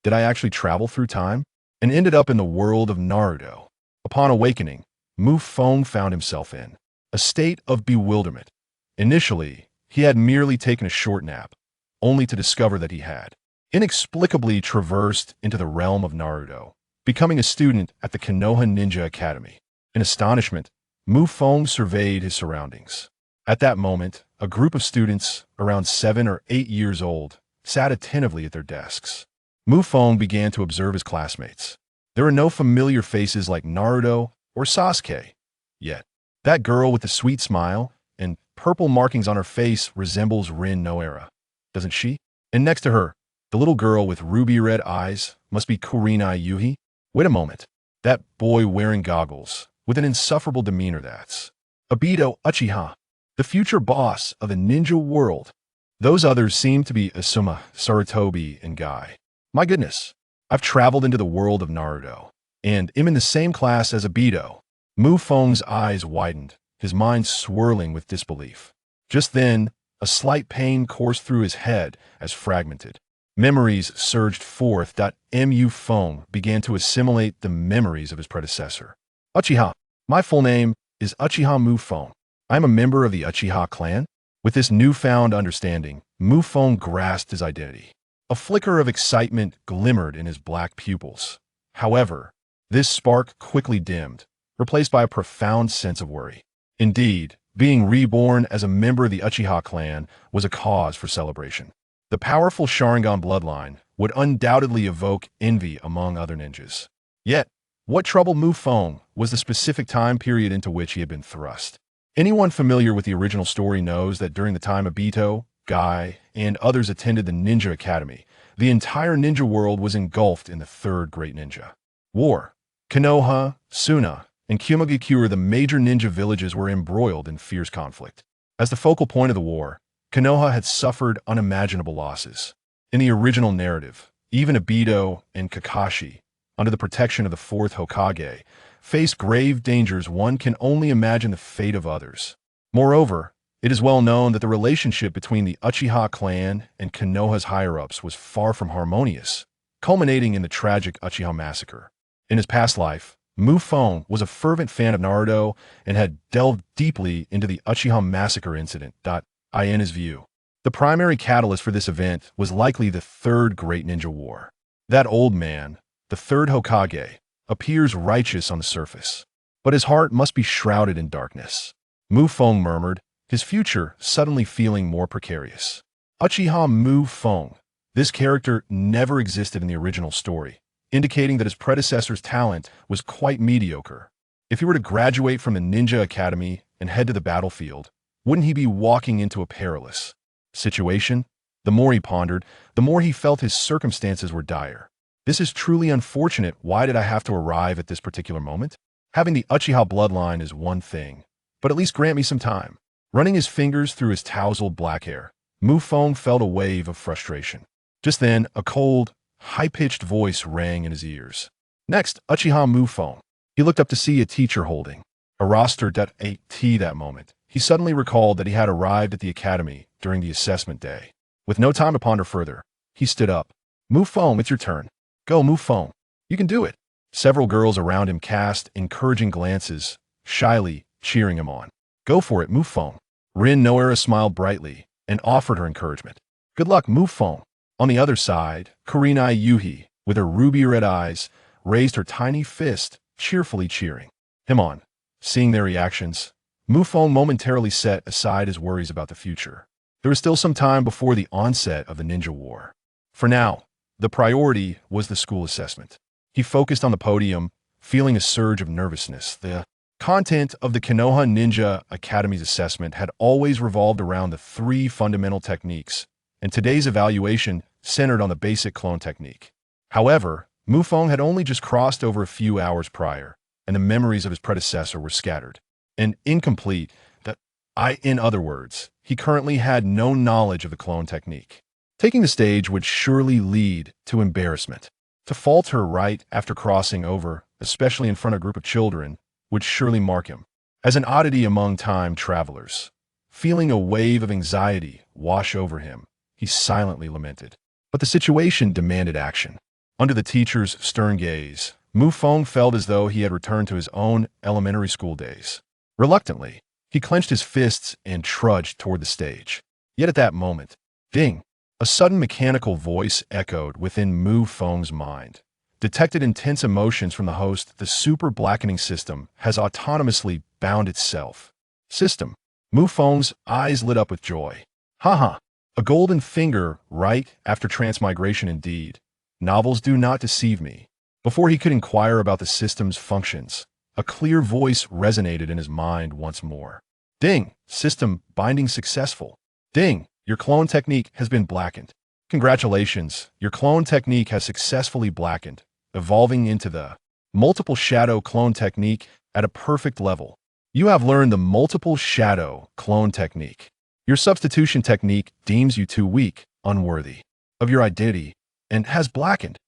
Did I actually travel through time? And ended up in the world of Naruto. Upon awakening, Feng found himself in a state of bewilderment. Initially, he had merely taken a short nap, only to discover that he had inexplicably traversed into the realm of Naruto, becoming a student at the Konoha Ninja Academy. In astonishment, Feng surveyed his surroundings. At that moment, a group of students, around 7 or 8 years old, sat attentively at their desks. Feng began to observe his classmates. There were no familiar faces like Naruto or Sasuke. Yet, that girl with the sweet smile and purple markings on her face resembles Rin Noera, doesn't she? And next to her, the little girl with ruby-red eyes must be Kurenai Yuhi. Wait a moment. That boy wearing goggles, with an insufferable demeanor, that's Obito Uchiha, the future boss of the ninja world. Those others seem to be Asuma, Sarutobi, and Guy. My goodness, I've traveled into the world of Naruto, and am in the same class as Obito. Feng's eyes widened, his mind swirling with disbelief. Just then, a slight pain coursed through his head as fragmented memories surged forth. Feng began to assimilate the memories of his predecessor. Uchiha. My full name is Uchiha Feng. I am a member of the Uchiha clan. With this newfound understanding, Feng grasped his identity. A flicker of excitement glimmered in his black pupils. However, this spark quickly dimmed, replaced by a profound sense of worry. Indeed, being reborn as a member of the Uchiha clan was a cause for celebration. The powerful Sharingan bloodline would undoubtedly evoke envy among other ninjas. Yet, what troubled Feng was the specific time period into which he had been thrust. Anyone familiar with the original story knows that during the time Obito, Guy, and others attended the Ninja Academy, the entire ninja world was engulfed in the Third Great Ninja War. Konoha, Suna, and Kumogakure, the major ninja villages, were embroiled in fierce conflict. As the focal point of the war, Konoha had suffered unimaginable losses. In the original narrative, even Obito and Kakashi, under the protection of the fourth Hokage, faced grave dangers. One can only imagine the fate of others. Moreover, it is well known that the relationship between the Uchiha clan and Konoha's higher-ups was far from harmonious, culminating in the tragic Uchiha massacre. In his past life, Feng was a fervent fan of Naruto and had delved deeply into the Uchiha massacre incident. In his view, the primary catalyst for this event was likely the Third Great Ninja War. That old man, the third Hokage, appears righteous on the surface, but his heart must be shrouded in darkness. Feng murmured, his future suddenly feeling more precarious. Uchiha Feng. This character never existed in the original story, indicating that his predecessor's talent was quite mediocre. If he were to graduate from the Ninja Academy and head to the battlefield, wouldn't he be walking into a perilous situation? The more he pondered, the more he felt his circumstances were dire. This is truly unfortunate. Why did I have to arrive at this particular moment? Having the Uchiha bloodline is one thing, but at least grant me some time. Running his fingers through his tousled black hair, Feng felt a wave of frustration. Just then, a cold, high-pitched voice rang in his ears. Next, Uchiha Feng. He looked up to see a teacher holding a roster. That moment, he suddenly recalled that he had arrived at the academy during the assessment day. With no time to ponder further, he stood up. Feng, it's your turn. Go, Feng. You can do it. Several girls around him cast encouraging glances, shyly cheering him on. Go for it, Feng. Rin Noera smiled brightly and offered her encouragement. Good luck, Feng. On the other side, Kurenai Yuhi, with her ruby-red eyes, raised her tiny fist, cheerfully cheering him on. Seeing their reactions, Feng momentarily set aside his worries about the future. There was still some time before the onset of the ninja war. For now, the priority was the school assessment. He focused on the podium, feeling a surge of nervousness. The content of the Konoha Ninja Academy's assessment had always revolved around the 3 fundamental techniques, and today's evaluation centered on the basic clone technique. However, Feng had only just crossed over a few hours prior, and the memories of his predecessor were scattered and incomplete. In other words, he currently had no knowledge of the clone technique. Taking the stage would surely lead to embarrassment. To falter right after crossing over, especially in front of a group of children, would surely mark him as an oddity among time travelers. Feeling a wave of anxiety wash over him, he silently lamented. But the situation demanded action. Under the teacher's stern gaze, Mu Feng felt as though he had returned to his own elementary school days. Reluctantly, he clenched his fists and trudged toward the stage. Yet at that moment, ding! A sudden mechanical voice echoed within Mu Feng's mind. Detected intense emotions from the host, the super blackening system has autonomously bound itself. System. Mu Feng's eyes lit up with joy. Haha, a golden finger right after transmigration indeed. Novels do not deceive me. Before he could inquire about the system's functions, a clear voice resonated in his mind once more. Ding! System binding successful. Ding! Your clone technique has been blackened. Congratulations, your clone technique has successfully blackened, evolving into the multiple shadow clone technique at a perfect level. You have learned the multiple shadow clone technique. Your substitution technique deems you too weak, unworthy of your identity, and has blackened.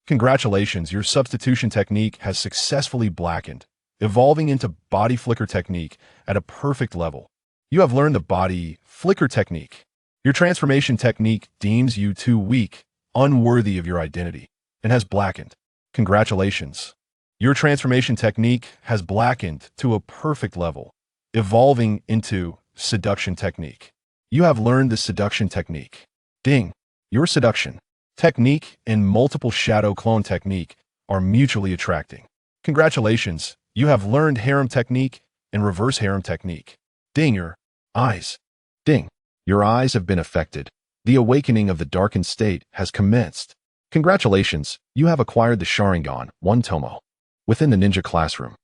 Congratulations, your substitution technique has successfully blackened, evolving into body flicker technique at a perfect level. You have learned the body flicker technique. Your transformation technique deems you too weak, unworthy of your identity, and has blackened. Congratulations. Your transformation technique has blackened to a perfect level, evolving into seduction technique. You have learned the seduction technique. Ding! Your seduction technique and multiple shadow clone technique are mutually attracting. Congratulations, you have learned harem technique and reverse harem technique. Ding! Your eyes. Ding! Your eyes have been affected. The awakening of the darkened state has commenced. Congratulations, you have acquired the Sharingan, three-tomoe. Within the ninja classroom,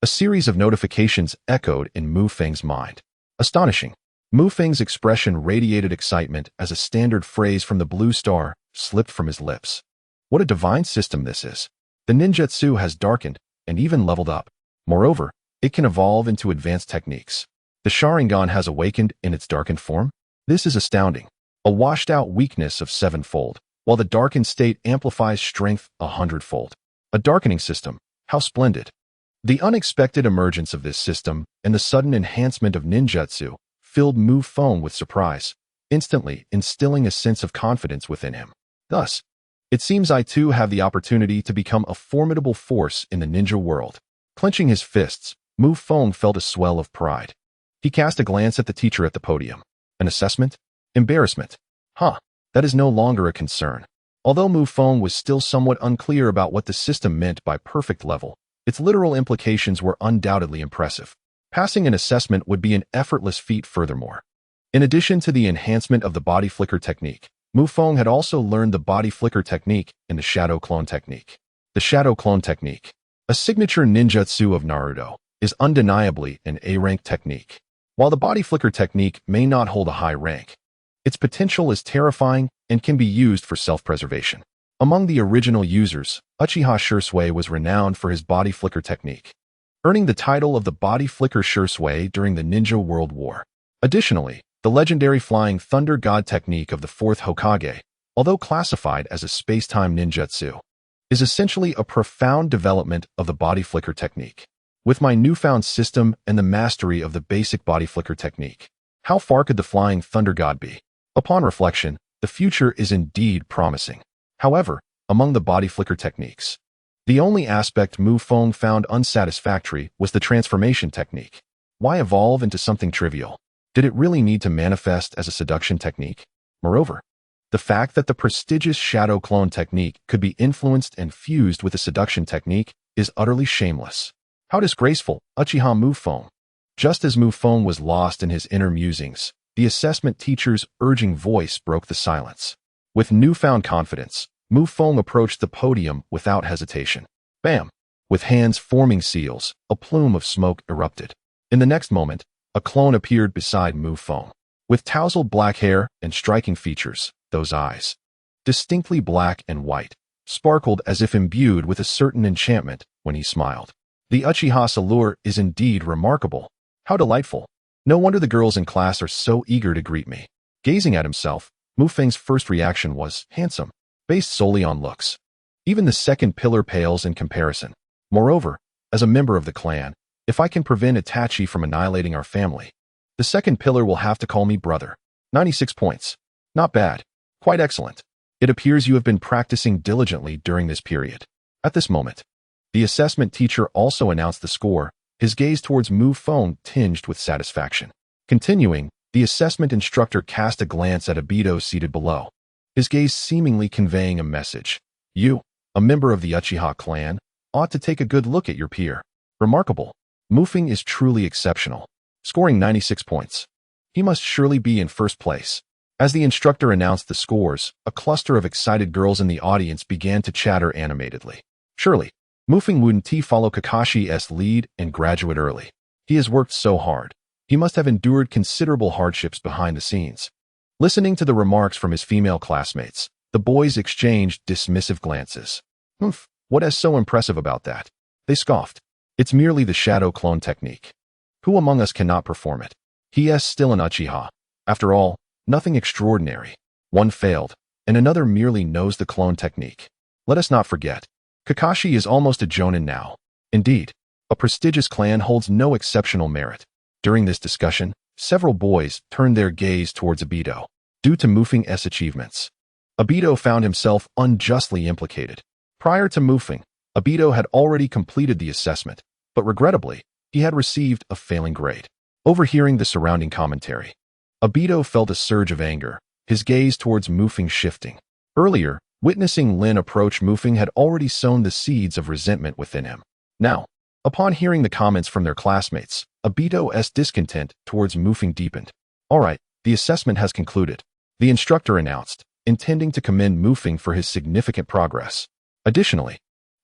a series of notifications echoed in Mu Feng's mind. Astonishing. Mu Feng's expression radiated excitement as a standard phrase from the blue star slipped from his lips. What a divine system this is. The ninjutsu has darkened and even leveled up. Moreover, it can evolve into advanced techniques. The Sharingan has awakened in its darkened form. This is astounding. A washed-out weakness of 7-fold, while the darkened state amplifies strength 100-fold. A darkening system. How splendid. The unexpected emergence of this system and the sudden enhancement of ninjutsu filled Mu Feng with surprise, instantly instilling a sense of confidence within him. Thus, it seems I too have the opportunity to become a formidable force in the ninja world. Clenching his fists, Mu Feng felt a swell of pride. He cast a glance at the teacher at the podium. An assessment? Embarrassment. That is no longer a concern. Although Mu Feng was still somewhat unclear about what the system meant by perfect level, its literal implications were undoubtedly impressive. Passing an assessment would be an effortless feat furthermore. In addition to the enhancement of the body flicker technique, Mu Feng had also learned the body flicker technique and the shadow clone technique. The shadow clone technique, a signature ninjutsu of Naruto, is undeniably an A-rank technique. While the body flicker technique may not hold a high rank, its potential is terrifying and can be used for self-preservation. Among the original users, Uchiha Shursui was renowned for his body flicker technique, earning the title of the body flicker Shursui during the Ninja World War. Additionally, the legendary flying thunder god technique of the fourth Hokage, although classified as a space-time ninjutsu, is essentially a profound development of the body flicker technique. With my newfound system and the mastery of the basic body flicker technique, how far could the flying thunder god be? Upon reflection, the future is indeed promising. However, among the body flicker techniques, the only aspect Mu Feng found unsatisfactory was the transformation technique. Why evolve into something trivial? Did it really need to manifest as a seduction technique? Moreover, the fact that the prestigious shadow clone technique could be influenced and fused with a seduction technique is utterly shameless. How disgraceful, Uchiha Mu Feng. Just as Mu Feng was lost in his inner musings, the assessment teacher's urging voice broke the silence. With newfound confidence, Mu Feng approached the podium without hesitation. Bam! With hands forming seals, a plume of smoke erupted. In the next moment, a clone appeared beside Mu Feng. With tousled black hair and striking features, those eyes, distinctly black and white, sparkled as if imbued with a certain enchantment when he smiled. The Uchiha's allure is indeed remarkable. How delightful. No wonder the girls in class are so eager to greet me. Gazing at himself, Mu Feng's first reaction was handsome, based solely on looks. Even the second pillar pales in comparison. Moreover, as a member of the clan, if I can prevent Itachi from annihilating our family, the second pillar will have to call me brother. 96 points. Not bad. Quite excellent. It appears you have been practicing diligently during this period. At this moment, the assessment teacher also announced the score, his gaze towards Feng tinged with satisfaction. Continuing, the assessment instructor cast a glance at Obito seated below, his gaze seemingly conveying a message. You, a member of the Uchiha clan, ought to take a good look at your peer. Remarkable. Feng is truly exceptional, scoring 96 points. He must surely be in first place. As the instructor announced the scores, a cluster of excited girls in the audience began to chatter animatedly. Surely, Feng wouldn't follow Kakashi's lead and graduate early. He has worked so hard. He must have endured considerable hardships behind the scenes. Listening to the remarks from his female classmates, the boys exchanged dismissive glances. What is so impressive about that? They scoffed. It's merely the shadow clone technique. Who among us cannot perform it? He is still an Uchiha. After all, nothing extraordinary. One failed, and another merely knows the clone technique. Let us not forget, Kakashi is almost a jonin now. Indeed, a prestigious clan holds no exceptional merit. During this discussion, several boys turned their gaze towards Obito. Due to Feng's achievements, Obito found himself unjustly implicated. Prior to Feng, Obito had already completed the assessment, but regrettably, he had received a failing grade. Overhearing the surrounding commentary, Obito felt a surge of anger, his gaze towards Feng shifting. Earlier, witnessing Lin approach Feng had already sown the seeds of resentment within him. Now, upon hearing the comments from their classmates, Obito's discontent towards Feng deepened. Alright, the assessment has concluded, the instructor announced, intending to commend Feng for his significant progress. Additionally,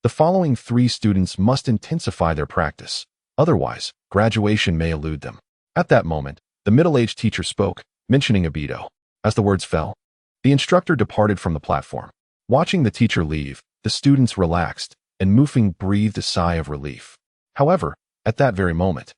the following 3 students must intensify their practice, otherwise, graduation may elude them. At that moment, the middle-aged teacher spoke, mentioning Obito. As the words fell, the instructor departed from the platform. Watching the teacher leave, the students relaxed, and Feng breathed a sigh of relief. However, at that very moment,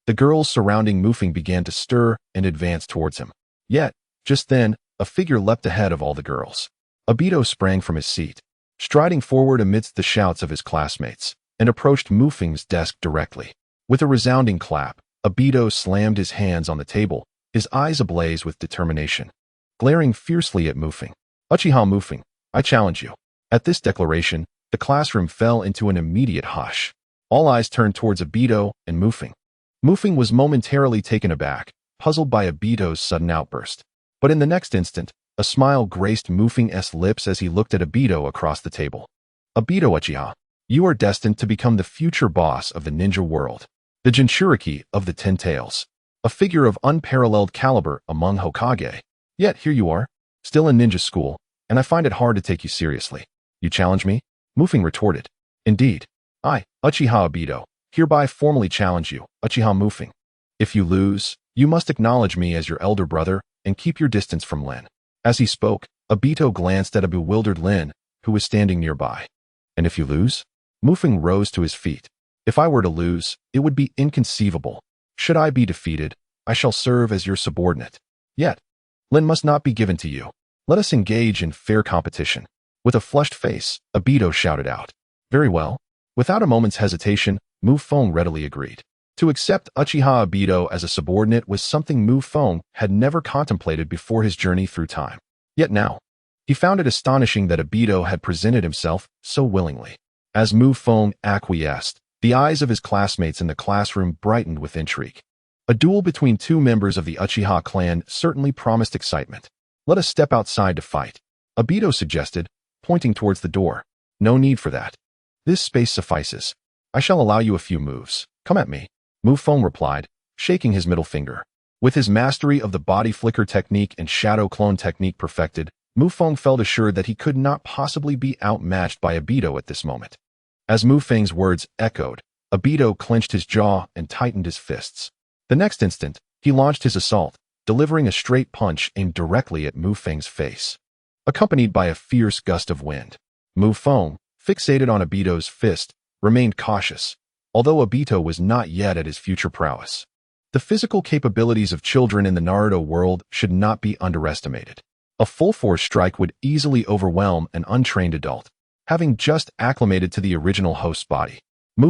the girls surrounding Feng began to stir and advance towards him. Yet, just then, a figure leapt ahead of all the girls. Obito sprang from his seat, striding forward amidst the shouts of his classmates, and approached Feng's desk directly. With a resounding clap, Obito slammed his hands on the table, his eyes ablaze with determination. Glaring fiercely at Feng. Uchiha Feng, I challenge you. At this declaration, the classroom fell into an immediate hush. All eyes turned towards Obito and Feng. Feng was momentarily taken aback, puzzled by Obito's sudden outburst. But in the next instant, a smile graced Feng's lips as he looked at Obito across the table. Obito Uchiha, you are destined to become the future boss of the ninja world, the Jinchuriki of the Ten Tails, a figure of unparalleled caliber among Hokage. Yet here you are, still in ninja school, and I find it hard to take you seriously. You challenge me? Feng retorted. Indeed. I, Uchiha Obito, hereby formally challenge you, Uchiha Feng. If you lose, you must acknowledge me as your elder brother and keep your distance from Lin. As he spoke, Obito glanced at a bewildered Lin, who was standing nearby. And if you lose? Feng rose to his feet. If I were to lose, it would be inconceivable. Should I be defeated, I shall serve as your subordinate. Yet, Lin must not be given to you. Let us engage in fair competition. With a flushed face, Obito shouted out. Very well. Without a moment's hesitation, Feng readily agreed. To accept Uchiha Obito as a subordinate was something Feng had never contemplated before his journey through time. Yet now, he found it astonishing that Obito had presented himself so willingly. As Feng acquiesced, the eyes of his classmates in the classroom brightened with intrigue. A duel between 2 members of the Uchiha clan certainly promised excitement. Let us step outside to fight, Obito suggested, pointing towards the door. No need for that. This space suffices. I shall allow you a few moves. Come at me. Feng replied, shaking his middle finger. With his mastery of the body flicker technique and shadow clone technique perfected, Feng felt assured that he could not possibly be outmatched by Obito at this moment. As Feng's words echoed, Obito clenched his jaw and tightened his fists. The next instant, he launched his assault, delivering a straight punch aimed directly at Feng's face. Accompanied by a fierce gust of wind, Feng, fixated on Obito's fist, remained cautious, although Obito was not yet at his future prowess. The physical capabilities of children in the Naruto world should not be underestimated. A full-force strike would easily overwhelm an untrained adult. Having just acclimated to the original host's body,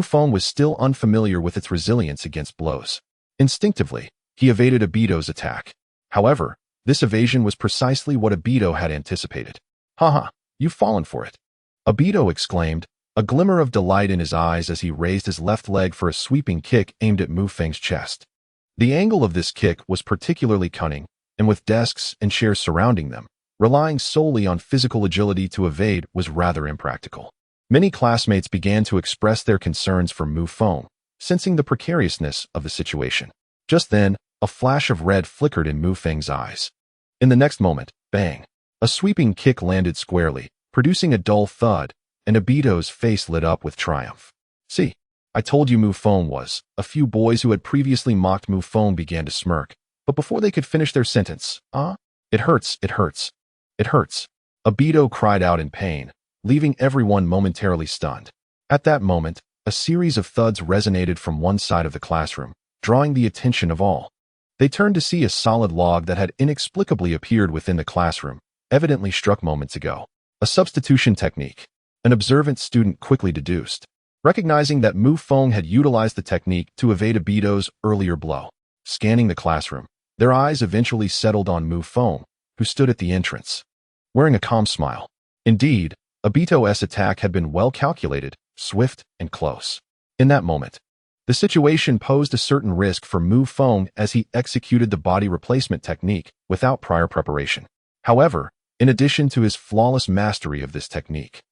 Feng was still unfamiliar with its resilience against blows. Instinctively, he evaded Obito's attack. However, this evasion was precisely what Obito had anticipated. Haha, you've fallen for it. Obito exclaimed, a glimmer of delight in his eyes as he raised his left leg for a sweeping kick aimed at Mu Feng's chest. The angle of this kick was particularly cunning, and with desks and chairs surrounding them, relying solely on physical agility to evade was rather impractical. Many classmates began to express their concerns for Mu Feng, sensing the precariousness of the situation. Just then, a flash of red flickered in Mu Feng's eyes. In the next moment, bang! A sweeping kick landed squarely, producing a dull thud, and Obito's face lit up with triumph. See, I told you Mu Feng was. A few boys who had previously mocked Mu Feng began to smirk, but before they could finish their sentence, it hurts, it hurts, it hurts. Obito cried out in pain, leaving everyone momentarily stunned. At that moment, a series of thuds resonated from one side of the classroom, drawing the attention of all. They turned to see a solid log that had inexplicably appeared within the classroom, evidently struck moments ago. A substitution technique. An observant student quickly deduced, recognizing that Mu Feng had utilized the technique to evade Obito's earlier blow. Scanning the classroom, their eyes eventually settled on Mu Feng, who stood at the entrance, wearing a calm smile. Indeed, Obito's attack had been well calculated, swift, and close. In that moment, the situation posed a certain risk for Mu Feng as he executed the body replacement technique without prior preparation. However, in addition to his flawless mastery of this technique,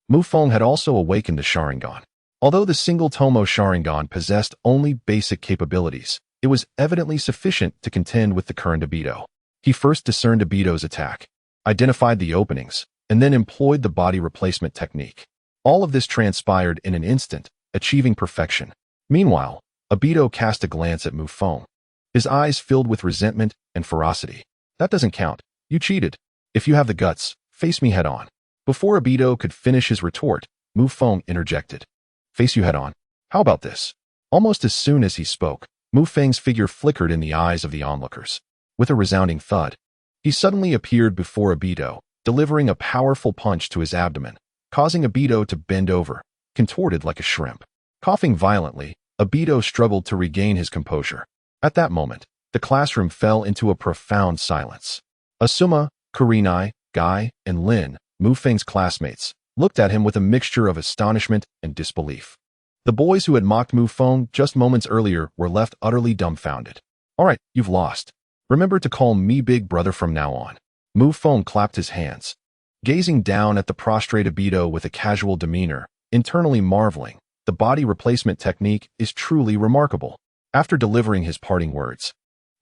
Mu Feng had also awakened the Sharingan. Although the single-tomo Sharingan possessed only basic capabilities, it was evidently sufficient to contend with the current Obito. He first discerned Obito's attack, identified the openings, and then employed the body replacement technique. All of this transpired in an instant, achieving perfection. Meanwhile, Obito cast a glance at Mu Feng, his eyes filled with resentment and ferocity. That doesn't count. You cheated. If you have the guts, face me head-on. Before Obito could finish his retort, Mu Feng interjected. Face you head-on? How about this? Almost as soon as he spoke, Mu Feng's figure flickered in the eyes of the onlookers. With a resounding thud, he suddenly appeared before Obito, delivering a powerful punch to his abdomen, causing Obito to bend over, contorted like a shrimp. Coughing violently, Obito struggled to regain his composure. At that moment, the classroom fell into a profound silence. Asuma, Kurenai, Guy, and Lin, Mu Feng's classmates, looked at him with a mixture of astonishment and disbelief. The boys who had mocked Mu Feng just moments earlier were left utterly dumbfounded. All right, you've lost. Remember to call me big brother from now on. Mu Feng clapped his hands, gazing down at the prostrate Obito with a casual demeanor, internally marveling. The body replacement technique is truly remarkable. After delivering his parting words,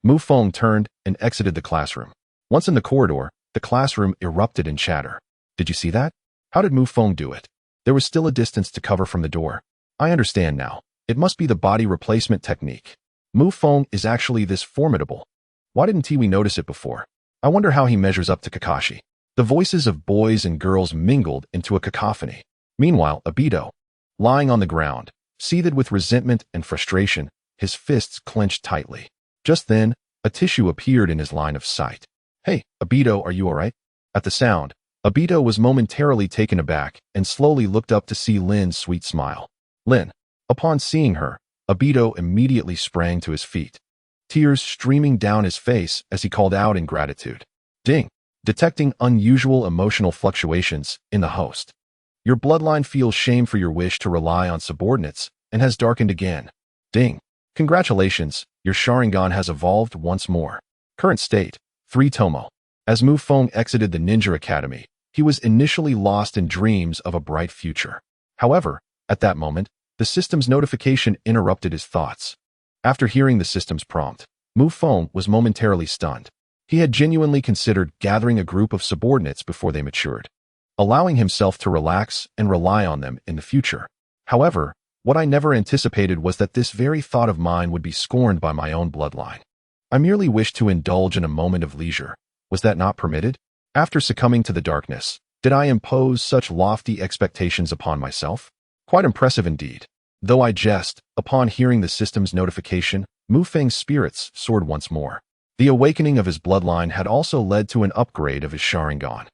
Mu Feng turned and exited the classroom. Once in the corridor, the classroom erupted in chatter. Did you see that? How did Mu Feng do it? There was still a distance to cover from the door. I understand now. It must be the body replacement technique. Mu Feng is actually this formidable. Why didn't we notice it before? I wonder how he measures up to Kakashi. The voices of boys and girls mingled into a cacophony. Meanwhile, Obito, lying on the ground, seethed with resentment and frustration, his fists clenched tightly. Just then, a tissue appeared in his line of sight. Hey, Obito, are you all right? At the sound, Obito was momentarily taken aback and slowly looked up to see Lin's sweet smile. Lin. Upon seeing her, Obito immediately sprang to his feet, tears streaming down his face as he called out in gratitude. Ding. Detecting unusual emotional fluctuations in the host. Your bloodline feels shame for your wish to rely on subordinates and has darkened again. Ding. Congratulations, your Sharingan has evolved once more. Current state, three-tomoe. As Mu Feng exited the ninja academy, he was initially lost in dreams of a bright future. However, at that moment, the system's notification interrupted his thoughts. After hearing the system's prompt, Mu Feng was momentarily stunned. He had genuinely considered gathering a group of subordinates before they matured, allowing himself to relax and rely on them in the future. However, what I never anticipated was that this very thought of mine would be scorned by my own bloodline. I merely wished to indulge in a moment of leisure. Was that not permitted? After succumbing to the darkness, did I impose such lofty expectations upon myself? Quite impressive indeed. Though I jest, upon hearing the system's notification, Mu Feng's spirits soared once more. The awakening of his bloodline had also led to an upgrade of his Sharingan.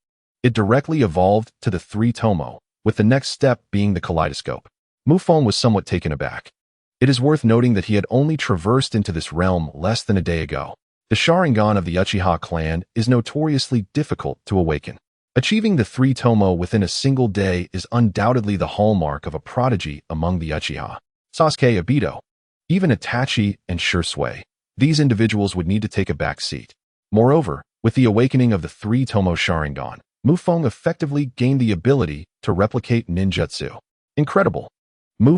It directly evolved to the three-tomoe, with the next step being the kaleidoscope. Mu Feng was somewhat taken aback. It is worth noting that he had only traversed into this realm less than a day ago. The Sharingan of the Uchiha clan is notoriously difficult to awaken. Achieving the three-tomoe within a single day is undoubtedly the hallmark of a prodigy among the Uchiha. Sasuke, Obito, even Itachi and Shursui, these individuals would need to take a back seat. Moreover, with the awakening of the three-tomoe Sharingan, Feng effectively gained the ability to replicate ninjutsu. Incredible!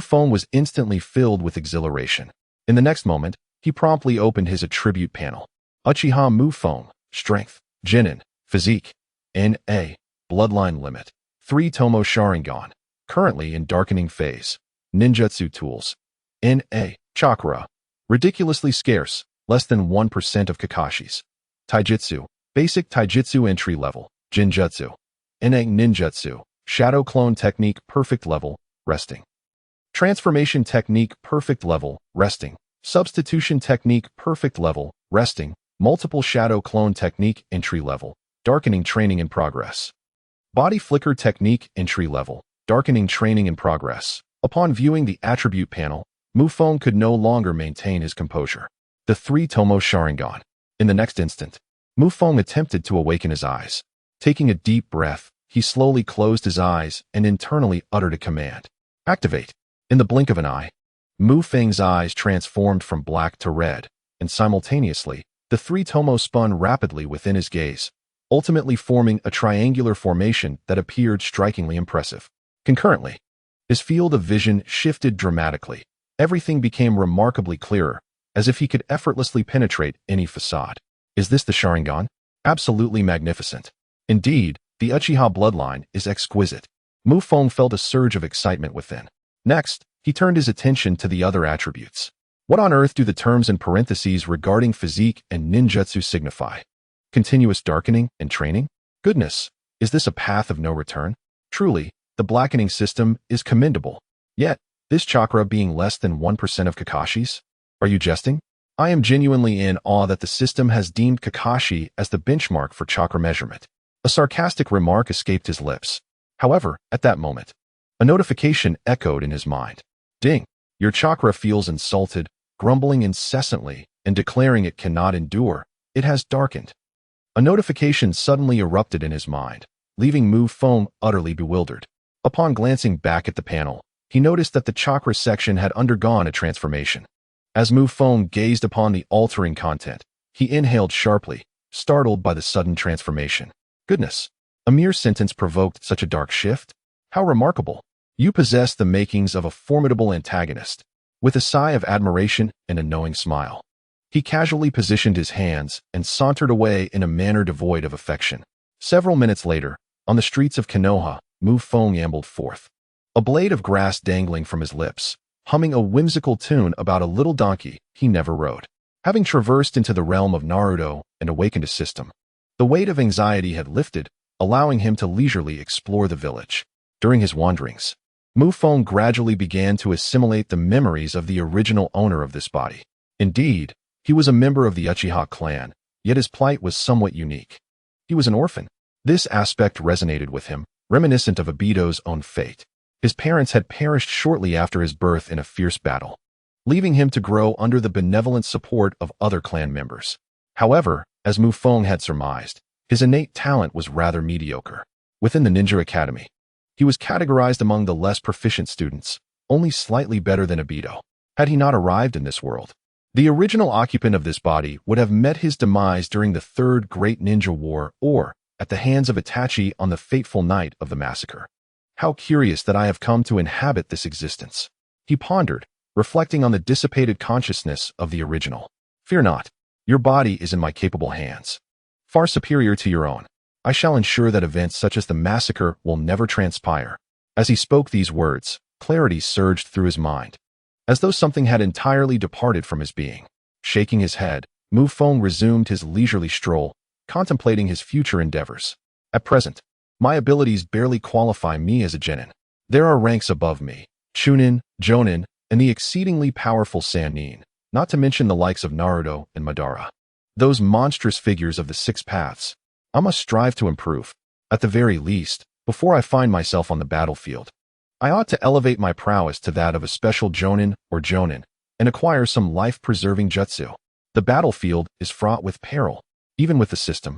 Feng was instantly filled with exhilaration. In the next moment, he promptly opened his attribute panel. Uchiha Feng, Strength, Jinin, Physique, N.A., Bloodline Limit, three-tomoe Sharingan, currently in darkening phase. Ninjutsu Tools, N.A., Chakra, ridiculously scarce, less than 1% of Kakashi's. Taijutsu, Basic Taijutsu Entry Level, Jinjutsu, N.A. Ninjutsu, Shadow Clone Technique Perfect Level, Resting. Transformation Technique Perfect Level, Resting. Substitution Technique Perfect Level, Resting. Multiple Shadow Clone Technique Entry Level, Darkening Training in Progress. Body Flicker Technique Entry Level, Darkening Training in Progress. Upon viewing the attribute panel, Feng could no longer maintain his composure. The three-tomoe Sharingan. In the next instant, Feng attempted to awaken his eyes. Taking a deep breath, he slowly closed his eyes and internally uttered a command. Activate. In the blink of an eye, Feng's eyes transformed from black to red, and simultaneously, the three-tomoe spun rapidly within his gaze, ultimately forming a triangular formation that appeared strikingly impressive. Concurrently, his field of vision shifted dramatically. Everything became remarkably clearer, as if he could effortlessly penetrate any facade. Is this the Sharingan? Absolutely magnificent. Indeed, the Uchiha bloodline is exquisite. Feng felt a surge of excitement within. Next, he turned his attention to the other attributes. What on earth do the terms in parentheses regarding physique and ninjutsu signify? Continuous darkening and training? Goodness, is this a path of no return? Truly, the blackening system is commendable. Yet, this chakra being less than 1% of Kakashi's? Are you jesting? I am genuinely in awe that the system has deemed Kakashi as the benchmark for chakra measurement. A sarcastic remark escaped his lips. However, at that moment, a notification echoed in his mind. Ding! Your chakra feels insulted, grumbling incessantly, and declaring it cannot endure. It has darkened. A notification suddenly erupted in his mind, leaving Feng utterly bewildered. Upon glancing back at the panel, he noticed that the chakra section had undergone a transformation. As Feng gazed upon the altering content, he inhaled sharply, startled by the sudden transformation. Goodness! A mere sentence provoked such a dark shift? How remarkable! You possess the makings of a formidable antagonist. With a sigh of admiration and a knowing smile, he casually positioned his hands and sauntered away in a manner devoid of affection. Several minutes later, on the streets of Konoha, Feng ambled forth, a blade of grass dangling from his lips, humming a whimsical tune about a little donkey he never rode. Having traversed into the realm of Naruto and awakened a system, the weight of anxiety had lifted, allowing him to leisurely explore the village. During his wanderings, Feng gradually began to assimilate the memories of the original owner of this body. Indeed, he was a member of the Uchiha clan, yet his plight was somewhat unique. He was an orphan. This aspect resonated with him, reminiscent of Obito's own fate. His parents had perished shortly after his birth in a fierce battle, leaving him to grow under the benevolent support of other clan members. However, as Feng had surmised, his innate talent was rather mediocre. Within the ninja academy, he was categorized among the less proficient students, only slightly better than Obito. Had he not arrived in this world, the original occupant of this body would have met his demise during the Third Great Ninja War or at the hands of Itachi on the fateful night of the massacre. How curious that I have come to inhabit this existence. He pondered, reflecting on the dissipated consciousness of the original. Fear not, your body is in my capable hands, far superior to your own. I shall ensure that events such as the massacre will never transpire. As he spoke these words, clarity surged through his mind, as though something had entirely departed from his being. Shaking his head, Feng resumed his leisurely stroll, contemplating his future endeavors. At present, my abilities barely qualify me as a genin. There are ranks above me, Chunin, Jonin, and the exceedingly powerful Sannin, not to mention the likes of Naruto and Madara. Those monstrous figures of the Six Paths. I must strive to improve. At the very least, before I find myself on the battlefield, I ought to elevate my prowess to that of a special Jonin or Jonin and acquire some life-preserving jutsu. The battlefield is fraught with peril, even with the system.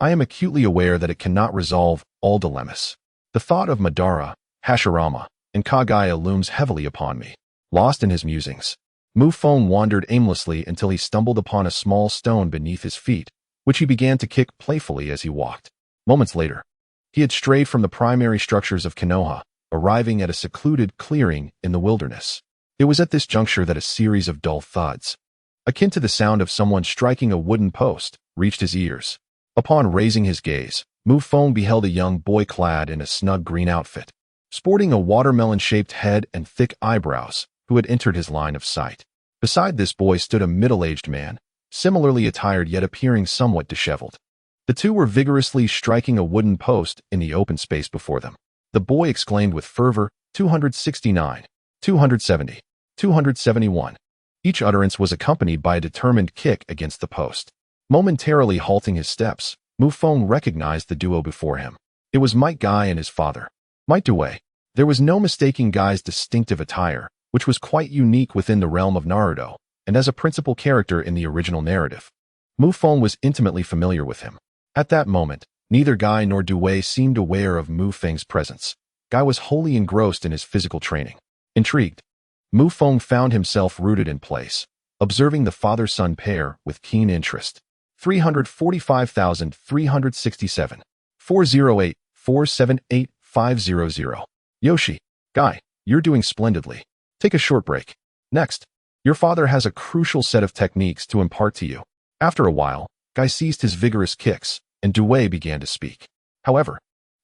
I am acutely aware that it cannot resolve all dilemmas. The thought of Madara, Hashirama, and Kagaya looms heavily upon me. Lost in his musings, Feng wandered aimlessly until he stumbled upon a small stone beneath his feet, which he began to kick playfully as he walked. Moments later, he had strayed from the primary structures of Konoha, arriving at a secluded clearing in the wilderness. It was at this juncture that a series of dull thuds, akin to the sound of someone striking a wooden post, reached his ears. Upon raising his gaze, Feng beheld a young boy clad in a snug green outfit, sporting a watermelon-shaped head and thick eyebrows, who had entered his line of sight. Beside this boy stood a middle-aged man, similarly attired yet appearing somewhat disheveled. The two were vigorously striking a wooden post in the open space before them. The boy exclaimed with fervor, 269, 270, 271. Each utterance was accompanied by a determined kick against the post. Momentarily halting his steps, Feng recognized the duo before him. It was Might Guy and his father, Might Due. There was no mistaking Guy's distinctive attire, which was quite unique within the realm of Naruto, and as a principal character in the original narrative. Feng was intimately familiar with him. At that moment, neither Guy nor Due seemed aware of Feng's presence. Guy was wholly engrossed in his physical training. Intrigued, Feng found himself rooted in place, observing the father-son pair with keen interest. 345,367. 408, 478, 500. Yoshi, Guy, you're doing splendidly. Take a short break. Next, your father has a crucial set of techniques to impart to you. After a while, Guy ceased his vigorous kicks, and Due began to speak. However,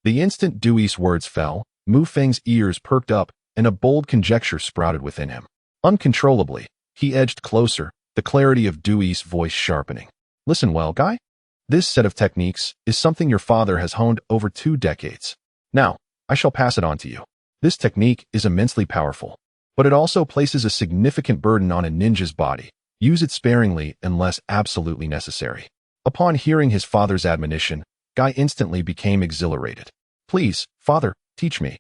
the instant Due's words fell, Feng's ears perked up, and a bold conjecture sprouted within him. Uncontrollably, he edged closer, the clarity of Due's voice sharpening. Listen well, Guy. This set of techniques is something your father has honed over 2 decades. Now, I shall pass it on to you. This technique is immensely powerful, but it also places a significant burden on a ninja's body. Use it sparingly unless absolutely necessary. Upon hearing his father's admonition, Guy instantly became exhilarated. Please, father, teach me.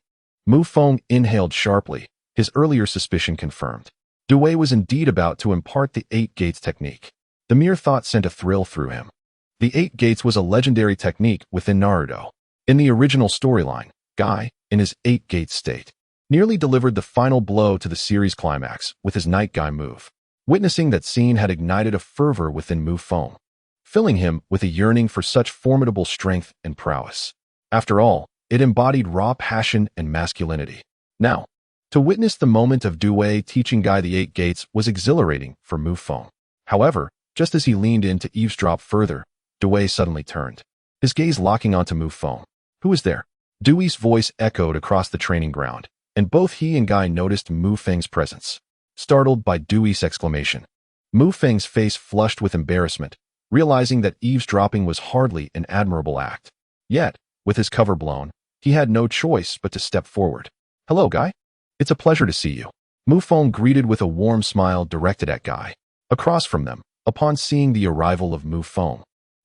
Feng inhaled sharply, his earlier suspicion confirmed. Due was indeed about to impart the 8 gates technique. The mere thought sent a thrill through him. The 8 gates was a legendary technique within Naruto. In the original storyline, Guy, in his 8 gate state, nearly delivered the final blow to the series climax with his Night Guy move. Witnessing that scene had ignited a fervor within Feng, filling him with a yearning for such formidable strength and prowess. After all, it embodied raw passion and masculinity. Now, to witness the moment of Due teaching Guy the 8 gates was exhilarating for Feng. However, just as he leaned in to eavesdrop further, Due suddenly turned, his gaze locking onto Feng. Who is there? Due's voice echoed across the training ground, and both he and Guy noticed Feng's presence. Startled by Due's exclamation, Feng's face flushed with embarrassment, realizing that eavesdropping was hardly an admirable act. Yet, with his cover blown, he had no choice but to step forward. Hello, Guy. It's a pleasure to see you. Feng greeted with a warm smile directed at Guy. Across from them, upon seeing the arrival of Feng,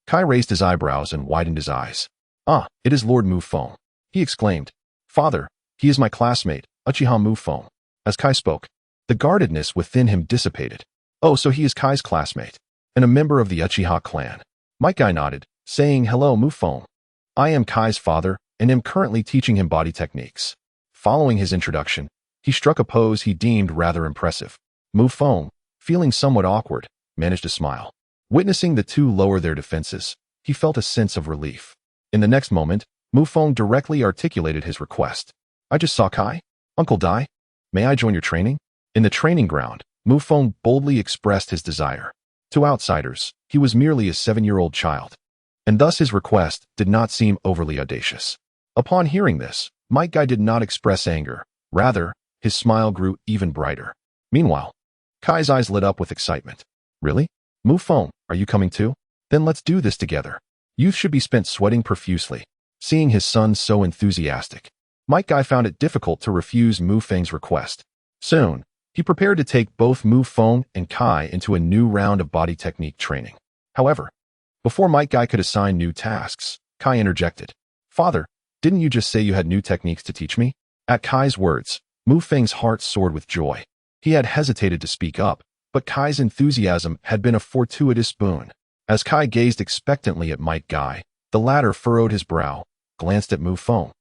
Kai raised his eyebrows and widened his eyes. Ah, it is Lord Feng, he exclaimed. Father, he is my classmate, Uchiha Feng. As Kai spoke, the guardedness within him dissipated. Oh, so he is Kai's classmate, and a member of the Uchiha clan. Might Guy nodded, saying hello Feng. I am Kai's father, and am currently teaching him body techniques. Following his introduction, he struck a pose he deemed rather impressive. Feng, feeling somewhat awkward, managed to smile. Witnessing the two lower their defenses, he felt a sense of relief. In the next moment, Feng directly articulated his request. I just saw Kai. Uncle Dai, may I join your training? In the training ground, Feng boldly expressed his desire. To outsiders, he was merely a 7-year-old child, and thus his request did not seem overly audacious. Upon hearing this, Might Guy did not express anger. Rather, his smile grew even brighter. Meanwhile, Kai's eyes lit up with excitement. Really? Feng, are you coming too? Then let's do this together. Youth should be spent sweating profusely. Seeing his son so enthusiastic, Might Guy found it difficult to refuse Feng's request. Soon, he prepared to take both Feng and Kai into a new round of body technique training. However, before Might Guy could assign new tasks, Kai interjected. Father, didn't you just say you had new techniques to teach me? At Kai's words, Feng's heart soared with joy. He had hesitated to speak up, but Kai's enthusiasm had been a fortuitous boon. As Kai gazed expectantly at Might Guy, the latter furrowed his brow, glanced at Feng,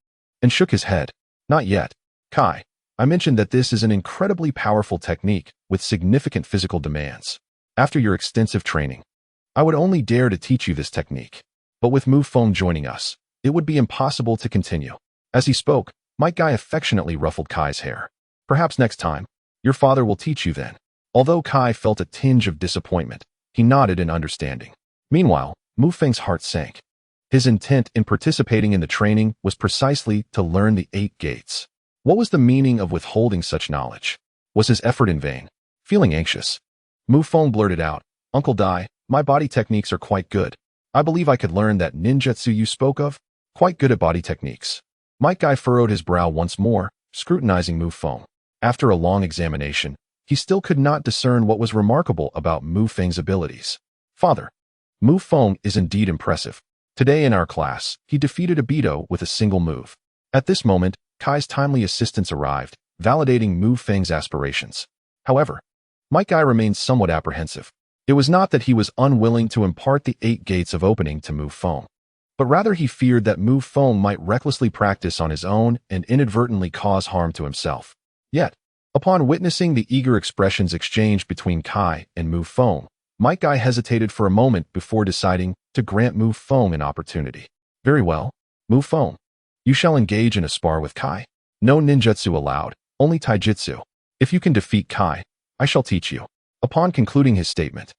and shook his head. Not yet. Kai, I mentioned that this is an incredibly powerful technique with significant physical demands. After your extensive training, I would only dare to teach you this technique. But with Feng joining us, it would be impossible to continue. As he spoke, Might Guy affectionately ruffled Kai's hair. Perhaps next time, your father will teach you then. Although Kai felt a tinge of disappointment, he nodded in understanding. Meanwhile, Feng's heart sank. His intent in participating in the training was precisely to learn the 8 gates. What was the meaning of withholding such knowledge? Was his effort in vain? Feeling anxious, Feng blurted out, Uncle Dai, my body techniques are quite good. I believe I could learn that ninjutsu you spoke of. Quite good at body techniques. Might Guy furrowed his brow once more, scrutinizing Feng. After a long examination, he still could not discern what was remarkable about Feng's abilities. Father, Feng is indeed impressive. Today in our class, he defeated Obito with a single move. At this moment, Kai's timely assistance arrived, validating Feng's aspirations. However, Might Guy remained somewhat apprehensive. It was not that he was unwilling to impart the 8 gates of opening to Feng, but rather he feared that Feng might recklessly practice on his own and inadvertently cause harm to himself. Yet, upon witnessing the eager expressions exchanged between Kai and Feng, Might Guy hesitated for a moment before deciding to grant Feng an opportunity. Very well, Feng, you shall engage in a spar with Kai. No ninjutsu allowed, only taijutsu. If you can defeat Kai, I shall teach you. Upon concluding his statement,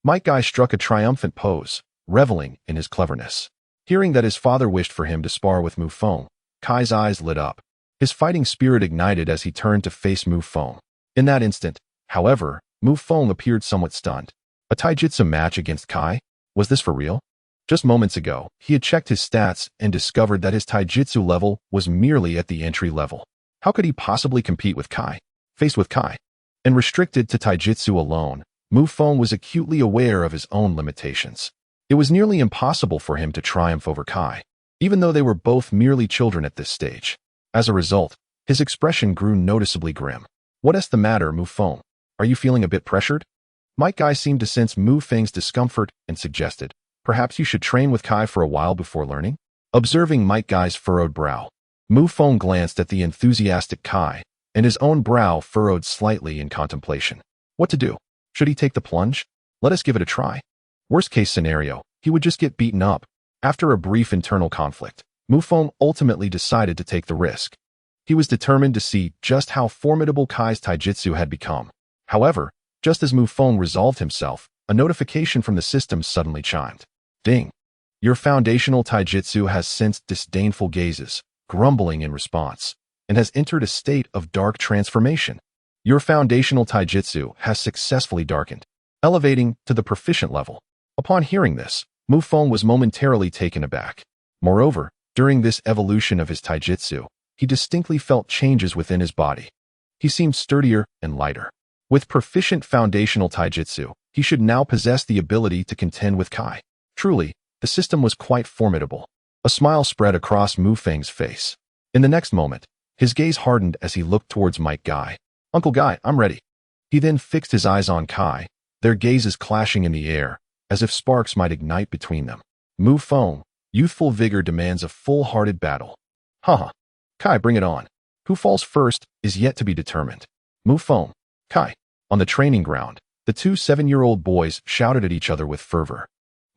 Might Guy struck a triumphant pose, reveling in his cleverness. Hearing that his father wished for him to spar with Feng, Kai's eyes lit up. His fighting spirit ignited as he turned to face Feng. In that instant, however, Feng appeared somewhat stunned. A taijutsu match against Kai? Was this for real? Just moments ago, he had checked his stats and discovered that his taijutsu level was merely at the entry level. How could he possibly compete with Kai? Faced with Kai, and restricted to taijutsu alone, Feng was acutely aware of his own limitations. It was nearly impossible for him to triumph over Kai, even though they were both merely children at this stage. As a result, his expression grew noticeably grim. What's the matter, Feng? Are you feeling a bit pressured? Might Guy seemed to sense Feng's discomfort and suggested, perhaps you should train with Kai for a while before learning? Observing Might Guy's furrowed brow, Feng glanced at the enthusiastic Kai, and his own brow furrowed slightly in contemplation. What to do? Should he take the plunge? Let us give it a try. Worst case scenario, he would just get beaten up. After a brief internal conflict, Feng ultimately decided to take the risk. He was determined to see just how formidable Kai's taijutsu had become. However, just as Feng resolved himself, a notification from the system suddenly chimed. Ding! Your foundational taijutsu has sensed disdainful gazes, grumbling in response, and has entered a state of dark transformation. Your foundational taijutsu has successfully darkened, elevating to the proficient level. Upon hearing this, Feng was momentarily taken aback. Moreover, during this evolution of his taijutsu, he distinctly felt changes within his body. He seemed sturdier and lighter. With proficient foundational taijutsu, he should now possess the ability to contend with Kai. Truly, the system was quite formidable. A smile spread across Feng's face. In the next moment, his gaze hardened as he looked towards Might Guy. Uncle Guy, I'm ready. He then fixed his eyes on Kai, their gazes clashing in the air, as if sparks might ignite between them. Feng, youthful vigor demands a full-hearted battle. Haha. Kai, bring it on. Who falls first is yet to be determined. Feng, Kai. On the training ground, the 2 7-year-old boys shouted at each other with fervor.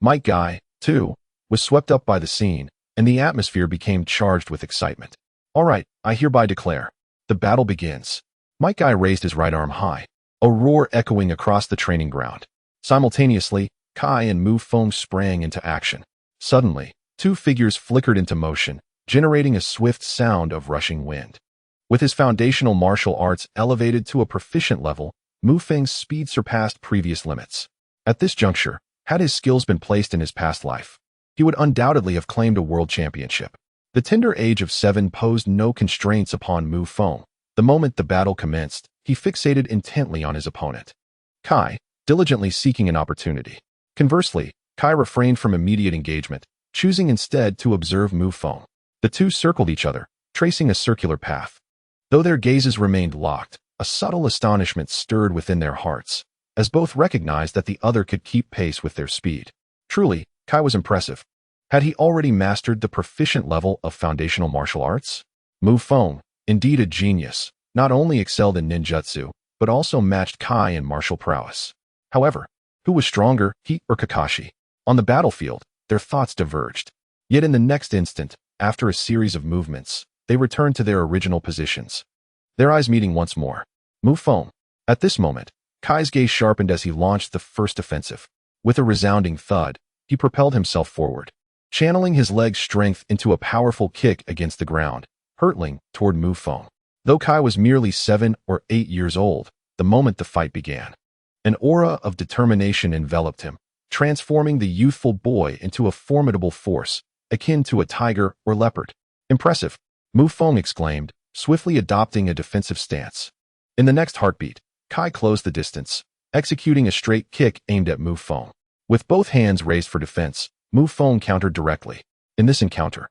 Might Guy, too, was swept up by the scene, and the atmosphere became charged with excitement. All right, I hereby declare. The battle begins. Might Guy raised his right arm high, a roar echoing across the training ground. Simultaneously, Kai and Feng sprang into action. Suddenly, 2 figures flickered into motion, generating a swift sound of rushing wind. With his foundational martial arts elevated to a proficient level, Feng's speed surpassed previous limits. At this juncture, had his skills been placed in his past life, he would undoubtedly have claimed a world championship. The tender age of 7 posed no constraints upon Feng. The moment the battle commenced, he fixated intently on his opponent, Kai, diligently seeking an opportunity. Conversely, Kai refrained from immediate engagement, choosing instead to observe Feng. The 2 circled each other, tracing a circular path. Though their gazes remained locked, a subtle astonishment stirred within their hearts, as both recognized that the other could keep pace with their speed. Truly, Kai was impressive. Had he already mastered the proficient level of foundational martial arts? Feng, indeed a genius, not only excelled in ninjutsu, but also matched Kai in martial prowess. However, who was stronger, he or Kakashi? On the battlefield, their thoughts diverged. Yet in the next instant, after a series of movements, they returned to their original positions. Their eyes meeting once more. Feng. At this moment, Kai's gaze sharpened as he launched the first offensive. With a resounding thud, he propelled himself forward, channeling his leg's strength into a powerful kick against the ground, hurtling toward Feng. Though Kai was merely 7 or 8 years old, the moment the fight began, an aura of determination enveloped him, transforming the youthful boy into a formidable force, akin to a tiger or leopard. Impressive, Feng exclaimed, swiftly adopting a defensive stance. In the next heartbeat, Kai closed the distance, executing a straight kick aimed at Feng. With both hands raised for defense, Feng countered directly. In this encounter,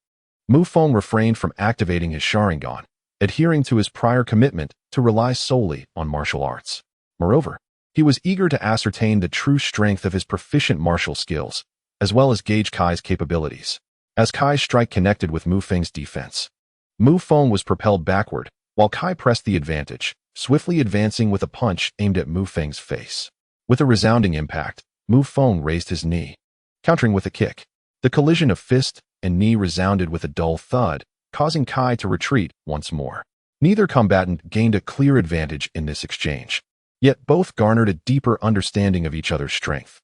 Feng refrained from activating his Sharingan, adhering to his prior commitment to rely solely on martial arts. Moreover, he was eager to ascertain the true strength of his proficient martial skills, as well as gauge Kai's capabilities. As Kai's strike connected with Feng's defense, Feng was propelled backward, while Kai pressed the advantage, swiftly advancing with a punch aimed at Feng's face. With a resounding impact, Feng raised his knee, countering with a kick. The collision of fist and knee resounded with a dull thud, causing Kai to retreat once more. Neither combatant gained a clear advantage in this exchange, yet both garnered a deeper understanding of each other's strength.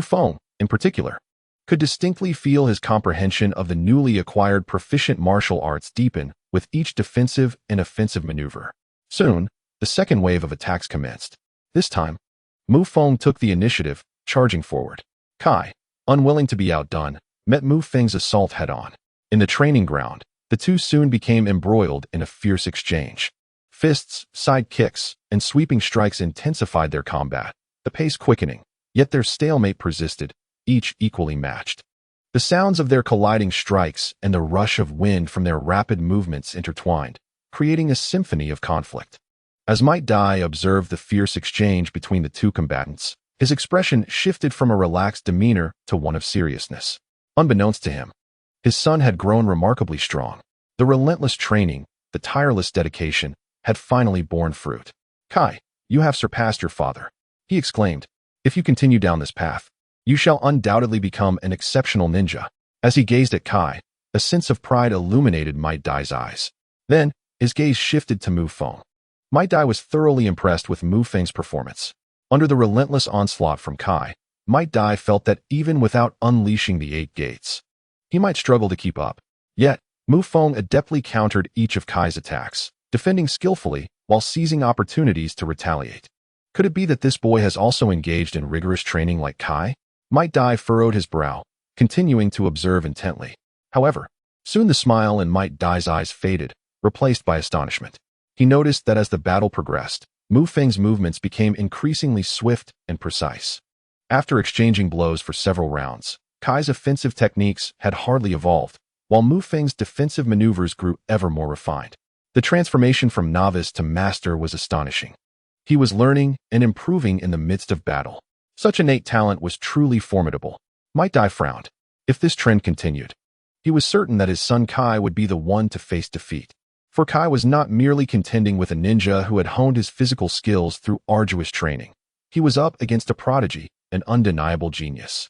Feng, in particular, could distinctly feel his comprehension of the newly acquired proficient martial arts deepen with each defensive and offensive maneuver. Soon, the second wave of attacks commenced. This time, Feng took the initiative, charging forward. Kai, unwilling to be outdone, met Feng's assault head-on. In the training ground, the two soon became embroiled in a fierce exchange. Fists, side kicks, and sweeping strikes intensified their combat, the pace quickening, yet their stalemate persisted, each equally matched. The sounds of their colliding strikes and the rush of wind from their rapid movements intertwined, creating a symphony of conflict. As Might Dai observed the fierce exchange between the two combatants, his expression shifted from a relaxed demeanor to one of seriousness. Unbeknownst to him, his son had grown remarkably strong. The relentless training, the tireless dedication, had finally borne fruit. Kai, you have surpassed your father, he exclaimed. If you continue down this path, you shall undoubtedly become an exceptional ninja. As he gazed at Kai, a sense of pride illuminated Might Dai's eyes. Then, his gaze shifted to Feng. Might Dai was thoroughly impressed with Feng's performance. Under the relentless onslaught from Kai, Might Dai felt that even without unleashing the 8 gates, he might struggle to keep up. Yet, Feng adeptly countered each of Kai's attacks, defending skillfully while seizing opportunities to retaliate. Could it be that this boy has also engaged in rigorous training like Kai? Might Dai furrowed his brow, continuing to observe intently. However, soon the smile in Might Dai's eyes faded, replaced by astonishment. He noticed that as the battle progressed, Feng's movements became increasingly swift and precise. After exchanging blows for several rounds, Kai's offensive techniques had hardly evolved, while Feng's defensive maneuvers grew ever more refined. The transformation from novice to master was astonishing. He was learning and improving in the midst of battle. Such innate talent was truly formidable. Might Dai frowned. If this trend continued, he was certain that his son Kai would be the one to face defeat. For Kai was not merely contending with a ninja who had honed his physical skills through arduous training. He was up against a prodigy, an undeniable genius.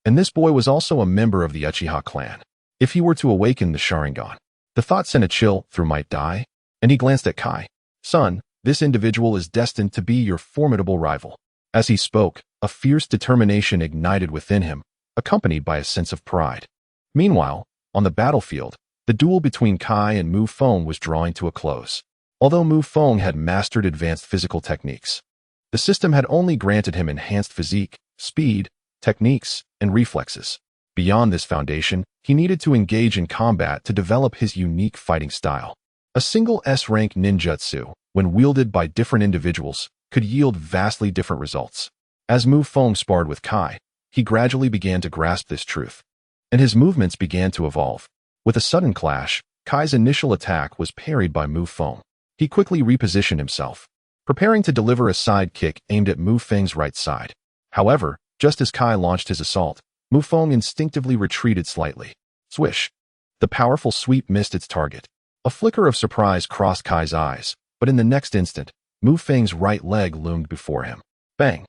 And this boy was also a member of the Uchiha clan. If he were to awaken the Sharingan, the thought sent a chill through Might Dai, and he glanced at Kai. Son, this individual is destined to be your formidable rival. As he spoke, a fierce determination ignited within him, accompanied by a sense of pride. Meanwhile, on the battlefield, the duel between Kai and Feng was drawing to a close. Although Feng had mastered advanced physical techniques, the system had only granted him enhanced physique, speed, techniques, and reflexes. Beyond this foundation, he needed to engage in combat to develop his unique fighting style. A single S-rank ninjutsu, when wielded by different individuals, could yield vastly different results. As Feng sparred with Kai, he gradually began to grasp this truth, and his movements began to evolve. With a sudden clash, Kai's initial attack was parried by Feng. He quickly repositioned himself, preparing to deliver a side kick aimed at Feng's right side. However, just as Kai launched his assault, Feng instinctively retreated slightly, Swish. The powerful sweep missed its target. A flicker of surprise crossed Kai's eyes, but in the next instant, Mu Feng's right leg loomed before him. Bang!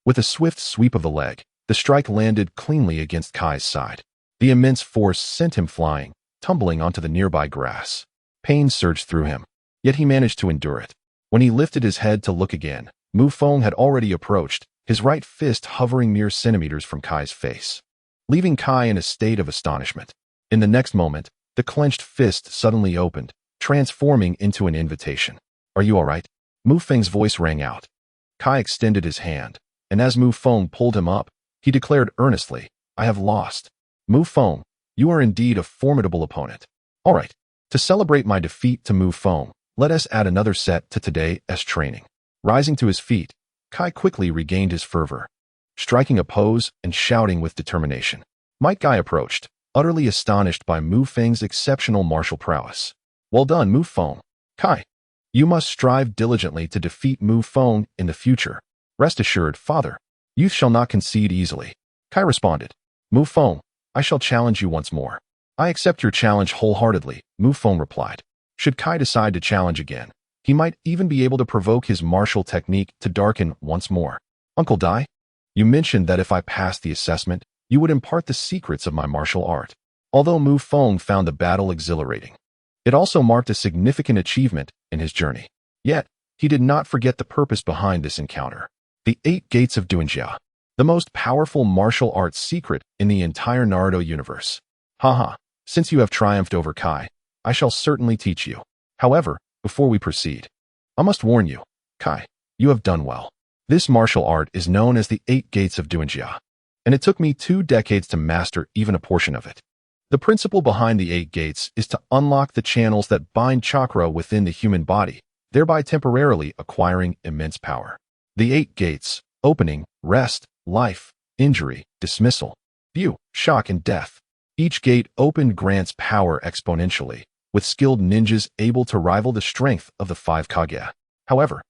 With a swift sweep of the leg, the strike landed cleanly against Kai's side. The immense force sent him flying, tumbling onto the nearby grass. Pain surged through him, yet he managed to endure it. When he lifted his head to look again, Mu Feng had already approached, his right fist hovering mere centimeters from Kai's face, leaving Kai in a state of astonishment. In the next moment, the clenched fist suddenly opened, transforming into an invitation. "Are you all right?" Mu Feng's voice rang out. Kai extended his hand, and as Mu Feng pulled him up, he declared earnestly, "I have lost. Mu Feng, you are indeed a formidable opponent. All right, to celebrate my defeat to Mu Feng, let us add another set to today's training." Rising to his feet, Kai quickly regained his fervor, striking a pose and shouting with determination. Might Guy approached, utterly astonished by Mu Feng's exceptional martial prowess. "Well done, Mu Feng. Kai, you must strive diligently to defeat Mu Feng in the future. Rest assured, father, youth shall not concede easily." Kai responded, "Mu Feng, I shall challenge you once more." "I accept your challenge wholeheartedly," Mu Feng replied. Should Kai decide to challenge again, he might even be able to provoke his martial technique to darken once more. "Uncle Dai, you mentioned that if I passed the assessment, you would impart the secrets of my martial art." Although Mu Feng found the battle exhilarating, it also marked a significant achievement in his journey. Yet, he did not forget the purpose behind this encounter. The 8 Gates of Duinjia, the most powerful martial arts secret in the entire Naruto universe. Haha, since you have triumphed over Kai, I shall certainly teach you. However, before we proceed, I must warn you, Kai, you have done well. This martial art is known as the 8 Gates of Duinjia, and it took me 2 decades to master even a portion of it. The principle behind the 8 Gates is to unlock the channels that bind chakra within the human body, thereby temporarily acquiring immense power. The 8 Gates, opening, rest, life, injury, dismissal, view, shock, and death. Each gate opened grants power exponentially, with skilled ninjas able to rival the strength of the 5 Kage. However,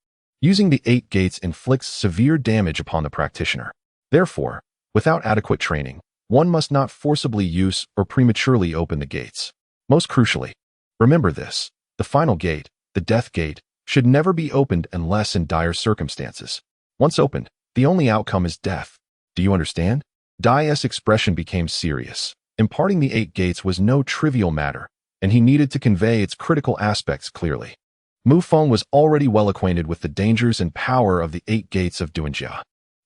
using the 8 Gates inflicts severe damage upon the practitioner. Therefore, without adequate training, one must not forcibly use or prematurely open the gates. Most crucially, remember this, the final gate, the death gate, should never be opened unless in dire circumstances. Once opened, the only outcome is death. Do you understand? Dai's expression became serious. Imparting the 8 Gates was no trivial matter, and he needed to convey its critical aspects clearly. Mu Feng was already well acquainted with the dangers and power of the 8 Gates of Duinjia.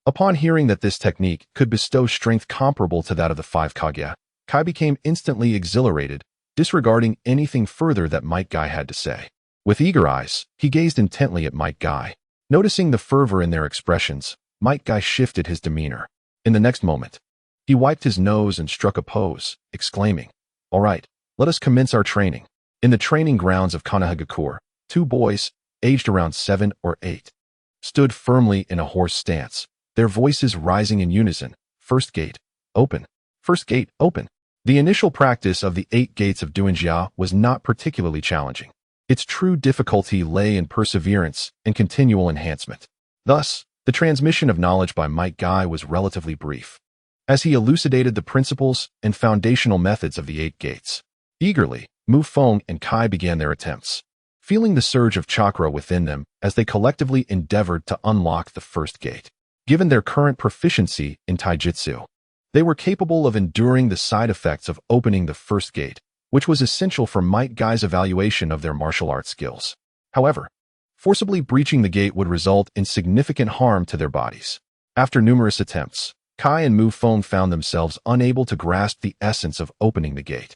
Upon hearing that this technique could bestow strength comparable to that of the 5 Kage, Kai became instantly exhilarated, disregarding anything further that Might Guy had to say. With eager eyes, he gazed intently at Might Guy. Noticing the fervor in their expressions, Might Guy shifted his demeanor. In the next moment, he wiped his nose and struck a pose, exclaiming, "All right, let us commence our training." In the training grounds of Konohagakure, 2 boys, aged around 7 or 8, stood firmly in a horse stance, their voices rising in unison. "First gate, open. First gate, open." The initial practice of the 8 Gates of Duinjia was not particularly challenging. Its true difficulty lay in perseverance and continual enhancement. Thus, the transmission of knowledge by Might Guy was relatively brief, as he elucidated the principles and foundational methods of the 8 Gates. Eagerly, Mu Feng and Kai began their attempts, feeling the surge of chakra within them as they collectively endeavored to unlock the first gate. Given their current proficiency in taijutsu, they were capable of enduring the side effects of opening the first gate, which was essential for Might Guy's evaluation of their martial arts skills. However, forcibly breaching the gate would result in significant harm to their bodies. After numerous attempts, Kai and Mu Feng found themselves unable to grasp the essence of opening the gate.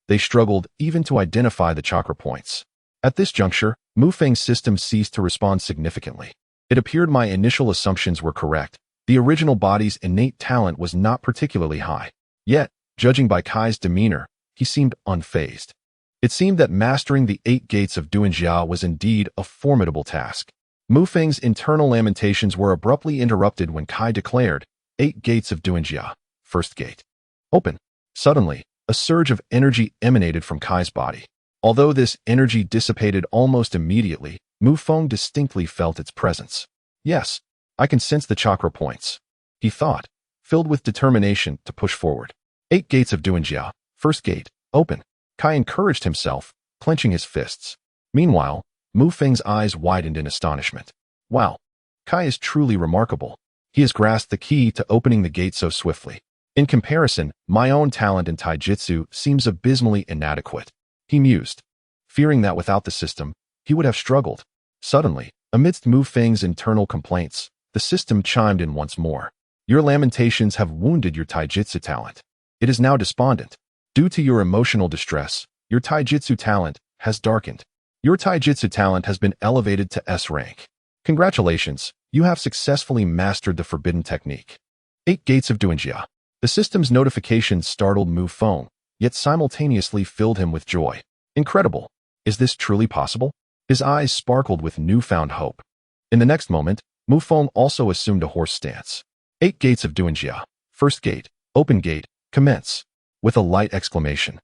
They struggled even to identify the chakra points. At this juncture, Mu Feng's system ceased to respond significantly. It appeared my initial assumptions were correct. The original body's innate talent was not particularly high. Yet, judging by Kai's demeanor, he seemed unfazed. It seemed that mastering the 8 Gates of Duinjia was indeed a formidable task. Mu Feng's internal lamentations were abruptly interrupted when Kai declared, 8 Gates of Duinjia, first gate, open. Suddenly, a surge of energy emanated from Kai's body. Although this energy dissipated almost immediately, Mu Feng distinctly felt its presence. "Yes, I can sense the chakra points," he thought, filled with determination to push forward. 8 Gates of Duinjia, first gate, Open. Kai encouraged himself, clenching his fists. Meanwhile, Mu Feng's eyes widened in astonishment. Wow. Kai is truly remarkable. He has grasped the key to opening the gate so swiftly. In comparison, my own talent in taijutsu seems abysmally inadequate. He mused, fearing that without the system, he would have struggled. Suddenly, amidst Mu Feng's internal complaints, the system chimed in once more. Your lamentations have wounded your taijutsu talent. It is now despondent. Due to your emotional distress, your taijutsu talent has darkened. Your taijutsu talent has been elevated to S rank. Congratulations, you have successfully mastered the forbidden technique. 8 Gates of Duinjia. The system's notification startled Mu Feng, yet simultaneously filled him with joy. Incredible. Is this truly possible? His eyes sparkled with newfound hope. In the next moment, Mu Feng also assumed a horse stance. 8 Gates of Duinjia. First gate, open gate, commence. With a light exclamation.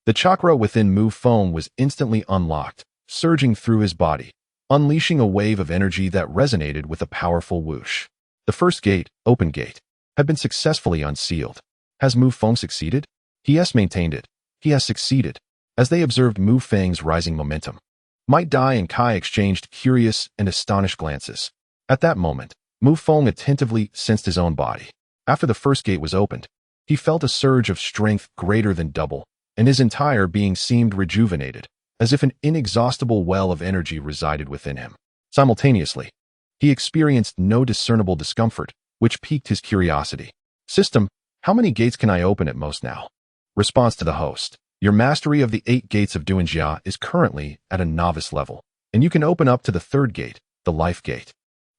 The chakra within Mu Feng was instantly unlocked, surging through his body, unleashing a wave of energy that resonated with a powerful whoosh. The first gate, open gate, had been successfully unsealed. Has Mu Feng succeeded? He has maintained it. He has succeeded. As they observed Mu Feng's rising momentum, Might Dai and Kai exchanged curious and astonished glances. At that moment, Mu Feng attentively sensed his own body. After the first gate was opened, he felt a surge of strength greater than double, and his entire being seemed rejuvenated, as if an inexhaustible well of energy resided within him. Simultaneously, he experienced no discernible discomfort, which piqued his curiosity. System, how many gates can I open at most now? Response to the host. Your mastery of the 8 Gates of Duinjia is currently at a novice level, and you can open up to the third gate, the life gate.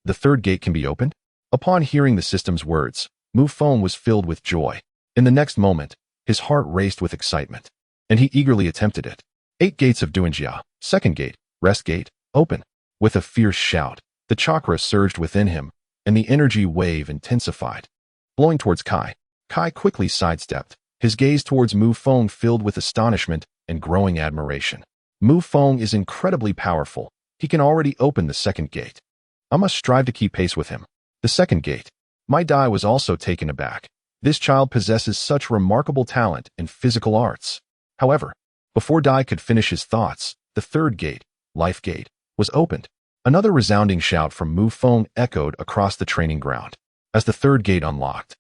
The third gate can be opened? Upon hearing the system's words, Mu Feng was filled with joy. In the next moment, his heart raced with excitement, and he eagerly attempted it. 8 Gates of Duinjia, second gate, rest gate, open. With a fierce shout, the chakra surged within him, and the energy wave intensified. Blowing towards Kai, Kai quickly sidestepped, his gaze towards Mu Feng filled with astonishment and growing admiration. Mu Feng is incredibly powerful. He can already open the second gate. I must strive to keep pace with him. The second gate. Might Dai was also taken aback. This child possesses such remarkable talent in physical arts. However, before Dai could finish his thoughts, the third gate, life gate, was opened. Another resounding shout from Mu Feng echoed across the training ground. As the third gate unlocked,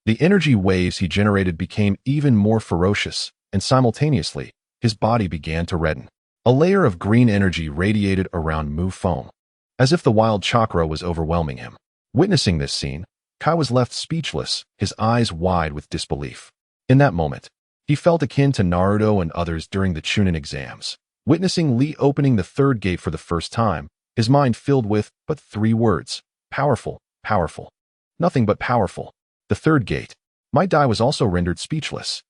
the energy waves he generated became even more ferocious, and simultaneously, his body began to redden. A layer of green energy radiated around Mu Feng, as if the wild chakra was overwhelming him. Witnessing this scene, Kai was left speechless, his eyes wide with disbelief. In that moment, he felt akin to Naruto and others during the Chunin exams. Witnessing Lee opening the third gate for the first time, his mind filled with but 3 words. Powerful, powerful. Nothing but powerful. The third gate. Might Dai was also rendered speechless.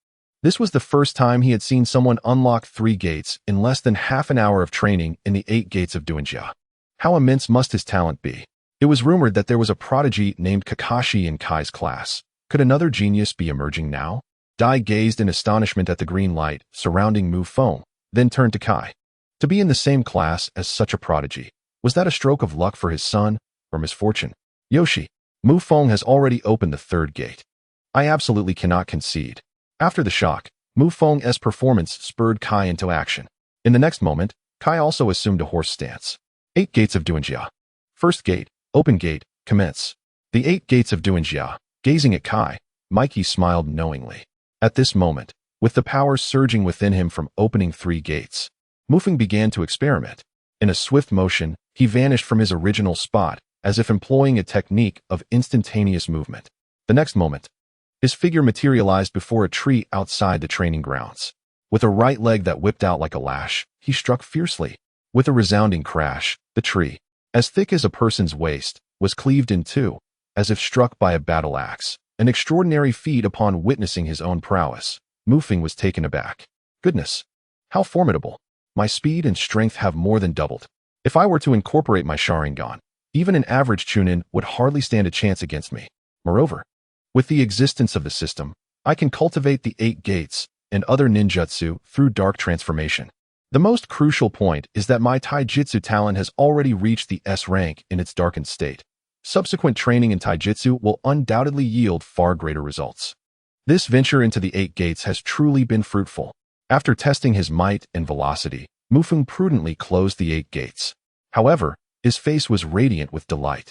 This was the first time he had seen someone unlock 3 gates in less than half an hour of training in the 8 Gates of Duinjia. How immense must his talent be? It was rumored that there was a prodigy named Kakashi in Kai's class. Could another genius be emerging now? Dai gazed in astonishment at the green light surrounding Mu Feng, then turned to Kai. To be in the same class as such a prodigy, was that a stroke of luck for his son, or misfortune? Yoshi, Mu Feng has already opened the third gate. I absolutely cannot concede. After the shock, Mu Feng's performance spurred Kai into action. In the next moment, Kai also assumed a horse stance. 8 Gates of Duinjia. First gate, open gate, commence. The 8 Gates of Duinjia. Gazing at Kai, Mikey smiled knowingly. At this moment, with the power surging within him from opening 3 gates, Mu Feng began to experiment. In a swift motion, he vanished from his original spot, as if employing a technique of instantaneous movement. The next moment, his figure materialized before a tree outside the training grounds. With a right leg that whipped out like a lash, he struck fiercely. With a resounding crash, the tree, as thick as a person's waist, was cleaved in 2, as if struck by a battle axe. An extraordinary feat. Upon witnessing his own prowess, Mu Feng was taken aback. Goodness! How formidable! My speed and strength have more than doubled. If I were to incorporate my Sharingan, even an average Chunin would hardly stand a chance against me. Moreover, with the existence of the system, I can cultivate the 8 gates and other ninjutsu through dark transformation. The most crucial point is that my taijutsu talent has already reached the S rank in its darkened state. Subsequent training in taijutsu will undoubtedly yield far greater results. This venture into the 8 gates has truly been fruitful. After testing his might and velocity, Feng prudently closed the 8 gates. However, his face was radiant with delight,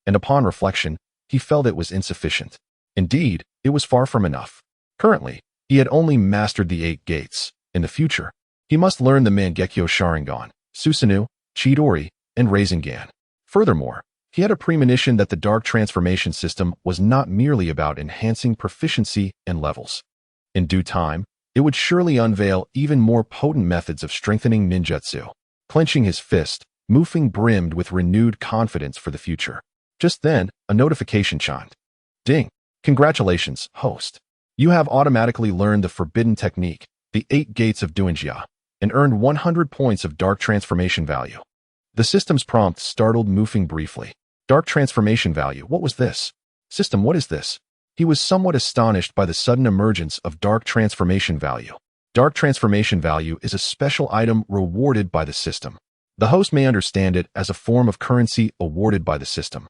and upon reflection, he felt it was insufficient. Indeed, it was far from enough. Currently, he had only mastered the 8 gates. In the future, he must learn the Mangekyo Sharingan, Susanoo, Chidori, and Rasengan. Furthermore, he had a premonition that the dark transformation system was not merely about enhancing proficiency and levels. In due time, it would surely unveil even more potent methods of strengthening ninjutsu. Clenching his fist, Feng brimmed with renewed confidence for the future. Just then, a notification chimed. Ding! Congratulations, host. You have automatically learned the forbidden technique, the 8 gates of Uchiha, and earned 100 points of dark transformation value. The system's prompt startled Feng briefly. Dark transformation value, what was this? System, what is this? He was somewhat astonished by the sudden emergence of dark transformation value. Dark transformation value is a special item rewarded by the system. The host may understand it as a form of currency awarded by the system.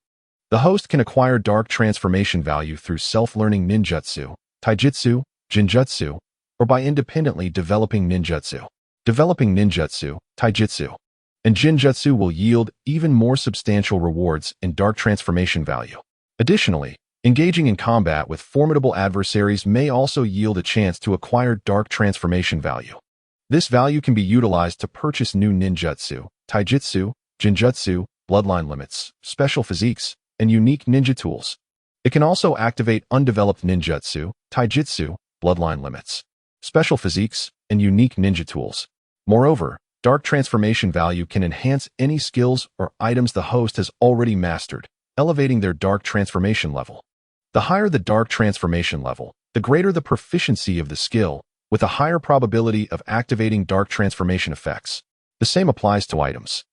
The host can acquire dark transformation value through self-learning ninjutsu, taijutsu, jinjutsu, or by independently developing ninjutsu. Developing ninjutsu, taijutsu, and jinjutsu will yield even more substantial rewards in dark transformation value. Additionally, engaging in combat with formidable adversaries may also yield a chance to acquire dark transformation value. This value can be utilized to purchase new ninjutsu, taijutsu, jinjutsu, bloodline limits, special physiques, and unique ninja tools. It can also activate undeveloped ninjutsu, taijutsu, bloodline limits, special physiques, and unique ninja tools. Moreover, dark transformation value can enhance any skills or items the host has already mastered, elevating their dark transformation level. The higher the dark transformation level, the greater the proficiency of the skill, with a higher probability of activating dark transformation effects. The same applies to items.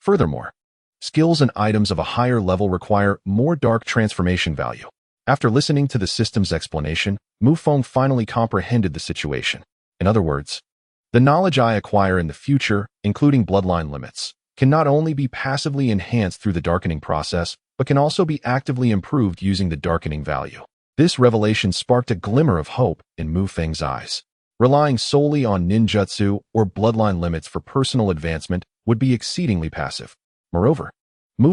Furthermore, skills and items of a higher level require more dark transformation value. After listening to the system's explanation, Feng finally comprehended the situation. In other words, the knowledge I acquire in the future, including bloodline limits, can not only be passively enhanced through the darkening process, but can also be actively improved using the darkening value. This revelation sparked a glimmer of hope in Feng's eyes. Relying solely on ninjutsu or bloodline limits for personal advancement would be exceedingly passive. Moreover,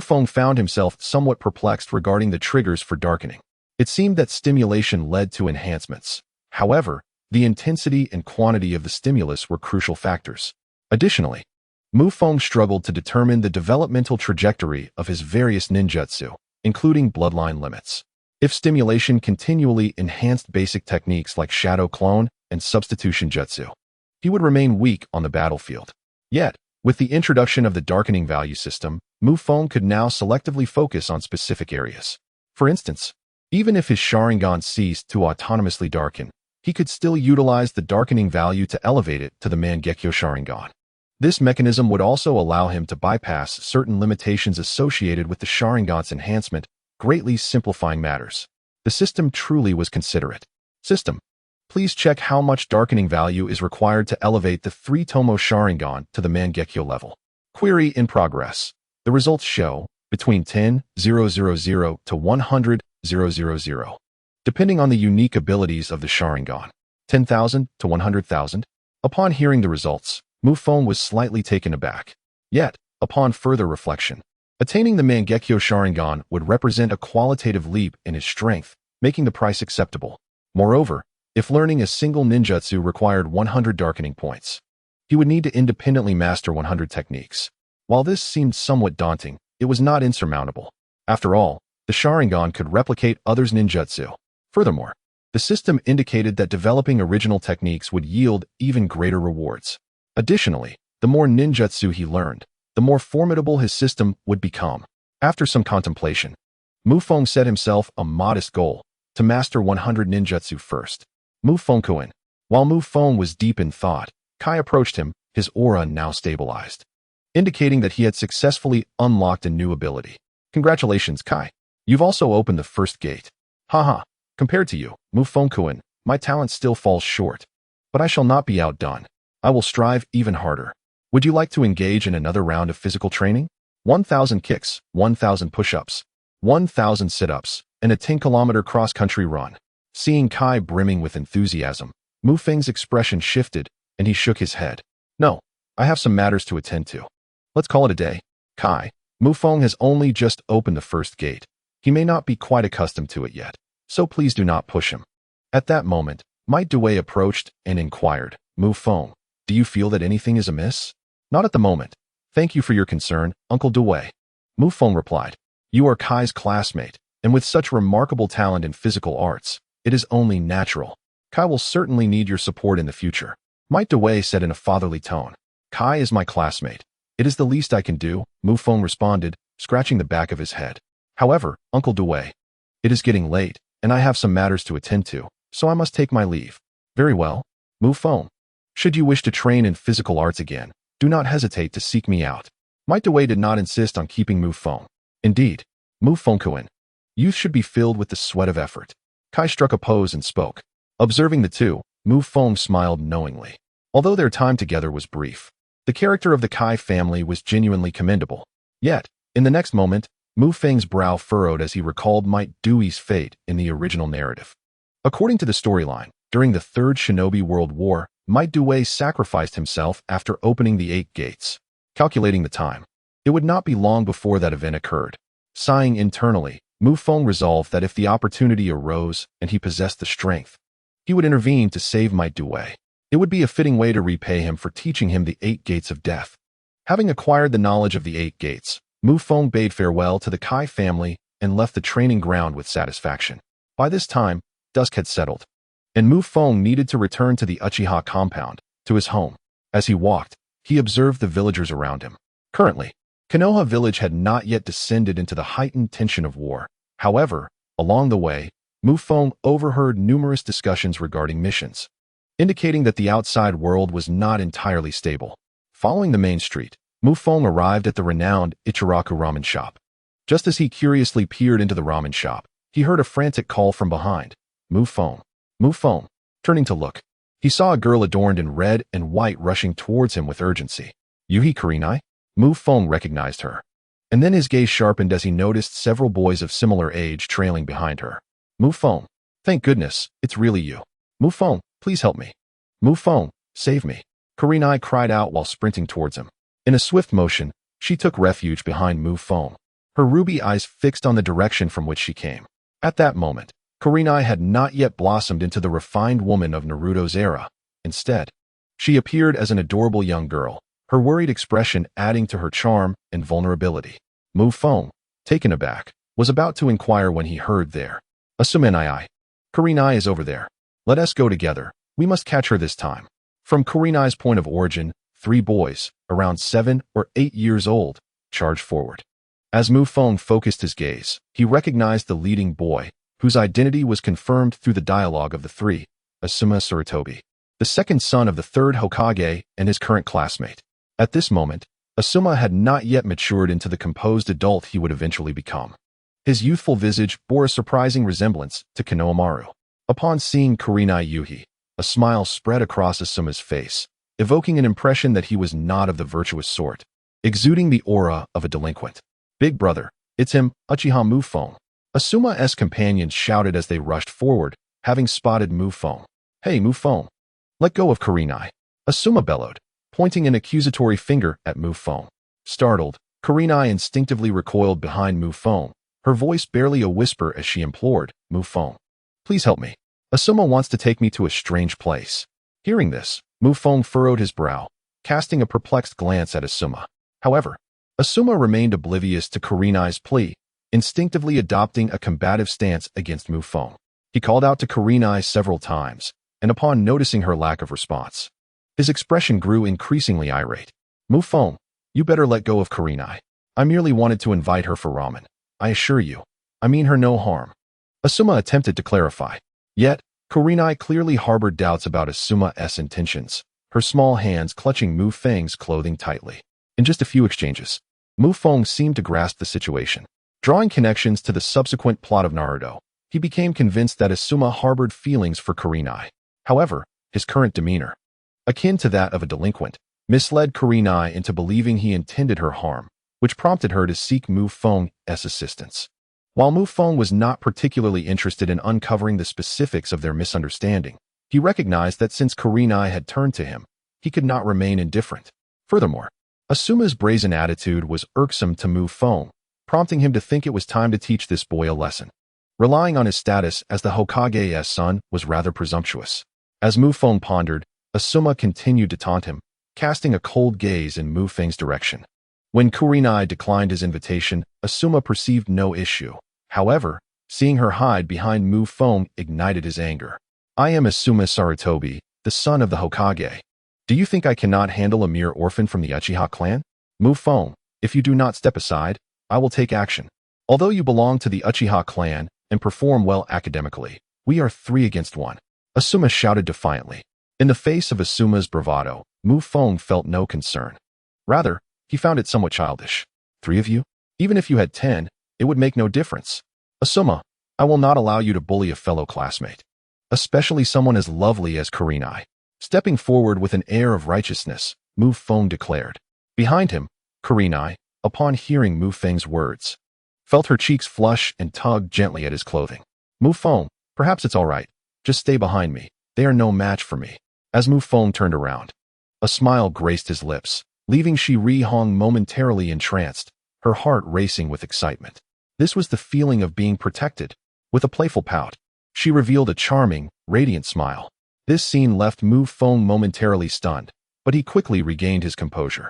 Feng found himself somewhat perplexed regarding the triggers for darkening. It seemed that stimulation led to enhancements. However, the intensity and quantity of the stimulus were crucial factors. Additionally, Feng struggled to determine the developmental trajectory of his various ninjutsu, including bloodline limits. If stimulation continually enhanced basic techniques like shadow clone and substitution jutsu, he would remain weak on the battlefield. Yet, with the introduction of the darkening value system, Feng could now selectively focus on specific areas. For instance, even if his Sharingan ceased to autonomously darken, he could still utilize the darkening value to elevate it to the Mangekyo Sharingan. This mechanism would also allow him to bypass certain limitations associated with the Sharingan's enhancement, greatly simplifying matters. The system truly was considerate. System, please check how much darkening value is required to elevate the three-tomoe Sharingan to the Mangekyo level. Query in progress. The results show between 10,000 to 100,000. Depending on the unique abilities of the Sharingan, 10,000 to 100,000. Upon hearing the results, Feng was slightly taken aback. Yet, upon further reflection, attaining the Mangekyo Sharingan would represent a qualitative leap in his strength, making the price acceptable. Moreover, if learning a single ninjutsu required 100 darkening points, he would need to independently master 100 techniques. While this seemed somewhat daunting, it was not insurmountable. After all, the Sharingan could replicate others' ninjutsu. Furthermore, the system indicated that developing original techniques would yield even greater rewards. Additionally, the more ninjutsu he learned, the more formidable his system would become. After some contemplation, Feng set himself a modest goal, to master 100 ninjutsu first. Feng. While Feng was deep in thought, Kai approached him, his aura now stabilized, indicating that he had successfully unlocked a new ability. Congratulations, Kai. You've also opened the first gate. Haha. Compared to you, Feng, my talent still falls short. But I shall not be outdone. I will strive even harder. Would you like to engage in another round of physical training? 1,000 kicks, 1,000 push-ups, 1,000 sit-ups, and a 10-kilometer cross-country run. Seeing Kai brimming with enthusiasm, Feng's expression shifted, and he shook his head. No, I have some matters to attend to. Let's call it a day. Kai, Mufeng has only just opened the first gate. He may not be quite accustomed to it yet, so please do not push him. At that moment, Might Due approached and inquired, Mufeng, do you feel that anything is amiss? Not at the moment. Thank you for your concern, Uncle Due. Mufeng replied, you are Kai's classmate, and with such remarkable talent in physical arts, it is only natural. Kai will certainly need your support in the future. Might Due said in a fatherly tone, Kai is my classmate. It is the least I can do, Mufeng responded, scratching the back of his head. However, Uncle Due, it is getting late, and I have some matters to attend to, so I must take my leave. Very well, Mufeng. Should you wish to train in physical arts again, do not hesitate to seek me out. Might Due did not insist on keeping Mufeng. Indeed, Mufeng-kun, youth should be filled with the sweat of effort. Kai struck a pose and spoke. Observing the two, Mufeng smiled knowingly. Although their time together was brief, the character of the Kai family was genuinely commendable. Yet, in the next moment, Mufeng's brow furrowed as he recalled Might Due's fate in the original narrative. According to the storyline, during the Third Shinobi World War, Might Due sacrificed himself after opening the 8 gates. Calculating the time, it would not be long before that event occurred. Sighing internally, Mufeng resolved that if the opportunity arose and he possessed the strength, he would intervene to save Might Due. It would be a fitting way to repay him for teaching him the 8 gates of death. Having acquired the knowledge of the 8 gates, Mufeng bade farewell to the Kai family and left the training ground with satisfaction. By this time, dusk had settled, and Mufeng needed to return to the Uchiha compound, to his home. As he walked, he observed the villagers around him. Currently, Konoha village had not yet descended into the heightened tension of war. However, along the way, Mufeng overheard numerous discussions regarding missions, indicating that the outside world was not entirely stable. Following the main street, Mufeng arrived at the renowned Ichiraku ramen shop. Just as he curiously peered into the ramen shop, he heard a frantic call from behind. Mufeng. Mufeng. Turning to look, he saw a girl adorned in red and white rushing towards him with urgency. Yuhi Kurenai? Mufeng recognized her. And then his gaze sharpened as he noticed several boys of similar age trailing behind her. Mufeng. Thank goodness, it's really you. Mufeng, please help me. Mufeng, save me. Kurenai cried out while sprinting towards him. In a swift motion, she took refuge behind Mufeng, her ruby eyes fixed on the direction from which she came. At that moment, Kurenai had not yet blossomed into the refined woman of Naruto's era. Instead, she appeared as an adorable young girl, her worried expression adding to her charm and vulnerability. Mufeng, taken aback, was about to inquire when he heard there. Asumenai. Kurenai is over there. Let us go together. We must catch her this time. From Kurenai's point of origin, 3 boys, around 7 or 8 years old, charged forward. As Mufeng focused his gaze, he recognized the leading boy, whose identity was confirmed through the dialogue of the 3, Asuma Sarutobi, the second son of the 3rd Hokage and his current classmate. At this moment, Asuma had not yet matured into the composed adult he would eventually become. His youthful visage bore a surprising resemblance to Konohamaru. Upon seeing Kurenai Yuhi, a smile spread across Asuma's face, evoking an impression that he was not of the virtuous sort, exuding the aura of a delinquent. Big brother, it's him, Uchiha Mufeng. Asuma's companions shouted as they rushed forward, having spotted Mufeng. Hey Mufeng, let go of Kurenai. Asuma bellowed, pointing an accusatory finger at Mufeng. Startled, Kurenai instinctively recoiled behind Mufeng, her voice barely a whisper as she implored, Mufeng, please help me. Asuma wants to take me to a strange place. Hearing this, Mufeng furrowed his brow, casting a perplexed glance at Asuma. However, Asuma remained oblivious to Kurenai's plea, instinctively adopting a combative stance against Mufeng. He called out to Kurenai several times, and upon noticing her lack of response, his expression grew increasingly irate. Mufeng, you better let go of Kurenai. I merely wanted to invite her for ramen. I assure you, I mean her no harm. Asuma attempted to clarify. Yet, Kurenai clearly harbored doubts about Asuma's intentions, her small hands clutching Mufeng's clothing tightly. In just a few exchanges, Mufeng seemed to grasp the situation. Drawing connections to the subsequent plot of Naruto, he became convinced that Asuma harbored feelings for Kurenai. However, his current demeanor, akin to that of a delinquent, misled Kurenai into believing he intended her harm, which prompted her to seek Mufeng's assistance. While Mufeng was not particularly interested in uncovering the specifics of their misunderstanding, he recognized that since Kurenai had turned to him, he could not remain indifferent. Furthermore, Asuma's brazen attitude was irksome to Feng, prompting him to think it was time to teach this boy a lesson. Relying on his status as the Hokage's son was rather presumptuous. As Feng pondered, Asuma continued to taunt him, casting a cold gaze in Feng's direction. When Kurenai declined his invitation, Asuma perceived no issue. However, seeing her hide behind Feng ignited his anger. I am Asuma Sarutobi, the son of the Hokage. Do you think I cannot handle a mere orphan from the Uchiha clan? Feng, if you do not step aside, I will take action. Although you belong to the Uchiha clan and perform well academically, we are 3 against 1. Asuma shouted defiantly. In the face of Asuma's bravado, Feng felt no concern. Rather, he found it somewhat childish. 3 of you? Even if you had 10, it would make no difference. Asuma, I will not allow you to bully a fellow classmate, especially someone as lovely as Kurenai. Stepping forward with an air of righteousness, Feng declared. Behind him, Kurenai, upon hearing Feng's words, felt her cheeks flush and tugged gently at his clothing. Feng, perhaps it's all right. Just stay behind me. They are no match for me. As Feng turned around, a smile graced his lips, leaving Hong momentarily entranced, her heart racing with excitement. This was the feeling of being protected. With a playful pout, she revealed a charming, radiant smile. This scene left Feng momentarily stunned, but he quickly regained his composure.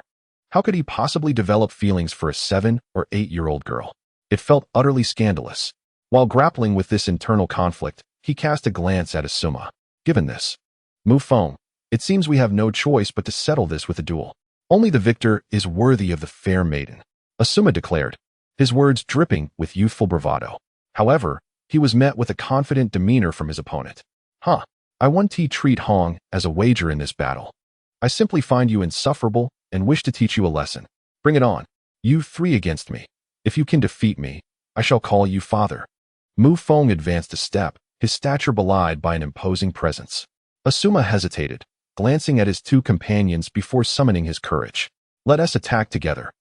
How could he possibly develop feelings for a 7- or 8-year-old girl? It felt utterly scandalous. While grappling with this internal conflict, he cast a glance at Asuma. Given this, Feng, it seems we have no choice but to settle this with a duel. Only the victor is worthy of the fair maiden, Asuma declared, his words dripping with youthful bravado. However, he was met with a confident demeanor from his opponent. I want to treat Hong as a wager in this battle. I simply find you insufferable and wish to teach you a lesson. Bring it on. You 3 against me. If you can defeat me, I shall call you father. Feng advanced a step, his stature belied by an imposing presence. Asuma hesitated, glancing at his 2 companions before summoning his courage. Let us attack together.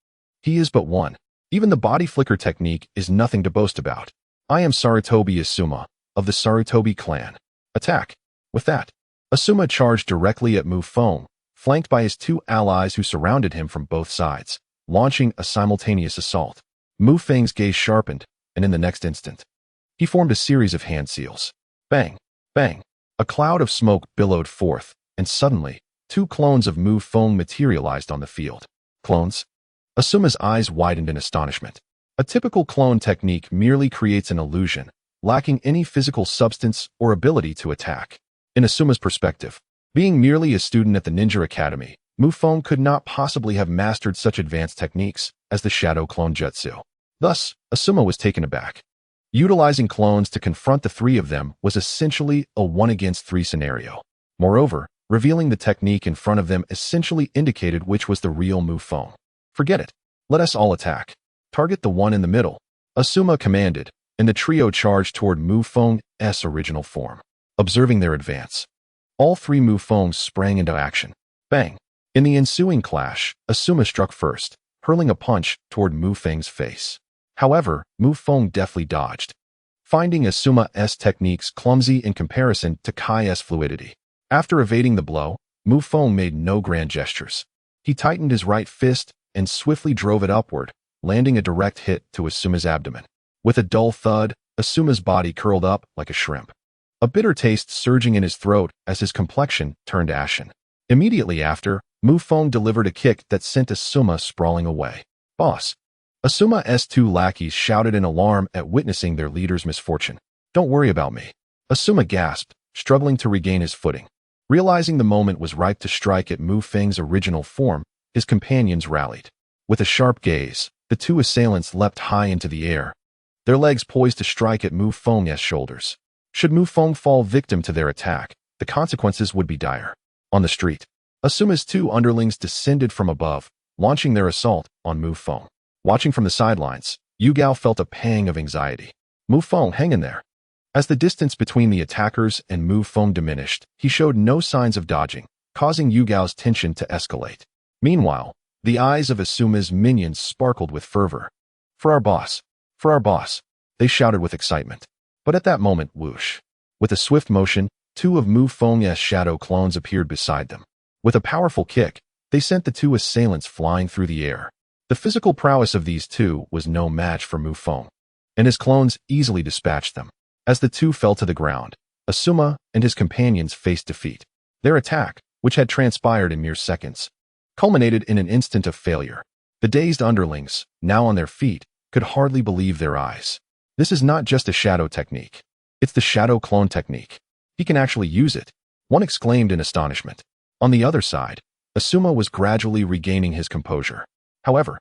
He is but one. Even the body flicker technique is nothing to boast about. I am Sarutobi Asuma, of the Sarutobi clan. Attack. With that, Asuma charged directly at Feng, flanked by his 2 allies who surrounded him from both sides, launching a simultaneous assault. Feng's gaze sharpened, and in the next instant, he formed a series of hand seals. Bang! Bang! A cloud of smoke billowed forth, and suddenly, 2 clones of Feng materialized on the field. Clones? Asuma's eyes widened in astonishment. A typical clone technique merely creates an illusion, lacking any physical substance or ability to attack. In Asuma's perspective, being merely a student at the Ninja Academy, Feng could not possibly have mastered such advanced techniques as the Shadow Clone Jutsu. Thus, Asuma was taken aback. Utilizing clones to confront the 3 of them was essentially a 1 against 3 scenario. Moreover, revealing the technique in front of them essentially indicated which was the real Feng. Forget it. Let us all attack. Target the one in the middle, Asuma commanded, and the trio charged toward Feng's original form. Observing their advance, all 3 Fengs sprang into action. Bang! In the ensuing clash, Asuma struck first, hurling a punch toward Feng's face. However, Feng deftly dodged, finding Asuma's techniques clumsy in comparison to Kai's fluidity. After evading the blow, Feng made no grand gestures. He tightened his right fist and swiftly drove it upward, landing a direct hit to Asuma's abdomen. With a dull thud, Asuma's body curled up like a shrimp, a bitter taste surging in his throat as his complexion turned ashen. Immediately after, Feng delivered a kick that sent Asuma sprawling away. Boss! Asuma's 2 lackeys shouted in alarm at witnessing their leader's misfortune. Don't worry about me. Asuma gasped, struggling to regain his footing. Realizing the moment was ripe to strike at Feng's original form, his companions rallied. With a sharp gaze, the 2 assailants leapt high into the air, their legs poised to strike at Feng's shoulders. Should Feng fall victim to their attack, the consequences would be dire. On the street, Asuma's 2 underlings descended from above, launching their assault on Feng. Watching from the sidelines, Yugao felt a pang of anxiety. Feng, hang in there. As the distance between the attackers and Feng diminished, he showed no signs of dodging, causing Yugao's tension to escalate. Meanwhile, the eyes of Asuma's minions sparkled with fervor. For our boss! For our boss! They shouted with excitement. But at that moment, whoosh! With a swift motion, 2 of Feng's shadow clones appeared beside them. With a powerful kick, they sent the two assailants flying through the air. The physical prowess of these two was no match for Feng, and his clones easily dispatched them. As the two fell to the ground, Asuma and his companions faced defeat. Their attack, which had transpired in mere seconds, culminated in an instant of failure. The dazed underlings, now on their feet, could hardly believe their eyes. This is not just a shadow technique. It's the shadow clone technique. He can actually use it, one exclaimed in astonishment. On the other side, Asuma was gradually regaining his composure. However,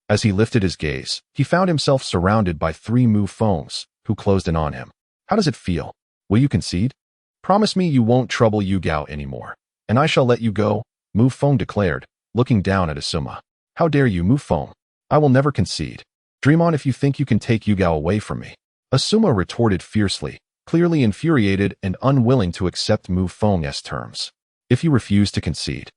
as he lifted his gaze, he found himself surrounded by three Fengs who closed in on him. How does it feel? Will you concede? Promise me you won't trouble Yugao anymore, and I shall let you go, Feng declared, looking down at Asuma. How dare you, Feng? I will never concede. Dream on if you think you can take Yugao away from me. Asuma retorted fiercely, clearly infuriated and unwilling to accept Feng's terms. If you refuse to concede,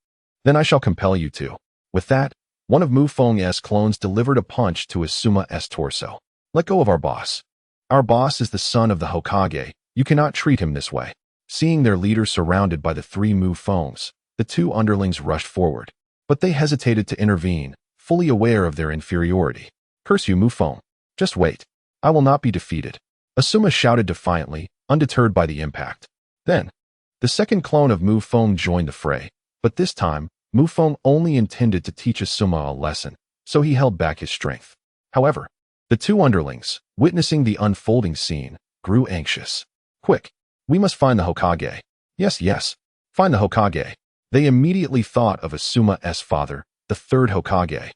then I shall compel you to. With that, one of Feng's clones delivered a punch to Asuma's torso. Let go of our boss. Our boss is the son of the Hokage. You cannot treat him this way. Seeing their leader surrounded by the three Fengs, the two underlings rushed forward. But they hesitated to intervene, fully aware of their inferiority. Curse you, Feng. Just wait. I will not be defeated. Asuma shouted defiantly, undeterred by the impact. Then, the second clone of Feng joined the fray, but this time, Feng only intended to teach Asuma a lesson, so he held back his strength. However, the two underlings, witnessing the unfolding scene, grew anxious. Quick, we must find the Hokage. Yes, find the Hokage. They immediately thought of Asuma's father, the third Hokage,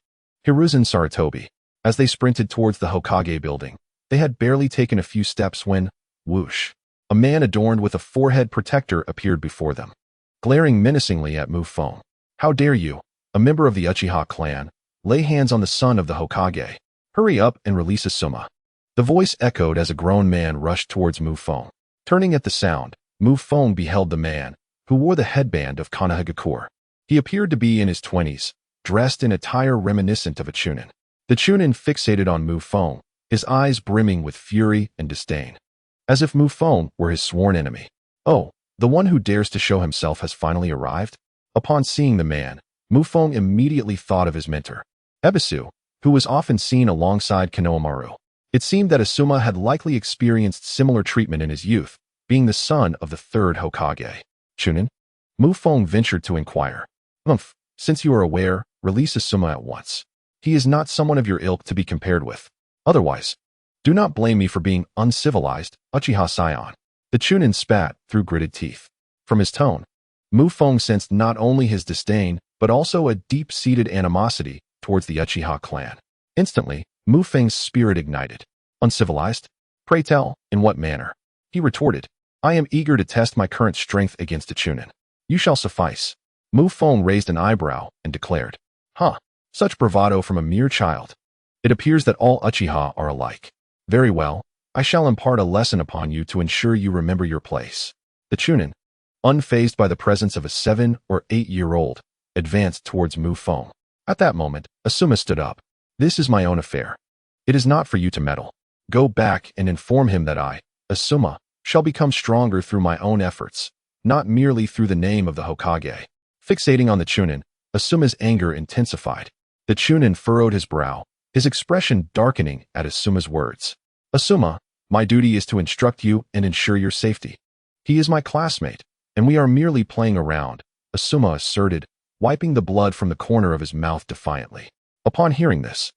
Hiruzen Sarutobi. As they sprinted towards the Hokage building, they had barely taken a few steps when, whoosh, a man adorned with a forehead protector appeared before them, glaring menacingly at Feng. How dare you, a member of the Uchiha clan, lay hands on the son of the Hokage? Hurry up and release Asuma. The voice echoed as a grown man rushed towards Feng. Turning at the sound, Feng beheld the man, who wore the headband of Konohagakure. He appeared to be in his 20s, dressed in attire reminiscent of a chunin. The chunin fixated on Feng, his eyes brimming with fury and disdain, as if Feng were his sworn enemy. Oh, the one who dares to show himself has finally arrived? Upon seeing the man, Feng immediately thought of his mentor, Ebisu, who was often seen alongside Konohamaru. It seemed that Asuma had likely experienced similar treatment in his youth, being the son of the third Hokage. Chunin? Feng ventured to inquire. Since you are aware, release Asuma at once. He is not someone of your ilk to be compared with. Otherwise, do not blame me for being uncivilized, Uchiha Scion. The chunin spat through gritted teeth. From his tone, Feng sensed not only his disdain, but also a deep-seated animosity towards the Uchiha clan. Instantly, Feng's spirit ignited. Uncivilized? Pray tell, in what manner? He retorted. I am eager to test my current strength against a chunin. You shall suffice. Feng raised an eyebrow and declared. Such bravado from a mere child. It appears that all Uchiha are alike. Very well, I shall impart a lesson upon you to ensure you remember your place. The chunin, unfazed by the presence of a 7- or 8-year-old, advanced towards Feng. At that moment, Asuma stood up. This is my own affair. It is not for you to meddle. Go back and inform him that I, Asuma, shall become stronger through my own efforts, not merely through the name of the Hokage. Fixating on the chunin, Asuma's anger intensified. The chunin furrowed his brow, his expression darkening at Asuma's words. Asuma, my duty is to instruct you and ensure your safety. He is my classmate, and we are merely playing around, Asuma asserted, wiping the blood from the corner of his mouth defiantly. Upon hearing this,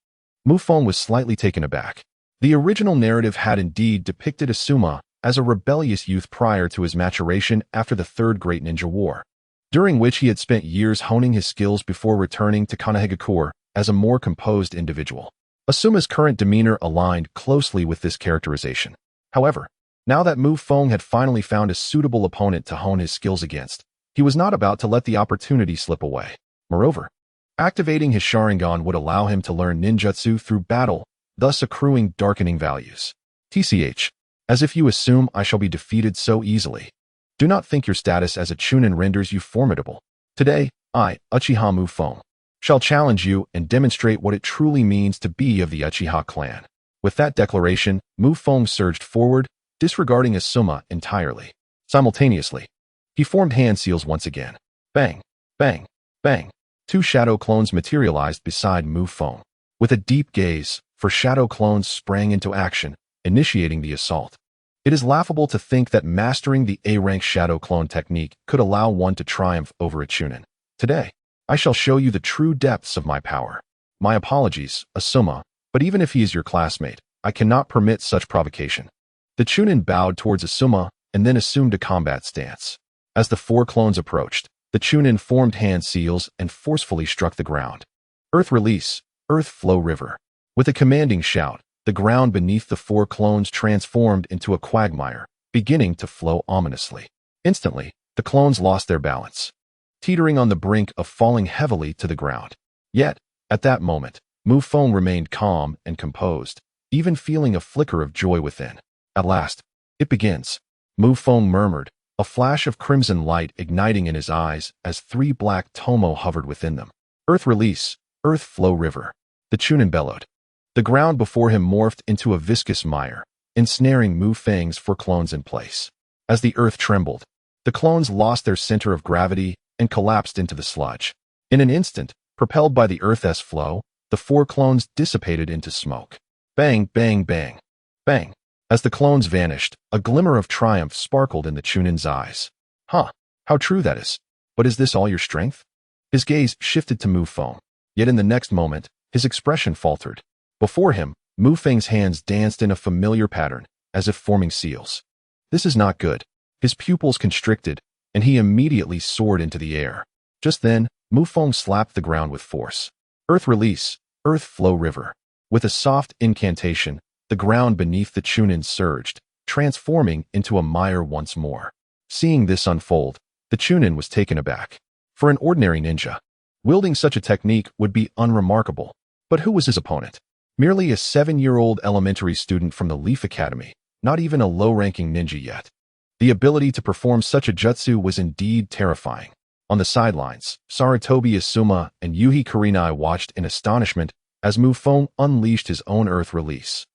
Feng was slightly taken aback. The original narrative had indeed depicted Asuma as a rebellious youth prior to his maturation after the Third Great Ninja War, during which he had spent years honing his skills before returning to Konohagakure as a more composed individual. Asuma's current demeanor aligned closely with this characterization. However, now that Feng had finally found a suitable opponent to hone his skills against, he was not about to let the opportunity slip away. Moreover, activating his Sharingan would allow him to learn ninjutsu through battle, thus accruing darkening values. TCH, as if you assume I shall be defeated so easily. Do not think your status as a chunin renders you formidable. Today, I, Uchiha Feng, shall challenge you and demonstrate what it truly means to be of the Uchiha clan. With that declaration, Feng surged forward, disregarding Asuma entirely. Simultaneously, he formed hand seals once again. Bang! Bang! Bang! Two shadow clones materialized beside Mu Feng. With a deep gaze, four shadow clones sprang into action, initiating the assault. It is laughable to think that mastering the A-rank shadow clone technique could allow one to triumph over a Chunin. Today, I shall show you the true depths of my power. My apologies, Asuma, but even if he is your classmate, I cannot permit such provocation. The Chunin bowed towards Asuma and then assumed a combat stance. As the four clones approached, the Chunin formed hand seals and forcefully struck the ground. Earth release, earth flow river. With a commanding shout, the ground beneath the four clones transformed into a quagmire, beginning to flow ominously. Instantly, the clones lost their balance, teetering on the brink of falling heavily to the ground. Yet, at that moment, Mu Feng remained calm and composed, even feeling a flicker of joy within. At last, it begins, Mu Feng murmured, a flash of crimson light igniting in his eyes as three black tomo hovered within them. Earth release, earth flow river. The Chunin bellowed. The ground before him morphed into a viscous mire, ensnaring Mu Feng's four clones in place. As the earth trembled, the clones lost their center of gravity and collapsed into the sludge. In an instant, propelled by the earth's flow, the four clones dissipated into smoke. Bang, bang, bang, bang. As the clones vanished, a glimmer of triumph sparkled in the Chunin's eyes. Huh, how true that is. But is this all your strength? His gaze shifted to Mu Feng, yet in the next moment, his expression faltered. Before him, Mu Feng's hands danced in a familiar pattern, as if forming seals. This is not good. His pupils constricted, and he immediately soared into the air. Just then, Mu Feng slapped the ground with force. Earth release, earth flow river. With a soft incantation, the ground beneath the Chunin surged, transforming into a mire once more. Seeing this unfold, the Chunin was taken aback. For an ordinary ninja, wielding such a technique would be unremarkable. But who was his opponent? Merely a 7-year-old elementary student from the Leaf Academy, not even a low-ranking ninja yet. The ability to perform such a jutsu was indeed terrifying. On the sidelines, Sarutobi Asuma and Yuhi Kurenai watched in astonishment as Mu Feng unleashed his own earth release.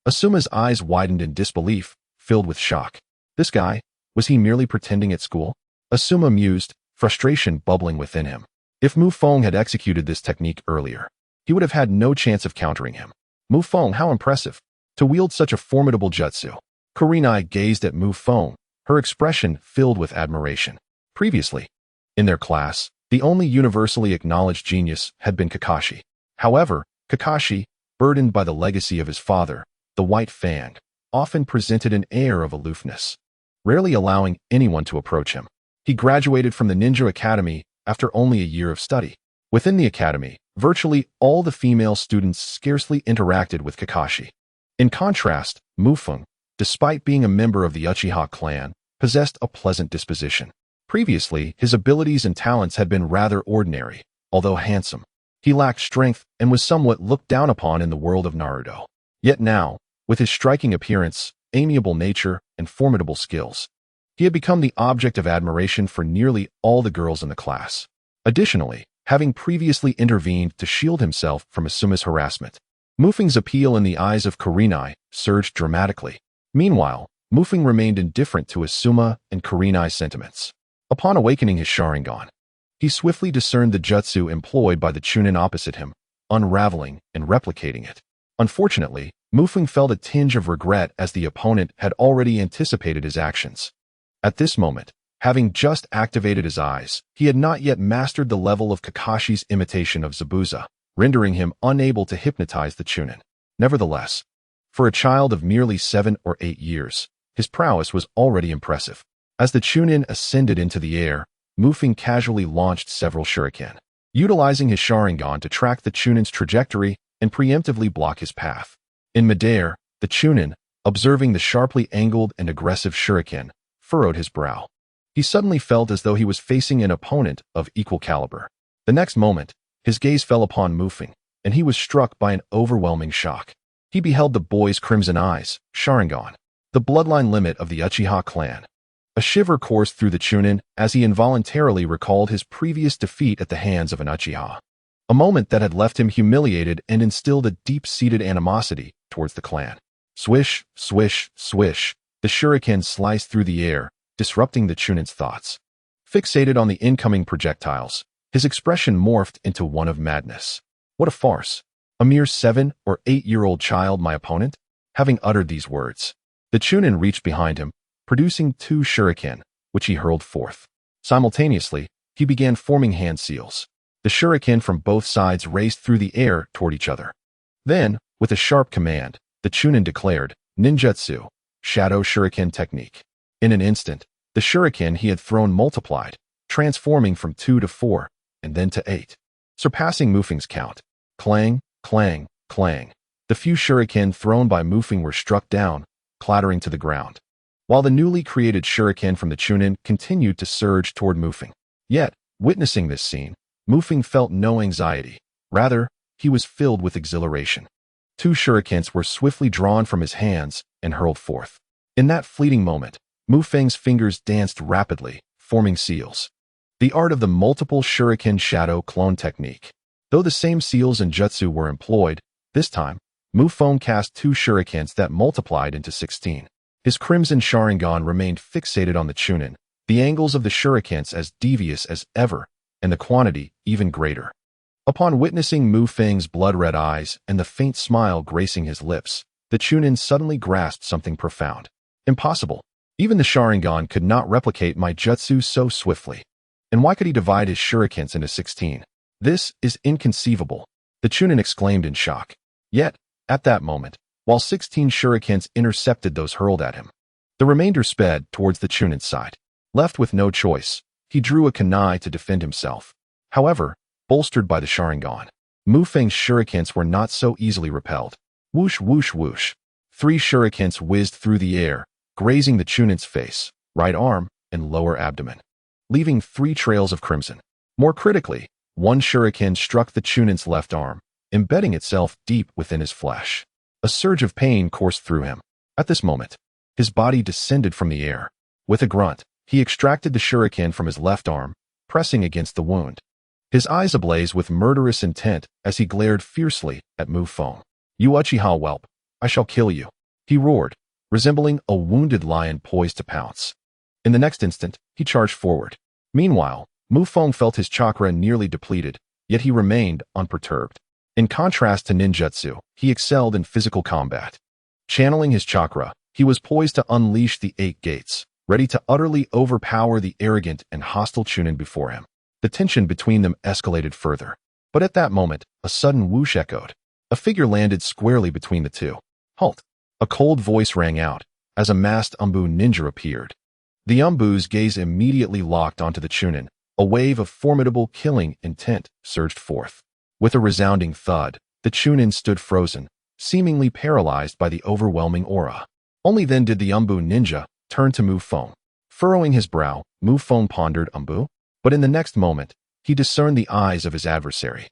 Asuma's eyes widened in disbelief, filled with shock. This guy, was he merely pretending at school? Asuma mused, frustration bubbling within him. If Mu Feng had executed this technique earlier, he would have had no chance of countering him. Mu Feng, how impressive. To wield such a formidable jutsu. Kurenai gazed at Mu Feng, her expression filled with admiration. Previously, in their class, the only universally acknowledged genius had been Kakashi. However, Kakashi, burdened by the legacy of his father, the White Fang, often presented an air of aloofness, rarely allowing anyone to approach him. He graduated from the Ninja Academy after only a year of study. Within the academy, virtually all the female students scarcely interacted with Kakashi. In contrast, Mu Feng, despite being a member of the Uchiha clan, possessed a pleasant disposition. Previously, his abilities and talents had been rather ordinary, although handsome. He lacked strength and was somewhat looked down upon in the world of Naruto. Yet now, with his striking appearance, amiable nature, and formidable skills, he had become the object of admiration for nearly all the girls in the class. Additionally, having previously intervened to shield himself from Asuma's harassment, Mu Feng's appeal in the eyes of Kurenai surged dramatically. Meanwhile, Mu Feng remained indifferent to Asuma and Kurenai's sentiments. Upon awakening his Sharingan, he swiftly discerned the jutsu employed by the Chunin opposite him, unraveling and replicating it. Unfortunately, Mu Feng felt a tinge of regret as the opponent had already anticipated his actions. At this moment, having just activated his eyes, he had not yet mastered the level of Kakashi's imitation of Zabuza, rendering him unable to hypnotize the Chunin. Nevertheless, for a child of merely 7 or 8 years, his prowess was already impressive. As the Chunin ascended into the air, Mu Feng casually launched several shuriken, utilizing his Sharingan to track the Chunin's trajectory and preemptively block his path. In midair, the Chunin, observing the sharply angled and aggressive shuriken, furrowed his brow. He suddenly felt as though he was facing an opponent of equal caliber. The next moment, his gaze fell upon Mu Feng, and he was struck by an overwhelming shock. He beheld the boy's crimson eyes, Sharingan, the bloodline limit of the Uchiha clan. A shiver coursed through the Chunin as he involuntarily recalled his previous defeat at the hands of an Uchiha. A moment that had left him humiliated and instilled a deep-seated animosity towards the clan. Swish, swish, swish, the shuriken sliced through the air, disrupting the Chunin's thoughts. Fixated on the incoming projectiles, His expression morphed into one of madness. What a farce. A mere 7 or 8-year-old child my opponent? Having uttered these words, the Chunin reached behind him, producing 2 shuriken, which he hurled forth. Simultaneously, he began forming hand seals. The shuriken from both sides raced through the air toward each other. Then, with a sharp command, the Chunin declared, ninjutsu, shadow shuriken technique. In an instant, the shuriken he had thrown multiplied, transforming from 2 to 4, and then to 8, surpassing Mufeng's count. Clang, clang, clang. The few shuriken thrown by Mufeng were struck down, clattering to the ground, while the newly created shuriken from the Chunin continued to surge toward Mufeng. Yet, witnessing this scene, Mufeng felt no anxiety. Rather, he was filled with exhilaration. 2 shurikens were swiftly drawn from his hands and hurled forth. In that fleeting moment, Mufeng's fingers danced rapidly, forming seals. The art of the multiple shuriken shadow clone technique. Though the same seals and jutsu were employed, this time, Mufeng cast 2 shurikens that multiplied into 16. His crimson Sharingan remained fixated on the Chunin, the angles of the shurikens as devious as ever, and the quantity even greater. Upon witnessing Mufeng's blood-red eyes and the faint smile gracing his lips, the Chunin suddenly grasped something profound. Impossible. Even the Sharingan could not replicate my jutsu so swiftly. And why could he divide his shurikens into 16? This is inconceivable, the Chunin exclaimed in shock. Yet, at that moment, while 16 shurikens intercepted those hurled at him, the remainder sped towards the Chunin's side. Left with no choice, he drew a kunai to defend himself. However, bolstered by the Sharingan, Mufeng's shurikens were not so easily repelled. Whoosh, whoosh, whoosh. 3 shurikens whizzed through the air, grazing the Chunin's face, right arm, and lower abdomen, leaving 3 trails of crimson. More critically, 1 shuriken struck the Chunin's left arm, embedding itself deep within his flesh. A surge of pain coursed through him. At this moment, his body descended from the air. With a grunt, he extracted the shuriken from his left arm, pressing against the wound. His eyes ablaze with murderous intent as he glared fiercely at Mufeng. You Uchiha whelp, I shall kill you, he roared, resembling a wounded lion poised to pounce. In the next instant, he charged forward. Meanwhile, Mufeng felt his chakra nearly depleted, yet he remained unperturbed. In contrast to ninjutsu, he excelled in physical combat. Channeling his chakra, he was poised to unleash the 8 gates, ready to utterly overpower the arrogant and hostile Chunin before him. The tension between them escalated further. But at that moment, a sudden whoosh echoed. A figure landed squarely between the two. Halt! A cold voice rang out, as a masked Umbu ninja appeared. The Umbu's gaze immediately locked onto the Chunin. A wave of formidable killing intent surged forth. With a resounding thud, the Chunin stood frozen, seemingly paralyzed by the overwhelming aura. Only then did the Umbu ninja turn to Mufeng. Furrowing his brow, Mufeng pondered Umbu, but in the next moment, he discerned the eyes of his adversary.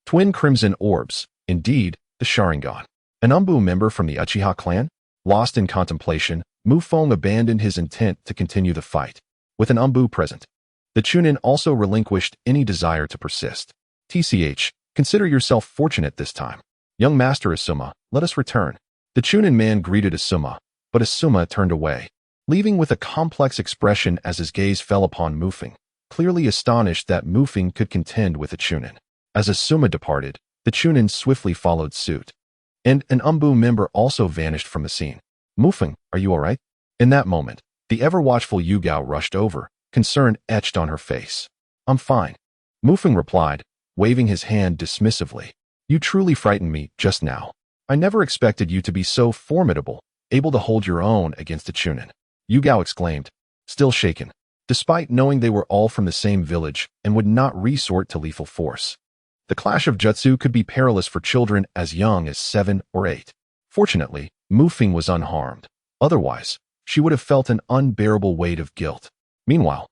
Twin crimson orbs, indeed, the Sharingan. An Umbu member from the Uchiha clan? Lost in contemplation, Mufeng abandoned his intent to continue the fight. With an Umbu present, the Chunin also relinquished any desire to persist. TCH, consider yourself fortunate this time. Young Master Asuma, let us return. The Chunin man greeted Asuma, but Asuma turned away, leaving with a complex expression as his gaze fell upon Mufeng, clearly astonished that Mufeng could contend with a Chunin. As Asuma departed, the Chunin swiftly followed suit. And an Umbu member also vanished from the scene. Mufeng, are you alright? In that moment, the ever-watchful Yugao rushed over, concern etched on her face. I'm fine, Mufeng replied, waving his hand dismissively. You truly frightened me just now. I never expected you to be so formidable, able to hold your own against a Chunin. Yugao exclaimed, still shaken, despite knowing they were all from the same village and would not resort to lethal force. The clash of jutsu could be perilous for children as young as 7 or 8. Fortunately, Mufeng was unharmed. Otherwise, she would have felt an unbearable weight of guilt. Meanwhile,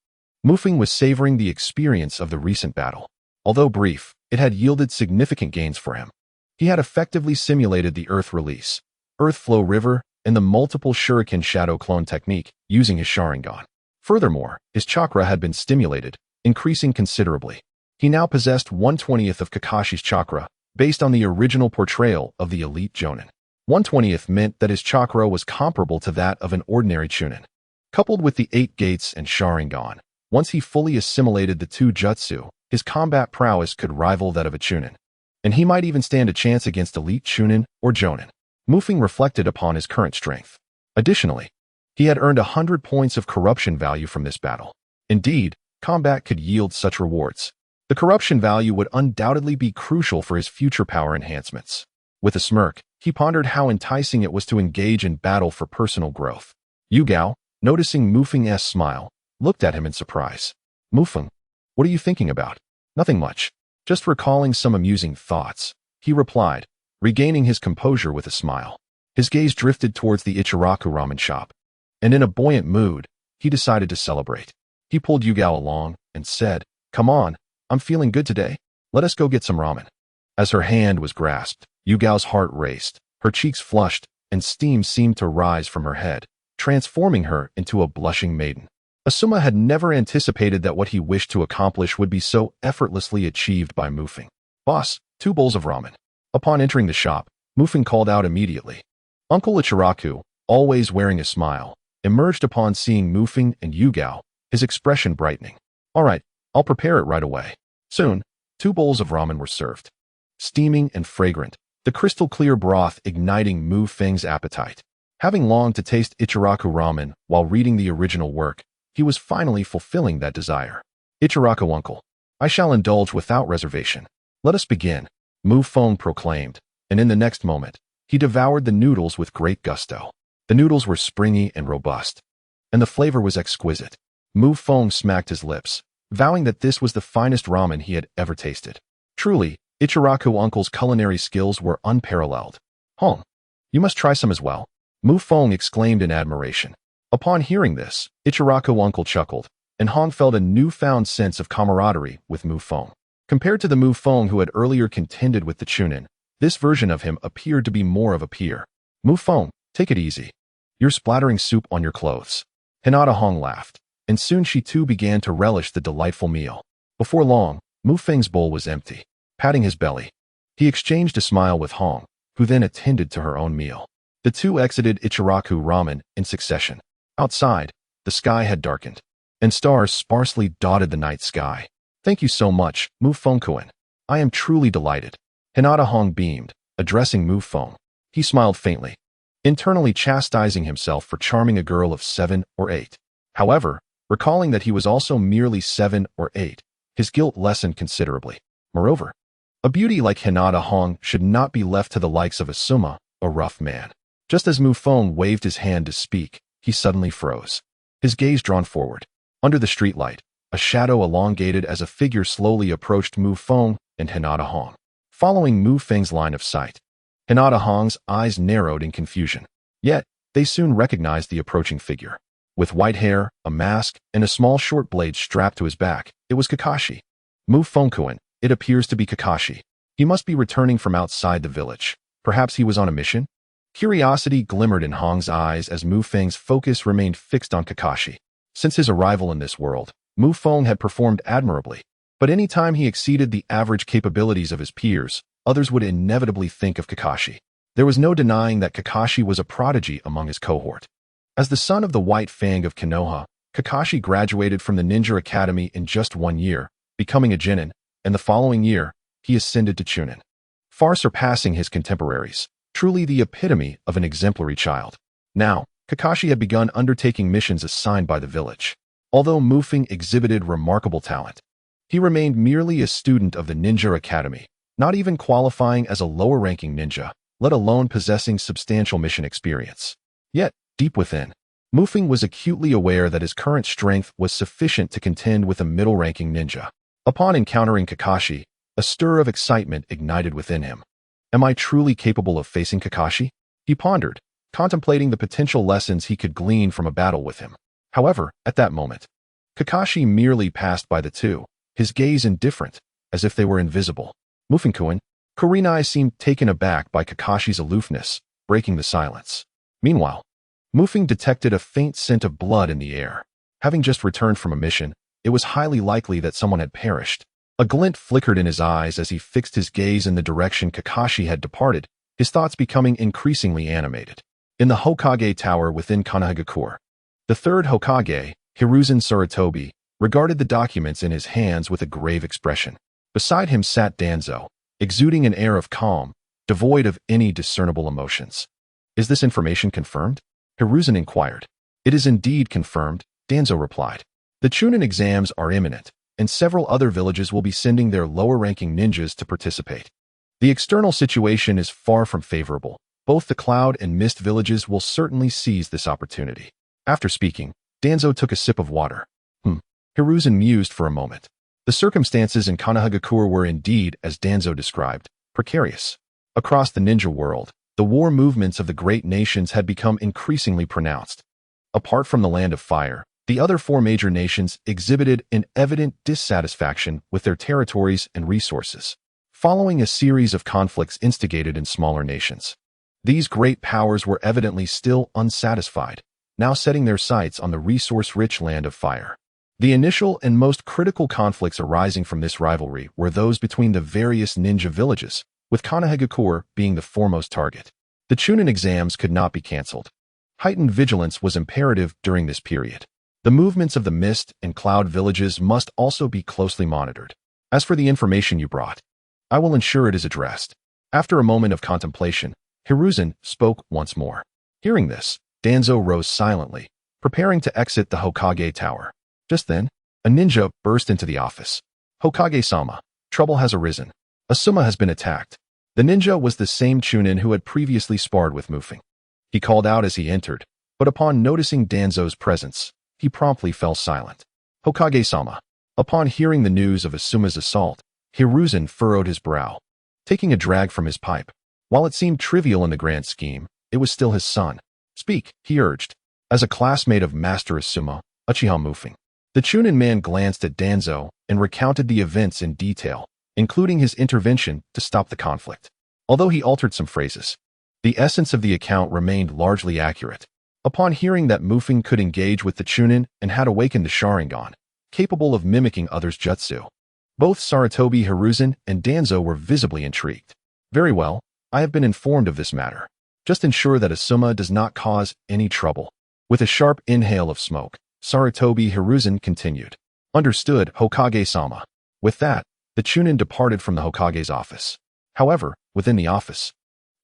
Mufeng was savoring the experience of the recent battle. Although brief, it had yielded significant gains for him. He had effectively simulated the Earth Release, Earth Flow River, and the multiple shuriken shadow clone technique using his Sharingan. Furthermore, his chakra had been stimulated, increasing considerably. He now possessed 1/20th of Kakashi's chakra, based on the original portrayal of the elite Jonin. 1/20th meant that his chakra was comparable to that of an ordinary Chunin. Coupled with the 8 gates and Sharingan, once he fully assimilated the 2 jutsu, his combat prowess could rival that of a Chunin, and he might even stand a chance against elite Chunin or Jonin. Mufeng reflected upon his current strength. Additionally, he had earned 100 points of corruption value from this battle. Indeed, combat could yield such rewards. The corruption value would undoubtedly be crucial for his future power enhancements. With a smirk, he pondered how enticing it was to engage in battle for personal growth. Yu Gao, noticing Mufeng's smile, looked at him in surprise. Mufeng, what are you thinking about? Nothing much. Just recalling some amusing thoughts, he replied, regaining his composure with a smile. His gaze drifted towards the Ichiraku ramen shop, and in a buoyant mood, he decided to celebrate. He pulled Yu Gao along and said, "Come on, I'm feeling good today. Let us go get some ramen." As her hand was grasped, Yu Gao's heart raced, her cheeks flushed, and steam seemed to rise from her head, transforming her into a blushing maiden. Asuma had never anticipated that what he wished to accomplish would be so effortlessly achieved by Mufeng. "Boss, 2 bowls of ramen." Upon entering the shop, Mufeng called out immediately. Uncle Ichiraku, always wearing a smile, emerged upon seeing Mufeng and Yu Gao, his expression brightening. "All right, I'll prepare it right away." Soon, 2 bowls of ramen were served. Steaming and fragrant, the crystal-clear broth igniting Mufeng's appetite. Having longed to taste Ichiraku ramen while reading the original work, he was finally fulfilling that desire. "Ichiraku uncle, I shall indulge without reservation. Let us begin," Mufeng proclaimed, and in the next moment, he devoured the noodles with great gusto. The noodles were springy and robust, and the flavor was exquisite. Mufeng smacked his lips, vowing that this was the finest ramen he had ever tasted. Truly, Ichiraku uncle's culinary skills were unparalleled. "Hong, you must try some as well," Mufeng exclaimed in admiration. Upon hearing this, Ichiraku uncle chuckled, and Hong felt a newfound sense of camaraderie with Mufeng. Compared to the Mufeng who had earlier contended with the Chunin, this version of him appeared to be more of a peer. "Mufeng, take it easy. You're splattering soup on your clothes." Hinata Hong laughed, and soon she too began to relish the delightful meal. Before long, Mufeng's bowl was empty. Patting his belly, he exchanged a smile with Hong, who then attended to her own meal. The two exited Ichiraku ramen in succession. Outside, the sky had darkened, and stars sparsely dotted the night sky. "Thank you so much, Mufeng-kun. I am truly delighted." Hinata Hong beamed, addressing Mufeng. He smiled faintly, internally chastising himself for charming a girl of 7 or 8. However, recalling that he was also merely 7 or 8, his guilt lessened considerably. Moreover, a beauty like Hinata Hong should not be left to the likes of Asuma, a rough man. Just as Mufeng waved his hand to speak, he suddenly froze, his gaze drawn forward. Under the streetlight, a shadow elongated as a figure slowly approached Mufeng and Hinata Hong. Following Mufeng's line of sight, Hinata Hong's eyes narrowed in confusion. Yet, they soon recognized the approaching figure. With white hair, a mask, and a small short blade strapped to his back, it was Kakashi. "Mufeng-kun, it appears to be Kakashi. He must be returning from outside the village. Perhaps he was on a mission?" Curiosity glimmered in Hong's eyes as Mufeng's focus remained fixed on Kakashi. Since his arrival in this world, Mufeng had performed admirably, but any time he exceeded the average capabilities of his peers, others would inevitably think of Kakashi. There was no denying that Kakashi was a prodigy among his cohort. As the son of the White Feng of Konoha, Kakashi graduated from the Ninja Academy in just 1 year, becoming a Genin, and the following year, he ascended to Chunin, far surpassing his contemporaries. Truly the epitome of an exemplary child. Now, Kakashi had begun undertaking missions assigned by the village. Although Mufeng exhibited remarkable talent, he remained merely a student of the Ninja Academy, not even qualifying as a lower-ranking ninja, let alone possessing substantial mission experience. Yet, deep within, Mufeng was acutely aware that his current strength was sufficient to contend with a middle-ranking ninja. Upon encountering Kakashi, a stir of excitement ignited within him. Am I truly capable of facing Kakashi? He pondered, contemplating the potential lessons he could glean from a battle with him. However, at that moment, Kakashi merely passed by the two, his gaze indifferent, as if they were invisible. Mufeng-kun, Kurenai seemed taken aback by Kakashi's aloofness, breaking the silence. Meanwhile, Mufeng detected a faint scent of blood in the air. Having just returned from a mission, it was highly likely that someone had perished. A glint flickered in his eyes as he fixed his gaze in the direction Kakashi had departed, his thoughts becoming increasingly animated. In the Hokage Tower within Konohagakure, the third Hokage, Hiruzen Sarutobi, regarded the documents in his hands with a grave expression. Beside him sat Danzo, exuding an air of calm, devoid of any discernible emotions. "Is this information confirmed?" Hiruzen inquired. "It is indeed confirmed," Danzo replied. "The Chunin exams are imminent, and several other villages will be sending their lower-ranking ninjas to participate. The external situation is far from favorable. Both the Cloud and Mist villages will certainly seize this opportunity." After speaking, Danzo took a sip of water. Hiruzen mused for a moment. The circumstances in Konohagakure were indeed, as Danzo described, precarious. Across the ninja world, the war movements of the great nations had become increasingly pronounced. Apart from the Land of Fire, the other four major nations exhibited an evident dissatisfaction with their territories and resources, following a series of conflicts instigated in smaller nations. These great powers were evidently still unsatisfied, now setting their sights on the resource-rich Land of Fire. The initial and most critical conflicts arising from this rivalry were those between the various ninja villages, with Konohagakure being the foremost target. The Chunin exams could not be cancelled. Heightened vigilance was imperative during this period. The movements of the Mist and Cloud villages must also be closely monitored. As for the information you brought, I will ensure it is addressed. After a moment of contemplation, Hiruzen spoke once more. Hearing this, Danzo rose silently, preparing to exit the Hokage Tower. Just then, a ninja burst into the office. "Hokage-sama, trouble has arisen. Asuma has been attacked." The ninja was the same Chunin who had previously sparred with Mufeng. He called out as he entered, but upon noticing Danzo's presence, he promptly fell silent. "Hokage-sama." Upon hearing the news of Asuma's assault, Hiruzen furrowed his brow, taking a drag from his pipe. While it seemed trivial in the grand scheme, it was still his son. "Speak," he urged. As a classmate of Master Asuma, Uchiha Mufeng, the Chunin man glanced at Danzo and recounted the events in detail, including his intervention to stop the conflict. Although he altered some phrases, the essence of the account remained largely accurate. Upon hearing that Mufeng could engage with the Chunin and had awakened the Sharingan, capable of mimicking others' jutsu, both Sarutobi Hiruzen and Danzo were visibly intrigued. "Very well, I have been informed of this matter. Just ensure that Asuma does not cause any trouble." With a sharp inhale of smoke, Sarutobi Hiruzen continued. "Understood, Hokage-sama." With that, the Chunin departed from the Hokage's office. However, within the office,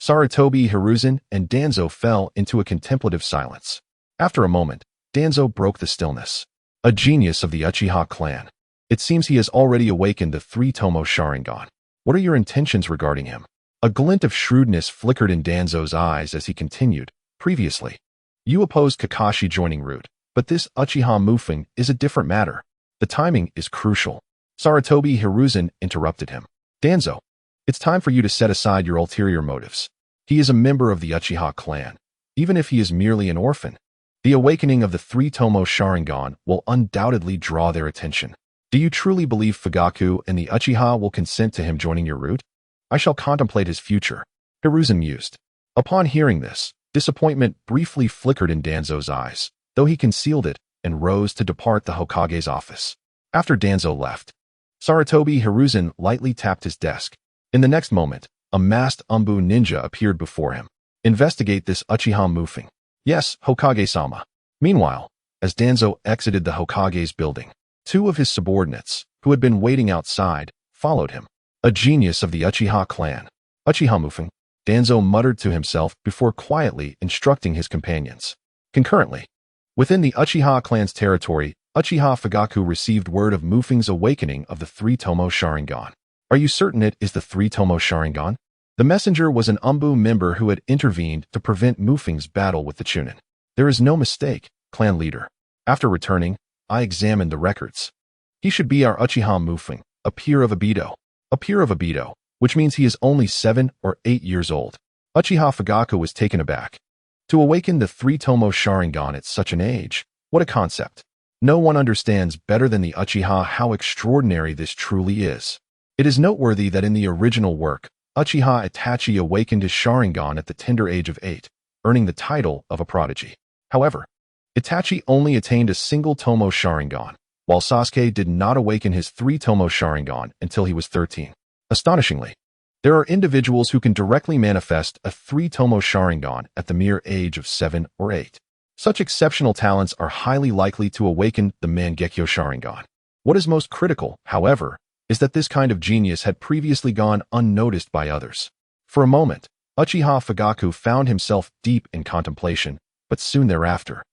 Sarutobi Hiruzen and Danzo fell into a contemplative silence. After a moment, Danzo broke the stillness. "A genius of the Uchiha clan. It seems he has already awakened the three-tomoe Sharingan. What are your intentions regarding him?" A glint of shrewdness flickered in Danzo's eyes as he continued. "Previously, you opposed Kakashi joining Root, but this Uchiha Mufeng is a different matter. The timing is crucial." Sarutobi Hiruzen interrupted him. "Danzo, it's time for you to set aside your ulterior motives. He is a member of the Uchiha clan, even if he is merely an orphan. The awakening of the three-tomoe Sharingan will undoubtedly draw their attention. Do you truly believe Fugaku and the Uchiha will consent to him joining your root? I shall contemplate his future." Hiruzen mused. Upon hearing this, disappointment briefly flickered in Danzo's eyes, though he concealed it and rose to depart the Hokage's office. After Danzo left, Sarutobi Hiruzen lightly tapped his desk. In the next moment, a masked Umbu ninja appeared before him. "Investigate this Uchiha Mufeng." "Yes, Hokage-sama." Meanwhile, as Danzo exited the Hokage's building, two of his subordinates, who had been waiting outside, followed him. "A genius of the Uchiha clan. Uchiha Mufeng," Danzo muttered to himself before quietly instructing his companions. Concurrently, within the Uchiha clan's territory, Uchiha Fugaku received word of Mufeng's awakening of the three-tomoe Sharingan. "Are you certain it is the three-tomoe Sharingan?" The messenger was an Umbu member who had intervened to prevent Mufeng's battle with the Chunin. "There is no mistake, clan leader. After returning, I examined the records. He should be our Uchiha Mufeng, a peer of Obito. A peer of Obito, which means he is only 7 or 8 years old." Uchiha Fugaku was taken aback. To awaken the three-tomoe Sharingan at such an age, what a concept. No one understands better than the Uchiha how extraordinary this truly is. It is noteworthy that in the original work, Uchiha Itachi awakened his Sharingan at the tender age of 8, earning the title of a prodigy. However, Itachi only attained a single tomoe Sharingan, while Sasuke did not awaken his three-tomoe Sharingan until he was 13. Astonishingly, there are individuals who can directly manifest a three-tomoe Sharingan at the mere age of 7 or 8. Such exceptional talents are highly likely to awaken the Mangekyo Sharingan. What is most critical, however, is that this kind of genius had previously gone unnoticed by others. For a moment, Uchiha Fugaku found himself deep in contemplation, but soon thereafter,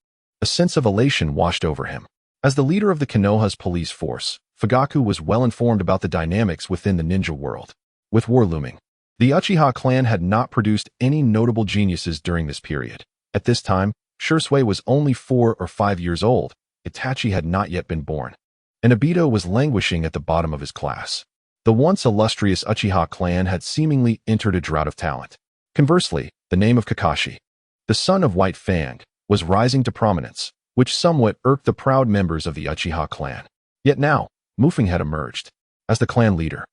a sense of elation washed over him. As the leader of the Konoha's police force, Fugaku was well informed about the dynamics within the ninja world. With war looming, the Uchiha clan had not produced any notable geniuses during this period. At this time, Shursui was only 4 or 5 years old, Itachi had not yet been born, and Obito was languishing at the bottom of his class. The once illustrious Uchiha clan had seemingly entered a drought of talent. Conversely, the name of Kakashi, the son of White Fang, was rising to prominence, which somewhat irked the proud members of the Uchiha clan. Yet now, Mufeng had emerged as the clan leader.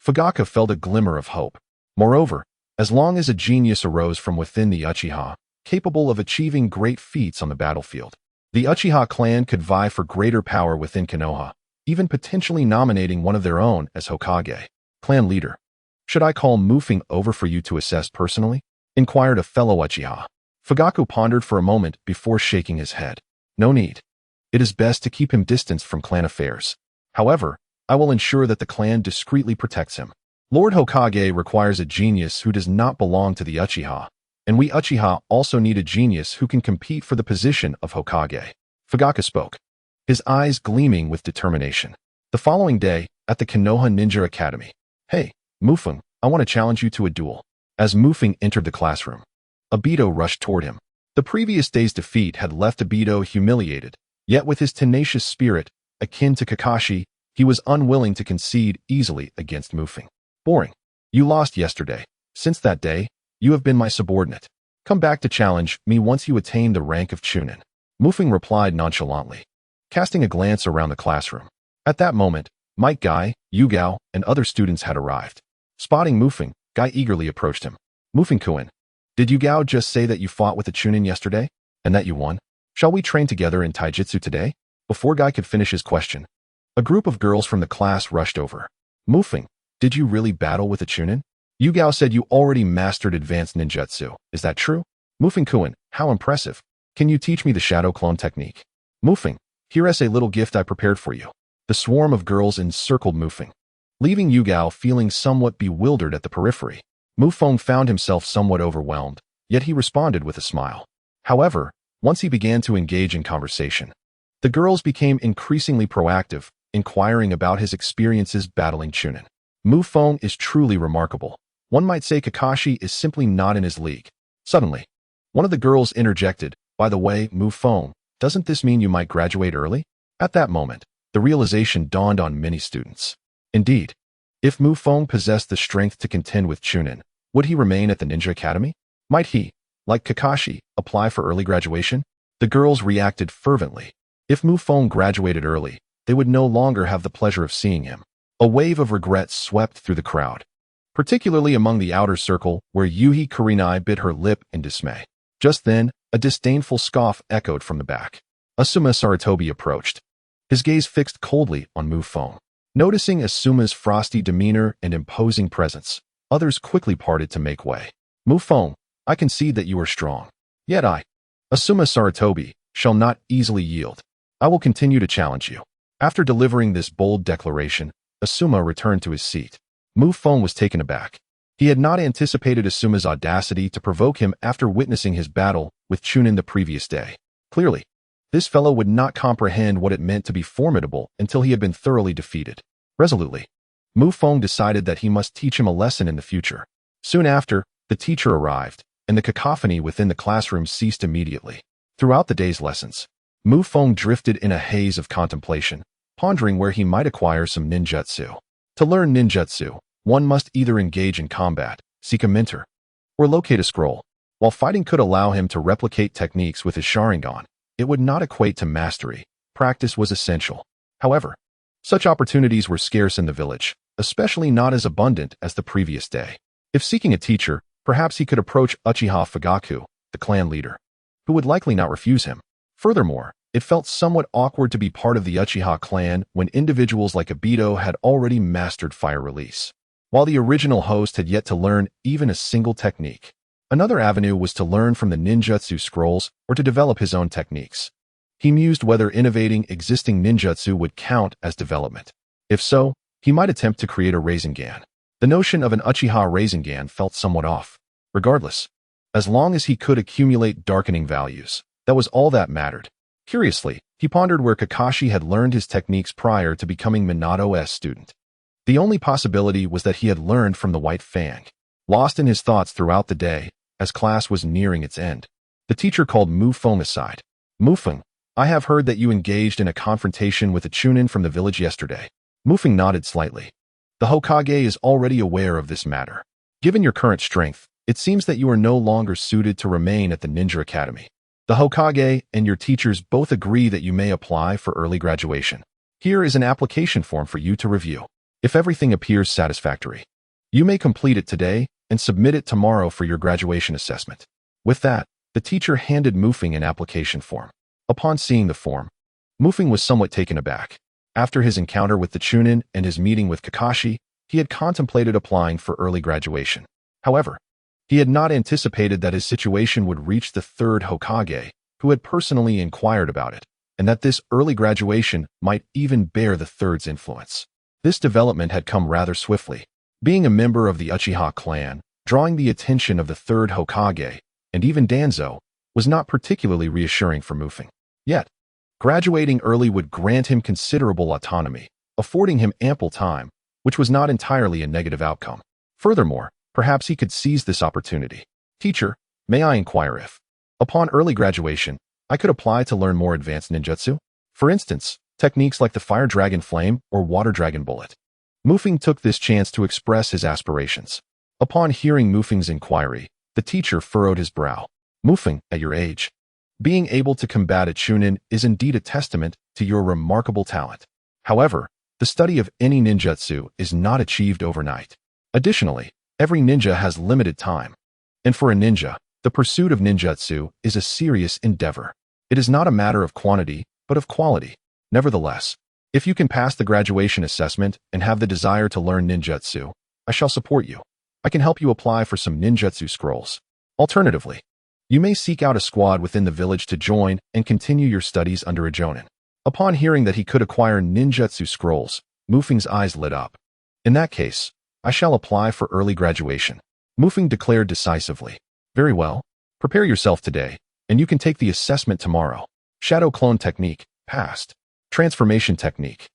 Fugaku felt a glimmer of hope. Moreover, as long as a genius arose from within the Uchiha, capable of achieving great feats on the battlefield, the Uchiha clan could vie for greater power within Konoha, even potentially nominating one of their own as Hokage. Clan leader. Should I call Mufeng over for you to assess personally? Inquired a fellow Uchiha. Fugaku pondered for a moment before shaking his head. No need. It is best to keep him distanced from clan affairs. However, I will ensure that the clan discreetly protects him. Lord Hokage requires a genius who does not belong to the Uchiha, and we Uchiha also need a genius who can compete for the position of Hokage. Fugaku spoke, his eyes gleaming with determination. The following day, at the Konoha Ninja Academy. Hey, Mufeng, I want to challenge you to a duel. As Mufeng entered the classroom, Obito rushed toward him. The previous day's defeat had left Obito humiliated, yet with his tenacious spirit, akin to Kakashi, he was unwilling to concede easily against Mufeng. Boring. You lost yesterday. Since that day, you have been my subordinate. Come back to challenge me once you attain the rank of Chunin. Mufeng replied nonchalantly, casting a glance around the classroom. At that moment, Mike Guy, Yugao, and other students had arrived. Spotting Mufeng, Guy eagerly approached him. Mufeng-kun, did Yugao just say that you fought with the Chunin yesterday, and that you won? Shall we train together in taijutsu today? Before Guy could finish his question, a group of girls from the class rushed over. Mufeng, did you really battle with the Chunin? Yugao said you already mastered advanced ninjutsu. Is that true? Mufeng-kun, how impressive. Can you teach me the shadow clone technique? Mufeng, here is a little gift I prepared for you. The swarm of girls encircled Mufeng, leaving Yugao feeling somewhat bewildered at the periphery. Mufeng found himself somewhat overwhelmed, yet he responded with a smile. However, once he began to engage in conversation, the girls became increasingly proactive, inquiring about his experiences battling Chunin. Mufeng is truly remarkable. One might say Kakashi is simply not in his league. Suddenly, one of the girls interjected, by the way, Mufeng, doesn't this mean you might graduate early? At that moment, the realization dawned on many students. Indeed, if Mufeng possessed the strength to contend with Chunin, would he remain at the Ninja Academy? Might he, like Kakashi, apply for early graduation? The girls reacted fervently. If Mufeng graduated early, they would no longer have the pleasure of seeing him. A wave of regret swept through the crowd, particularly among the outer circle where Yuhi Kurenai bit her lip in dismay. Just then, a disdainful scoff echoed from the back. Asuma Sarutobi approached, his gaze fixed coldly on Mufeng. Noticing Asuma's frosty demeanor and imposing presence, others quickly parted to make way. Mufeng, I concede that you are strong. Yet I, Asuma Sarutobi, shall not easily yield. I will continue to challenge you. After delivering this bold declaration, Asuma returned to his seat. Mufeng was taken aback. He had not anticipated Asuma's audacity to provoke him after witnessing his battle with Chunin the previous day. Clearly, this fellow would not comprehend what it meant to be formidable until he had been thoroughly defeated. Resolutely, Mufeng decided that he must teach him a lesson in the future. Soon after, the teacher arrived, and the cacophony within the classroom ceased immediately. Throughout the day's lessons, Mufeng drifted in a haze of contemplation, pondering where he might acquire some ninjutsu. To learn ninjutsu, one must either engage in combat, seek a mentor, or locate a scroll. While fighting could allow him to replicate techniques with his Sharingan, it would not equate to mastery. Practice was essential. However, such opportunities were scarce in the village, especially not as abundant as the previous day. If seeking a teacher, perhaps he could approach Uchiha Fugaku, the clan leader, who would likely not refuse him. Furthermore, it felt somewhat awkward to be part of the Uchiha clan when individuals like Obito had already mastered fire release, while the original host had yet to learn even a single technique. Another avenue was to learn from the ninjutsu scrolls or to develop his own techniques. He mused whether innovating existing ninjutsu would count as development. If so, he might attempt to create a Rasengan. The notion of an Uchiha Rasengan felt somewhat off. Regardless, as long as he could accumulate darkening values, that was all that mattered. Curiously, he pondered where Kakashi had learned his techniques prior to becoming Minato's student. The only possibility was that he had learned from the White Fang. Lost in his thoughts throughout the day, as class was nearing its end, the teacher called Feng aside. Feng, I have heard that you engaged in a confrontation with a chunin from the village yesterday. Feng nodded slightly. The Hokage is already aware of this matter. Given your current strength, it seems that you are no longer suited to remain at the Ninja Academy. The Hokage and your teachers both agree that you may apply for early graduation. Here is an application form for you to review. If everything appears satisfactory, you may complete it today and submit it tomorrow for your graduation assessment. With that, the teacher handed Feng an application form. Upon seeing the form, Feng was somewhat taken aback. After his encounter with the chunin and his meeting with Kakashi, he had contemplated applying for early graduation. However, he had not anticipated that his situation would reach the third Hokage, who had personally inquired about it, and that this early graduation might even bear the third's influence. This development had come rather swiftly. Being a member of the Uchiha clan, drawing the attention of the third Hokage, and even Danzo, was not particularly reassuring for Feng. Yet, graduating early would grant him considerable autonomy, affording him ample time, which was not entirely a negative outcome. Furthermore, perhaps he could seize this opportunity. Teacher, may I inquire if, upon early graduation, I could apply to learn more advanced ninjutsu? For instance, techniques like the Fire Dragon Flame or Water Dragon Bullet. Feng took this chance to express his aspirations. Upon hearing Feng's inquiry, the teacher furrowed his brow. Feng, at your age, being able to combat a chunin is indeed a testament to your remarkable talent. However, the study of any ninjutsu is not achieved overnight. Additionally, every ninja has limited time. And for a ninja, the pursuit of ninjutsu is a serious endeavor. It is not a matter of quantity, but of quality. Nevertheless, if you can pass the graduation assessment and have the desire to learn ninjutsu, I shall support you. I can help you apply for some ninjutsu scrolls. Alternatively, you may seek out a squad within the village to join and continue your studies under a jonin. Upon hearing that he could acquire ninjutsu scrolls, Feng's eyes lit up. In that case, I shall apply for early graduation. Feng declared decisively. Very well. Prepare yourself today, and you can take the assessment tomorrow. Shadow Clone Technique, passed. Transformation Technique,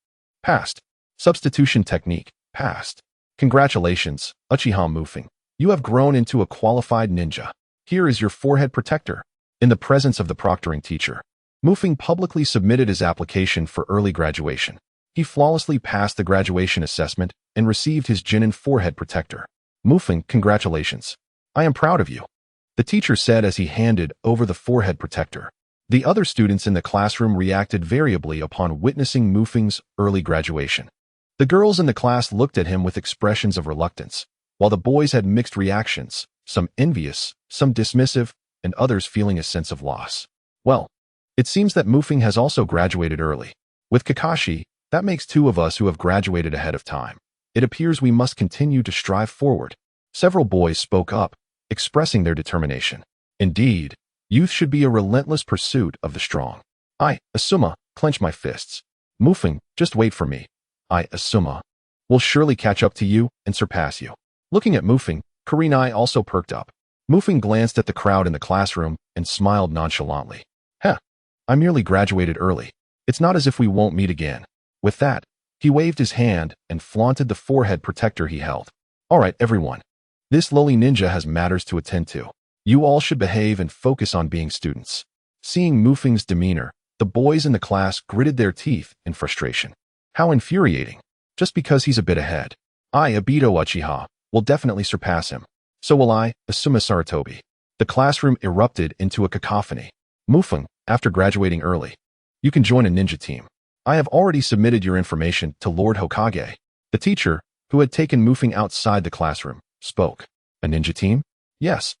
passed. Substitution Technique, passed. Congratulations, Uchiha Feng. You have grown into a qualified ninja. Here is your forehead protector. In the presence of the proctoring teacher, Feng publicly submitted his application for early graduation. He flawlessly passed the graduation assessment and received his Jinin forehead protector. Feng, congratulations. I am proud of you, the teacher said as he handed over the forehead protector. The other students in the classroom reacted variably upon witnessing Feng's early graduation. The girls in the class looked at him with expressions of reluctance, while the boys had mixed reactions, some envious, some dismissive, and others feeling a sense of loss. Well, it seems that Feng has also graduated early. With Kakashi, that makes two of us who have graduated ahead of time. It appears we must continue to strive forward. Several boys spoke up, expressing their determination. Indeed, youth should be a relentless pursuit of the strong. I, Asuma, clench my fists. Feng, just wait for me. I, Asuma, will surely catch up to you and surpass you. Looking at Feng, Kurenai also perked up. Feng glanced at the crowd in the classroom and smiled nonchalantly. Heh, I merely graduated early. It's not as if we won't meet again. With that, he waved his hand and flaunted the forehead protector he held. All right, everyone. This lowly ninja has matters to attend to. You all should behave and focus on being students. Seeing Feng's demeanor, the boys in the class gritted their teeth in frustration. How infuriating. Just because he's a bit ahead. I, Obito Uchiha, will definitely surpass him. So will I, Asuma Saratobi. The classroom erupted into a cacophony. Feng, after graduating early, you can join a ninja team. I have already submitted your information to Lord Hokage. The teacher, who had taken Feng outside the classroom, spoke. A ninja team? Yes.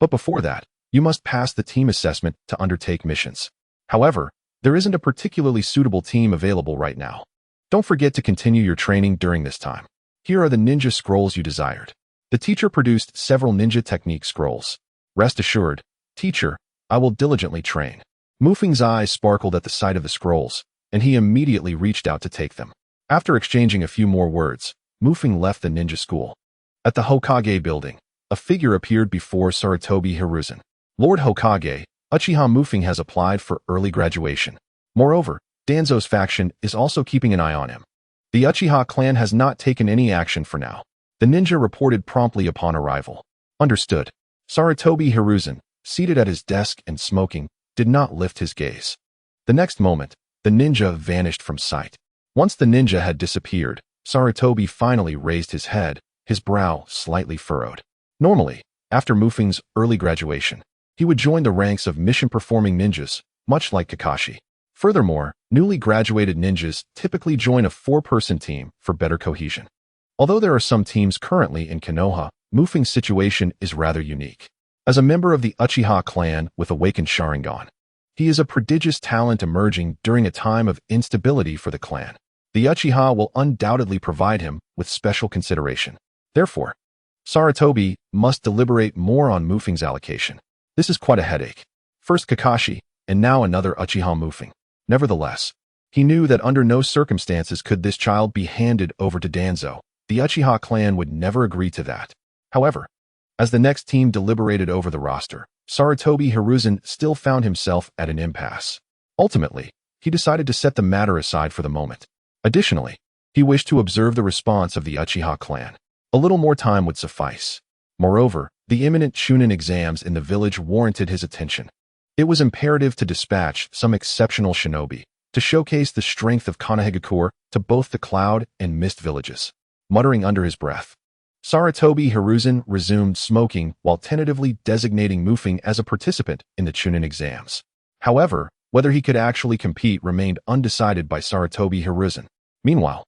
But before that, you must pass the team assessment to undertake missions. However, there isn't a particularly suitable team available right now. Don't forget to continue your training during this time. Here are the ninja scrolls you desired. The teacher produced several ninja technique scrolls. Rest assured, teacher, I will diligently train. Mufeng's eyes sparkled at the sight of the scrolls, and he immediately reached out to take them. After exchanging a few more words, Mufeng left the ninja school. At the Hokage building, a figure appeared before Sarutobi Hiruzen. Lord Hokage, Uchiha Mufeng has applied for early graduation. Moreover, Danzo's faction is also keeping an eye on him. The Uchiha clan has not taken any action for now. The ninja reported promptly upon arrival. Understood. Sarutobi Hiruzen, seated at his desk and smoking, did not lift his gaze. The next moment, the ninja vanished from sight. Once the ninja had disappeared, Sarutobi finally raised his head, his brow slightly furrowed. Normally, after Mufeng's early graduation, he would join the ranks of mission-performing ninjas, much like Kakashi. Furthermore, newly graduated ninjas typically join a 4-person team for better cohesion. Although there are some teams currently in Konoha, Mufeng's situation is rather unique. As a member of the Uchiha clan with awakened Sharingan, he is a prodigious talent emerging during a time of instability for the clan. The Uchiha will undoubtedly provide him with special consideration. Therefore, Sarutobi must deliberate more on Mufeng's allocation. This is quite a headache. First Kakashi, and now another Uchiha Mufeng. Nevertheless, he knew that under no circumstances could this child be handed over to Danzo. The Uchiha clan would never agree to that. However, as the next team deliberated over the roster, Sarutobi Hiruzen still found himself at an impasse. Ultimately, he decided to set the matter aside for the moment. Additionally, he wished to observe the response of the Uchiha clan. A little more time would suffice. Moreover, the imminent Chunin exams in the village warranted his attention. It was imperative to dispatch some exceptional shinobi to showcase the strength of Konohagakure to both the Cloud and Mist villages. Muttering under his breath, Sarutobi Hiruzen resumed smoking while tentatively designating Mufeng as a participant in the Chunin exams. However, whether he could actually compete remained undecided by Sarutobi Hiruzen. Meanwhile,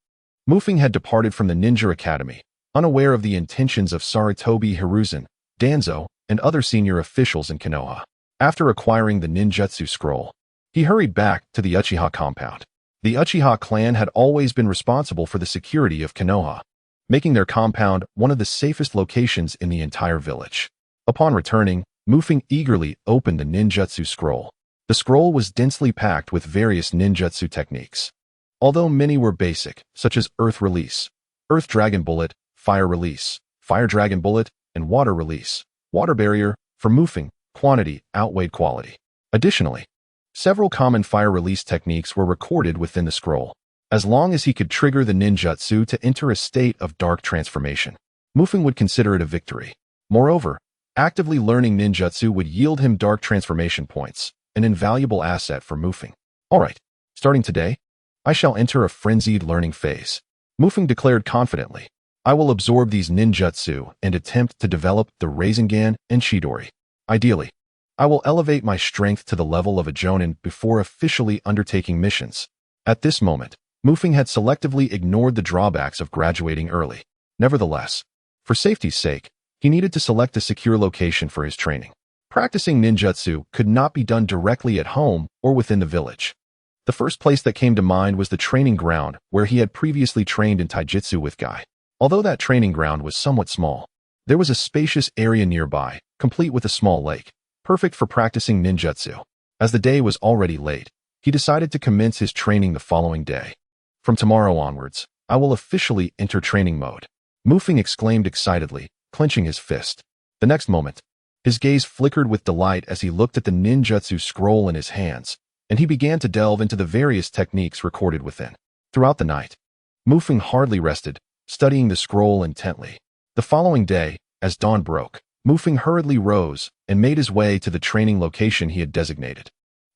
Mufeng had departed from the Ninja Academy, unaware of the intentions of Sarutobi Hiruzen, Danzo, and other senior officials in Konoha. After acquiring the ninjutsu scroll, he hurried back to the Uchiha compound. The Uchiha clan had always been responsible for the security of Konoha, making their compound one of the safest locations in the entire village. Upon returning, Mufeng eagerly opened the ninjutsu scroll. The scroll was densely packed with various ninjutsu techniques. Although many were basic, such as Earth Release, Earth Dragon Bullet, Fire Release, Fire Dragon Bullet, and Water Release, Water Barrier, for Mufeng, quantity outweighed quality. Additionally, several common fire release techniques were recorded within the scroll. As long as he could trigger the ninjutsu to enter a state of dark transformation, Mufeng would consider it a victory. Moreover, actively learning ninjutsu would yield him dark transformation points, an invaluable asset for Mufeng. Alright, starting today, I shall enter a frenzied learning phase. Mufeng declared confidently, I will absorb these ninjutsu and attempt to develop the Rasengan and Chidori. Ideally, I will elevate my strength to the level of a Jonin before officially undertaking missions. At this moment, Mufeng had selectively ignored the drawbacks of graduating early. Nevertheless, for safety's sake, he needed to select a secure location for his training. Practicing ninjutsu could not be done directly at home or within the village. The first place that came to mind was the training ground where he had previously trained in taijutsu with Guy. Although that training ground was somewhat small, there was a spacious area nearby, complete with a small lake, perfect for practicing ninjutsu. As the day was already late, he decided to commence his training the following day. From tomorrow onwards, I will officially enter training mode. Mufeng exclaimed excitedly, clenching his fist. The next moment, his gaze flickered with delight as he looked at the ninjutsu scroll in his hands, and he began to delve into the various techniques recorded within. Throughout the night, Mufeng hardly rested, studying the scroll intently. The following day, as dawn broke, Mufeng hurriedly rose and made his way to the training location he had designated.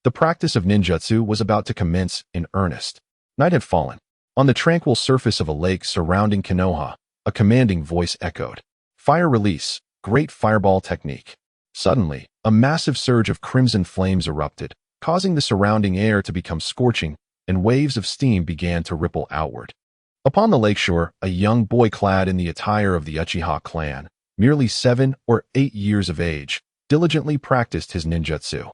The practice of ninjutsu was about to commence in earnest. Night had fallen. On the tranquil surface of a lake surrounding Konoha, a commanding voice echoed. Fire Release, Great Fireball Technique. Suddenly, a massive surge of crimson flames erupted, causing the surrounding air to become scorching, and waves of steam began to ripple outward. Upon the lakeshore, a young boy clad in the attire of the Uchiha clan, merely 7 or 8 years of age, diligently practiced his ninjutsu.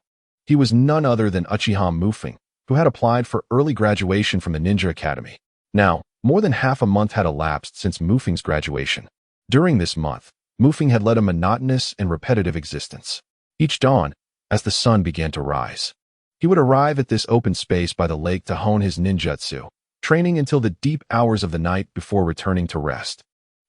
He was none other than Uchiha Mufeng, who had applied for early graduation from the Ninja Academy. Now, more than half a month had elapsed since Mufeng's graduation. During this month, Mufeng had led a monotonous and repetitive existence. Each dawn, as the sun began to rise, he would arrive at this open space by the lake to hone his ninjutsu, training until the deep hours of the night before returning to rest.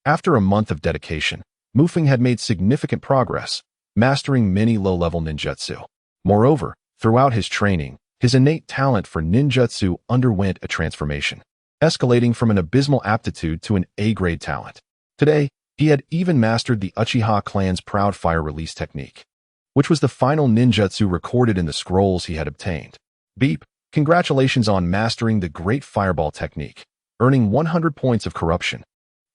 After a month of dedication, Feng had made significant progress, mastering many low-level ninjutsu. Moreover, throughout his training, his innate talent for ninjutsu underwent a transformation, escalating from an abysmal aptitude to an A-grade talent. Today, he had even mastered the Uchiha clan's proud fire release technique, which was the final ninjutsu recorded in the scrolls he had obtained. Beep, congratulations on mastering the great fireball technique, earning 100 points of corruption.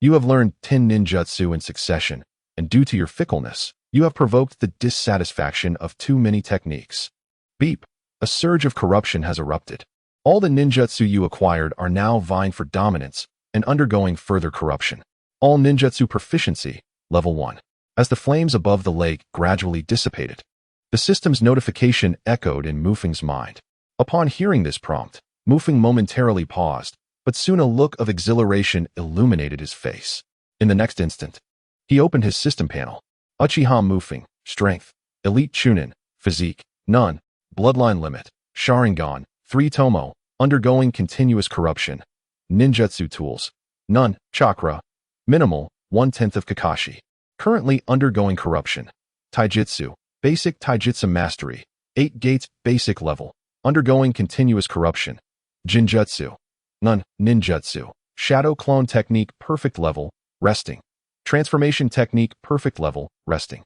You have learned 10 ninjutsu in succession, and due to your fickleness, you have provoked the dissatisfaction of too many techniques. Beep, a surge of corruption has erupted. All the ninjutsu you acquired are now vying for dominance and undergoing further corruption. All ninjutsu proficiency, level 1. As the flames above the lake gradually dissipated, the system's notification echoed in Feng's mind. Upon hearing this prompt, Feng momentarily paused, but soon a look of exhilaration illuminated his face. In the next instant, he opened his system panel. Uchiha Feng, Strength, Elite Chunin, Physique, None, Bloodline Limit, Sharingan, three-tomoe, Undergoing Continuous Corruption, Ninjutsu Tools, None, Chakra, Minimal, 1/10 of Kakashi. Currently undergoing corruption. Taijutsu, Basic Taijutsu Mastery, 8 gates, Basic Level, Undergoing Continuous Corruption. Jinjutsu, None, Ninjutsu, Shadow Clone Technique Perfect Level, Resting. Transformation Technique Perfect Level, Resting.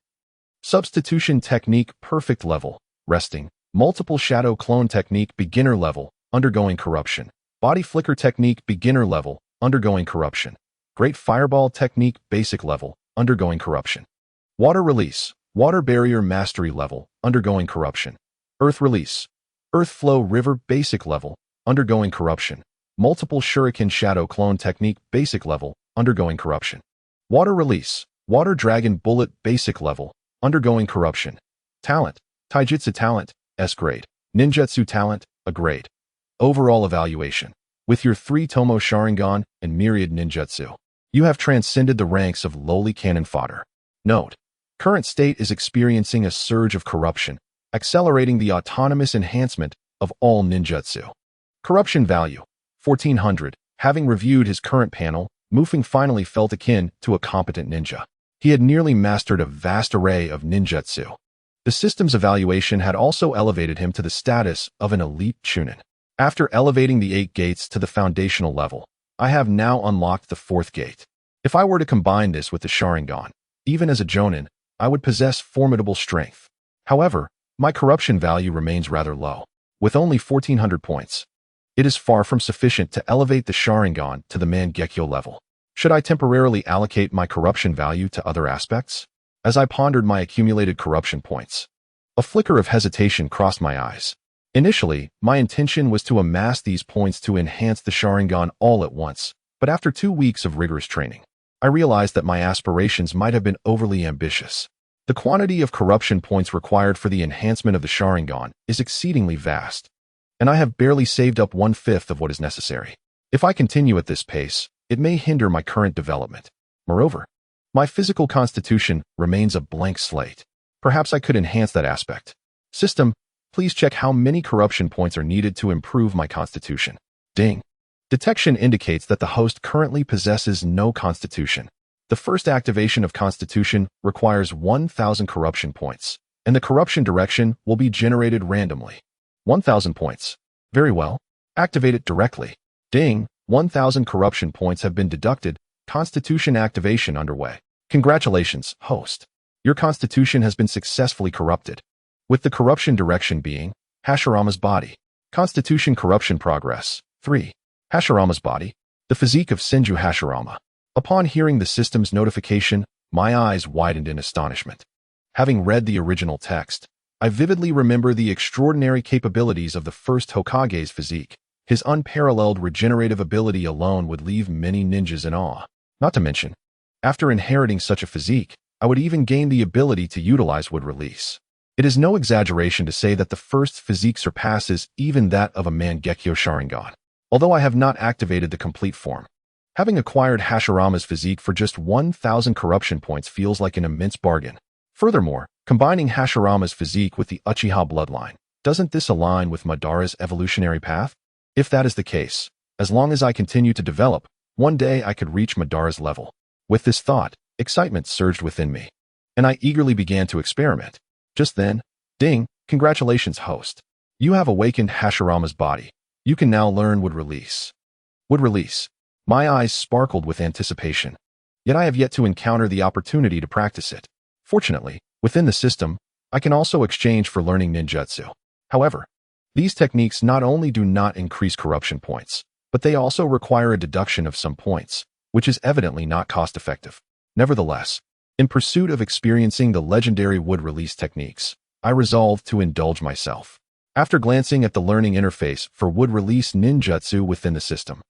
Substitution Technique Perfect Level, Resting. Multiple Shadow Clone Technique Beginner Level, Undergoing Corruption. Body Flicker Technique Beginner Level, Undergoing Corruption. Great Fireball Technique Basic Level, Undergoing Corruption. Water Release, Water Barrier Mastery Level, Undergoing Corruption. Earth Release, Earth Flow River Basic Level, Undergoing Corruption. Multiple Shuriken Shadow Clone Technique Basic Level, Undergoing Corruption. Water Release, Water Dragon Bullet Basic Level, Undergoing Corruption. Talent, Taijutsu Talent, S grade. Ninjutsu Talent, A grade. Overall Evaluation. With your three-tomoe Sharingan and myriad ninjutsu, you have transcended the ranks of lowly cannon fodder. Note, current state is experiencing a surge of corruption, accelerating the autonomous enhancement of all ninjutsu. Corruption value, 1400. Having reviewed his current panel, Feng finally felt akin to a competent ninja. He had nearly mastered a vast array of ninjutsu. The system's evaluation had also elevated him to the status of an elite chunin. After elevating the 8 gates to the foundational level, I have now unlocked the 4th gate. If I were to combine this with the Sharingan, even as a Jonin, I would possess formidable strength. However, my corruption value remains rather low, with only 1400 points. It is far from sufficient to elevate the Sharingan to the Mangekyo level. Should I temporarily allocate my corruption value to other aspects? As I pondered my accumulated corruption points, a flicker of hesitation crossed my eyes. Initially, my intention was to amass these points to enhance the Sharingan all at once, but after 2 weeks of rigorous training, I realized that my aspirations might have been overly ambitious. The quantity of corruption points required for the enhancement of the Sharingan is exceedingly vast, and I have barely saved up 1/5 of what is necessary. If I continue at this pace, it may hinder my current development. Moreover, my physical constitution remains a blank slate. Perhaps I could enhance that aspect. System, please check how many corruption points are needed to improve my constitution. Ding. Detection indicates that the host currently possesses no constitution. The first activation of constitution requires 1000 corruption points, and the corruption direction will be generated randomly. 1000 points. Very well. Activate it directly. Ding. 1000 corruption points have been deducted. Constitution activation underway. Congratulations, host. Your constitution has been successfully corrupted, with the corruption direction being Hashirama's body. Constitution corruption progress. 3. Hashirama's body. The physique of Senju Hashirama. Upon hearing the system's notification, my eyes widened in astonishment. Having read the original text, I vividly remember the extraordinary capabilities of the first Hokage's physique. His unparalleled regenerative ability alone would leave many ninjas in awe. Not to mention, after inheriting such a physique, I would even gain the ability to utilize wood release. It is no exaggeration to say that the first physique surpasses even that of a Mangekyo Sharingan. Although I have not activated the complete form, having acquired Hashirama's physique for just 1000 corruption points feels like an immense bargain. Furthermore, combining Hashirama's physique with the Uchiha bloodline, doesn't this align with Madara's evolutionary path? If that is the case, as long as I continue to develop, one day I could reach Madara's level. With this thought, excitement surged within me, and I eagerly began to experiment. Just then, ding, congratulations, host. You have awakened Hashirama's body. You can now learn wood release. Wood release. My eyes sparkled with anticipation. Yet I have yet to encounter the opportunity to practice it. Fortunately, within the system, I can also exchange for learning ninjutsu. However, these techniques not only do not increase corruption points, but they also require a deduction of some points, which is evidently not cost-effective. Nevertheless, in pursuit of experiencing the legendary wood release techniques, I resolved to indulge myself. After glancing at the learning interface for wood release ninjutsu within the system,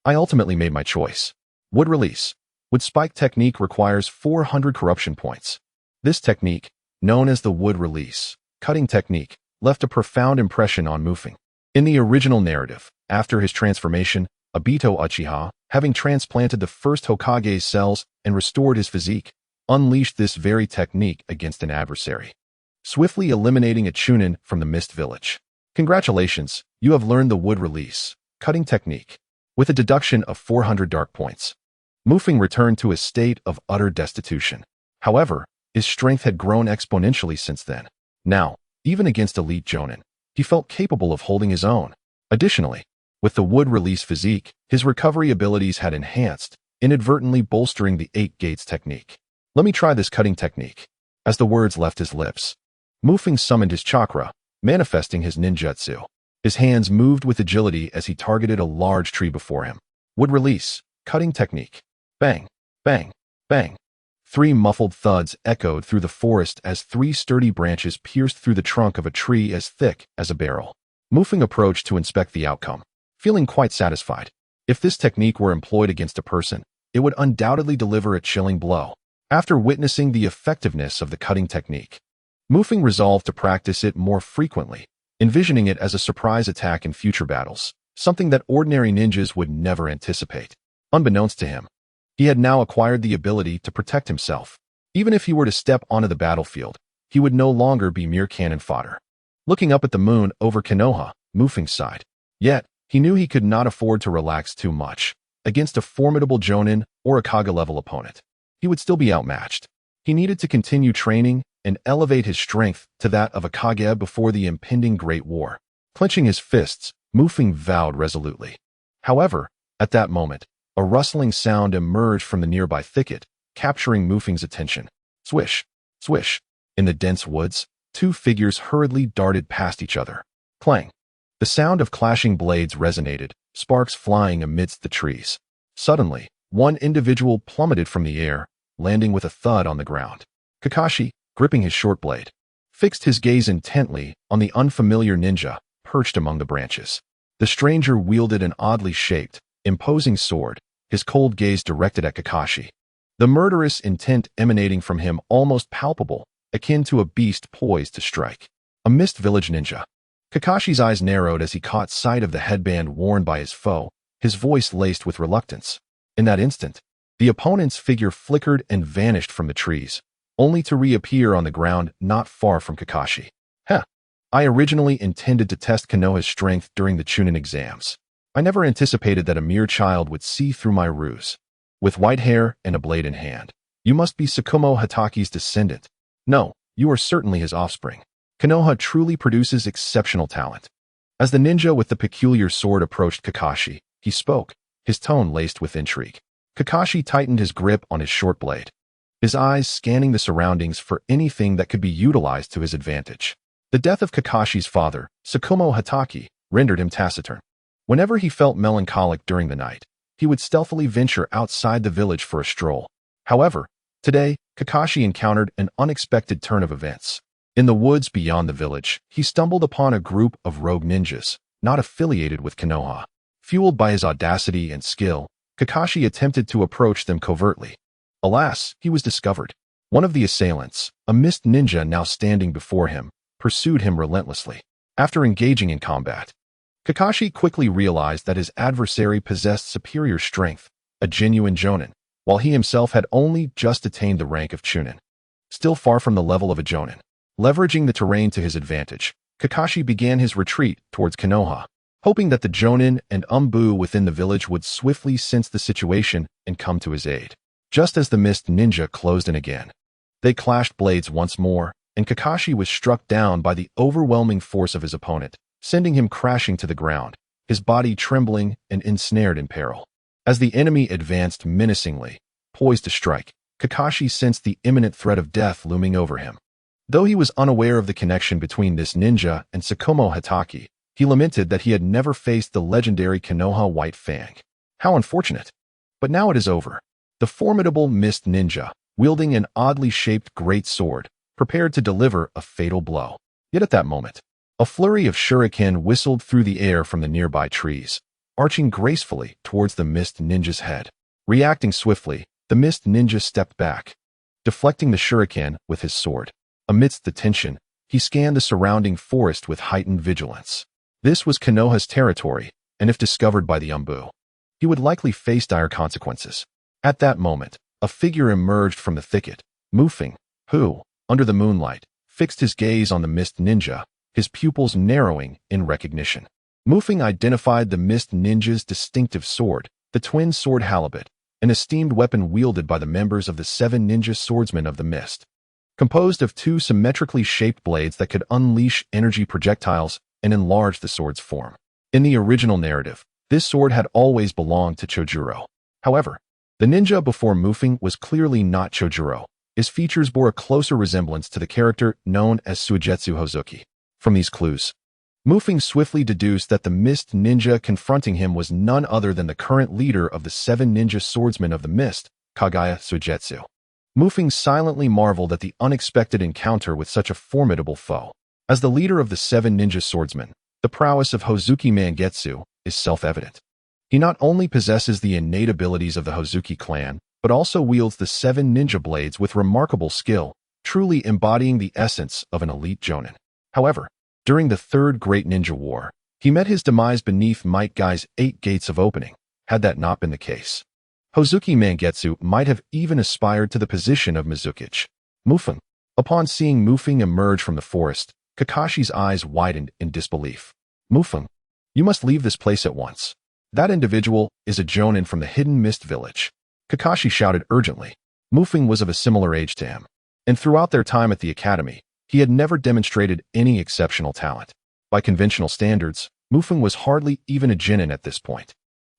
I ultimately made my choice. Wood release. Wood spike technique requires 400 corruption points. This technique, known as the wood release cutting technique, left a profound impression on Mufeng. In the original narrative, after his transformation, Obito Uchiha, having transplanted the first Hokage's cells and restored his physique, unleashed this very technique against an adversary, swiftly eliminating a Chunin from the Mist Village. Congratulations, you have learned the wood release cutting technique, with a deduction of 400 dark points. Mufeng returned to a state of utter destitution. However, his strength had grown exponentially since then. Now, even against elite Jonin, he felt capable of holding his own. Additionally, with the wood release physique, his recovery abilities had enhanced, inadvertently bolstering the 8 gates technique. Let me try this cutting technique. As the words left his lips, Mufeng summoned his chakra, manifesting his ninjutsu. His hands moved with agility as he targeted a large tree before him. Wood release cutting technique. Bang, bang, bang. 3 muffled thuds echoed through the forest as 3 sturdy branches pierced through the trunk of a tree as thick as a barrel. Mufeng approached to inspect the outcome, feeling quite satisfied. If this technique were employed against a person, it would undoubtedly deliver a chilling blow. After witnessing the effectiveness of the cutting technique, Mufeng resolved to practice it more frequently, envisioning it as a surprise attack in future battles, something that ordinary ninjas would never anticipate. Unbeknownst to him, he had now acquired the ability to protect himself. Even if he were to step onto the battlefield, he would no longer be mere cannon fodder. Looking up at the moon over Konoha, Mufeng sighed. Yet, he knew he could not afford to relax too much. Against a formidable Jonin or a Kage-level opponent, he would still be outmatched. He needed to continue training and elevate his strength to that of a Kage before the impending Great War. Clenching his fists, Mufeng vowed resolutely. However, at that moment, a rustling sound emerged from the nearby thicket, capturing Mufeng's attention. Swish, swish. In the dense woods, 2 figures hurriedly darted past each other. Clang. The sound of clashing blades resonated, sparks flying amidst the trees. Suddenly, one individual plummeted from the air, landing with a thud on the ground. Kakashi, gripping his short blade, fixed his gaze intently on the unfamiliar ninja perched among the branches. The stranger wielded an oddly shaped, imposing sword, his cold gaze directed at Kakashi. The murderous intent emanating from him almost palpable, akin to a beast poised to strike. A Mist Village ninja. Kakashi's eyes narrowed as he caught sight of the headband worn by his foe, his voice laced with reluctance. In that instant, the opponent's figure flickered and vanished from the trees, only to reappear on the ground not far from Kakashi. I originally intended to test Konoha's strength during the Chunin exams. I never anticipated that a mere child would see through my ruse. With white hair and a blade in hand, you must be Tsukumo Hataki's descendant. No, you are certainly his offspring. Konoha truly produces exceptional talent. As the ninja with the peculiar sword approached Kakashi, he spoke, his tone laced with intrigue. Kakashi tightened his grip on his short blade, his eyes scanning the surroundings for anything that could be utilized to his advantage. The death of Kakashi's father, Tsukumo Hataki, rendered him taciturn. Whenever he felt melancholic during the night, he would stealthily venture outside the village for a stroll. However, today, Kakashi encountered an unexpected turn of events. In the woods beyond the village, he stumbled upon a group of rogue ninjas, not affiliated with Konoha. Fueled by his audacity and skill, Kakashi attempted to approach them covertly. Alas, he was discovered. One of the assailants, a mist ninja now standing before him, pursued him relentlessly. After engaging in combat, Kakashi quickly realized that his adversary possessed superior strength, a genuine Jonin, while he himself had only just attained the rank of Chunin. still far from the level of a jonin. Leveraging the terrain to his advantage, Kakashi began his retreat towards Konoha, hoping that the jonin and umbu within the village would swiftly sense the situation and come to his aid. Just as the mist ninja closed in again, they clashed blades once more, and Kakashi was struck down by the overwhelming force of his opponent, sending him crashing to the ground, his body trembling and ensnared in peril. As the enemy advanced menacingly, poised to strike, Kakashi sensed the imminent threat of death looming over him. Though he was unaware of the connection between this ninja and Tsukumo Hatake, he lamented that he had never faced the legendary Konoha White Fang. How unfortunate. But now it is over. The formidable mist ninja, wielding an oddly shaped great sword, prepared to deliver a fatal blow. Yet at that moment, a flurry of shuriken whistled through the air from the nearby trees, arching gracefully towards the mist ninja's head. Reacting swiftly, the mist ninja stepped back, deflecting the shuriken with his sword. Amidst the tension, he scanned the surrounding forest with heightened vigilance. This was Konoha's territory, and if discovered by the umbu, he would likely face dire consequences. At that moment, a figure emerged from the thicket, Mufeng, who, under the moonlight, fixed his gaze on the mist ninja, his pupils narrowing in recognition. Mufeng identified the mist ninja's distinctive sword, the twin sword halibut, an esteemed weapon wielded by the members of the 7 ninja swordsmen of the mist. Composed of 2 symmetrically shaped blades that could unleash energy projectiles and enlarge the sword's form. In the original narrative, this sword had always belonged to Chojuro. However, the ninja before Mufeng was clearly not Chojuro. His features bore a closer resemblance to the character known as Suigetsu Hozuki. From these clues, Mufeng swiftly deduced that the mist ninja confronting him was none other than the current leader of the 7 ninja swordsmen of the mist, Kagaya Suigetsu. Mufeng silently marveled at the unexpected encounter with such a formidable foe. As the leader of the 7 ninja swordsmen, the prowess of Hozuki Mangetsu is self-evident. He not only possesses the innate abilities of the Hozuki clan, but also wields the 7 ninja blades with remarkable skill, truly embodying the essence of an elite jonin. However, during the Third Great Ninja War, he met his demise beneath Might Guy's 8 gates of opening. Had that not been the case, Hozuki Mangetsu might have even aspired to the position of Mizukichi. Mufeng. Upon seeing Mufeng emerge from the forest, Kakashi's eyes widened in disbelief. Mufeng, you must leave this place at once. That individual is a jonin from the hidden mist village. Kakashi shouted urgently. Mufeng was of a similar age to him, and throughout their time at the academy, he had never demonstrated any exceptional talent. By conventional standards, Mufeng was hardly even a genin at this point.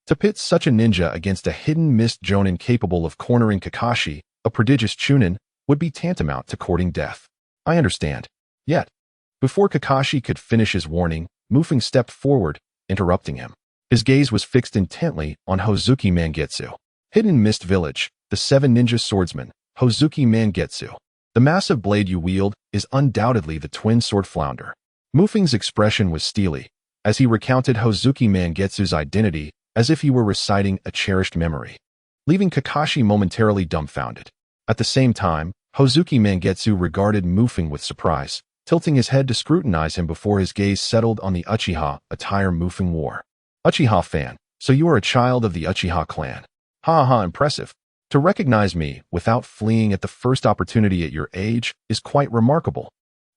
To pit such a ninja against a hidden mist jonin capable of cornering Kakashi, a prodigious chunin, would be tantamount to courting death. I understand. Yet, before Kakashi could finish his warning, Mufeng stepped forward, interrupting him. His gaze was fixed intently on Hozuki Mangetsu. Hidden Mist Village, the 7 ninja swordsmen, Hozuki Mangetsu. The massive blade you wield is undoubtedly the twin sword flounder. Mufeng's expression was steely, as he recounted Hozuki Mangetsu's identity as if he were reciting a cherished memory, leaving Kakashi momentarily dumbfounded. At the same time, Hozuki Mangetsu regarded Mufeng with surprise, tilting his head to scrutinize him before his gaze settled on the Uchiha attire Mufeng wore. Uchiha fan, so you are a child of the Uchiha clan. Ha ha, impressive. To recognize me without fleeing at the first opportunity at your age is quite remarkable.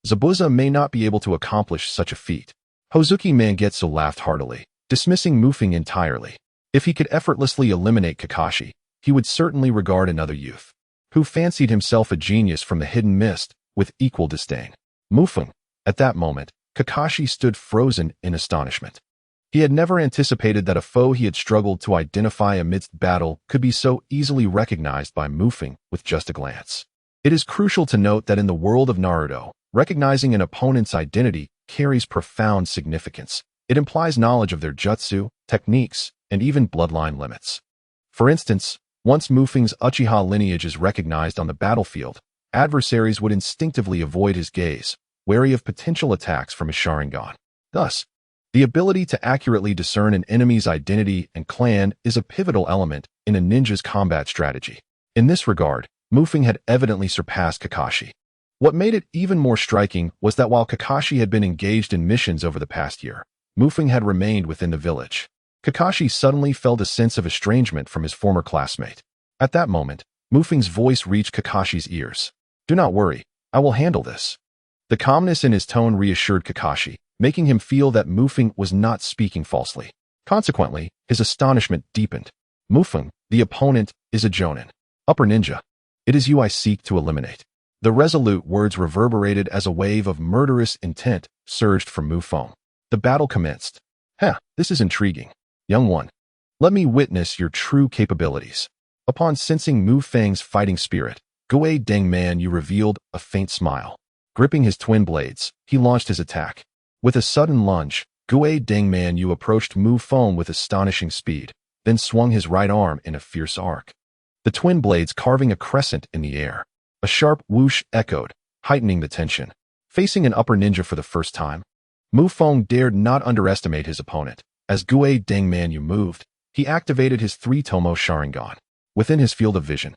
Zabuza may not be able to accomplish such a feat. Hozuki Mangetsu laughed heartily, dismissing Mufeng entirely. If he could effortlessly eliminate Kakashi, he would certainly regard another youth, who fancied himself a genius from the hidden mist, with equal disdain. Mufeng. At that moment, Kakashi stood frozen in astonishment. He had never anticipated that a foe he had struggled to identify amidst battle could be so easily recognized by Mufeng with just a glance. It is crucial to note that in the world of Naruto, recognizing an opponent's identity carries profound significance. It implies knowledge of their jutsu, techniques, and even bloodline limits. For instance, once Mufeng's Uchiha lineage is recognized on the battlefield, adversaries would instinctively avoid his gaze, wary of potential attacks from his Sharingan. Thus, the ability to accurately discern an enemy's identity and clan is a pivotal element in a ninja's combat strategy. In this regard, Mufeng had evidently surpassed Kakashi. What made it even more striking was that while Kakashi had been engaged in missions over the past year, Mufeng had remained within the village. Kakashi suddenly felt a sense of estrangement from his former classmate. At that moment, Mufeng's voice reached Kakashi's ears. Do not worry, I will handle this. The calmness in his tone reassured Kakashi, making him feel that Feng was not speaking falsely. Consequently, his astonishment deepened. Feng, the opponent, is a jonin. Upper ninja. It is you I seek to eliminate. The resolute words reverberated as a wave of murderous intent surged from Feng. The battle commenced. This is intriguing. Young one, let me witness your true capabilities. Upon sensing Feng's fighting spirit, Gue Dengman Yu revealed a faint smile. Gripping his twin blades, he launched his attack. With a sudden lunge, Gue Dengman Yu approached Feng with astonishing speed, then swung his right arm in a fierce arc. The twin blades carving a crescent in the air. A sharp whoosh echoed, heightening the tension. Facing an upper ninja for the first time, Feng dared not underestimate his opponent. As Gue Dengman Yu moved, he activated his three-tomoe Sharingan. Within his field of vision,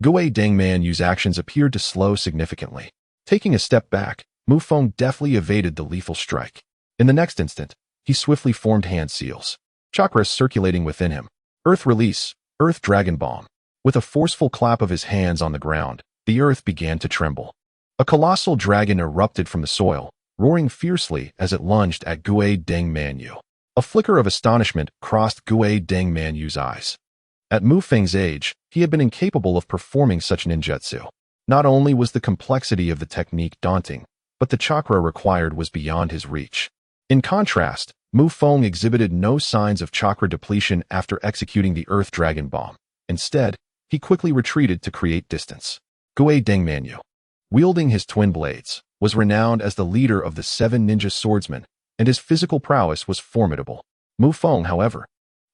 Gue Dengman Yu's actions appeared to slow significantly. Taking a step back, Feng deftly evaded the lethal strike. In the next instant, he swiftly formed hand seals. Chakra circulating within him. Earth release, Earth Dragon Bomb. With a forceful clap of his hands on the ground, the earth began to tremble. A colossal dragon erupted from the soil, roaring fiercely as it lunged at Gue Dengman Yu. A flicker of astonishment crossed Gue Dengman Yu's eyes. At Feng's age, he had been incapable of performing such ninjutsu. Not only was the complexity of the technique daunting, but the chakra required was beyond his reach. In contrast, Feng exhibited no signs of chakra depletion after executing the Earth Dragon Bomb. Instead, he quickly retreated to create distance. Gue Dengman Yu, wielding his twin blades, was renowned as the leader of the 7 ninja swordsmen, and his physical prowess was formidable. Feng, however,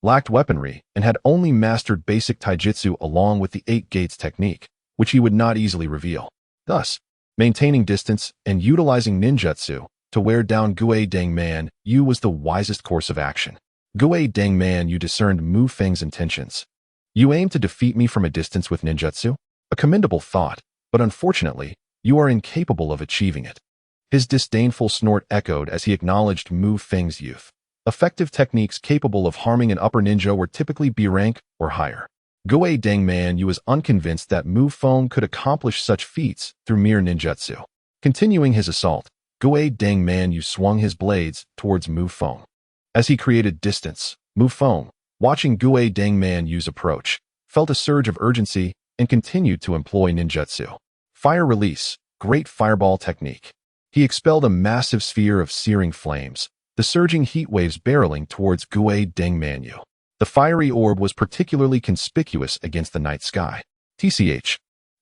lacked weaponry and had only mastered basic taijutsu along with the 8 gates technique, which he would not easily reveal. Thus, maintaining distance and utilizing ninjutsu to wear down Gue Dengman Yu was the wisest course of action. Gue Dengman Yu discerned Feng's intentions. You aim to defeat me from a distance with ninjutsu? A commendable thought, but unfortunately, you are incapable of achieving it. His disdainful snort echoed as he acknowledged Feng's youth. Effective techniques capable of harming an upper ninja were typically B rank or higher. Gue Dengman Yu was unconvinced that Feng could accomplish such feats through mere ninjutsu. Continuing his assault, Gue Dengman Yu swung his blades towards Feng. As he created distance, Feng, watching Gue Dengman Yu's approach, felt a surge of urgency and continued to employ ninjutsu. Fire release, great fireball technique. He expelled a massive sphere of searing flames, the surging heat waves barreling towards Gue Dengman Yu. The fiery orb was particularly conspicuous against the night sky. TCH.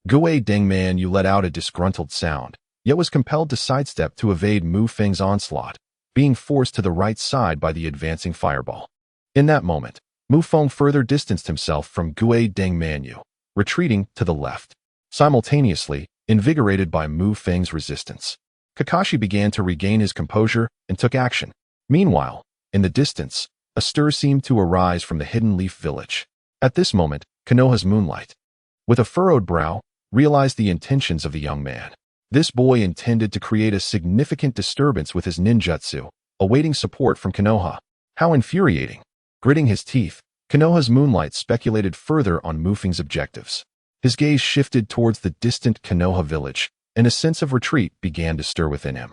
Gue Dengman Yu let out a disgruntled sound, yet was compelled to sidestep to evade Feng's onslaught, being forced to the right side by the advancing fireball. In that moment, Feng further distanced himself from Gue Dengman Yu, retreating to the left. Simultaneously, invigorated by Feng's resistance, Kakashi began to regain his composure and took action. Meanwhile, in the distance, a stir seemed to arise from the Hidden Leaf village. At this moment, Konoha's Moonlight, with a furrowed brow, realized the intentions of the young man. This boy intended to create a significant disturbance with his ninjutsu, awaiting support from Konoha. How infuriating! Gritting his teeth, Konoha's Moonlight speculated further on Feng's objectives. His gaze shifted towards the distant Konoha village, and a sense of retreat began to stir within him.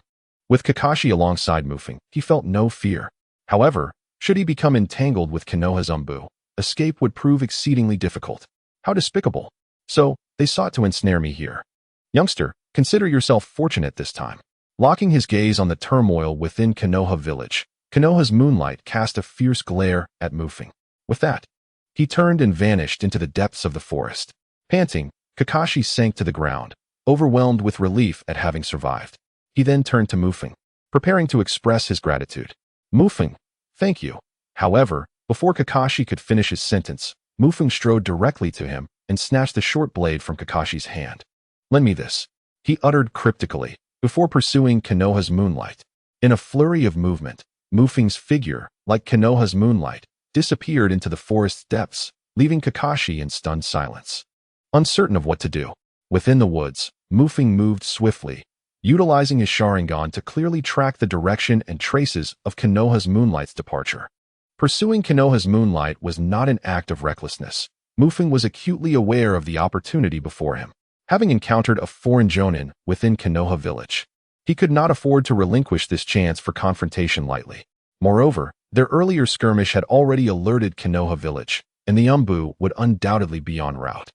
With Kakashi alongside Feng, he felt no fear. However, should he become entangled with Konoha's Umbu, escape would prove exceedingly difficult. How despicable! So, they sought to ensnare me here. Youngster, consider yourself fortunate this time. Locking his gaze on the turmoil within Konoha village, Konoha's Moonlight cast a fierce glare at Feng. With that, he turned and vanished into the depths of the forest. Panting, Kakashi sank to the ground, overwhelmed with relief at having survived. He then turned to Feng, preparing to express his gratitude. Feng, thank you. However, before Kakashi could finish his sentence, Feng strode directly to him and snatched the short blade from Kakashi's hand. Lend me this, he uttered cryptically, before pursuing Konoha's Moonlight. In a flurry of movement, Feng's figure, like Konoha's Moonlight, disappeared into the forest's depths, leaving Kakashi in stunned silence. Uncertain of what to do, within the woods, Feng moved swiftly, utilizing his Sharingan to clearly track the direction and traces of Konoha's Moonlight's departure. Pursuing Konoha's Moonlight was not an act of recklessness. Feng was acutely aware of the opportunity before him. having encountered a foreign jonin within Konoha village. He could not afford to relinquish this chance for confrontation lightly. Moreover, their earlier skirmish had already alerted Konoha village, and the Umbu would undoubtedly be en route.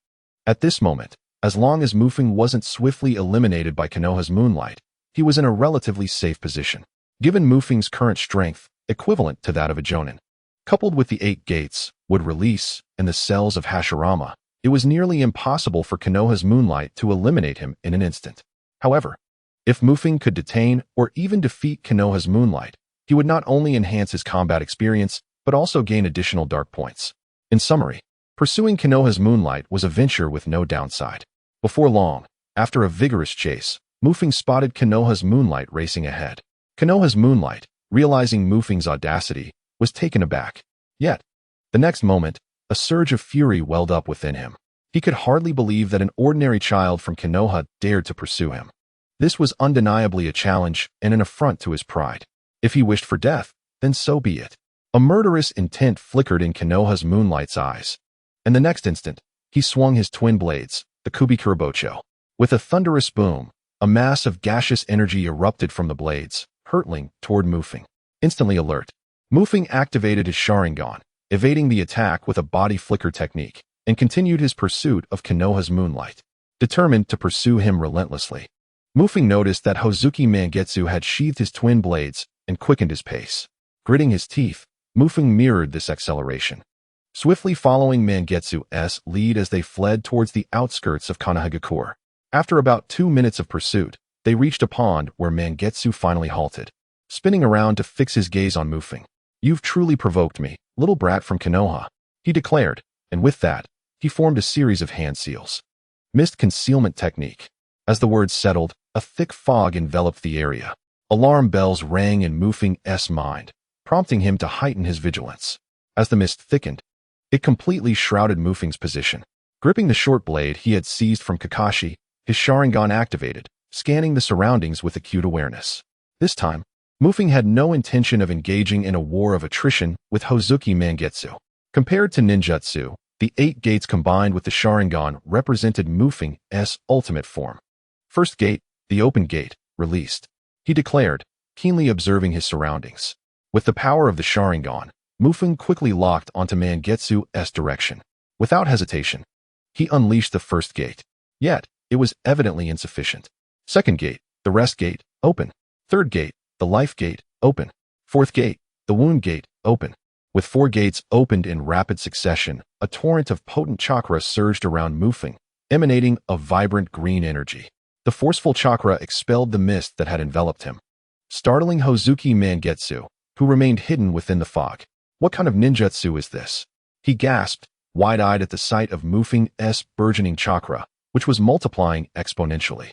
At this moment, as long as Mufeng wasn't swiftly eliminated by Konoha's moonlight, he was in a relatively safe position. Given Mufeng's current strength, equivalent to that of a jonin, coupled with the 8 gates, would release, and the cells of Hashirama, it was nearly impossible for Konoha's moonlight to eliminate him in an instant. However, if Mufeng could detain or even defeat Konoha's moonlight, he would not only enhance his combat experience, but also gain additional dark points. In summary, pursuing Konoha's moonlight was a venture with no downside. Before long, after a vigorous chase, Mufeng spotted Konoha's moonlight racing ahead. Konoha's moonlight, realizing Mufeng's audacity, was taken aback. Yet, the next moment, a surge of fury welled up within him. He could hardly believe that an ordinary child from Konoha dared to pursue him. This was undeniably a challenge and an affront to his pride. If he wished for death, then so be it. A murderous intent flickered in Konoha's moonlight's eyes. And the next instant, he swung his twin blades, the Kubikurobocho. With a thunderous boom, a mass of gaseous energy erupted from the blades, hurtling toward Mufeng. Instantly alert, Mufeng activated his Sharingan, evading the attack with a body flicker technique, and continued his pursuit of Konoha's moonlight. Determined to pursue him relentlessly, Mufeng noticed that Hozuki Mangetsu had sheathed his twin blades and quickened his pace. Gritting his teeth, Mufeng mirrored this acceleration, swiftly following Mangetsu's lead as they fled towards the outskirts of Konohagakure. After about 2 minutes of pursuit, they reached a pond where Mangetsu finally halted, spinning around to fix his gaze on Mufeng. "You've truly provoked me, little brat from Konoha," he declared, and with that, he formed a series of hand seals. Mist concealment technique. As the words settled, a thick fog enveloped the area. Alarm bells rang in Mufeng's mind, prompting him to heighten his vigilance. As the mist thickened, it completely shrouded Mufeng's position. Gripping the short blade he had seized from Kakashi, his Sharingan activated, scanning the surroundings with acute awareness. This time, Mufeng had no intention of engaging in a war of attrition with Hozuki Mangetsu. Compared to ninjutsu, the 8 gates combined with the Sharingan represented Mufeng's ultimate form. First gate, the open gate, released, he declared, keenly observing his surroundings. With the power of the Sharingan, Mufeng quickly locked onto Mangetsu's direction. Without hesitation, he unleashed the first gate. Yet, it was evidently insufficient. Second gate, the rest gate, open. Third gate, the life gate, open. Fourth gate, the wound gate, open. With 4 gates opened in rapid succession, a torrent of potent chakra surged around Mufeng, emanating a vibrant green energy. The forceful chakra expelled the mist that had enveloped him, startling Hozuki Mangetsu, who remained hidden within the fog. "What kind of ninjutsu is this?" he gasped, wide-eyed at the sight of Mufeng's burgeoning chakra, which was multiplying exponentially.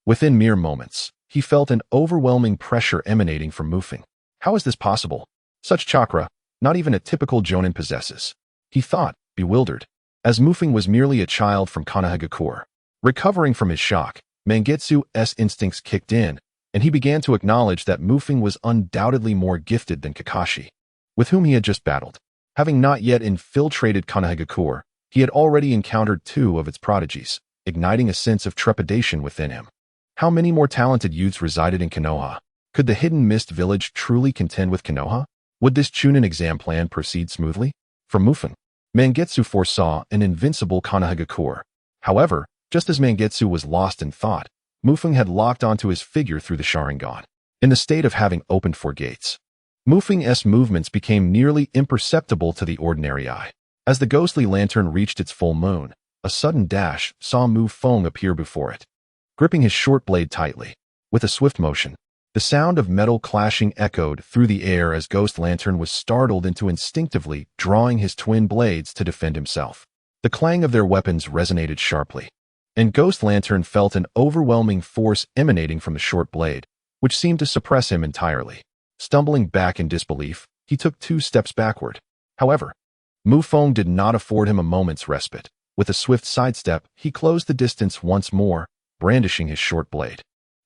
Within mere moments, he felt an overwhelming pressure emanating from Mufeng. How is this possible? Such chakra, not even a typical jonin possesses, he thought, bewildered, as Mufeng was merely a child from Konohagakure. Recovering from his shock, Mangetsu's instincts kicked in, and he began to acknowledge that Mufeng was undoubtedly more gifted than Kakashi, with whom he had just battled. Having not yet infiltrated Konohagakure, he had already encountered 2 of its prodigies, igniting a sense of trepidation within him. How many more talented youths resided in Konoha? Could the hidden mist village truly contend with Konoha? Would this Chunin exam plan proceed smoothly? For Mufeng, Mangetsu foresaw an invincible Konohagakure. However, just as Mangetsu was lost in thought, Mufeng had locked onto his figure through the Sharingan. In the state of having opened 4 gates, Mufeng's movements became nearly imperceptible to the ordinary eye. As the ghostly lantern reached its full moon, a sudden dash saw Feng appear before it. Gripping his short blade tightly, with a swift motion, the sound of metal clashing echoed through the air as Ghost Lantern was startled into instinctively drawing his twin blades to defend himself. The clang of their weapons resonated sharply, and Ghost Lantern felt an overwhelming force emanating from the short blade, which seemed to suppress him entirely. Stumbling back in disbelief, he took 2 steps backward. However, Feng did not afford him a moment's respite. With a swift sidestep, he closed the distance once more, brandishing his short blade.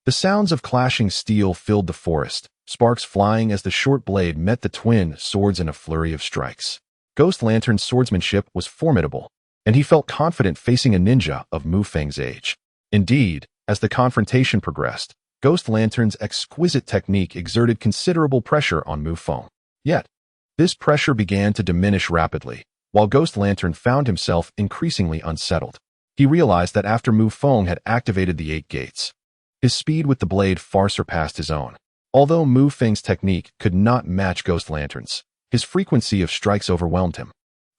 The sounds of clashing steel filled the forest, sparks flying as the short blade met the twin swords in a flurry of strikes. Ghost Lantern's swordsmanship was formidable, and he felt confident facing a ninja of Feng's age. Indeed, as the confrontation progressed, Ghost Lantern's exquisite technique exerted considerable pressure on Mu Feng. Yet, this pressure began to diminish rapidly, while Ghost Lantern found himself increasingly unsettled. He realized that after Mu Feng had activated the 8 gates, his speed with the blade far surpassed his own. Although Mu Feng's technique could not match Ghost Lantern's, his frequency of strikes overwhelmed him,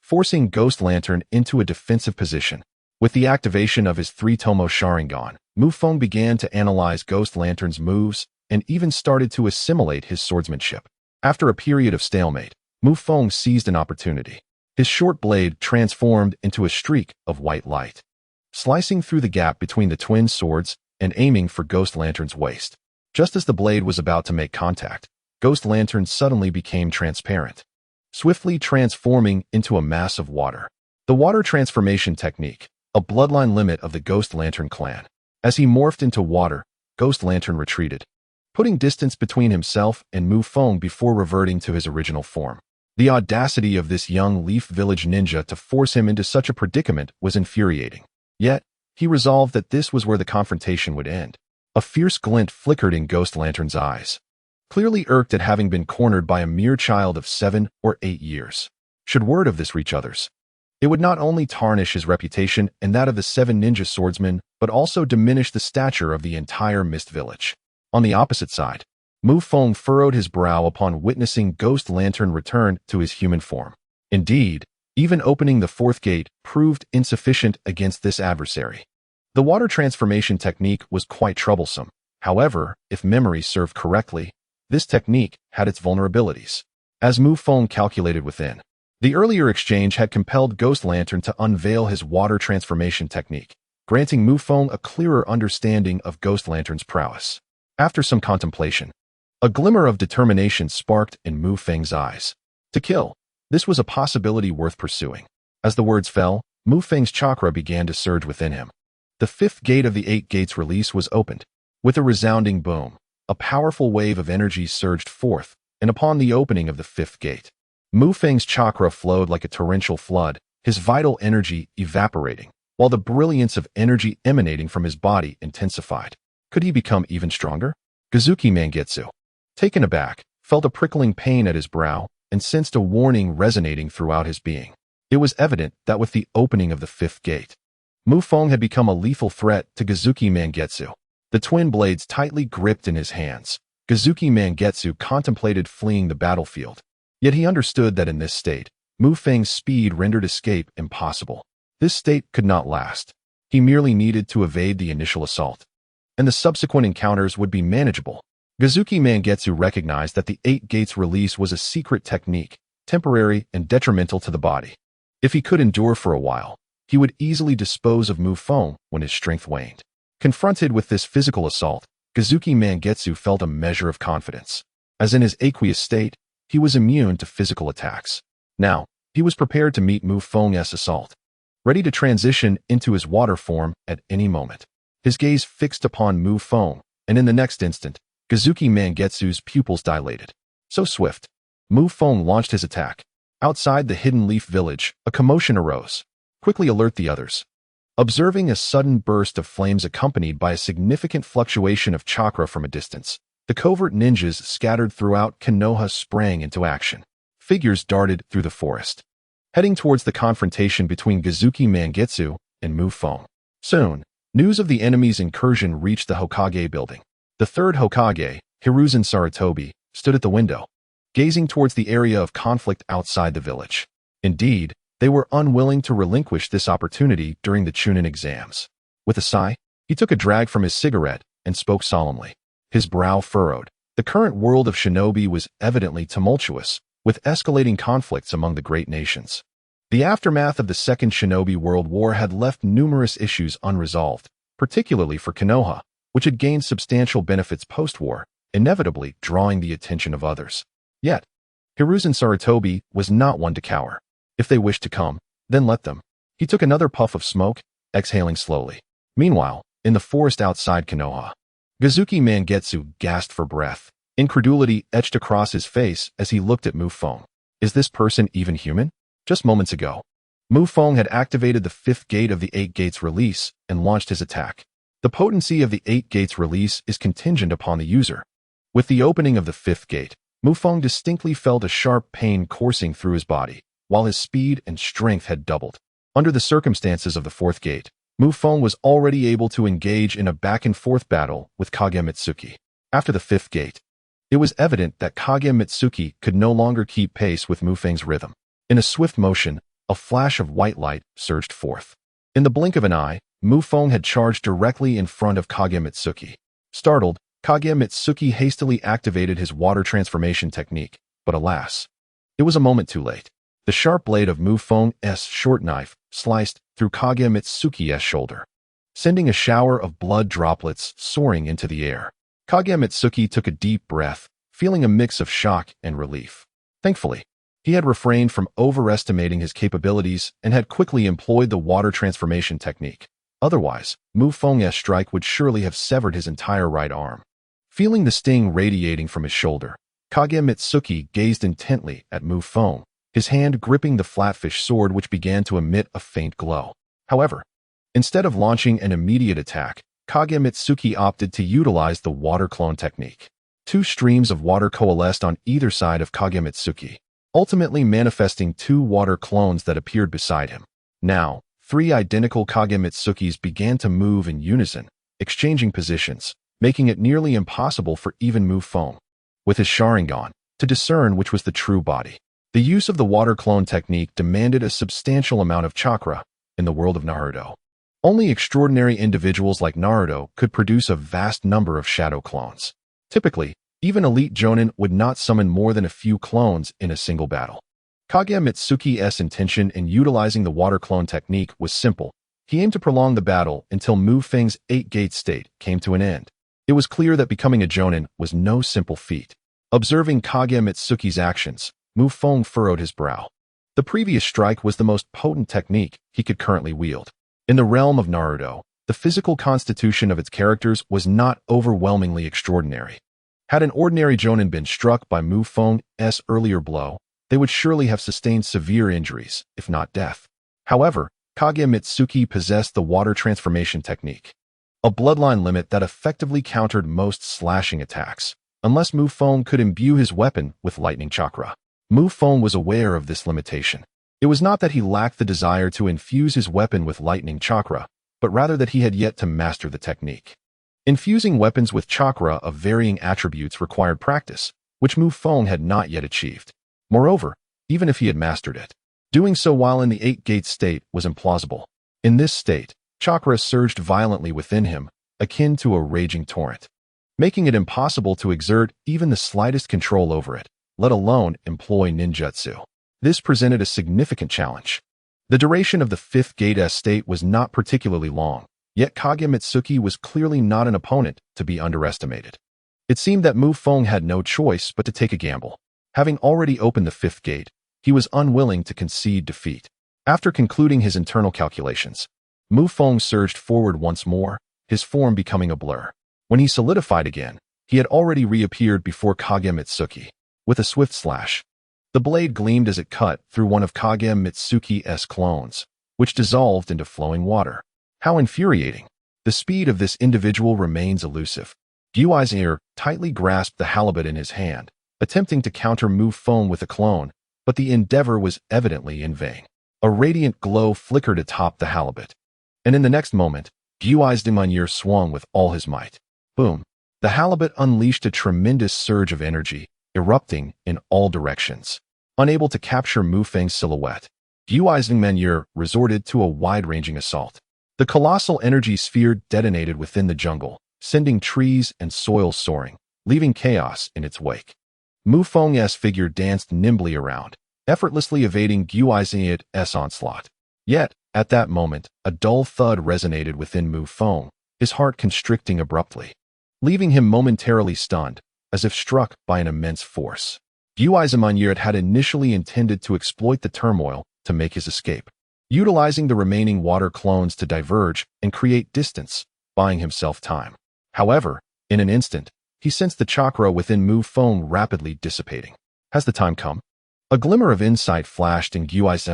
forcing Ghost Lantern into a defensive position. With the activation of his three-tomoe Sharingan, Mu Feng began to analyze Ghost Lantern's moves and even started to assimilate his swordsmanship. After a period of stalemate, Mu Feng seized an opportunity. His short blade transformed into a streak of white light, slicing through the gap between the twin swords and aiming for Ghost Lantern's waist. Just as the blade was about to make contact, Ghost Lantern suddenly became transparent, swiftly transforming into a mass of water. The water transformation technique, a bloodline limit of the Ghost Lantern clan. As he morphed into water, Ghost Lantern retreated, putting distance between himself and Mu Feng before reverting to his original form. The audacity of this young Leaf Village ninja to force him into such a predicament was infuriating. Yet, he resolved that this was where the confrontation would end. A fierce glint flickered in Ghost Lantern's eyes, clearly irked at having been cornered by a mere child of 7 or 8 years. Should word of this reach others, it would not only tarnish his reputation and that of the 7 ninja swordsmen, but also diminish the stature of the entire Mist Village. On the opposite side, Mu Feng furrowed his brow upon witnessing Ghost Lantern return to his human form. Indeed, even opening the 4th gate proved insufficient against this adversary. The water transformation technique was quite troublesome. However, if memory served correctly, this technique had its vulnerabilities. As Mu Feng calculated within, the earlier exchange had compelled Ghost Lantern to unveil his water transformation technique, granting Mu Feng a clearer understanding of Ghost Lantern's prowess. After some contemplation, a glimmer of determination sparked in Mu Feng's eyes. To kill, this was a possibility worth pursuing. As the words fell, Mu Feng's chakra began to surge within him. The 5th gate of the 8 gates release was opened. With a resounding boom, a powerful wave of energy surged forth, and upon the opening of the 5th gate, Mu Feng's chakra flowed like a torrential flood, his vital energy evaporating, while the brilliance of energy emanating from his body intensified. Could he become even stronger? Kazuki Mangetsu, taken aback, felt a prickling pain at his brow and sensed a warning resonating throughout his being. It was evident that with the opening of the 5th gate, Mu Feng had become a lethal threat to Kazuki Mangetsu. The twin blades tightly gripped in his hands, Kazuki Mangetsu contemplated fleeing the battlefield. Yet he understood that in this state, Mu Feng's speed rendered escape impossible. This state could not last. He merely needed to evade the initial assault, and the subsequent encounters would be manageable. Kazuki Mangetsu recognized that the 8 gates release was a secret technique, temporary and detrimental to the body. If he could endure for a while, he would easily dispose of Mu Feng when his strength waned. Confronted with this physical assault, Kazuki Mangetsu felt a measure of confidence. As in his aqueous state, he was immune to physical attacks. Now, he was prepared to meet Mu Feng's assault, ready to transition into his water form at any moment. His gaze fixed upon Mu Feng, and in the next instant, Kazuki Mangetsu's pupils dilated. So swift, Mu Feng launched his attack. Outside the Hidden Leaf Village, a commotion arose. Quickly alert the others. Observing a sudden burst of flames accompanied by a significant fluctuation of chakra from a distance, the covert ninjas scattered throughout Konoha sprang into action. Figures darted through the forest, heading towards the confrontation between Kazuki Mangetsu and Mu Feng. Soon, news of the enemy's incursion reached the Hokage building. The 3rd Hokage, Hiruzen Sarutobi, stood at the window, gazing towards the area of conflict outside the village. Indeed, they were unwilling to relinquish this opportunity during the Chunin exams. With a sigh, he took a drag from his cigarette and spoke solemnly. His brow furrowed. The current world of shinobi was evidently tumultuous, with escalating conflicts among the great nations. The aftermath of the Second Shinobi World War had left numerous issues unresolved, particularly for Konoha, which had gained substantial benefits post-war, inevitably drawing the attention of others. Yet, Hiruzen Sarutobi was not one to cower. If they wished to come, then let them. He took another puff of smoke, exhaling slowly. Meanwhile, in the forest outside Konoha, Kazuki Mangetsu gasped for breath. Incredulity etched across his face as he looked at Mu Feng. Is this person even human? Just moments ago, Mu Feng had activated the 5th gate of the 8 gates release and launched his attack. The potency of the 8 gates release is contingent upon the user. With the opening of the 5th gate, Feng distinctly felt a sharp pain coursing through his body, while his speed and strength had doubled. Under the circumstances of the 4th gate, Feng was already able to engage in a back-and-forth battle with Kage Mitsuki. After the 5th gate, it was evident that Kage Mitsuki could no longer keep pace with Feng's rhythm. In a swift motion, a flash of white light surged forth. In the blink of an eye, Feng had charged directly in front of Kage Mitsuki. Startled, Kage Mitsuki hastily activated his water transformation technique, but alas, it was a moment too late. The sharp blade of Feng's short knife sliced through Kage Mitsuki's shoulder, sending a shower of blood droplets soaring into the air. Kage Mitsuki took a deep breath, feeling a mix of shock and relief. Thankfully, he had refrained from overestimating his capabilities and had quickly employed the water transformation technique. Otherwise, Feng's strike would surely have severed his entire right arm. Feeling the sting radiating from his shoulder, Kage Mitsuki gazed intently at Feng, his hand gripping the flatfish sword which began to emit a faint glow. However, instead of launching an immediate attack, Kage Mitsuki opted to utilize the water clone technique. 2 streams of water coalesced on either side of Kage Mitsuki, ultimately manifesting 2 water clones that appeared beside him. Now, 3 identical Kage Mitsukis began to move in unison, exchanging positions, making it nearly impossible for even Feng, with his Sharingan, to discern which was the true body. The use of the water clone technique demanded a substantial amount of chakra in the world of Naruto. Only extraordinary individuals like Naruto could produce a vast number of shadow clones. Typically, even elite jonin would not summon more than a few clones in a single battle. Kage Mitsuki's intention in utilizing the water clone technique was simple. He aimed to prolong the battle until Feng's 8-gate state came to an end. It was clear that becoming a jonin was no simple feat. Observing Kage Mitsuki's actions, Feng furrowed his brow. The previous strike was the most potent technique he could currently wield. In the realm of Naruto, the physical constitution of its characters was not overwhelmingly extraordinary. Had an ordinary jonin been struck by Feng's earlier blow, they would surely have sustained severe injuries, if not death. However, Kage Mitsuki possessed the water transformation technique, a bloodline limit that effectively countered most slashing attacks, unless Feng could imbue his weapon with lightning chakra. Feng was aware of this limitation. It was not that he lacked the desire to infuse his weapon with lightning chakra, but rather that he had yet to master the technique. Infusing weapons with chakra of varying attributes required practice, which Feng had not yet achieved. Moreover, even if he had mastered it, doing so while in the 8-gate state was implausible. In this state, chakra surged violently within him, akin to a raging torrent, making it impossible to exert even the slightest control over it, let alone employ ninjutsu. This presented a significant challenge. The duration of the 5th gate state was not particularly long, yet Kage Mitsuki was clearly not an opponent to be underestimated. It seemed that Feng had no choice but to take a gamble. Having already opened the 5th gate, he was unwilling to concede defeat. After concluding his internal calculations, Feng surged forward once more, his form becoming a blur. When he solidified again, he had already reappeared before Kage Mitsuki. With a swift slash, the blade gleamed as it cut through one of Kage Mitsuki's clones, which dissolved into flowing water. How infuriating! The speed of this individual remains elusive. Guai's ear tightly grasped the halibut in his hand, attempting to counter Feng with a clone, but the endeavor was evidently in vain. A radiant glow flickered atop the halibut, and in the next moment, Guai's demiurge swung with all his might. Boom! The halibut unleashed a tremendous surge of energy, erupting in all directions. Unable to capture Feng's silhouette, Guai's demiurge resorted to a wide-ranging assault. The colossal energy sphere detonated within the jungle, sending trees and soil soaring, leaving chaos in its wake. Feng's figure danced nimbly around, effortlessly evading Guai's onslaught. Yet, at that moment, a dull thud resonated within Feng, his heart constricting abruptly, leaving him momentarily stunned, as if struck by an immense force. Guai's demiurge had initially intended to exploit the turmoil to make his escape, utilizing the remaining water clones to diverge and create distance, buying himself time. However, in an instant, he sensed the chakra within Feng rapidly dissipating. Has the time come? A glimmer of insight flashed in Guai's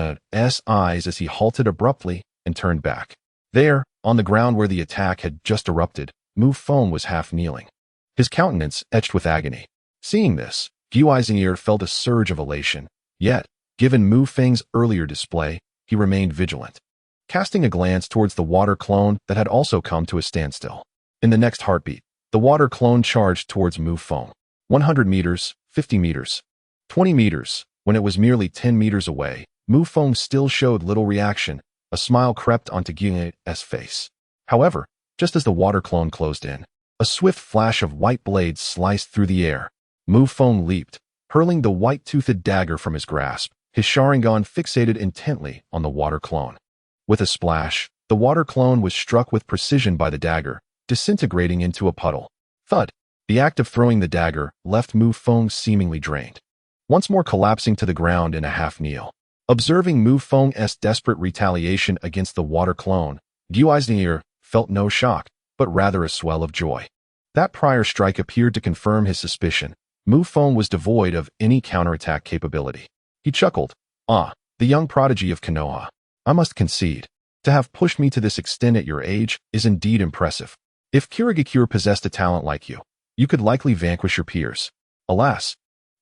eyes as he halted abruptly and turned back. There, On the ground where the attack had just erupted, Feng was half kneeling, his countenance etched with agony. Seeing this, Guizhir felt a surge of elation. Yet, given Feng's earlier display, he remained vigilant, casting a glance towards the water clone that had also come to a standstill. In the next heartbeat, the water clone charged towards Feng. 100 meters, 50 meters, 20 meters. When it was merely 10 meters away, Feng still showed little reaction. A smile crept onto Guizhir's face. However, just as the water clone closed in, a swift flash of white blades sliced through the air. Feng leaped, hurling the white-toothed dagger from his grasp, his Sharingan fixated intently on the water clone. With a splash, the water clone was struck with precision by the dagger, disintegrating into a puddle. Thud! The act of throwing the dagger left Feng seemingly drained, once more collapsing to the ground in a half-kneel. Observing Feng's desperate retaliation against the water clone, Guizhir felt no shock, but rather a swell of joy. That prior strike appeared to confirm his suspicion. Feng was devoid of any counterattack capability. He chuckled. "Ah, the young prodigy of Konoha. I must concede, to have pushed me to this extent at your age is indeed impressive. If Kirigakure possessed a talent like you, you could likely vanquish your peers. Alas,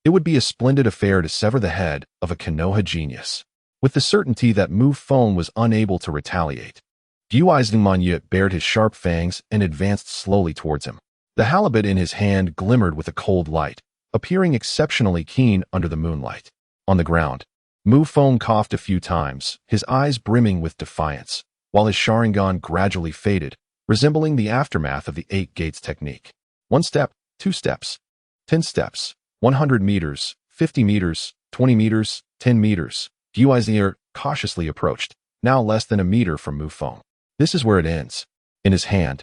it would be a splendid affair to sever the head of a Konoha genius." With the certainty that Feng was unable to retaliate, Guizhir bared his sharp fangs and advanced slowly towards him. The halibut in his hand glimmered with a cold light, appearing exceptionally keen under the moonlight. On the ground, Feng coughed a few times, his eyes brimming with defiance, while his Sharingan gradually faded, resembling the aftermath of the 8 gates technique. 1 step, 2 steps, 10 steps, 100 meters, 50 meters, 20 meters, 10 meters. Guizhir cautiously approached, now less than a meter from Feng. This is where it ends. In his hand,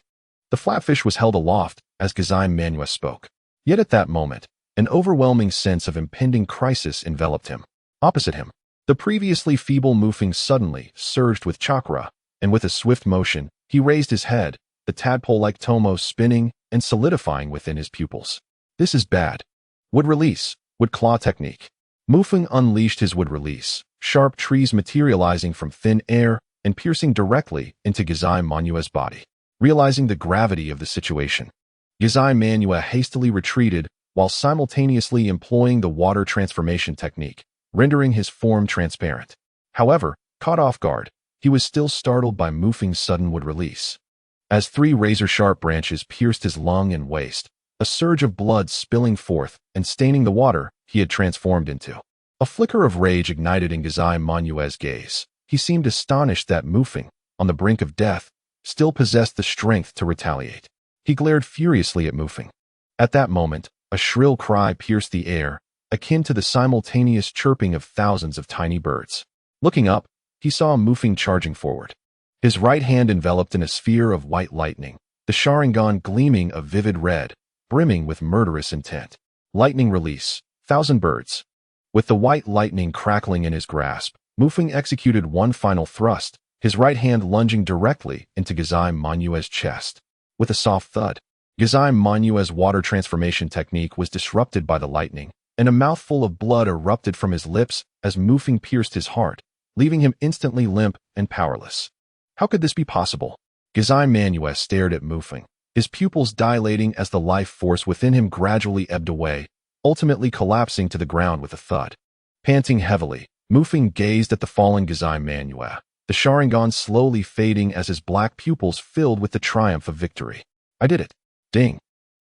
the flatfish was held aloft as Guizhir spoke. Yet at that moment, an overwhelming sense of impending crisis enveloped him. Opposite him, the previously feeble Feng suddenly surged with chakra, and with a swift motion, he raised his head, the tadpole-like tomo spinning and solidifying within his pupils. This is bad. Wood release, wood claw technique. Feng unleashed his wood release, sharp trees materializing from thin air and piercing directly into Guizhir's body. Realizing the gravity of the situation, Guizhir hastily retreated while simultaneously employing the water transformation technique, rendering his form transparent. However, caught off guard, he was still startled by Feng's sudden wood release. As 3 razor-sharp branches pierced his lung and waist, a surge of blood spilling forth and staining the water he had transformed into. A flicker of rage ignited in Guizhir's gaze. He seemed astonished that Feng, on the brink of death, still possessed the strength to retaliate. He glared furiously at Feng. At that moment, a shrill cry pierced the air, akin to the simultaneous chirping of thousands of tiny birds. Looking up, he saw Feng charging forward, his right hand enveloped in a sphere of white lightning, the Sharingan gleaming a vivid red, brimming with murderous intent. Lightning release, 1,000 birds. With the white lightning crackling in his grasp, Feng executed one final thrust, his right hand lunging directly into Guizhir's chest. With a soft thud, Guizhir's water transformation technique was disrupted by the lightning, and a mouthful of blood erupted from his lips as Feng pierced his heart, leaving him instantly limp and powerless. How could this be possible? Guizhir stared at Feng, his pupils dilating as the life force within him gradually ebbed away, ultimately collapsing to the ground with a thud. Panting heavily, Feng gazed at the fallen Guizhir, the Sharingan slowly fading as his black pupils filled with the triumph of victory. I did it. Ding.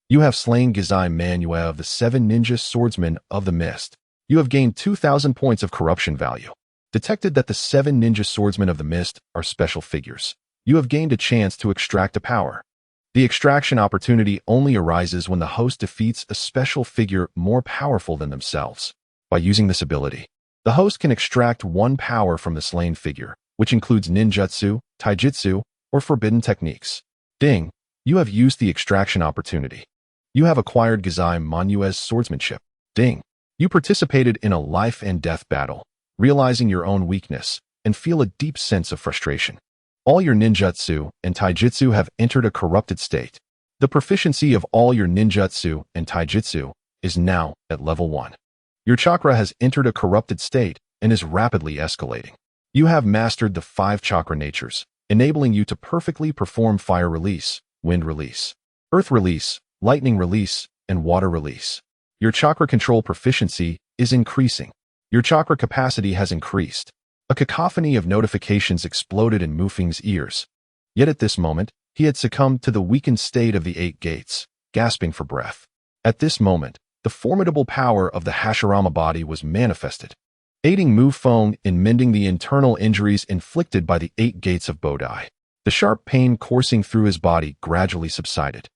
You have slain Guizhir of the 7 ninja swordsmen of the mist. You have gained 2,000 points of corruption value. Detected that the 7 ninja swordsmen of the mist are special figures. You have gained a chance to extract a power. The extraction opportunity only arises when the host defeats a special figure more powerful than themselves. By using this ability, the host can extract one power from the slain figure, which includes ninjutsu, taijutsu, or forbidden techniques. Ding. You have used the extraction opportunity. You have acquired Guizhir's swordsmanship. Ding. You participated in a life and death battle, realizing your own weakness, and feel a deep sense of frustration. All your ninjutsu and taijutsu have entered a corrupted state. The proficiency of all your ninjutsu and taijutsu is now at level 1. Your chakra has entered a corrupted state and is rapidly escalating. You have mastered the 5 chakra natures, enabling you to perfectly perform fire release, wind release, earth release, lightning release, and water release. Your chakra control proficiency is increasing. Your chakra capacity has increased. A cacophony of notifications exploded in Mu Feng's ears. Yet at this moment, he had succumbed to the weakened state of the 8 gates, gasping for breath. At this moment, the formidable power of the Hashirama body was manifested, aiding Mu Feng in mending the internal injuries inflicted by the 8 gates of Bodai. The sharp pain coursing through his body gradually subsided,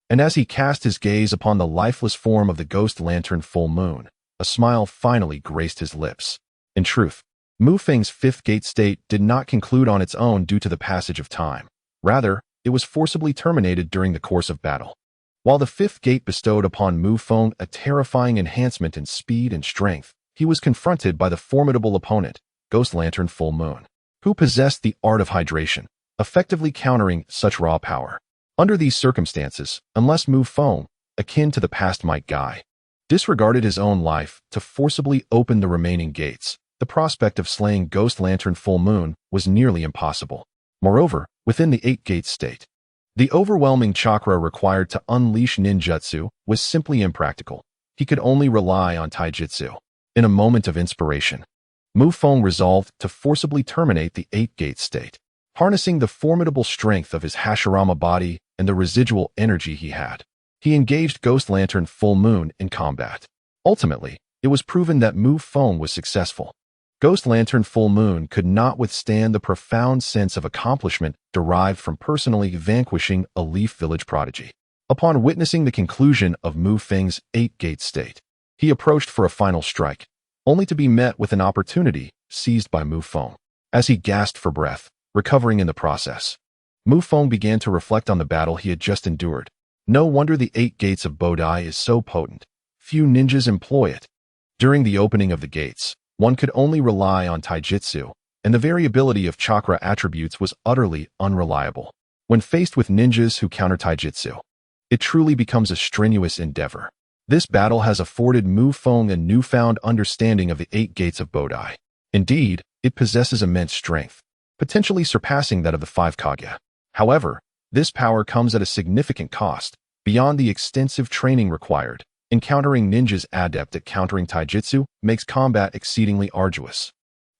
and as he cast his gaze upon the lifeless form of the ghost lantern full moon, a smile finally graced his lips. In truth, Mu Feng's 5th gate state did not conclude on its own due to the passage of time. Rather, it was forcibly terminated during the course of battle. While the 5th gate bestowed upon Mu Feng a terrifying enhancement in speed and strength, he was confronted by the formidable opponent, Ghost Lantern Full Moon, who possessed the art of hydration, effectively countering such raw power. Under these circumstances, unless Mu Feng, akin to the past Might Guy, disregarded his own life to forcibly open the remaining gates, the prospect of slaying Ghost Lantern Full Moon was nearly impossible. Moreover, within the 8-gate state, the overwhelming chakra required to unleash ninjutsu was simply impractical. He could only rely on taijutsu. In a moment of inspiration, Mu Feng resolved to forcibly terminate the 8-gate state, harnessing the formidable strength of his Hashirama body and the residual energy he had. He engaged Ghost Lantern Full Moon in combat. Ultimately, it was proven that Mu Feng was successful. Ghost Lantern Full Moon could not withstand the profound sense of accomplishment derived from personally vanquishing a Leaf Village prodigy. Upon witnessing the conclusion of Mu Feng's 8-gate state, he approached for a final strike, only to be met with an opportunity seized by Mu Feng. As he gasped for breath, recovering in the process, Mu Feng began to reflect on the battle he had just endured. No wonder the 8 gates of Bodai is so potent. Few ninjas employ it. During the opening of the gates, one could only rely on taijutsu, and the variability of chakra attributes was utterly unreliable. When faced with ninjas who counter taijutsu, it truly becomes a strenuous endeavor. This battle has afforded Mu Feng a newfound understanding of the 8 gates of Bodai. Indeed, it possesses immense strength, potentially surpassing that of the 5 Kage. However, this power comes at a significant cost. Beyond the extensive training required, encountering ninjas adept at countering taijutsu makes combat exceedingly arduous,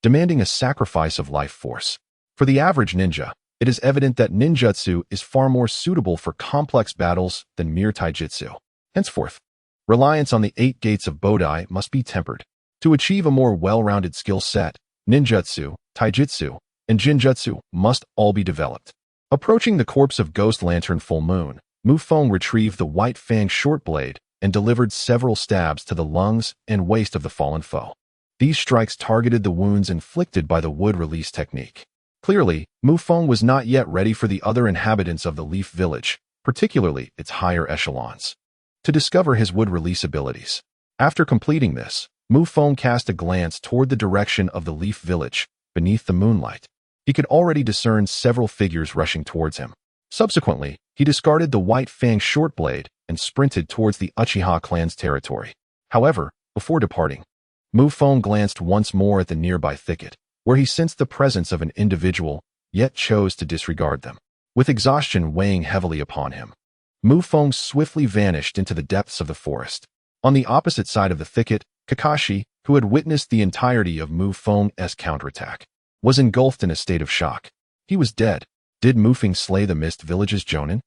demanding a sacrifice of life force. For the average ninja, it is evident that ninjutsu is far more suitable for complex battles than mere taijutsu. Henceforth, reliance on the 8 gates of Bodai must be tempered. To achieve a more well-rounded skill set, ninjutsu, taijutsu, and jinjutsu must all be developed. Approaching the corpse of Ghost Lantern Full Moon, Mu Feng retrieved the White Fang short blade and delivered several stabs to the lungs and waist of the fallen foe. These strikes targeted the wounds inflicted by the wood release technique. Clearly, Mu Feng was not yet ready for the other inhabitants of the Leaf Village, particularly its higher echelons, to discover his wood release abilities. After completing this, Mu Feng cast a glance toward the direction of the Leaf Village, beneath the moonlight. He could already discern several figures rushing towards him. Subsequently, he discarded the White Fang short blade and sprinted towards the Uchiha clan's territory. However, before departing, Mu Feng glanced once more at the nearby thicket, where he sensed the presence of an individual, yet chose to disregard them. With exhaustion weighing heavily upon him, Mu Feng swiftly vanished into the depths of the forest. On the opposite side of the thicket, Kakashi, who had witnessed the entirety of Mu Feng's counterattack, was engulfed in a state of shock. He was dead. Did Mu Feng slay the Mist Village's Jonin?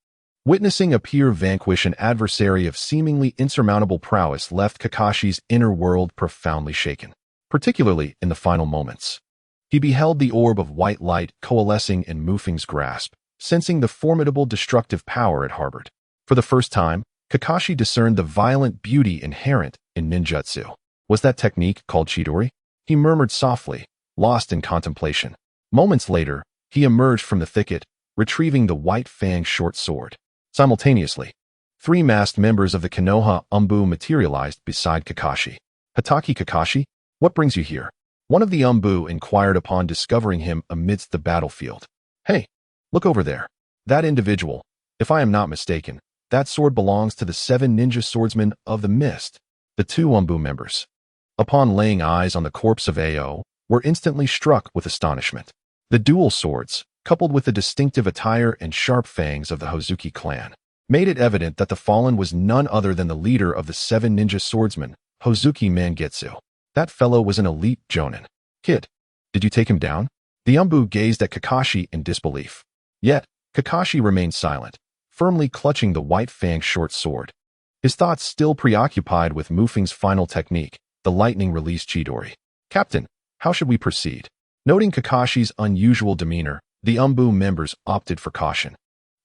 Witnessing a peer vanquish an adversary of seemingly insurmountable prowess left Kakashi's inner world profoundly shaken, particularly in the final moments. He beheld the orb of white light coalescing in Mu Feng's grasp, sensing the formidable destructive power it harbored. For the first time, Kakashi discerned the violent beauty inherent in ninjutsu. Was that technique called Chidori? He murmured softly, lost in contemplation. Moments later, he emerged from the thicket, retrieving the White Fang short sword. Simultaneously, 3 masked members of the Konoha Umbu materialized beside Kakashi. Hatake Kakashi, what brings you here? One of the Umbu inquired upon discovering him amidst the battlefield. Hey, look over there. That individual, if I am not mistaken, that sword belongs to the 7 ninja swordsmen of the Mist. The 2 Umbu members, upon laying eyes on the corpse of Ao, were instantly struck with astonishment. The dual swords, coupled with the distinctive attire and sharp fangs of the Hozuki clan, made it evident that the fallen was none other than the leader of the 7 ninja swordsmen, Hozuki Mangetsu. That fellow was an elite jonin. Kid, did you take him down? The Umbu gazed at Kakashi in disbelief. Yet, Kakashi remained silent, firmly clutching the white fanged short sword. His thoughts still preoccupied with Mufeng's final technique, the lightning release Chidori. Captain, how should we proceed? Noting Kakashi's unusual demeanor, the Umbu members opted for caution.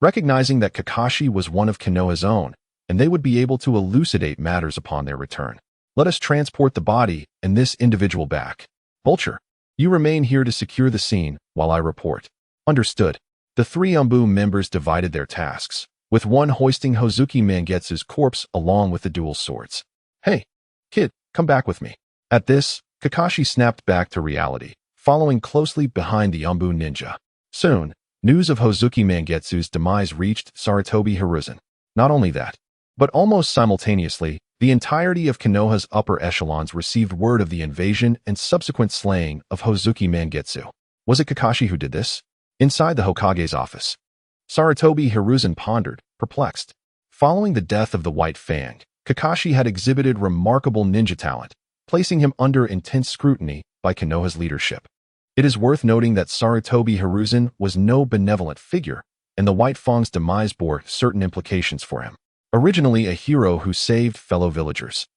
Recognizing that Kakashi was one of Konoha's own, and they would be able to elucidate matters upon their return. Let us transport the body and this individual back. Vulture, you remain here to secure the scene while I report. Understood. The 3 Umbu members divided their tasks, with one hoisting Hozuki Mangetsu's corpse along with the dual swords. Hey, kid, come back with me. At this, Kakashi snapped back to reality, following closely behind the Umbu ninja. Soon, news of Hozuki Mangetsu's demise reached Sarutobi Hiruzen. Not only that, but almost simultaneously, the entirety of Konoha's upper echelons received word of the invasion and subsequent slaying of Hozuki Mangetsu. Was it Kakashi who did this? Inside the Hokage's office, Sarutobi Hiruzen pondered, perplexed. Following the death of the White Fang, Kakashi had exhibited remarkable ninja talent, placing him under intense scrutiny by Konoha's leadership. It is worth noting that Sarutobi Hiruzen was no benevolent figure, and the White Fang's demise bore certain implications for him. Originally a hero who saved fellow villagers,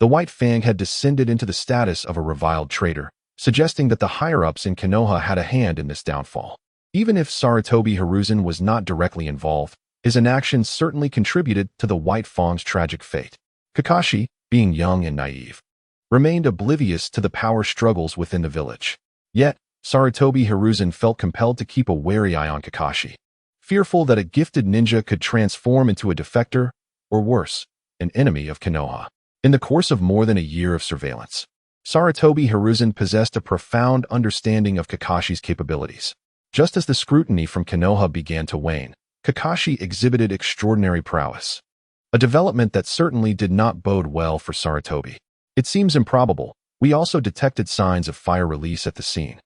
the White Fang had descended into the status of a reviled traitor, suggesting that the higher-ups in Konoha had a hand in this downfall. Even if Sarutobi Hiruzen was not directly involved, his inaction certainly contributed to the White Fang's tragic fate. Kakashi, being young and naive, remained oblivious to the power struggles within the village. Yet, Sarutobi Hiruzen felt compelled to keep a wary eye on Kakashi, fearful that a gifted ninja could transform into a defector, or worse, an enemy of Konoha. In the course of more than a year of surveillance, Sarutobi Hiruzen possessed a profound understanding of Kakashi's capabilities. Just as the scrutiny from Konoha began to wane, Kakashi exhibited extraordinary prowess, a development that certainly did not bode well for Sarutobi. It seems improbable, we also detected signs of fire release at the scene.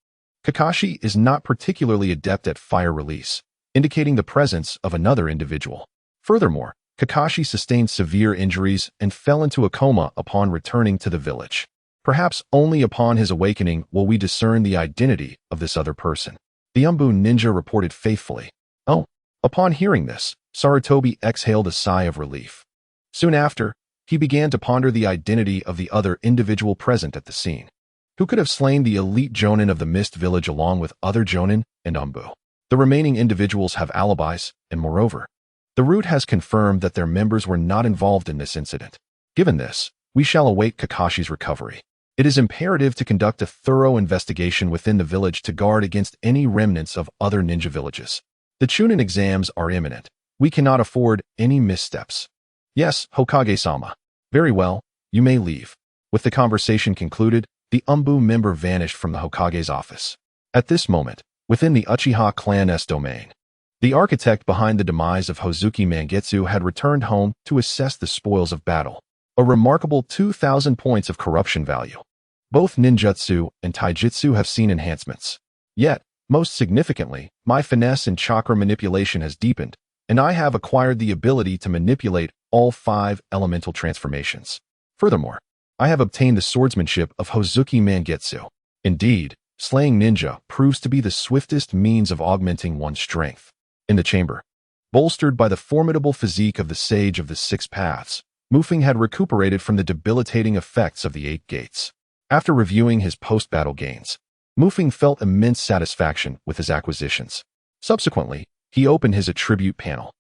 Kakashi is not particularly adept at fire release, indicating the presence of another individual. Furthermore, Kakashi sustained severe injuries and fell into a coma upon returning to the village. Perhaps only upon his awakening will we discern the identity of this other person. The Umbu ninja reported faithfully. Oh, upon hearing this, Sarutobi exhaled a sigh of relief. Soon after, he began to ponder the identity of the other individual present at the scene. Who could have slain the elite jonin of the Mist Village along with other jonin and Umbu? The remaining individuals have alibis, and moreover, the root has confirmed that their members were not involved in this incident. Given this, we shall await Kakashi's recovery. It is imperative to conduct a thorough investigation within the village to guard against any remnants of other ninja villages. The Chunin exams are imminent. We cannot afford any missteps. Yes, Hokage-sama. Very well, you may leave. With the conversation concluded, the Umbu member vanished from the Hokage's office. At this moment, within the Uchiha clan's domain, the architect behind the demise of Hozuki Mangetsu had returned home to assess the spoils of battle. A remarkable 2,000 points of corruption value. Both ninjutsu and taijutsu have seen enhancements. Yet, most significantly, my finesse and chakra manipulation has deepened, and I have acquired the ability to manipulate all 5 elemental transformations. Furthermore, I have obtained the swordsmanship of Hozuki Mangetsu. Indeed, slaying ninja proves to be the swiftest means of augmenting one's strength. In the chamber, bolstered by the formidable physique of the Sage of the Six Paths, Mufeng had recuperated from the debilitating effects of the 8 gates. After reviewing his post-battle gains, Mufeng felt immense satisfaction with his acquisitions. Subsequently, he opened his attribute panel.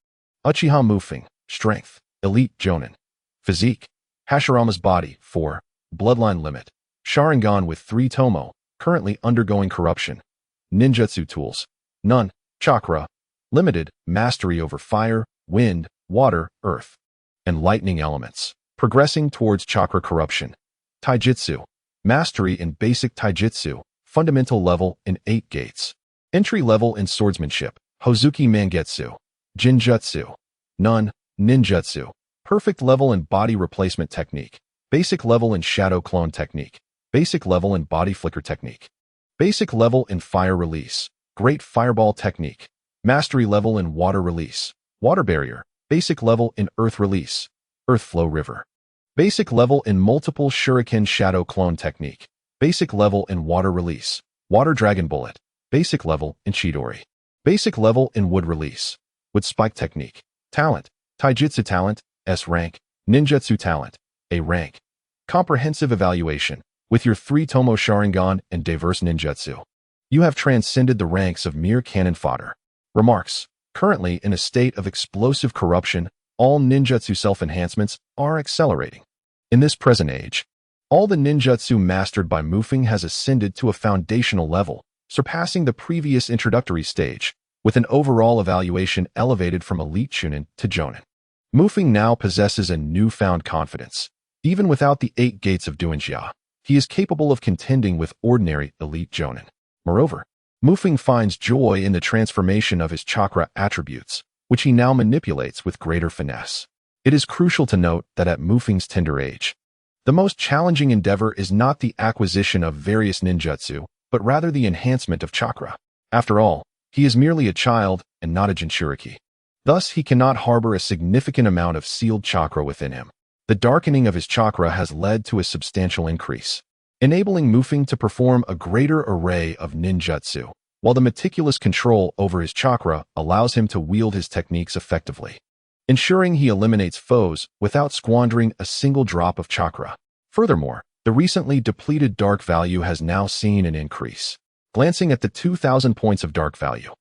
Uchiha Mufeng, Strength, Elite Jonin. Physique, Hashirama's Body, 4, Bloodline Limit. Sharingan with three-tomoe, currently undergoing corruption. Ninjutsu Tools, none. Chakra, limited, mastery over fire, wind, water, earth, and lightning elements, progressing towards chakra corruption. Taijutsu, mastery in basic taijutsu, fundamental level in 8 gates. Entry level in swordsmanship, Hozuki Mangetsu. Jinjutsu, none. Ninjutsu, perfect level in body replacement technique. Basic level in shadow clone technique. Basic level in body flicker technique. Basic level in fire release. Great Fireball Technique. Mastery level in Water Release. Water Barrier. Basic level in Earth Release. Earth Flow River. Basic level in Multiple Shuriken Shadow Clone Technique. Basic level in Water Release. Water Dragon Bullet. Basic level in Chidori. Basic level in Wood Release. Wood Spike Technique. Talent. Taijutsu Talent, S rank. Ninjutsu Talent, A rank. Comprehensive Evaluation. With your three-tomoe Sharingan and diverse ninjutsu, you have transcended the ranks of mere cannon fodder. Remarks. Currently in a state of explosive corruption, all ninjutsu self-enhancements are accelerating. In this present age, all the ninjutsu mastered by Feng has ascended to a foundational level, surpassing the previous introductory stage, with an overall evaluation elevated from Elite Chunin to Jonin. Feng now possesses a newfound confidence. Even without the 8 gates of Duanjia, he is capable of contending with ordinary Elite Jonin. Moreover, Feng finds joy in the transformation of his chakra attributes, which he now manipulates with greater finesse. It is crucial to note that at Feng's tender age, the most challenging endeavor is not the acquisition of various ninjutsu, but rather the enhancement of chakra. After all, he is merely a child and not a Jinchuriki. Thus, he cannot harbor a significant amount of sealed chakra within him. The darkening of his chakra has led to a substantial increase, enabling Feng to perform a greater array of ninjutsu, while the meticulous control over his chakra allows him to wield his techniques effectively, ensuring he eliminates foes without squandering a single drop of chakra. Furthermore, the recently depleted dark value has now seen an increase. Glancing at the 2,000 points of dark value,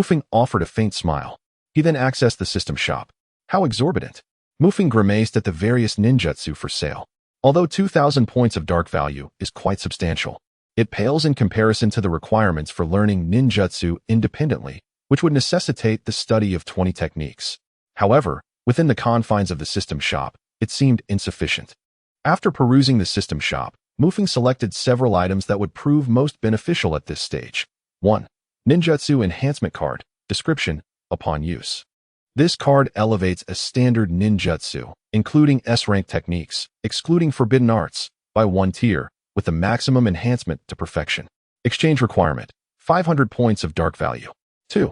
Feng offered a faint smile. He then accessed the system shop. How exorbitant! Feng grimaced at the various ninjutsu for sale. Although 2,000 points of dark value is quite substantial, it pales in comparison to the requirements for learning ninjutsu independently, which would necessitate the study of 20 techniques. However, within the confines of the system shop, it seemed insufficient. After perusing the system shop, Feng selected several items that would prove most beneficial at this stage. 1. Ninjutsu Enhancement Card. Description. Upon use, this card elevates a standard ninjutsu, including S-rank techniques, excluding forbidden arts, by 1 tier, with the maximum enhancement to perfection. Exchange requirement. 500 points of dark value. 2.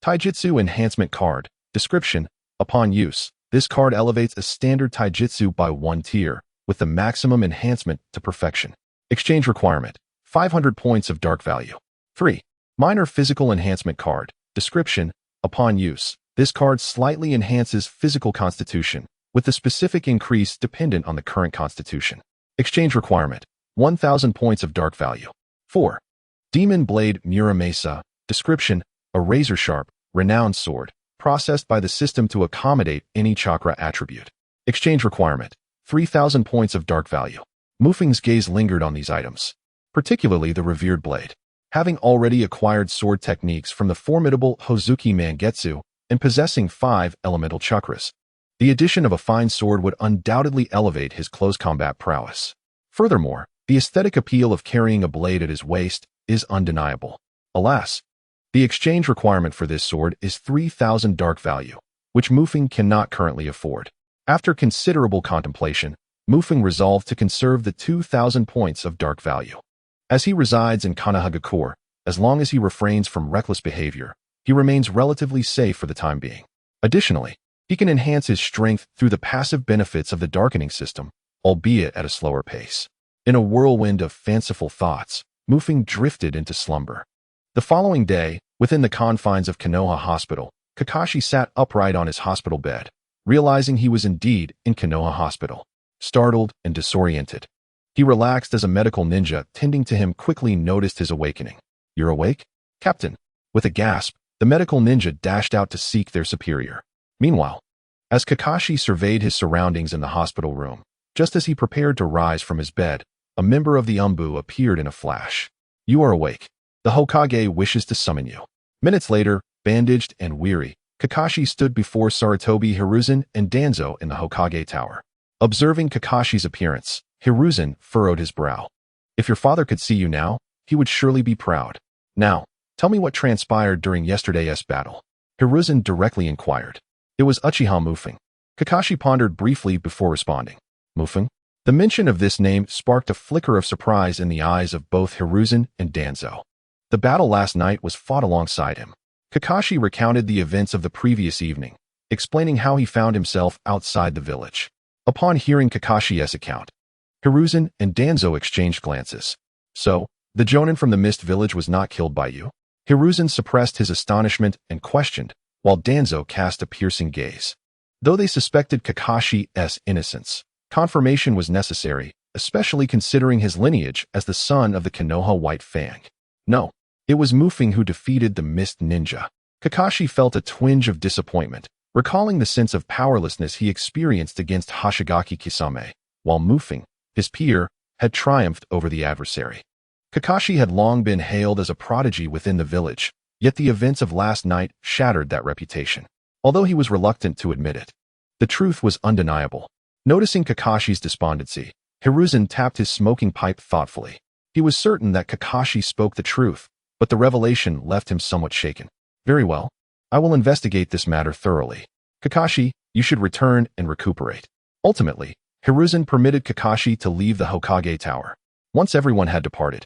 Taijutsu Enhancement Card. Description. Upon use, this card elevates a standard taijutsu by 1 tier, with the maximum enhancement to perfection. Exchange requirement. 500 points of dark value. 3. Minor Physical Enhancement Card. Description. Upon use, this card slightly enhances physical constitution, with the specific increase dependent on the current constitution. Exchange requirement. 1,000 points of dark value. 4. Demon Blade Muramasa. Description. A razor-sharp, renowned sword, processed by the system to accommodate any chakra attribute. Exchange requirement. 3,000 points of dark value. Feng's gaze lingered on these items, particularly the revered blade. Having already acquired sword techniques from the formidable Hozuki Mangetsu and possessing 5 elemental chakras, the addition of a fine sword would undoubtedly elevate his close combat prowess. Furthermore, the aesthetic appeal of carrying a blade at his waist is undeniable. Alas, the exchange requirement for this sword is 3,000 dark value, which Feng cannot currently afford. After considerable contemplation, Feng resolved to conserve the 2,000 points of dark value. As he resides in Kanahagakure, as long as he refrains from reckless behavior, he remains relatively safe for the time being. Additionally, he can enhance his strength through the passive benefits of the darkening system, albeit at a slower pace. In a whirlwind of fanciful thoughts, Feng drifted into slumber. The following day, within the confines of Konoha Hospital, Kakashi sat upright on his hospital bed, realizing he was indeed in Konoha Hospital. Startled and disoriented, he relaxed as a medical ninja tending to him quickly noticed his awakening. "You're awake, Captain?" With a gasp, the medical ninja dashed out to seek their superior. Meanwhile, as Kakashi surveyed his surroundings in the hospital room, just as he prepared to rise from his bed, a member of the Umbu appeared in a flash. "You are awake. The Hokage wishes to summon you." Minutes later, bandaged and weary, Kakashi stood before Sarutobi Hiruzen and Danzo in the Hokage Tower. Observing Kakashi's appearance, Hiruzen furrowed his brow. "If your father could see you now, he would surely be proud. Now, tell me what transpired during yesterday's battle." Hiruzen directly inquired. "It was Uchiha Feng." Kakashi pondered briefly before responding. "Feng?" The mention of this name sparked a flicker of surprise in the eyes of both Hiruzen and Danzo. The battle last night was fought alongside him. Kakashi recounted the events of the previous evening, explaining how he found himself outside the village. Upon hearing Kakashi's account, Hiruzen and Danzo exchanged glances. So, the Jonin from the Mist Village was not killed by you? Hiruzen suppressed his astonishment and questioned, while Danzo cast a piercing gaze. Though they suspected Kakashi's innocence, confirmation was necessary, especially considering his lineage as the son of the Konoha White Fang. No, it was Mufeng who defeated the Mist Ninja. Kakashi felt a twinge of disappointment, recalling the sense of powerlessness he experienced against Hoshigaki Kisame, while Mufeng, his peer, had triumphed over the adversary. Kakashi had long been hailed as a prodigy within the village, yet the events of last night shattered that reputation. Although he was reluctant to admit it, the truth was undeniable. Noticing Kakashi's despondency, Hiruzen tapped his smoking pipe thoughtfully. He was certain that Kakashi spoke the truth, but the revelation left him somewhat shaken. Very well. I will investigate this matter thoroughly. Kakashi, you should return and recuperate. Ultimately, Hiruzen permitted Kakashi to leave the Hokage Tower. Once everyone had departed,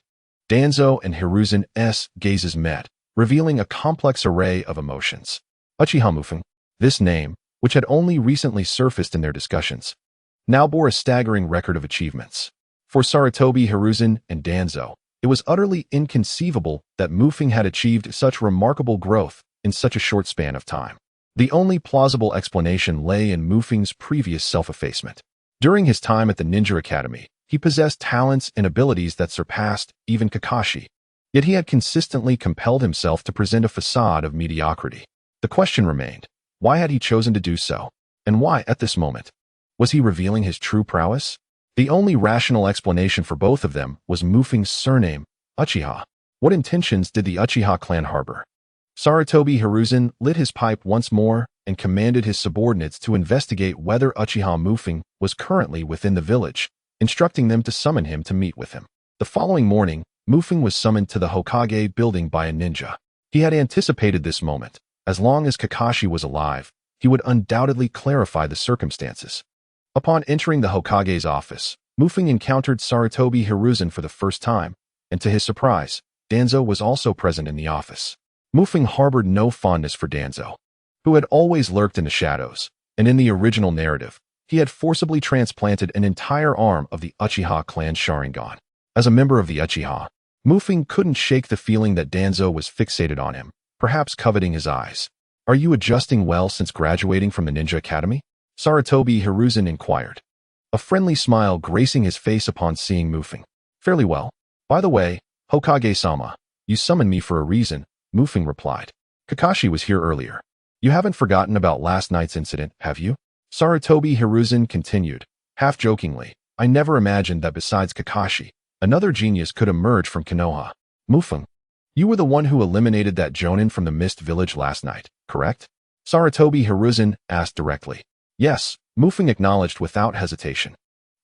Danzo and Hiruzen's gazes met, revealing a complex array of emotions. Uchiha Mufeng, this name, which had only recently surfaced in their discussions, now bore a staggering record of achievements. For Sarutobi, Hiruzen, and Danzo, it was utterly inconceivable that Mufeng had achieved such remarkable growth in such a short span of time. The only plausible explanation lay in Mufeng's previous self-effacement. During his time at the Ninja Academy, he possessed talents and abilities that surpassed even Kakashi, yet he had consistently compelled himself to present a facade of mediocrity. The question remained, why had he chosen to do so? And why at this moment? Was he revealing his true prowess? The only rational explanation for both of them was Mufeng's surname, Uchiha. What intentions did the Uchiha clan harbor? Sarutobi Hiruzen lit his pipe once more and commanded his subordinates to investigate whether Uchiha Mufeng was currently within the village, instructing them to summon him to meet with him. The following morning, Mufeng was summoned to the Hokage building by a ninja. He had anticipated this moment. As long as Kakashi was alive, he would undoubtedly clarify the circumstances. Upon entering the Hokage's office, Mufeng encountered Sarutobi Hiruzen for the first time, and to his surprise, Danzo was also present in the office. Mufeng harbored no fondness for Danzo, who had always lurked in the shadows, and in the original narrative, he had forcibly transplanted an entire arm of the Uchiha clan Sharingan. As a member of the Uchiha, Mufeng couldn't shake the feeling that Danzo was fixated on him, perhaps coveting his eyes. Are you adjusting well since graduating from the Ninja Academy? Sarutobi Hiruzen inquired, a friendly smile gracing his face upon seeing Mufeng. Fairly well. By the way, Hokage-sama, you summoned me for a reason, Mufeng replied. Kakashi was here earlier. You haven't forgotten about last night's incident, have you? Sarutobi Hiruzen continued, half-jokingly. I never imagined that besides Kakashi, another genius could emerge from Konoha. Mufeng, you were the one who eliminated that Jonin from the Mist Village last night, correct? Sarutobi Hiruzen asked directly. Yes, Mufeng acknowledged without hesitation.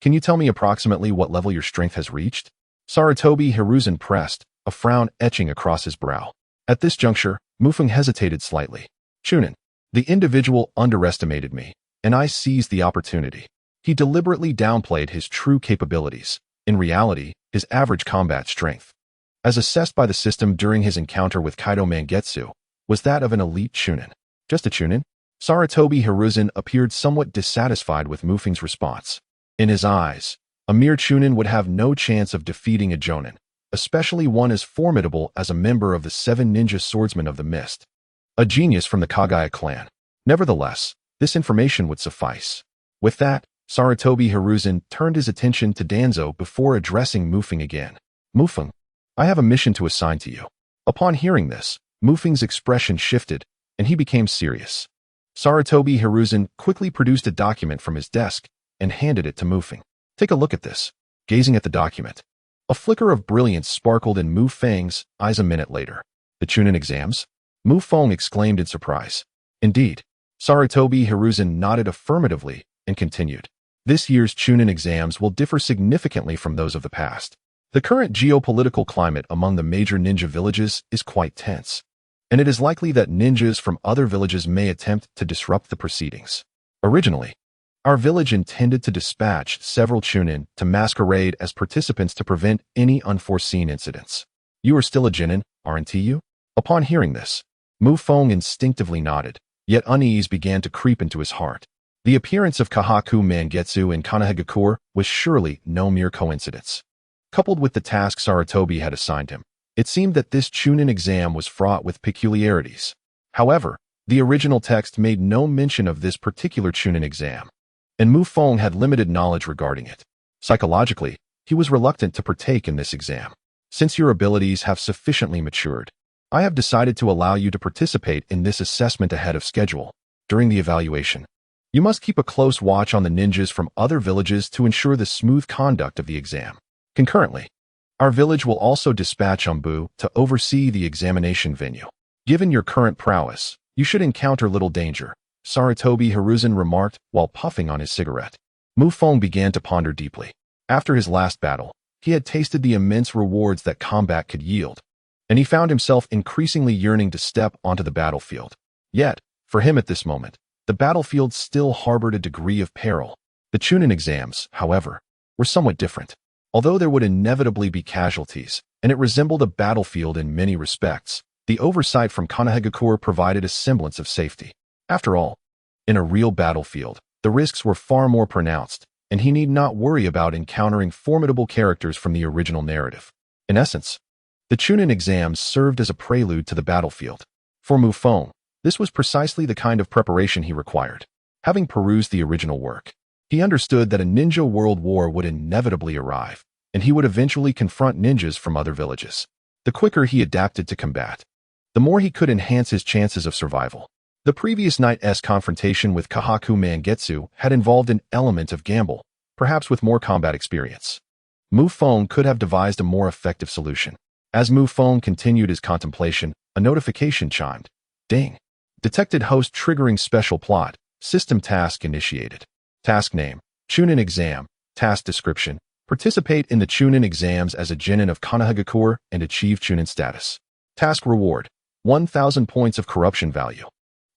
Can you tell me approximately what level your strength has reached? Sarutobi Hiruzen pressed, a frown etching across his brow. At this juncture, Mufeng hesitated slightly. Chunin, the individual underestimated me, and I seized the opportunity. He deliberately downplayed his true capabilities, in reality, his average combat strength, as assessed by the system during his encounter with Kaido Mangetsu, was that of an elite Chunin. Just a Chunin? Sarutobi Hiruzen appeared somewhat dissatisfied with Mufeng's response. In his eyes, a mere Chunin would have no chance of defeating a Jonin, especially one as formidable as a member of the 7 ninja swordsmen of the Mist. A genius from the Kagaya clan. Nevertheless, this information would suffice. With that, Sarutobi Hiruzen turned his attention to Danzo before addressing Mufeng again. Mufeng, I have a mission to assign to you. Upon hearing this, Mufeng's expression shifted, and he became serious. Sarutobi Hiruzen quickly produced a document from his desk and handed it to Mufeng. Take a look at this. Gazing at the document, a flicker of brilliance sparkled in Mufeng's eyes a minute later. The Chunin exams? Mufeng exclaimed in surprise. Indeed. Sarutobi Hiruzen nodded affirmatively and continued. This year's Chunin exams will differ significantly from those of the past. The current geopolitical climate among the major ninja villages is quite tense, and it is likely that ninjas from other villages may attempt to disrupt the proceedings. Originally, our village intended to dispatch several Chunin to masquerade as participants to prevent any unforeseen incidents. You are still a Genin, aren't you? Upon hearing this, Feng instinctively nodded, yet unease began to creep into his heart. The appearance of Kahaku Mangetsu in Kanehagakure was surely no mere coincidence. Coupled with the task Sarutobi had assigned him, it seemed that this Chunin exam was fraught with peculiarities. However, the original text made no mention of this particular Chunin exam, and Feng had limited knowledge regarding it. Psychologically, he was reluctant to partake in this exam. Since your abilities have sufficiently matured, I have decided to allow you to participate in this assessment ahead of schedule. During the evaluation, you must keep a close watch on the ninjas from other villages to ensure the smooth conduct of the exam. Concurrently, our village will also dispatch Umbu to oversee the examination venue. Given your current prowess, you should encounter little danger, Sarutobi Hiruzen remarked while puffing on his cigarette. Feng began to ponder deeply. After his last battle, he had tasted the immense rewards that combat could yield, and he found himself increasingly yearning to step onto the battlefield. Yet, for him at this moment, the battlefield still harbored a degree of peril. The Chunin exams, however, were somewhat different. Although there would inevitably be casualties, and it resembled a battlefield in many respects, the oversight from Kanehagakure provided a semblance of safety. After all, in a real battlefield, the risks were far more pronounced, and he need not worry about encountering formidable characters from the original narrative. In essence, the Chunin exams served as a prelude to the battlefield. For Feng, this was precisely the kind of preparation he required. Having perused the original work, he understood that a ninja world war would inevitably arrive, and he would eventually confront ninjas from other villages. The quicker he adapted to combat, the more he could enhance his chances of survival. The previous night's confrontation with Kahaku Mangetsu had involved an element of gamble, perhaps with more combat experience. Feng could have devised a more effective solution. As Feng continued his contemplation, a notification chimed. Ding. Detected host triggering special plot. System task initiated. Task name, Chunin exam. Task description, participate in the Chunin exams as a genin of Kanehagakure and achieve Chunin status. Task reward, 1,000 points of corruption value.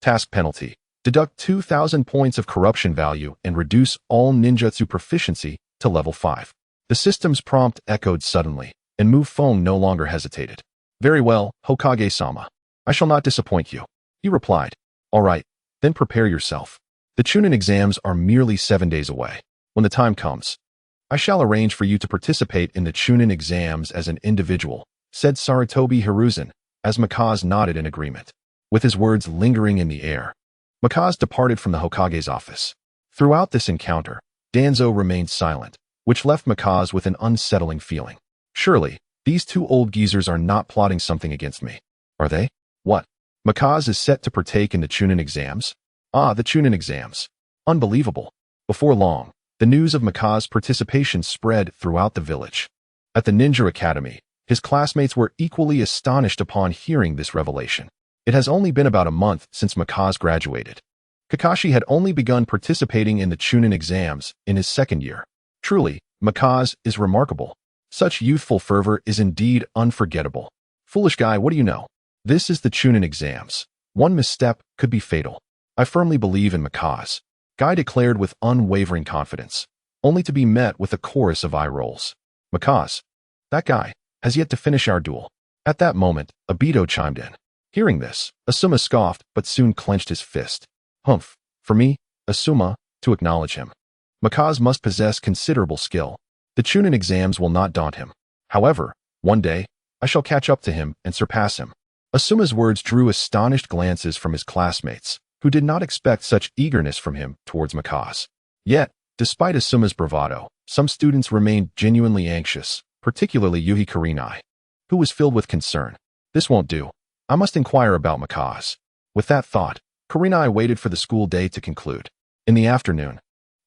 Task penalty, deduct 2,000 points of corruption value and reduce all ninjutsu proficiency to level 5. The system's prompt echoed suddenly, and Feng no longer hesitated. Very well, Hokage-sama. I shall not disappoint you. He replied. All right, then prepare yourself. The Chunin exams are merely 7 days away. When the time comes, I shall arrange for you to participate in the Chunin exams as an individual, said Sarutobi Hiruzen, as Mikaz nodded in agreement. With his words lingering in the air, Mikaz departed from the Hokage's office. Throughout this encounter, Danzo remained silent, which left Mikaz with an unsettling feeling. Surely, these two old geezers are not plotting something against me. Are they? What? Mikaz is set to partake in the Chunin exams? Ah, the Chunin exams. Unbelievable. Before long, the news of Mikaz's participation spread throughout the village. At the Ninja Academy, his classmates were equally astonished upon hearing this revelation. It has only been about a month since Mikaz graduated. Kakashi had only begun participating in the Chunin exams in his second year. Truly, Mikaz is remarkable. Such youthful fervor is indeed unforgettable. Foolish guy, what do you know? This is the Chunin exams. One misstep could be fatal. I firmly believe in Mikaz, Guy declared with unwavering confidence, only to be met with a chorus of eye rolls. Mikaz, that guy, has yet to finish our duel. At that moment, Obito chimed in. Hearing this, Asuma scoffed but soon clenched his fist. Humph, for me, Asuma, to acknowledge him. Mikaz must possess considerable skill. The Chunin exams will not daunt him. However, one day, I shall catch up to him and surpass him. Asuma's words drew astonished glances from his classmates, who did not expect such eagerness from him towards Mikaz. Yet, despite Asuma's bravado, some students remained genuinely anxious, particularly Yuhi Kurenai, who was filled with concern. This won't do. I must inquire about Mikaz. With that thought, Kurenai waited for the school day to conclude. In the afternoon,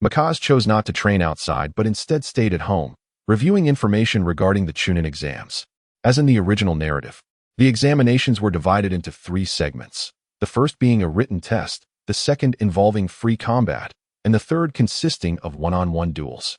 Mikaz chose not to train outside but instead stayed at home, reviewing information regarding the Chunin exams. As in the original narrative, the examinations were divided into 3 segments, the first being a written test, the second involving free combat, and the third consisting of one-on-one duels.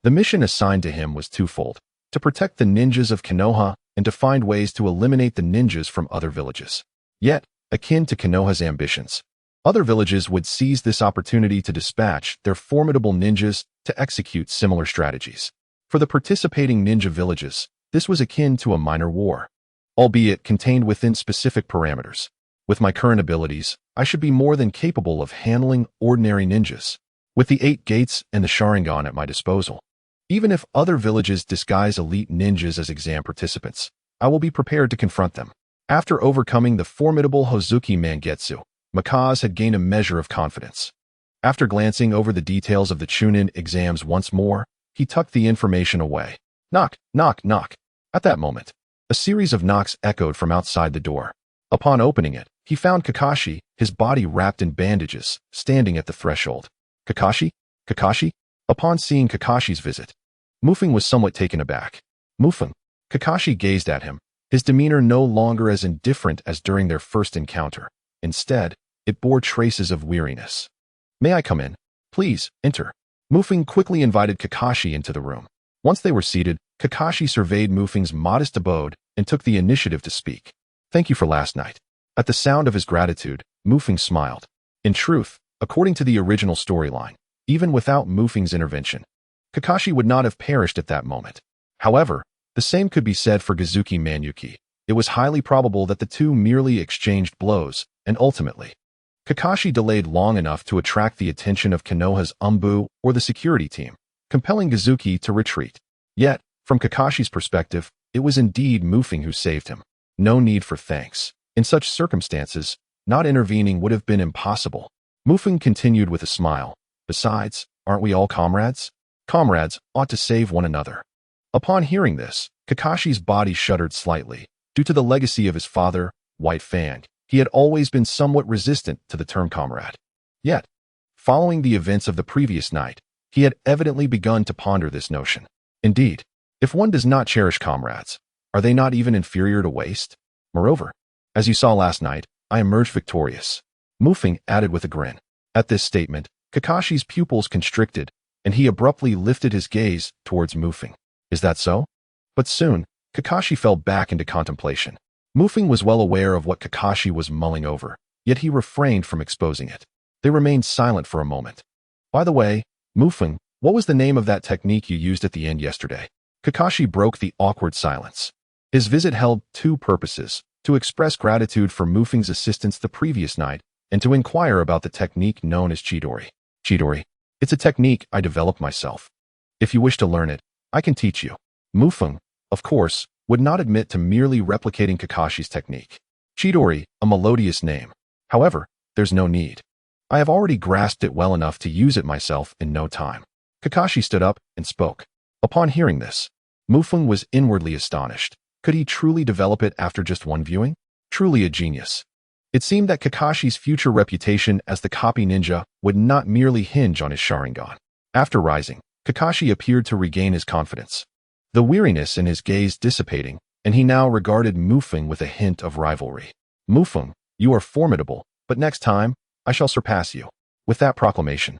The mission assigned to him was twofold: to protect the ninjas of Konoha and to find ways to eliminate the ninjas from other villages. Yet, akin to Konoha's ambitions, other villages would seize this opportunity to dispatch their formidable ninjas to execute similar strategies. For the participating ninja villages, this was akin to a minor war. albeit contained within specific parameters. With my current abilities, I should be more than capable of handling ordinary ninjas. With the 8 gates and the Sharingan at my disposal. Even if other villages disguise elite ninjas as exam participants, I will be prepared to confront them. After overcoming the formidable Hozuki Mangetsu, Makaze had gained a measure of confidence. After glancing over the details of the Chunin exams once more, he tucked the information away. Knock, knock, knock. At that moment, a series of knocks echoed from outside the door. Upon opening it, he found Kakashi, his body wrapped in bandages, standing at the threshold. Kakashi? Kakashi? Upon seeing Kakashi's visit, Mufeng was somewhat taken aback. Mufeng. Kakashi gazed at him, his demeanor no longer as indifferent as during their first encounter. Instead, it bore traces of weariness. May I come in? Please, enter. Mufeng quickly invited Kakashi into the room. Once they were seated, Kakashi surveyed Mufeng's modest abode and took the initiative to speak. Thank you for last night. At the sound of his gratitude, Mufeng smiled. In truth, according to the original storyline, even without Mufeng's intervention, Kakashi would not have perished at that moment. However, the same could be said for Gizuki Manyuki. It was highly probable that the two merely exchanged blows, and ultimately, Kakashi delayed long enough to attract the attention of Konoha's Umbu or the security team, compelling Gizuki to retreat. Yet, from Kakashi's perspective, it was indeed Mufeng who saved him. No need for thanks. In such circumstances, not intervening would have been impossible. Mufeng continued with a smile. Besides, aren't we all comrades? Comrades ought to save one another. Upon hearing this, Kakashi's body shuddered slightly. Due to the legacy of his father, White Fang, he had always been somewhat resistant to the term comrade. Yet, following the events of the previous night, he had evidently begun to ponder this notion. Indeed, if one does not cherish comrades, are they not even inferior to waste? Moreover, as you saw last night, I emerged victorious. Mufeng added with a grin. At this statement, Kakashi's pupils constricted, and he abruptly lifted his gaze towards Mufeng. Is that so? But soon, Kakashi fell back into contemplation. Mufeng was well aware of what Kakashi was mulling over, yet he refrained from exposing it. They remained silent for a moment. By the way, Mufeng, what was the name of that technique you used at the end yesterday? Kakashi broke the awkward silence. His visit held 2 purposes, to express gratitude for Mufeng's assistance the previous night, and to inquire about the technique known as Chidori. Chidori. It's a technique I developed myself. If you wish to learn it, I can teach you. Mufeng, of course, would not admit to merely replicating Kakashi's technique. Chidori, a melodious name. However, there's no need. I have already grasped it well enough to use it myself in no time. Kakashi stood up and spoke. Upon hearing this, Mufeng was inwardly astonished. Could he truly develop it after just one viewing? Truly a genius. It seemed that Kakashi's future reputation as the copy ninja would not merely hinge on his Sharingan. After rising, Kakashi appeared to regain his confidence. The weariness in his gaze dissipating, and he now regarded Mufeng with a hint of rivalry. Mufeng, you are formidable, but next time, I shall surpass you. With that proclamation,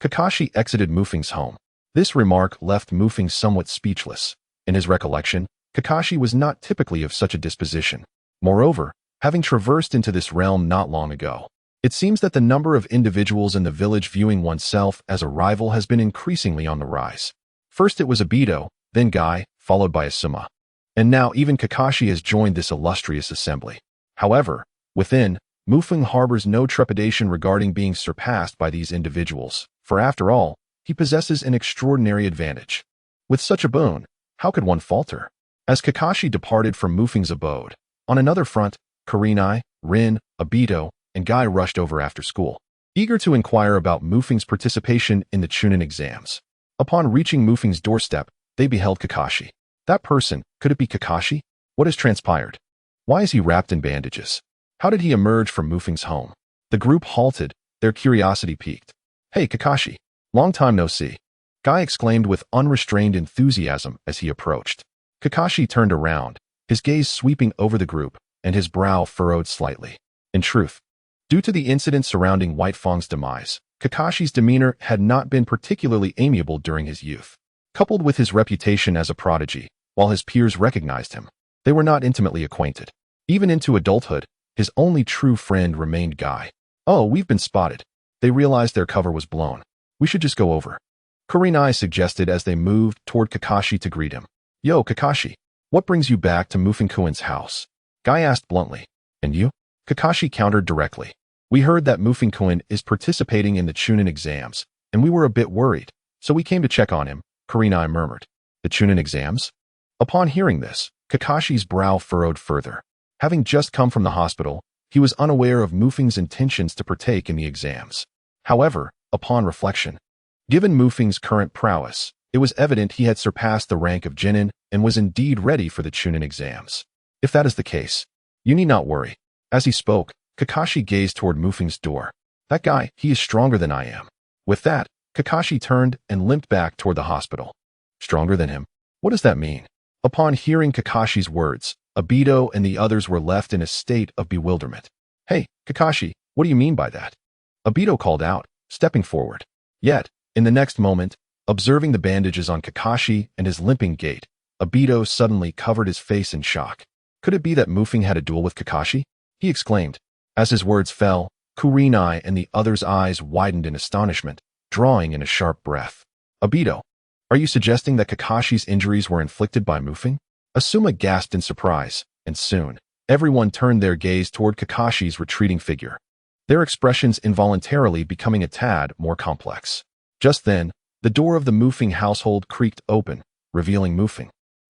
Kakashi exited Mufeng's home. This remark left Mufeng somewhat speechless. In his recollection, Kakashi was not typically of such a disposition. Moreover, having traversed into this realm not long ago, it seems that the number of individuals in the village viewing oneself as a rival has been increasingly on the rise. First it was Obito, then Guy, followed by Asuma. And now even Kakashi has joined this illustrious assembly. However, within, Mufeng harbors no trepidation regarding being surpassed by these individuals, for after all, he possesses an extraordinary advantage. With such a boon, how could one falter? As Kakashi departed from Mufeng's abode, on another front, Kurenai, Rin, Obito, and Guy rushed over after school, eager to inquire about Mufeng's participation in the Chunin exams. Upon reaching Mufeng's doorstep, they beheld Kakashi. That person, could it be Kakashi? What has transpired? Why is he wrapped in bandages? How did he emerge from Mufeng's home? The group halted, their curiosity piqued. Hey Kakashi, long time no see. Guy exclaimed with unrestrained enthusiasm as he approached. Kakashi turned around, his gaze sweeping over the group, and his brow furrowed slightly. In truth, due to the incident surrounding White Feng's demise, Kakashi's demeanor had not been particularly amiable during his youth. Coupled with his reputation as a prodigy, while his peers recognized him, they were not intimately acquainted. Even into adulthood, his only true friend remained Guy. Oh, we've been spotted. They realized their cover was blown. We should just go over. Kurenai suggested as they moved toward Kakashi to greet him. Yo, Kakashi, what brings you back to Mufeng-kun's house? Guy asked bluntly. And you? Kakashi countered directly. We heard that Mufeng-kun is participating in the Chunin exams, and we were a bit worried, so we came to check on him, Kurenai murmured. The Chunin exams? Upon hearing this, Kakashi's brow furrowed further. Having just come from the hospital, he was unaware of Mufeng's intentions to partake in the exams. However, upon reflection, given Mufeng's current prowess, it was evident he had surpassed the rank of Genin and was indeed ready for the Chunin exams. If that is the case, you need not worry. As he spoke, Kakashi gazed toward Mufeng's door. That guy, he is stronger than I am. With that, Kakashi turned and limped back toward the hospital. Stronger than him? What does that mean? Upon hearing Kakashi's words, Obito and the others were left in a state of bewilderment. Hey, Kakashi, what do you mean by that? Obito called out, stepping forward. Yet, in the next moment, observing the bandages on Kakashi and his limping gait, Obito suddenly covered his face in shock. Could it be that Mufeng had a duel with Kakashi? He exclaimed. As his words fell, Kurenai and the others' eyes widened in astonishment, drawing in a sharp breath. Obito, are you suggesting that Kakashi's injuries were inflicted by Mufeng? Asuma gasped in surprise, and soon, everyone turned their gaze toward Kakashi's retreating figure, their expressions involuntarily becoming a tad more complex. Just then, the door of the Mufeng household creaked open, revealing Mufeng,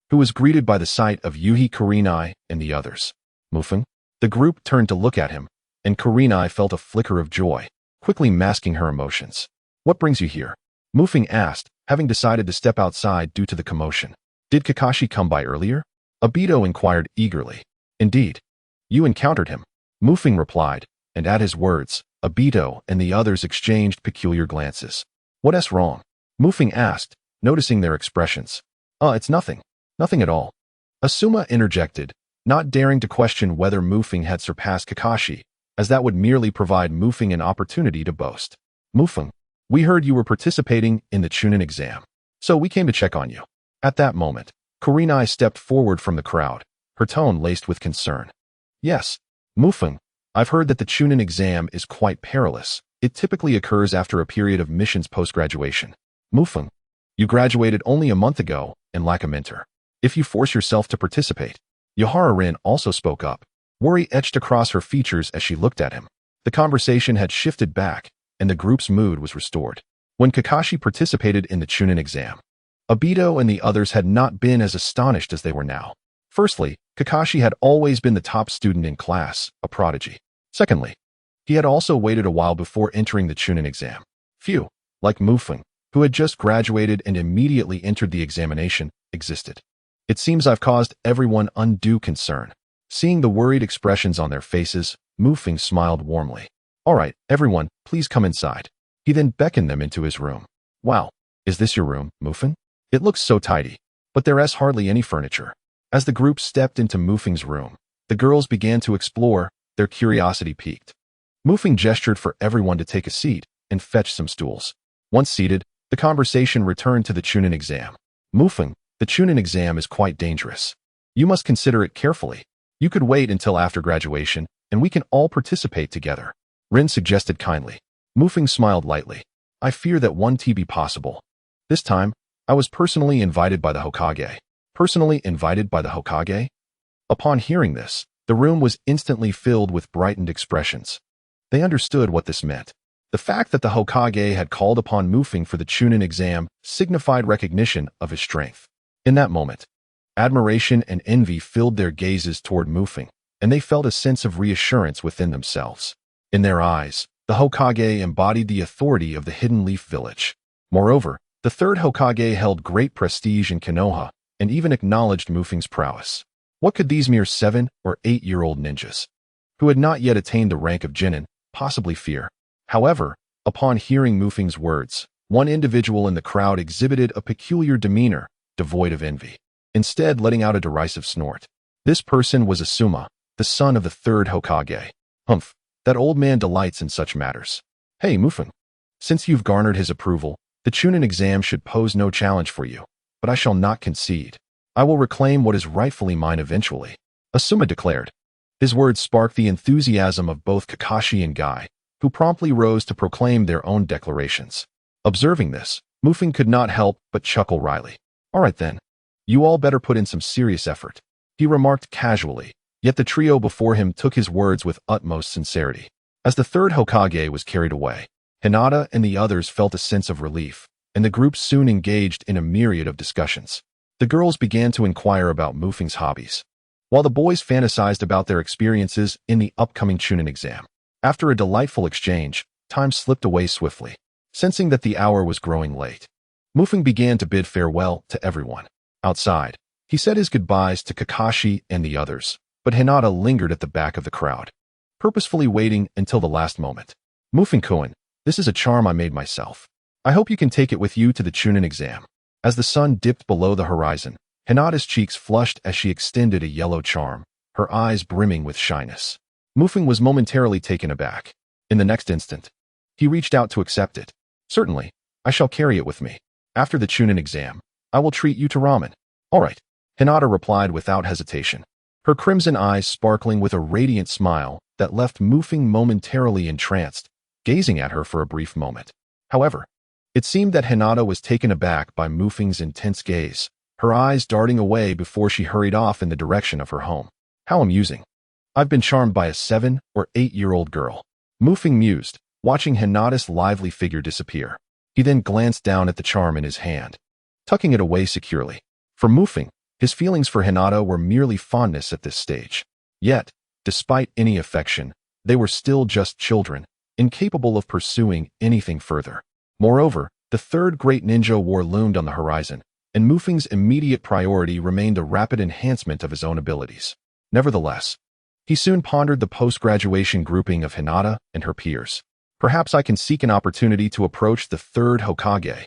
who was greeted by the sight of Yuhi, Kurenai, and the others. Mufeng? The group turned to look at him, and Kurenai felt a flicker of joy, quickly masking her emotions. What brings you here? Mufeng asked, having decided to step outside due to the commotion. Did Kakashi come by earlier? Obito inquired eagerly. Indeed. You encountered him. Mufeng replied, and at his words, Obito and the others exchanged peculiar glances. What's wrong? Mufeng asked, noticing their expressions. It's nothing. Nothing at all. Asuma interjected, not daring to question whether Mufeng had surpassed Kakashi, as that would merely provide Mufeng an opportunity to boast. Mufeng, we heard you were participating in the Chunin exam, so we came to check on you. At that moment, Kurenai stepped forward from the crowd, her tone laced with concern. Yes, Mufeng, I've heard that the Chunin exam is quite perilous. It typically occurs after a period of missions post-graduation. Mufeng, you graduated only a month ago and lack a mentor. If you force yourself to participate. Yohara Rin also spoke up. Worry etched across her features as she looked at him. The conversation had shifted back, and the group's mood was restored. When Kakashi participated in the Chunin exam, Obito and the others had not been as astonished as they were now. Firstly, Kakashi had always been the top student in class, a prodigy. Secondly, he had also waited a while before entering the Chunin exam. Few, like Mufeng, who had just graduated and immediately entered the examination, existed. It seems I've caused everyone undue concern. Seeing the worried expressions on their faces, Mufeng smiled warmly. All right, everyone, please come inside. He then beckoned them into his room. Wow, is this your room, Mufeng? It looks so tidy, but there's hardly any furniture. As the group stepped into Mufeng's room, the girls began to explore, their curiosity piqued. Mufeng gestured for everyone to take a seat and fetch some stools. Once seated, the conversation returned to the Chunin exam. Mufeng, the Chunin exam is quite dangerous. You must consider it carefully. You could wait until after graduation, and we can all participate together. Rin suggested kindly. Mufeng smiled lightly. I fear that won't be possible. This time, I was personally invited by the Hokage. Personally invited by the Hokage? Upon hearing this, the room was instantly filled with brightened expressions. They understood what this meant. The fact that the Hokage had called upon Mufeng for the Chunin exam signified recognition of his strength. In that moment, admiration and envy filled their gazes toward Mufeng, and they felt a sense of reassurance within themselves. In their eyes, the Hokage embodied the authority of the Hidden Leaf Village. Moreover, the third Hokage held great prestige in Konoha and even acknowledged Mufeng's prowess. What could these mere 7- or 8-year-old ninjas, who had not yet attained the rank of Genin, possibly fear? However, upon hearing Mufeng's words, one individual in the crowd exhibited a peculiar demeanor, devoid of envy, instead letting out a derisive snort. This person was Asuma, the son of the third Hokage. Humph, that old man delights in such matters. Hey, Mufeng, since you've garnered his approval, the Chunin exam should pose no challenge for you, but I shall not concede. I will reclaim what is rightfully mine eventually, Asuma declared. His words sparked the enthusiasm of both Kakashi and Guy, who promptly rose to proclaim their own declarations. Observing this, Mufeng could not help but chuckle wryly. All right then, you all better put in some serious effort, he remarked casually, Yet the trio before him took his words with utmost sincerity. As the third Hokage was carried away, Hinata and the others felt a sense of relief, and the group soon engaged in a myriad of discussions. The girls began to inquire about Mufeng's hobbies, while the boys fantasized about their experiences in the upcoming Chunin exam. After a delightful exchange, time slipped away swiftly. Sensing that the hour was growing late, Mufeng began to bid farewell to everyone. Outside, he said his goodbyes to Kakashi and the others, but Hinata lingered at the back of the crowd, purposefully waiting until the last moment. Mufeng-kun, this is a charm I made myself. I hope you can take it with you to the Chunin exam. As the sun dipped below the horizon, Hinata's cheeks flushed as she extended a yellow charm, her eyes brimming with shyness. Mufeng was momentarily taken aback. In the next instant, he reached out to accept it. Certainly, I shall carry it with me. After the Chunin exam, I will treat you to ramen. All right, Hinata replied without hesitation, her crimson eyes sparkling with a radiant smile that left Mufeng momentarily entranced, gazing at her for a brief moment. However, it seemed that Hinata was taken aback by Mufeng's intense gaze, her eyes darting away before she hurried off in the direction of her home. How amusing. I've been charmed by a 7- or 8-year-old girl. Mufeng mused, watching Hinata's lively figure disappear. He then glanced down at the charm in his hand, tucking it away securely. For Mufeng, his feelings for Hinata were merely fondness at this stage. Yet, despite any affection, they were still just children, incapable of pursuing anything further. Moreover, the third great ninja war loomed on the horizon, and Mufeng's immediate priority remained a rapid enhancement of his own abilities. Nevertheless, he soon pondered the post-graduation grouping of Hinata and her peers. Perhaps I can seek an opportunity to approach the third Hokage.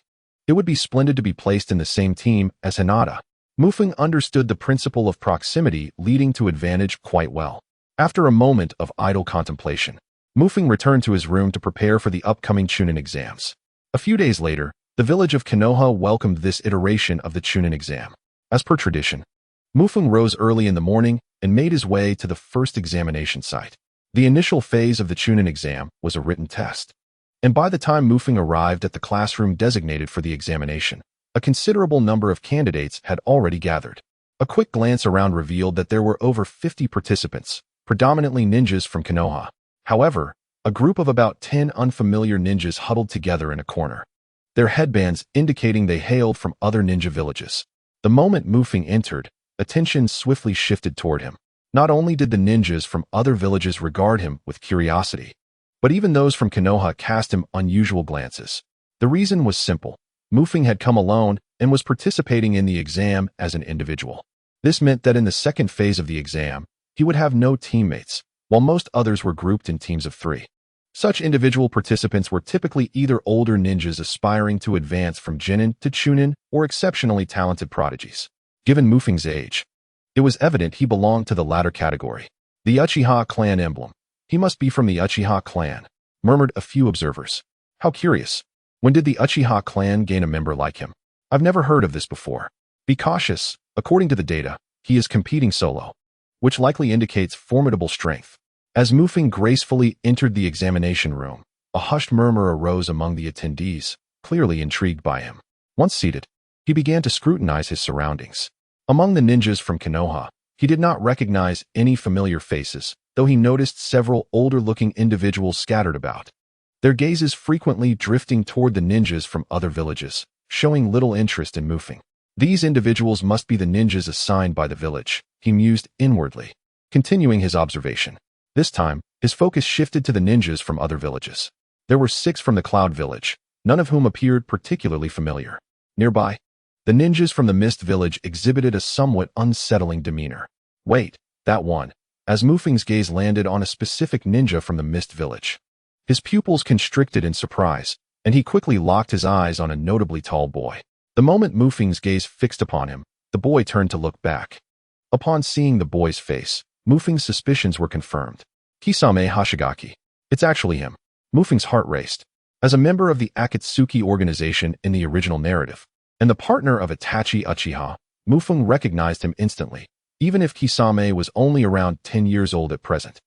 It would be splendid to be placed in the same team as Hinata. Mufeng understood the principle of proximity leading to advantage quite well. After a moment of idle contemplation, Mufeng returned to his room to prepare for the upcoming Chunin exams. A few days later, the village of Konoha welcomed this iteration of the Chunin exam. As per tradition, Mufeng rose early in the morning and made his way to the first examination site. The initial phase of the Chunin exam was a written test, and by the time Mufeng arrived at the classroom designated for the examination, a considerable number of candidates had already gathered. A quick glance around revealed that there were over 50 participants, predominantly ninjas from Konoha. However, a group of about 10 unfamiliar ninjas huddled together in a corner, their headbands indicating they hailed from other ninja villages. The moment Mufeng entered, attention swiftly shifted toward him. Not only did the ninjas from other villages regard him with curiosity, but even those from Konoha cast him unusual glances. The reason was simple. Mufeng had come alone and was participating in the exam as an individual. This meant that in the second phase of the exam, he would have no teammates, while most others were grouped in teams of 3. Such individual participants were typically either older ninjas aspiring to advance from Genin to Chunin or exceptionally talented prodigies. Given Mufeng's age, it was evident he belonged to the latter category. The Uchiha clan emblem. He must be from the Uchiha clan, murmured a few observers. How curious. When did the Uchiha clan gain a member like him? I've never heard of this before. Be cautious. According to the data, he is competing solo, which likely indicates formidable strength. As Mufeng gracefully entered the examination room, a hushed murmur arose among the attendees, clearly intrigued by him. Once seated, he began to scrutinize his surroundings. Among the ninjas from Konoha, he did not recognize any familiar faces, though he noticed several older-looking individuals scattered about, their gazes frequently drifting toward the ninjas from other villages, showing little interest in Mufeng. These individuals must be the ninjas assigned by the village, he mused inwardly. Continuing his observation, this time, his focus shifted to the ninjas from other villages. There were 6 from the Cloud Village, none of whom appeared particularly familiar. Nearby, the ninjas from the Mist Village exhibited a somewhat unsettling demeanor. Wait, that one. As Mufeng's gaze landed on a specific ninja from the Mist Village, his pupils constricted in surprise, and he quickly locked his eyes on a notably tall boy. The moment Mufeng's gaze fixed upon him, the boy turned to look back. Upon seeing the boy's face, Mufeng's suspicions were confirmed. Kisame Hashigaki. It's actually him. Mufeng's heart raced. As a member of the Akatsuki organization in the original narrative, and the partner of Itachi Uchiha, Mufeng recognized him instantly, even if Kisame was only around 10 years old at present.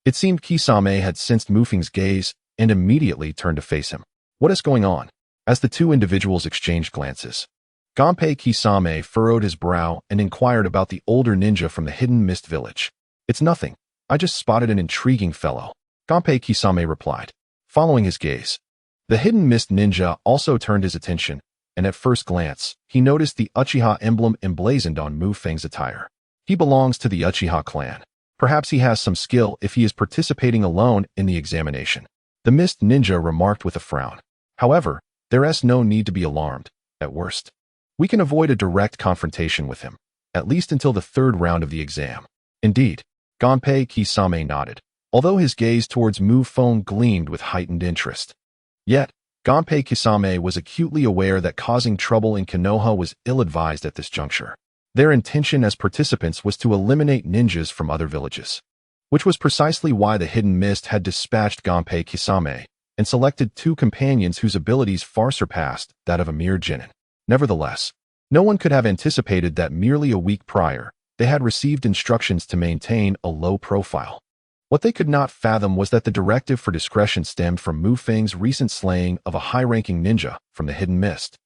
It seemed Kisame had sensed Mufeng's gaze and immediately turned to face him. What is going on? As the two individuals exchanged glances, Gunpei Kisame furrowed his brow and inquired about the older ninja from the hidden Mist Village. "It's nothing. I just spotted an intriguing fellow," Gunpei Kisame replied, following his gaze. The hidden mist ninja also turned his attention, and at first glance, he noticed the Uchiha emblem emblazoned on Mu Feng's attire. He belongs to the Uchiha clan. Perhaps he has some skill if he is participating alone in the examination, the mist ninja remarked with a frown. However, there's no need to be alarmed. At worst, we can avoid a direct confrontation with him, at least until the third round of the exam. Indeed, Gunpei Kisame nodded, although his gaze towards Mu Feng gleamed with heightened interest. Yet, Gunpei Kisame was acutely aware that causing trouble in Konoha was ill-advised at this juncture. Their intention as participants was to eliminate ninjas from other villages, which was precisely why the Hidden Mist had dispatched Gunpei Kisame and selected two companions whose abilities far surpassed that of a mere genin. Nevertheless, no one could have anticipated that merely a week prior, they had received instructions to maintain a low profile. What they could not fathom was that the directive for discretion stemmed from Mu Feng's recent slaying of a high-ranking ninja from the Hidden Mist,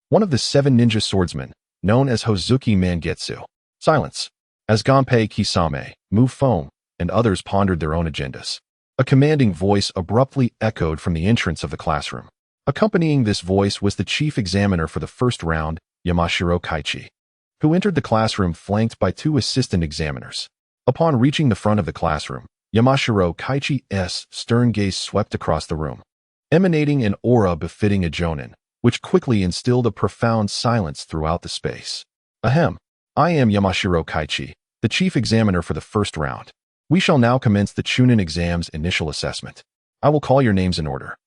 one of the 7 ninja swordsmen, known as Hozuki Mangetsu. Silence. As Gunpei Kisame, Mu Feng, and others pondered their own agendas, a commanding voice abruptly echoed from the entrance of the classroom. Accompanying this voice was the chief examiner for the first round, Yamashiro Kaichi, who entered the classroom flanked by 2 assistant examiners. Upon reaching the front of the classroom, Yamashiro Kaichi's stern gaze swept across the room, emanating an aura befitting a jonin, which quickly instilled a profound silence throughout the space. Ahem. I am Yamashiro Kaichi, the chief examiner for the first round. We shall now commence the Chunin exam's initial assessment. I will call your names in order.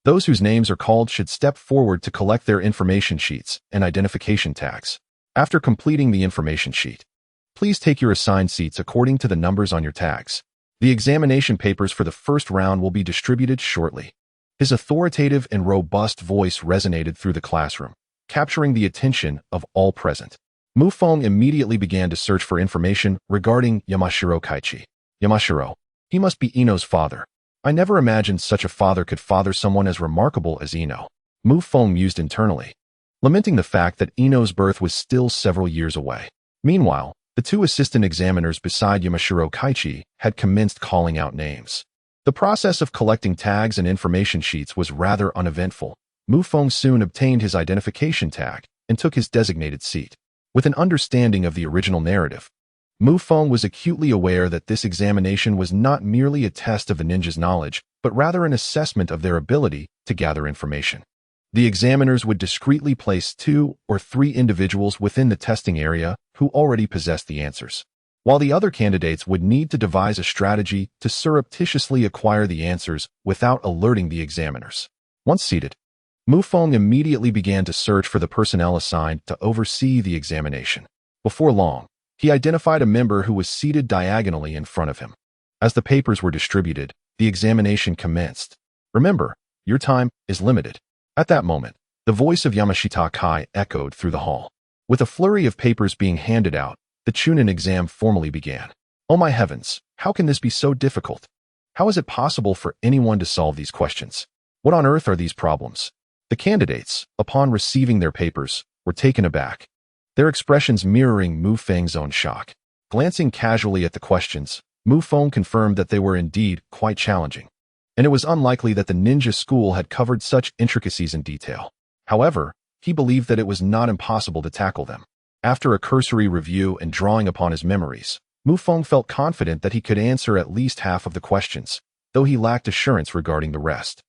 Those whose names are called should step forward to collect their information sheets and identification tags. After completing the information sheet, please take your assigned seats according to the numbers on your tags. The examination papers for the first round will be distributed shortly. His authoritative and robust voice resonated through the classroom, capturing the attention of all present. Mu Feng immediately began to search for information regarding Yamashiro Kaichi. Yamashiro, he must be Ino's father. I never imagined such a father could father someone as remarkable as Ino. Mu Feng mused internally, lamenting the fact that Ino's birth was still several years away. Meanwhile, the 2 assistant examiners beside Yamashiro Kaichi had commenced calling out names. The process of collecting tags and information sheets was rather uneventful. Mu Feng soon obtained his identification tag and took his designated seat. With an understanding of the original narrative, Mu Feng was acutely aware that this examination was not merely a test of the ninja's knowledge, but rather an assessment of their ability to gather information. The examiners would discreetly place 2 or 3 individuals within the testing area who already possessed the answers, while the other candidates would need to devise a strategy to surreptitiously acquire the answers without alerting the examiners. Once seated, Mu Feng immediately began to search for the personnel assigned to oversee the examination. Before long, he identified a member who was seated diagonally in front of him. As the papers were distributed, the examination commenced. Remember, your time is limited. At that moment, the voice of Yamashita Kai echoed through the hall. With a flurry of papers being handed out, the Chunin exam formally began. Oh my heavens, how can this be so difficult? How is it possible for anyone to solve these questions? What on earth are these problems? The candidates, upon receiving their papers, were taken aback, their expressions mirroring Mu Feng's own shock. Glancing casually at the questions, Mu Feng confirmed that they were indeed quite challenging, and it was unlikely that the ninja school had covered such intricacies in detail. However, he believed that it was not impossible to tackle them. After a cursory review and drawing upon his memories, Mu Feng felt confident that he could answer at least half of the questions, though he lacked assurance regarding the rest.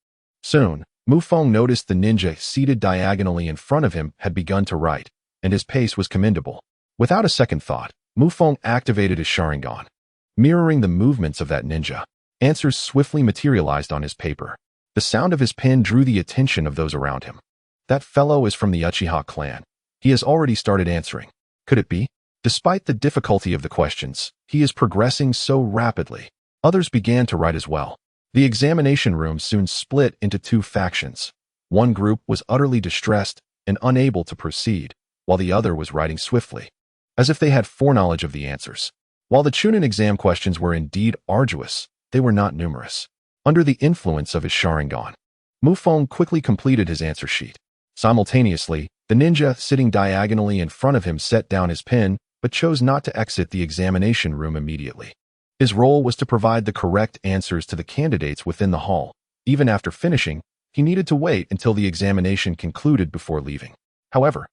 Soon, Mu Feng noticed the ninja seated diagonally in front of him had begun to write, and his pace was commendable. Without a second thought, Mu Feng activated his Sharingan. Mirroring the movements of that ninja, answers swiftly materialized on his paper. The sound of his pen drew the attention of those around him. That fellow is from the Uchiha clan. He has already started answering. Could it be? Despite the difficulty of the questions, he is progressing so rapidly. Others began to write as well. The examination room soon split into 2 factions. One group was utterly distressed and unable to proceed, while the other was writing swiftly, as if they had foreknowledge of the answers. While the Chunin exam questions were indeed arduous, they were not numerous. Under the influence of his Sharingan, Mu Feng quickly completed his answer sheet. Simultaneously, the ninja sitting diagonally in front of him set down his pen, but chose not to exit the examination room immediately. His role was to provide the correct answers to the candidates within the hall. Even after finishing, he needed to wait until the examination concluded before leaving. However,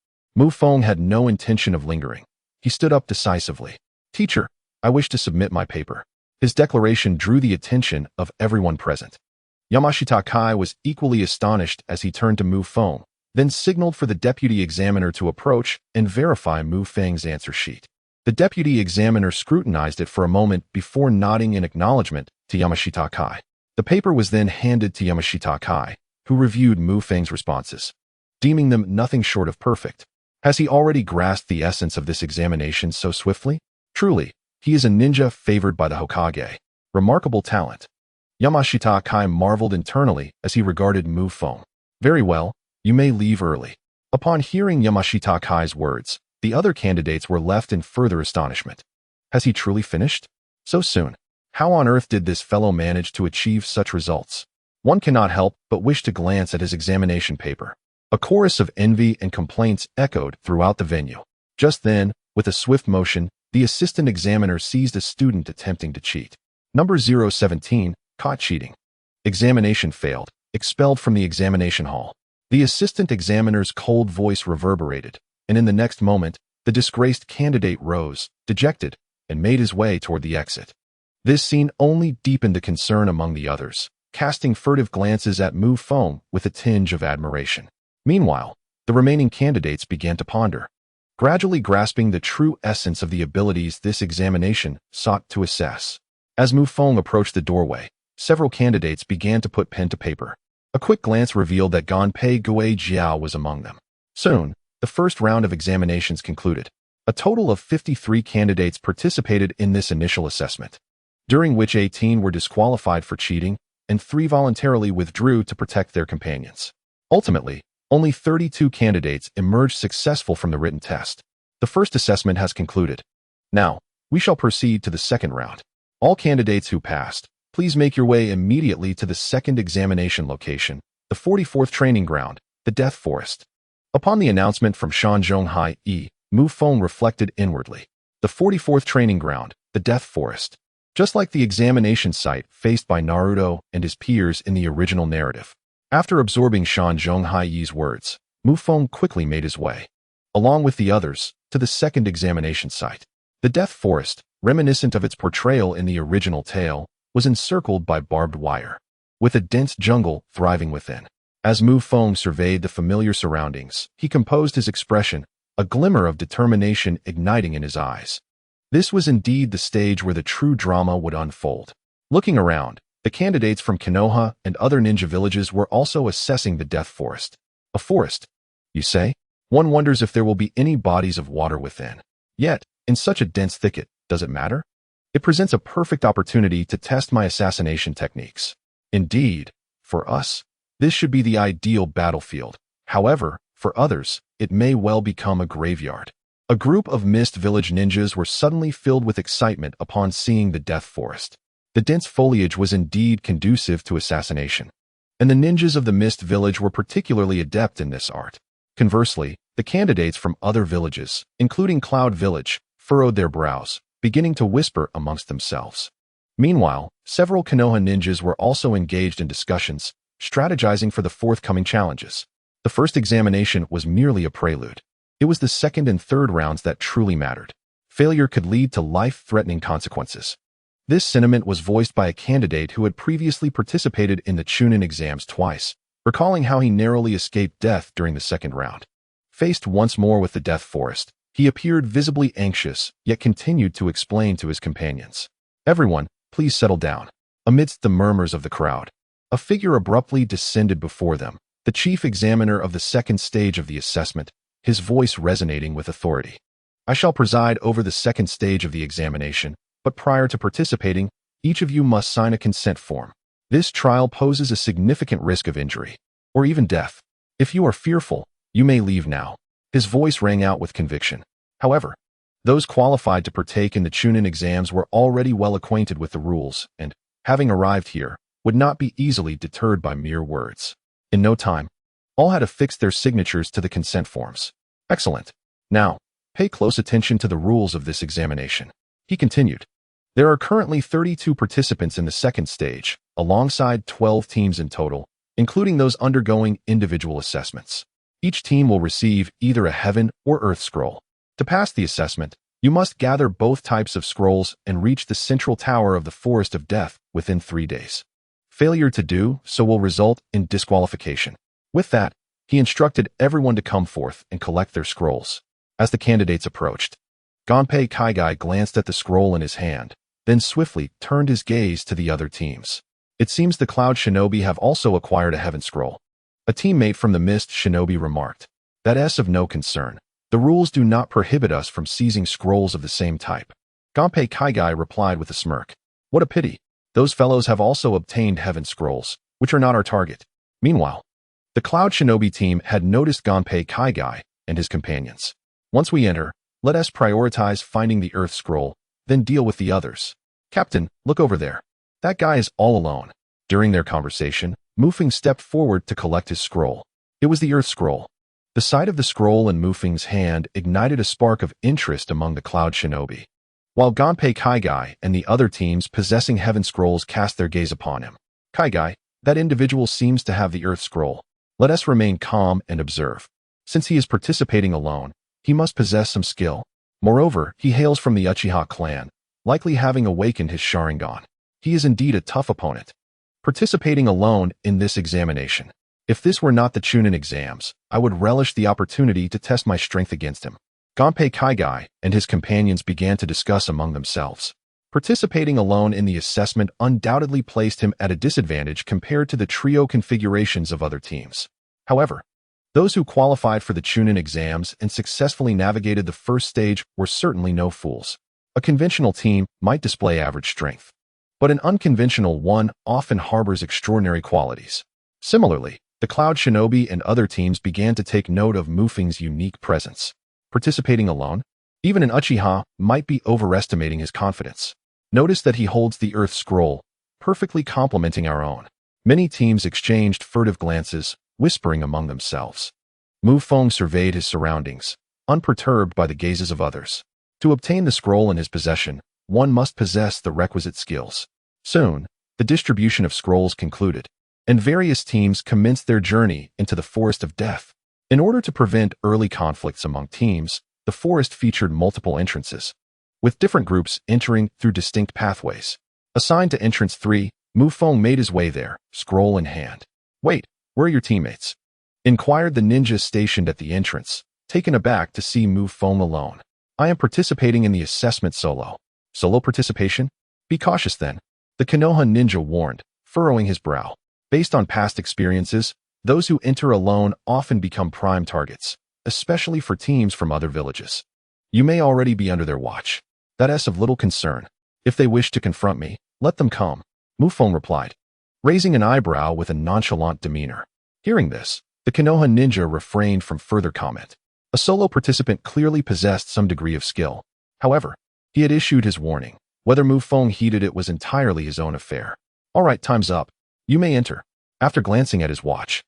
Feng had no intention of lingering. He stood up decisively. "Teacher, I wish to submit my paper." His declaration drew the attention of everyone present. Yamashita Kai was equally astonished as he turned to Feng, then signaled for the deputy examiner to approach and verify Feng's answer sheet. The deputy examiner scrutinized it for a moment before nodding in acknowledgement to Yamashita Kai. The paper was then handed to Yamashita Kai, who reviewed Feng's responses, deeming them nothing short of perfect. Has he already grasped the essence of this examination so swiftly? Truly, he is a ninja favored by the Hokage. Remarkable talent. Yamashita Kai marveled internally as he regarded Feng. "Very well, you may leave early." Upon hearing Yamashita Kai's words, the other candidates were left in further astonishment. Has he truly finished? So soon? How on earth did this fellow manage to achieve such results? One cannot help but wish to glance at his examination paper. A chorus of envy and complaints echoed throughout the venue. Just then, with a swift motion, the assistant examiner seized a student attempting to cheat. Number 017, caught cheating. Examination failed, expelled from the examination hall. The assistant examiner's cold voice reverberated, and in the next moment, the disgraced candidate rose, dejected, and made his way toward the exit. This scene only deepened the concern among the others, casting furtive glances at Feng with a tinge of admiration. Meanwhile, the remaining candidates began to ponder, gradually grasping the true essence of the abilities this examination sought to assess. As Feng approached the doorway, several candidates began to put pen to paper. A quick glance revealed that Gonpei Gui Jiao was among them. Soon, the first round of examinations concluded. A total of 53 candidates participated in this initial assessment, during which 18 were disqualified for cheating and 3 voluntarily withdrew to protect their companions. Ultimately, only 32 candidates emerged successful from the written test. The first assessment has concluded. Now, we shall proceed to the second round. All candidates who passed, please make your way immediately to the second examination location, the 44th training ground, the Death Forest. Upon the announcement from Shanzhonghai E, Feng reflected inwardly. The 44th training ground, the Death Forest. Just like the examination site faced by Naruto and his peers in the original narrative. After absorbing Shanzhonghai's words, Feng quickly made his way, along with the others, to the second examination site. The Death Forest, reminiscent of its portrayal in the original tale, was encircled by barbed wire, with a dense jungle thriving within. As Feng surveyed the familiar surroundings, he composed his expression, a glimmer of determination igniting in his eyes. This was indeed the stage where the true drama would unfold. Looking around, the candidates from Konoha and other ninja villages were also assessing the Death Forest. A forest, you say? One wonders if there will be any bodies of water within. Yet, in such a dense thicket, does it matter? It presents a perfect opportunity to test my assassination techniques. Indeed, for us, this should be the ideal battlefield. However, for others, it may well become a graveyard. A group of Mist Village ninjas were suddenly filled with excitement upon seeing the Death Forest. The dense foliage was indeed conducive to assassination, and the ninjas of the Mist Village were particularly adept in this art. Conversely, the candidates from other villages, including Cloud Village, furrowed their brows, beginning to whisper amongst themselves. Meanwhile, several Konoha ninjas were also engaged in discussions, strategizing for the forthcoming challenges. The first examination was merely a prelude. It was the second and third rounds that truly mattered. Failure could lead to life-threatening consequences. This sentiment was voiced by a candidate who had previously participated in the Chunin exams twice, recalling how he narrowly escaped death during the second round. Faced once more with the Death Forest, he appeared visibly anxious, yet continued to explain to his companions. "Everyone, please settle down." Amidst the murmurs of the crowd, a figure abruptly descended before them, the chief examiner of the second stage of the assessment, his voice resonating with authority. "I shall preside over the second stage of the examination, but prior to participating, each of you must sign a consent form. This trial poses a significant risk of injury, or even death. If you are fearful, you may leave now." His voice rang out with conviction. However, those qualified to partake in the Chunin exams were already well acquainted with the rules and, having arrived here, would not be easily deterred by mere words. In no time, all had affixed their signatures to the consent forms. "Excellent. Now, pay close attention to the rules of this examination," he continued. There are currently 32 participants in the second stage, alongside 12 teams in total, including those undergoing individual assessments. Each team will receive either a heaven or earth scroll. To pass the assessment, you must gather both types of scrolls and reach the central tower of the Forest of Death within 3 days. Failure to do so will result in disqualification. With that, he instructed everyone to come forth and collect their scrolls. As the candidates approached, Gunpei Kaigai glanced at the scroll in his hand, then swiftly turned his gaze to the other teams. It seems the Cloud Shinobi have also acquired a Heaven Scroll. A teammate from the Mist Shinobi remarked, "That's of no concern. The rules do not prohibit us from seizing scrolls of the same type." Gunpei Kaigai replied with a smirk, "What a pity. Those fellows have also obtained Heaven Scrolls, which are not our target." Meanwhile, the Cloud Shinobi team had noticed Gunpei Kaigai and his companions. "Once we enter, let us prioritize finding the Earth Scroll, then deal with the others. Captain, look over there. That guy is all alone." During their conversation, Mufeng stepped forward to collect his scroll. It was the Earth Scroll. The sight of the scroll in Mufeng's hand ignited a spark of interest among the Cloud Shinobi. While Gunpei Kaigai and the other teams possessing Heaven Scrolls cast their gaze upon him. "Kaigai, that individual seems to have the Earth Scroll. Let us remain calm and observe. Since he is participating alone, he must possess some skill. Moreover, he hails from the Uchiha clan, likely having awakened his Sharingan. He is indeed a tough opponent. Participating alone in this examination. If this were not the Chunin exams, I would relish the opportunity to test my strength against him." Gunpei Kaigai and his companions began to discuss among themselves. Participating alone in the assessment undoubtedly placed him at a disadvantage compared to the trio configurations of other teams. However, those who qualified for the Chunin exams and successfully navigated the first stage were certainly no fools. A conventional team might display average strength, but an unconventional one often harbors extraordinary qualities. Similarly, the Cloud Shinobi and other teams began to take note of Mufeng's unique presence. Participating alone, even an Uchiha might be overestimating his confidence. Notice that he holds the Earth Scroll, perfectly complementing our own. Many teams exchanged furtive glances, whispering among themselves. Feng surveyed his surroundings, unperturbed by the gazes of others. To obtain the scroll in his possession, one must possess the requisite skills. Soon, the distribution of scrolls concluded, and various teams commenced their journey into the Forest of Death. In order to prevent early conflicts among teams, the forest featured multiple entrances, with different groups entering through distinct pathways. Assigned to entrance 3, Feng made his way there, scroll in hand. "Wait, where are your teammates?" inquired the ninja stationed at the entrance, taken aback to see Feng alone. "I am participating in the assessment solo." "Solo participation? Be cautious then," the Konoha ninja warned, furrowing his brow. Based on past experiences, those who enter alone often become prime targets, especially for teams from other villages. "You may already be under their watch. That's of little concern. If they wish to confront me, let them come," Feng replied, raising an eyebrow with a nonchalant demeanor. Hearing this, the Konoha ninja refrained from further comment. A solo participant clearly possessed some degree of skill. However, he had issued his warning. Whether Feng heeded it was entirely his own affair. "All right, time's up. You may enter." After glancing at his watch,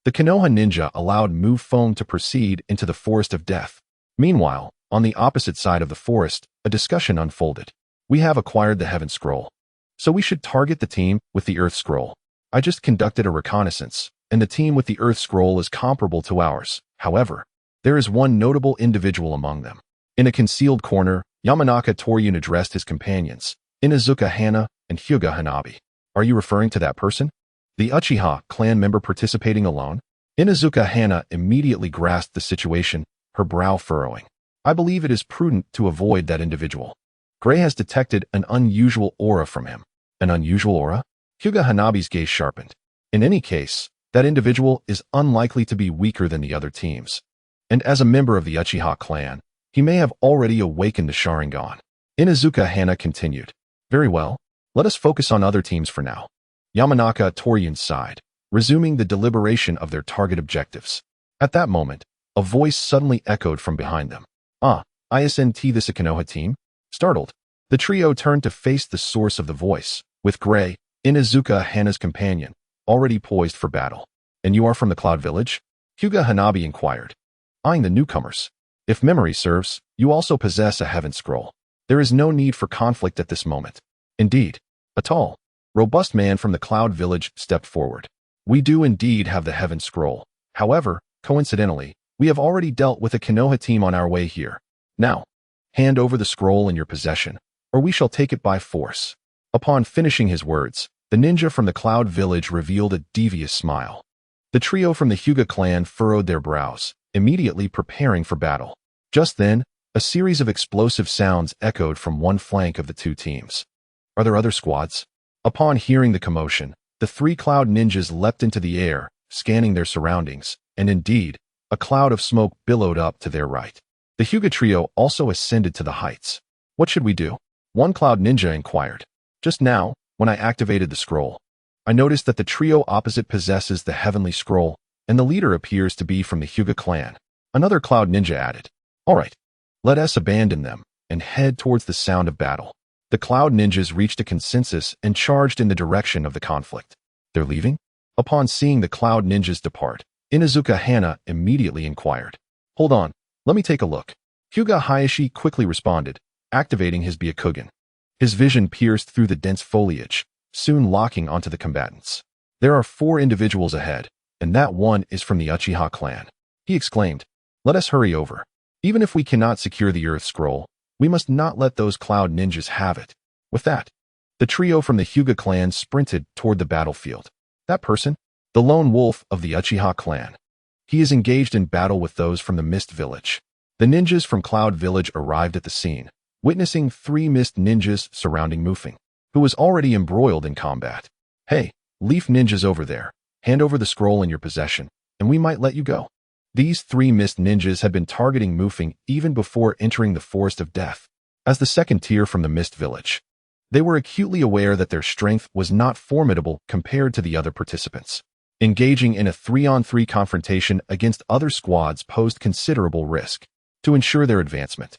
the Konoha ninja allowed Feng to proceed into the Forest of Death. Meanwhile, on the opposite side of the forest, a discussion unfolded. "We have acquired the Heaven Scroll, so we should target the team with the Earth Scroll. I just conducted a reconnaissance, and the team with the Earth Scroll is comparable to ours. However, there is one notable individual among them." In a concealed corner, Yamanaka Toryun addressed his companions, Inuzuka Hana and Hyuga Hanabi. "Are you referring to that person? The Uchiha clan member participating alone?" Inuzuka Hana immediately grasped the situation, her brow furrowing. "I believe it is prudent to avoid that individual. Gray has detected an unusual aura from him." "An unusual aura?" Hyuga Hanabi's gaze sharpened. "In any case, that individual is unlikely to be weaker than the other teams. And as a member of the Uchiha clan, he may have already awakened the Sharingan." Inuzuka Hana continued. "Very well, let us focus on other teams for now." Yamanaka Toryun sighed, resuming the deliberation of their target objectives. At that moment, a voice suddenly echoed from behind them. Isn't this a Konoha team?" Startled, the trio turned to face the source of the voice, with Gray, Inuzuka Hana's companion, already poised for battle. "And you are from the Cloud Village?" Hyuga Hanabi inquired, eyeing the newcomers. "If memory serves, you also possess a Heaven Scroll." There is no need for conflict at this moment. Indeed, a tall, robust man from the Cloud Village stepped forward. We do indeed have the Heaven Scroll. However, coincidentally, we have already dealt with a Konoha team on our way here. Now, hand over the scroll in your possession, or we shall take it by force. Upon finishing his words, the ninja from the Cloud Village revealed a devious smile. The trio from the Hyuga clan furrowed their brows, immediately preparing for battle. Just then, a series of explosive sounds echoed from one flank of the two teams. Are there other squads? Upon hearing the commotion, the three Cloud ninjas leapt into the air, scanning their surroundings, and indeed, a cloud of smoke billowed up to their right. The Hyuga trio also ascended to the heights. What should we do? One Cloud ninja inquired. Just now, when I activated the scroll, I noticed that the trio opposite possesses the Heavenly Scroll, and the leader appears to be from the Hyuga clan. Another Cloud ninja added. All right, let us abandon them and head towards the sound of battle. The Cloud ninjas reached a consensus and charged in the direction of the conflict. They're leaving? Upon seeing the Cloud ninjas depart, Inuzuka Hana immediately inquired. Hold on, let me take a look. Hyuga Hayashi quickly responded, activating his Byakugan. His vision pierced through the dense foliage, soon locking onto the combatants. There are 4 individuals ahead, and that one is from the Uchiha clan. He exclaimed, let us hurry over. Even if we cannot secure the Earth Scroll, we must not let those Cloud ninjas have it. With that, the trio from the Hyuga clan sprinted toward the battlefield. That person? The lone wolf of the Uchiha clan. He is engaged in battle with those from the Mist Village. The ninjas from Cloud Village arrived at the scene, witnessing 3 Mist ninjas surrounding Mufeng, who was already embroiled in combat. Hey, Leaf ninjas over there, hand over the scroll in your possession, and we might let you go. These 3 Mist ninjas had been targeting Mufeng even before entering the Forest of Death. As the second tier from the Mist Village, they were acutely aware that their strength was not formidable compared to the other participants. Engaging in a 3-on-3 confrontation against other squads posed considerable risk. To ensure their advancement,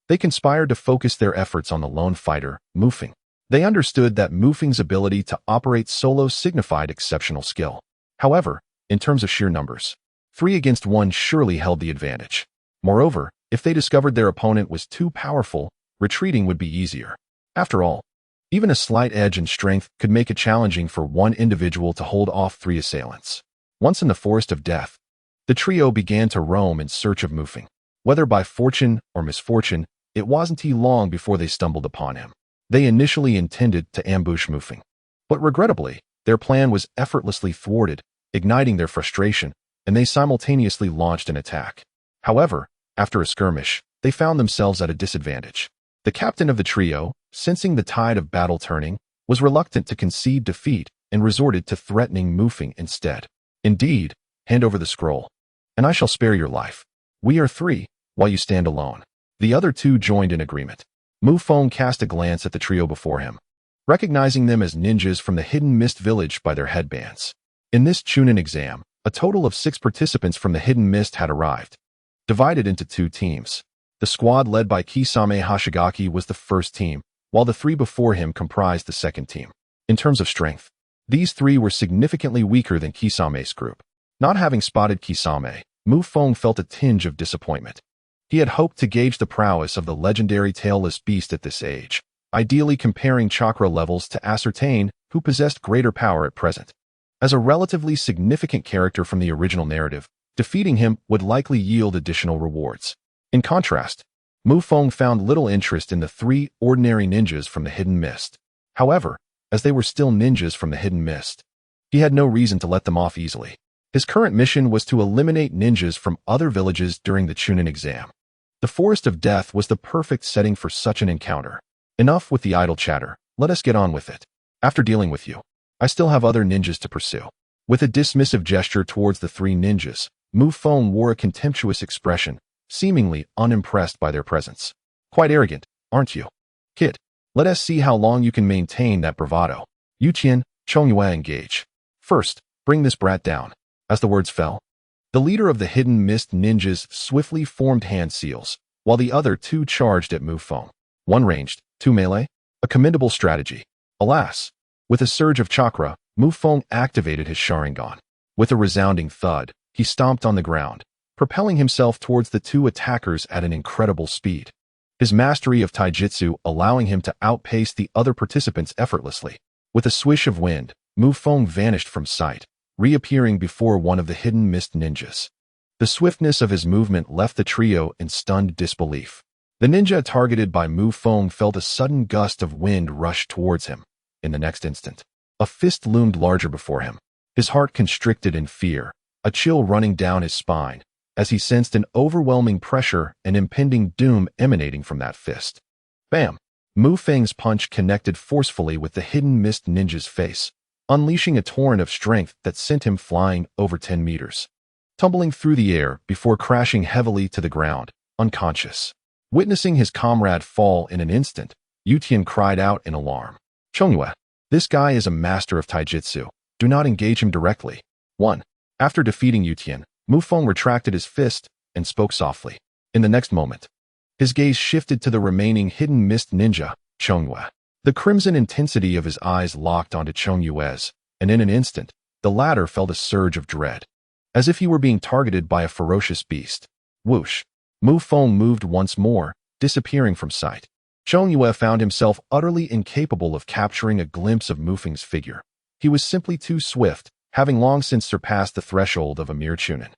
they conspired to focus their efforts on the lone fighter, Mufeng. They understood that Mufeng's ability to operate solo signified exceptional skill. However, in terms of sheer numbers, 3 against 1 surely held the advantage. Moreover, if they discovered their opponent was too powerful, retreating would be easier. After all, even a slight edge in strength could make it challenging for one individual to hold off 3 assailants. Once in the Forest of Death, the trio began to roam in search of Mufeng. Whether by fortune or misfortune, it wasn't long before they stumbled upon him. They initially intended to ambush Mufeng, but regrettably, their plan was effortlessly thwarted, igniting their frustration, and they simultaneously launched an attack. However, after a skirmish, they found themselves at a disadvantage. The captain of the trio, sensing the tide of battle turning, was reluctant to concede defeat and resorted to threatening Mufeng instead. Indeed, hand over the scroll, and I shall spare your life. We are 3, while you stand alone. The other 2 joined in agreement. Mufeng cast a glance at the trio before him, recognizing them as ninjas from the Hidden Mist Village by their headbands. In this Chunin exam, a total of 6 participants from the Hidden Mist had arrived, divided into 2 teams. The squad led by Kisame Hashigaki was the first team, while the 3 before him comprised the second team. In terms of strength, these 3 were significantly weaker than Kisame's group. Not having spotted Kisame, Mufeng felt a tinge of disappointment. He had hoped to gauge the prowess of the legendary tailless beast at this age, ideally comparing chakra levels to ascertain who possessed greater power at present. As a relatively significant character from the original narrative, defeating him would likely yield additional rewards. In contrast, Mufeng found little interest in the 3 ordinary ninjas from the Hidden Mist. However, as they were still ninjas from the Hidden Mist, he had no reason to let them off easily. His current mission was to eliminate ninjas from other villages during the Chunin exam. The Forest of Death was the perfect setting for such an encounter. Enough with the idle chatter, let us get on with it. After dealing with you, I still have other ninjas to pursue. With a dismissive gesture towards the 3 ninjas, Mufeng wore a contemptuous expression, seemingly unimpressed by their presence. Quite arrogant, aren't you? Kid, let us see how long you can maintain that bravado. Yuqian, Chongyue engage. First, bring this brat down. As the words fell, the leader of the Hidden Mist ninjas swiftly formed hand seals, while the other 2 charged at Mufeng. 1 ranged, 2 melee, a commendable strategy. Alas, with a surge of chakra, Mufeng activated his Sharingan. With a resounding thud, he stomped on the ground, propelling himself towards the 2 attackers at an incredible speed. his mastery of taijutsu allowing him to outpace the other participants effortlessly. With a swish of wind, Feng vanished from sight, reappearing before one of the hidden mist ninjas. The swiftness of his movement left the trio in stunned disbelief. The ninja targeted by Feng felt a sudden gust of wind rush towards him. In the next instant, a fist loomed larger before him. His heart constricted in fear, a chill running down his spine, as he sensed an overwhelming pressure and impending doom emanating from that fist. Bam! Feng's punch connected forcefully with the hidden mist ninja's face, unleashing a torrent of strength that sent him flying over 10 meters, tumbling through the air before crashing heavily to the ground, unconscious. Witnessing his comrade fall in an instant, Utian cried out in alarm. "Chongyue, this guy is a master of taijutsu. Do not engage him directly." 1. After defeating Utian, Feng retracted his fist and spoke softly. In the next moment, his gaze shifted to the remaining hidden mist ninja, Chongyue. The crimson intensity of his eyes locked onto Chongyue's, and in an instant, the latter felt a surge of dread, as if he were being targeted by a ferocious beast. Whoosh! Feng moved once more, disappearing from sight. Chongyue found himself utterly incapable of capturing a glimpse of Feng's figure. He was simply too swift, having long since surpassed the threshold of a mere chunin.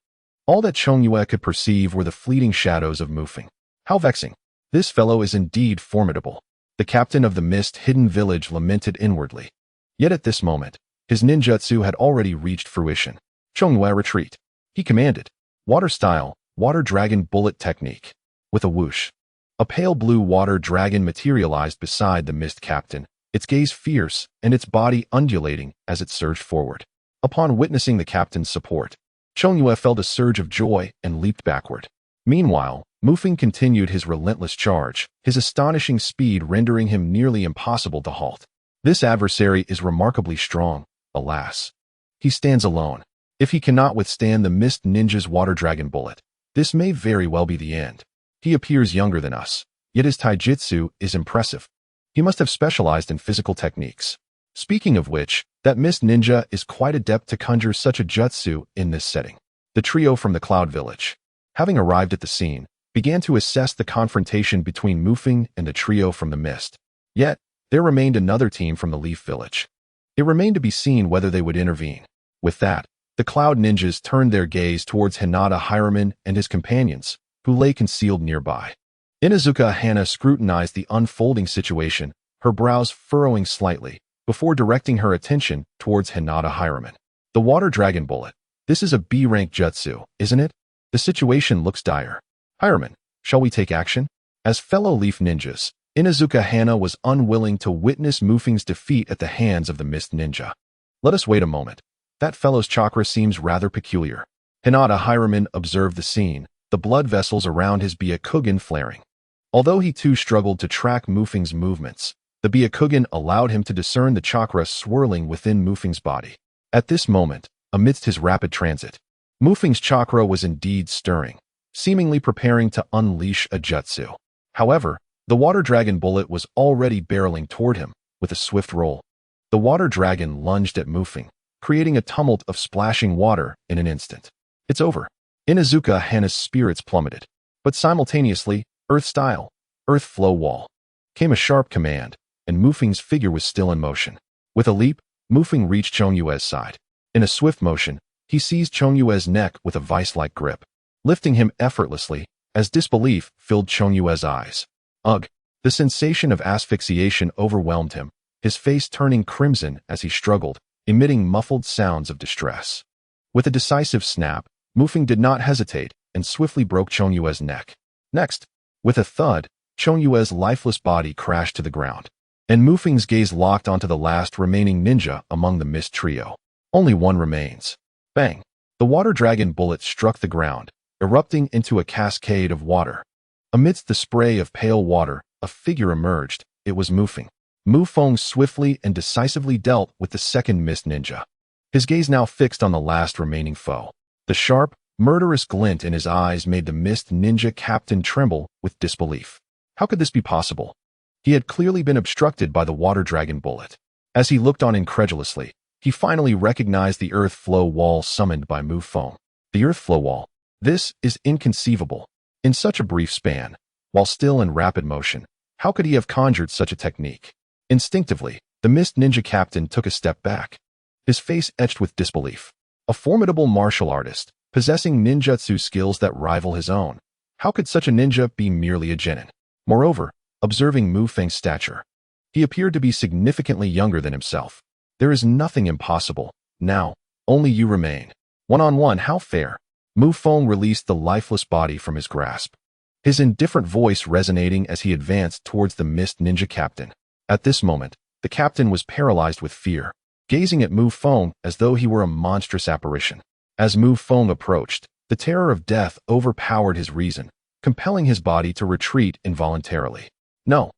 All that Chongyue could perceive were the fleeting shadows of Feng. How vexing! This fellow is indeed formidable. The captain of the mist-hidden village lamented inwardly. Yet at this moment, his ninjutsu had already reached fruition. Chongyue, retreat! He commanded. Water style, water dragon bullet technique. With a whoosh, a pale blue water dragon materialized beside the mist captain, its gaze fierce and its body undulating as it surged forward. Upon witnessing the captain's support, Chongyue felt a surge of joy and leaped backward. Meanwhile, Feng continued his relentless charge, his astonishing speed rendering him nearly impossible to halt. This adversary is remarkably strong, alas. He stands alone. If he cannot withstand the mist ninja's water dragon bullet, this may very well be the end. He appears younger than us, yet his taijutsu is impressive. He must have specialized in physical techniques. Speaking of which, that mist ninja is quite adept to conjure such a jutsu in this setting. The trio from the Cloud Village, having arrived at the scene, began to assess the confrontation between Feng and the trio from the mist. Yet, there remained another team from the Leaf Village. It remained to be seen whether they would intervene. With that, the Cloud Ninjas turned their gaze towards Hinata Hiraman and his companions, who lay concealed nearby. Inuzuka Hana scrutinized the unfolding situation, her brows furrowing slightly, before directing her attention towards Hinata Hiraman. The water dragon bullet. This is a B-rank jutsu, isn't it? The situation looks dire. Hiraman, shall we take action? As fellow leaf ninjas, Inuzuka Hana was unwilling to witness Feng's defeat at the hands of the mist ninja. Let us wait a moment. That fellow's chakra seems rather peculiar. Hinata Hiraman observed the scene, the blood vessels around his Byakugan flaring. Although he too struggled to track Feng's movements, the Byakugan allowed him to discern the chakra swirling within Feng's body. At this moment, amidst his rapid transit, Feng's chakra was indeed stirring, seemingly preparing to unleash a jutsu. However, the water dragon bullet was already barreling toward him with a swift roll. The water dragon lunged at Feng, creating a tumult of splashing water in an instant. It's over. Inuzuka Hana's spirits plummeted. But simultaneously, earth style, earth flow wall, came a sharp command, and Feng's figure was still in motion. With a leap, Feng reached Chongyue's side. In a swift motion, he seized Chongyue's neck with a vice-like grip, lifting him effortlessly, as disbelief filled Chongyue's eyes. Ugh! The sensation of asphyxiation overwhelmed him, his face turning crimson as he struggled, emitting muffled sounds of distress. With a decisive snap, Feng did not hesitate and swiftly broke Chongyue's neck. Next, with a thud, Chongyue's lifeless body crashed to the ground, and Feng's gaze locked onto the last remaining ninja among the mist trio. Only one remains. Bang! The water dragon bullet struck the ground, erupting into a cascade of water. Amidst the spray of pale water, a figure emerged. It was Feng. Feng swiftly and decisively dealt with the second mist ninja, his gaze now fixed on the last remaining foe. The sharp, murderous glint in his eyes made the mist ninja captain tremble with disbelief. How could this be possible? He had clearly been obstructed by the water dragon bullet. As he looked on incredulously, he finally recognized the earth flow wall summoned by Feng. The earth flow wall. This is inconceivable. In such a brief span, while still in rapid motion. How could he have conjured such a technique? Instinctively, the Mist Ninja captain took a step back, his face etched with disbelief. A formidable martial artist, possessing ninjutsu skills that rival his own. How could such a ninja be merely a genin? Moreover, observing Mu Feng's stature, he appeared to be significantly younger than himself. There is nothing impossible. Now, only you remain. One-on-one, how fair. Mu Feng released the lifeless body from his grasp, his indifferent voice resonating as he advanced towards the Mist Ninja captain. At this moment, the captain was paralyzed with fear, gazing at Mu Feng as though he were a monstrous apparition. As Mu Feng approached, the terror of death overpowered his reason, compelling his body to retreat involuntarily. No,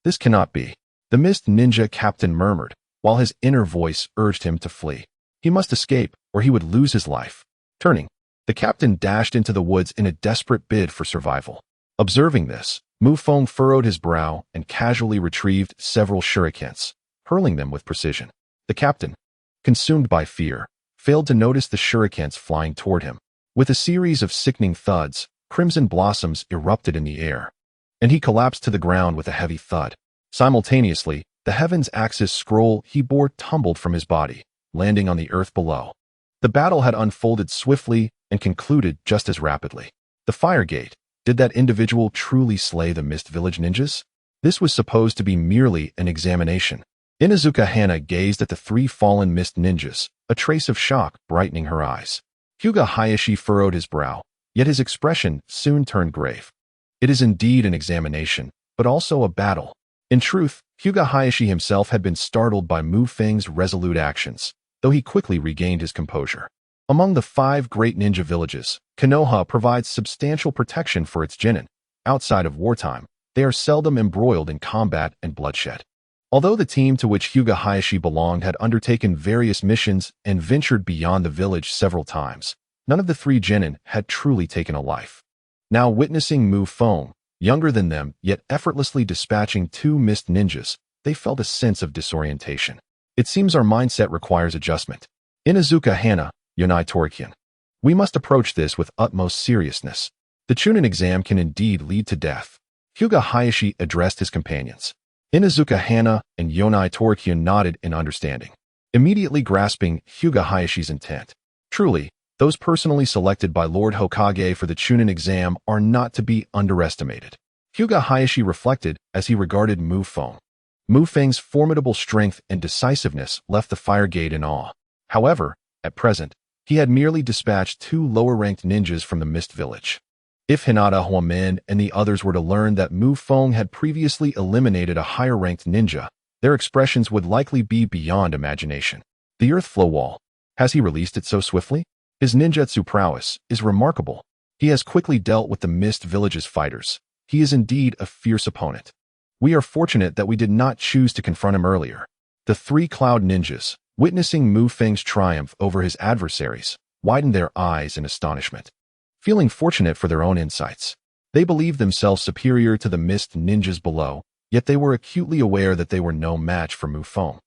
this cannot be. The Mist Ninja captain murmured, while his inner voice urged him to flee. He must escape, or he would lose his life. Turning, the captain dashed into the woods in a desperate bid for survival. Observing this, Mu Feng furrowed his brow and casually retrieved several shurikens, hurling them with precision. The captain, consumed by fear, failed to notice the shurikens flying toward him. With a series of sickening thuds, crimson blossoms erupted in the air, and he collapsed to the ground with a heavy thud. Simultaneously, the heavens axis scroll he bore tumbled from his body, landing on the earth below. The battle had unfolded swiftly and concluded just as rapidly. The fire gate. Did that individual truly slay the Mist Village ninjas? This was supposed to be merely an examination. Inuzuka Hana gazed at the three fallen Mist ninjas, a trace of shock brightening her eyes. Hyuga Hayashi furrowed his brow, yet his expression soon turned grave. It is indeed an examination, but also a battle. In truth, Hyuga Hayashi himself had been startled by Mu Feng's resolute actions, though he quickly regained his composure. Among the 5 great ninja villages, Konoha provides substantial protection for its genin. Outside of wartime, they are seldom embroiled in combat and bloodshed. Although the team to which Hyuga Hayashi belonged had undertaken various missions and ventured beyond the village several times, none of the 3 genin had truly taken a life. Now witnessing Mu Feng, younger than them yet effortlessly dispatching 2 Mist ninjas, they felt a sense of disorientation. It seems our mindset requires adjustment. Inuzuka Hana, Yonai Torikian. We must approach this with utmost seriousness. The Chunin exam can indeed lead to death. Hyuga Hayashi addressed his companions. Inuzuka Hana and Yonai Torikian nodded in understanding, immediately grasping Hyuga Hayashi's intent. Truly, those personally selected by Lord Hokage for the Chunin exam are not to be underestimated. Hyuga Hayashi reflected as he regarded Mu Feng. Mu Feng's formidable strength and decisiveness left the fire gate in awe. However, at present, he had merely dispatched 2 lower-ranked ninjas from the Mist Village. If Hinata Huamin and the others were to learn that Mu Feng had previously eliminated a higher-ranked ninja, their expressions would likely be beyond imagination. The Earth Flow Wall. Has he released it so swiftly? His ninjutsu prowess is remarkable. He has quickly dealt with the Mist Village's fighters. He is indeed a fierce opponent. We are fortunate that we did not choose to confront him earlier. The 3 Cloud Ninjas, witnessing Mu Feng's triumph over his adversaries, widened their eyes in astonishment. Feeling fortunate for their own insights, they believed themselves superior to the Mist ninjas below, yet they were acutely aware that they were no match for Mu Feng,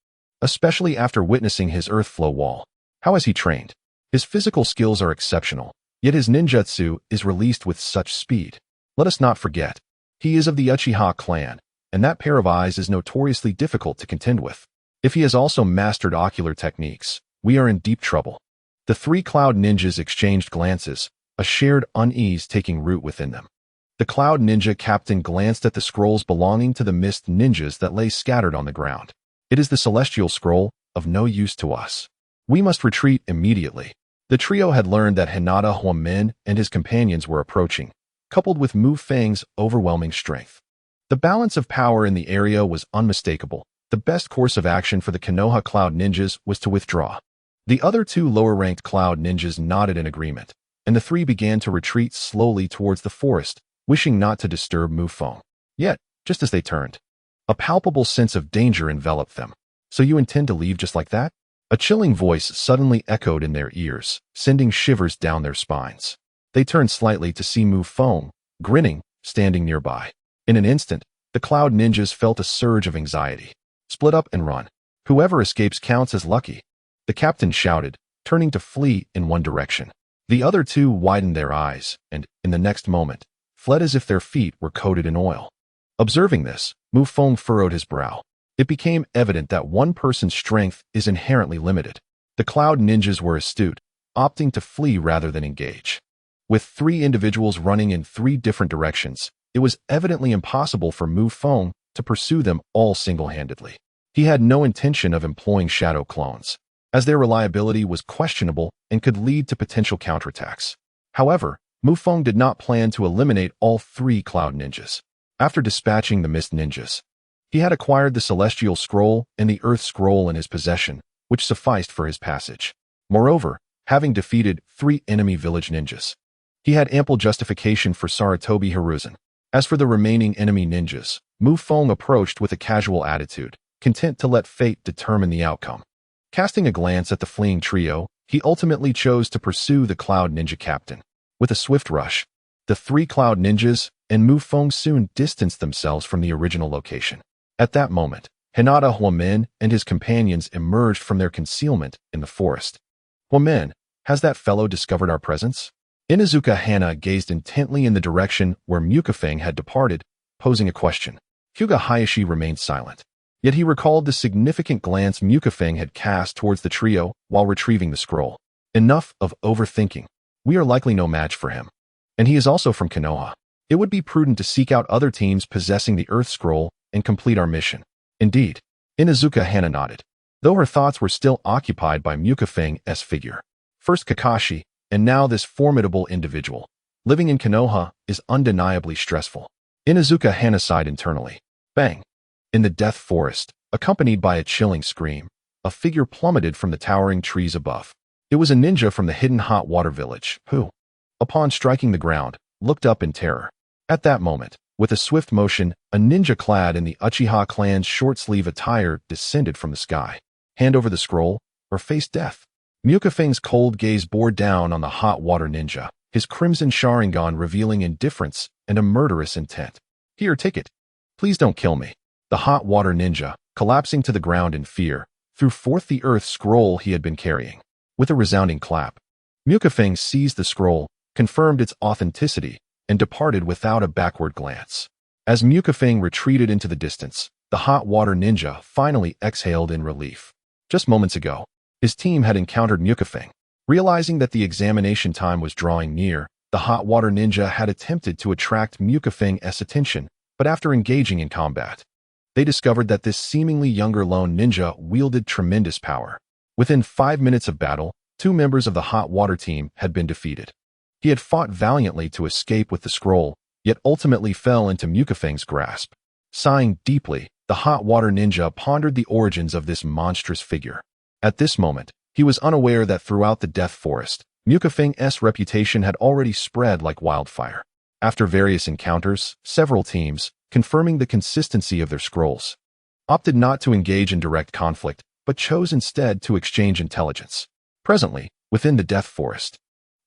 especially after witnessing his Earth Flow Wall. How has he trained? His physical skills are exceptional, yet his ninjutsu is released with such speed. Let us not forget, he is of the Uchiha clan, and that pair of eyes is notoriously difficult to contend with. If he has also mastered ocular techniques, we are in deep trouble. The 3 Cloud Ninjas exchanged glances, a shared unease taking root within them. The Cloud Ninja captain glanced at the scrolls belonging to the Mist Ninjas that lay scattered on the ground. It is the Celestial Scroll, of no use to us. We must retreat immediately. The trio had learned that Hinata Huamin and his companions were approaching, coupled with Mu Feng's overwhelming strength. The balance of power in the area was unmistakable. The best course of action for the Konoha Cloud Ninjas was to withdraw. The other 2 lower-ranked Cloud Ninjas nodded in agreement, and the 3 began to retreat slowly towards the forest, wishing not to disturb Mu Feng. Yet, just as they turned, a palpable sense of danger enveloped them. So you intend to leave just like that? A chilling voice suddenly echoed in their ears, sending shivers down their spines. They turned slightly to see Mu Feng, grinning, standing nearby. In an instant, the Cloud Ninjas felt a surge of anxiety. Split up and run. Whoever escapes counts as lucky. The captain shouted, turning to flee in one direction. The other 2 widened their eyes, and, in the next moment, fled as if their feet were coated in oil. Observing this, Feng furrowed his brow. It became evident that one person's strength is inherently limited. The Cloud Ninjas were astute, opting to flee rather than engage. With 3 individuals running in 3 different directions, it was evidently impossible for Feng to pursue them all single-handedly. He had no intention of employing shadow clones, as their reliability was questionable and could lead to potential counterattacks. However, Feng did not plan to eliminate all 3 Cloud Ninjas. After dispatching the Mist Ninjas, he had acquired the Celestial Scroll and the Earth Scroll in his possession, which sufficed for his passage. Moreover, having defeated 3 enemy village ninjas, he had ample justification for Sarutobi Hiruzen. As for the remaining enemy ninjas, Feng approached with a casual attitude, content to let fate determine the outcome. Casting a glance at the fleeing trio, he ultimately chose to pursue the Cloud Ninja captain. With a swift rush, the 3 Cloud Ninjas and Feng soon distanced themselves from the original location. At that moment, Hinata Huamen and his companions emerged from their concealment in the forest. Huamen, has that fellow discovered our presence? Inuzuka Hana gazed intently in the direction where Feng had departed, posing a question. Hyuga Hayashi remained silent. Yet he recalled the significant glance Feng had cast towards the trio while retrieving the scroll. Enough of overthinking. We are likely no match for him. And he is also from Konoha. It would be prudent to seek out other teams possessing the Earth Scroll and complete our mission. Indeed, Inuzuka Hana nodded, though her thoughts were still occupied by Feng's figure. First Kakashi, and now this formidable individual. Living in Konoha is undeniably stressful. Inuzuka Hana sighed internally. Bang! In the Death Forest, accompanied by a chilling scream, a figure plummeted from the towering trees above. It was a ninja from the hidden hot water village, who, upon striking the ground, looked up in terror. At that moment, with a swift motion, a ninja clad in the Uchiha clan's short-sleeve attire descended from the sky. Hand over the scroll, or face death. Feng's cold gaze bore down on the hot water ninja, his crimson Sharingan revealing indifference and a murderous intent. Here, take it. Please don't kill me. The hot water ninja, collapsing to the ground in fear, threw forth the Earth Scroll he had been carrying. With a resounding clap, Feng seized the scroll, confirmed its authenticity, and departed without a backward glance. As Feng retreated into the distance, the hot water ninja finally exhaled in relief. Just moments ago, his team had encountered Feng. Realizing that the examination time was drawing near, the hot water ninja had attempted to attract Feng's attention, but after engaging in combat, they discovered that this seemingly younger lone ninja wielded tremendous power. Within 5 minutes of battle, 2 members of the hot water team had been defeated. He had fought valiantly to escape with the scroll, yet ultimately fell into Feng's grasp. Sighing deeply, the hot water ninja pondered the origins of this monstrous figure. At this moment, he was unaware that throughout the Death Forest, Feng's reputation had already spread like wildfire. After various encounters, several teams, confirming the consistency of their scrolls, opted not to engage in direct conflict, but chose instead to exchange intelligence. Presently, within the Death Forest,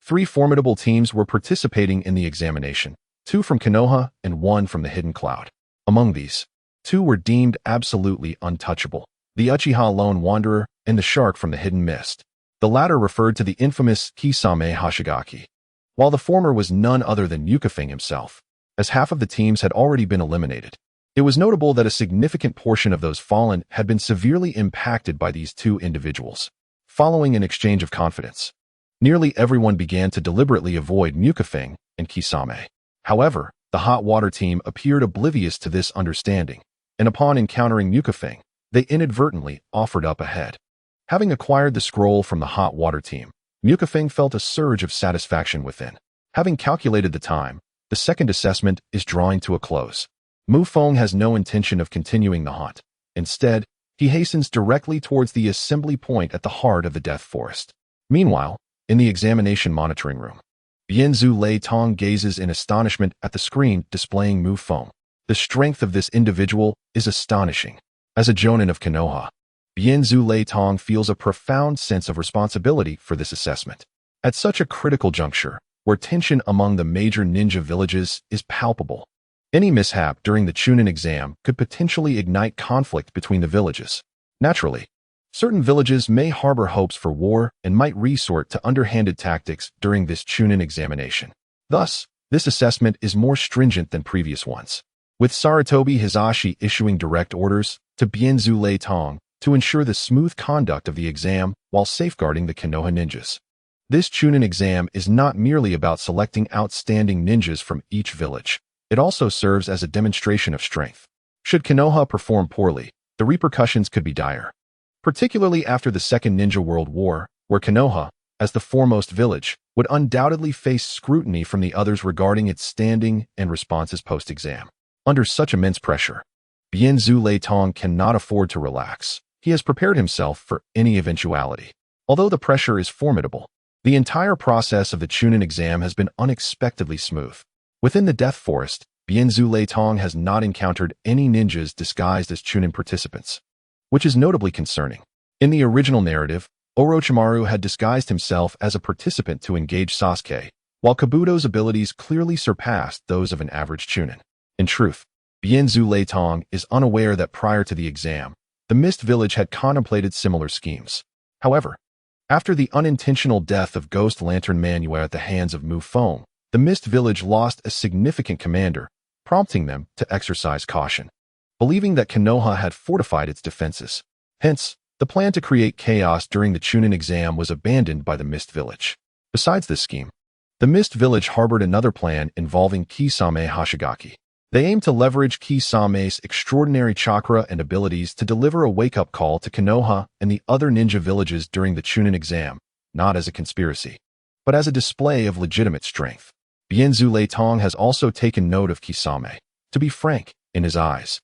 3 formidable teams were participating in the examination, 2 from Konoha and 1 from the Hidden Cloud. Among these, 2 were deemed absolutely untouchable, the Uchiha Lone Wanderer and the Shark from the Hidden Mist. The latter referred to the infamous Kisame Hashigaki, while the former was none other than Feng himself, as half of the teams had already been eliminated. It was notable that a significant portion of those fallen had been severely impacted by these 2 individuals. Following an exchange of confidence, nearly everyone began to deliberately avoid Feng and Kisame. However, the hot water team appeared oblivious to this understanding, and upon encountering Feng, they inadvertently offered up a head. Having acquired the scroll from the hot water team, Feng felt a surge of satisfaction within. Having calculated the time, the second assessment is drawing to a close. Feng has no intention of continuing the hunt. Instead, he hastens directly towards the assembly point at the heart of the Death Forest. Meanwhile, in the examination monitoring room, Bianzu Lei Tong gazes in astonishment at the screen displaying Feng. The strength of this individual is astonishing. As a jonin of Konoha, Bianzu Lei Tong feels a profound sense of responsibility for this assessment. At such a critical juncture, where tension among the major ninja villages is palpable, any mishap during the Chunin exam could potentially ignite conflict between the villages. Naturally, certain villages may harbor hopes for war and might resort to underhanded tactics during this Chunin examination. Thus, This assessment is more stringent than previous ones, with Sarutobi Hisashi issuing direct orders to Bienzu Lei Tong to ensure the smooth conduct of the exam while safeguarding the Konoha ninjas. This Chunin exam is not merely about selecting outstanding ninjas from each village. It also serves as a demonstration of strength. Should Konoha perform poorly, the repercussions could be dire, particularly after the Second Ninja World War, where Konoha, as the foremost village, would undoubtedly face scrutiny from the others regarding its standing and responses post-exam. Under such immense pressure, Bienzu Lei Tong cannot afford to relax. He has prepared himself for any eventuality. Although the pressure is formidable, the entire process of the Chunin exam has been unexpectedly smooth. Within the Death Forest, Bienzu Lei Tong has not encountered any ninjas disguised as Chunin participants, which is notably concerning. In the original narrative, Orochimaru had disguised himself as a participant to engage Sasuke, while Kabuto's abilities clearly surpassed those of an average Chunin. In truth, Bienzu Lei Tong is unaware that prior to the exam, the Mist Village had contemplated similar schemes. However, after the unintentional death of Ghost Lantern Manuel at the hands of Mu Feng, the Mist Village lost a significant commander, prompting them to exercise caution, believing that Konoha had fortified its defenses. Hence, the plan to create chaos during the Chunin exam was abandoned by the Mist Village. Besides this scheme, the Mist Village harbored another plan involving Kisame Hashigaki. They aimed to leverage Kisame's extraordinary chakra and abilities to deliver a wake-up call to Konoha and the other ninja villages during the Chunin exam, not as a conspiracy, but as a display of legitimate strength. Bienzu Lei Tong has also taken note of Kisame. To be frank, in his eyes,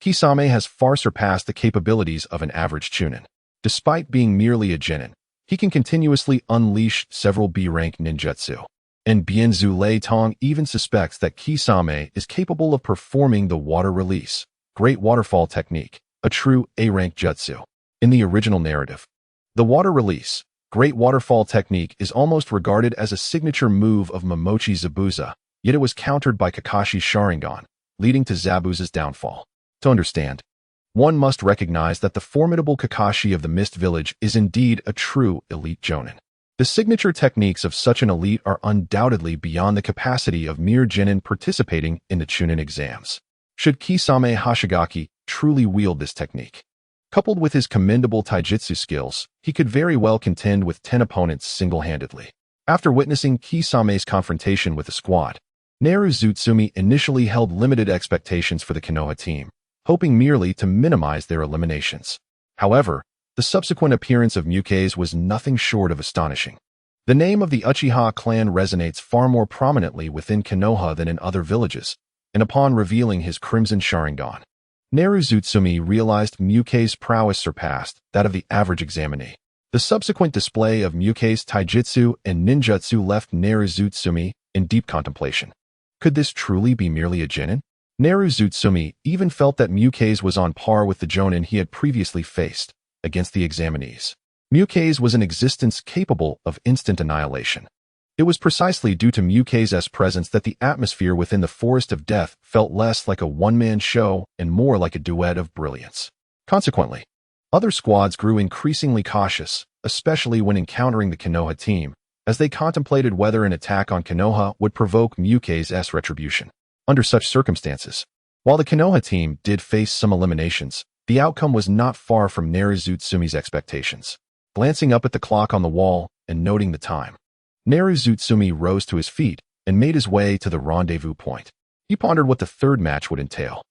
Kisame has far surpassed the capabilities of an average Chunin. Despite being merely a genin, he can continuously unleash several B-rank ninjutsu. And Bienzu Lei Tong even suspects that Kisame is capable of performing the water release, Great Waterfall technique, a true A-rank jutsu. In the original narrative, the water release, Great Waterfall technique is almost regarded as a signature move of Momochi Zabuza, yet it was countered by Kakashi's Sharingan, leading to Zabuza's downfall. To understand, one must recognize that the formidable Kakashi of the Mist Village is indeed a true elite jonin. The signature techniques of such an elite are undoubtedly beyond the capacity of mere genin participating in the Chunin exams. Should Kisame Hashigaki truly wield this technique, coupled with his commendable taijutsu skills, he could very well contend with 10 opponents single-handedly. After witnessing Kisame's confrontation with the squad, Naruto initially held limited expectations for the Konoha team, hoping merely to minimize their eliminations. However, the subsequent appearance of Mukase was nothing short of astonishing. The name of the Uchiha clan resonates far more prominently within Konoha than in other villages, and upon revealing his Crimson Sharingan, Naruto realized Mukase's prowess surpassed that of the average examinee. The subsequent display of Mukase's taijutsu and ninjutsu left Naruto in deep contemplation. Could this truly be merely a genin? Naruto even felt that Mukase was on par with the jonin he had previously faced against the examinees. Mukase was an existence capable of instant annihilation. It was precisely due to Mukase's presence that the atmosphere within the Forest of Death felt less like a one-man show and more like a duet of brilliance. Consequently, other squads grew increasingly cautious, especially when encountering the Konoha team, as they contemplated whether an attack on Konoha would provoke Mukase's retribution. Under such circumstances, while the Konoha team did face some eliminations, the outcome was not far from Naruto's expectations. Glancing up at the clock on the wall and noting the time, Naruto rose to his feet and made his way to the rendezvous point. He pondered what the third match would entail.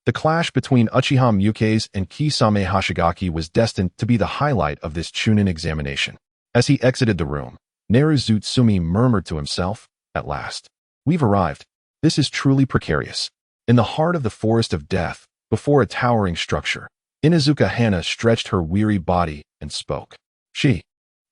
The clash between Uchiha Mukase and Kisame Hashigaki was destined to be the highlight of this Chunin examination. As he exited the room, Naruto murmured to himself, "At last. We've arrived. This is truly precarious." In the heart of the Forest of Death, before a towering structure, Inuzuka Hana stretched her weary body and spoke. She,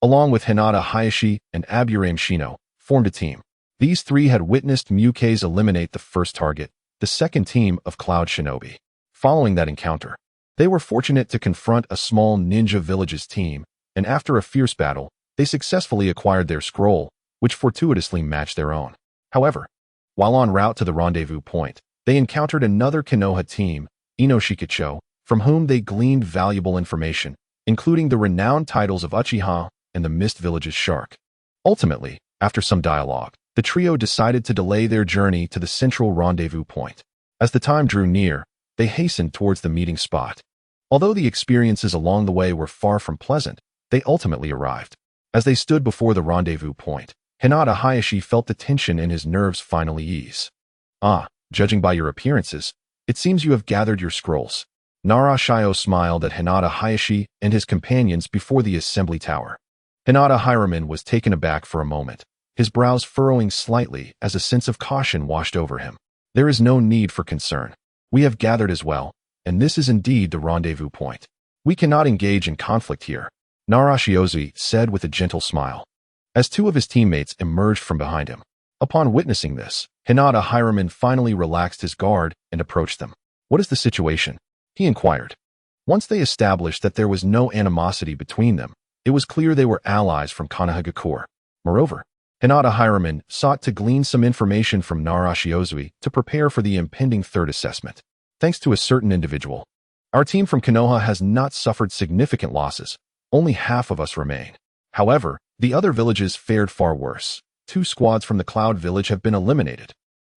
along with Hinata Hayashi and Aburame Shino, formed a team. These three had witnessed Mukase eliminate the first target, the second team of Cloud Shinobi. Following that encounter, they were fortunate to confront a small ninja village's team, and after a fierce battle, they successfully acquired their scroll, which fortuitously matched their own. However, while en route to the rendezvous point, they encountered another Konoha team, Inoshikacho, from whom they gleaned valuable information, including the renowned titles of Uchiha and the Mist Village's Shark. Ultimately, after some dialogue, the trio decided to delay their journey to the central rendezvous point. As the time drew near, they hastened towards the meeting spot. Although the experiences along the way were far from pleasant, they ultimately arrived. As they stood before the rendezvous point, Hinata Hayashi felt the tension in his nerves finally ease. "Ah, judging by your appearances, it seems you have gathered your scrolls." Nara Shio smiled at Hinata Hayashi and his companions before the assembly tower. Hinata Hiraman was taken aback for a moment, his brows furrowing slightly as a sense of caution washed over him. "There is no need for concern. We have gathered as well, and this is indeed the rendezvous point. We cannot engage in conflict here," Nara Shiozi said with a gentle smile, as two of his teammates emerged from behind him. Upon witnessing this, Hinata Hiraman finally relaxed his guard and approached them. "What is the situation?" he inquired. Once they established that there was no animosity between them, it was clear they were allies from Konohagakure. Moreover, Hinata Hiraman sought to glean some information from Nara Shiozui to prepare for the impending third assessment. "Thanks to a certain individual, our team from Konoha has not suffered significant losses. Only half of us remain. However, the other villages fared far worse. 2 squads from the Cloud Village have been eliminated.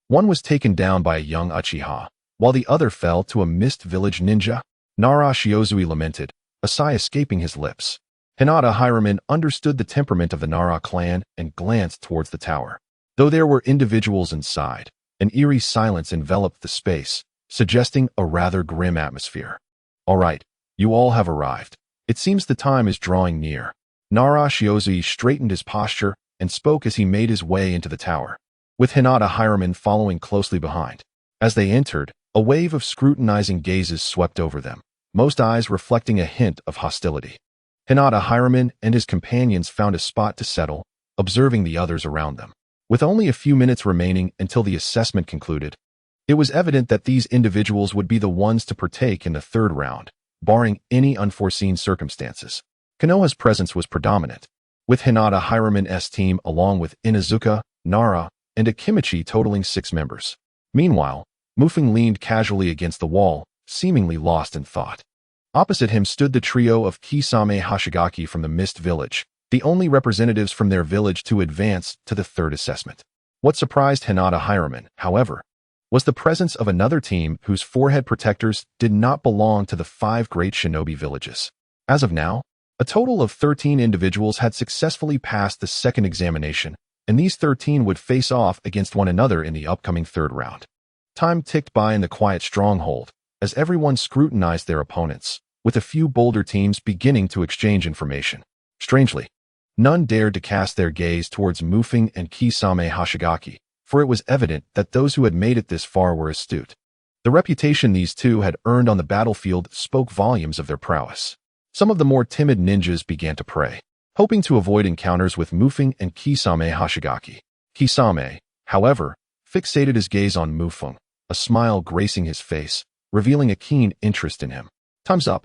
One was taken down by a young Uchiha, while the other fell to a Mist Village ninja." Nara Shiozui lamented, a sigh escaping his lips. Hinata Hiraman understood the temperament of the Nara clan and glanced towards the tower. Though there were individuals inside, an eerie silence enveloped the space, suggesting a rather grim atmosphere. "All right, you all have arrived. It seems the time is drawing near." Nara Shiozui straightened his posture and spoke as he made his way into the tower, with Hinata Hiraman following closely behind. As they entered, a wave of scrutinizing gazes swept over them, most eyes reflecting a hint of hostility. Hinata Hiraman and his companions found a spot to settle, observing the others around them. With only a few minutes remaining until the assessment concluded, it was evident that these individuals would be the ones to partake in the third round, barring any unforeseen circumstances. Konoha's presence was predominant, with Hinata Hiraman's team along with Inuzuka, Nara, and Akimichi totaling 6 members. Meanwhile, Mufeng leaned casually against the wall, seemingly lost in thought. Opposite him stood the trio of Kisame Hashigaki from the Mist Village, the only representatives from their village to advance to the third assessment. What surprised Hinata Hiraman, however, was the presence of another team whose forehead protectors did not belong to the 5 great shinobi villages. As of now, a total of 13 individuals had successfully passed the second examination, and these 13 would face off against one another in the upcoming third round. Time ticked by in the quiet stronghold, as everyone scrutinized their opponents, with a few bolder teams beginning to exchange information. Strangely, none dared to cast their gaze towards Mufeng and Kisame Hashigaki, for it was evident that those who had made it this far were astute. The reputation these two had earned on the battlefield spoke volumes of their prowess. Some of the more timid ninjas began to pray, hoping to avoid encounters with Mufeng and Kisame Hashigaki. Kisame, however, fixated his gaze on Mufeng, a smile gracing his face, revealing a keen interest in him. "Time's up.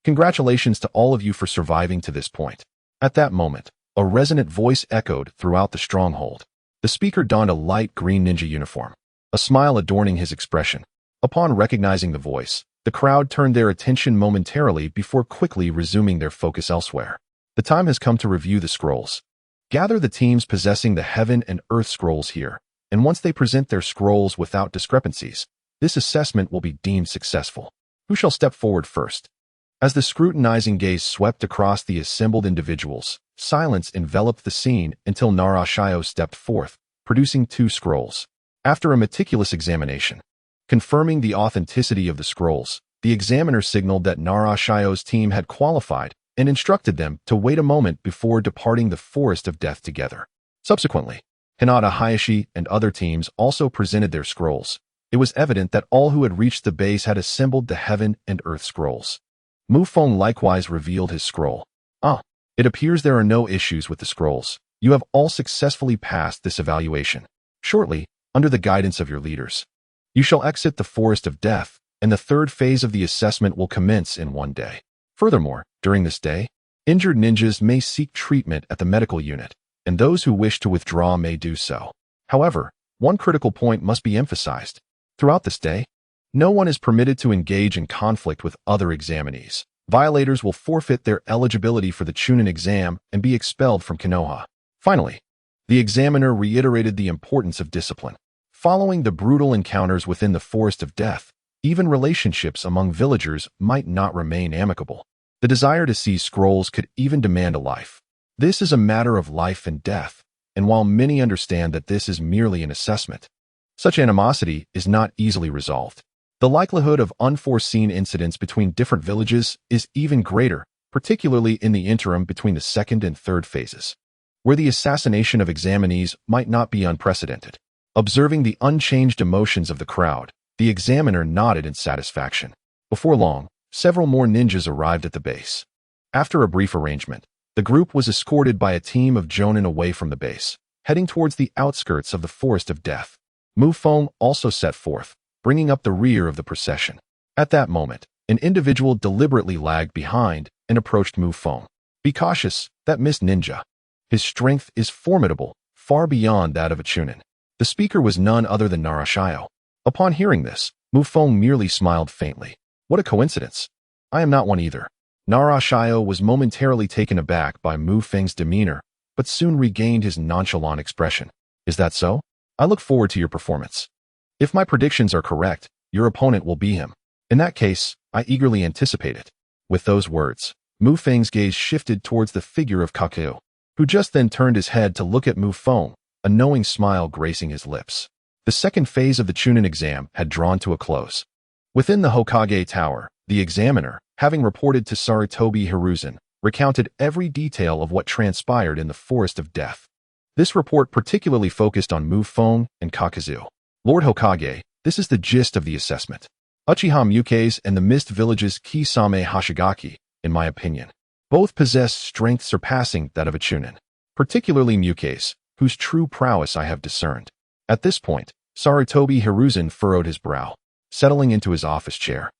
Congratulations to all of you for surviving to this point." At that moment, a resonant voice echoed throughout the stronghold. The speaker donned a light green ninja uniform, a smile adorning his expression. Upon recognizing the voice, the crowd turned their attention momentarily before quickly resuming their focus elsewhere. "The time has come to review the scrolls. Gather the teams possessing the Heaven and Earth scrolls here, and once they present their scrolls without discrepancies, this assessment will be deemed successful. Who shall step forward first?" As the scrutinizing gaze swept across the assembled individuals, silence enveloped the scene until Nara Shio stepped forth, producing 2 scrolls. After a meticulous examination, confirming the authenticity of the scrolls, the examiner signaled that Nara Shio's team had qualified and instructed them to wait a moment before departing the Forest of Death together. Subsequently, Hinata Hayashi and other teams also presented their scrolls. It was evident that all who had reached the base had assembled the Heaven and Earth scrolls. Mufeng likewise revealed his scroll. "Ah, it appears there are no issues with the scrolls. You have all successfully passed this evaluation. Shortly, under the guidance of your leaders, you shall exit the Forest of Death, and the third phase of the assessment will commence in 1 day. Furthermore, during this day, injured ninjas may seek treatment at the medical unit, and those who wish to withdraw may do so. However, one critical point must be emphasized. Throughout this day, no one is permitted to engage in conflict with other examinees. Violators will forfeit their eligibility for the Chunin exam and be expelled from Konoha. Finally, The examiner reiterated the importance of discipline. Following the brutal encounters within the Forest of Death, even relationships among villagers might not remain amicable. The desire to seize scrolls could even demand a life. This is a matter of life and death, and while many understand that this is merely an assessment, such animosity is not easily resolved. The likelihood of unforeseen incidents between different villages is even greater, particularly in the interim between the second and third phases, where the assassination of examinees might not be unprecedented. Observing the unchanged emotions of the crowd, the examiner nodded in satisfaction. Before long, several more ninjas arrived at the base. After a brief arrangement, the group was escorted by a team of jonin away from the base, heading towards the outskirts of the Forest of Death. Feng also set forth, bringing up the rear of the procession. At that moment, an individual deliberately lagged behind and approached Feng. Be cautious, that mist ninja. His strength is formidable, far beyond that of a chunin. The speaker was none other than Naruto. Upon hearing this, Feng merely smiled faintly. What a coincidence. I am not one either. Naruto was momentarily taken aback by Feng's demeanor, but soon regained his nonchalant expression. Is that so? I look forward to your performance. If my predictions are correct, your opponent will be him. In that case, I eagerly anticipate it. With those words, Feng's gaze shifted towards the figure of Kakashi, who just then turned his head to look at Feng, a knowing smile gracing his lips. The second phase of the Chunin exam had drawn to a close. Within the Hokage Tower, the examiner, having reported to Sarutobi Hiruzen, recounted every detail of what transpired in the Forest of Death. This report particularly focused on Feng and Kakashi. Lord Hokage, this is the gist of the assessment. Uchiha Muke's and the Mist Village's Kisame Hashigaki, in my opinion, both possess strength surpassing that of a chunin, particularly Muke's, whose true prowess I have discerned. At this point, Sarutobi Hiruzen furrowed his brow, settling into his office chair.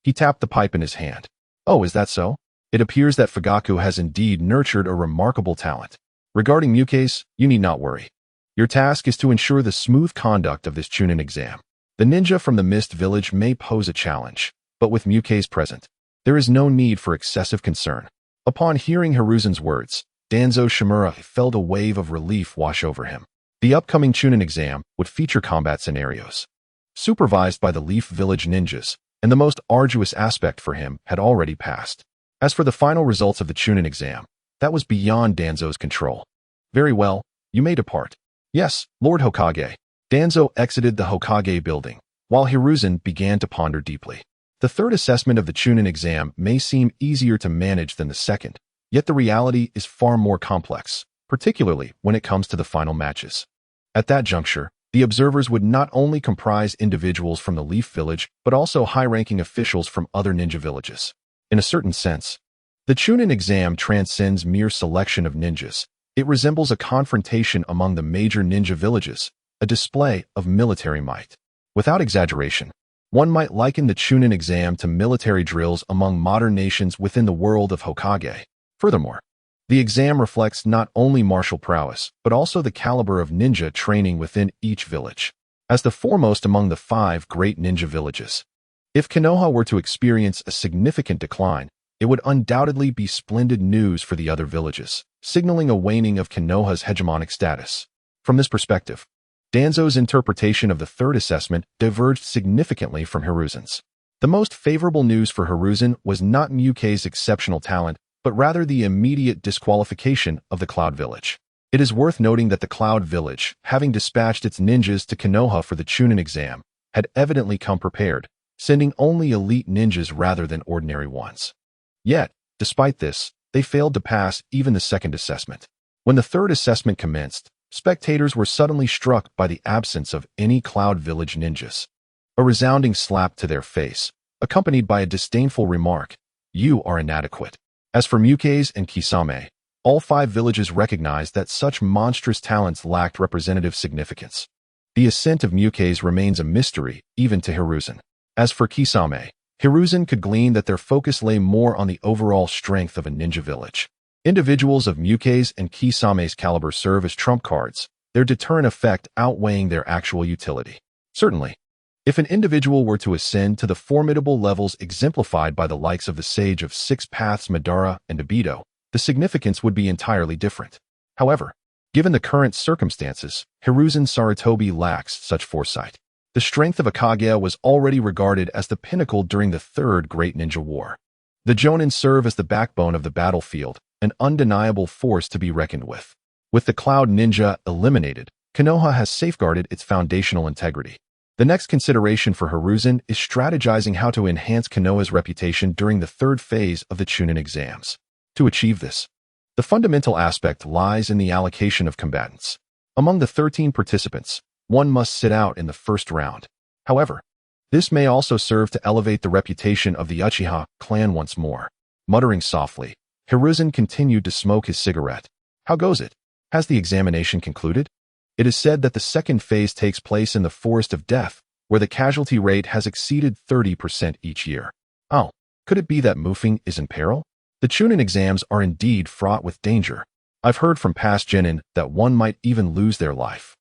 He tapped the pipe in his hand. Oh, is that so? It appears that Fugaku has indeed nurtured a remarkable talent. Regarding Muke's, you need not worry. Your task is to ensure the smooth conduct of this chunin exam. The ninja from the Mist Village may pose a challenge, but with Muke's present, there is no need for excessive concern. Upon hearing Hiruzen's words, Danzo Shimura felt a wave of relief wash over him. The upcoming Chunin exam would feature combat scenarios, supervised by the Leaf Village ninjas, and the most arduous aspect for him had already passed. As for the final results of the Chunin exam, that was beyond Danzo's control. Very well, you may depart. Yes, Lord Hokage. Danzo exited the Hokage building, while Hiruzen began to ponder deeply. The third assessment of the Chunin exam may seem easier to manage than the second, yet the reality is far more complex, particularly when it comes to the final matches. At that juncture, the observers would not only comprise individuals from the Leaf Village, but also high-ranking officials from other ninja villages. In a certain sense, the Chunin exam transcends mere selection of ninjas. It resembles a confrontation among the major ninja villages, a display of military might. Without exaggeration, one might liken the Chunin exam to military drills among modern nations within the world of Hokage. Furthermore, the exam reflects not only martial prowess, but also the caliber of ninja training within each village. As the foremost among the 5 great ninja villages, if Konoha were to experience a significant decline, it would undoubtedly be splendid news for the other villages, signaling a waning of Konoha's hegemonic status. From this perspective, Danzo's interpretation of the third assessment diverged significantly from Hiruzen's. The most favorable news for Hiruzen was not Muke's exceptional talent, but rather the immediate disqualification of the Cloud Village. It is worth noting that the Cloud Village, having dispatched its ninjas to Konoha for the Chunin exam, had evidently come prepared, sending only elite ninjas rather than ordinary ones. Yet, despite this, they failed to pass even the second assessment. When the third assessment commenced, spectators were suddenly struck by the absence of any Cloud Village ninjas. A resounding slap to their face, accompanied by a disdainful remark, "You are inadequate." As for Muke's and Kisame, all 5 villages recognized that such monstrous talents lacked representative significance. The ascent of Muke's remains a mystery, even to Hiruzen. As for Kisame, Hiruzen could glean that their focus lay more on the overall strength of a ninja village. Individuals of Muke's and Kisame's caliber serve as trump cards, their deterrent effect outweighing their actual utility. Certainly, if an individual were to ascend to the formidable levels exemplified by the likes of the Sage of 6 Paths Madara and Obito, the significance would be entirely different. However, Given the current circumstances, Hiruzen Sarutobi lacks such foresight. The strength of a Kage was already regarded as the pinnacle during the Third Great Ninja War. The Jonin serve as the backbone of the battlefield, an undeniable force to be reckoned with. With the Cloud Ninja eliminated, Konoha has safeguarded its foundational integrity. The next consideration for Hiruzen is strategizing how to enhance Konoha's reputation during the third phase of the Chunin exams. To achieve this, the fundamental aspect lies in the allocation of combatants. Among the 13 participants, one must sit out in the first round. However, this may also serve to elevate the reputation of the Uchiha clan once more. Muttering softly, Hiruzen continued to smoke his cigarette. How goes it? Has the examination concluded? It is said that the second phase takes place in the Forest of Death, where the casualty rate has exceeded 30% each year. Oh, could it be that Mufeng is in peril? The Chunin exams are indeed fraught with danger. I've heard from past genin that one might even lose their life.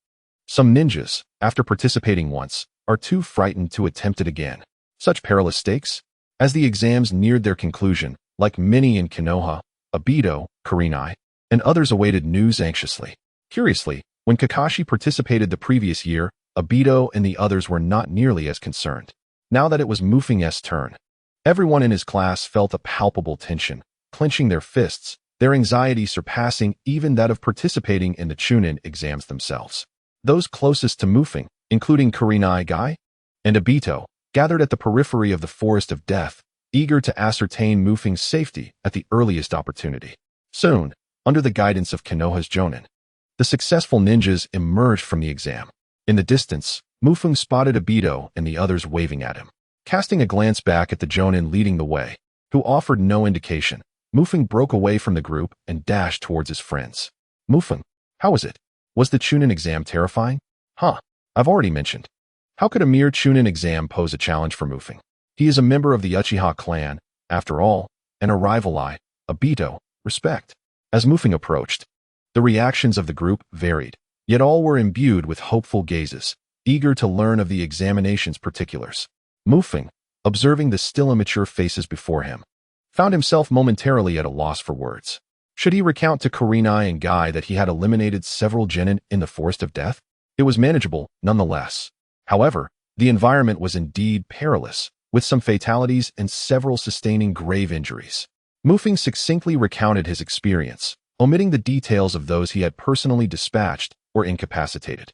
Some ninjas, after participating once, are too frightened to attempt it again. Such perilous stakes? As the exams neared their conclusion, like many in Konoha, Obito, Kurenai, and others awaited news anxiously. Curiously, when Kakashi participated the previous year, Obito and the others were not nearly as concerned. Now that it was Mufeng's turn, everyone in his class felt a palpable tension, clenching their fists, their anxiety surpassing even that of participating in the Chunin exams themselves. Those closest to Mufeng, including Kurenai Guy and Obito, gathered at the periphery of the Forest of Death, eager to ascertain Mufeng's safety at the earliest opportunity. Soon, under the guidance of Konoha's Jonin, the successful ninjas emerged from the exam. In the distance, Mufeng spotted Obito and the others waving at him. Casting a glance back at the Jonin leading the way, who offered no indication, Mufeng broke away from the group and dashed towards his friends. Mufeng, how was it? Was the Chunin exam terrifying? I've already mentioned. How could a mere Chunin exam pose a challenge for Mufeng? He is a member of the Uchiha clan, after all, and a rival Obito, respect. As Mufeng approached, the reactions of the group varied, yet all were imbued with hopeful gazes, eager to learn of the examination's particulars. Mufeng, observing the still immature faces before him, found himself momentarily at a loss for words. Should he recount to Kurenai and Guy that he had eliminated several genin in the Forest of Death? It was manageable, nonetheless. However, the environment was indeed perilous, with some fatalities and several sustaining grave injuries. Mufeng succinctly recounted his experience, omitting the details of those he had personally dispatched or incapacitated.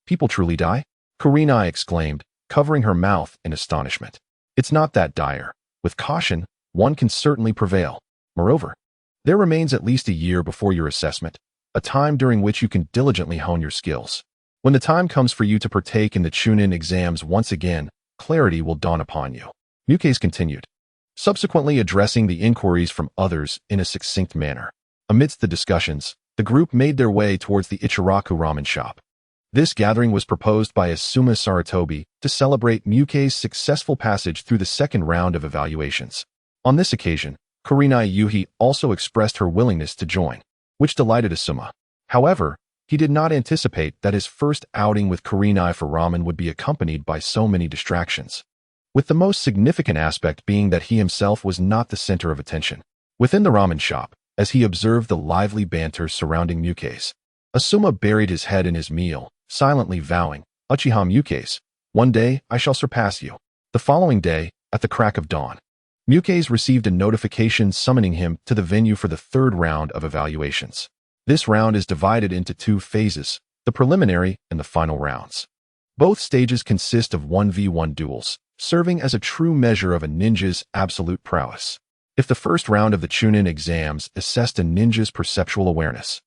People truly die? Kurenai exclaimed, covering her mouth in astonishment. It's not that dire. With caution, one can certainly prevail. Moreover, there remains at least a year before your assessment, a time during which you can diligently hone your skills. When the time comes for you to partake in the Chunin exams once again, clarity will dawn upon you. Mukase continued, subsequently addressing the inquiries from others in a succinct manner. Amidst the discussions, the group made their way towards the Ichiraku ramen shop. This gathering was proposed by Asuma Sarutobi to celebrate Mukase's successful passage through the second round of evaluations. On this occasion, Kurenai Yuhi also expressed her willingness to join, which delighted Asuma. However, he did not anticipate that his first outing with Kurenai for ramen would be accompanied by so many distractions, with the most significant aspect being that he himself was not the center of attention. Within the ramen shop, as he observed the lively banter surrounding Mukase, Asuma buried his head in his meal, silently vowing, Uchiha Mukase, one day I shall surpass you. The following day, at the crack of dawn, Mukase received a notification summoning him to the venue for the third round of evaluations. This round is divided into two phases, the preliminary and the final rounds. Both stages consist of 1v1 duels, serving as a true measure of a ninja's absolute prowess. If the first round of the Chunin exams assessed a ninja's perceptual awareness,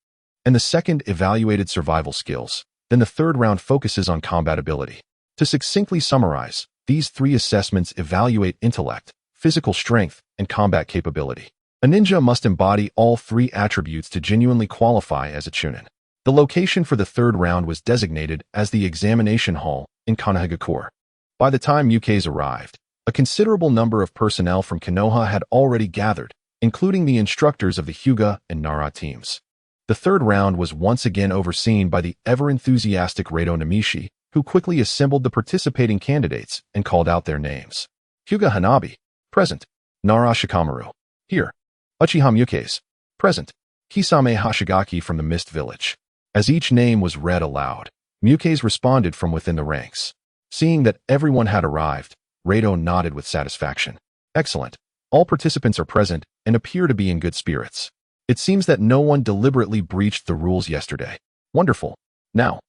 and the second evaluated survival skills, then the third round focuses on combat ability. To succinctly summarize, these three assessments evaluate intellect, physical strength, and combat capability. A ninja must embody all three attributes to genuinely qualify as a Chunin. The location for the third round was designated as the examination hall in Konohagakure. By the time Mukase arrived, a considerable number of personnel from Konoha had already gathered, including the instructors of the Hyuga and Nara teams. The third round was once again overseen by the ever-enthusiastic Reito Namishi, who quickly assembled the participating candidates and called out their names. Hyuga Hanabi, present. Nara Shikamaru, here. Uchiha Mukase, present. Kisame Hashigaki from the Mist Village. As each name was read aloud, Mukes responded from within the ranks. Seeing that everyone had arrived, Rado nodded with satisfaction. Excellent. All participants are present and appear to be in good spirits. It seems that no one deliberately breached the rules yesterday. Wonderful. Now,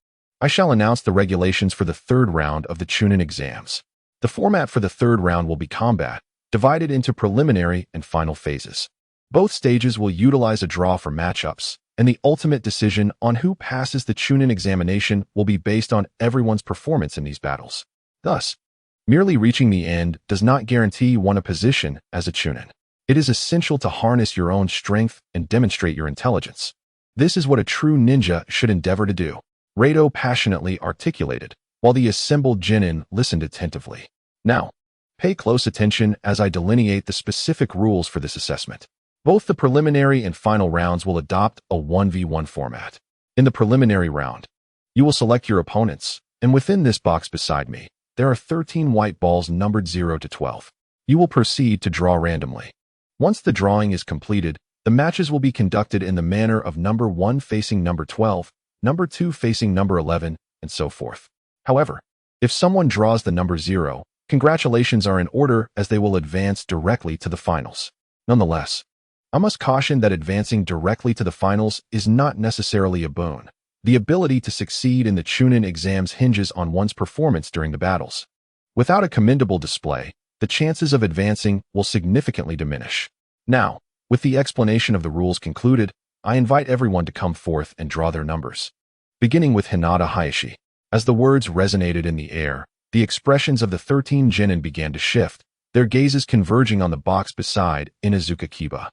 I shall announce the regulations for the third round of the Chunin exams. The format for the third round will be combat, divided into preliminary and final phases. Both stages will utilize a draw for matchups, and the ultimate decision on who passes the Chunin examination will be based on everyone's performance in these battles. Thus, merely reaching the end does not guarantee one a position as a Chunin. It is essential to harness your own strength and demonstrate your intelligence. This is what a true ninja should endeavor to do, Rado passionately articulated, while the assembled genin listened attentively. Now, pay close attention as I delineate the specific rules for this assessment. Both the preliminary and final rounds will adopt a 1v1 format. In the preliminary round, you will select your opponents, and within this box beside me, there are 13 white balls numbered 0 to 12. You will proceed to draw randomly. Once the drawing is completed, the matches will be conducted in the manner of number 1 facing number 12, number 2 facing number 11, and so forth. However, if someone draws the number 0, congratulations are in order as they will advance directly to the finals. Nonetheless, I must caution that advancing directly to the finals is not necessarily a boon. The ability to succeed in the Chunin exams hinges on one's performance during the battles. Without a commendable display, the chances of advancing will significantly diminish. Now, with the explanation of the rules concluded, I invite everyone to come forth and draw their numbers. Beginning with Hinata Hayashi. As the words resonated in the air, the expressions of the 13 genin began to shift, their gazes converging on the box beside Inuzuka Kiba.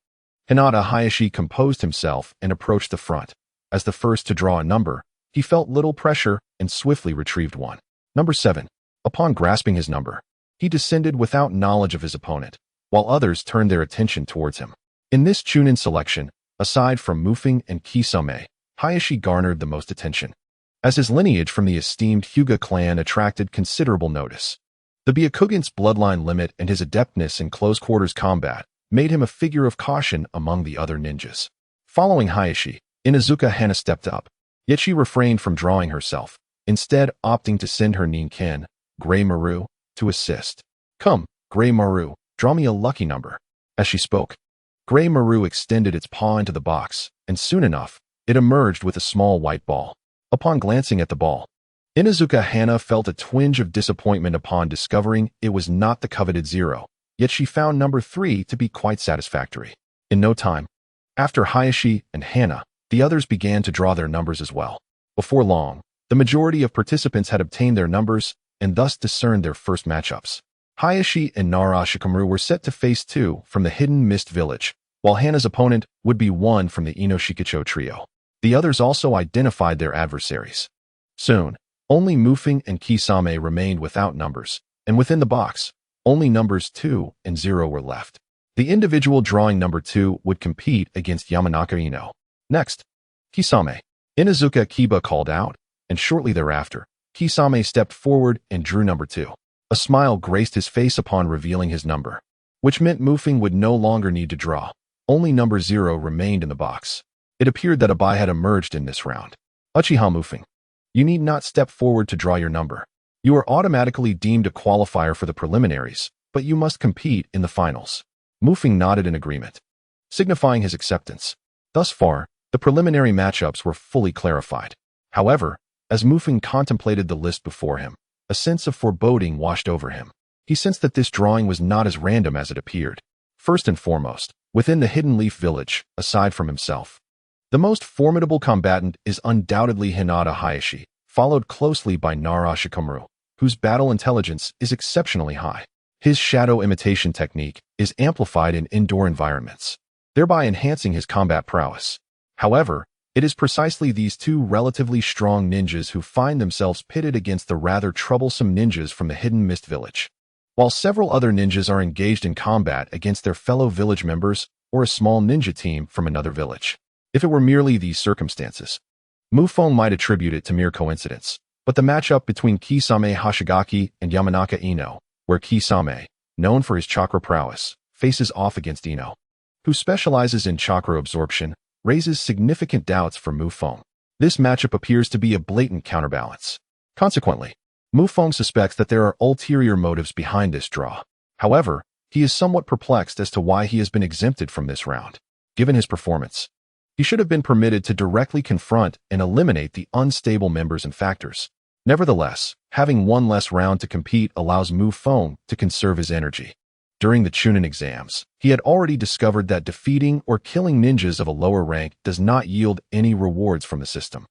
Hinata Hayashi composed himself and approached the front. As the first to draw a number, he felt little pressure and swiftly retrieved one. Number 7. Upon grasping his number, he descended without knowledge of his opponent, while others turned their attention towards him. In this Chunin selection, aside from Feng and Kisame, Hayashi garnered the most attention, as his lineage from the esteemed Hyuga clan attracted considerable notice. The Byakugan's bloodline limit and his adeptness in close-quarters combat made him a figure of caution among the other ninjas. Following Hayashi, Inuzuka Hana stepped up, yet she refrained from drawing herself, instead opting to send her Ninken, Grey Maru, to assist. Come, Grey Maru, draw me a lucky number. As she spoke, Grey Maru extended its paw into the box, and soon enough, it emerged with a small white ball. Upon glancing at the ball, Inuzuka Hana felt a twinge of disappointment upon discovering it was not the coveted 0, yet she found number 3 to be quite satisfactory. In no time, after Hayashi and Hana, the others began to draw their numbers as well. Before long, the majority of participants had obtained their numbers and thus discerned their first matchups. Hayashi and Narashikamaru were set to face 2 from the Hidden Mist Village, while Hana's opponent would be 1 from the Inoshikicho trio. The others also identified their adversaries. Soon, only Feng and Kisame remained without numbers, and within the box, only numbers 2 and 0 were left. The individual drawing number 2 would compete against Yamanaka Ino. Next, Kisame. Inuzuka Kiba called out, and shortly thereafter, Kisame stepped forward and drew number 2. A smile graced his face upon revealing his number, which meant Feng would no longer need to draw. Only number 0 remained in the box. It appeared that a buy had emerged in this round. Uchiha Feng. You need not step forward to draw your number. You are automatically deemed a qualifier for the preliminaries, but you must compete in the finals. Feng nodded in agreement, signifying his acceptance. Thus far, the preliminary matchups were fully clarified. However, as Feng contemplated the list before him, a sense of foreboding washed over him. He sensed that this drawing was not as random as it appeared. First and foremost, within the Hidden Leaf Village, aside from himself, the most formidable combatant is undoubtedly Hinata Hayashi, followed closely by Narashikamaru, whose battle intelligence is exceptionally high. His shadow imitation technique is amplified in indoor environments, thereby enhancing his combat prowess. However, it is precisely these 2 relatively strong ninjas who find themselves pitted against the rather troublesome ninjas from the Hidden Mist Village. While several other ninjas are engaged in combat against their fellow village members or a small ninja team from another village. If it were merely these circumstances, Feng might attribute it to mere coincidence, but the matchup between Kisame Hashigaki and Yamanaka Ino, where Kisame, known for his chakra prowess, faces off against Ino, who specializes in chakra absorption, raises significant doubts for Mu Feng. This matchup appears to be a blatant counterbalance. Consequently, Mu Feng suspects that there are ulterior motives behind this draw. However, he is somewhat perplexed as to why he has been exempted from this round. Given his performance, he should have been permitted to directly confront and eliminate the unstable members and factors. Nevertheless, having one less round to compete allows Mu Feng to conserve his energy. During the Chunin exams, he had already discovered that defeating or killing ninjas of a lower rank does not yield any rewards from the system.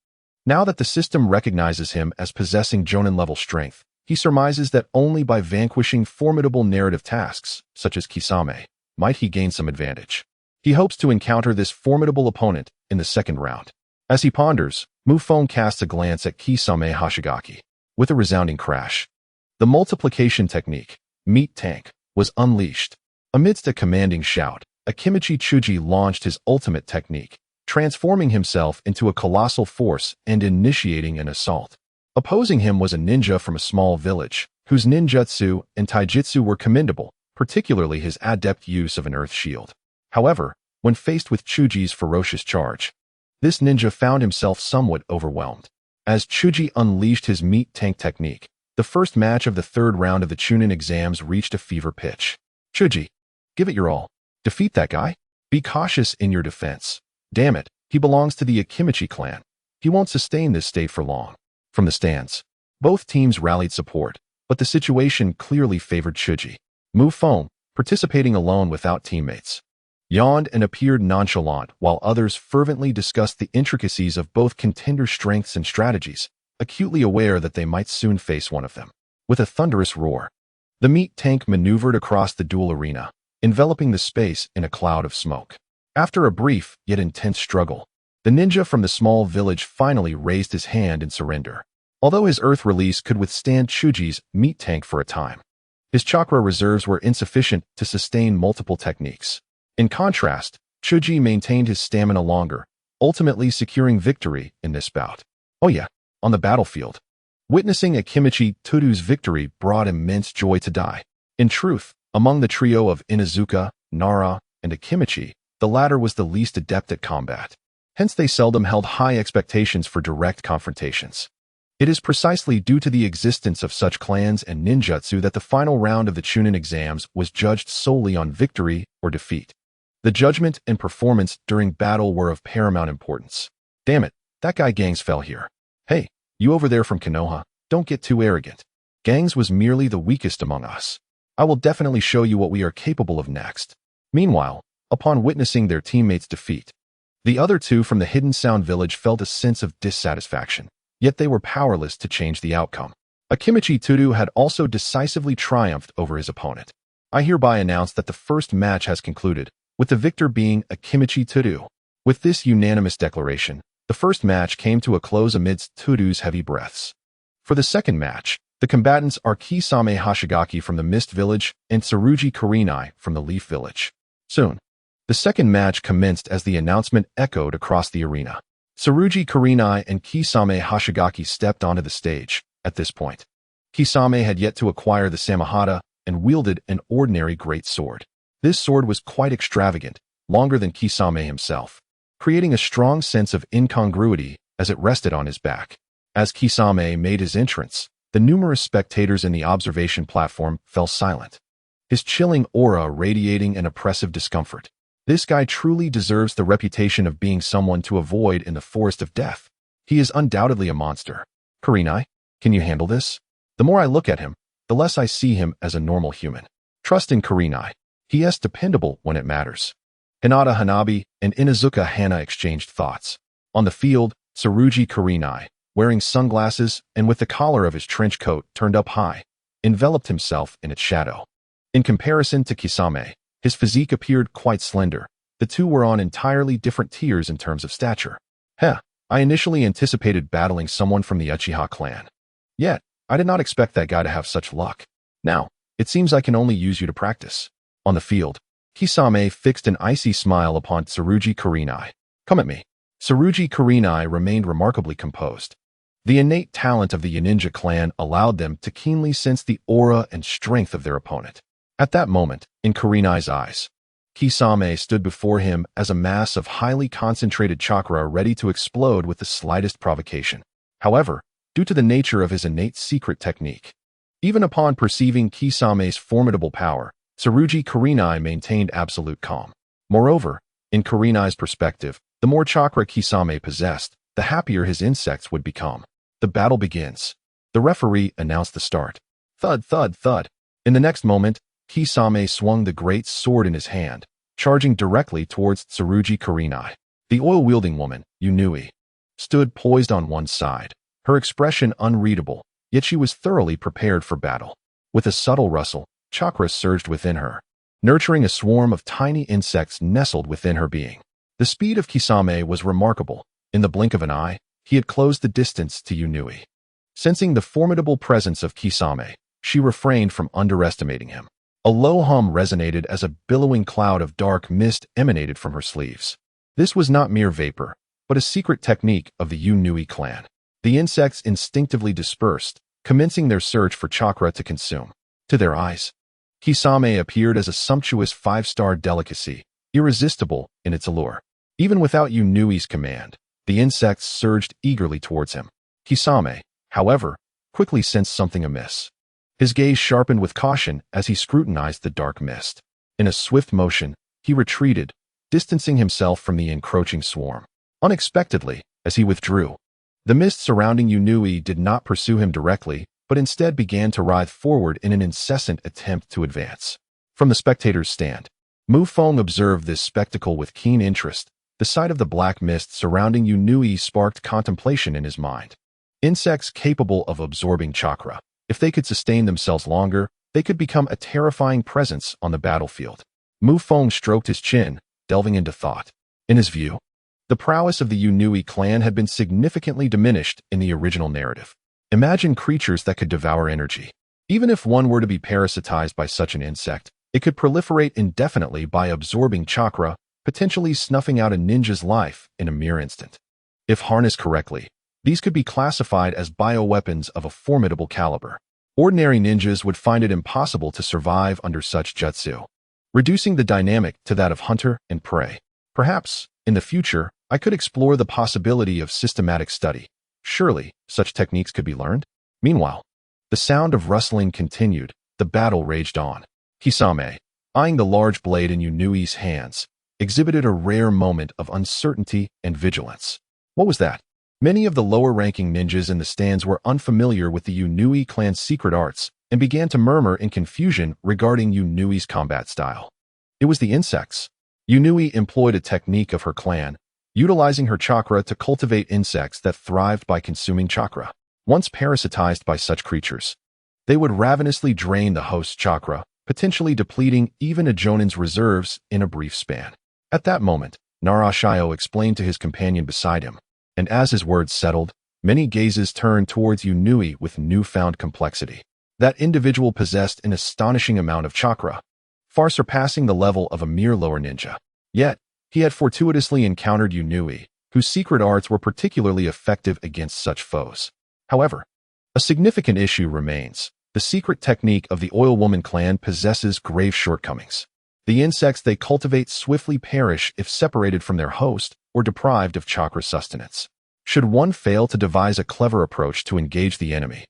Now that the system recognizes him as possessing Jonin-level strength, he surmises that only by vanquishing formidable narrative tasks, such as Kisame, might he gain some advantage. He hopes to encounter this formidable opponent in the second round. As he ponders, Mu Feng casts a glance at Kisame Hashigaki. With a resounding crash, the multiplication technique, Meat Tank, was unleashed. Amidst a commanding shout, Akimichi Chuji launched his ultimate technique, transforming himself into a colossal force and initiating an assault. Opposing him was a ninja from a small village, whose ninjutsu and taijutsu were commendable, particularly his adept use of an earth shield. However, when faced with Chuji's ferocious charge, this ninja found himself somewhat overwhelmed. As Chuji unleashed his Meat Tank technique, the first match of the third round of the Chunin exams reached a fever pitch. Chuji, give it your all. Defeat that guy. Be cautious in your defense. Damn it, he belongs to the Akimichi clan. He won't sustain this state for long. From the stands, both teams rallied support, but the situation clearly favored Chuji. Mu Feng, participating alone without teammates, yawned and appeared nonchalant while others fervently discussed the intricacies of both contenders' strengths and strategies, acutely aware that they might soon face one of them. With a thunderous roar, the Meat Tank maneuvered across the duel arena, enveloping the space in a cloud of smoke. After a brief yet intense struggle, the ninja from the small village finally raised his hand in surrender. Although his earth release could withstand Chuji's Meat Tank for a time, his chakra reserves were insufficient to sustain multiple techniques. In contrast, Chuji maintained his stamina longer, ultimately securing victory in this bout. Oh yeah, on the battlefield, witnessing Akimichi Tudu's victory brought immense joy to Dai. In truth, among the trio of Inuzuka, Nara, and Akimichi, the latter was the least adept at combat. Hence they seldom held high expectations for direct confrontations. It is precisely due to the existence of such clans and ninjutsu that the final round of the Chunin exams was judged solely on victory or defeat. The judgment and performance during battle were of paramount importance. Damn it, that guy Gangs fell here. Hey, you over there from Konoha, don't get too arrogant. Gangs was merely the weakest among us. I will definitely show you what we are capable of next. Meanwhile, upon witnessing their teammates' defeat, the other two from the Hidden Sound village felt a sense of dissatisfaction, yet they were powerless to change the outcome. Akimichi Tudu had also decisively triumphed over his opponent. I hereby announce that the first match has concluded, with the victor being Akimichi Tudu. With this unanimous declaration, the first match came to a close amidst Tudu's heavy breaths. For the second match, the combatants are Kisame Hashigaki from the Mist Village and Tsurugi Kurenai from the Leaf Village. Soon, the second match commenced as the announcement echoed across the arena. Tsurugi Kurenai and Kisame Hashigaki stepped onto the stage. At this point, Kisame had yet to acquire the Samahata and wielded an ordinary great sword. This sword was quite extravagant, longer than Kisame himself, creating a strong sense of incongruity as it rested on his back. As Kisame made his entrance, the numerous spectators in the observation platform fell silent, his chilling aura radiating an oppressive discomfort. This guy truly deserves the reputation of being someone to avoid in the forest of death. He is undoubtedly a monster. Kurenai, can you handle this? The more I look at him, the less I see him as a normal human. Trust in Kurenai. He is dependable when it matters. Hinata Hanabi and Inuzuka Hana exchanged thoughts. On the field, Tsurugi Kurenai, wearing sunglasses and with the collar of his trench coat turned up high, enveloped himself in its shadow. In comparison to Kisame, his physique appeared quite slender. The two were on entirely different tiers in terms of stature. I initially anticipated battling someone from the Uchiha clan. Yet, I did not expect that guy to have such luck. Now, it seems I can only use you to practice. On the field, Kisame fixed an icy smile upon Tsurugi Kurenai. Come at me. Tsurugi Kurenai remained remarkably composed. The innate talent of the Ninja clan allowed them to keenly sense the aura and strength of their opponent. At that moment, in Kurenai's eyes, Kisame stood before him as a mass of highly concentrated chakra ready to explode with the slightest provocation. However, due to the nature of his innate secret technique, even upon perceiving Kisame's formidable power, Tsurugi Kurenai maintained absolute calm. Moreover, in Kurenai's perspective, the more chakra Kisame possessed, the happier his insects would become. The battle begins. The referee announced the start. Thud, thud, thud. In the next moment, Kisame swung the great sword in his hand, charging directly towards Tsurugi Kurenai. The oil-wielding woman, Yunui, stood poised on one side, her expression unreadable, yet she was thoroughly prepared for battle. With a subtle rustle, chakra surged within her, nurturing a swarm of tiny insects nestled within her being. The speed of Kisame was remarkable. In the blink of an eye, he had closed the distance to Yunui. Sensing the formidable presence of Kisame, she refrained from underestimating him. A low hum resonated as a billowing cloud of dark mist emanated from her sleeves. This was not mere vapor, but a secret technique of the Yunui clan. The insects instinctively dispersed, commencing their search for chakra to consume. To their eyes, Kisame appeared as a sumptuous five-star delicacy, irresistible in its allure. Even without Yunui's command, the insects surged eagerly towards him. Kisame, however, quickly sensed something amiss. His gaze sharpened with caution as he scrutinized the dark mist. In a swift motion, he retreated, distancing himself from the encroaching swarm. Unexpectedly, as he withdrew, the mist surrounding Yunui did not pursue him directly, but instead began to writhe forward in an incessant attempt to advance. From the spectator's stand, Feng observed this spectacle with keen interest. The sight of the black mist surrounding Yunui sparked contemplation in his mind. Insects capable of absorbing chakra. If they could sustain themselves longer, they could become a terrifying presence on the battlefield. Feng stroked his chin, delving into thought. In his view, the prowess of the Yunui clan had been significantly diminished in the original narrative. Imagine creatures that could devour energy. Even if one were to be parasitized by such an insect, it could proliferate indefinitely by absorbing chakra, potentially snuffing out a ninja's life in a mere instant. If harnessed correctly, these could be classified as bioweapons of a formidable caliber. Ordinary ninjas would find it impossible to survive under such jutsu, reducing the dynamic to that of hunter and prey. Perhaps, in the future, I could explore the possibility of systematic study. Surely, such techniques could be learned? Meanwhile, the sound of rustling continued. The battle raged on. Kisame, eyeing the large blade in Yunui's hands, exhibited a rare moment of uncertainty and vigilance. What was that? Many of the lower-ranking ninjas in the stands were unfamiliar with the Yunui clan's secret arts and began to murmur in confusion regarding Yunui's combat style. It was the insects. Yunui employed a technique of her clan, utilizing her chakra to cultivate insects that thrived by consuming chakra. Once parasitized by such creatures, they would ravenously drain the host's chakra, potentially depleting even a jonin's reserves in a brief span. At that moment, Naruto explained to his companion beside him, and as his words settled, many gazes turned towards Yunui with newfound complexity. That individual possessed an astonishing amount of chakra, far surpassing the level of a mere lower ninja. Yet, he had fortuitously encountered Yunui, whose secret arts were particularly effective against such foes. However, a significant issue remains. The secret technique of the Oil Woman clan possesses grave shortcomings. The insects they cultivate swiftly perish if separated from their host or deprived of chakra sustenance. Should one fail to devise a clever approach to engage the enemy,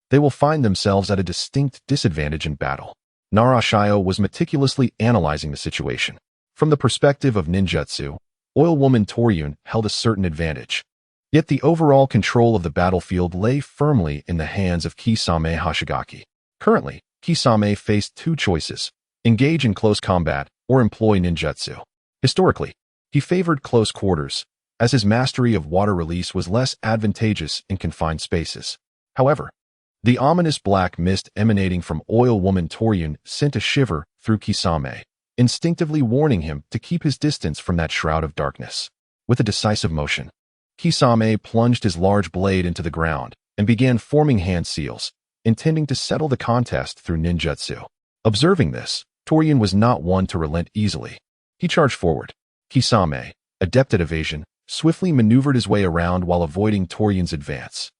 they will find themselves at a distinct disadvantage in battle. Naruto was meticulously analyzing the situation. From the perspective of ninjutsu, Oil Woman Toryun held a certain advantage. Yet the overall control of the battlefield lay firmly in the hands of Kisame Hoshigaki. Currently, Kisame faced two choices: engage in close combat or employ ninjutsu. Historically, he favored close quarters, as his mastery of water release was less advantageous in confined spaces. However, the ominous black mist emanating from Oil Woman Toryun sent a shiver through Kisame, instinctively warning him to keep his distance from that shroud of darkness. With a decisive motion, Kisame plunged his large blade into the ground and began forming hand seals, intending to settle the contest through ninjutsu. Observing this, Toryun was not one to relent easily. He charged forward. Kisame, adept at evasion, swiftly maneuvered his way around while avoiding Toryun's advance.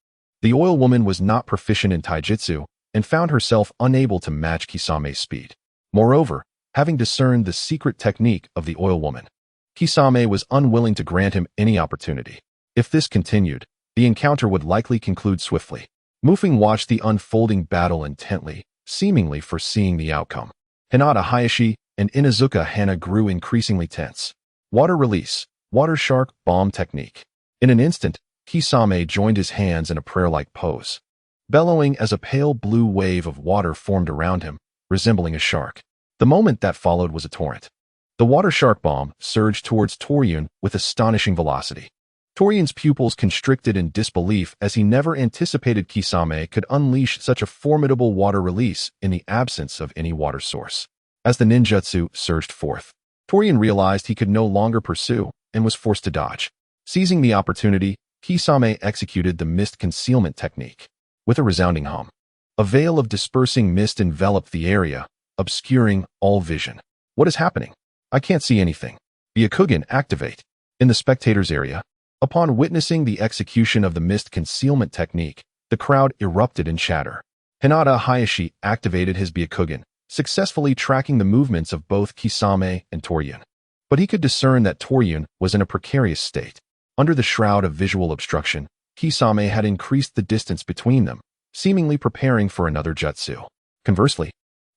The oil woman was not proficient in taijutsu and found herself unable to match Kisame's speed. Moreover, Having discerned the secret technique of the oil woman, Kisame was unwilling to grant him any opportunity. If this continued, the encounter would likely conclude swiftly. Mufeng watched the unfolding battle intently, seemingly foreseeing the outcome. Hinata Hayashi and Inuzuka Hana grew increasingly tense. Water release, water shark bomb technique. In an instant, Kisame joined his hands in a prayer-like pose, bellowing as a pale blue wave of water formed around him, resembling a shark. The moment that followed was a torrent. The water shark bomb surged towards Toryun with astonishing velocity. Toryun's pupils constricted in disbelief as he never anticipated Kisame could unleash such a formidable water release in the absence of any water source. As the ninjutsu surged forth, Toryun realized he could no longer pursue and was forced to dodge. Seizing the opportunity, Kisame executed the mist concealment technique. With a resounding hum, a veil of dispersing mist enveloped the area, obscuring all vision. What is happening? I can't see anything. Byakugan, activate. In the spectators area, upon witnessing the execution of the mist concealment technique, the crowd erupted in chatter. Hinata Hayashi activated his Byakugan, successfully tracking the movements of both Kisame and Toryun. But he could discern that Toryun was in a precarious state. Under the shroud of visual obstruction, Kisame had increased the distance between them, seemingly preparing for another jutsu. Conversely,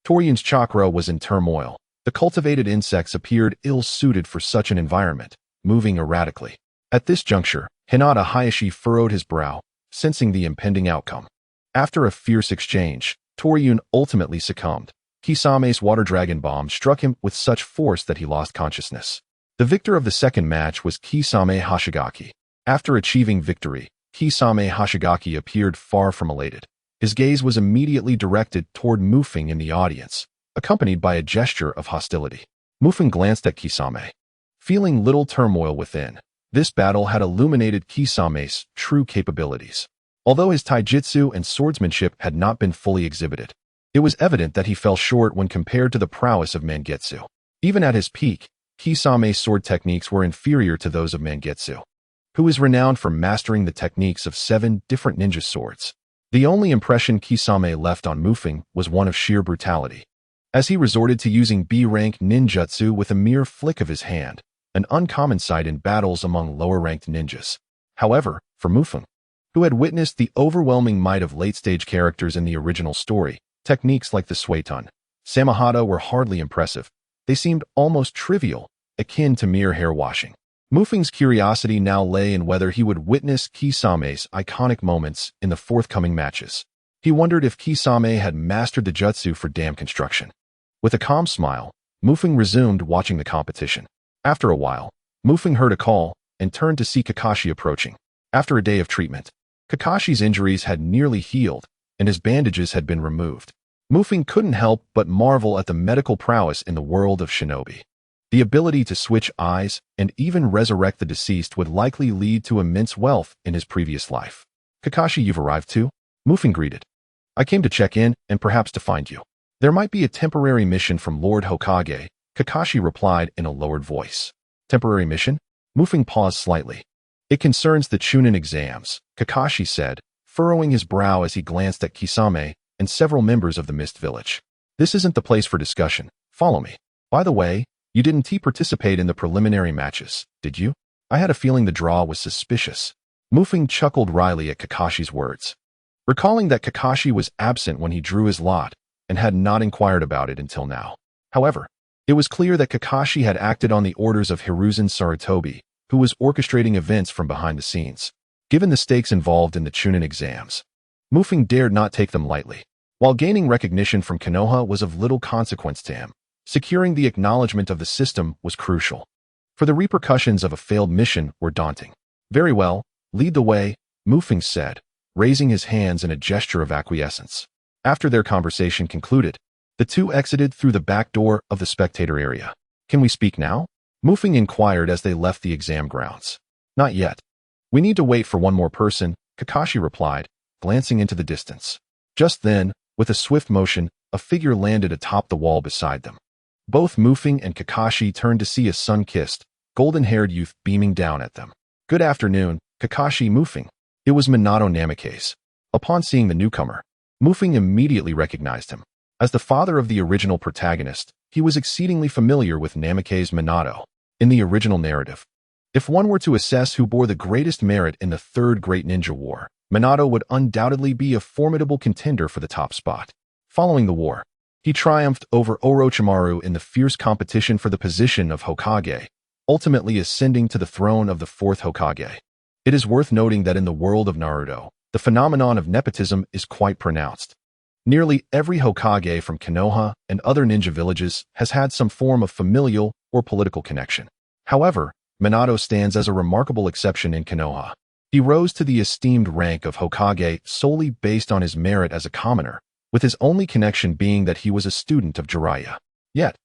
Toryun's chakra was in turmoil. The cultivated insects appeared ill-suited for such an environment, moving erratically. At this juncture, Hinata Hayashi furrowed his brow, sensing the impending outcome. After a fierce exchange, Toryun ultimately succumbed. Kisame's water dragon bomb struck him with such force that he lost consciousness. The victor of the second match was Kisame Hoshigaki. After achieving victory, Kisame Hoshigaki appeared far from elated. His gaze was immediately directed toward Mufeng in the audience, accompanied by a gesture of hostility. Mufeng glanced at Kisame. Feeling little turmoil within, this battle had illuminated Kisame's true capabilities. Although his taijutsu and swordsmanship had not been fully exhibited, it was evident that he fell short when compared to the prowess of Mangetsu. Even at his peak, Kisame's sword techniques were inferior to those of Mangetsu, who is renowned for mastering the techniques of 7 different ninja swords. The only impression Kisame left on Mufeng was one of sheer brutality, as he resorted to using B-rank ninjutsu with a mere flick of his hand, an uncommon sight in battles among lower-ranked ninjas. However, for Mufeng, who had witnessed the overwhelming might of late-stage characters in the original story, techniques like the Suiton Samahata were hardly impressive. They seemed almost trivial, akin to mere hair washing. Mufeng's curiosity now lay in whether he would witness Kisame's iconic moments in the forthcoming matches. He wondered if Kisame had mastered the jutsu for dam construction. With a calm smile, Mufeng resumed watching the competition. After a while, Mufeng heard a call and turned to see Kakashi approaching. After a day of treatment, Kakashi's injuries had nearly healed and his bandages had been removed. Mufeng couldn't help but marvel at the medical prowess in the world of shinobi. The ability to switch eyes and even resurrect the deceased would likely lead to immense wealth in his previous life. Kakashi, you've arrived too? Mufeng greeted. I came to check in and perhaps to find you. There might be a temporary mission from Lord Hokage, Kakashi replied in a lowered voice. Temporary mission? Mufeng paused slightly. It concerns the Chunin exams, Kakashi said, furrowing his brow as he glanced at Kisame and several members of the Mist Village. This isn't the place for discussion. Follow me. By the way, you didn't participate in the preliminary matches, did you? I had a feeling the draw was suspicious. Mufeng chuckled wryly at Kakashi's words, recalling that Kakashi was absent when he drew his lot and had not inquired about it until now. However, it was clear that Kakashi had acted on the orders of Hiruzen Sarutobi, who was orchestrating events from behind the scenes. Given the stakes involved in the Chunin exams, Mufeng dared not take them lightly. While gaining recognition from Konoha was of little consequence to him, securing the acknowledgement of the system was crucial. For the repercussions of a failed mission were daunting. Very well, lead the way, Mufeng said, raising his hands in a gesture of acquiescence. After their conversation concluded, the two exited through the back door of the spectator area. Can we speak now? Mufeng inquired as they left the exam grounds. Not yet. We need to wait for one more person, Kakashi replied, glancing into the distance. Just then, with a swift motion, a figure landed atop the wall beside them. Both Mufeng and Kakashi turned to see a sun-kissed, golden-haired youth beaming down at them. Good afternoon, Kakashi. Mufeng. It was Minato Namikaze. Upon seeing the newcomer, Mufeng immediately recognized him. As the father of the original protagonist, he was exceedingly familiar with Namake's Minato. In the original narrative, if one were to assess who bore the greatest merit in the Third Great Ninja War, Minato would undoubtedly be a formidable contender for the top spot. Following the war, he triumphed over Orochimaru in the fierce competition for the position of Hokage, ultimately ascending to the throne of the fourth Hokage. It is worth noting that in the world of Naruto, the phenomenon of nepotism is quite pronounced. Nearly every Hokage from Konoha and other ninja villages has had some form of familial or political connection. However, Minato stands as a remarkable exception in Konoha. He rose to the esteemed rank of Hokage solely based on his merit as a commoner, with his only connection being that he was a student of Jiraiya. Yet,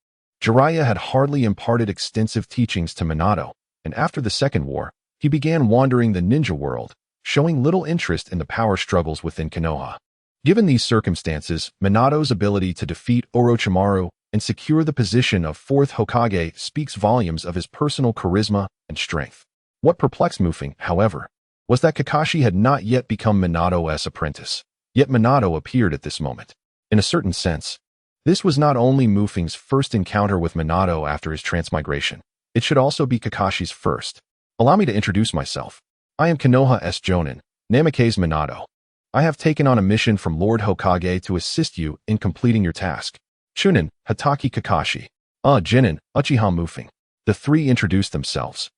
Jiraiya had hardly imparted extensive teachings to Minato, and after the Second War, he began wandering the ninja world, showing little interest in the power struggles within Konoha. Given these circumstances, Minato's ability to defeat Orochimaru and secure the position of fourth Hokage speaks volumes of his personal charisma and strength. What perplexed Mufeng, however, was that Kakashi had not yet become Minato's apprentice. Yet Minato appeared at this moment. In a certain sense, this was not only Mufeng's first encounter with Minato after his transmigration, it should also be Kakashi's first. Allow me to introduce myself. I am Konoha's Jonin, Namake's Minato. I have taken on a mission from Lord Hokage to assist you in completing your task. Chunin, Hatake Kakashi. Jinin, Uchiha Mufeng. The three introduced themselves.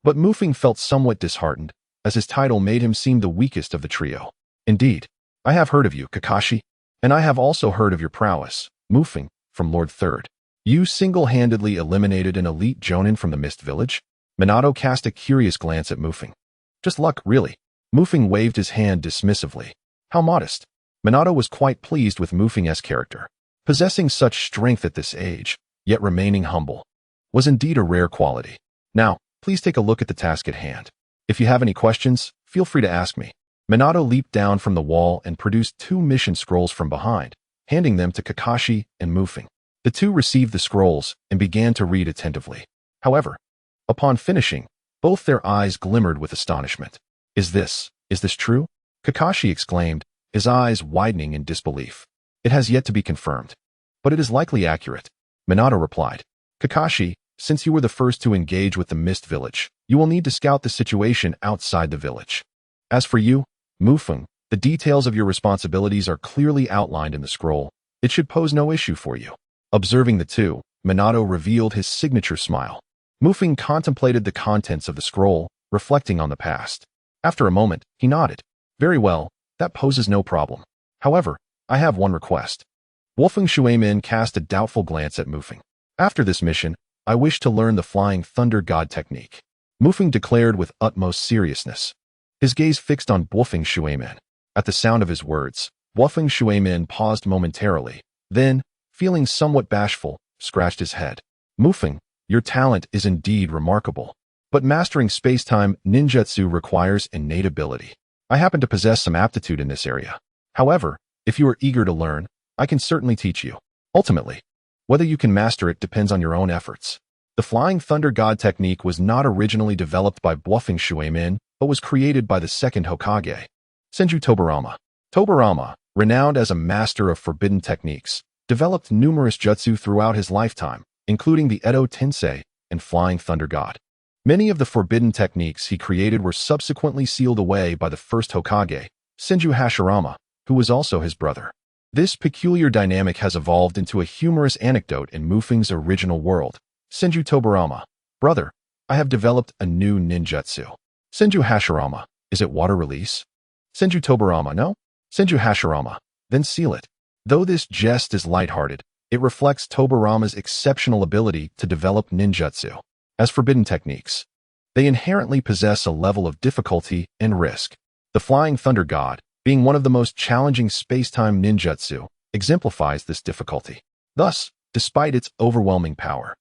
But Mufeng felt somewhat disheartened, as his title made him seem the weakest of the trio. Indeed, I have heard of you, Kakashi, and I have also heard of your prowess, Mufeng, from Lord Third. You single-handedly eliminated an elite Jonin from the Mist Village? Minato cast a curious glance at Mufeng. Just luck, really. Mufeng waved his hand dismissively. How modest. Minato was quite pleased with Mufeng's character. Possessing such strength at this age, yet remaining humble, was indeed a rare quality. Now, please take a look at the task at hand. If you have any questions, feel free to ask me. Minato leaped down from the wall and produced 2 mission scrolls from behind, handing them to Kakashi and Mufeng. The two received the scrolls and began to read attentively. However, upon finishing, both their eyes glimmered with astonishment. Is this true? Kakashi exclaimed, his eyes widening in disbelief. It has yet to be confirmed, but it is likely accurate. Minato replied. Kakashi, since you were the first to engage with the Mist Village, you will need to scout the situation outside the village. As for you, Mufeng, the details of your responsibilities are clearly outlined in the scroll. It should pose no issue for you. Observing the two, Minato revealed his signature smile. Mufeng contemplated the contents of the scroll, reflecting on the past. After a moment, he nodded. Very well, that poses no problem. However, I have one request. Wolfeng Shuemin cast a doubtful glance at Mufeng. After this mission, I wish to learn the Flying Thunder God technique. Mufeng declared with utmost seriousness. His gaze fixed on Wolfeng Shuemin. At the sound of his words, Wolfeng Shuemin paused momentarily, then, feeling somewhat bashful, scratched his head. Mufeng, your talent is indeed remarkable. But mastering space-time ninjutsu requires innate ability. I happen to possess some aptitude in this area. However, if you are eager to learn, I can certainly teach you. Ultimately, whether you can master it depends on your own efforts. The Flying Thunder God technique was not originally developed by Wolfeng Shuemin, but was created by the second Hokage, Senju Tobirama. Tobirama, renowned as a master of forbidden techniques, developed numerous jutsu throughout his lifetime, including the Edo Tensei and Flying Thunder God. Many of the forbidden techniques he created were subsequently sealed away by the first Hokage, Senju Hashirama, who was also his brother. This peculiar dynamic has evolved into a humorous anecdote in Mufeng's original world. Senju Tobirama, brother, I have developed a new ninjutsu. Senju Hashirama, is it water release? Senju Tobirama, no? Senju Hashirama, then seal it. Though this jest is lighthearted, it reflects Tobirama's exceptional ability to develop ninjutsu. As forbidden techniques, they inherently possess a level of difficulty and risk. The Flying Thunder God, being one of the most challenging space-time ninjutsu, exemplifies this difficulty. Thus, despite its overwhelming power,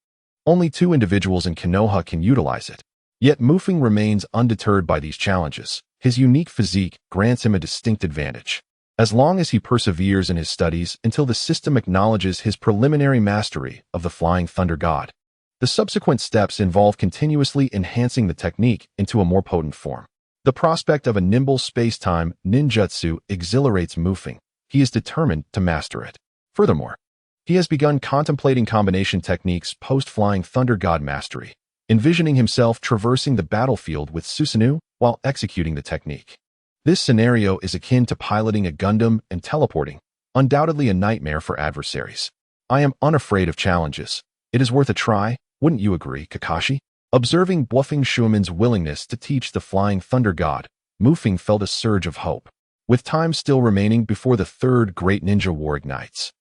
only 2 individuals in Konoha can utilize it. Yet Mufeng remains undeterred by these challenges. His unique physique grants him a distinct advantage. As long as he perseveres in his studies until the system acknowledges his preliminary mastery of the Flying Thunder God, the subsequent steps involve continuously enhancing the technique into a more potent form. The prospect of a nimble space-time ninjutsu exhilarates Mufeng. He is determined to master it. Furthermore, He has begun contemplating combination techniques post-Flying Thunder God mastery, envisioning himself traversing the battlefield with Susanoo while executing the technique. This scenario is akin to piloting a Gundam and teleporting, undoubtedly a nightmare for adversaries. I am unafraid of challenges. It is worth a try, wouldn't you agree, Kakashi? Observing Feng Shuiman's willingness to teach the Flying Thunder God, Feng felt a surge of hope. With time still remaining before the third Great Ninja War ignites,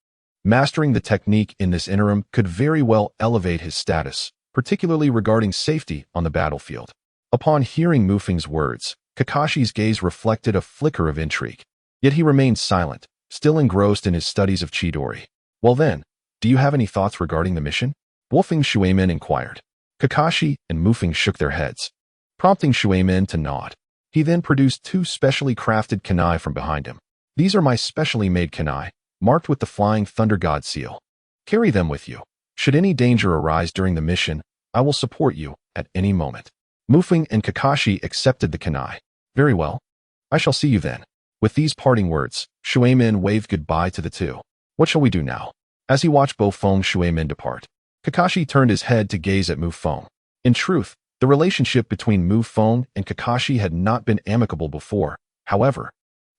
mastering the technique in this interim could very well elevate his status, particularly regarding safety on the battlefield. Upon hearing Feng's words, Kakashi's gaze reflected a flicker of intrigue. Yet he remained silent, still engrossed in his studies of Chidori. Well then, do you have any thoughts regarding the mission? Feng Shuiman inquired. Kakashi and Feng shook their heads, prompting Shuiman to nod. He then produced two specially crafted kunai from behind him. These are my specially made kunai, marked with the Flying Thunder God seal. Carry them with you. Should any danger arise during the mission, I will support you at any moment. Feng and Kakashi accepted the kunai. Very well. I shall see you then. With these parting words, Shuiman waved goodbye to the two. What shall we do now? As he watched Feng Shuiman depart, Kakashi turned his head to gaze at Feng. In truth, the relationship between Feng and Kakashi had not been amicable before. However,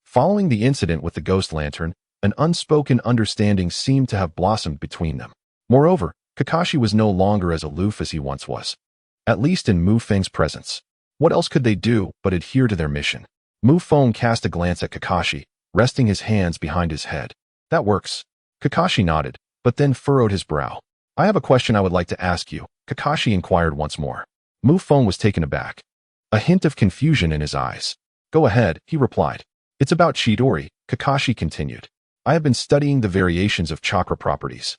following the incident with the ghost lantern, an unspoken understanding seemed to have blossomed between them. Moreover, Kakashi was no longer as aloof as he once was, at least in Feng's presence. What else could they do but adhere to their mission? Feng cast a glance at Kakashi, resting his hands behind his head. That works. Kakashi nodded, but then furrowed his brow. I have a question I would like to ask you, Kakashi inquired once more. Feng was taken aback, a hint of confusion in his eyes. Go ahead, he replied. It's about Chidori, Kakashi continued. I have been studying the variations of chakra properties.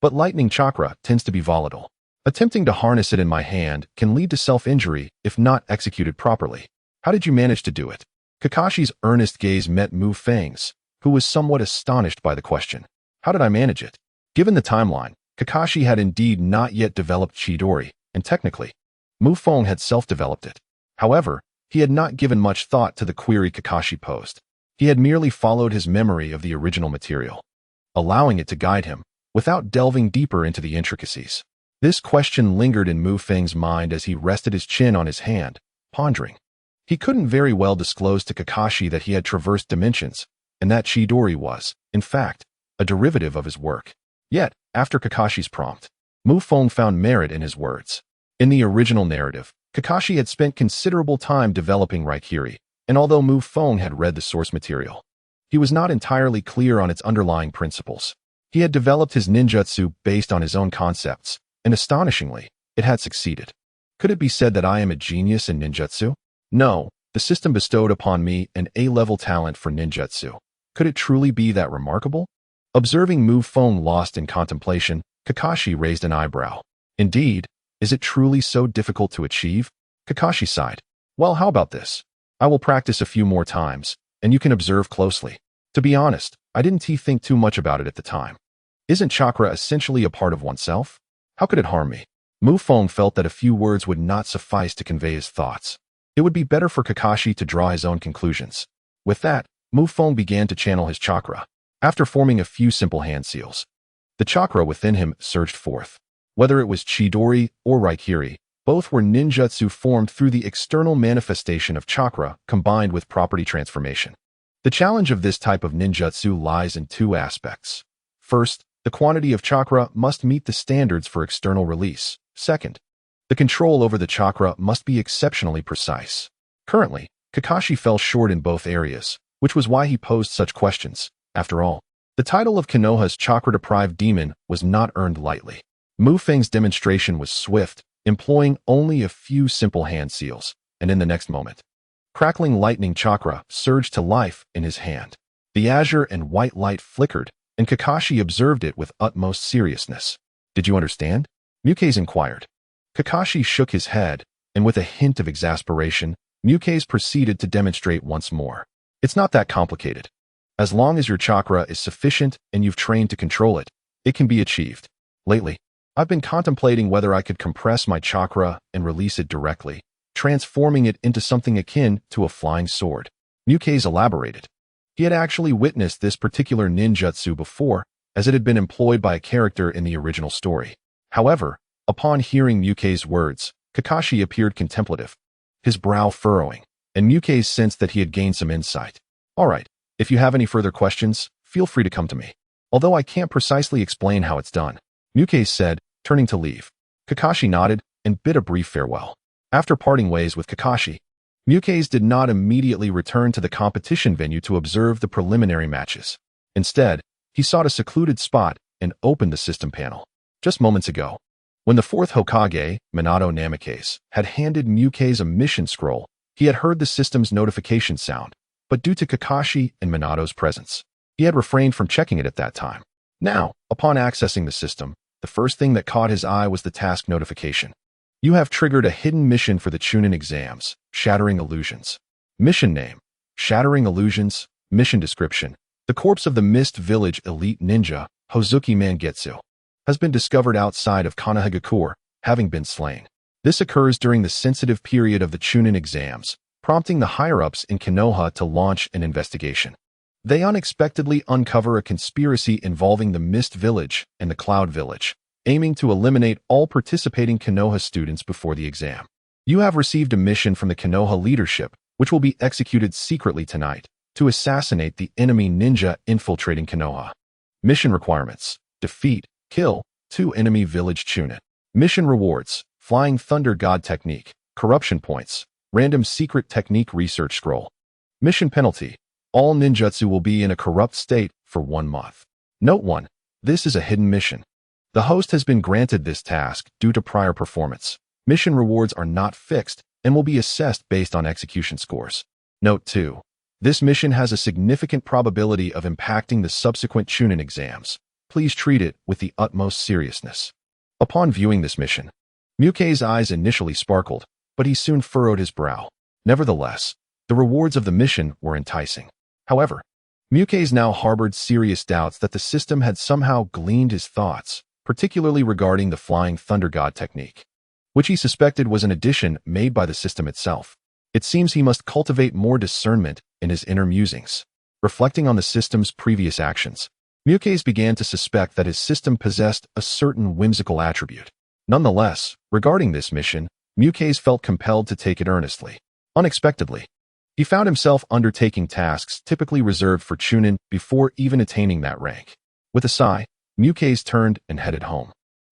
But lightning chakra tends to be volatile. Attempting to harness it in my hand can lead to self-injury if not executed properly. How did you manage to do it? Kakashi's earnest gaze met Feng's, who was somewhat astonished by the question. How did I manage it? Given the timeline, Kakashi had indeed not yet developed Chidori, and technically, Feng had self-developed it. However, he had not given much thought to the query Kakashi posed. He had merely followed his memory of the original material, allowing it to guide him, without delving deeper into the intricacies. This question lingered in Feng's mind as he rested his chin on his hand, pondering. He couldn't very well disclose to Kakashi that he had traversed dimensions, and that Chidori was, in fact, a derivative of his work. Yet, after Kakashi's prompt, Feng found merit in his words. In the original narrative, Kakashi had spent considerable time developing Raikiri, and although Feng had read the source material, he was not entirely clear on its underlying principles. He had developed his ninjutsu based on his own concepts, and astonishingly, it had succeeded. Could it be said that I am a genius in ninjutsu? No, the system bestowed upon me an A-level talent for ninjutsu. Could it truly be that remarkable? Observing Feng lost in contemplation, Kakashi raised an eyebrow. Indeed, is it truly so difficult to achieve? Kakashi sighed. Well, how about this? I will practice a few more times, and you can observe closely. To be honest, I didn't think too much about it at the time. Isn't chakra essentially a part of oneself? How could it harm me? Feng felt that a few words would not suffice to convey his thoughts. It would be better for Kakashi to draw his own conclusions. With that, Feng began to channel his chakra. After forming a few simple hand seals, the chakra within him surged forth. Whether it was Chidori or Raikiri, both were ninjutsu formed through the external manifestation of chakra combined with property transformation. The challenge of this type of ninjutsu lies in two aspects. First, the quantity of chakra must meet the standards for external release. Second, the control over the chakra must be exceptionally precise. Currently, Kakashi fell short in both areas, which was why he posed such questions. After all, the title of Konoha's chakra-deprived demon was not earned lightly. Feng's demonstration was swift, employing only a few simple hand seals, and in the next moment, crackling lightning chakra surged to life in his hand. The azure and white light flickered, and Kakashi observed it with utmost seriousness. Did you understand? Mukase inquired. Kakashi shook his head, and with a hint of exasperation, Mukase proceeded to demonstrate once more. It's not that complicated. As long as your chakra is sufficient and you've trained to control it, it can be achieved. Lately, I've been contemplating whether I could compress my chakra and release it directly, transforming it into something akin to a flying sword. Mukase elaborated. He had actually witnessed this particular ninjutsu before, as it had been employed by a character in the original story. However, upon hearing Mukei's words, Kakashi appeared contemplative, his brow furrowing, and Mukei sensed that he had gained some insight. All right, if you have any further questions, feel free to come to me. Although I can't precisely explain how it's done, Mukei said, turning to leave. Kakashi nodded and bid a brief farewell. After parting ways with Kakashi, Mukei did not immediately return to the competition venue to observe the preliminary matches. Instead, he sought a secluded spot and opened the system panel. Just moments ago, when the fourth Hokage, Minato Namikaze, had handed Mukei a mission scroll, he had heard the system's notification sound, but due to Kakashi and Minato's presence, he had refrained from checking it at that time. Now, upon accessing the system, the first thing that caught his eye was the task notification. You have triggered a hidden mission for the Chunin exams, Shattering Illusions. Mission name, Shattering Illusions. Mission description. The corpse of the Mist Village elite ninja, Hozuki Mangetsu, has been discovered outside of Konohagakure, having been slain. This occurs during the sensitive period of the Chunin exams, prompting the higher-ups in Konoha to launch an investigation. They unexpectedly uncover a conspiracy involving the Mist Village and the Cloud Village, aiming to eliminate all participating Konoha students before the exam. You have received a mission from the Konoha leadership, which will be executed secretly tonight, to assassinate the enemy ninja infiltrating Konoha. Mission requirements: defeat, kill, 2 enemy village Chunin. Mission rewards: Flying Thunder God Technique, Corruption Points, Random Secret Technique Research Scroll. Mission penalty: all ninjutsu will be in a corrupt state for 1 month. Note 1. This is a hidden mission. The host has been granted this task due to prior performance. Mission rewards are not fixed and will be assessed based on execution scores. Note 2. This mission has a significant probability of impacting the subsequent Chunin exams. Please treat it with the utmost seriousness. Upon viewing this mission, Mukei's eyes initially sparkled, but he soon furrowed his brow. Nevertheless, the rewards of the mission were enticing. However, Mukei's now harbored serious doubts that the system had somehow gleaned his thoughts, particularly regarding the Flying Thunder God technique, which he suspected was an addition made by the system itself. It seems he must cultivate more discernment in his inner musings. Reflecting on the system's previous actions, Mukei's began to suspect that his system possessed a certain whimsical attribute. Nonetheless, regarding this mission, Mukei's felt compelled to take it earnestly. Unexpectedly, he found himself undertaking tasks typically reserved for Chunin before even attaining that rank. With a sigh, Mukei's turned and headed home.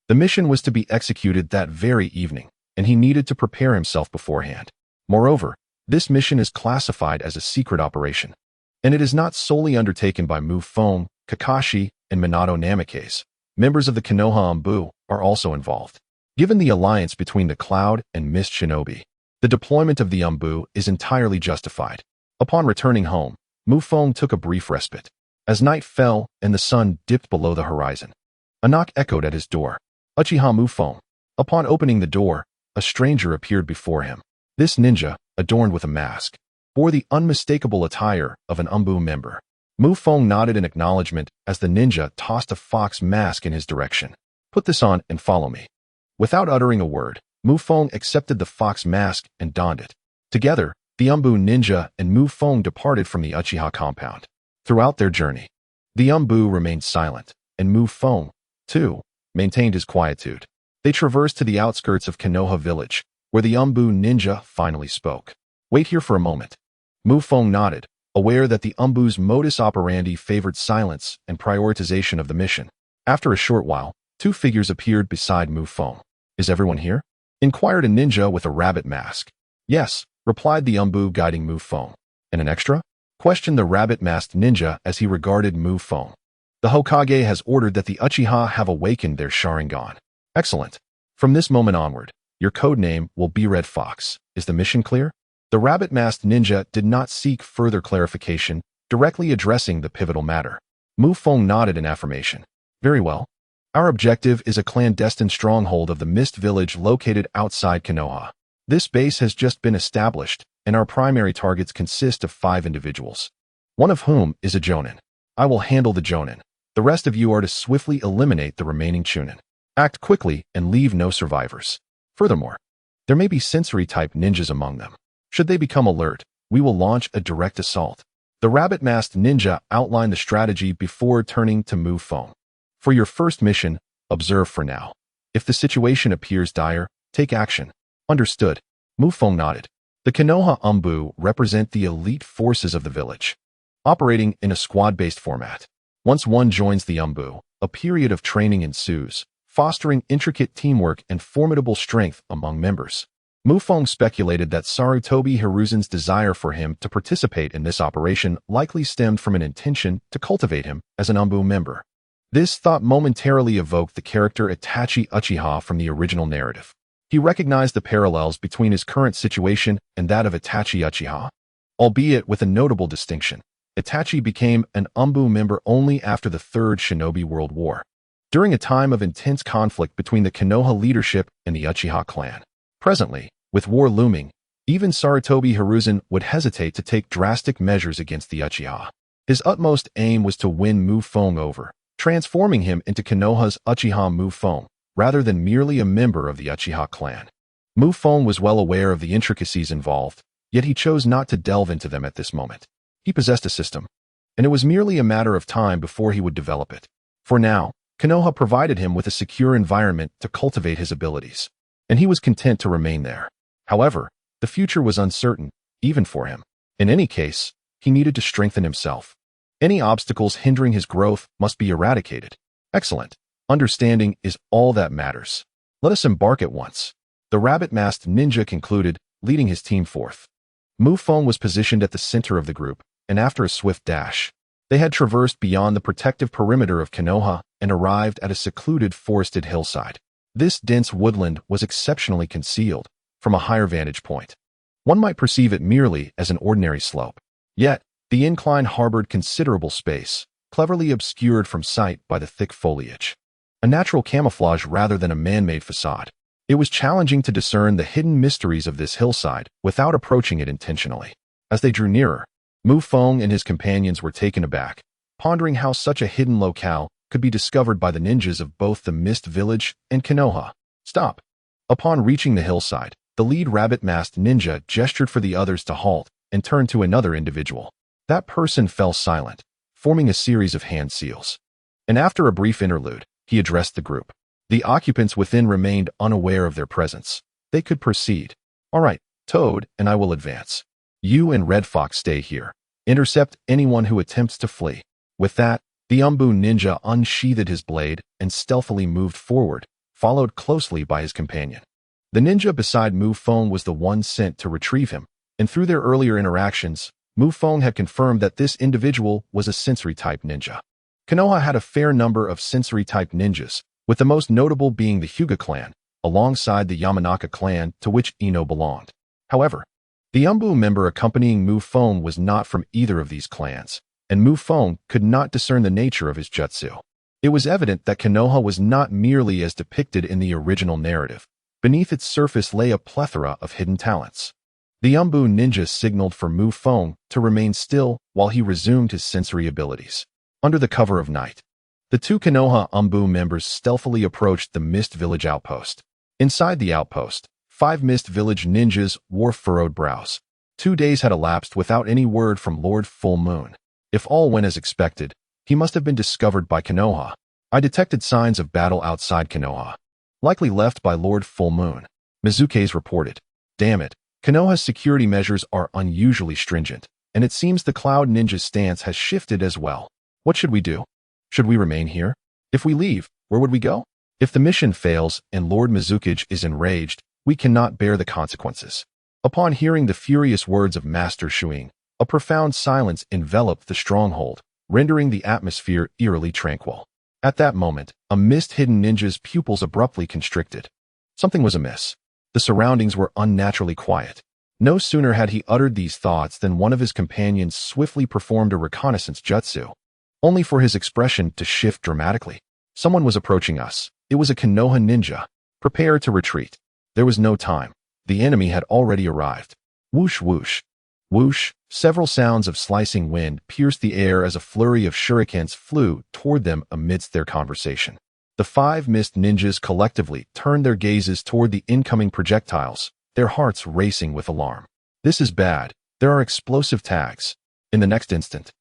The mission was to be executed that very evening, and he needed to prepare himself beforehand. Moreover, this mission is classified as a secret operation, and it is not solely undertaken by Feng, Kakashi, and Minato Namikaze. Members of the Konoha Anbu are also involved. Given the alliance between the Cloud and Mist Shinobi, the deployment of the Anbu is entirely justified. Upon returning home, Feng took a brief respite. As night fell and the sun dipped below the horizon, a knock echoed at his door. Uchiha Feng. Upon opening the door, a stranger appeared before him. This ninja, adorned with a mask, bore the unmistakable attire of an Anbu member. Feng nodded in acknowledgement as the ninja tossed a fox mask in his direction. "Put this on and follow me." Without uttering a word, Feng accepted the fox mask and donned it. Together, the Anbu ninja and Feng departed from the Uchiha compound. Throughout their journey, the Anbu remained silent, and Feng, too, maintained his quietude. They traversed to the outskirts of Konoha village, where the Anbu ninja finally spoke. "Wait here for a moment." Feng nodded, aware that the Anbu's modus operandi favored silence and prioritization of the mission. After a short while, 2 figures appeared beside Feng. "Is everyone here?" inquired a ninja with a rabbit mask. "Yes," replied the Anbu guiding Feng. "And an extra?" questioned the rabbit-masked ninja as he regarded Feng. "The Hokage has ordered that the Uchiha have awakened their Sharingan." "Excellent. From this moment onward, your code name will be Red Fox. Is the mission clear?" The rabbit-masked ninja did not seek further clarification, directly addressing the pivotal matter. Feng nodded in affirmation. "Very well. Our objective is a clandestine stronghold of the Mist Village located outside Konoha. This base has just been established, and our primary targets consist of 5 individuals, one of whom is a Jonin. I will handle the Jonin. The rest of you are to swiftly eliminate the remaining Chunin. Act quickly and leave no survivors. Furthermore, there may be sensory-type ninjas among them. Should they become alert, we will launch a direct assault." The rabbit-masked ninja outlined the strategy before turning to Feng. For your first mission, observe for now. If the situation appears dire, take action. Understood. Feng nodded. The Konoha Umbu represent the elite forces of the village, operating in a squad-based format. Once one joins the Umbu, a period of training ensues, fostering intricate teamwork and formidable strength among members. Feng speculated that Sarutobi Hiruzen's desire for him to participate in this operation likely stemmed from an intention to cultivate him as an Umbu member. This thought momentarily evoked the character Itachi Uchiha from the original narrative. He recognized the parallels between his current situation and that of Itachi Uchiha, albeit with a notable distinction. Itachi became an Umbu member only after the Third Shinobi World War, during a time of intense conflict between the Konoha leadership and the Uchiha clan. Presently, with war looming, even Sarutobi Hiruzen would hesitate to take drastic measures against the Uchiha. His utmost aim was to win Feng over, transforming him into Konoha's Uchiha Feng, rather than merely a member of the Uchiha clan. Feng was well aware of the intricacies involved, yet he chose not to delve into them at this moment. He possessed a system, and it was merely a matter of time before he would develop it. For now, Konoha provided him with a secure environment to cultivate his abilities, and he was content to remain there. However, the future was uncertain, even for him. In any case, he needed to strengthen himself. Any obstacles hindering his growth must be eradicated. Excellent. Understanding is all that matters. Let us embark at once. The rabbit-masked ninja concluded, leading his team forth. Feng was positioned at the center of the group, and after a swift dash, they had traversed beyond the protective perimeter of Konoha and arrived at a secluded forested hillside. This dense woodland was exceptionally concealed. From a higher vantage point, one might perceive it merely as an ordinary slope. Yet, the incline harbored considerable space, cleverly obscured from sight by the thick foliage. A natural camouflage rather than a man-made facade. It was challenging to discern the hidden mysteries of this hillside without approaching it intentionally. As they drew nearer, Feng and his companions were taken aback, pondering how such a hidden locale could be discovered by the ninjas of both the Mist Village and Konoha. Stop. Upon reaching the hillside, the lead rabbit-masked ninja gestured for the others to halt and turned to another individual. That person fell silent, forming a series of hand seals. And after a brief interlude, he addressed the group. The occupants within remained unaware of their presence. They could proceed. All right, Toad and I will advance. You and Red Fox stay here. Intercept anyone who attempts to flee. With that, the Umbu ninja unsheathed his blade and stealthily moved forward, followed closely by his companion. The ninja beside Feng was the one sent to retrieve him, and through their earlier interactions, Feng had confirmed that this individual was a sensory-type ninja. Konoha had a fair number of sensory-type ninjas, with the most notable being the Hyuga clan, alongside the Yamanaka clan to which Ino belonged. However, the Umbu member accompanying Feng was not from either of these clans, and Feng could not discern the nature of his jutsu. It was evident that Konoha was not merely as depicted in the original narrative. Beneath its surface lay a plethora of hidden talents. The Umbu ninja signaled for Feng to remain still while he resumed his sensory abilities. Under the cover of night, the two Konoha Umbu members stealthily approached the Mist Village outpost. Inside the outpost, 5 Mist Village ninjas wore furrowed brows. 2 days had elapsed without any word from Lord Full Moon. If all went as expected, he must have been discovered by Konoha. I detected signs of battle outside Konoha, likely left by Lord Full Moon. Mizuke's reported. Damn it, Konoha's security measures are unusually stringent, and it seems the Cloud Ninja's stance has shifted as well. What should we do? Should we remain here? If we leave, where would we go? If the mission fails and Lord Mizuki is enraged, we cannot bear the consequences. Upon hearing the furious words of Master Shuing, a profound silence enveloped the stronghold, rendering the atmosphere eerily tranquil. At that moment, a mist-hidden ninja's pupils abruptly constricted. Something was amiss. The surroundings were unnaturally quiet. No sooner had he uttered these thoughts than one of his companions swiftly performed a reconnaissance jutsu, only for his expression to shift dramatically. Someone was approaching us. It was a Konoha ninja. Prepare to retreat. There was no time. The enemy had already arrived. Whoosh whoosh. Whoosh. Several sounds of slicing wind pierced the air as a flurry of shurikens flew toward them amidst their conversation. The 5 mist ninjas collectively turned their gazes toward the incoming projectiles, their hearts racing with alarm. This is bad. There are explosive tags. In the next instant,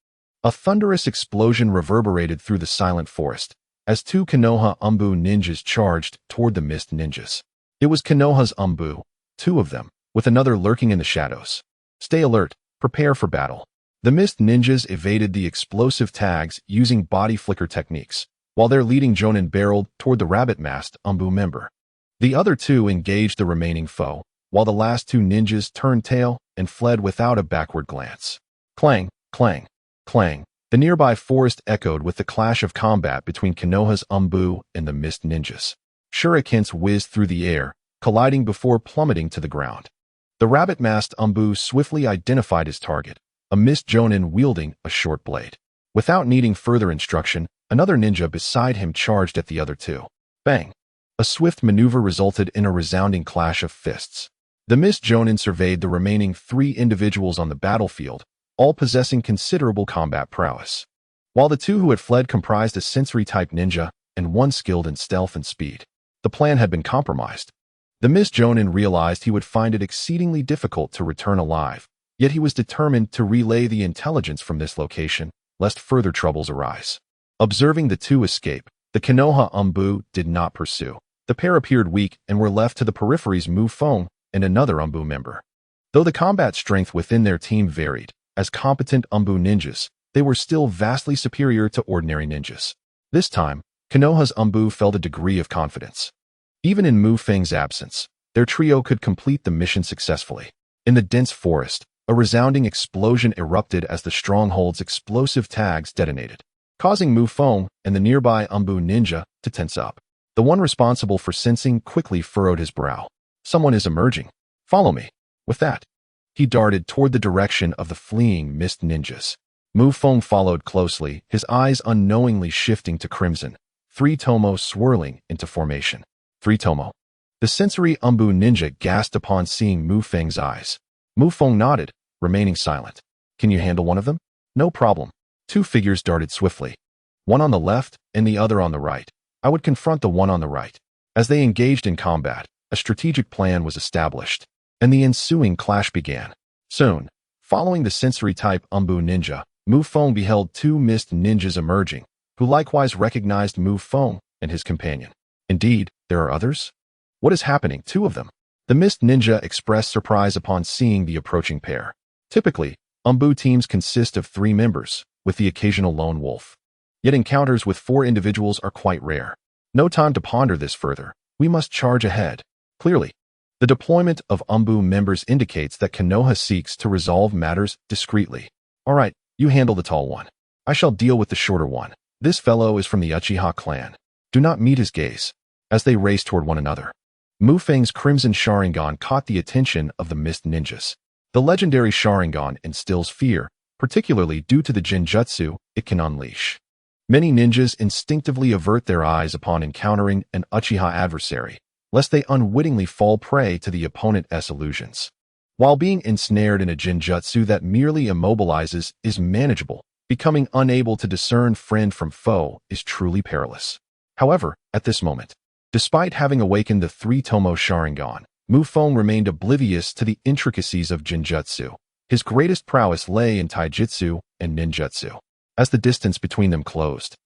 a thunderous explosion reverberated through the silent forest, as two Konoha Umbu ninjas charged toward the mist ninjas. It was Konoha's Umbu, two of them, with another lurking in the shadows. Stay alert, prepare for battle. The mist ninjas evaded the explosive tags using body flicker techniques, while their leading jonin barreled toward the rabbit-masked Umbu member. The other two engaged the remaining foe, while the last two ninjas turned tail and fled without a backward glance. Clang, clang, clang. The nearby forest echoed with the clash of combat between Konoha's Umbu and the mist ninjas. Shurikens whizzed through the air, colliding before plummeting to the ground. The rabbit-masked Umbu swiftly identified his target, a mist jonin wielding a short blade. Without needing further instruction, another ninja beside him charged at the other two. Bang! A swift maneuver resulted in a resounding clash of fists. The mist jonin surveyed the remaining three individuals on the battlefield, all possessing considerable combat prowess. While the two who had fled comprised a sensory-type ninja and one skilled in stealth and speed. The plan had been compromised. The mist jonin realized he would find it exceedingly difficult to return alive, yet he was determined to relay the intelligence from this location, lest further troubles arise. Observing the two escape, the Konoha Umbu did not pursue. The pair appeared weak and were left to the peripheries Feng and another Umbu member. Though the combat strength within their team varied, as competent Umbu ninjas, they were still vastly superior to ordinary ninjas. This time, Konoha's Umbu felt a degree of confidence. Even in Feng's absence, their trio could complete the mission successfully. In the dense forest, a resounding explosion erupted as the stronghold's explosive tags detonated, causing Feng and the nearby Umbu ninja to tense up. The one responsible for sensing quickly furrowed his brow. Someone is emerging. Follow me. With that, he darted toward the direction of the fleeing mist ninjas. Feng followed closely, his eyes unknowingly shifting to crimson, three-tomoe swirling into formation. Three-tomoe. The sensory Umbu ninja gasped upon seeing Feng's eyes. Feng nodded, remaining silent. Can you handle one of them? No problem. Two figures darted swiftly. One on the left and the other on the right. I would confront the one on the right. As they engaged in combat, a strategic plan was established, and the ensuing clash began. Soon, following the sensory-type Umbu ninja, Feng beheld two mist ninjas emerging, who likewise recognized Feng and his companion. Indeed, there are others? What is happening? Two of them. The mist ninja expressed surprise upon seeing the approaching pair. Typically, Umbu teams consist of 3 members, with the occasional lone wolf. Yet encounters with 4 individuals are quite rare. No time to ponder this further. We must charge ahead. Clearly, the deployment of Umbu members indicates that Konoha seeks to resolve matters discreetly. All right, you handle the tall one. I shall deal with the shorter one. This fellow is from the Uchiha clan. Do not meet his gaze. As they raced toward one another, Feng's crimson Sharingan caught the attention of the mist ninjas. The legendary Sharingan instills fear, particularly due to the genjutsu it can unleash. Many ninjas instinctively avert their eyes upon encountering an Uchiha adversary, lest they unwittingly fall prey to the opponent's illusions. While being ensnared in a genjutsu that merely immobilizes is manageable, becoming unable to discern friend from foe is truly perilous. However, at this moment, despite having awakened the three-tomoe Sharingan, Feng remained oblivious to the intricacies of genjutsu. His greatest prowess lay in taijutsu and ninjutsu. As the distance between them closed,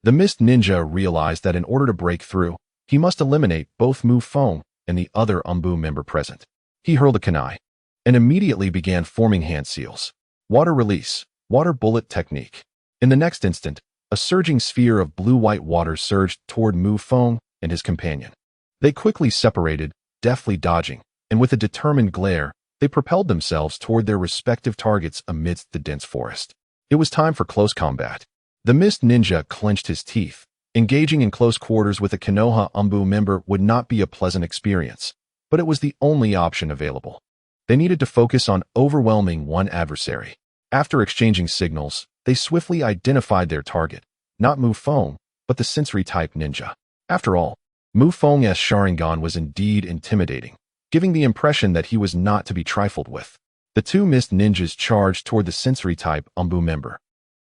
the mist ninja realized that in order to break through, he must eliminate both Feng and the other Umbu member present. He hurled a kunai and immediately began forming hand seals. Water release, water bullet technique. In the next instant, a surging sphere of blue-white water surged toward Feng and his companion. They quickly separated, deftly dodging, and with a determined glare, they propelled themselves toward their respective targets amidst the dense forest. It was time for close combat. The mist ninja clenched his teeth. Engaging in close quarters with a Konoha Umbu member would not be a pleasant experience, but it was the only option available. They needed to focus on overwhelming one adversary. After exchanging signals, they swiftly identified their target, not Feng, but the sensory-type ninja. After all, Feng's Sharingan was indeed intimidating, giving the impression that he was not to be trifled with. The two mist ninjas charged toward the sensory-type Umbu member,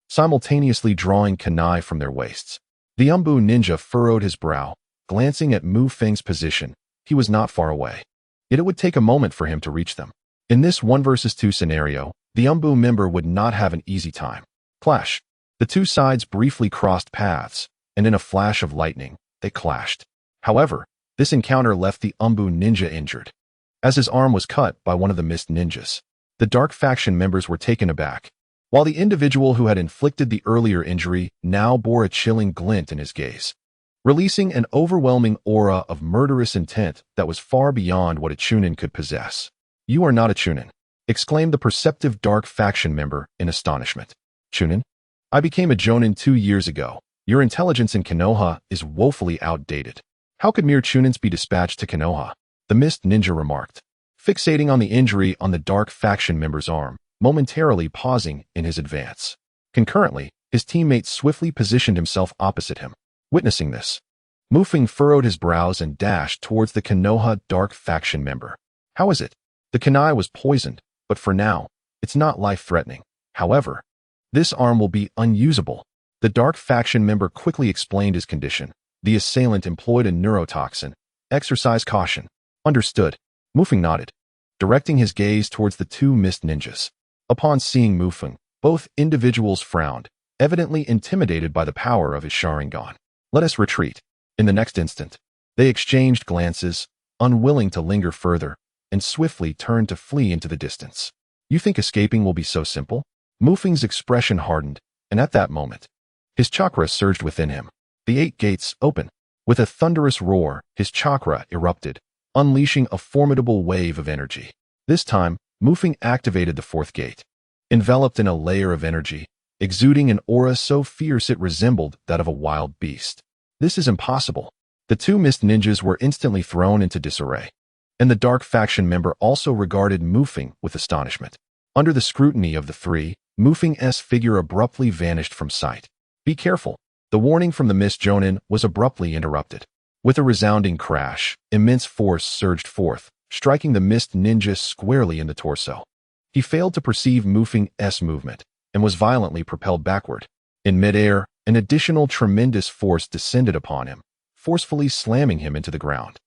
simultaneously drawing kunai from their waists. The Umbu ninja furrowed his brow, glancing at Feng's position. He was not far away, yet it would take a moment for him to reach them. In this 1 versus 2 scenario, the Umbu member would not have an easy time. Clash. The two sides briefly crossed paths, and in a flash of lightning, they clashed. However, this encounter left the Umbu ninja injured, as his arm was cut by one of the mist ninjas. The dark faction members were taken aback, while the individual who had inflicted the earlier injury now bore a chilling glint in his gaze, releasing an overwhelming aura of murderous intent that was far beyond what a chunin could possess. "You are not a chunin," exclaimed the perceptive dark faction member in astonishment. "Chunin? I became a jonin 2 years ago. Your intelligence in Konoha is woefully outdated. How could mere chunins be dispatched to Konoha?" The mist ninja remarked, fixating on the injury on the dark faction member's arm, momentarily pausing in his advance. Concurrently, his teammate swiftly positioned himself opposite him. Witnessing this, Mufeng furrowed his brows and dashed towards the Konoha dark faction member. "How is it? The kunai was poisoned, but for now, it's not life-threatening. However, this arm will be unusable." The dark faction member quickly explained his condition. The assailant employed a neurotoxin. "Exercise caution." "Understood." Mufeng nodded, directing his gaze towards the two mist ninjas. Upon seeing Mufeng, both individuals frowned, evidently intimidated by the power of his Sharingan. "Let us retreat." In the next instant, they exchanged glances, unwilling to linger further, and swiftly turned to flee into the distance. "You think escaping will be so simple?" Mufeng's expression hardened, and at that moment, his chakra surged within him. The 8 gates open. With a thunderous roar, his chakra erupted, unleashing a formidable wave of energy. This time, Mufeng activated the 4th gate. Enveloped in a layer of energy, exuding an aura so fierce it resembled that of a wild beast. "This is impossible." The two mist ninjas were instantly thrown into disarray, and the dark faction member also regarded Mufeng with astonishment. Under the scrutiny of the three, Mufeng's figure abruptly vanished from sight. "Be careful." The warning from the mist jonin was abruptly interrupted. With a resounding crash, immense force surged forth, striking the mist ninja squarely in the torso. He failed to perceive Mufeng's movement and was violently propelled backward. In midair, an additional tremendous force descended upon him, forcefully slamming him into the ground.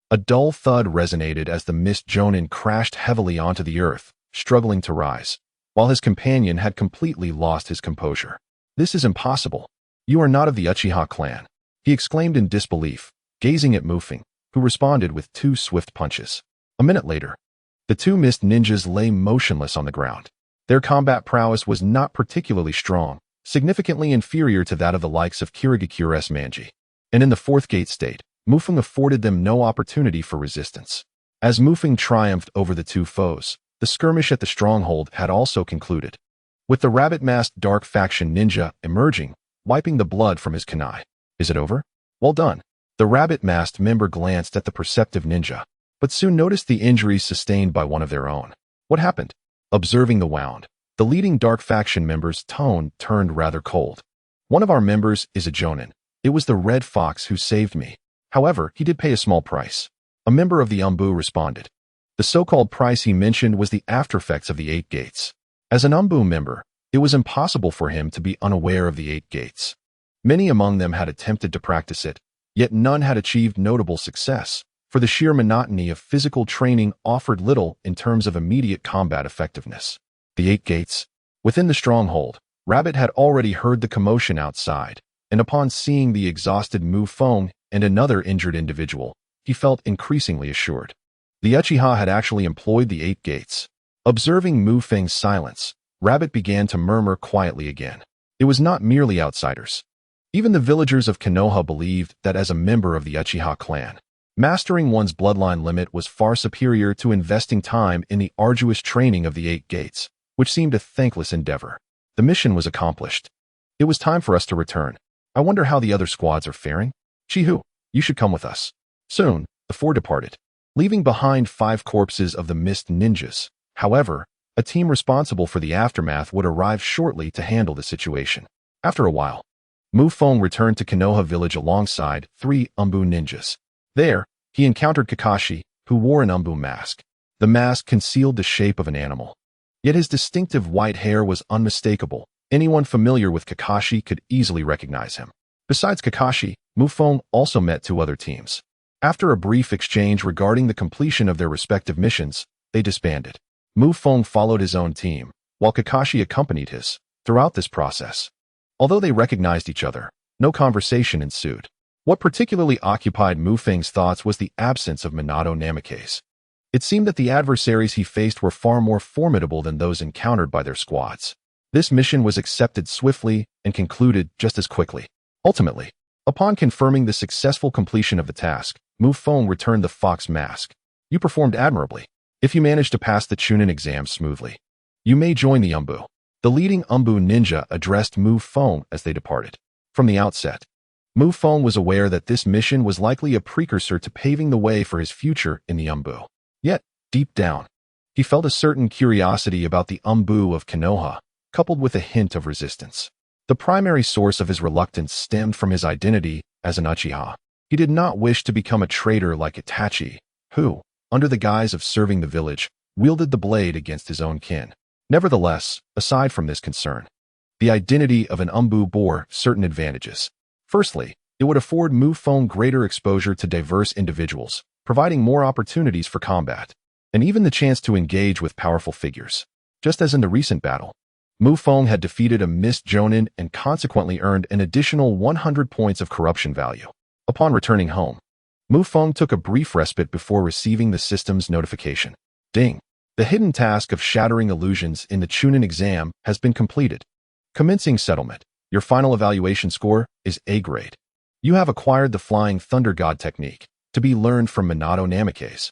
A dull thud resonated as the mist jonin crashed heavily onto the earth, struggling to rise, while his companion had completely lost his composure. "This is impossible. You are not of the Uchiha clan," he exclaimed in disbelief, gazing at Mufeng, who responded with 2 swift punches. A minute later, the two mist ninjas lay motionless on the ground. Their combat prowess was not particularly strong, significantly inferior to that of the likes of Kirigakure's Manji. And in the 4th gate state, Mufeng afforded them no opportunity for resistance. As Mufeng triumphed over the two foes, the skirmish at the stronghold had also concluded, with the rabbit-masked dark faction ninja emerging, wiping the blood from his kunai. "Is it over?" "Well done." The rabbit-masked member glanced at the perceptive ninja, but soon noticed the injuries sustained by one of their own. "What happened?" Observing the wound, the leading dark faction member's tone turned rather cold. "One of our members is a jonin. It was the Red Fox who saved me. However, he did pay a small price." A member of the Umbu responded. The so-called price he mentioned was the aftereffects of the 8 gates. As an Umbu member, it was impossible for him to be unaware of the 8 gates. Many among them had attempted to practice it, yet none had achieved notable success, for the sheer monotony of physical training offered little in terms of immediate combat effectiveness. The 8 gates. Within the stronghold, Rabbit had already heard the commotion outside, and upon seeing the exhausted Feng and another injured individual, he felt increasingly assured. The Uchiha had actually employed the 8 gates. Observing Feng's silence, Rabbit began to murmur quietly again. It was not merely outsiders. Even the villagers of Konoha believed that as a member of the Uchiha clan, mastering one's bloodline limit was far superior to investing time in the arduous training of the 8 gates, which seemed a thankless endeavor. The mission was accomplished. It was time for us to return. I wonder how the other squads are faring? Chihu, you should come with us. Soon, the 4 departed, leaving behind 5 corpses of the mist ninjas. However, a team responsible for the aftermath would arrive shortly to handle the situation. After a while, Feng returned to Konoha village alongside 3 Umbu ninjas. There, he encountered Kakashi, who wore an Umbu mask. The mask concealed the shape of an animal. Yet his distinctive white hair was unmistakable. Anyone familiar with Kakashi could easily recognize him. Besides Kakashi, Feng also met 2 other teams. After a brief exchange regarding the completion of their respective missions, they disbanded. Feng followed his own team, while Kakashi accompanied his. Throughout this process, although they recognized each other, No conversation ensued. What particularly occupied Mu Feng's thoughts was the absence of Minato Namikaze. It seemed that the adversaries he faced were far more formidable than those encountered by their squads. This mission was accepted swiftly and concluded just as quickly. Ultimately, upon confirming the successful completion of the task, Mu Feng returned the fox mask. You performed admirably. If you managed to pass the Chunin exam smoothly, you may join the Umbu. The leading Umbu ninja addressed Mu Feng as they departed. From the outset, Mu Feng was aware that this mission was likely a precursor to paving the way for his future in the Umbu. Yet, deep down, he felt a certain curiosity about the Umbu of Konoha, coupled with a hint of resistance. The primary source of his reluctance stemmed from his identity as an Uchiha. He did not wish to become a traitor like Itachi, who, under the guise of serving the village, wielded the blade against his own kin. Nevertheless, aside from this concern, the identity of an Umbu bore certain advantages. Firstly, it would afford Mu Feng greater exposure to diverse individuals, providing more opportunities for combat, and even the chance to engage with powerful figures. Just as in the recent battle, Mu Feng had defeated a missed Jonin and consequently earned an additional 100 points of corruption value. Upon returning home, Mu Feng took a brief respite before receiving the system's notification. Ding! The hidden task of shattering illusions in the Chunin exam has been completed. Commencing settlement. Your final evaluation score is A grade. You have acquired the Flying Thunder God technique, to be learned from Minato Namikaze.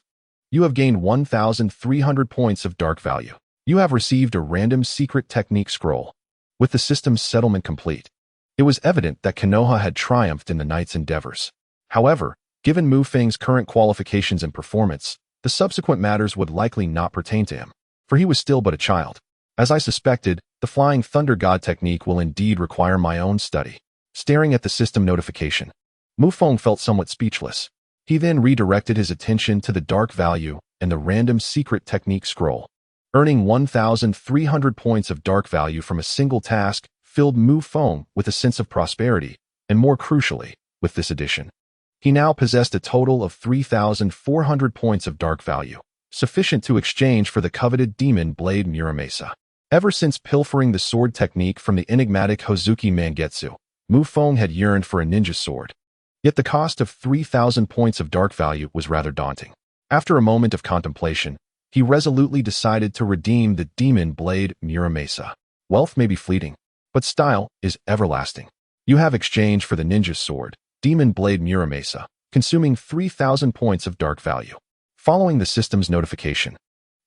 You have gained 1,300 points of dark value. You have received a random secret technique scroll. With the system's settlement complete, it was evident that Konoha had triumphed in the knight's endeavors. However, given Mu Feng's current qualifications and performance, the subsequent matters would likely not pertain to him, for he was still but a child. As I suspected, the Flying Thunder God technique will indeed require my own study. Staring at the system notification, Mu Feng felt somewhat speechless. He then redirected his attention to the dark value and the random secret technique scroll. Earning 1,300 points of dark value from a single task filled Mu Feng with a sense of prosperity, and more crucially, with this addition, he now possessed a total of 3,400 points of dark value, sufficient to exchange for the coveted demon blade Muramasa. Ever since pilfering the sword technique from the enigmatic Hozuki Mangetsu, Mu Feng had yearned for a ninja sword. Yet the cost of 3,000 points of dark value was rather daunting. After a moment of contemplation, he resolutely decided to redeem the demon blade Muramasa. Wealth may be fleeting, but style is everlasting. You have exchanged for the ninja sword, demon blade Muramasa, consuming 3,000 points of dark value. Following the system's notification,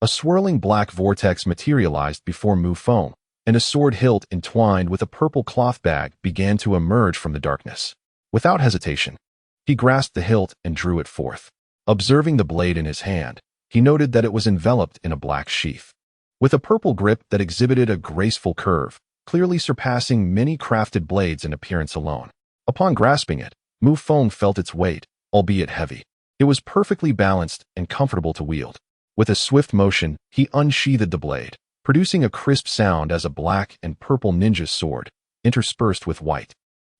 a swirling black vortex materialized before Mu Feng, and a sword hilt entwined with a purple cloth bag began to emerge from the darkness. Without hesitation, he grasped the hilt and drew it forth. Observing the blade in his hand, he noted that it was enveloped in a black sheath, with a purple grip that exhibited a graceful curve, clearly surpassing many crafted blades in appearance alone. Upon grasping it, Mu Feng felt its weight, albeit heavy. It was perfectly balanced and comfortable to wield. With a swift motion, he unsheathed the blade, producing a crisp sound as a black and purple ninja sword, interspersed with white,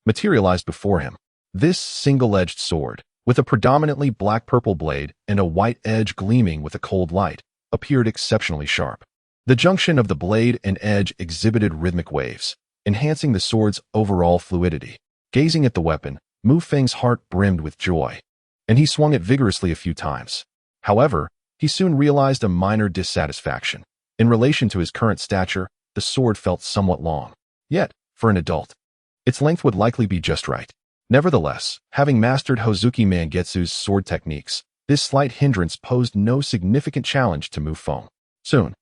materialized before him. This single-edged sword, with a predominantly black-purple blade and a white edge gleaming with a cold light, appeared exceptionally sharp. The junction of the blade and edge exhibited rhythmic waves, enhancing the sword's overall fluidity. Gazing at the weapon, Mu Feng's heart brimmed with joy, and he swung it vigorously a few times. However, he soon realized a minor dissatisfaction. In relation to his current stature, the sword felt somewhat long. Yet, for an adult, its length would likely be just right. Nevertheless, having mastered Hozuki Mangetsu's sword techniques, this slight hindrance posed no significant challenge to Mu Feng. Soon,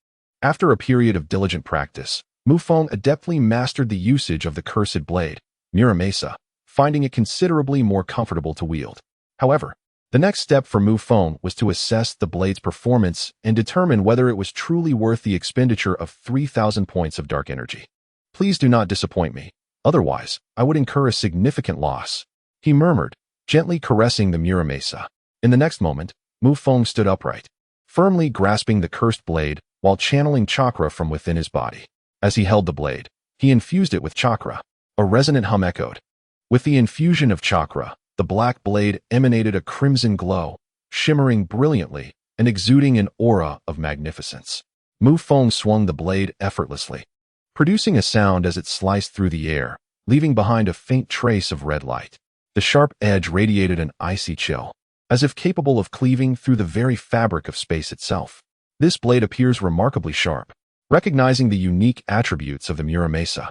after a period of diligent practice, Mu Feng adeptly mastered the usage of the cursed blade, Muramasa, finding it considerably more comfortable to wield. However, the next step for Mu Feng was to assess the blade's performance and determine whether it was truly worth the expenditure of 3,000 points of dark energy. Please do not disappoint me. Otherwise, I would incur a significant loss, he murmured, gently caressing the Muramasa. In the next moment, Mu Feng stood upright, firmly grasping the cursed blade while channeling chakra from within his body. As he held the blade, he infused it with chakra. A resonant hum echoed. With the infusion of chakra, the black blade emanated a crimson glow, shimmering brilliantly and exuding an aura of magnificence. Mu Feng swung the blade effortlessly, producing a sound as it sliced through the air, leaving behind a faint trace of red light. The sharp edge radiated an icy chill, as if capable of cleaving through the very fabric of space itself. This blade appears remarkably sharp. Recognizing the unique attributes of the Muramasa,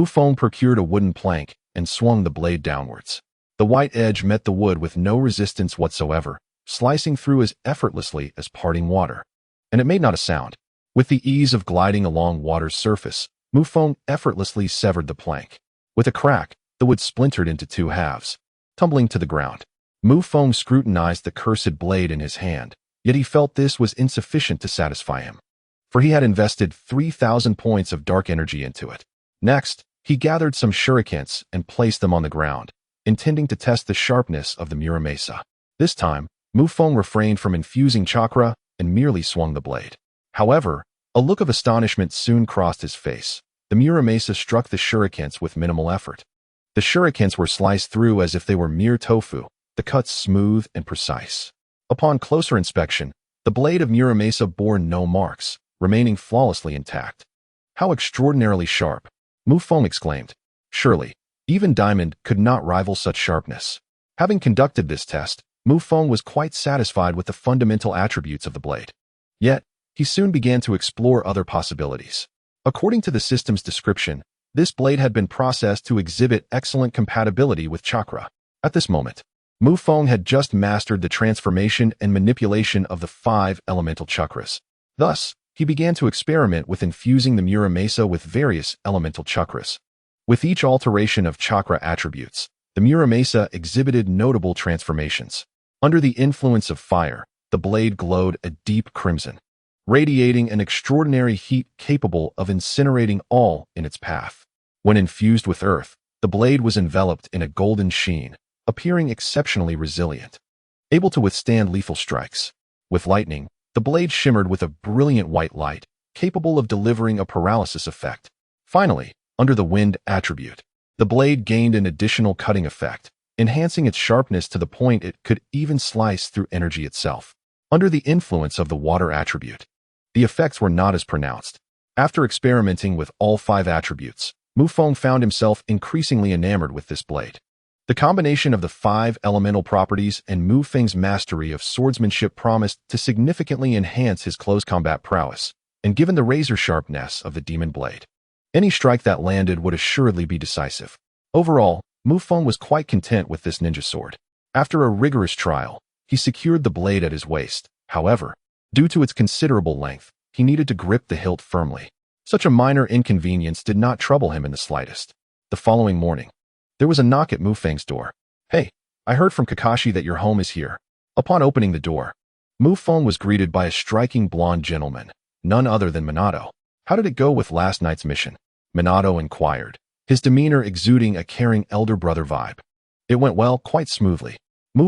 Feng procured a wooden plank and swung the blade downwards. The white edge met the wood with no resistance whatsoever, slicing through as effortlessly as parting water. And it made not a sound. With the ease of gliding along water's surface, Feng effortlessly severed the plank. With a crack, the wood splintered into two halves, tumbling to the ground. Feng scrutinized the cursed blade in his hand, yet he felt this was insufficient to satisfy him, for he had invested 3,000 points of dark energy into it. Next, he gathered some shurikens and placed them on the ground, intending to test the sharpness of the Muramasa. This time, Feng refrained from infusing chakra and merely swung the blade. However, a look of astonishment soon crossed his face. The Muramasa struck the shurikens with minimal effort. The shurikens were sliced through as if they were mere tofu, the cuts smooth and precise. Upon closer inspection, the blade of Muramasa bore no marks, remaining flawlessly intact. How extraordinarily sharp! Feng exclaimed. Surely, even diamond could not rival such sharpness. Having conducted this test, Feng was quite satisfied with the fundamental attributes of the blade. Yet, he soon began to explore other possibilities. According to the system's description, this blade had been processed to exhibit excellent compatibility with chakra. At this moment, Feng had just mastered the transformation and manipulation of the 5 elemental chakras. Thus, he began to experiment with infusing the Muramasa with various elemental chakras. With each alteration of chakra attributes, the Muramasa exhibited notable transformations. Under the influence of fire, the blade glowed a deep crimson, radiating an extraordinary heat capable of incinerating all in its path. When infused with earth, the blade was enveloped in a golden sheen, appearing exceptionally resilient, able to withstand lethal strikes. With lightning, the blade shimmered with a brilliant white light, capable of delivering a paralysis effect. Finally, under the wind attribute, the blade gained an additional cutting effect, enhancing its sharpness to the point it could even slice through energy itself. Under the influence of the water attribute, the effects were not as pronounced. After experimenting with all 5 attributes, Feng found himself increasingly enamored with this blade. The combination of the 5 elemental properties and Feng's mastery of swordsmanship promised to significantly enhance his close combat prowess, and given the razor sharpness of the demon blade, any strike that landed would assuredly be decisive. Overall, Feng was quite content with this ninja sword. After a rigorous trial, he secured the blade at his waist. However, due to its considerable length, he needed to grip the hilt firmly. Such a minor inconvenience did not trouble him in the slightest. The following morning, there was a knock at Feng's door. "Hey, I heard from Kakashi that your home is here." Upon opening the door, Feng was greeted by a striking blonde gentleman, none other than Minato. "How did it go with last night's mission?" Minato inquired, his demeanor exuding a caring elder brother vibe. "It went well, quite smoothly."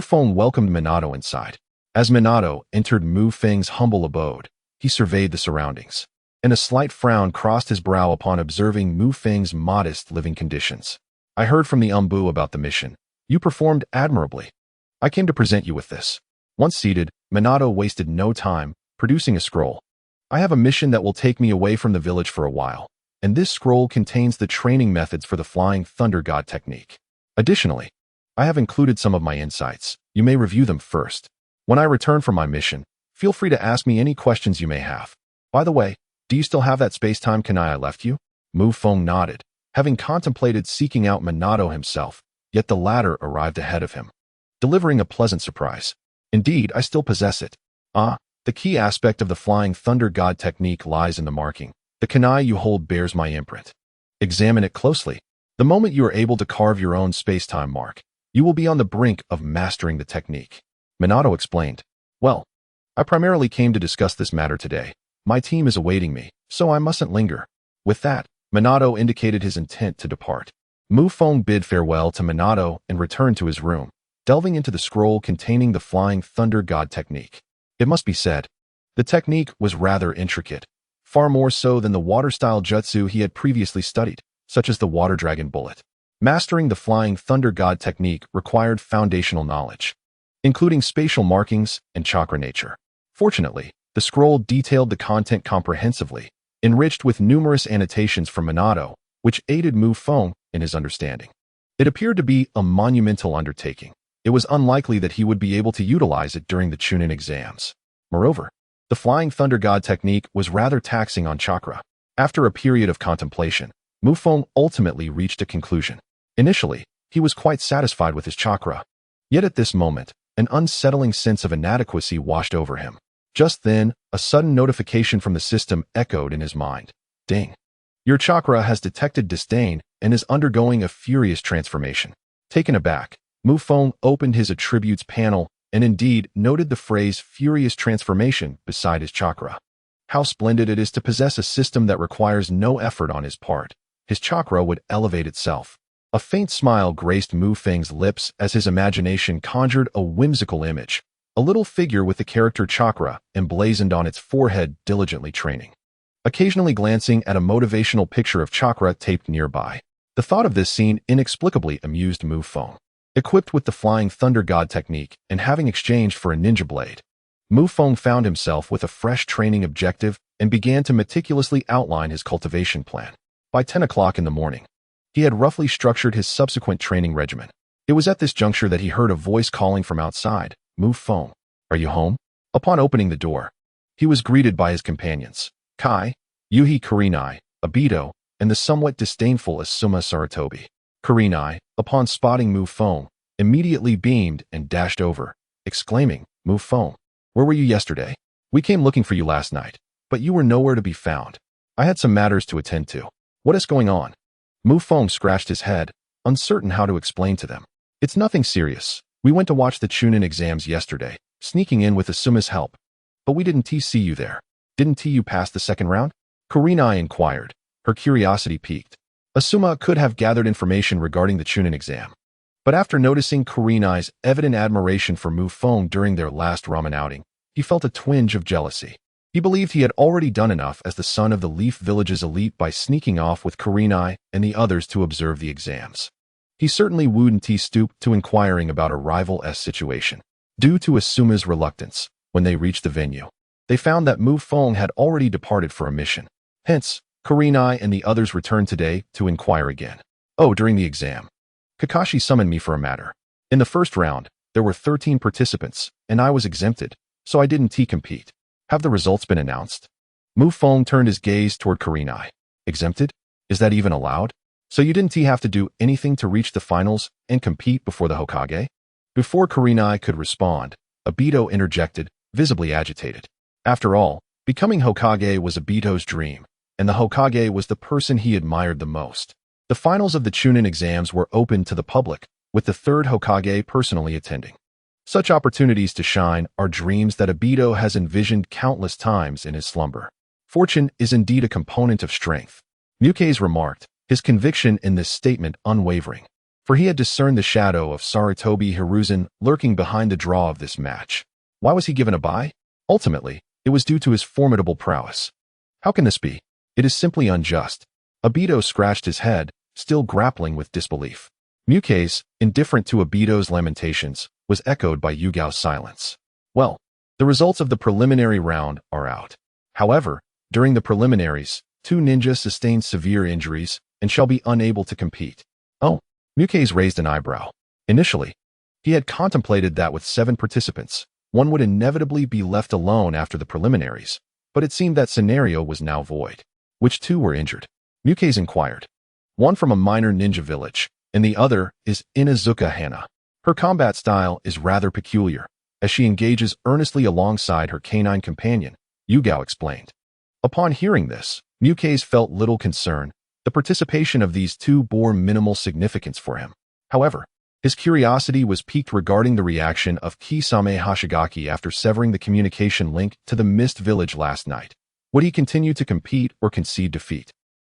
Feng welcomed Minato inside. As Minato entered Feng's humble abode, he surveyed the surroundings, and a slight frown crossed his brow upon observing Feng's modest living conditions. "I heard from the Umbu about the mission. You performed admirably. I came to present you with this." Once seated, Minato wasted no time, producing a scroll. "I have a mission that will take me away from the village for a while, and this scroll contains the training methods for the Flying Thunder God technique. Additionally, I have included some of my insights. You may review them first. When I return from my mission, feel free to ask me any questions you may have. By the way, do you still have that space-time kunai I left you?" Feng nodded, having contemplated seeking out Minato himself, yet the latter arrived ahead of him, delivering a pleasant surprise. "Indeed, I still possess it." The key aspect of the Flying Thunder God technique lies in the marking. The kunai you hold bears my imprint. Examine it closely. The moment you are able to carve your own space-time mark, you will be on the brink of mastering the technique." Minato explained. "Well, I primarily came to discuss this matter today. My team is awaiting me, so I mustn't linger." With that, Minato indicated his intent to depart. Feng bid farewell to Minato and returned to his room, delving into the scroll containing the Flying Thunder God technique. It must be said, the technique was rather intricate, far more so than the water-style jutsu he had previously studied, such as the Water Dragon Bullet. Mastering the Flying Thunder God technique required foundational knowledge, including spatial markings and chakra nature. Fortunately, the scroll detailed the content comprehensively, enriched with numerous annotations from Minato, which aided Feng in his understanding. It appeared to be a monumental undertaking. It was unlikely that he would be able to utilize it during the Chunin exams. Moreover, the Flying Thunder God technique was rather taxing on chakra. After a period of contemplation, Mu Feng ultimately reached a conclusion. Initially, he was quite satisfied with his chakra. Yet at this moment, an unsettling sense of inadequacy washed over him. Just then, a sudden notification from the system echoed in his mind. Ding. Your chakra has detected disdain and is undergoing a furious transformation. Taken aback, Mu Feng opened his attributes panel and indeed noted the phrase furious transformation beside his chakra. How splendid it is to possess a system that requires no effort on his part. His chakra would elevate itself. A faint smile graced Mu Feng's lips as his imagination conjured a whimsical image, a little figure with the character chakra emblazoned on its forehead diligently training. Occasionally glancing at a motivational picture of chakra taped nearby. The thought of this scene inexplicably amused Mu Feng. Equipped with the Flying Thunder God technique and having exchanged for a ninja blade, Mu Feng found himself with a fresh training objective and began to meticulously outline his cultivation plan. By 10 o'clock in the morning, he had roughly structured his subsequent training regimen. It was at this juncture that he heard a voice calling from outside. Mu Feng, are you home? Upon opening the door, he was greeted by his companions, Kai, Yuhi Kurenai, Obito, and the somewhat disdainful Asuma Sarutobi. Kurenai, upon spotting Mu Feng, immediately beamed and dashed over, exclaiming, Mu Feng, where were you yesterday? We came looking for you last night, but you were nowhere to be found. I had some matters to attend to. What is going on? Mu Feng scratched his head, uncertain how to explain to them. It's nothing serious. We went to watch the Chunin exams yesterday, sneaking in with Asuma's help. But we didn't see you there. Didn't you pass the second round? Kurenai inquired, her curiosity piqued. Asuma could have gathered information regarding the Chunin exam. But after noticing Kurenai's evident admiration for Mu Feng during their last ramen outing, he felt a twinge of jealousy. He believed he had already done enough as the son of the Leaf Village's elite by sneaking off with Kurenai and the others to observe the exams. He certainly wouldn't stoop to inquiring about a rival's situation. Due to Asuma's reluctance, when they reached the venue, they found that Mu Feng had already departed for a mission. Hence, Kurenai and the others returned today to inquire again. Oh, during the exam, Kakashi summoned me for a matter. In the first round, there were 13 participants, and I was exempted, so I didn't compete. Have the results been announced? Mu Feng turned his gaze toward Kurenai. Exempted? Is that even allowed? So you didn't have to do anything to reach the finals and compete before the Hokage? Before Kurenai could respond, Obito interjected, visibly agitated. After all, becoming Hokage was Obito's dream, and the Hokage was the person he admired the most. The finals of the Chunin exams were open to the public, with the third Hokage personally attending. Such opportunities to shine are dreams that Obito has envisioned countless times in his slumber. Fortune is indeed a component of strength. Mukei's remarked, his conviction in this statement unwavering, for he had discerned the shadow of Sarutobi Hiruzen lurking behind the draw of this match. Why was he given a bye? Ultimately, it was due to his formidable prowess. How can this be? It is simply unjust. Obito scratched his head, still grappling with disbelief. Mukei's, indifferent to Obito's lamentations, was echoed by Yugao's silence. Well, the results of the preliminary round are out. However, during the preliminaries, 2 ninjas sustained severe injuries and shall be unable to compete. Oh, Mukei's raised an eyebrow. Initially, he had contemplated that with 7 participants, one would inevitably be left alone after the preliminaries, but it seemed that scenario was now void. Which 2 were injured? Mukei's inquired. One from a minor ninja village, and the other is Inazuka Hana. Her combat style is rather peculiar, as she engages earnestly alongside her canine companion, Yugao explained. Upon hearing this, Mukei's felt little concern. The participation of these 2 bore minimal significance for him. However, his curiosity was piqued regarding the reaction of Kisame Hashigaki after severing the communication link to the Mist Village last night. Would he continue to compete or concede defeat?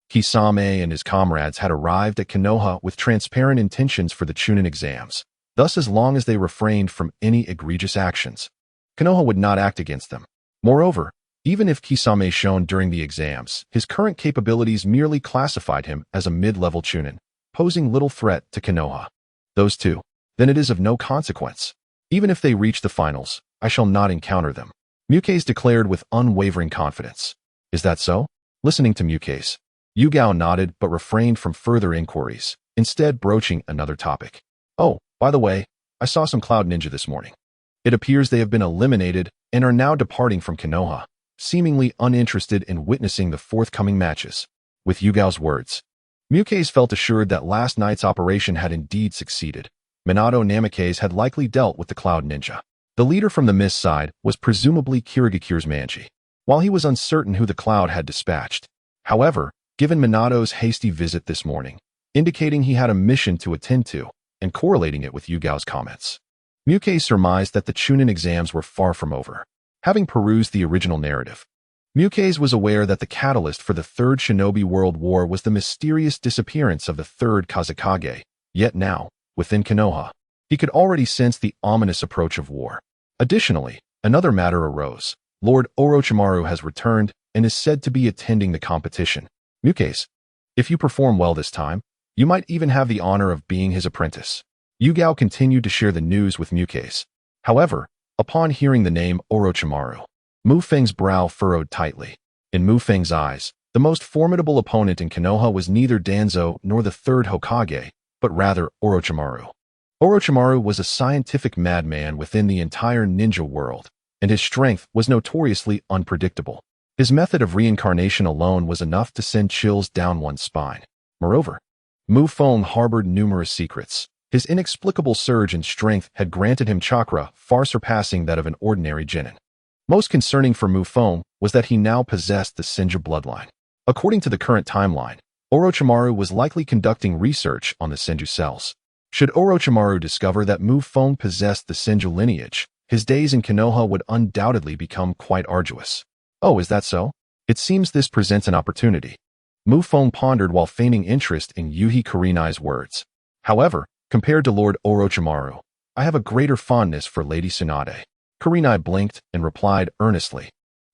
Kisame and his comrades had arrived at Konoha with transparent intentions for the Chunin exams. Thus, as long as they refrained from any egregious actions, Konoha would not act against them. Moreover, even if Kisame shone during the exams, his current capabilities merely classified him as a mid-level Chunin, posing little threat to Konoha. Those 2, then it is of no consequence. Even if they reach the finals, I shall not encounter them. Mukei's declared with unwavering confidence. Is that so? Listening to Mukei's, Yugao nodded but refrained from further inquiries, instead broaching another topic. Oh, by the way, I saw some Cloud Ninja this morning. It appears they have been eliminated and are now departing from Konoha, seemingly uninterested in witnessing the forthcoming matches. With Yugao's words, Mukase felt assured that last night's operation had indeed succeeded. Minato Namikaze had likely dealt with the Cloud Ninja. The leader from the Mist side was presumably Kirigakure's Manji, while he was uncertain who the Cloud had dispatched. However, given Minato's hasty visit this morning, indicating he had a mission to attend to, and correlating it with Yugao's comments, Mukase surmised that the Chunin exams were far from over. Having perused the original narrative, Mukase was aware that the catalyst for the Third Shinobi World War was the mysterious disappearance of the third Kazekage, yet now, within Konoha, he could already sense the ominous approach of war. Additionally, another matter arose. Lord Orochimaru has returned and is said to be attending the competition. Mukase, if you perform well this time, you might even have the honor of being his apprentice. Yugao continued to share the news with Mukase. However, upon hearing the name Orochimaru, Mu Feng's brow furrowed tightly. In Mu Feng's eyes, the most formidable opponent in Konoha was neither Danzo nor the third Hokage, but rather Orochimaru. Orochimaru was a scientific madman within the entire ninja world, and his strength was notoriously unpredictable. His method of reincarnation alone was enough to send chills down one's spine. Moreover, Mu Feng harbored numerous secrets. His inexplicable surge in strength had granted him chakra far surpassing that of an ordinary genin. Most concerning for Mu Feng was that he now possessed the Shinra bloodline. According to the current timeline, Orochimaru was likely conducting research on the Shinra cells. Should Orochimaru discover that Mu Feng possessed the Shinra lineage, his days in Konoha would undoubtedly become quite arduous. Oh, is that so? It seems this presents an opportunity. Mu Feng pondered while feigning interest in Yuhi Kurenai's words. However, compared to Lord Orochimaru, I have a greater fondness for Lady Tsunade. Kurenai blinked and replied earnestly.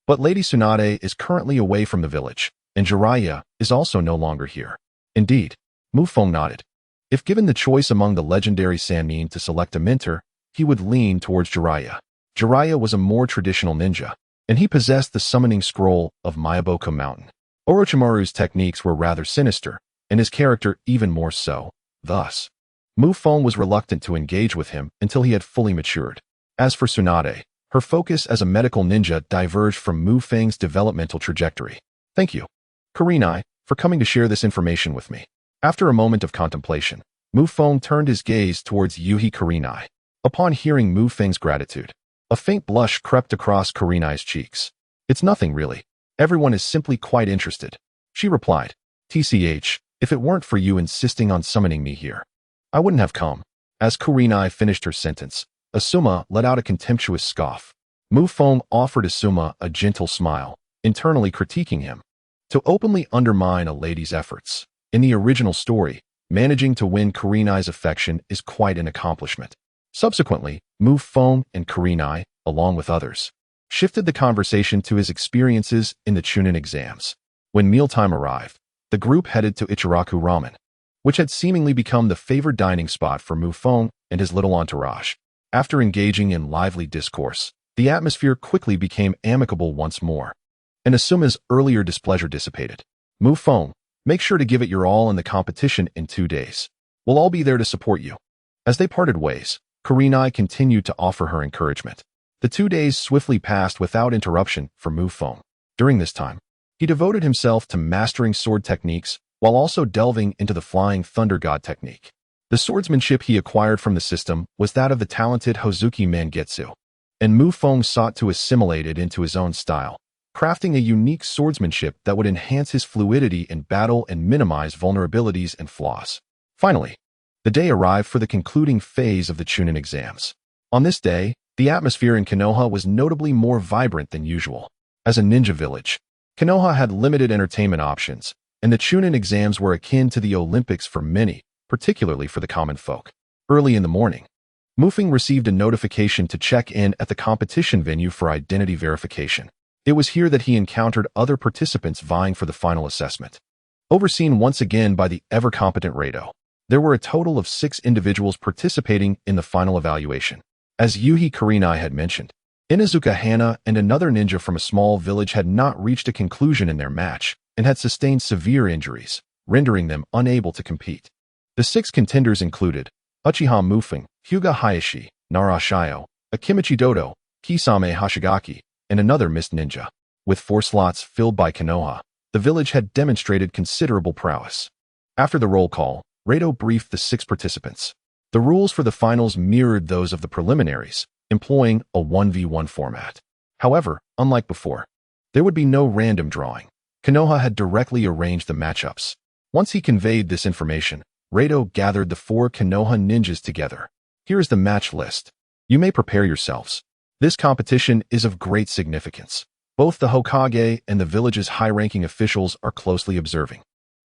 But Lady Tsunade is currently away from the village, and Jiraiya is also no longer here. Indeed, Mu Feng nodded. If given the choice among the legendary Sannin to select a mentor, he would lean towards Jiraiya. Jiraiya was a more traditional ninja, and he possessed the summoning scroll of Myaboku Mountain. Orochimaru's techniques were rather sinister, and his character even more so. Thus, Mu Feng was reluctant to engage with him until he had fully matured. As for Tsunade, her focus as a medical ninja diverged from Mu Feng's developmental trajectory. Thank you, Kurenai, for coming to share this information with me. After a moment of contemplation, Mu Feng turned his gaze towards Yuhi Kurenai. Upon hearing Mu Feng's gratitude, a faint blush crept across Kurenai's cheeks. It's nothing really. Everyone is simply quite interested. She replied, TCH, if it weren't for you insisting on summoning me here, I wouldn't have come. As Kurenai finished her sentence, Asuma let out a contemptuous scoff. Mu Feng offered Asuma a gentle smile, internally critiquing him. To openly undermine a lady's efforts. In the original story, managing to win Kurenai's affection is quite an accomplishment. Subsequently, Mu Feng and Kurenai, along with others, shifted the conversation to his experiences in the Chunin exams. When mealtime arrived, the group headed to Ichiraku Ramen, which had seemingly become the favored dining spot for Mu Feng and his little entourage. After engaging in lively discourse, the atmosphere quickly became amicable once more, and Asuma's earlier displeasure dissipated. Mu Feng, make sure to give it your all in the competition in 2 days. We'll all be there to support you. As they parted ways, Kurenai continued to offer her encouragement. The 2 days swiftly passed without interruption for Mu Feng. During this time, he devoted himself to mastering sword techniques while also delving into the Flying Thunder God technique. The swordsmanship he acquired from the system was that of the talented Hozuki Mangetsu, and Mu Feng sought to assimilate it into his own style, crafting a unique swordsmanship that would enhance his fluidity in battle and minimize vulnerabilities and flaws. Finally, the day arrived for the concluding phase of the Chunin exams. On this day, the atmosphere in Konoha was notably more vibrant than usual. As a ninja village, Konoha had limited entertainment options, and the Chunin exams were akin to the Olympics for many, particularly for the common folk. Early in the morning, Mu Feng received a notification to check in at the competition venue for identity verification. It was here that he encountered other participants vying for the final assessment. Overseen once again by the ever-competent Rado, there were a total of 6 individuals participating in the final evaluation. As Yuhi Kurenai had mentioned, Inuzuka Hana and another ninja from a small village had not reached a conclusion in their match and had sustained severe injuries, rendering them unable to compete. The 6 contenders included Uchiha Mufeng, Hyuga Hayashi, Nara Shio, Akimichi Dodo, Kisame Hashigaki, and another mist ninja. With 4 slots filled by Konoha, the village had demonstrated considerable prowess. After the roll call, Rado briefed the 6 participants. The rules for the finals mirrored those of the preliminaries, employing a 1v1 format. However, unlike before, there would be no random drawing. Konoha had directly arranged the matchups. Once he conveyed this information, Rado gathered the 4 Konoha ninjas together. Here is the match list. You may prepare yourselves. This competition is of great significance. Both the Hokage and the village's high-ranking officials are closely observing.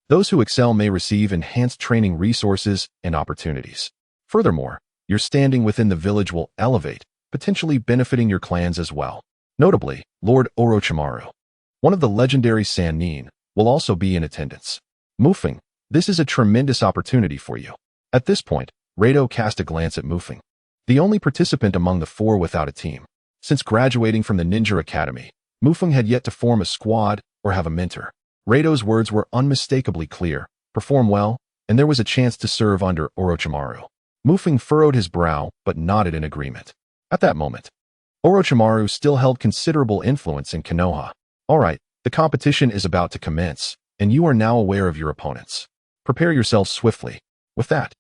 Those who excel may receive enhanced training resources and opportunities. Furthermore, your standing within the village will elevate, potentially benefiting your clans as well. Notably, Lord Orochimaru, one of the legendary Sannin, will also be in attendance. Mufeng, this is a tremendous opportunity for you. At this point, Rado cast a glance at Mufeng, the only participant among the 4 without a team. Since graduating from the Ninja Academy, Mufeng had yet to form a squad or have a mentor. Rado's words were unmistakably clear: perform well, and there was a chance to serve under Orochimaru. Mufeng furrowed his brow but nodded in agreement. At that moment, Orochimaru still held considerable influence in Konoha. All right, the competition is about to commence, and you are now aware of your opponents. Prepare yourselves swiftly. With that,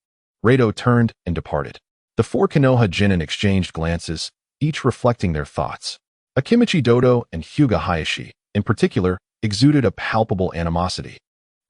Rado turned and departed. The 4 Konoha genin exchanged glances, each reflecting their thoughts. Akimichi Dodo and Hyuga Hayashi, in particular, exuded a palpable animosity.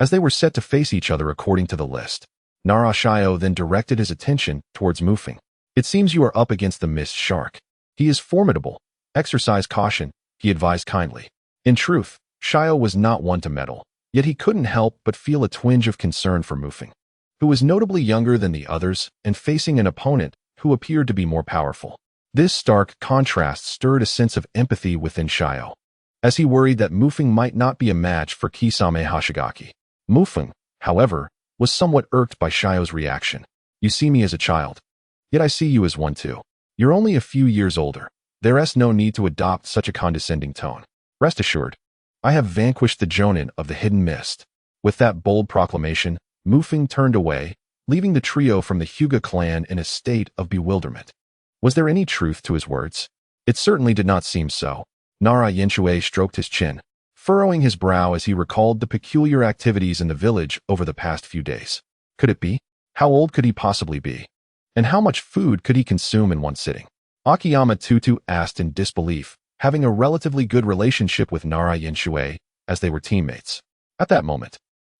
As they were set to face each other according to the list, Nara Shio then directed his attention towards Mufeng. It seems you are up against the Mist Shark. He is formidable. Exercise caution, he advised kindly. In truth, Shio was not one to meddle, yet he couldn't help but feel a twinge of concern for Mufeng, who was notably younger than the others and facing an opponent who appeared to be more powerful. This stark contrast stirred a sense of empathy within Shio, as he worried that Mufeng might not be a match for Kisame Hashigaki. Mufeng, however, was somewhat irked by Shio's reaction. You see me as a child, yet I see you as one too. You're only a few years older. There's no need to adopt such a condescending tone. Rest assured, I have vanquished the Jonin of the Hidden Mist. With that bold proclamation, Mufeng turned away, leaving the trio from the Hyuga clan in a state of bewilderment. Was there any truth to his words? It certainly did not seem so. Nara Yenshue stroked his chin, furrowing his brow as he recalled the peculiar activities in the village over the past few days. Could it be? How old could he possibly be? And how much food could he consume in one sitting? Akiyama Tutu asked in disbelief, having a relatively good relationship with Nara Yenshue, as they were teammates. At that moment,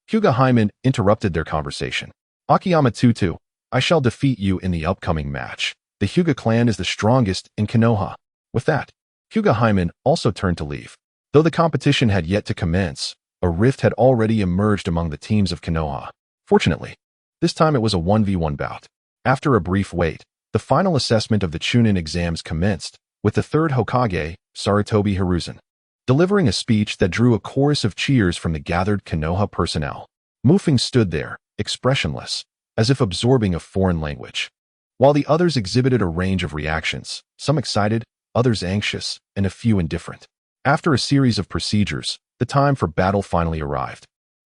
Hyuga Hyman interrupted their conversation. Akiyama Tutu, I shall defeat you in the upcoming match. The Hyuga clan is the strongest in Konoha. With that, Hyuga Hyman also turned to leave. Though the competition had yet to commence, a rift had already emerged among the teams of Konoha. Fortunately, this time it was a 1v1 bout. After a brief wait, the final assessment of the Chunin exams commenced, with the 3rd Hokage, Sarutobi Hiruzen, delivering a speech that drew a chorus of cheers from the gathered Konoha personnel. Mufeng stood there, expressionless, as if absorbing a foreign language, while the others exhibited a range of reactions, some excited, others anxious, and a few indifferent. After a series of procedures, the time for battle finally arrived,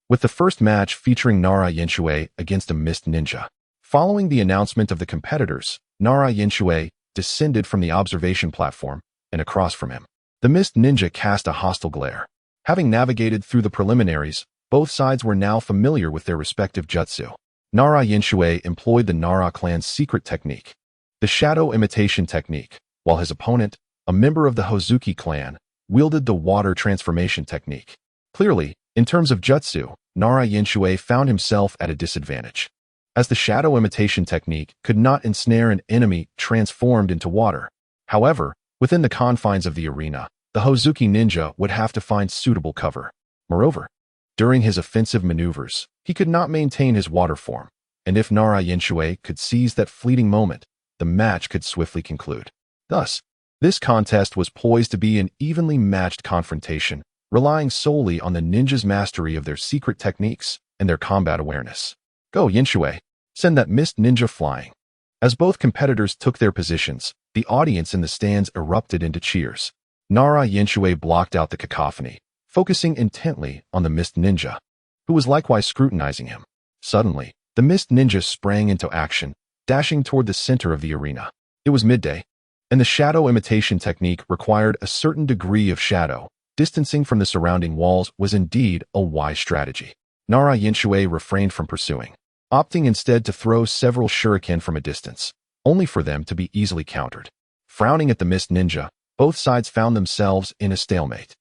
with the first match featuring Nara Yenshue against a Mist Ninja. Following the announcement of the competitors, Nara Yenshue descended from the observation platform and across from him. The Mist Ninja cast a hostile glare. Having navigated through the preliminaries, both sides were now familiar with their respective jutsu. Nara Yenshue employed the Nara clan's secret technique, the shadow imitation technique, while his opponent, a member of the Hozuki clan, wielded the water transformation technique. Clearly, in terms of jutsu, Nara Yenshue found himself at a disadvantage, as the shadow imitation technique could not ensnare an enemy transformed into water. However, within the confines of the arena, the Hozuki ninja would have to find suitable cover. Moreover, during his offensive maneuvers, he could not maintain his water form, and if Nara Yenshue could seize that fleeting moment, the match could swiftly conclude. Thus, this contest was poised to be an evenly matched confrontation, relying solely on the ninjas' mastery of their secret techniques and their combat awareness. Go, Yenshue! Send that Mist Ninja flying. As both competitors took their positions, the audience in the stands erupted into cheers. Nara Yenshue blocked out the cacophony, focusing intently on the Mist Ninja, who was likewise scrutinizing him. Suddenly, The mist ninja sprang into action, dashing toward the center of the arena. It was midday, and the shadow imitation technique required a certain degree of shadow. Distancing from the surrounding walls was indeed a wise strategy. Nara Yinshui refrained from pursuing, opting instead to throw several shuriken from a distance, only for them to be easily countered. Frowning at the mist ninja, both sides found themselves in a stalemate.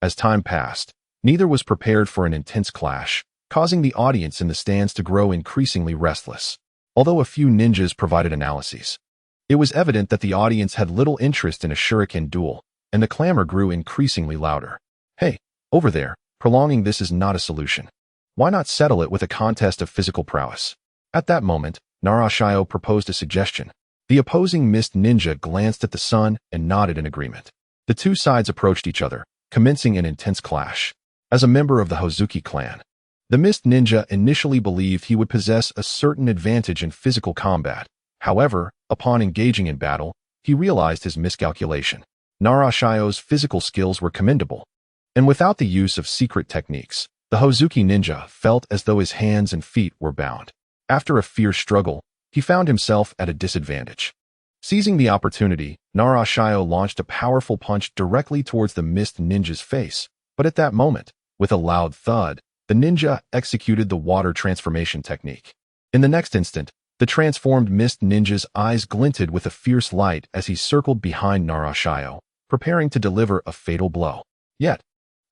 As time passed, neither was prepared for an intense clash, causing the audience in the stands to grow increasingly restless. Although a few ninjas provided analyses, it was evident that the audience had little interest in a shuriken duel, and the clamor grew increasingly louder. Hey, over there, prolonging this is not a solution. Why not settle it with a contest of physical prowess? At that moment, Narashio proposed a suggestion. The opposing mist ninja glanced at the sun and nodded in agreement. The two sides approached each other, commencing an intense clash. As a member of the Hozuki clan, the mist ninja initially believed he would possess a certain advantage in physical combat. However, upon engaging in battle, he realized his miscalculation. Narashio's physical skills were commendable, and without the use of secret techniques, the Hozuki ninja felt as though his hands and feet were bound. After a fierce struggle, he found himself at a disadvantage. Seizing the opportunity, Narashio launched a powerful punch directly towards the mist ninja's face, but at that moment, with a loud thud, the ninja executed the water transformation technique. In the next instant, the transformed mist ninja's eyes glinted with a fierce light as he circled behind Narashio, preparing to deliver a fatal blow. Yet,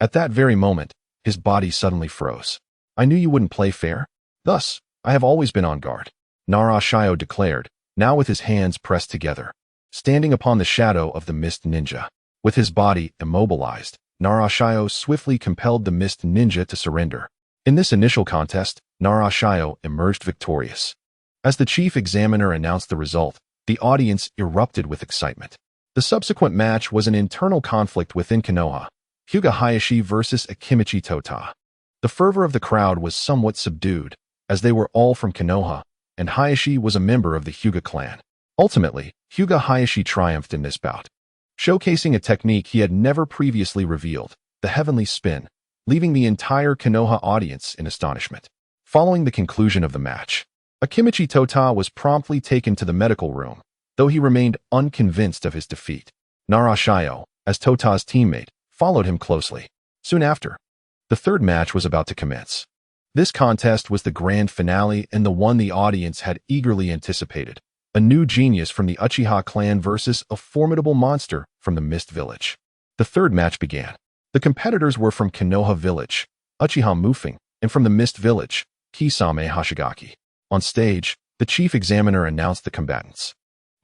at that very moment, his body suddenly froze. I knew you wouldn't play fair. Thus, I have always been on guard, Narashio declared, now with his hands pressed together, standing upon the shadow of the mist ninja. With his body immobilized, Narashio swiftly compelled the mist ninja to surrender. In this initial contest, Narashio emerged victorious. As the chief examiner announced the result, the audience erupted with excitement. The subsequent match was an internal conflict within Konoha, Hyuga Hayashi versus Akimichi Tota. The fervor of the crowd was somewhat subdued, as they were all from Konoha, and Hayashi was a member of the Hyuga clan. Ultimately, Hyuga Hayashi triumphed in this bout, showcasing a technique he had never previously revealed, the heavenly spin, leaving the entire Konoha audience in astonishment. Following the conclusion of the match, Akimichi Tota was promptly taken to the medical room, though he remained unconvinced of his defeat. Narashio, as Tota's teammate, followed him closely. Soon after, the third match was about to commence. This contest was the grand finale and the one the audience had eagerly anticipated. A new genius from the Uchiha clan versus a formidable monster from the Mist Village. The third match began. The competitors were from Konoha Village, Uchiha Mufeng, and from the Mist Village, Kisame Hashigaki. On stage, the chief examiner announced the combatants.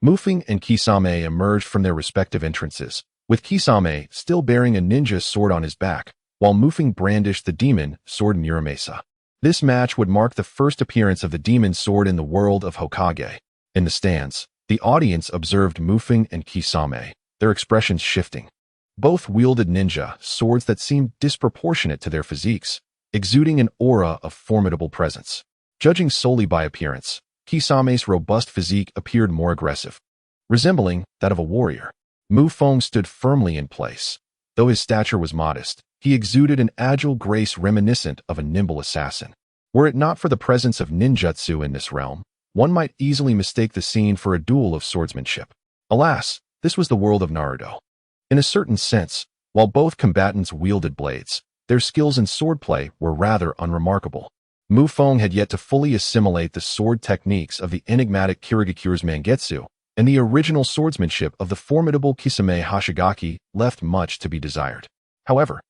Mufeng and Kisame emerged from their respective entrances, with Kisame still bearing a ninja sword on his back, while Mufeng brandished the demon sword Muramasa. This match would mark the first appearance of the demon sword in the world of Hokage. In the stands, the audience observed Mufeng and Kisame, their expressions shifting. Both wielded ninja swords that seemed disproportionate to their physiques, exuding an aura of formidable presence. Judging solely by appearance, Kisame's robust physique appeared more aggressive, resembling that of a warrior. Mufeng stood firmly in place. Though his stature was modest, he exuded an agile grace reminiscent of a nimble assassin. Were it not for the presence of ninjutsu in this realm, one might easily mistake the scene for a duel of swordsmanship. Alas, this was the world of Naruto. In a certain sense, while both combatants wielded blades, their skills in swordplay were rather unremarkable. Mufeng had yet to fully assimilate the sword techniques of the enigmatic Kirigakure's Mangetsu, and the original swordsmanship of the formidable Kisame Hashigaki left much to be desired. However,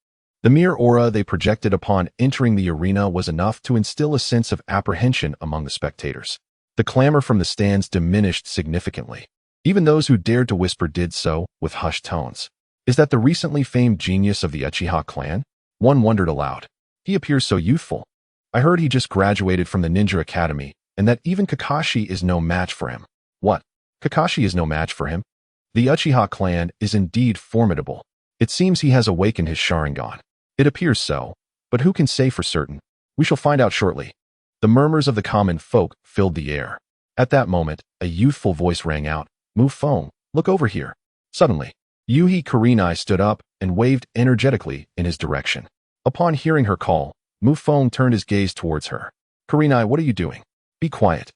the mere aura they projected upon entering the arena was enough to instill a sense of apprehension among the spectators. The clamor from the stands diminished significantly. Even those who dared to whisper did so with hushed tones. Is that the recently famed genius of the Uchiha clan? One wondered aloud. He appears so youthful. I heard he just graduated from the Ninja Academy, and that even Kakashi is no match for him. What? Kakashi is no match for him? The Uchiha clan is indeed formidable. It seems he has awakened his Sharingan. It appears so, but who can say for certain? We shall find out shortly. The murmurs of the common folk filled the air. At that moment, a youthful voice rang out, Mufeng, look over here. Suddenly, Yuhi Kurenai stood up and waved energetically in his direction. Upon hearing her call, Mufeng turned his gaze towards her. Kurenai, what are you doing? Be quiet.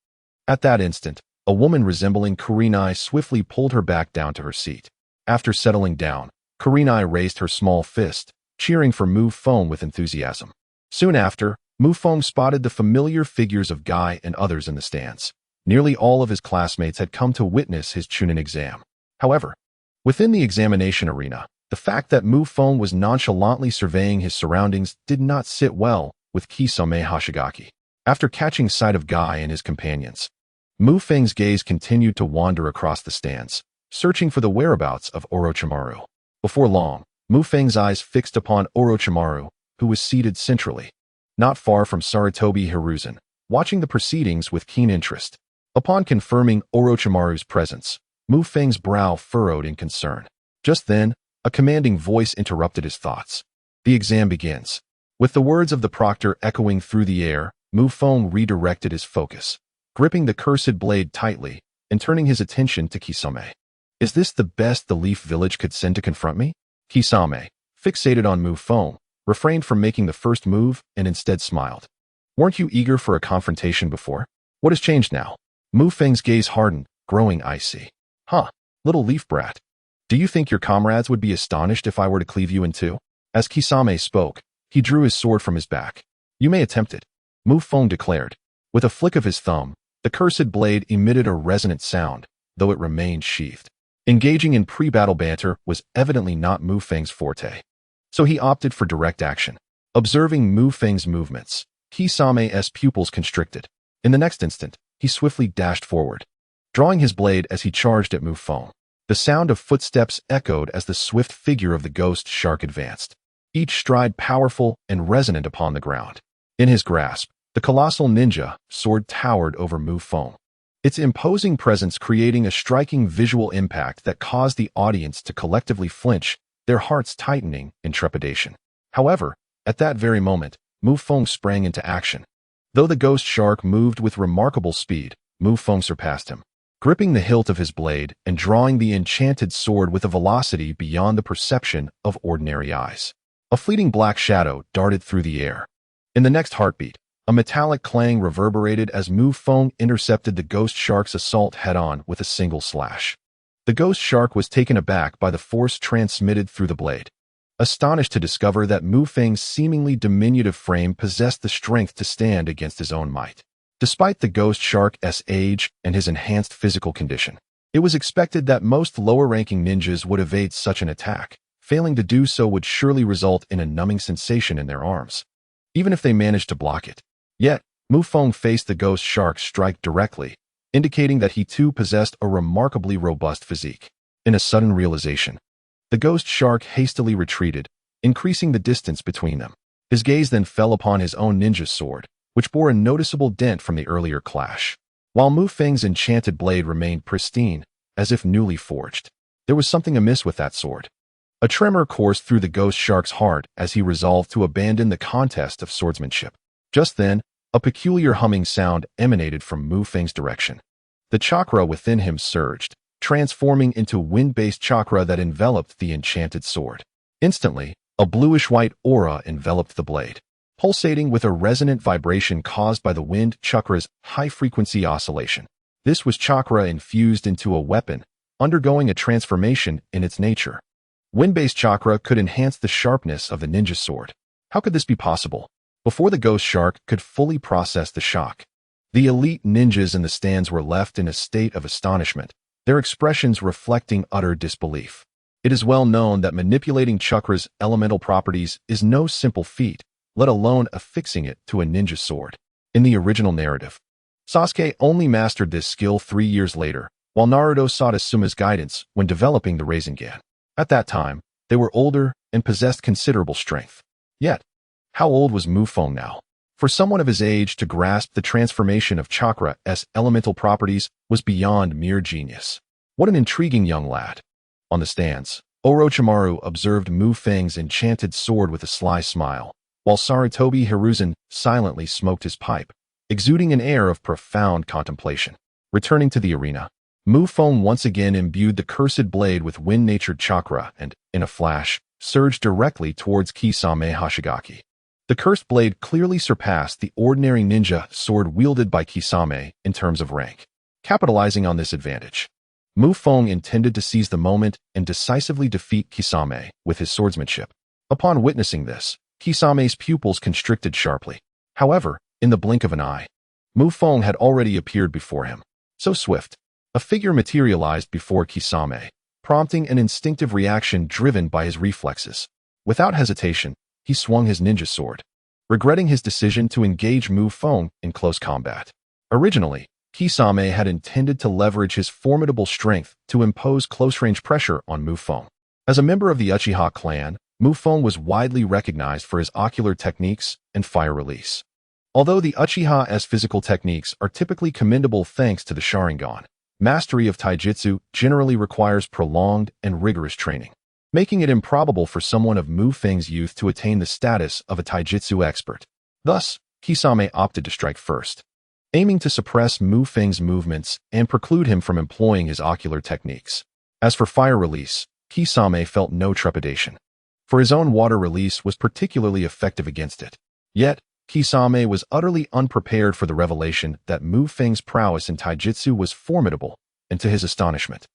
At that instant, a woman resembling Kurenai swiftly pulled her back down to her seat. After settling down, Kurenai raised her small fist, cheering for Mu Feng with enthusiasm. Soon after, Mu Feng spotted the familiar figures of Guy and others in the stands. Nearly all of his classmates had come to witness his Chunin exam. However, within the examination arena, the fact that Mu Feng was nonchalantly surveying his surroundings did not sit well with Kisame Hoshigaki. After catching sight of Guy and his companions, Mu Feng's gaze continued to wander across the stands, searching for the whereabouts of Orochimaru. Before long, Mu Feng's eyes fixed upon Orochimaru, who was seated centrally, not far from Sarutobi Hiruzen, watching the proceedings with keen interest. Upon confirming Orochimaru's presence, Mu Feng's brow furrowed in concern. Just then, a commanding voice interrupted his thoughts. The exam begins. With the words of the proctor echoing through the air, Mu Feng redirected his focus, gripping the cursed blade tightly and turning his attention to Kisame. Is this the best the Leaf Village could send to confront me? Kisame, fixated on Mu Feng, refrained from making the first move and instead smiled. Weren't you eager for a confrontation before? What has changed now? Mu Feng's gaze hardened, growing icy. Huh, little leaf brat. Do you think your comrades would be astonished if I were to cleave you in two? As Kisame spoke, he drew his sword from his back. You may attempt it, Mu Feng declared. With a flick of his thumb, the cursed blade emitted a resonant sound, though it remained sheathed. Engaging in pre-battle banter was evidently not Mu Feng's forte, so he opted for direct action. Observing Mu Feng's movements, Kisame's pupils constricted. In the next instant, he swiftly dashed forward, drawing his blade as he charged at Mu Feng. The sound of footsteps echoed as the swift figure of the ghost shark advanced, each stride powerful and resonant upon the ground. In his grasp, the colossal ninja sword towered over Mu Feng, its imposing presence creating a striking visual impact that caused the audience to collectively flinch, their hearts tightening in trepidation. However, at that very moment, Mu Feng sprang into action. Though the ghost shark moved with remarkable speed, Mu Feng surpassed him, gripping the hilt of his blade and drawing the enchanted sword with a velocity beyond the perception of ordinary eyes. A fleeting black shadow darted through the air. In the next heartbeat, a metallic clang reverberated as Mu Feng intercepted the ghost shark's assault head-on with a single slash. The ghost shark was taken aback by the force transmitted through the blade, astonished to discover that Mu Feng's seemingly diminutive frame possessed the strength to stand against his own might. Despite the ghost shark's age and his enhanced physical condition, it was expected that most lower-ranking ninjas would evade such an attack. Failing to do so would surely result in a numbing sensation in their arms, even if they managed to block it. Yet, Mu Feng faced the ghost shark's strike directly, indicating that he too possessed a remarkably robust physique. In a sudden realization, the ghost shark hastily retreated, increasing the distance between them. His gaze then fell upon his own ninja sword, which bore a noticeable dent from the earlier clash. While Mu Feng's enchanted blade remained pristine, as if newly forged, there was something amiss with that sword. A tremor coursed through the ghost shark's heart as he resolved to abandon the contest of swordsmanship. Just then, a peculiar humming sound emanated from Mu Feng's direction. The chakra within him surged, transforming into wind-based chakra that enveloped the enchanted sword. Instantly, a bluish-white aura enveloped the blade, pulsating with a resonant vibration caused by the wind chakra's high-frequency oscillation. This was chakra infused into a weapon, undergoing a transformation in its nature. Wind-based chakra could enhance the sharpness of the ninja sword. How could this be possible? Before the ghost shark could fully process the shock, the elite ninjas in the stands were left in a state of astonishment, their expressions reflecting utter disbelief. It is well known that manipulating chakra's elemental properties is no simple feat, let alone affixing it to a ninja sword. In the original narrative, Sasuke only mastered this skill 3 years later, while Naruto sought Asuma's guidance when developing the Rasengan. At that time, they were older and possessed considerable strength. Yet, how old was Mu Feng now? For someone of his age to grasp the transformation of chakra's elemental properties was beyond mere genius. What an intriguing young lad. On the stands, Orochimaru observed Mu Feng's enchanted sword with a sly smile, while Sarutobi Hiruzen silently smoked his pipe, exuding an air of profound contemplation. Returning to the arena, Mu Feng once again imbued the cursed blade with wind-natured chakra and, in a flash, surged directly towards Kisame Hoshigaki. The cursed blade clearly surpassed the ordinary ninja sword wielded by Kisame in terms of rank. Capitalizing on this advantage, Feng intended to seize the moment and decisively defeat Kisame with his swordsmanship. Upon witnessing this, Kisame's pupils constricted sharply. However, in the blink of an eye, Feng had already appeared before him. So swift, a figure materialized before Kisame, prompting an instinctive reaction driven by his reflexes. Without hesitation, he swung his ninja sword, regretting his decision to engage Feng in close combat. Originally, Kisame had intended to leverage his formidable strength to impose close-range pressure on Feng. As a member of the Uchiha clan, Feng was widely recognized for his ocular techniques and fire release. Although the Uchiha's physical techniques are typically commendable thanks to the Sharingan, mastery of taijutsu generally requires prolonged and rigorous training, making it improbable for someone of Feng's youth to attain the status of a taijutsu expert. Thus, Kisame opted to strike first, aiming to suppress Feng's movements and preclude him from employing his ocular techniques. As for fire release, Kisame felt no trepidation, for his own water release was particularly effective against it. Yet, Kisame was utterly unprepared for the revelation that Feng's prowess in taijutsu was formidable, and to his astonishment,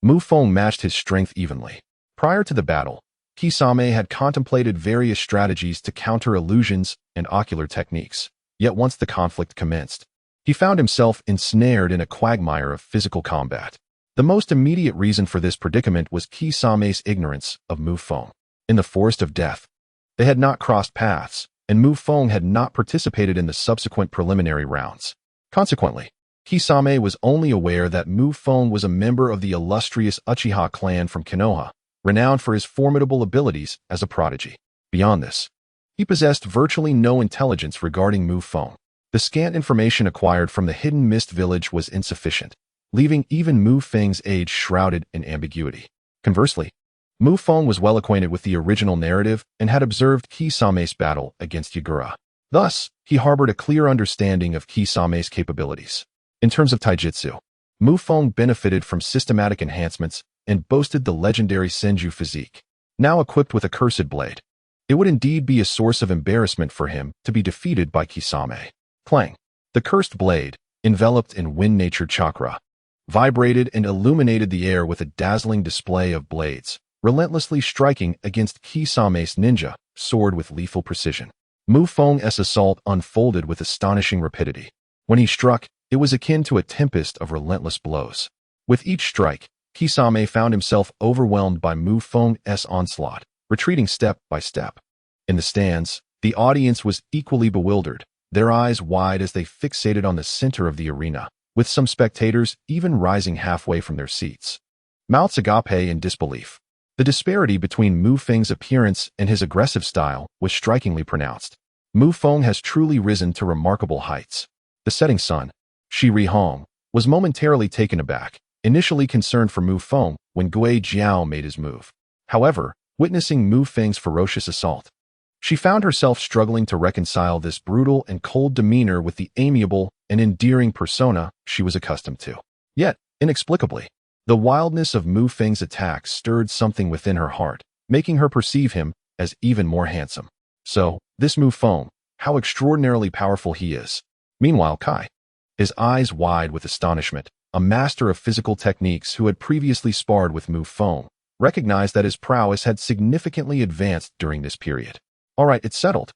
Feng matched his strength evenly. Prior to the battle, Kisame had contemplated various strategies to counter illusions and ocular techniques. Yet once the conflict commenced, he found himself ensnared in a quagmire of physical combat. The most immediate reason for this predicament was Kisame's ignorance of Feng. In the Forest of Death, they had not crossed paths, and Feng had not participated in the subsequent preliminary rounds. Consequently, Kisame was only aware that Feng was a member of the illustrious Uchiha clan from Konoha, renowned for his formidable abilities as a prodigy. Beyond this, he possessed virtually no intelligence regarding Feng. The scant information acquired from the hidden mist village was insufficient, leaving even Feng's age shrouded in ambiguity. Conversely, Feng was well acquainted with the original narrative and had observed Kisame's battle against Yagura. Thus, he harbored a clear understanding of Kisame's capabilities. In terms of taijutsu, Feng benefited from systematic enhancements and boasted the legendary Senju physique. Now equipped with a cursed blade, it would indeed be a source of embarrassment for him to be defeated by Kisame. Clang! The cursed blade, enveloped in wind-natured chakra, vibrated and illuminated the air with a dazzling display of blades, relentlessly striking against Kisame's ninja sword with lethal precision. Feng's assault unfolded with astonishing rapidity. When he struck, it was akin to a tempest of relentless blows. With each strike, Kisame found himself overwhelmed by Feng's onslaught, retreating step by step. In the stands, the audience was equally bewildered, their eyes wide as they fixated on the center of the arena, with some spectators even rising halfway from their seats, mouths agape in disbelief. The disparity between Feng's appearance and his aggressive style was strikingly pronounced. Feng has truly risen to remarkable heights. The setting sun, Shi Rihong, was momentarily taken aback, initially concerned for Feng when Gui Jiao made his move. However, witnessing Feng's ferocious assault, she found herself struggling to reconcile this brutal and cold demeanor with the amiable and endearing persona she was accustomed to. Yet, inexplicably, the wildness of Feng's attacks stirred something within her heart, making her perceive him as even more handsome. So, this Feng, how extraordinarily powerful he is. Meanwhile, Kai, his eyes wide with astonishment, a master of physical techniques who had previously sparred with Feng, recognized that his prowess had significantly advanced during this period. All right, it's settled.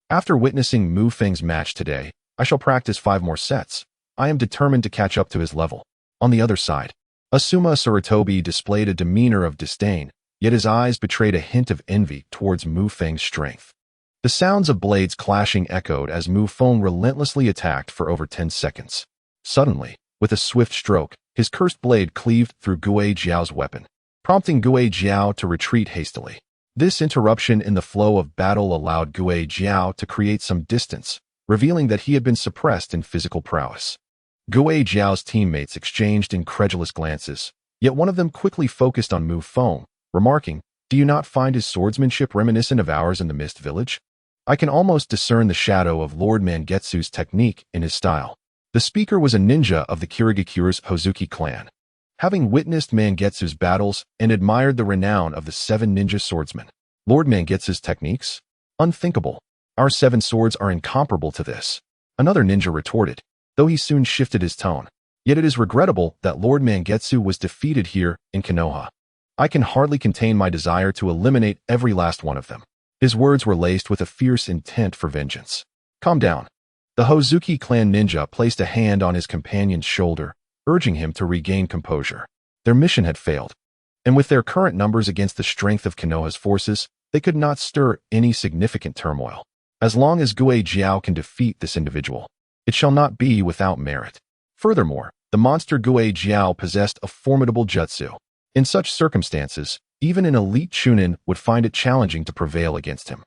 After witnessing Feng's match today, I shall practice 5 more sets. I am determined to catch up to his level. On the other side, Asuma Sarutobi displayed a demeanor of disdain, yet his eyes betrayed a hint of envy towards Feng's strength. The sounds of blades clashing echoed as Feng relentlessly attacked for over 10 seconds. Suddenly, with a swift stroke, his cursed blade cleaved through Gui Jiao's weapon, prompting Gui Jiao to retreat hastily. This interruption in the flow of battle allowed Gui Jiao to create some distance, revealing that he had been suppressed in physical prowess. Gui Jiao's teammates exchanged incredulous glances, yet one of them quickly focused on Feng, remarking, "Do you not find his swordsmanship reminiscent of ours in the Mist Village? I can almost discern the shadow of Lord Mangetsu's technique in his style." The speaker was a ninja of the Kirigakure's Hozuki clan. Having witnessed Mangetsu's battles and admired the renown of the 7 ninja swordsmen, Lord Mangetsu's techniques? Unthinkable. Our 7 swords are incomparable to this. Another ninja retorted, though he soon shifted his tone. Yet it is regrettable that Lord Mangetsu was defeated here in Konoha. I can hardly contain my desire to eliminate every last one of them. His words were laced with a fierce intent for vengeance. Calm down. The Hozuki clan ninja placed a hand on his companion's shoulder, urging him to regain composure. Their mission had failed, and with their current numbers against the strength of Konoha's forces, they could not stir any significant turmoil. As long as Gue Jiao can defeat this individual, it shall not be without merit. Furthermore, the monster Gue Jiao possessed a formidable jutsu. In such circumstances, even an elite chunin would find it challenging to prevail against him.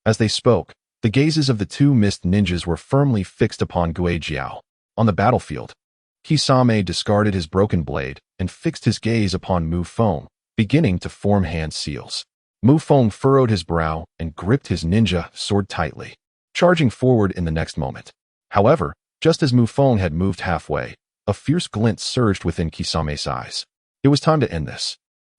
As they spoke, the gazes of the 2 mist ninjas were firmly fixed upon Gue Jiao. On the battlefield, Kisame discarded his broken blade and fixed his gaze upon Mu Feng, beginning to form hand seals. Mu Feng furrowed his brow and gripped his ninja sword tightly, charging forward in the next moment. However, just as Mu Feng had moved halfway, a fierce glint surged within Kisame's eyes. It was time to end this.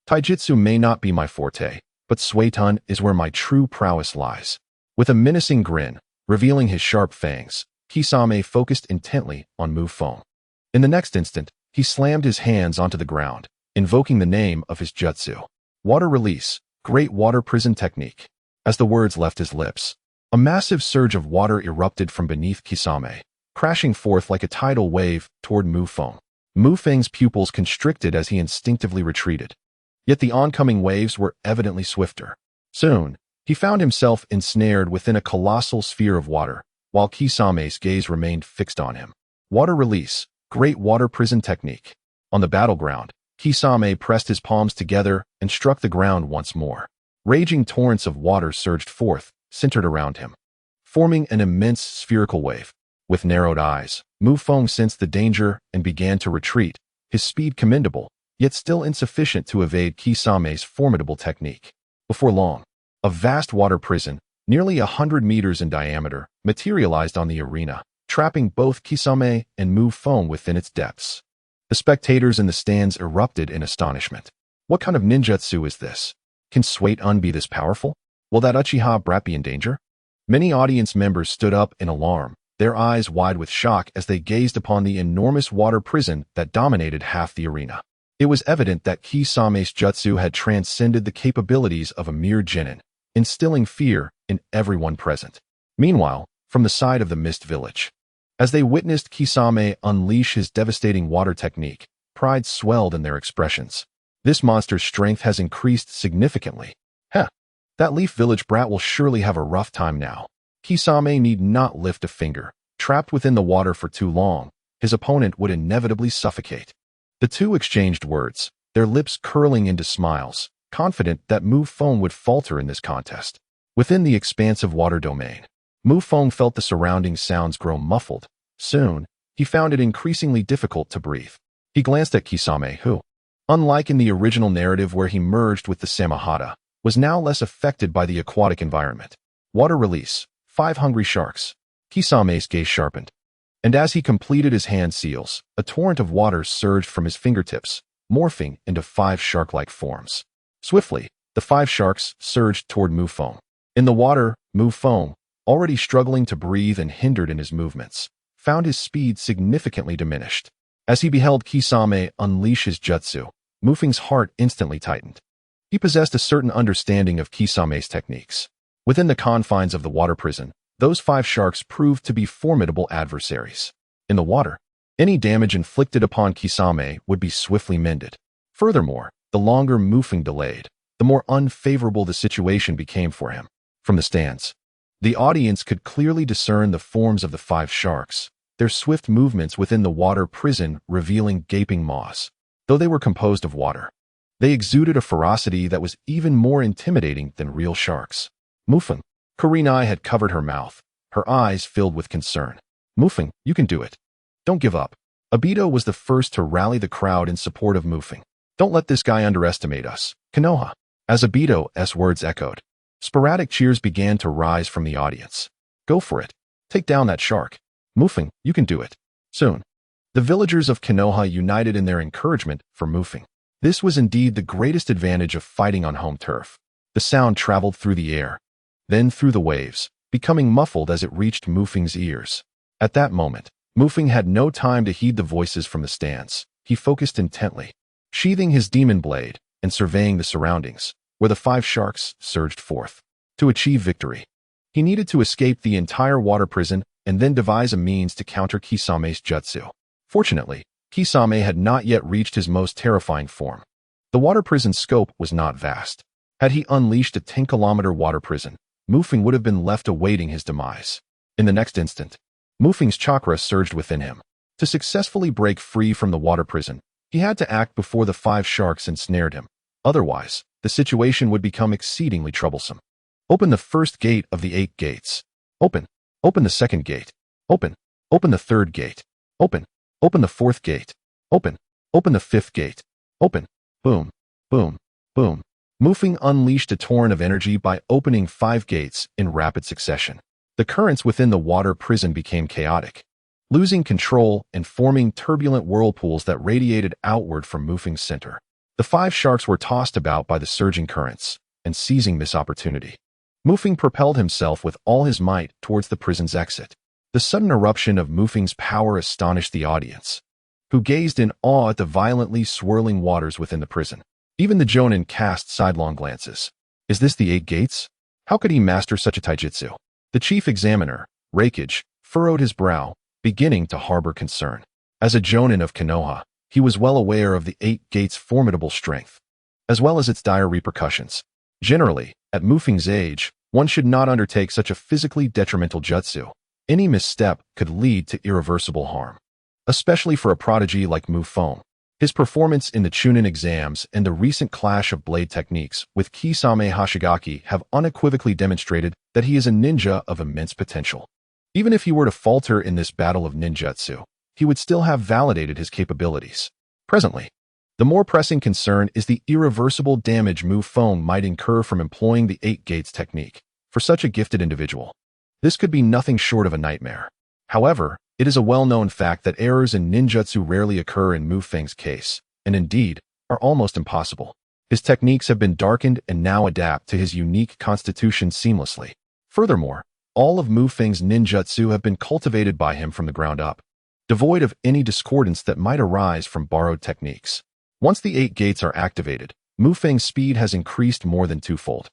Taijutsu may not be my forte, but Suiton is where my true prowess lies. With a menacing grin, revealing his sharp fangs, Kisame focused intently on Mu Feng. In the next instant, he slammed his hands onto the ground, invoking the name of his jutsu. Water release, great water prison technique. As the words left his lips, a massive surge of water erupted from beneath Kisame, crashing forth like a tidal wave toward Mu Feng. Mu Feng's pupils constricted as he instinctively retreated. Yet the oncoming waves were evidently swifter. Soon, he found himself ensnared within a colossal sphere of water, while Kisame's gaze remained fixed on him. Water release, great water prison technique. On the battleground, Kisame pressed his palms together and struck the ground once more. Raging torrents of water surged forth, centered around him, forming an immense spherical wave. With narrowed eyes, Mu Feng sensed the danger and began to retreat, his speed commendable, yet still insufficient to evade Kisame's formidable technique. Before long, a vast water prison, nearly 100 meters in diameter, materialized on the arena, trapping both Kisame and Mu Feng within its depths. The spectators in the stands erupted in astonishment. What kind of ninjutsu is this? Can Suiton be this powerful? Will that Uchiha brat be in danger? Many audience members stood up in alarm, their eyes wide with shock as they gazed upon the enormous water prison that dominated half the arena. It was evident that Kisame's jutsu had transcended the capabilities of a mere genin, instilling fear in everyone present. Meanwhile, from the side of the Mist Village, as they witnessed Kisame unleash his devastating water technique, pride swelled in their expressions. This monster's strength has increased significantly. That Leaf Village brat will surely have a rough time now. Kisame need not lift a finger. Trapped within the water for too long, his opponent would inevitably suffocate. The two exchanged words, their lips curling into smiles, confident that Mu Feng would falter in this contest. Within the expansive water domain, Mu Feng felt the surrounding sounds grow muffled. Soon, he found it increasingly difficult to breathe. He glanced at Kisame, who, unlike in the original narrative where he merged with the Samahata, was now less affected by the aquatic environment. Water release, 5 hungry sharks. Kisame's gaze sharpened, and as he completed his hand seals, a torrent of water surged from his fingertips, morphing into 5 shark-like forms. Swiftly, the 5 sharks surged toward Mu Feng. In the water, Mu Feng, already struggling to breathe and hindered in his movements, found his speed significantly diminished. As he beheld Kisame unleash his jutsu, Mu Feng's heart instantly tightened. He possessed a certain understanding of Kisame's techniques. Within the confines of the water prison, those 5 sharks proved to be formidable adversaries. In the water, any damage inflicted upon Kisame would be swiftly mended. Furthermore, the longer Mu Feng delayed, the more unfavorable the situation became for him. From the stands, the audience could clearly discern the forms of the 5 sharks, their swift movements within the water prison revealing gaping maws. Though they were composed of water, they exuded a ferocity that was even more intimidating than real sharks. Mu Feng. Kurenai had covered her mouth, her eyes filled with concern. Mu Feng, you can do it. Don't give up. Obito was the first to rally the crowd in support of Mu Feng. Don't let this guy underestimate us. Konoha. As Obito's words echoed, sporadic cheers began to rise from the audience. Go for it. Take down that shark. Mu Feng, you can do it. Soon, the villagers of Konoha united in their encouragement for Mu Feng. This was indeed the greatest advantage of fighting on home turf. The sound traveled through the air, then through the waves, becoming muffled as it reached Mu Feng's ears. At that moment, Mu Feng had no time to heed the voices from the stands. He focused intently, sheathing his demon blade and surveying the surroundings, where the 5 sharks surged forth. To achieve victory, he needed to escape the entire water prison and then devise a means to counter Kisame's jutsu. Fortunately, Kisame had not yet reached his most terrifying form. The water prison's scope was not vast. Had he unleashed a 10-kilometer water prison, Mu Feng would have been left awaiting his demise. In the next instant, Mu Feng's chakra surged within him. To successfully break free from the water prison, he had to act before the 5 sharks ensnared him. Otherwise, the situation would become exceedingly troublesome. Open the first gate of the 8 gates. Open. Open the second gate. Open. Open the third gate. Open. Open the fourth gate. Open. Open the 5th gate. Open. Boom. Boom. Boom. Mu Feng unleashed a torrent of energy by opening 5 gates in rapid succession. The currents within the water prison became chaotic, losing control and forming turbulent whirlpools that radiated outward from Mu Feng's center. The 5 sharks were tossed about by the surging currents, and seizing this opportunity, Mu Feng propelled himself with all his might towards the prison's exit. The sudden eruption of Mu Feng's power astonished the audience, who gazed in awe at the violently swirling waters within the prison. Even the jonin cast sidelong glances. Is this the 8 gates? How could he master such a taijutsu? The chief examiner, Reikage, furrowed his brow, beginning to harbor concern. As a jonin of Konoha, he was well aware of the 8 gates' formidable strength, as well as its dire repercussions. Generally, at Mu Feng's age, one should not undertake such a physically detrimental jutsu. Any misstep could lead to irreversible harm, especially for a prodigy like Mu Feng. His performance in the Chunin exams and the recent clash of blade techniques with Kisame Hashigaki have unequivocally demonstrated that he is a ninja of immense potential. Even if he were to falter in this battle of ninjutsu, he would still have validated his capabilities. Presently, the more pressing concern is the irreversible damage Mu Feng might incur from employing the 8 gates technique. For such a gifted individual, this could be nothing short of a nightmare. However, it is a well-known fact that errors in ninjutsu rarely occur in Mu Feng's case, and indeed, are almost impossible. His techniques have been darkened and now adapt to his unique constitution seamlessly. Furthermore, all of Mu Feng's ninjutsu have been cultivated by him from the ground up, devoid of any discordance that might arise from borrowed techniques. Once the 8 gates are activated, Mu Feng's speed has increased more than 2-fold,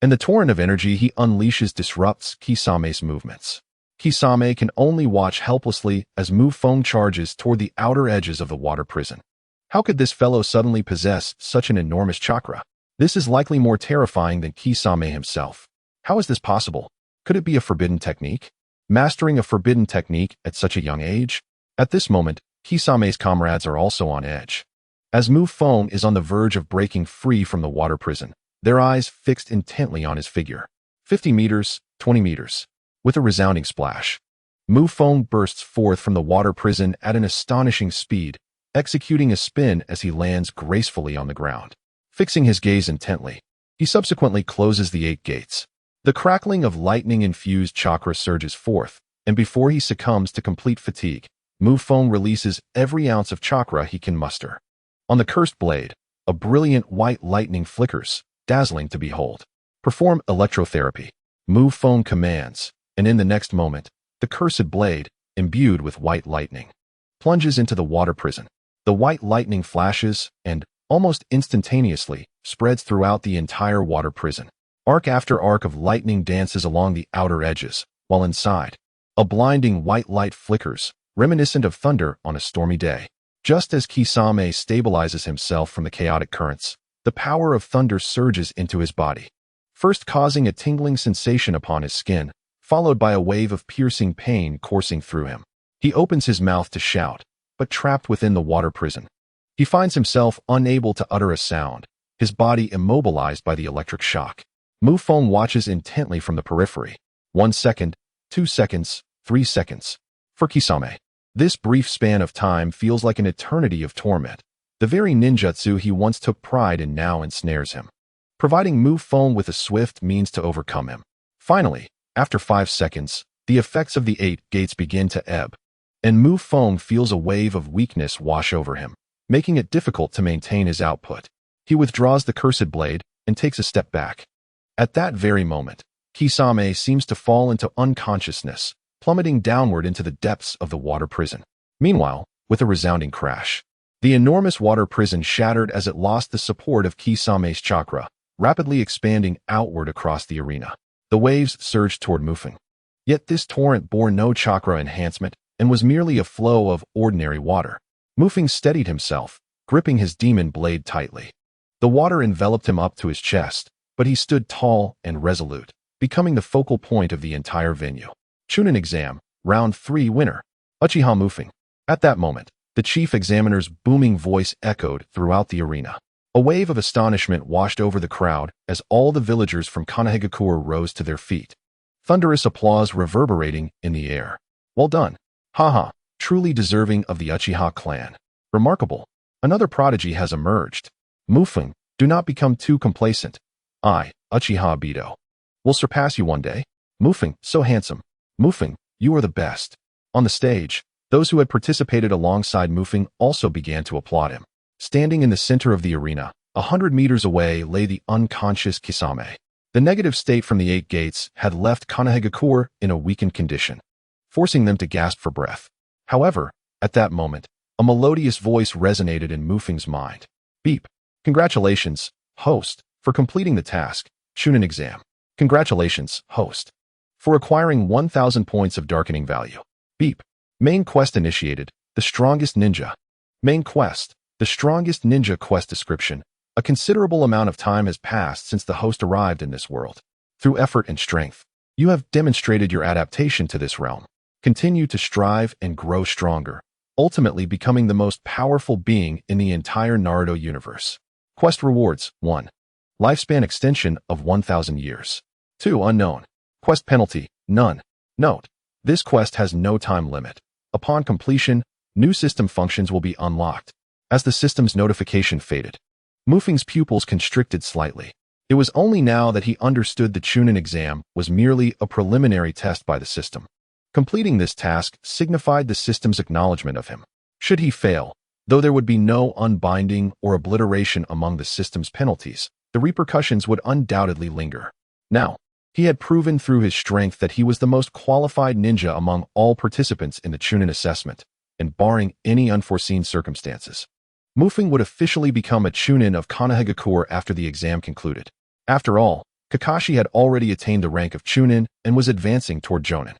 and the torrent of energy he unleashes disrupts Kisame's movements. Kisame can only watch helplessly as Mu Feng charges toward the outer edges of the water prison. How could this fellow suddenly possess such an enormous chakra? This is likely more terrifying than Kisame himself. How is this possible? Could it be a forbidden technique? Mastering a forbidden technique at such a young age? At this moment, Kisame's comrades are also on edge. As Mu Feng is on the verge of breaking free from the water prison, their eyes fixed intently on his figure. 50 meters, 20 meters. With a resounding splash, Mu Feng bursts forth from the water prison at an astonishing speed, executing a spin as he lands gracefully on the ground. Fixing his gaze intently, he subsequently closes the 8 gates. The crackling of lightning-infused chakra surges forth, and before he succumbs to complete fatigue, Mu Feng releases every ounce of chakra he can muster. On the cursed blade, a brilliant white lightning flickers, dazzling to behold. Perform electrotherapy, Mu Feng commands, and in the next moment, the cursed blade, imbued with white lightning, plunges into the water prison. The white lightning flashes and, almost instantaneously, spreads throughout the entire water prison. Arc after arc of lightning dances along the outer edges, while inside, a blinding white light flickers, reminiscent of thunder on a stormy day. Just as Kisame stabilizes himself from the chaotic currents, the power of thunder surges into his body, first causing a tingling sensation upon his skin, followed by a wave of piercing pain coursing through him. He opens his mouth to shout, but trapped within the water prison, he finds himself unable to utter a sound, his body immobilized by the electric shock. Mu Feng watches intently from the periphery. 1 second, 2 seconds, 3 seconds. For Kisame, this brief span of time feels like an eternity of torment. The very ninjutsu he once took pride in now ensnares him, providing Mu Feng with a swift means to overcome him. Finally, after 5 seconds, the effects of the 8 gates begin to ebb, and Mu Feng feels a wave of weakness wash over him, making it difficult to maintain his output. He withdraws the cursed blade and takes a step back. At that very moment, Kisame seems to fall into unconsciousness, plummeting downward into the depths of the water prison. Meanwhile, with a resounding crash, the enormous water prison shattered as it lost the support of Kisame's chakra, rapidly expanding outward across the arena. The waves surged toward Mufeng. Yet this torrent bore no chakra enhancement and was merely a flow of ordinary water. Mufeng steadied himself, gripping his demon blade tightly. The water enveloped him up to his chest, but he stood tall and resolute, becoming the focal point of the entire venue. Chunin exam, round 3 winner, Uchiha Mufeng. At that moment, the chief examiner's booming voice echoed throughout the arena. A wave of astonishment washed over the crowd as all the villagers from Konohagakure rose to their feet. Thunderous applause reverberating in the air. Well done. Haha, truly deserving of the Uchiha clan. Remarkable. Another prodigy has emerged. Mufeng, do not become too complacent. I, Uchiha Obito, will surpass you one day. Mufeng, so handsome. Mufeng, you are the best. On the stage, those who had participated alongside Mufeng also began to applaud him. Standing in the center of the arena, 100 meters away lay the unconscious Kisame. The negative state from the 8 gates had left Konohagakure in a weakened condition, forcing them to gasp for breath. However, at that moment, a melodious voice resonated in Mufeng's mind. Beep. Congratulations, host, for completing the task, Chunin exam. Congratulations, host, for acquiring 1,000 points of darkening value. Beep. Main quest initiated, the strongest ninja. Main quest, the strongest ninja quest description. A considerable amount of time has passed since the host arrived in this world. Through effort and strength, you have demonstrated your adaptation to this realm. Continue to strive and grow stronger, ultimately becoming the most powerful being in the entire Naruto universe. Quest rewards: 1. Lifespan extension of 1,000 years. 2. Unknown. Quest penalty: none. Note: this quest has no time limit. Upon completion, new system functions will be unlocked. As the system's notification faded, Mufeng's pupils constricted slightly. It was only now that he understood the Chunin exam was merely a preliminary test by the system. Completing this task signified the system's acknowledgement of him. Should he fail, though there would be no unbinding or obliteration among the system's penalties, the repercussions would undoubtedly linger. Now, he had proven through his strength that he was the most qualified ninja among all participants in the Chunin assessment, and barring any unforeseen circumstances, Mufeng would officially become a Chunin of Konohagakure after the exam concluded. After all, Kakashi had already attained the rank of Chunin and was advancing toward Jonin.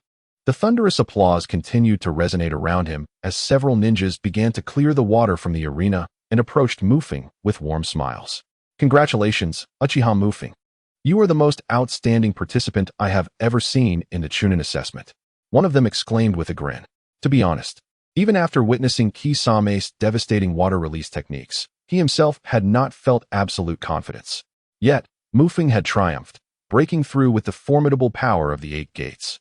The thunderous applause continued to resonate around him as several ninjas began to clear the water from the arena and approached Mufeng with warm smiles. Congratulations, Uchiha Mufeng. You are the most outstanding participant I have ever seen in the Chunin assessment. One of them exclaimed with a grin. To be honest, even after witnessing Kisame's devastating water release techniques, he himself had not felt absolute confidence. Yet, Mufeng had triumphed, breaking through with the formidable power of the 8 gates.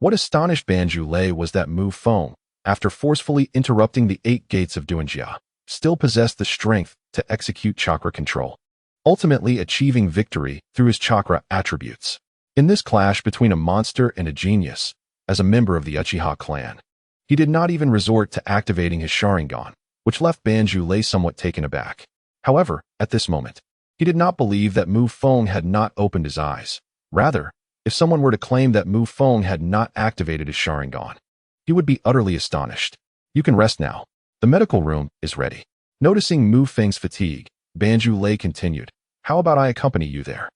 What astonished Banju Lei was that Feng, after forcefully interrupting the 8 gates of Duanjia, still possessed the strength to execute chakra control, ultimately achieving victory through his chakra attributes. In this clash between a monster and a genius, as a member of the Uchiha clan, he did not even resort to activating his Sharingan, which left Banju Lei somewhat taken aback. However, at this moment, he did not believe that Feng had not opened his eyes. Rather, if someone were to claim that Feng had not activated his Sharingan, he would be utterly astonished. You can rest now. The medical room is ready. Noticing Feng's fatigue, Banju Lei continued, how about I accompany you there?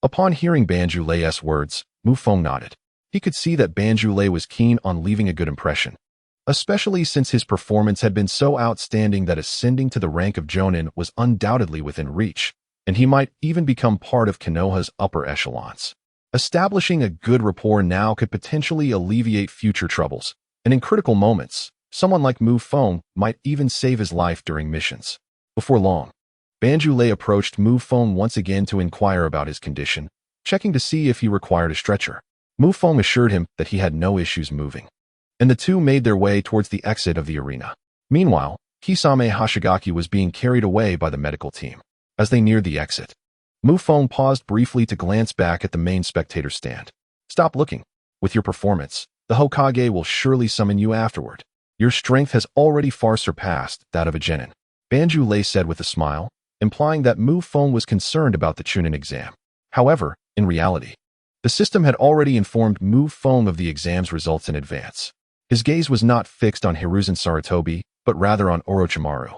Upon hearing Banju Lei's words, Feng nodded. He could see that Banju Lei was keen on leaving a good impression, especially since his performance had been so outstanding that ascending to the rank of Jonin was undoubtedly within reach, and he might even become part of Konoha's upper echelons. Establishing a good rapport now could potentially alleviate future troubles, and in critical moments, someone like Feng might even save his life during missions. Before long, Banju Lei approached Feng once again to inquire about his condition, checking to see if he required a stretcher. Feng assured him that he had no issues moving, and the two made their way towards the exit of the arena. Meanwhile, Kisame Hashigaki was being carried away by the medical team. As they neared the exit, Feng paused briefly to glance back at the main spectator stand. Stop looking. With your performance, the Hokage will surely summon you afterward. Your strength has already far surpassed that of a genin. Banju Lei said with a smile, implying that Feng was concerned about the Chunin exam. However, in reality, The system had already informed Feng of the exam's results in advance. His gaze was not fixed on Hiruzen Sarutobi, but rather on Orochimaru,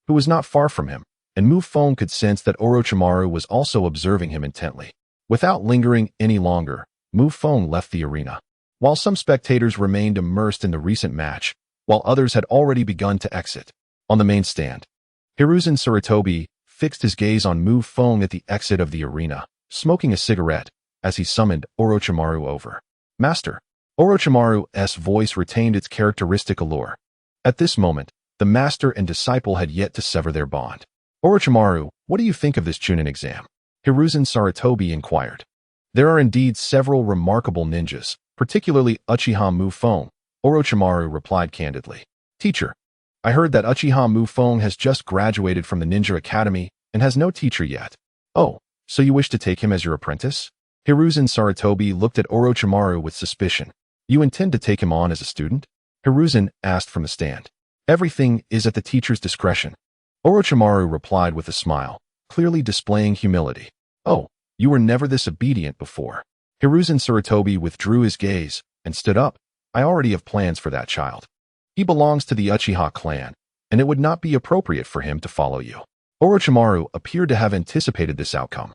who was not far from him, and Feng could sense that Orochimaru was also observing him intently. Without lingering any longer, Feng left the arena. While some spectators remained immersed in the recent match, while others had already begun to exit. On the main stand, Hiruzen Sarutobi fixed his gaze on Feng at the exit of the arena, smoking a cigarette, as he summoned Orochimaru over. Master. Orochimaru's voice retained its characteristic allure. At this moment, the master and disciple had yet to sever their bond. Orochimaru, what do you think of this Chunin exam? Hiruzen Sarutobi inquired. There are indeed several remarkable ninjas, particularly Uchiha Feng. Orochimaru replied candidly. Teacher, I heard that Uchiha Feng has just graduated from the Ninja Academy and has no teacher yet. Oh, so you wish to take him as your apprentice? Hiruzen Sarutobi looked at Orochimaru with suspicion. You intend to take him on as a student? Hiruzen asked from the stand. Everything is at the teacher's discretion. Orochimaru replied with a smile, clearly displaying humility. Oh, you were never this obedient before. Hiruzen Sarutobi withdrew his gaze and stood up. I already have plans for that child. He belongs to the Uchiha clan, and it would not be appropriate for him to follow you. Orochimaru appeared to have anticipated this outcome,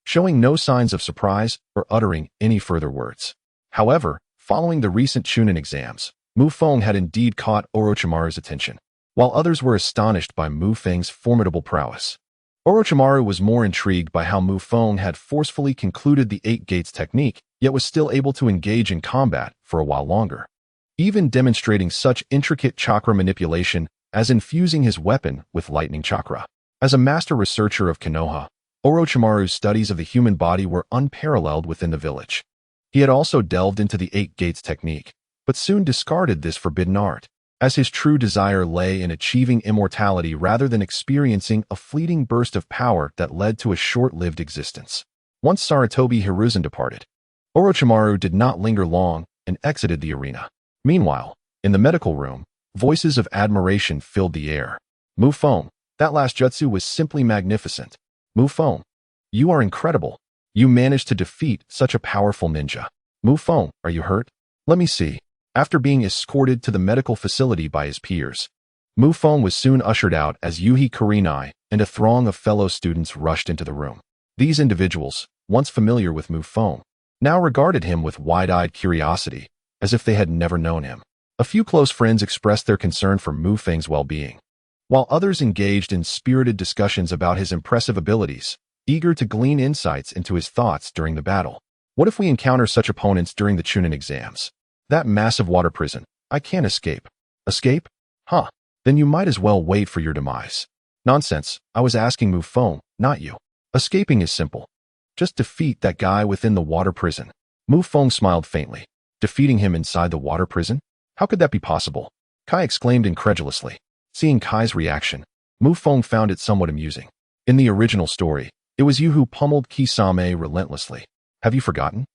showing no signs of surprise or uttering any further words. However, following the recent Chunin exams, Feng had indeed caught Orochimaru's attention, while others were astonished by Feng's formidable prowess. Orochimaru was more intrigued by how Feng had forcefully concluded the Eight Gates technique, yet was still able to engage in combat for a while longer, even demonstrating such intricate chakra manipulation as infusing his weapon with lightning chakra. As a master researcher of Konoha, Orochimaru's studies of the human body were unparalleled within the village. He had also delved into the Eight Gates technique, but soon discarded this forbidden art, as his true desire lay in achieving immortality rather than experiencing a fleeting burst of power that led to a short-lived existence. Once Sarutobi Hiruzen departed, Orochimaru did not linger long and exited the arena. Meanwhile, in the medical room, voices of admiration filled the air. Feng, that last jutsu was simply magnificent. Feng, you are incredible. You managed to defeat such a powerful ninja. Feng, are you hurt? Let me see. After being escorted to the medical facility by his peers, Feng was soon ushered out as Yuhi Kurenai and a throng of fellow students rushed into the room. These individuals, once familiar with Feng, now regarded him with wide-eyed curiosity, as if they had never known him. A few close friends expressed their concern for Feng's well-being, while others engaged in spirited discussions about his impressive abilities, eager to glean insights into his thoughts during the battle. What if we encounter such opponents during the Chunin exams? That massive water prison. I can't escape. Escape? Huh. Then you might as well wait for your demise. Nonsense. I was asking Feng, not you. Escaping is simple. Just defeat that guy within the water prison. Feng smiled faintly. Defeating him inside the water prison? How could that be possible? Kai exclaimed incredulously. Seeing Kai's reaction, Feng found it somewhat amusing. In the original story, it was you who pummeled Kisame relentlessly. Have you forgotten?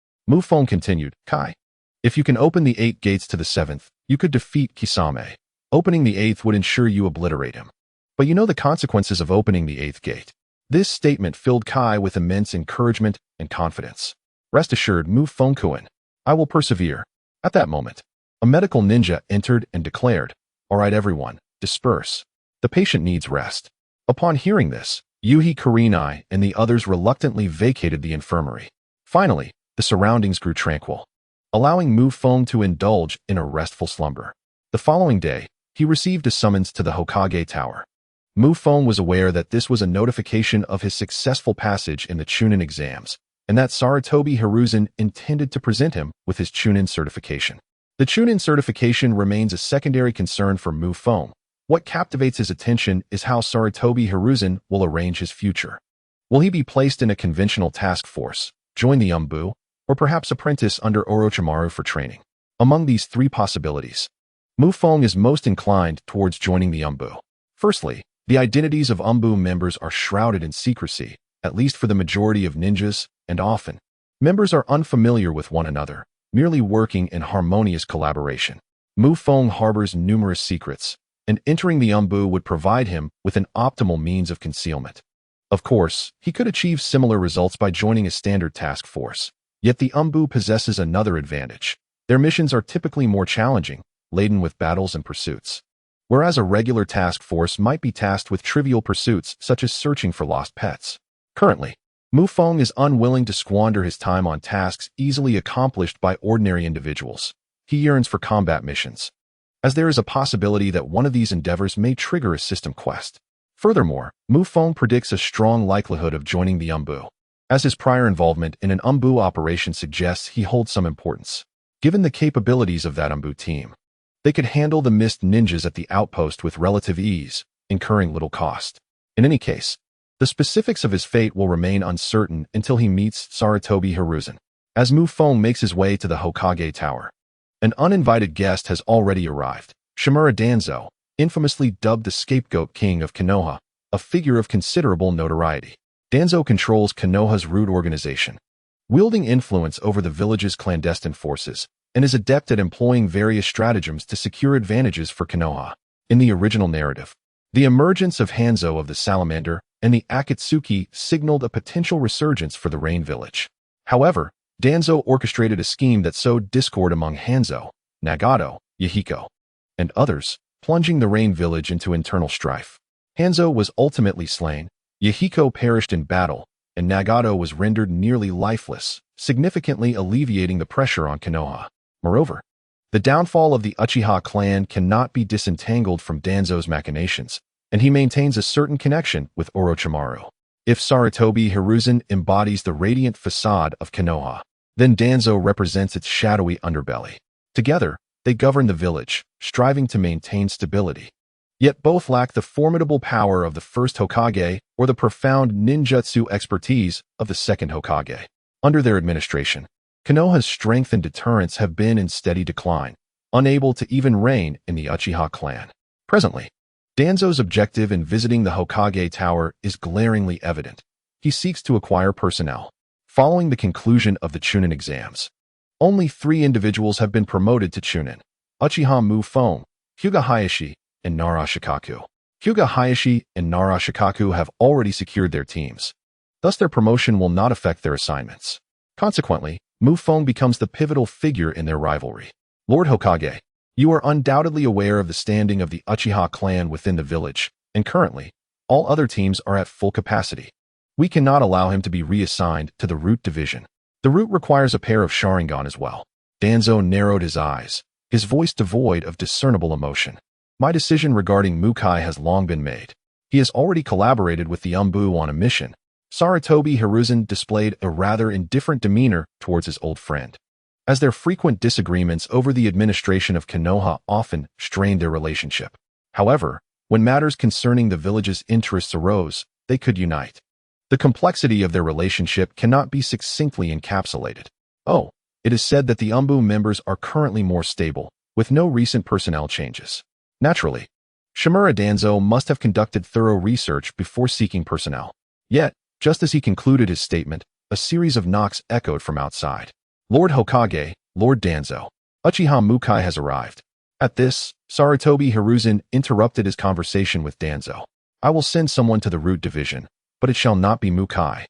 Feng continued. Kai, if you can open the 8 gates to the 7th, you could defeat Kisame. Opening the 8th would ensure you obliterate him. But you know the consequences of opening the 8th gate. This statement filled Kai with immense encouragement and confidence. Rest assured, Feng-kun, I will persevere. At that moment, a medical ninja entered and declared, All right, everyone, disperse. The patient needs rest. Upon hearing this, Yuhi Kurenai and the others reluctantly vacated the infirmary. Finally, the surroundings grew tranquil, allowing Feng to indulge in a restful slumber. The following day, he received a summons to the Hokage Tower. Feng was aware that this was a notification of his successful passage in the Chunin exams, and that Sarutobi Hiruzen intended to present him with his Chunin certification. The Chunin certification remains a secondary concern for Feng. What captivates his attention is how Sarutobi Hiruzen will arrange his future. Will he be placed in a conventional task force, join the Umbu, or perhaps apprentice under Orochimaru for training? Among these three possibilities, Feng is most inclined towards joining the Umbu. Firstly, the identities of Umbu members are shrouded in secrecy, at least for the majority of ninjas, and often, members are unfamiliar with one another, merely working in harmonious collaboration. Feng harbors numerous secrets, and entering the Umbu would provide him with an optimal means of concealment. Of course, he could achieve similar results by joining a standard task force, Yet the Umbu possesses another advantage. Their missions are typically more challenging, laden with battles and pursuits. Whereas a regular task force might be tasked with trivial pursuits such as searching for lost pets. Currently, Feng is unwilling to squander his time on tasks easily accomplished by ordinary individuals. He yearns for combat missions, as there is a possibility that one of these endeavors may trigger a system quest. Furthermore, Feng predicts a strong likelihood of joining the Umbu, as his prior involvement in an Umbu operation suggests he holds some importance. Given the capabilities of that Umbu team, they could handle the mist ninjas at the outpost with relative ease, incurring little cost. In any case, the specifics of his fate will remain uncertain until he meets Sarutobi Hiruzen. As Feng makes his way to the Hokage Tower, an uninvited guest has already arrived. Shimura Danzo, infamously dubbed the scapegoat king of Konoha, a figure of considerable notoriety. Danzo controls Konoha's root organization, wielding influence over the village's clandestine forces, and is adept at employing various stratagems to secure advantages for Konoha. In the original narrative, the emergence of Hanzo of the Salamander and the Akatsuki signaled a potential resurgence for the Rain Village. However, Danzo orchestrated a scheme that sowed discord among Hanzo, Nagato, Yahiko, and others, plunging the Rain Village into internal strife. Hanzo was ultimately slain, Yahiko perished in battle, and Nagato was rendered nearly lifeless, significantly alleviating the pressure on Konoha. Moreover, the downfall of the Uchiha clan cannot be disentangled from Danzo's machinations, and he maintains a certain connection with Orochimaru. If Sarutobi Hiruzen embodies the radiant facade of Konoha, then Danzo represents its shadowy underbelly. Together, they govern the village, striving to maintain stability. Yet both lack the formidable power of the first Hokage or the profound ninjutsu expertise of the second Hokage. Under their administration, Konoha's strength and deterrence have been in steady decline, unable to even reign in the Uchiha clan. Presently, Danzo's objective in visiting the Hokage Tower is glaringly evident. He seeks to acquire personnel. Following the conclusion of the Chunin exams, only 3 individuals have been promoted to Chunin: Uchiha Feng, Hyuga Hayashi, and Nara Shikaku. Hyuga Hayashi and Nara Shikaku have already secured their teams. Thus their promotion will not affect their assignments. Consequently, Feng becomes the pivotal figure in their rivalry. Lord Hokage, you are undoubtedly aware of the standing of the Uchiha clan within the village, and currently, all other teams are at full capacity. We cannot allow him to be reassigned to the Root Division. The Root requires a pair of Sharingan as well. Danzo narrowed his eyes, his voice devoid of discernible emotion. My decision regarding Mukai has long been made. He has already collaborated with the Umbu on a mission. Sarutobi Hiruzen displayed a rather indifferent demeanor towards his old friend, as their frequent disagreements over the administration of Konoha often strained their relationship. However, when matters concerning the village's interests arose, they could unite. The complexity of their relationship cannot be succinctly encapsulated. Oh, it is said that the Umbu members are currently more stable, with no recent personnel changes. Naturally, Shimura Danzo must have conducted thorough research before seeking personnel. Yet, just as he concluded his statement, a series of knocks echoed from outside. Lord Hokage, Lord Danzo, Uchiha Mukai has arrived. At this, Sarutobi Hiruzen interrupted his conversation with Danzo. I will send someone to the Root Division, but it shall not be Mukai,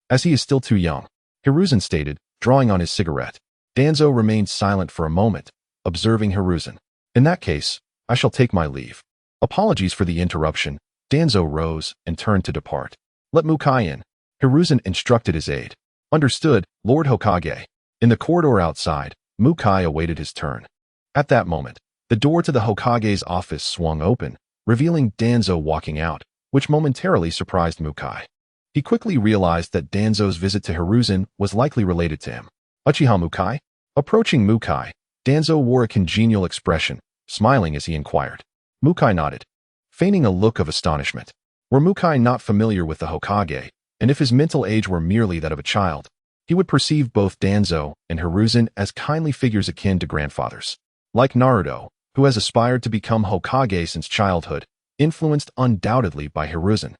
as he is still too young, Hiruzen stated, drawing on his cigarette. Danzo remained silent for a moment, observing Hiruzen. In that case, I shall take my leave. Apologies for the interruption. Danzo rose and turned to depart. Let Mukai in. Hiruzen instructed his aide. Understood, Lord Hokage. In the corridor outside, Mukai awaited his turn. At that moment, the door to the Hokage's office swung open, revealing Danzo walking out, which momentarily surprised Mukai. He quickly realized that Danzo's visit to Hiruzen was likely related to him. Uchiha Mukai? Approaching Mukai, Danzo wore a congenial expression, smiling as he inquired. Mukai nodded, feigning a look of astonishment. Were Mukai not familiar with the Hokage, and if his mental age were merely that of a child, he would perceive both Danzo and Hiruzen as kindly figures akin to grandfathers. Like Naruto, who has aspired to become Hokage since childhood, influenced undoubtedly by Hiruzen.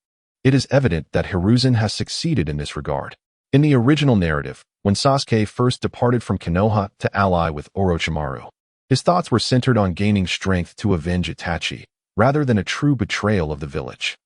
It is evident that Hiruzen has succeeded in this regard. In the original narrative, when Sasuke first departed from Konoha to ally with Orochimaru, his thoughts were centered on gaining strength to avenge Itachi, rather than a true betrayal of the village.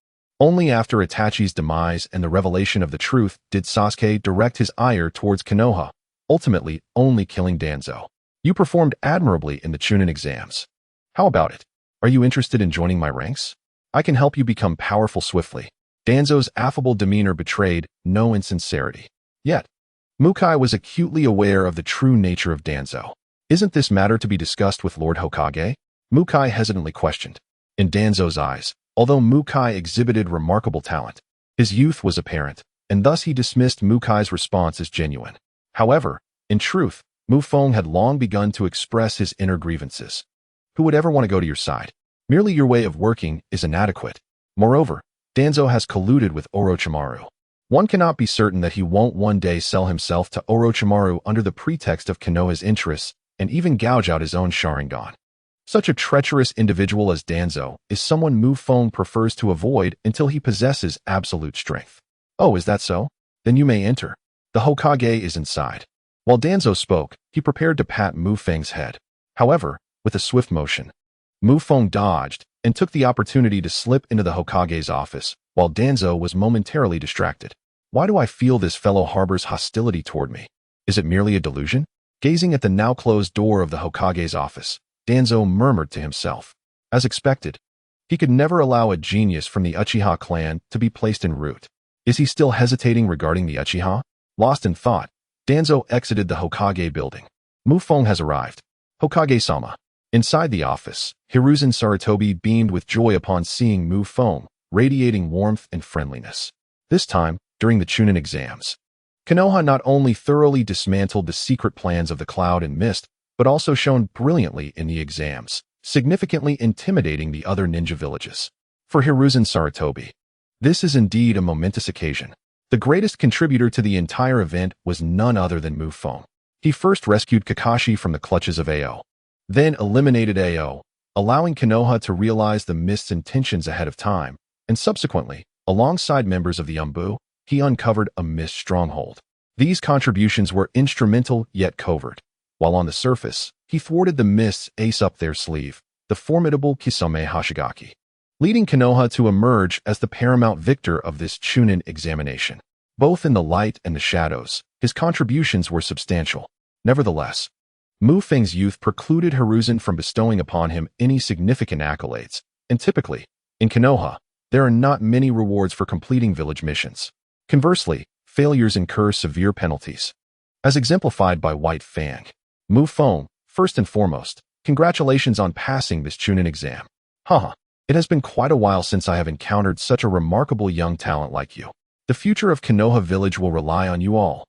Only after Itachi's demise and the revelation of the truth did Sasuke direct his ire towards Konoha, ultimately only killing Danzo. You performed admirably in the Chunin exams. How about it? Are you interested in joining my ranks? I can help you become powerful swiftly. Danzo's affable demeanor betrayed no insincerity. Yet, Mukai was acutely aware of the true nature of Danzo. Isn't this matter to be discussed with Lord Hokage? Mukai hesitantly questioned. In Danzo's eyes, although Mukai exhibited remarkable talent, his youth was apparent, and thus he dismissed Mukai's response as genuine. However, in truth, Mu Feng had long begun to express his inner grievances. Who would ever want to go to your side? Merely your way of working is inadequate. Moreover, Danzo has colluded with Orochimaru. One cannot be certain that he won't one day sell himself to Orochimaru under the pretext of Konoha's interests and even gouge out his own Sharingan. Such a treacherous individual as Danzo is someone Mu Feng prefers to avoid until he possesses absolute strength. Oh, is that so? Then you may enter. The Hokage is inside. While Danzo spoke, he prepared to pat Mu Feng's head. However, with a swift motion, Mu Feng dodged and took the opportunity to slip into the Hokage's office, while Danzo was momentarily distracted. Why do I feel this fellow harbors hostility toward me? Is it merely a delusion? Gazing at the now closed door of the Hokage's office, Danzo murmured to himself. As expected, he could never allow a genius from the Uchiha clan to be placed en route. Is he still hesitating regarding the Uchiha? Lost in thought, Danzo exited the Hokage building. Mu Feng has arrived. Hokage-sama. Inside the office, Hiruzen Sarutobi beamed with joy upon seeing Mu Feng, radiating warmth and friendliness. This time, during the Chunin exams, Konoha not only thoroughly dismantled the secret plans of the Cloud and Mist, but also shone brilliantly in the exams, significantly intimidating the other ninja villages. For Hiruzen Sarutobi, this is indeed a momentous occasion. The greatest contributor to the entire event was none other than Mu Feng. He first rescued Kakashi from the clutches of Ao, then eliminated Ao, allowing Konoha to realize the Mist's intentions ahead of time, and subsequently, alongside members of the Umbu, he uncovered a Mist stronghold. These contributions were instrumental yet covert. While on the surface, he thwarted the Mist's ace up their sleeve, the formidable Kisame Hashigaki, leading Konoha to emerge as the paramount victor of this Chunin examination. Both in the light and the shadows, his contributions were substantial. Nevertheless, Mu Feng's youth precluded Hiruzen from bestowing upon him any significant accolades, and typically, in Konoha, there are not many rewards for completing village missions. Conversely, failures incur severe penalties. As exemplified by White Fang, Mu Feng, first and foremost, congratulations on passing this Chunin exam. Haha, it has been quite a while since I have encountered such a remarkable young talent like you. The future of Konoha village will rely on you all.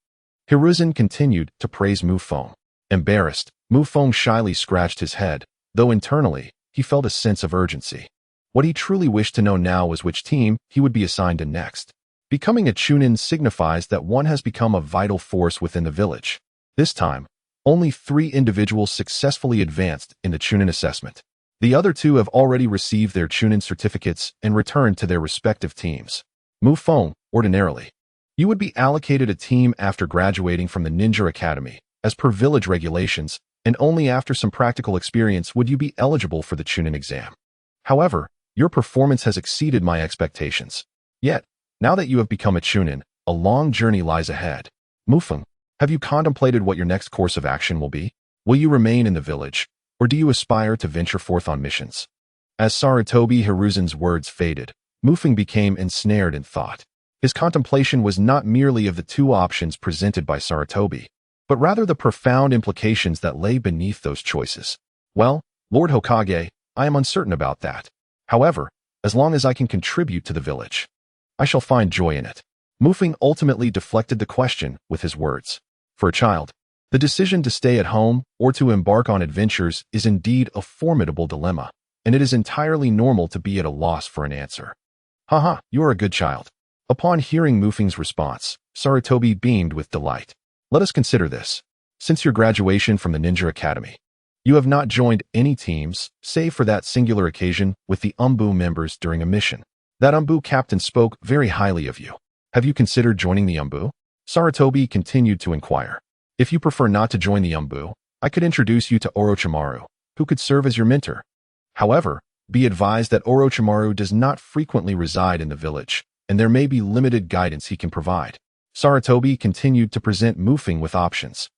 Hiruzen continued to praise Mu Feng. Embarrassed, Mu Feng shyly scratched his head, though internally, he felt a sense of urgency. What he truly wished to know now was which team he would be assigned to next. Becoming a Chunin signifies that one has become a vital force within the village. This time, only 3 individuals successfully advanced in the Chunin assessment. The other 2 have already received their Chunin certificates and returned to their respective teams. Mu Feng, ordinarily, you would be allocated a team after graduating from the Ninja Academy, as per village regulations, and only after some practical experience would you be eligible for the Chunin exam. However, your performance has exceeded my expectations. Yet, now that you have become a Chunin, a long journey lies ahead. Mu Feng, have you contemplated what your next course of action will be? Will you remain in the village, or do you aspire to venture forth on missions? As Sarutobi Hiruzen's words faded, Mu Feng became ensnared in thought. His contemplation was not merely of the 2 options presented by Sarutobi, but rather the profound implications that lay beneath those choices. Well, Lord Hokage, I am uncertain about that. However, as long as I can contribute to the village, I shall find joy in it. Mu Feng ultimately deflected the question with his words. For a child, the decision to stay at home or to embark on adventures is indeed a formidable dilemma, and it is entirely normal to be at a loss for an answer. Haha, you are a good child. Upon hearing Mu Feng's response, Sarutobi beamed with delight. Let us consider this. Since your graduation from the Ninja Academy, you have not joined any teams, save for that singular occasion with the Umbu members during a mission. That Umbu captain spoke very highly of you. Have you considered joining the Umbu? Sarutobi continued to inquire. If you prefer not to join the Umbu, I could introduce you to Orochimaru, who could serve as your mentor. However, be advised that Orochimaru does not frequently reside in the village, and there may be limited guidance he can provide. Sarutobi continued to present Mu Feng with options.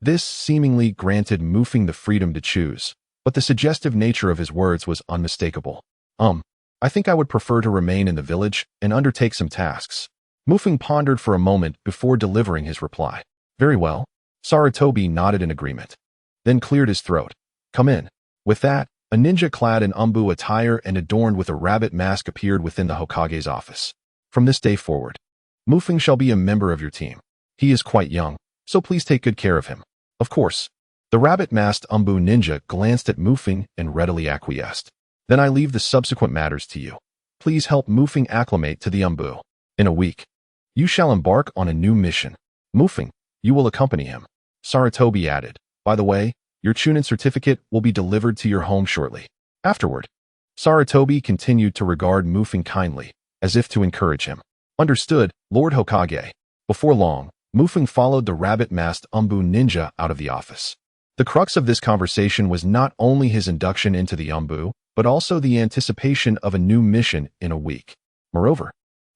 This seemingly granted Mufeng the freedom to choose, but the suggestive nature of his words was unmistakable. I think I would prefer to remain in the village and undertake some tasks. Mufeng pondered for a moment before delivering his reply. Very well. Sarutobi nodded in agreement, then cleared his throat. Come in. With that, a ninja clad in umbu attire and adorned with a rabbit mask appeared within the Hokage's office. From this day forward, Mufeng shall be a member of your team. He is quite young, so please take good care of him. Of course. The rabbit-masked umbu ninja glanced at Mufeng and readily acquiesced. Then I leave the subsequent matters to you. Please help Mufeng acclimate to the umbu. In a week, you shall embark on a new mission. Mufeng, you will accompany him. Sarutobi added. By the way, your Chunin certificate will be delivered to your home shortly. Afterward, Sarutobi continued to regard Mufeng kindly, as if to encourage him. Understood, Lord Hokage. Before long, Mufeng followed the rabbit-masked umbu ninja out of the office. The crux of this conversation was not only his induction into the umbu, but also the anticipation of a new mission in a week. Moreover,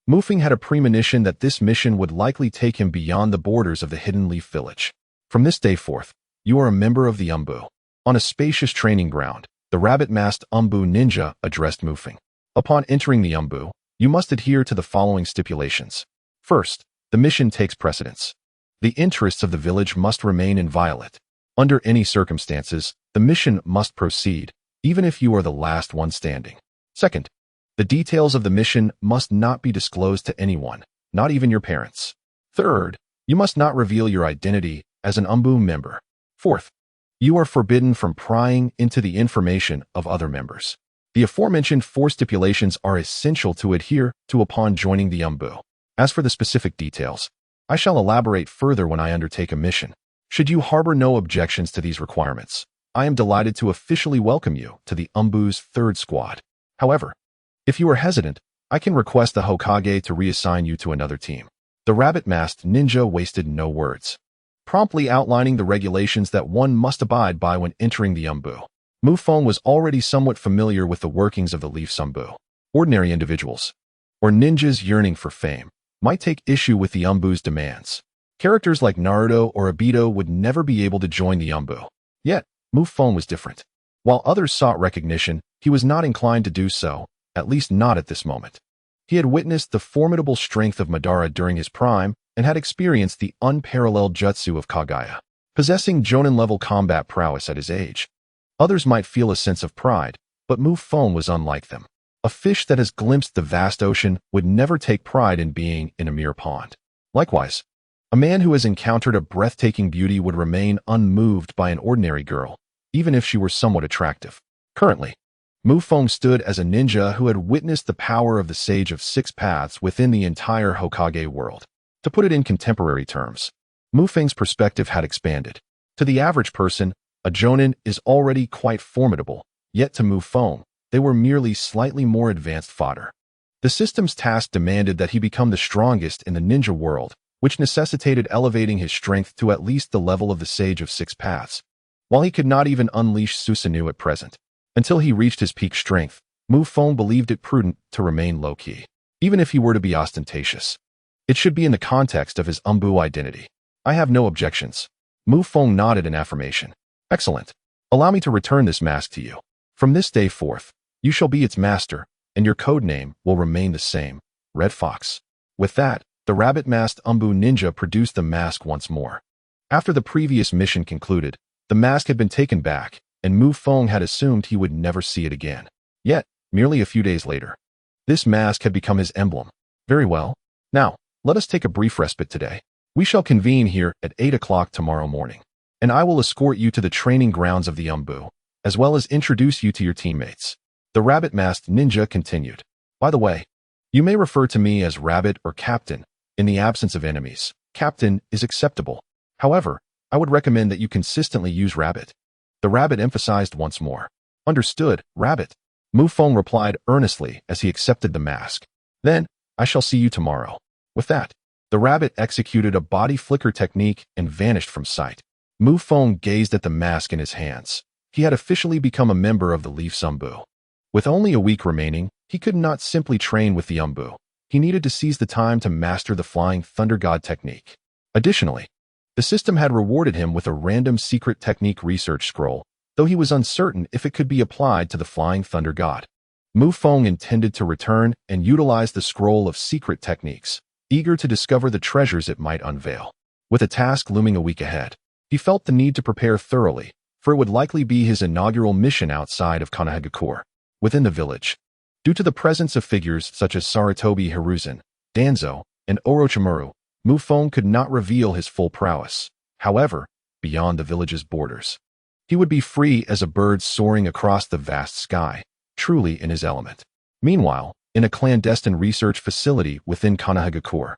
Mufeng had a premonition that this mission would likely take him beyond the borders of the Hidden Leaf Village. From this day forth, you are a member of the umbu. On a spacious training ground, the rabbit-masked umbu ninja addressed Mufeng. Upon entering the umbu, you must adhere to the following stipulations. First, the mission takes precedence. The interests of the village must remain inviolate. Under any circumstances, the mission must proceed, even if you are the last one standing. Second, the details of the mission must not be disclosed to anyone, not even your parents. Third, you must not reveal your identity as an umbu member. Fourth, you are forbidden from prying into the information of other members. The aforementioned 4 stipulations are essential to adhere to upon joining the umbu. As for the specific details, I shall elaborate further when I undertake a mission. Should you harbor no objections to these requirements, I am delighted to officially welcome you to the umbu's 3rd squad. However, if you are hesitant, I can request the Hokage to reassign you to another team. The rabbit-masked ninja wasted no words, promptly outlining the regulations that one must abide by when entering the umbu. Mufeng was already somewhat familiar with the workings of the Leaf umbu. Ordinary individuals, or ninjas yearning for fame, might take issue with the umbu's demands. Characters like Naruto or Obito would never be able to join the umbu. Yet, Mufeng was different. While others sought recognition, he was not inclined to do so, at least not at this moment. He had witnessed the formidable strength of Madara during his prime and had experienced the unparalleled jutsu of Kaguya, possessing Jonin-level combat prowess at his age. Others might feel a sense of pride, but Mufeng was unlike them. A fish that has glimpsed the vast ocean would never take pride in being in a mere pond. Likewise, a man who has encountered a breathtaking beauty would remain unmoved by an ordinary girl, even if she were somewhat attractive. Currently, Mufeng stood as a ninja who had witnessed the power of the Sage of 6 Paths within the entire Hokage world. To put it in contemporary terms, Mufeng's perspective had expanded. To the average person, a Jonin is already quite formidable, yet to Mufeng, they were merely slightly more advanced fodder. The system's task demanded that he become the strongest in the ninja world, which necessitated elevating his strength to at least the level of the Sage of 6 Paths. While he could not even unleash Susanoo at present, until he reached his peak strength, Mufeng believed it prudent to remain low-key. Even if he were to be ostentatious, it should be in the context of his umbu identity. I have no objections. Mufeng nodded in affirmation. Excellent. Allow me to return this mask to you. From this day forth, you shall be its master, and your code name will remain the same, Red Fox. With that, the rabbit-masked umbu ninja produced the mask once more. After the previous mission concluded, the mask had been taken back, and Mufeng had assumed he would never see it again. Yet, merely a few days later, this mask had become his emblem. Very well. Now, let us take a brief respite today. We shall convene here at 8 o'clock tomorrow morning, and I will escort you to the training grounds of the umbu, as well as introduce you to your teammates. The rabbit-masked ninja continued. By the way, you may refer to me as Rabbit or Captain. In the absence of enemies, Captain is acceptable. However, I would recommend that you consistently use Rabbit. The rabbit emphasized once more. Understood, Rabbit. Mufeng replied earnestly as he accepted the mask. Then, I shall see you tomorrow. With that, the rabbit executed a body flicker technique and vanished from sight. Mufeng gazed at the mask in his hands. He had officially become a member of the Leaf umbu. With only a week remaining, he could not simply train with the umbu. He needed to seize the time to master the Flying Thunder God technique. Additionally, The system had rewarded him with a random secret technique research scroll, though he was uncertain if it could be applied to the Flying Thunder God. Feng intended to return and utilize the scroll of secret techniques, eager to discover the treasures it might unveil. With a task looming a week ahead, he felt the need to prepare thoroughly, for it would likely be his inaugural mission outside of Konohagakure. Within the village, due to the presence of figures such as Sarutobi Hiruzen, Danzo, and Orochimaru, Feng could not reveal his full prowess. However, beyond the village's borders, he would be free as a bird soaring across the vast sky, truly in his element. Meanwhile, in a clandestine research facility within Konohagakure,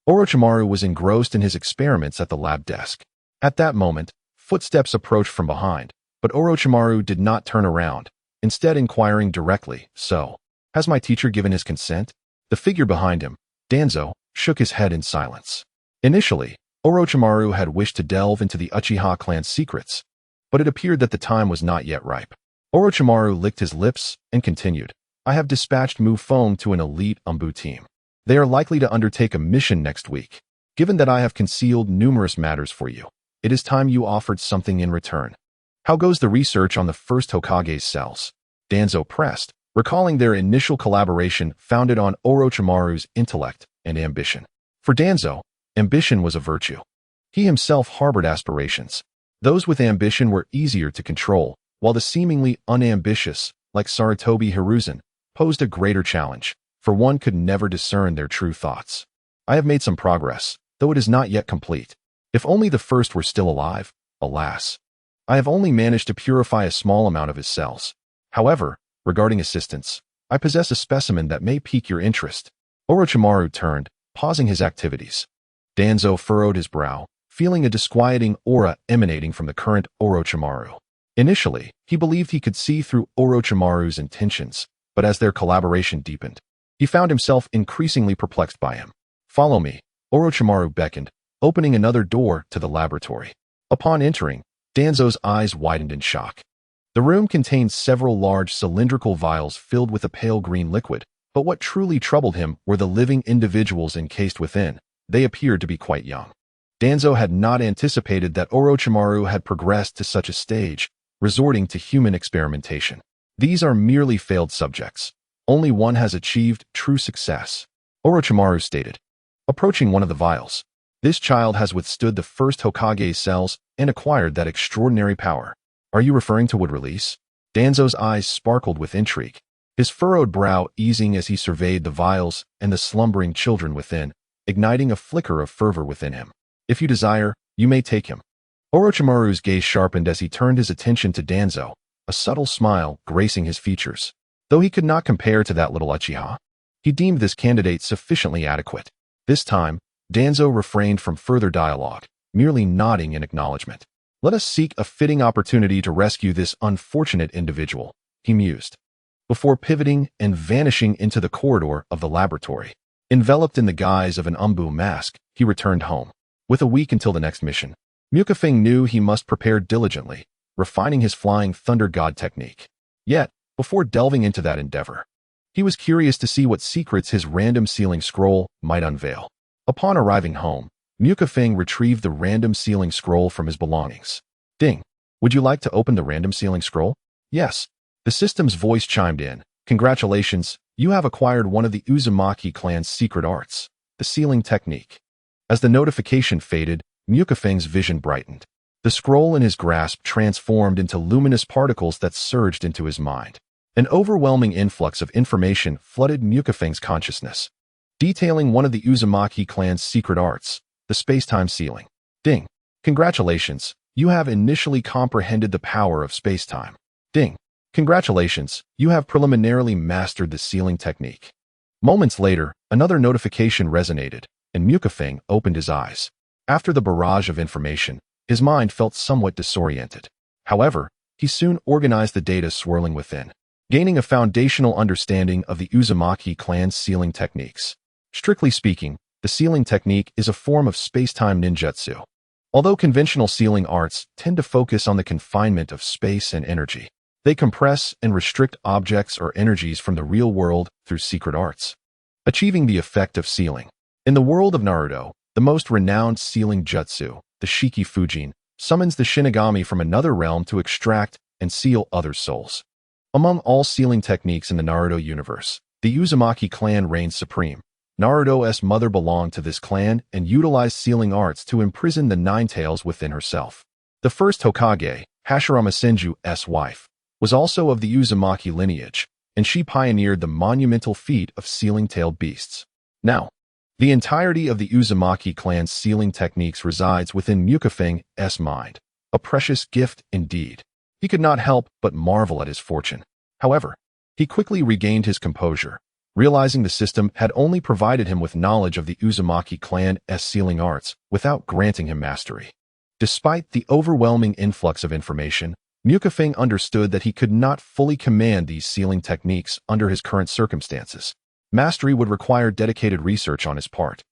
Orochimaru was engrossed in his experiments at the lab desk. At that moment, footsteps approached from behind, but Orochimaru did not turn around, instead inquiring directly, "So, has my teacher given his consent?" The figure behind him, Danzo, shook his head in silence. Initially, Orochimaru had wished to delve into the Uchiha clan's secrets, but it appeared that the time was not yet ripe. Orochimaru licked his lips and continued, "I have dispatched Feng to an elite Umbu team. They are likely to undertake a mission next week. Given that I have concealed numerous matters for you, it is time you offered something in return. How goes the research on the first Hokage's cells?" Danzo pressed, recalling their initial collaboration founded on Orochimaru's intellect and ambition. For Danzo, ambition was a virtue. He himself harbored aspirations. Those with ambition were easier to control, while the seemingly unambitious, like Sarutobi Hiruzen, posed a greater challenge, for one could never discern their true thoughts. "I have made some progress, though it is not yet complete. If only the first were still alive, alas. I have only managed to purify a small amount of his cells. However, regarding assistance, I possess a specimen that may pique your interest." Orochimaru turned, pausing his activities. Danzo furrowed his brow, feeling a disquieting aura emanating from the current Orochimaru. Initially, he believed he could see through Orochimaru's intentions, but as their collaboration deepened, he found himself increasingly perplexed by him. "Follow me," Orochimaru beckoned, opening another door to the laboratory. Upon entering, Danzo's eyes widened in shock. The room contained several large cylindrical vials filled with a pale green liquid, but what truly troubled him were the living individuals encased within. They appeared to be quite young. Danzo had not anticipated that Orochimaru had progressed to such a stage, resorting to human experimentation. "These are merely failed subjects. Only one has achieved true success," Orochimaru stated, approaching one of the vials. "This child has withstood the first Hokage's cells and acquired that extraordinary power." "Are you referring to wood release?" Danzo's eyes sparkled with intrigue, his furrowed brow easing as he surveyed the vials and the slumbering children within, igniting a flicker of fervor within him. "If you desire, you may take him." Orochimaru's gaze sharpened as he turned his attention to Danzo, a subtle smile gracing his features. Though he could not compare to that little Uchiha, he deemed this candidate sufficiently adequate. This time, Danzo refrained from further dialogue, merely nodding in acknowledgement. "Let us seek a fitting opportunity to rescue this unfortunate individual," he mused, before pivoting and vanishing into the corridor of the laboratory. Enveloped in the guise of an Umbu mask, he returned home. With a week until the next mission, Feng knew he must prepare diligently, refining his Flying Thunder God technique. Yet, before delving into that endeavor, he was curious to see what secrets his random sealing scroll might unveil. Upon arriving home, Feng retrieved the random sealing scroll from his belongings. "Ding, would you like to open the random sealing scroll?" "Yes." The system's voice chimed in. "Congratulations, you have acquired one of the Uzumaki clan's secret arts, the sealing technique." As the notification faded, Feng's vision brightened. The scroll in his grasp transformed into luminous particles that surged into his mind. An overwhelming influx of information flooded Feng's consciousness, detailing one of the Uzumaki clan's secret arts, the space-time sealing. "Ding. Congratulations, you have initially comprehended the power of space-time." "Ding. Congratulations, you have preliminarily mastered the sealing technique." Moments later, another notification resonated, and Feng opened his eyes. After the barrage of information, his mind felt somewhat disoriented. However, he soon organized the data swirling within, gaining a foundational understanding of the Uzumaki clan's sealing techniques. Strictly speaking, the sealing technique is a form of space-time ninjutsu. Although conventional sealing arts tend to focus on the confinement of space and energy, they compress and restrict objects or energies from the real world through secret arts, achieving the effect of sealing. In the world of Naruto, The most renowned sealing jutsu, the Shiki Fujin, summons the Shinigami from another realm to extract and seal others' souls. Among all sealing techniques in the Naruto universe, the Uzumaki clan reigns supreme. Naruto's mother belonged to this clan and utilized sealing arts to imprison the Nine-Tails within herself. The first Hokage, Hashira Senju's wife, was also of the Uzumaki lineage, and she pioneered the monumental feat of sealing tailed beasts. Now, the entirety of the Uzumaki clan's sealing techniques resides within Feng's mind, a precious gift indeed. He could not help but marvel at his fortune. However, he quickly regained his composure, realizing the system had only provided him with knowledge of the Uzumaki clan's sealing arts without granting him mastery. Despite the overwhelming influx of information, Feng understood that he could not fully command these sealing techniques under his current circumstances. Mastery would require dedicated research on his part.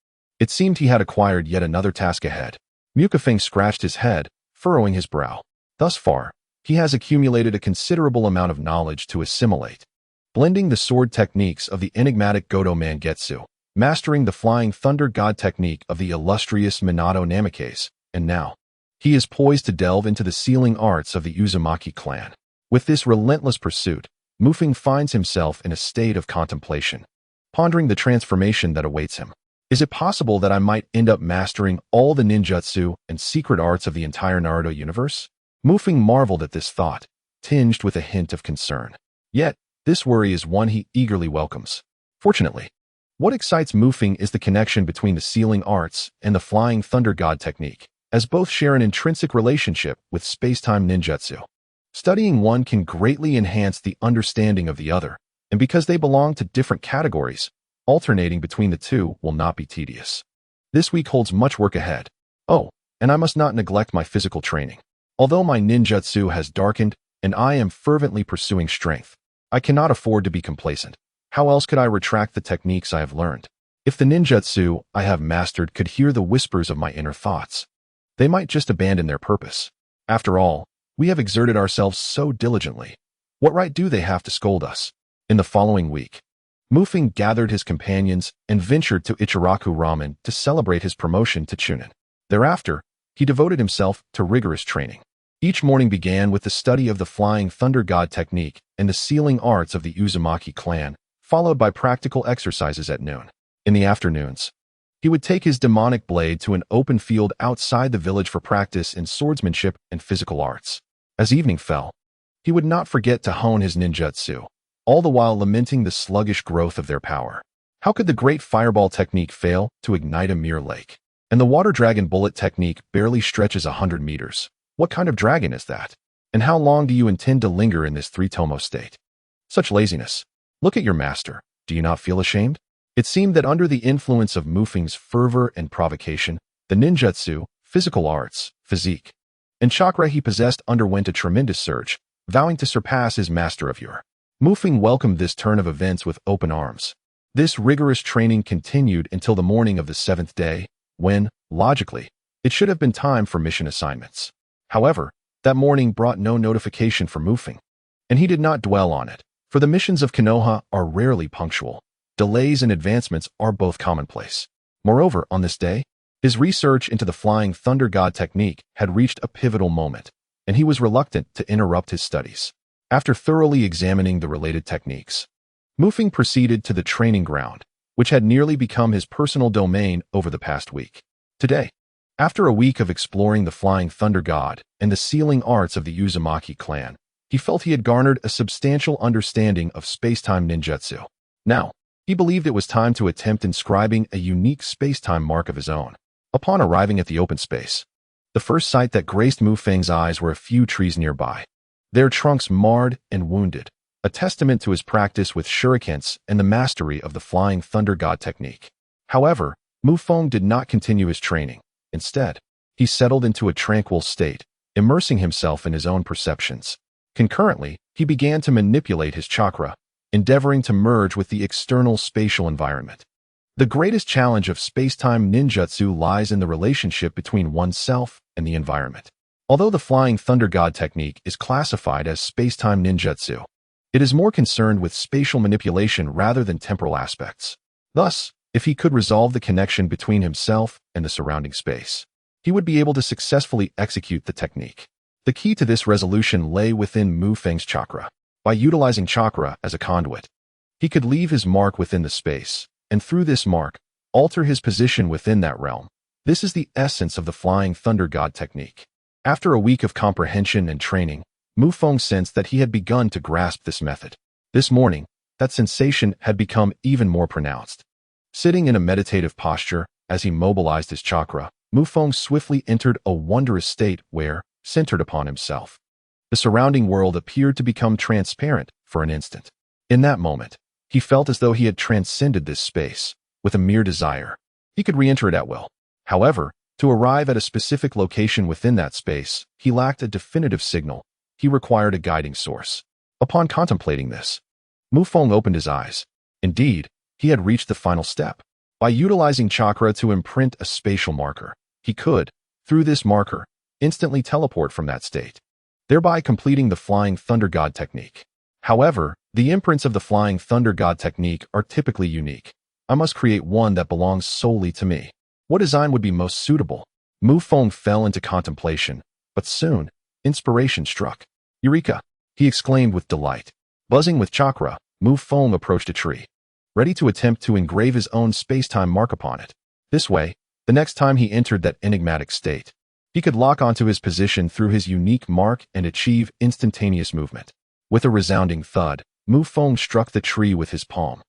It seemed he had acquired yet another task ahead. Feng scratched his head, furrowing his brow. Thus far, he has accumulated a considerable amount of knowledge to assimilate. Blending the sword techniques of the enigmatic Godo Mangetsu, mastering the flying thunder god technique of the illustrious Minato Namikaze, and now, he is poised to delve into the sealing arts of the Uzumaki clan. With this relentless pursuit, Feng finds himself in a state of contemplation, pondering the transformation that awaits him. Is it possible that I might end up mastering all the ninjutsu and secret arts of the entire Naruto universe? Feng marveled at this thought, tinged with a hint of concern. Yet, this worry is one he eagerly welcomes. Fortunately, what excites Feng is the connection between the sealing arts and the flying thunder god technique, as both share an intrinsic relationship with space-time ninjutsu. Studying one can greatly enhance the understanding of the other, and because they belong to different categories, alternating between the two will not be tedious. This week holds much work ahead. Oh, and I must not neglect my physical training. Although my ninjutsu has darkened and I am fervently pursuing strength, I cannot afford to be complacent. How else could I retract the techniques I have learned? If the ninjutsu I have mastered could hear the whispers of my inner thoughts, they might just abandon their purpose. After all, we have exerted ourselves so diligently. What right do they have to scold us? In the following week, Feng gathered his companions and ventured to Ichiraku Ramen to celebrate his promotion to Chunin. Thereafter, he devoted himself to rigorous training. Each morning began with the study of the flying thunder god technique and the sealing arts of the Uzumaki clan, followed by practical exercises at noon. In the afternoons, he would take his demonic blade to an open field outside the village for practice in swordsmanship and physical arts. As evening fell, he would not forget to hone his ninjutsu, all the while lamenting the sluggish growth of their power. How could the great fireball technique fail to ignite a mere lake? And the water dragon bullet technique barely stretches 100 meters. What kind of dragon is that? And how long do you intend to linger in this three-tomoe state? Such laziness. Look at your master. Do you not feel ashamed? It seemed that under the influence of Feng's fervor and provocation, the ninjutsu, physical arts, physique, and chakra he possessed underwent a tremendous surge, vowing to surpass his master of yore. Feng welcomed this turn of events with open arms. This rigorous training continued until the morning of the 7th day, when, logically, it should have been time for mission assignments. However, that morning brought no notification for Feng, and he did not dwell on it, for the missions of Konoha are rarely punctual. Delays and advancements are both commonplace. Moreover, on this day, his research into the flying thunder god technique had reached a pivotal moment, and he was reluctant to interrupt his studies. After thoroughly examining the related techniques, Feng proceeded to the training ground, which had nearly become his personal domain over the past week. Today, after a week of exploring the flying thunder god and the sealing arts of the Uzumaki clan, he felt he had garnered a substantial understanding of space-time ninjutsu. Now, he believed it was time to attempt inscribing a unique space-time mark of his own. Upon arriving at the open space, the first sight that graced Feng's eyes were a few trees nearby, their trunks marred and wounded, a testament to his practice with shurikens and the mastery of the flying thunder god technique. However, Feng did not continue his training. Instead, he settled into a tranquil state, immersing himself in his own perceptions. Concurrently, he began to manipulate his chakra, endeavoring to merge with the external spatial environment. The greatest challenge of space-time ninjutsu lies in the relationship between oneself and the environment. Although the flying thunder god technique is classified as space-time ninjutsu, it is more concerned with spatial manipulation rather than temporal aspects. Thus, If he could resolve the connection between himself and the surrounding space, he would be able to successfully execute the technique. The key to this resolution lay within Mu Feng's chakra. By utilizing chakra as a conduit, he could leave his mark within the space, and through this mark, alter his position within that realm. This is the essence of the Flying Thunder God technique. After a week of comprehension and training, Mu Feng sensed that he had begun to grasp this method. This morning, that sensation had become even more pronounced. Sitting in a meditative posture, as he mobilized his chakra, Mu Feng swiftly entered a wondrous state where, centered upon himself, the surrounding world appeared to become transparent for an instant. In that moment, he felt as though he had transcended this space with a mere desire. He could re-enter it at will. However, to arrive at a specific location within that space, he lacked a definitive signal. He required a guiding source. Upon contemplating this, Mu Feng opened his eyes. Indeed, he had reached the final step. By utilizing chakra to imprint a spatial marker, he could, through this marker, instantly teleport from that state, thereby completing the Flying Thunder God technique. However, the imprints of the Flying Thunder God technique are typically unique. I must create one that belongs solely to me. What design would be most suitable? Mu Feng fell into contemplation, but soon, inspiration struck. Eureka! He exclaimed with delight. Buzzing with chakra, Mu Feng approached a tree, ready to attempt to engrave his own space-time mark upon it. This way, the next time he entered that enigmatic state, he could lock onto his position through his unique mark and achieve instantaneous movement. With a resounding thud, Mu Feng struck the tree with his palm,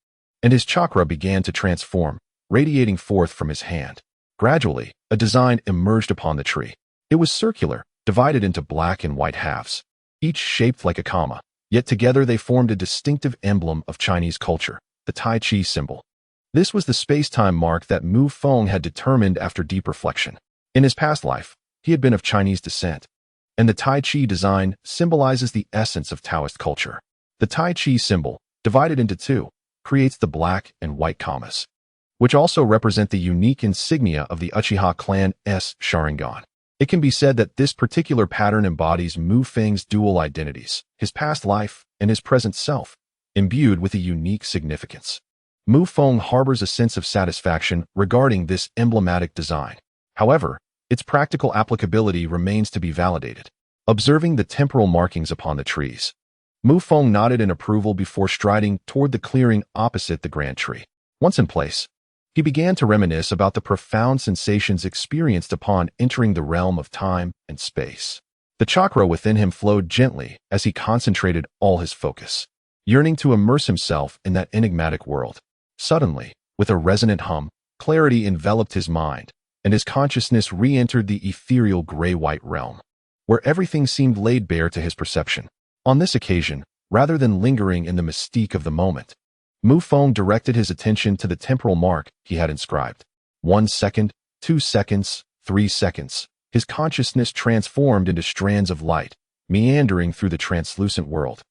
and his chakra began to transform, radiating forth from his hand. Gradually, a design emerged upon the tree. It was circular, divided into black and white halves, each shaped like a comma, yet together they formed a distinctive emblem of Chinese culture, the Tai Chi symbol. This was the space-time mark that Mu Feng had determined after deep reflection. In his past life, he had been of Chinese descent, and the Tai Chi design symbolizes the essence of Taoist culture. The Tai Chi symbol, divided into two, creates the black and white commas, which also represent the unique insignia of the Uchiha clan's Sharingan. It can be said that this particular pattern embodies Mu Feng's dual identities, his past life and his present self, imbued with a unique significance. Mu Feng harbors a sense of satisfaction regarding this emblematic design. However, its practical applicability remains to be validated. Observing the temporal markings upon the trees, Mu Feng nodded in approval before striding toward the clearing opposite the grand tree. Once in place, he began to reminisce about the profound sensations experienced upon entering the realm of time and space. The chakra within him flowed gently as he concentrated all his focus, yearning to immerse himself in that enigmatic world. Suddenly, with a resonant hum, clarity enveloped his mind, and his consciousness re-entered the ethereal gray-white realm, where everything seemed laid bare to his perception. On this occasion, rather than lingering in the mystique of the moment, Mu Feng directed his attention to the temporal mark he had inscribed. 1 second, 2 seconds, 3 seconds. His consciousness transformed into strands of light, meandering through the translucent world.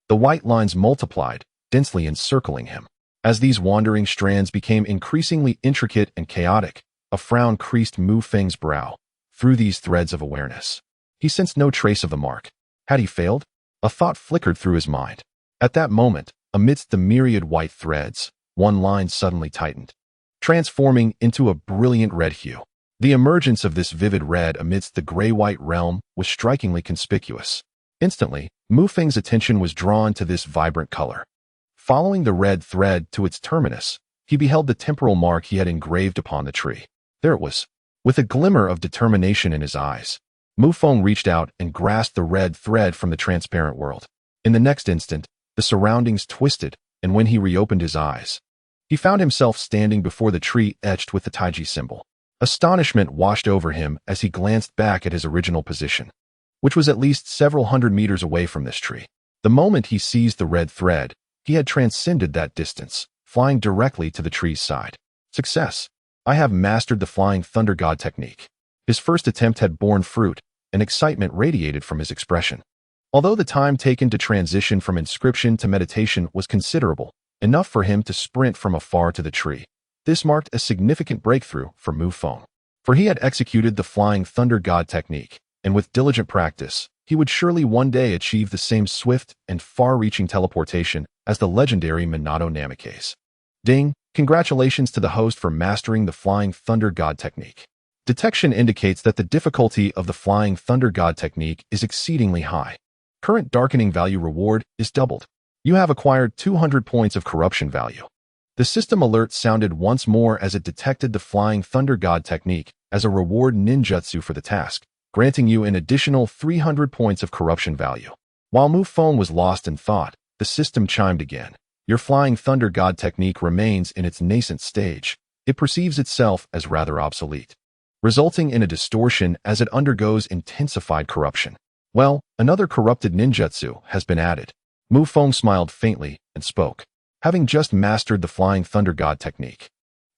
The white lines multiplied, densely encircling him. As these wandering strands became increasingly intricate and chaotic, a frown creased Mu Feng's brow. Through these threads of awareness, he sensed no trace of the mark. Had he failed? A thought flickered through his mind. At that moment, amidst the myriad white threads, one line suddenly tightened, transforming into a brilliant red hue. The emergence of this vivid red amidst the gray-white realm was strikingly conspicuous. Instantly, Mu Feng's attention was drawn to this vibrant color. Following the red thread to its terminus, he beheld the temporal mark he had engraved upon the tree. There it was. With a glimmer of determination in his eyes, Mu Feng reached out and grasped the red thread from the transparent world. In the next instant, the surroundings twisted, and when he reopened his eyes, he found himself standing before the tree etched with the taiji symbol. Astonishment washed over him as he glanced back at his original position, which was at least several hundred meters away from this tree. The moment he seized the red thread, he had transcended that distance, flying directly to the tree's side. Success! I have mastered the Flying Thunder God technique. His first attempt had borne fruit, and excitement radiated from his expression. Although the time taken to transition from inscription to meditation was considerable, enough for him to sprint from afar to the tree, this marked a significant breakthrough for Mu Feng. For he had executed the Flying Thunder God technique, and with diligent practice, he would surely one day achieve the same swift and far-reaching teleportation as the legendary Minato Namikaze. Ding! Congratulations to the host for mastering the Flying Thunder God technique. Detection indicates that the difficulty of the Flying Thunder God technique is exceedingly high. Current darkening value reward is doubled. You have acquired 200 points of corruption value. The system alert sounded once more as it detected the Flying Thunder God technique as a reward ninjutsu for the task, granting you an additional 300 points of corruption value. While Feng was lost in thought, the system chimed again. Your Flying Thunder God technique remains in its nascent stage. It perceives itself as rather obsolete, resulting in a distortion as it undergoes intensified corruption. Well, another corrupted ninjutsu has been added. Feng smiled faintly and spoke. Having just mastered the Flying Thunder God technique,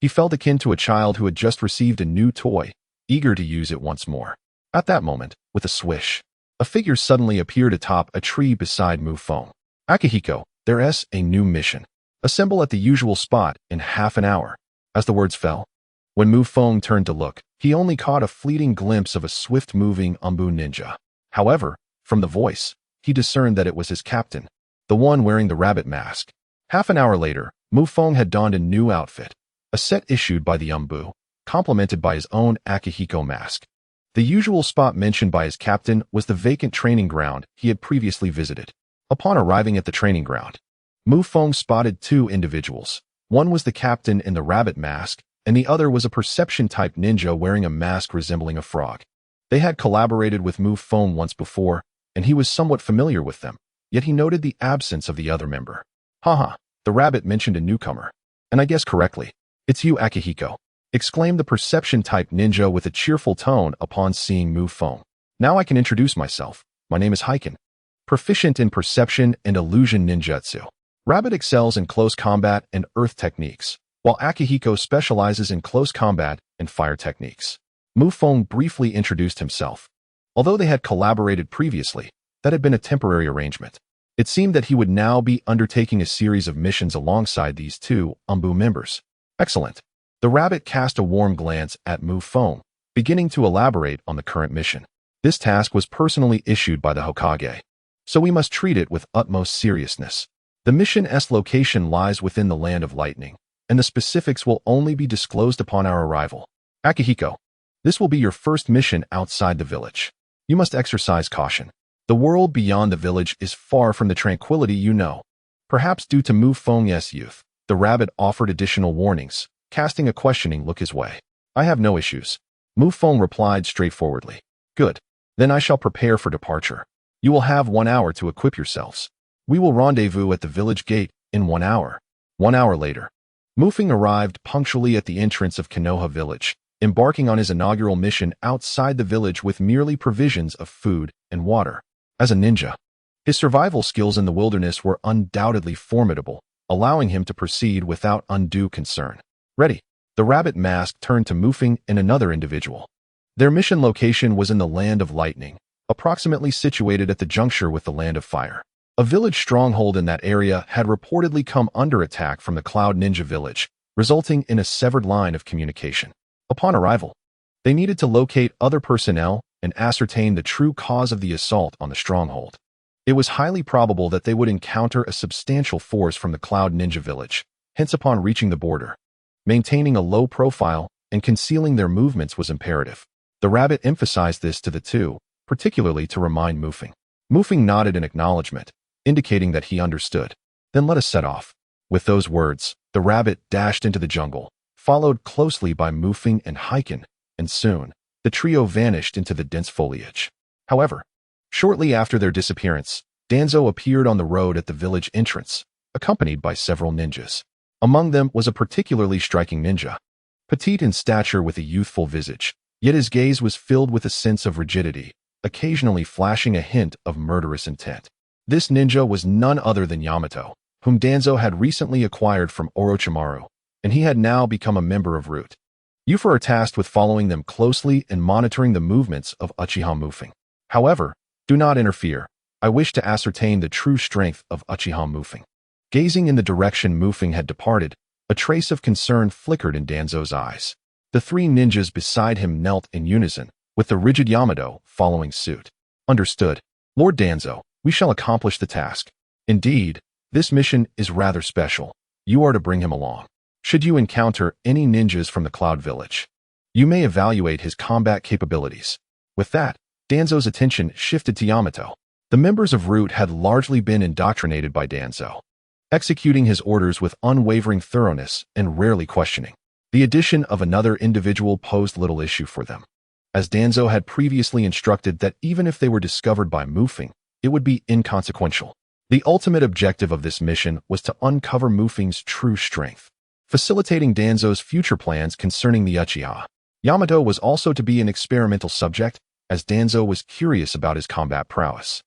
he felt akin to a child who had just received a new toy, eager to use it once more. At that moment, with a swish, a figure suddenly appeared atop a tree beside Feng. Akihiko, there's a new mission. Assemble at the usual spot in half an hour. As the words fell, when Feng turned to look, he only caught a fleeting glimpse of a swift-moving Umbu ninja. However, from the voice, he discerned that it was his captain, the one wearing the rabbit mask. Half an hour later, Feng had donned a new outfit, a set issued by the Umbu, complemented by his own Akihiko mask. The usual spot mentioned by his captain was the vacant training ground he had previously visited. Upon arriving at the training ground, Feng spotted two individuals. One was the captain in the rabbit mask, and the other was a perception-type ninja wearing a mask resembling a frog. They had collaborated with Feng once before, and he was somewhat familiar with them, yet he noted the absence of the other member. Haha, the rabbit mentioned a newcomer. And I guess correctly. It's you, Akihiko, exclaimed the perception-type ninja with a cheerful tone upon seeing Feng. Now I can introduce myself. My name is Heiken, proficient in perception and illusion ninjutsu. Rabbit excels in close combat and earth techniques, while Akihiko specializes in close combat and fire techniques. Feng briefly introduced himself. Although they had collaborated previously, that had been a temporary arrangement. It seemed that he would now be undertaking a series of missions alongside these two Umbu members. Excellent. The rabbit cast a warm glance at Feng, beginning to elaborate on the current mission. This task was personally issued by the Hokage, so we must treat it with utmost seriousness. The mission's location lies within the Land of Lightning, and the specifics will only be disclosed upon our arrival. Akihiko, this will be your first mission outside the village. You must exercise caution. The world beyond the village is far from the tranquility you know. Perhaps due to Feng's youth, the rabbit offered additional warnings, casting a questioning look his way. I have no issues. Feng replied straightforwardly. Good. Then I shall prepare for departure. You will have 1 hour to equip yourselves. We will rendezvous at the village gate in 1 hour. 1 hour later, Feng arrived punctually at the entrance of Konoha village, embarking on his inaugural mission outside the village with merely provisions of food and water. As a ninja, his survival skills in the wilderness were undoubtedly formidable, allowing him to proceed without undue concern. Ready. The rabbit mask turned to Feng and another individual. Their mission location was in the Land of Lightning, approximately situated at the juncture with the Land of Fire. A village stronghold in that area had reportedly come under attack from the Cloud Ninja village, resulting in a severed line of communication. Upon arrival, they needed to locate other personnel and ascertain the true cause of the assault on the stronghold. It was highly probable that they would encounter a substantial force from the Cloud Ninja village, hence upon reaching the border, maintaining a low profile and concealing their movements was imperative. The rabbit emphasized this to the two, particularly to remind Feng. Feng nodded in acknowledgement, indicating that he understood. Then let us set off. With those words, the rabbit dashed into the jungle, followed closely by Feng and Heiken, and soon, the trio vanished into the dense foliage. However, shortly after their disappearance, Danzo appeared on the road at the village entrance, accompanied by several ninjas. Among them was a particularly striking ninja, petite in stature with a youthful visage, yet his gaze was filled with a sense of rigidity, occasionally flashing a hint of murderous intent. This ninja was none other than Yamato, whom Danzo had recently acquired from Orochimaru, and he had now become a member of Root. You are tasked with following them closely and monitoring the movements of Uchiha Feng. However, do not interfere. I wish to ascertain the true strength of Uchiha Feng. Gazing in the direction Feng had departed, a trace of concern flickered in Danzo's eyes. The three ninjas beside him knelt in unison, with the rigid Yamato following suit. Understood. Lord Danzo, we shall accomplish the task. Indeed, this mission is rather special. You are to bring him along. Should you encounter any ninjas from the Cloud Village, you may evaluate his combat capabilities. With that, Danzo's attention shifted to Yamato. The members of Root had largely been indoctrinated by Danzo, executing his orders with unwavering thoroughness and rarely questioning. The addition of another individual posed little issue for them, as Danzo had previously instructed that even if they were discovered by Feng, it would be inconsequential. The ultimate objective of this mission was to uncover Feng's true strength, facilitating Danzo's future plans concerning the Uchiha. Yamato was also to be an experimental subject, as Danzo was curious about his combat prowess,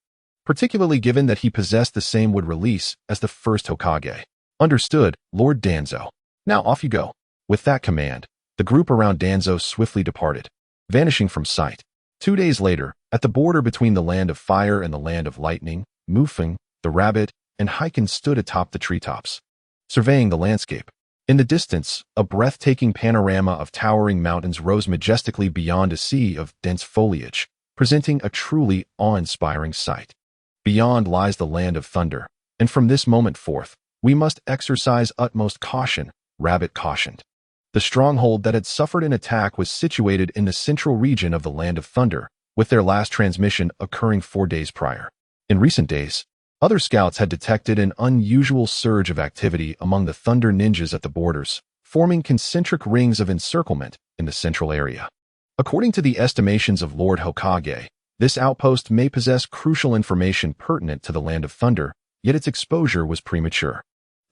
particularly given that he possessed the same wood release as the first Hokage. Understood, Lord Danzo. Now off you go. With that command, the group around Danzo swiftly departed, vanishing from sight. 2 days later, at the border between the Land of Fire and the Land of Lightning, Feng, the rabbit, and Heiken stood atop the treetops, surveying the landscape. In the distance, a breathtaking panorama of towering mountains rose majestically beyond a sea of dense foliage, presenting a truly awe-inspiring sight. Beyond lies the Land of Thunder, and from this moment forth, we must exercise utmost caution, Rabbit cautioned. The stronghold that had suffered an attack was situated in the central region of the Land of Thunder, with their last transmission occurring 4 days prior. In recent days, other scouts had detected an unusual surge of activity among the Thunder ninjas at the borders, forming concentric rings of encirclement in the central area. According to the estimations of Lord Hokage, this outpost may possess crucial information pertinent to the Land of Thunder, yet its exposure was premature.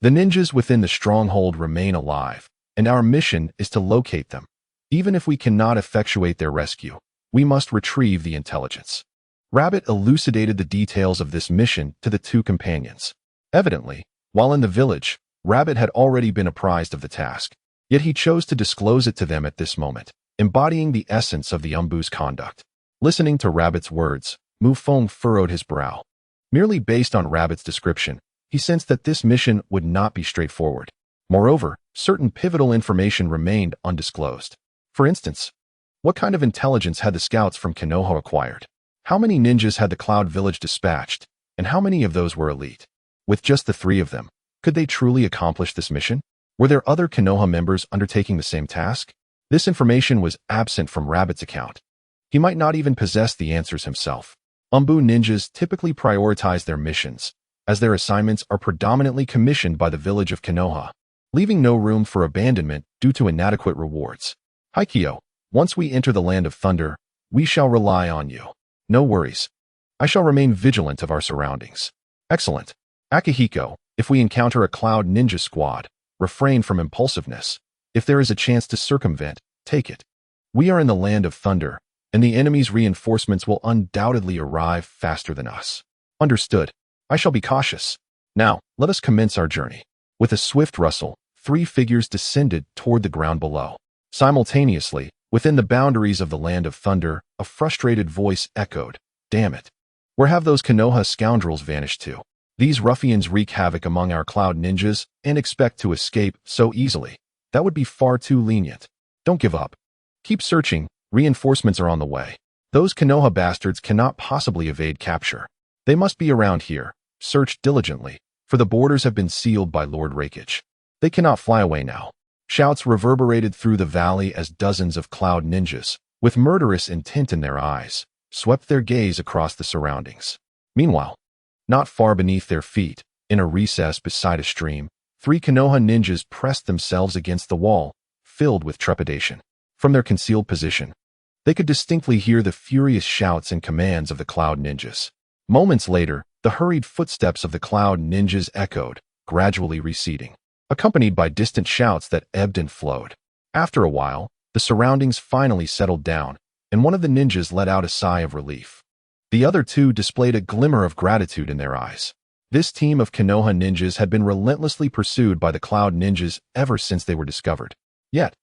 The ninjas within the stronghold remain alive, and our mission is to locate them. Even if we cannot effectuate their rescue, we must retrieve the intelligence. Rabbit elucidated the details of this mission to the two companions. Evidently, while in the village, Rabbit had already been apprised of the task, yet he chose to disclose it to them at this moment, embodying the essence of the Umbu's conduct. Listening to Rabbit's words, Feng furrowed his brow. Merely based on Rabbit's description, he sensed that this mission would not be straightforward. Moreover, certain pivotal information remained undisclosed. For instance, what kind of intelligence had the scouts from Konoha acquired? How many ninjas had the Cloud Village dispatched, and how many of those were elite? With just the 3 of them, could they truly accomplish this mission? Were there other Konoha members undertaking the same task? This information was absent from Rabbit's account. He might not even possess the answers himself. Umbu ninjas typically prioritize their missions, as their assignments are predominantly commissioned by the village of Konoha, leaving no room for abandonment due to inadequate rewards. Haikyo, once we enter the Land of Thunder, we shall rely on you. No worries. I shall remain vigilant of our surroundings. Excellent. Akihiko, if we encounter a Cloud Ninja squad, refrain from impulsiveness. If there is a chance to circumvent, take it. We are in the Land of Thunder, and the enemy's reinforcements will undoubtedly arrive faster than us. Understood. I shall be cautious. Now, let us commence our journey. With a swift rustle, 3 figures descended toward the ground below. Simultaneously, within the boundaries of the Land of Thunder, a frustrated voice echoed, "Damn it. Where have those Konoha scoundrels vanished to? These ruffians wreak havoc among our Cloud Ninjas and expect to escape so easily. That would be far too lenient. Don't give up. Keep searching, reinforcements are on the way. Those Konoha bastards cannot possibly evade capture. They must be around here. Search diligently, for the borders have been sealed by Lord Raikage. They cannot fly away now." Shouts reverberated through the valley as dozens of Cloud Ninjas, with murderous intent in their eyes, swept their gaze across the surroundings. Meanwhile, not far beneath their feet, in a recess beside a stream, 3 Konoha ninjas pressed themselves against the wall, filled with trepidation. From their concealed position, they could distinctly hear the furious shouts and commands of the Cloud Ninjas. Moments later, the hurried footsteps of the Cloud Ninjas echoed, gradually receding, accompanied by distant shouts that ebbed and flowed. After a while, the surroundings finally settled down, and one of the ninjas let out a sigh of relief. The other 2 displayed a glimmer of gratitude in their eyes. This team of Konoha ninjas had been relentlessly pursued by the Cloud Ninjas ever since they were discovered. Yet,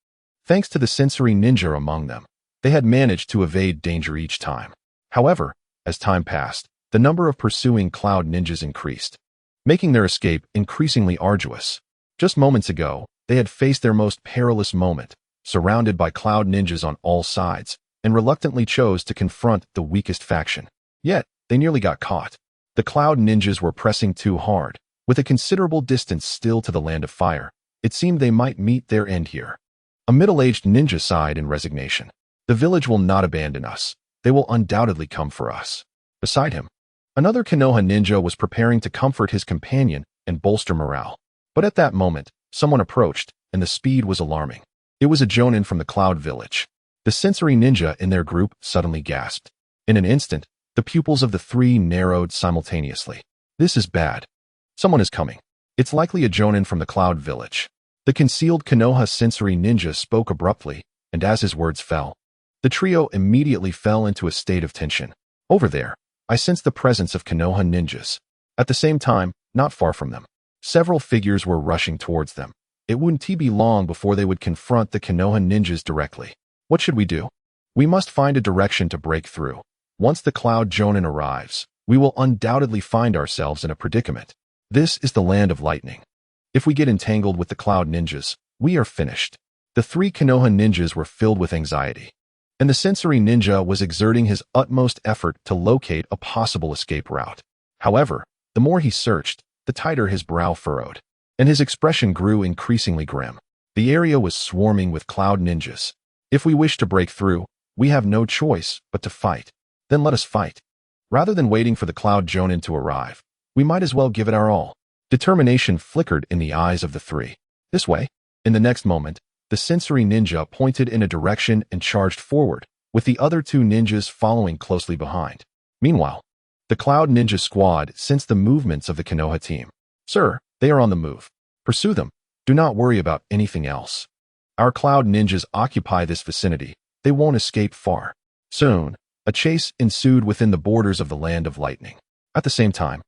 thanks to the sensory ninja among them, they had managed to evade danger each time. However, as time passed, the number of pursuing Cloud Ninjas increased, making their escape increasingly arduous. Just moments ago, they had faced their most perilous moment, surrounded by Cloud Ninjas on all sides, and reluctantly chose to confront the weakest faction. Yet, they nearly got caught. The Cloud Ninjas were pressing too hard, with a considerable distance still to the Land of Fire. It seemed they might meet their end here. A middle-aged ninja sighed in resignation. The village will not abandon us. They will undoubtedly come for us. Beside him, another Konoha ninja was preparing to comfort his companion and bolster morale. But at that moment, someone approached, and the speed was alarming. It was a jonin from the Cloud Village. The sensory ninja in their group suddenly gasped. In an instant, the pupils of the three narrowed simultaneously. This is bad. Someone is coming. It's likely a jonin from the Cloud Village. The concealed Konoha sensory ninja spoke abruptly, and as his words fell, the trio immediately fell into a state of tension. Over there, I sensed the presence of Konoha ninjas. At the same time, not far from them, several figures were rushing towards them. It wouldn't be long before they would confront the Konoha ninjas directly. What should we do? We must find a direction to break through. Once the Cloud Jonin arrives, we will undoubtedly find ourselves in a predicament. This is the land of lightning. If we get entangled with the Cloud Ninjas, we are finished. The three Konoha ninjas were filled with anxiety, and the sensory ninja was exerting his utmost effort to locate a possible escape route. However, the more he searched, the tighter his brow furrowed, and his expression grew increasingly grim. The area was swarming with Cloud Ninjas. If we wish to break through, we have no choice but to fight. Then let us fight. Rather than waiting for the Cloud Jonin to arrive, we might as well give it our all. Determination flickered in the eyes of the three. This way. In the next moment, the sensory ninja pointed in a direction and charged forward, with the other two ninjas following closely behind. Meanwhile, the Cloud Ninja squad sensed the movements of the Konoha team. Sir, they are on the move. Pursue them. Do not worry about anything else. Our Cloud Ninjas occupy this vicinity. They won't escape far. Soon, a chase ensued within the borders of the Land of Lightning. At the same time,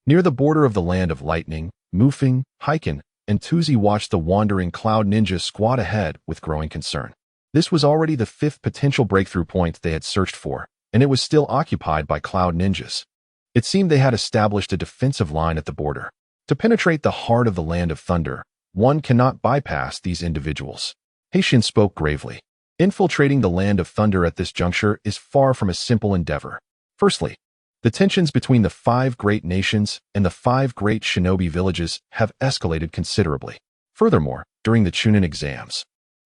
near the border of the Land of Lightning, Mufeng, Heiken, and Tuzi watched the wandering Cloud Ninja squad ahead with growing concern. This was already the fifth potential breakthrough point they had searched for, and it was still occupied by Cloud Ninjas. It seemed they had established a defensive line at the border. To penetrate the heart of the Land of Thunder, one cannot bypass these individuals. Hashira spoke gravely. Infiltrating the Land of Thunder at this juncture is far from a simple endeavor. Firstly, the tensions between the 5 great nations and the 5 great shinobi villages have escalated considerably. Furthermore, during the Chunin exams,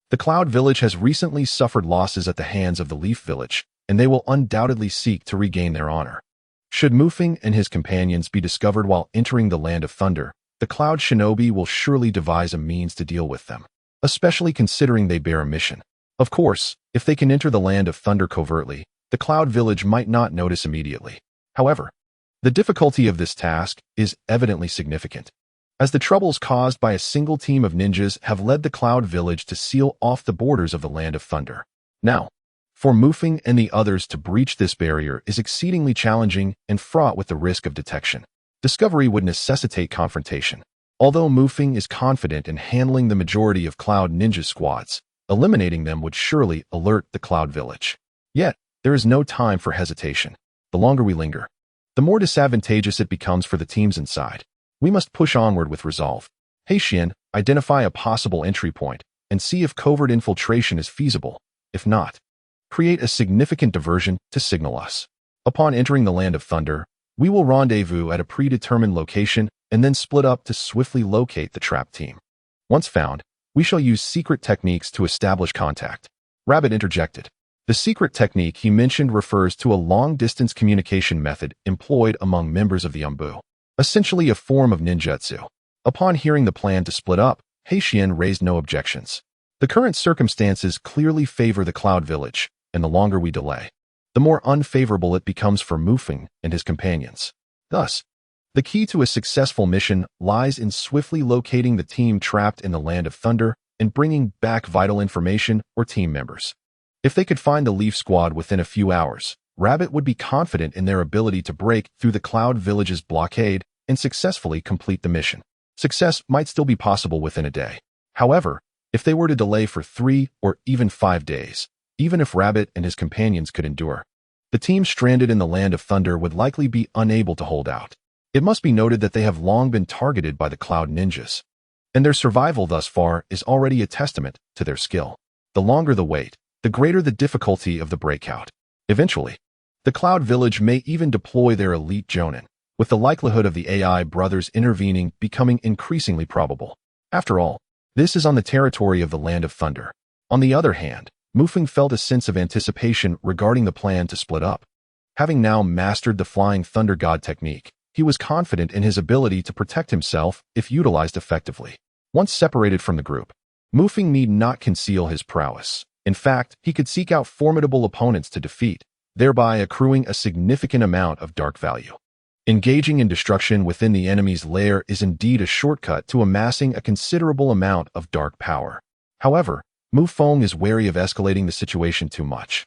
the Cloud Village has recently suffered losses at the hands of the Leaf Village, and they will undoubtedly seek to regain their honor. Should Mufeng and his companions be discovered while entering the Land of Thunder, the Cloud Shinobi will surely devise a means to deal with them, especially considering they bear a mission. Of course, if they can enter the Land of Thunder covertly, the Cloud Village might not notice immediately. However, the difficulty of this task is evidently significant, as the troubles caused by a single team of ninjas have led the Cloud Village to seal off the borders of the Land of Thunder. Now, for Mufeng and the others to breach this barrier is exceedingly challenging and fraught with the risk of detection. Discovery would necessitate confrontation. Although Mufeng is confident in handling the majority of Cloud Ninja squads, eliminating them would surely alert the Cloud Village. Yet, there is no time for hesitation. The longer we linger, the more disadvantageous it becomes for the teams inside. We must push onward with resolve. Hashira, identify a possible entry point and see if covert infiltration is feasible. If not, create a significant diversion to signal us. Upon entering the Land of Thunder, we will rendezvous at a predetermined location and then split up to swiftly locate the trap team. Once found, we shall use secret techniques to establish contact. Rabbit interjected. The secret technique he mentioned refers to a long-distance communication method employed among members of the Umbu, essentially a form of ninjutsu. Upon hearing the plan to split up, Hashira raised no objections. The current circumstances clearly favor the Cloud Village, and the longer we delay, the more unfavorable it becomes for Mufeng and his companions. Thus, the key to a successful mission lies in swiftly locating the team trapped in the Land of Thunder and bringing back vital information or team members. If they could find the Leaf Squad within a few hours, Rabbit would be confident in their ability to break through the Cloud Village's blockade and successfully complete the mission. Success might still be possible within a day. However, if they were to delay for 3 or even 5 days, even if Rabbit and his companions could endure, the team stranded in the Land of Thunder would likely be unable to hold out. It must be noted that they have long been targeted by the Cloud Ninjas, and their survival thus far is already a testament to their skill. The longer the wait, the greater the difficulty of the breakout. Eventually, the Cloud Village may even deploy their elite Jonin, with the likelihood of the AI brothers intervening becoming increasingly probable. After all, This is on the territory of the Land of Thunder. On the other hand, Feng felt a sense of anticipation regarding the plan to split up. Having now mastered the Flying Thunder God technique, he was confident in his ability to protect himself if utilized effectively. Once separated from the group, Feng need not conceal his prowess. In fact, he could seek out formidable opponents to defeat, thereby accruing a significant amount of dark value. Engaging in destruction within the enemy's lair is indeed a shortcut to amassing a considerable amount of dark power. However, Feng is wary of escalating the situation too much.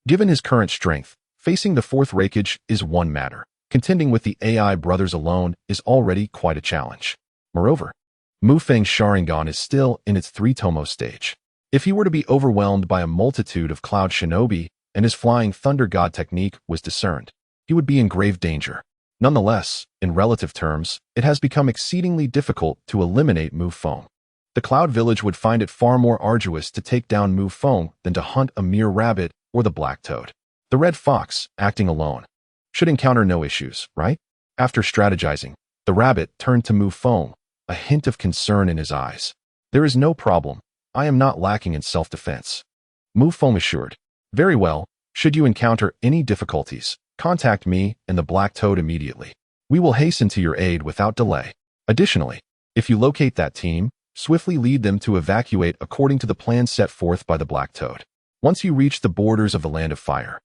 Given his current strength, facing the fourth Reikage is one matter. Contending with the AI brothers alone is already quite a challenge. Moreover, Feng's Sharingan is still in its three-tomoe stage. If he were to be overwhelmed by a multitude of cloud shinobi and his Flying Thunder God technique was discerned, he would be in grave danger. Nonetheless, in relative terms, it has become exceedingly difficult to eliminate Feng. The Cloud Village would find it far more arduous to take down Feng than to hunt a mere rabbit or the black toad. The red fox, acting alone, should encounter no issues, right? After strategizing, the rabbit turned to Feng, a hint of concern in his eyes. There is no problem. I am not lacking in self-defense. Feng assured. Very well, should you encounter any difficulties, contact me and the black toad immediately. We will hasten to your aid without delay. Additionally, if you locate that team, swiftly lead them to evacuate according to the plan set forth by the black toad. Once you reach the borders of the Land of Fire,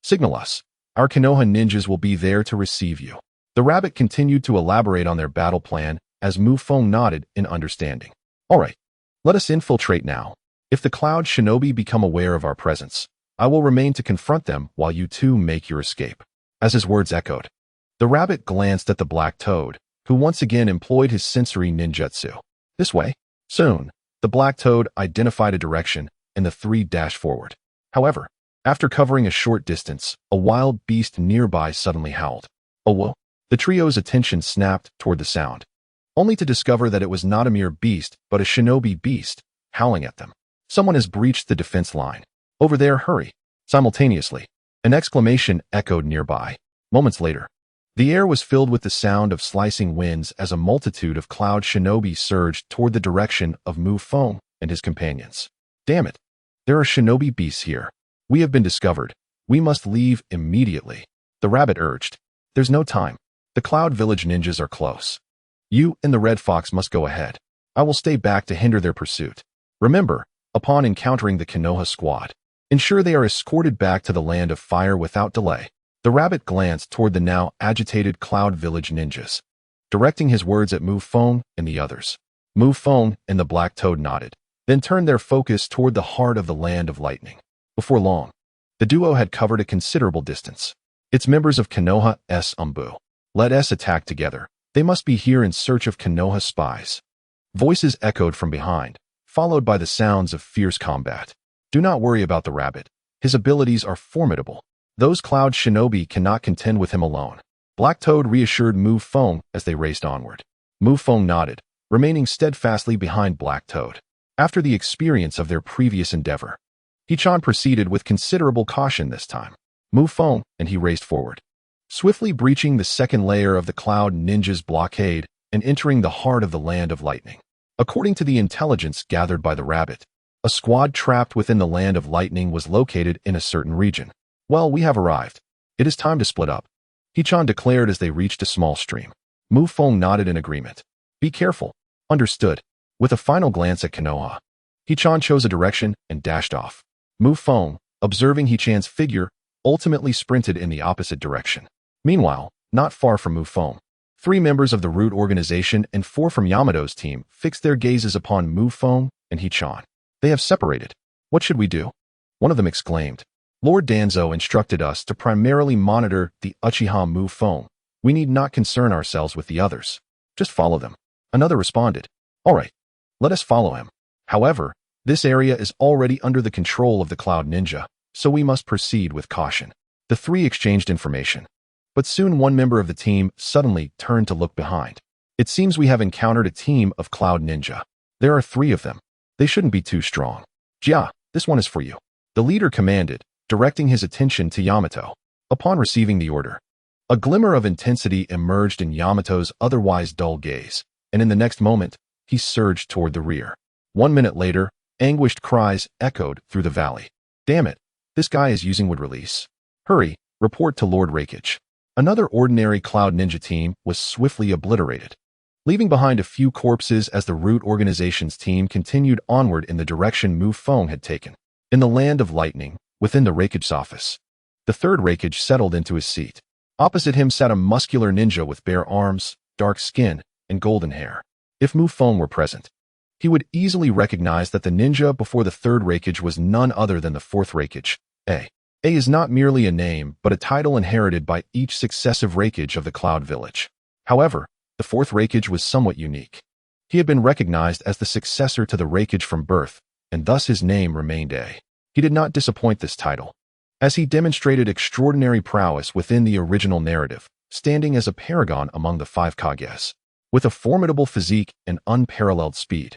signal us. Our Konoha ninjas will be there to receive you. The rabbit continued to elaborate on their battle plan as Feng nodded in understanding. All right, let us infiltrate now. If the cloud shinobi become aware of our presence, I will remain to confront them while you two make your escape. As his words echoed, the rabbit glanced at the black toad, who once again employed his sensory ninjutsu. This way. Soon, the black toad identified a direction, and the three dashed forward. However, after covering a short distance, a wild beast nearby suddenly howled. Oh whoa! The trio's attention snapped toward the sound, only to discover that it was not a mere beast, but a shinobi beast, howling at them. Someone has breached the defense line. Over there, hurry! Simultaneously, an exclamation echoed nearby. Moments later, the air was filled with the sound of slicing winds as a multitude of cloud shinobi surged toward the direction of Feng and his companions. Damn it! There are shinobi beasts here. We have been discovered. We must leave immediately. The rabbit urged. There's no time. The Cloud Village ninjas are close. You and the red fox must go ahead. I will stay back to hinder their pursuit. Remember, upon encountering the Konoha squad, ensure they are escorted back to the Land of Fire without delay. The rabbit glanced toward the now agitated Cloud Village ninjas, directing his words at Feng and the others. Feng and the black toad nodded, then turned their focus toward the heart of the Land of Lightning. Before long, the duo had covered a considerable distance. Its members of Konoha S. Umbu. Let us attack together. They must be here in search of Konoha spies. Voices echoed from behind, followed by the sounds of fierce combat. Do not worry about the rabbit. His abilities are formidable. Those cloud shinobi cannot contend with him alone. Black Toad reassured Feng as they raced onward. Feng nodded, remaining steadfastly behind Black Toad. After the experience of their previous endeavor, Hichan proceeded with considerable caution this time. Feng and he raced forward, swiftly breaching the second layer of the Cloud Ninja's blockade and entering the heart of the Land of Lightning. According to the intelligence gathered by the rabbit, a squad trapped within the Land of Lightning was located in a certain region. Well, we have arrived. It is time to split up, Hichan declared as they reached a small stream. Feng nodded in agreement. Be careful. Understood. With a final glance at Konoha, Hichan chose a direction and dashed off. Feng, observing Hichan's figure, ultimately sprinted in the opposite direction. Meanwhile, not far from Feng, 3 members of the Root organization and 4 from Yamato's team fixed their gazes upon Feng and Hichan. They have separated. What should we do? One of them exclaimed. Lord Danzo instructed us to primarily monitor the Uchiha Feng. We need not concern ourselves with the others. Just follow them. Another responded. All right, let us follow him. However, this area is already under the control of the Cloud Ninja, so we must proceed with caution. The 3 exchanged information. But soon one member of the team suddenly turned to look behind. It seems we have encountered a team of Cloud Ninja. There are 3 of them. They shouldn't be too strong. Jia, this one is for you. The leader commanded, directing his attention to Yamato. Upon receiving the order, a glimmer of intensity emerged in Yamato's otherwise dull gaze, and in the next moment, he surged toward the rear. 1 minute later, anguished cries echoed through the valley. Damn it, this guy is using wood release. Hurry, report to Lord Raikage. Another ordinary Cloud Ninja team was swiftly obliterated, leaving behind a few corpses as the Root Organization's team continued onward in the direction Feng had taken. In the Land of Lightning, within the Raikage's office, the third Raikage settled into his seat. Opposite him sat a muscular ninja with bare arms, dark skin, and golden hair. If Feng were present, he would easily recognize that the ninja before the third Raikage was none other than the fourth Raikage. A is not merely a name, but a title inherited by each successive Raikage of the Cloud Village. However, the fourth Raikage was somewhat unique. He had been recognized as the successor to the Raikage from birth, and thus his name remained A. He did not disappoint this title, as he demonstrated extraordinary prowess within the original narrative, standing as a paragon among the 5 Kages. With a formidable physique and unparalleled speed,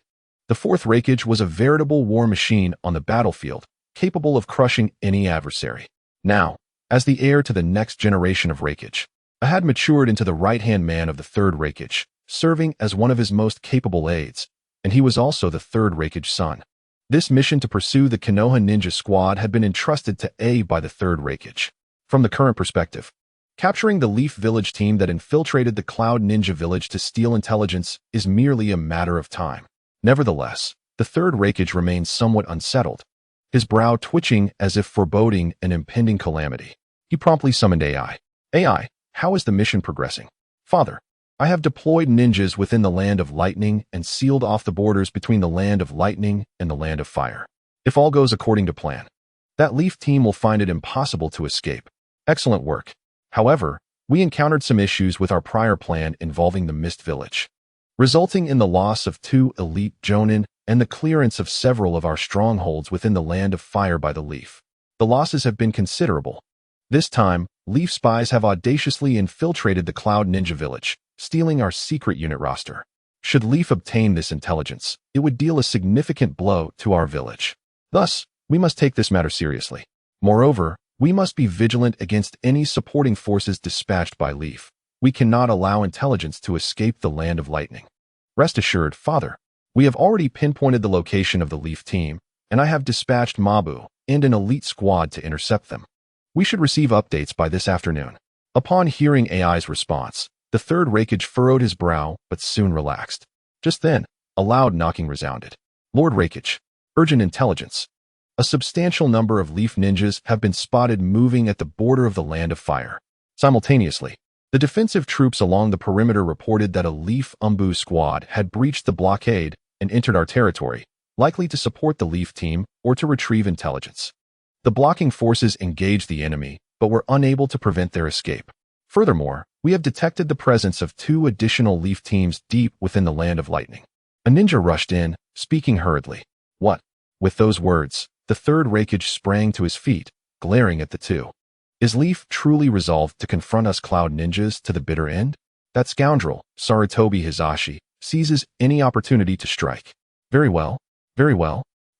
the fourth Raikage was a veritable war machine on the battlefield, capable of crushing any adversary. Now, as the heir to the next generation of Raikage, I had matured into the right-hand man of the third Raikage, serving as one of his most capable aides, and he was also the third Raikage's son. This mission to pursue the Konoha Ninja Squad had been entrusted to A by the third Raikage. From the current perspective, capturing the Leaf Village team that infiltrated the Cloud Ninja Village to steal intelligence is merely a matter of time. Nevertheless, the third Raikage remained somewhat unsettled, his brow twitching as if foreboding an impending calamity. He promptly summoned AI. AI, how is the mission progressing? Father, I have deployed ninjas within the Land of Lightning and sealed off the borders between the Land of Lightning and the Land of Fire. If all goes according to plan, that Leaf team will find it impossible to escape. Excellent work. However, we encountered some issues with our prior plan involving the Mist Village, resulting in the loss of 2 elite Jonin and the clearance of several of our strongholds within the Land of Fire by the Leaf. The losses have been considerable. This time, Leaf spies have audaciously infiltrated the Cloud Ninja Village, stealing our secret unit roster. Should Leaf obtain this intelligence, it would deal a significant blow to our village. Thus, we must take this matter seriously. Moreover, we must be vigilant against any supporting forces dispatched by Leaf. We cannot allow intelligence to escape the Land of Lightning. Rest assured, Father, we have already pinpointed the location of the Leaf team, and I have dispatched Mabu and an elite squad to intercept them. We should receive updates by this afternoon. Upon hearing AI's response, the third Raikage furrowed his brow, but soon relaxed. Just then, a loud knocking resounded. Lord Raikage, urgent intelligence. A substantial number of Leaf ninjas have been spotted moving at the border of the Land of Fire. Simultaneously, the defensive troops along the perimeter reported that a Leaf Umbu squad had breached the blockade and entered our territory, likely to support the Leaf team or to retrieve intelligence. The blocking forces engaged the enemy, but were unable to prevent their escape. Furthermore, we have detected the presence of 2 additional Leaf teams deep within the Land of Lightning. A ninja rushed in, speaking hurriedly. What? With those words, the third Raikage sprang to his feet, glaring at the 2. Is Leaf truly resolved to confront us Cloud Ninjas to the bitter end? That scoundrel, Sarutobi Hizashi, seizes any opportunity to strike. Very well.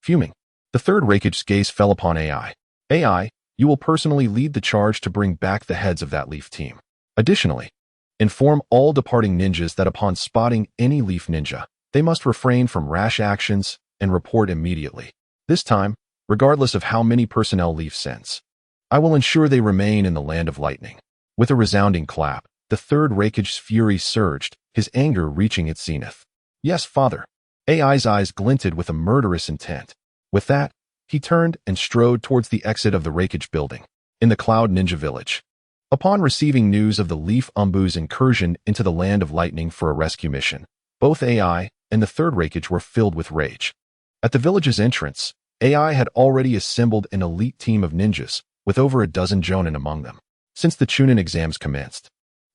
Fuming, the third Raikage's gaze fell upon AI. AI, you will personally lead the charge to bring back the heads of that Leaf team. Additionally, inform all departing ninjas that upon spotting any Leaf ninja, they must refrain from rash actions and report immediately. This time, regardless of how many personnel Leaf sends, I will ensure they remain in the Land of Lightning. With a resounding clap, the third Raikage's fury surged, his anger reaching its zenith. Yes, Father. AI's eyes glinted with a murderous intent. With that, he turned and strode towards the exit of the Raikage building, in the Cloud Ninja Village. Upon receiving news of the Leaf Umbu's incursion into the Land of Lightning for a rescue mission, both AI and the third Raikage were filled with rage. At the village's entrance, AI had already assembled an elite team of ninjas, with over a dozen Jonin among them. Since the Chunin exams commenced,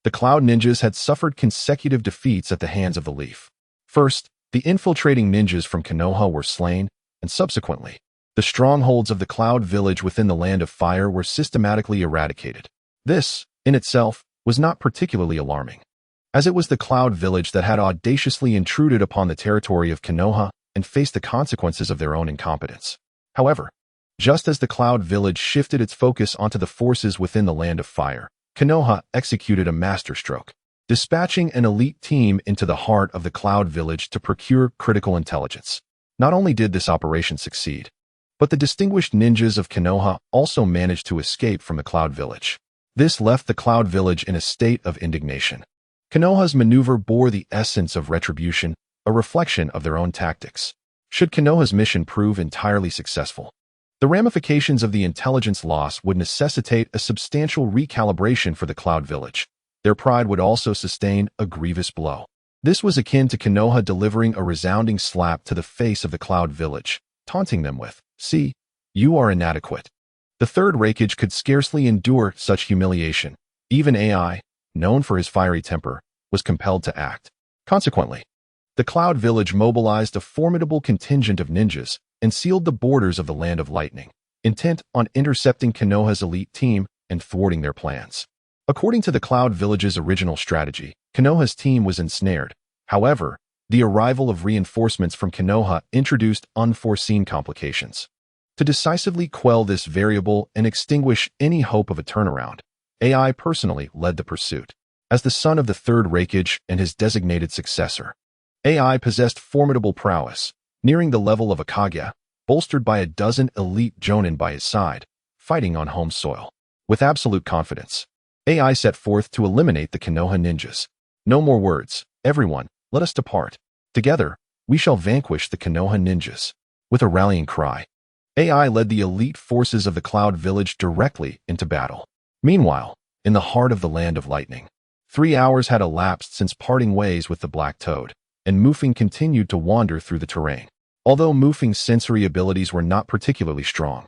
the Cloud Ninjas had suffered consecutive defeats at the hands of the Leaf. First, the infiltrating ninjas from Konoha were slain, and subsequently, the strongholds of the Cloud Village within the Land of Fire were systematically eradicated. This, in itself, was not particularly alarming, as it was the Cloud Village that had audaciously intruded upon the territory of Konoha and faced the consequences of their own incompetence. However, just as the Cloud Village shifted its focus onto the forces within the Land of Fire, Konoha executed a masterstroke, dispatching an elite team into the heart of the Cloud Village to procure critical intelligence. Not only did this operation succeed, but the distinguished ninjas of Konoha also managed to escape from the Cloud Village. This left the Cloud Village in a state of indignation. Konoha's maneuver bore the essence of retribution, a reflection of their own tactics. Should Konoha's mission prove entirely successful, the ramifications of the intelligence loss would necessitate a substantial recalibration for the Cloud Village. Their pride would also sustain a grievous blow. This was akin to Konoha delivering a resounding slap to the face of the Cloud Village, taunting them with, "See, you are inadequate." The third Reikage could scarcely endure such humiliation. Even AI, known for his fiery temper, was compelled to act. Consequently, the Cloud Village mobilized a formidable contingent of ninjas and sealed the borders of the Land of Lightning, intent on intercepting Konoha's elite team and thwarting their plans. According to the Cloud Village's original strategy, Konoha's team was ensnared. However, the arrival of reinforcements from Konoha introduced unforeseen complications. To decisively quell this variable and extinguish any hope of a turnaround, AI personally led the pursuit. As the son of the third Reikage and his designated successor, AI possessed formidable prowess, nearing the level of a Kage, bolstered by a dozen elite jonin by his side, fighting on home soil. With absolute confidence, AI set forth to eliminate the Konoha ninjas. No more words, everyone, let us depart. Together, we shall vanquish the Konoha ninjas. With a rallying cry, AI led the elite forces of the Cloud Village directly into battle. Meanwhile, in the heart of the Land of Lightning, 3 hours had elapsed since parting ways with the Black Toad, and Mufeng continued to wander through the terrain. Although Mufeng's sensory abilities were not particularly strong,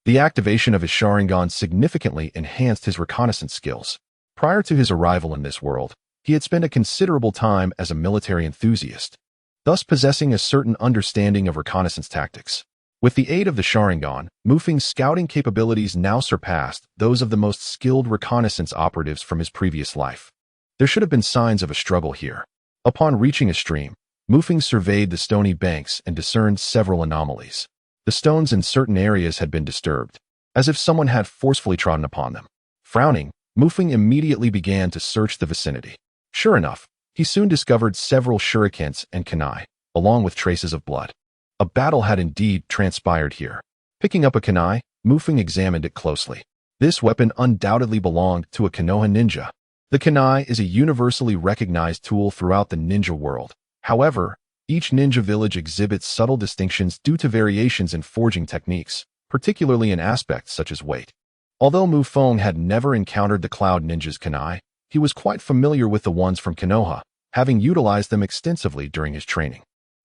the activation of his Sharingan significantly enhanced his reconnaissance skills. Prior to his arrival in this world, he had spent a considerable time as a military enthusiast, thus possessing a certain understanding of reconnaissance tactics. With the aid of the Sharingan, Mufeng's scouting capabilities now surpassed those of the most skilled reconnaissance operatives from his previous life. There should have been signs of a struggle here. Upon reaching a stream, Mufeng surveyed the stony banks and discerned several anomalies. The stones in certain areas had been disturbed, as if someone had forcefully trodden upon them. Frowning, Mufeng immediately began to search the vicinity. Sure enough, he soon discovered several shurikens and kunai, along with traces of blood. A battle had indeed transpired here. Picking up a kunai, Mufeng examined it closely. This weapon undoubtedly belonged to a Konoha ninja. The kunai is a universally recognized tool throughout the ninja world. However, each ninja village exhibits subtle distinctions due to variations in forging techniques, particularly in aspects such as weight. Although Mufeng had never encountered the Cloud Ninja's kunai, he was quite familiar with the ones from Konoha, having utilized them extensively during his training.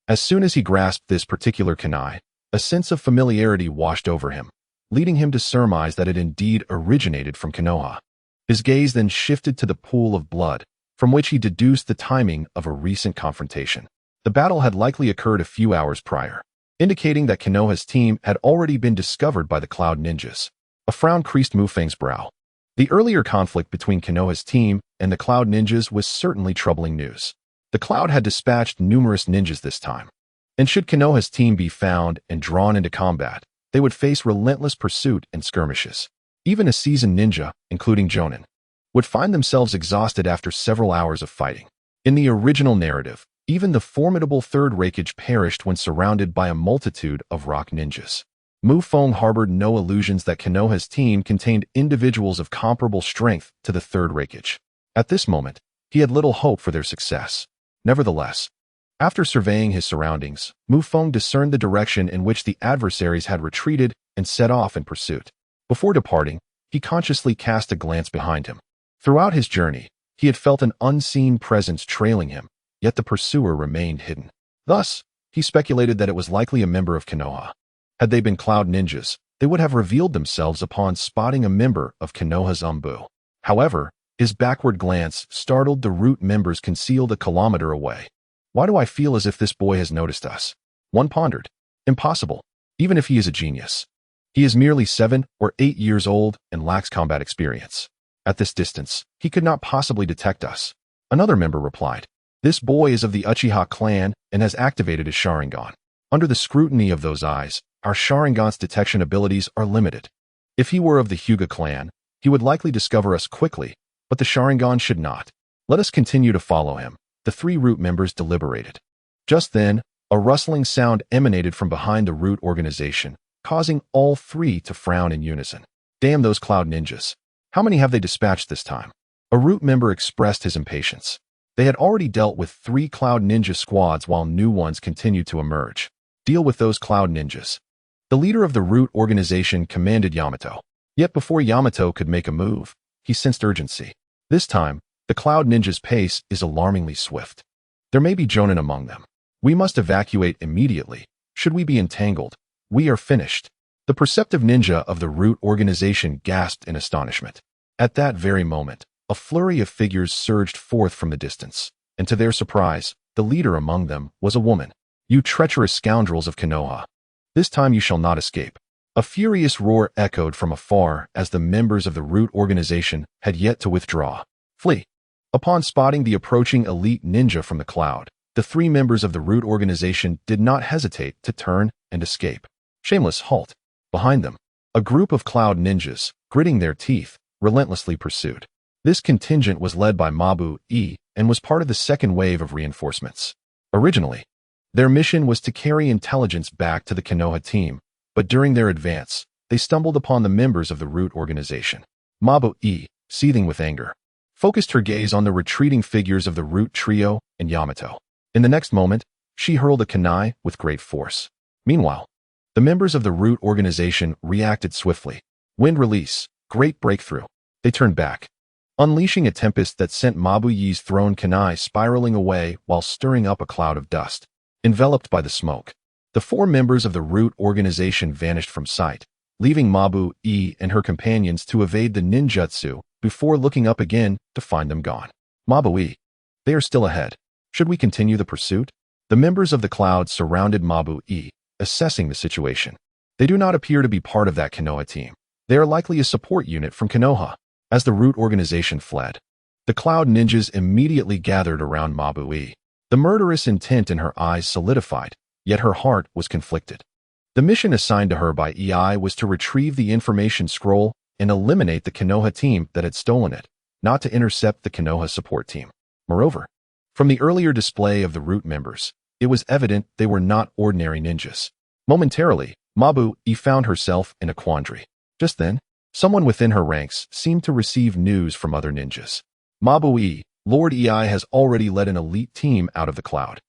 As soon as he grasped this particular kunai, a sense of familiarity washed over him, leading him to surmise that it indeed originated from Konoha. His gaze then shifted to the pool of blood, from which he deduced the timing of a recent confrontation. The battle had likely occurred a few hours prior, indicating that Konoha's team had already been discovered by the Cloud Ninjas. A frown creased Mufeng's brow. The earlier conflict between Konoha's team and the Cloud Ninjas was certainly troubling news. The Cloud had dispatched numerous ninjas this time, and should Konoha's team be found and drawn into combat, they would face relentless pursuit and skirmishes. Even a seasoned ninja, including Jonin, would find themselves exhausted after several hours of fighting. In the original narrative, even the formidable Third Reikage perished when surrounded by a multitude of rock ninjas. Mufeng harbored no illusions that Konoha's team contained individuals of comparable strength to the Third Reikage. At this moment, he had little hope for their success. Nevertheless, after surveying his surroundings, Mufeng discerned the direction in which the adversaries had retreated and set off in pursuit. Before departing, he consciously cast a glance behind him. Throughout his journey, he had felt an unseen presence trailing him, yet the pursuer remained hidden. Thus, he speculated that it was likely a member of Konoha. Had they been Cloud Ninjas, they would have revealed themselves upon spotting a member of Konoha's Umbu. However, his backward glance startled the root members concealed a kilometer away. Why do I feel as if this boy has noticed us? One pondered. Impossible, even if he is a genius. He is merely 7 or 8 years old and lacks combat experience. At this distance, he could not possibly detect us. Another member replied. This boy is of the Uchiha clan and has activated his Sharingan. Under the scrutiny of those eyes, our Sharingan's detection abilities are limited. If he were of the Hyuga clan, he would likely discover us quickly, but the Sharingan should not. Let us continue to follow him. The 3 root members deliberated. Just then, A rustling sound emanated from behind the root organization, causing all three to frown in unison. Damn those cloud ninjas. How many have they dispatched this time? A root member expressed his impatience. They had already dealt with 3 cloud ninja squads while new ones continued to emerge. Deal with those cloud ninjas. The leader of the root organization commanded Yamato. Yet before Yamato could make a move, he sensed urgency. This time, the cloud ninja's pace is alarmingly swift. There may be jonin among them. We must evacuate immediately. Should we be entangled, we are finished. The perceptive ninja of the root organization gasped in astonishment. At that very moment, a flurry of figures surged forth from the distance, and to their surprise, the leader among them was a woman. You treacherous scoundrels of Konoha. This time you shall not escape. A furious roar echoed from afar as the members of the root organization had yet to withdraw. Flee. Upon spotting the approaching elite ninja from the cloud, the 3 members of the root organization did not hesitate to turn and escape. Shameless halt. Behind them, a group of cloud ninjas, gritting their teeth, relentlessly pursued. This contingent was led by Mabu-e and was part of the second wave of reinforcements. Originally, their mission was to carry intelligence back to the Konoha team, but during their advance, they stumbled upon the members of the root organization. Mabu-e, seething with anger, focused her gaze on the retreating figures of the root trio and Yamato. In the next moment, she hurled a kunai with great force. Meanwhile, the members of the root organization reacted swiftly. Wind release, great breakthrough. They turned back, unleashing a tempest that sent Mabu-e's thrown kunai spiraling away while stirring up a cloud of dust. Enveloped by the smoke, the 4 members of the root organization vanished from sight, leaving Mabu-e and her companions to evade the ninjutsu before looking up again to find them gone. Mabu-e, they are still ahead. Should we continue the pursuit? The members of the cloud surrounded Mabu-e, assessing the situation. They do not appear to be part of that Konoha team. They are likely a support unit from Konoha. As the root organization fled, the cloud ninjas immediately gathered around Mabu-e. The murderous intent in her eyes solidified, yet her heart was conflicted. The mission assigned to her by EI was to retrieve the information scroll and eliminate the Konoha team that had stolen it, not to intercept the Konoha support team. Moreover, from the earlier display of the root members, it was evident they were not ordinary ninjas. Momentarily, Mabu-e found herself in a quandary. Just then, someone within her ranks seemed to receive news from other ninjas. Mabu-e, Lord EI has already led an elite team out of the cloud.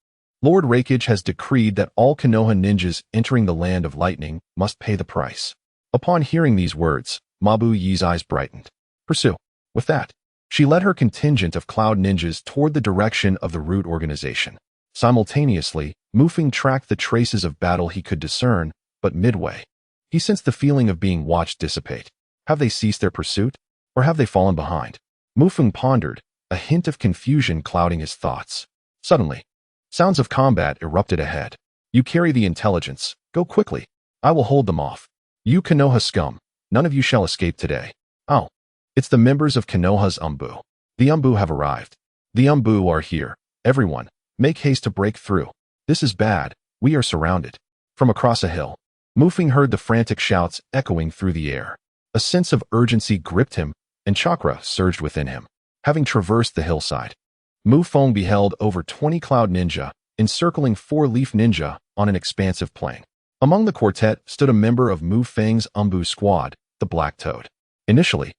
Lord Reikage has decreed that all Konoha ninjas entering the land of lightning must pay the price. Upon hearing these words, Mabu-e's eyes brightened. Pursue. With that, she led her contingent of cloud ninjas toward the direction of the root organization. Simultaneously, Mufeng tracked the traces of battle he could discern, but midway, he sensed the feeling of being watched dissipate. Have they ceased their pursuit, or have they fallen behind? Mufeng pondered, a hint of confusion clouding his thoughts. Suddenly, sounds of combat erupted ahead. You carry the intelligence. Go quickly. I will hold them off. You Konoha scum, none of you shall escape today. Oh, it's the members of Konoha's Umbu. The Umbu have arrived. The Umbu are here. Everyone, make haste to break through. This is bad. We are surrounded. From across a hill, Mufeng heard the frantic shouts echoing through the air. A sense of urgency gripped him, and chakra surged within him. Having traversed the hillside, Mufeng beheld over 20 cloud ninja encircling 4-leaf ninja on an expansive plain. Among the quartet stood a member of Mufeng's Umbu squad, the Black Toad. Initially,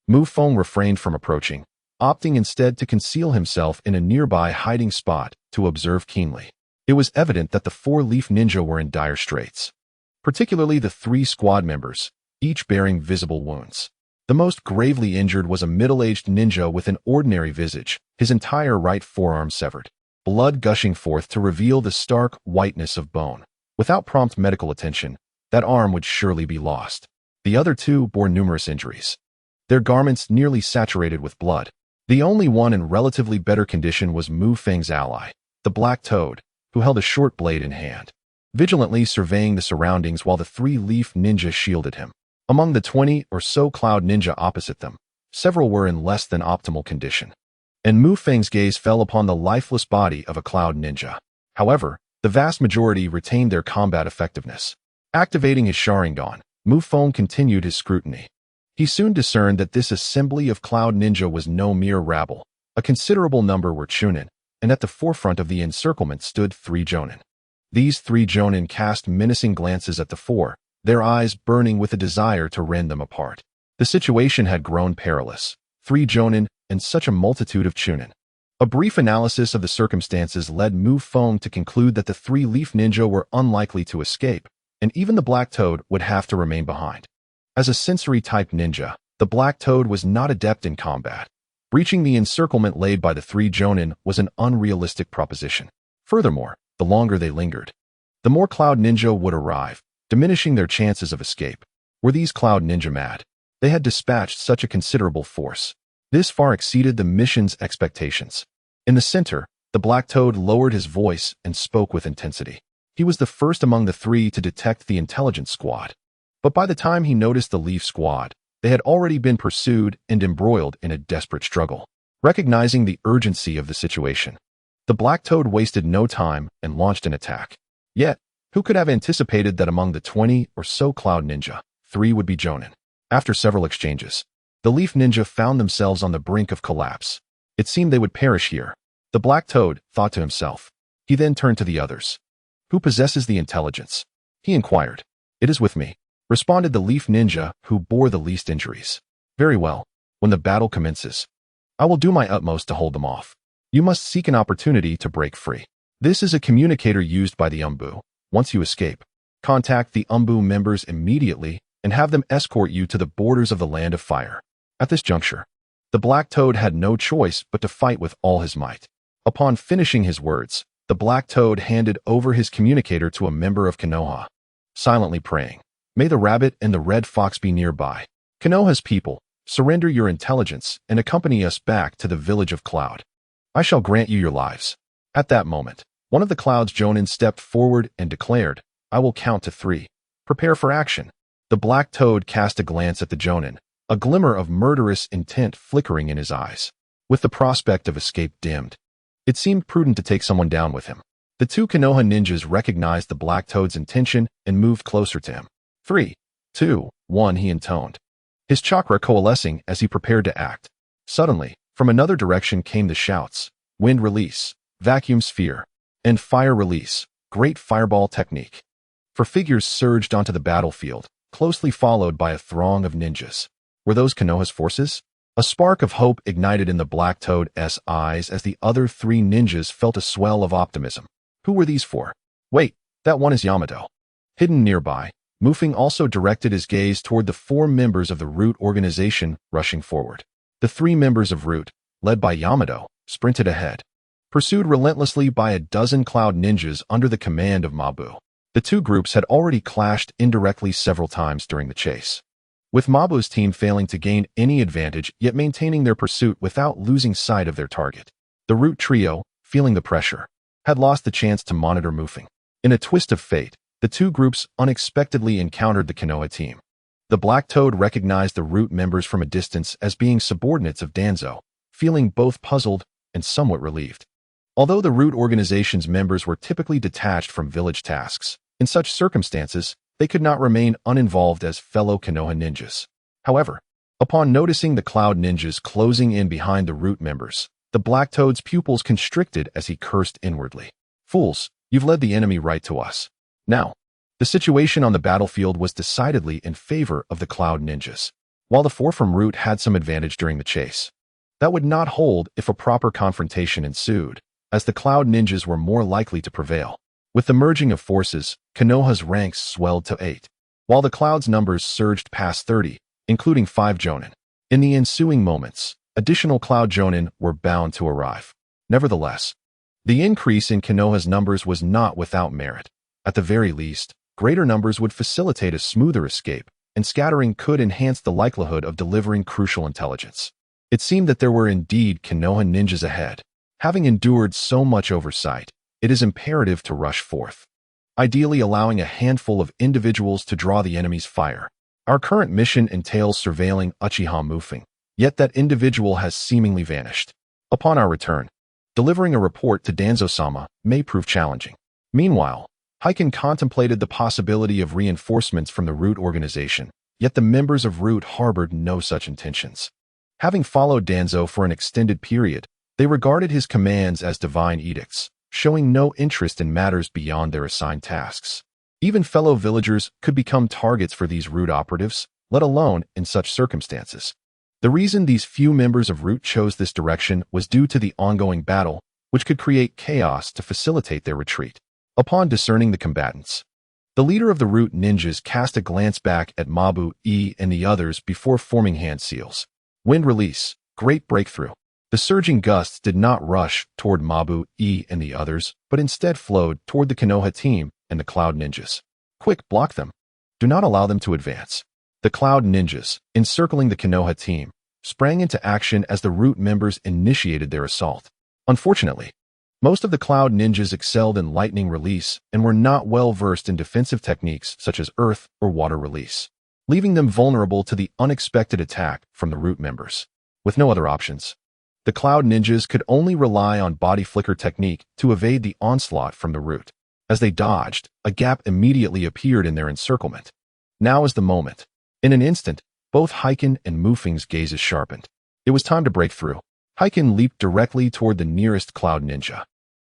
Mufeng refrained from approaching, opting instead to conceal himself in a nearby hiding spot to observe keenly. It was evident that the 4-leaf ninja were in dire straits, particularly the 3 squad members, each bearing visible wounds. The most gravely injured was a middle-aged ninja with an ordinary visage, his entire right forearm severed, blood gushing forth to reveal the stark whiteness of bone. Without prompt medical attention, that arm would surely be lost. The other 2 bore numerous injuries, their garments nearly saturated with blood. The only one in relatively better condition was Mufeng's ally, the Black Toad, who held a short blade in hand, vigilantly surveying the surroundings while the 3-leaf ninja shielded him. Among the 20 or so cloud ninja opposite them, several were in less than optimal condition, and Mufeng's gaze fell upon the lifeless body of a cloud ninja. However, the vast majority retained their combat effectiveness. Activating his Sharingan, Mufeng continued his scrutiny. He soon discerned that this assembly of cloud ninja was no mere rabble. A considerable number were chunin, and at the forefront of the encirclement stood 3 jonin. These three jonin cast menacing glances at the four, their eyes burning with a desire to rend them apart. The situation had grown perilous. Three jonin and such a multitude of chunin. A brief analysis of the circumstances led Mu Feng to conclude that the three-leaf ninja were unlikely to escape, and even the Black Toad would have to remain behind. As a sensory-type ninja, the Black Toad was not adept in combat. Breaching the encirclement laid by the three jonin was an unrealistic proposition. Furthermore, the longer they lingered, the more Cloud Ninja would arrive, diminishing their chances of escape. Were these Cloud Ninja mad? They had dispatched such a considerable force. This far exceeded the mission's expectations. In the center, the Black Toad lowered his voice and spoke with intensity. He was the first among the three to detect the intelligence squad. But by the time he noticed the Leaf Squad, they had already been pursued and embroiled in a desperate struggle. Recognizing the urgency of the situation, the Black Toad wasted no time and launched an attack. Yet, who could have anticipated that among the 20 or so Cloud Ninja, 3 would be jonin? After several exchanges, the Leaf Ninja found themselves on the brink of collapse. It seemed they would perish here. The Black Toad thought to himself. He then turned to the others. Who possesses the intelligence? He inquired. It is with me, responded the Leaf Ninja, who bore the least injuries. Very well. When the battle commences, I will do my utmost to hold them off. You must seek an opportunity to break free. This is a communicator used by the Umbu. Once you escape, contact the Umbu members immediately and have them escort you to the borders of the Land of Fire. At this juncture, the Black Toad had no choice but to fight with all his might. Upon finishing his words, the Black Toad handed over his communicator to a member of Konoha, silently praying, "May the rabbit and the red fox be nearby. Konoha's people, surrender your intelligence and accompany us back to the village of Cloud. I shall grant you your lives." At that moment, one of the Cloud's jonin stepped forward and declared, "I will count to 3. Prepare for action." The Black Toad cast a glance at the jonin, a glimmer of murderous intent flickering in his eyes. With the prospect of escape dimmed, it seemed prudent to take someone down with him. The 2 Konoha ninjas recognized the Black Toad's intention and moved closer to him. 3, 2, 1, he intoned, his chakra coalescing as he prepared to act. Suddenly, from another direction came the shouts, "Wind release, vacuum sphere, and fire release, great fireball technique." For figures surged onto the battlefield, closely followed by a throng of ninjas. Were those Konoha's forces? A spark of hope ignited in the Black Toad's eyes as the other 3 ninjas felt a swell of optimism. Who were these 4? Wait, that one is Yamato. Hidden nearby, Mu Feng also directed his gaze toward the 4 members of the Root organization rushing forward. The 3 members of Root, led by Yamato, sprinted ahead, pursued relentlessly by a dozen Cloud ninjas under the command of Mabu. The 2 groups had already clashed indirectly several times during the chase, with Mabu's team failing to gain any advantage yet maintaining their pursuit without losing sight of their target. The Root trio, feeling the pressure, had lost the chance to monitor Mu Feng. In a twist of fate, the 2 groups unexpectedly encountered the Konoha team. The Black Toad recognized the Root members from a distance as being subordinates of Danzo, feeling both puzzled and somewhat relieved. Although the Root organization's members were typically detached from village tasks, in such circumstances, they could not remain uninvolved as fellow Konoha ninjas. However, upon noticing the Cloud ninjas closing in behind the Root members, the Black Toad's pupils constricted as he cursed inwardly. "Fools, you've led the enemy right to us." Now, the situation on the battlefield was decidedly in favor of the Cloud ninjas. While the 4 from Root had some advantage during the chase, that would not hold if a proper confrontation ensued, as the Cloud ninjas were more likely to prevail. With the merging of forces, Konoha's ranks swelled to 8, while the Cloud's numbers surged past 30, including 5 jonin. In the ensuing moments, additional Cloud jonin were bound to arrive. Nevertheless, the increase in Konoha's numbers was not without merit. At the very least, greater numbers would facilitate a smoother escape, and scattering could enhance the likelihood of delivering crucial intelligence. It seemed that there were indeed Konoha ninjas ahead. Having endured so much oversight, it is imperative to rush forth, ideally allowing a handful of individuals to draw the enemy's fire. Our current mission entails surveilling Uchiha Mu Feng, yet that individual has seemingly vanished. Upon our return, delivering a report to Danzo-sama may prove challenging. Meanwhile, Heiken contemplated the possibility of reinforcements from the Root organization, yet the members of Root harbored no such intentions. Having followed Danzo for an extended period, they regarded his commands as divine edicts, showing no interest in matters beyond their assigned tasks. Even fellow villagers could become targets for these Root operatives, let alone in such circumstances. The reason these few members of Root chose this direction was due to the ongoing battle, which could create chaos to facilitate their retreat. Upon discerning the combatants, the leader of the Root ninjas cast a glance back at Mabu, E, and the others before forming hand seals. Wind release, great breakthrough. The surging gusts did not rush toward Mabu, E, and the others, but instead flowed toward the Konoha team and the Cloud Ninjas. Quick, block them. Do not allow them to advance. The Cloud Ninjas, encircling the Konoha team, sprang into action as the Root members initiated their assault. Unfortunately, most of the Cloud Ninjas excelled in lightning release and were not well versed in defensive techniques such as earth or water release, leaving them vulnerable to the unexpected attack from the Root members. With no other options, the Cloud Ninjas could only rely on body flicker technique to evade the onslaught from the Root. As they dodged, a gap immediately appeared in their encirclement. Now is the moment. In an instant, both Heiken and Mufeng's gazes sharpened. It was time to break through. Heiken leaped directly toward the nearest Cloud Ninja.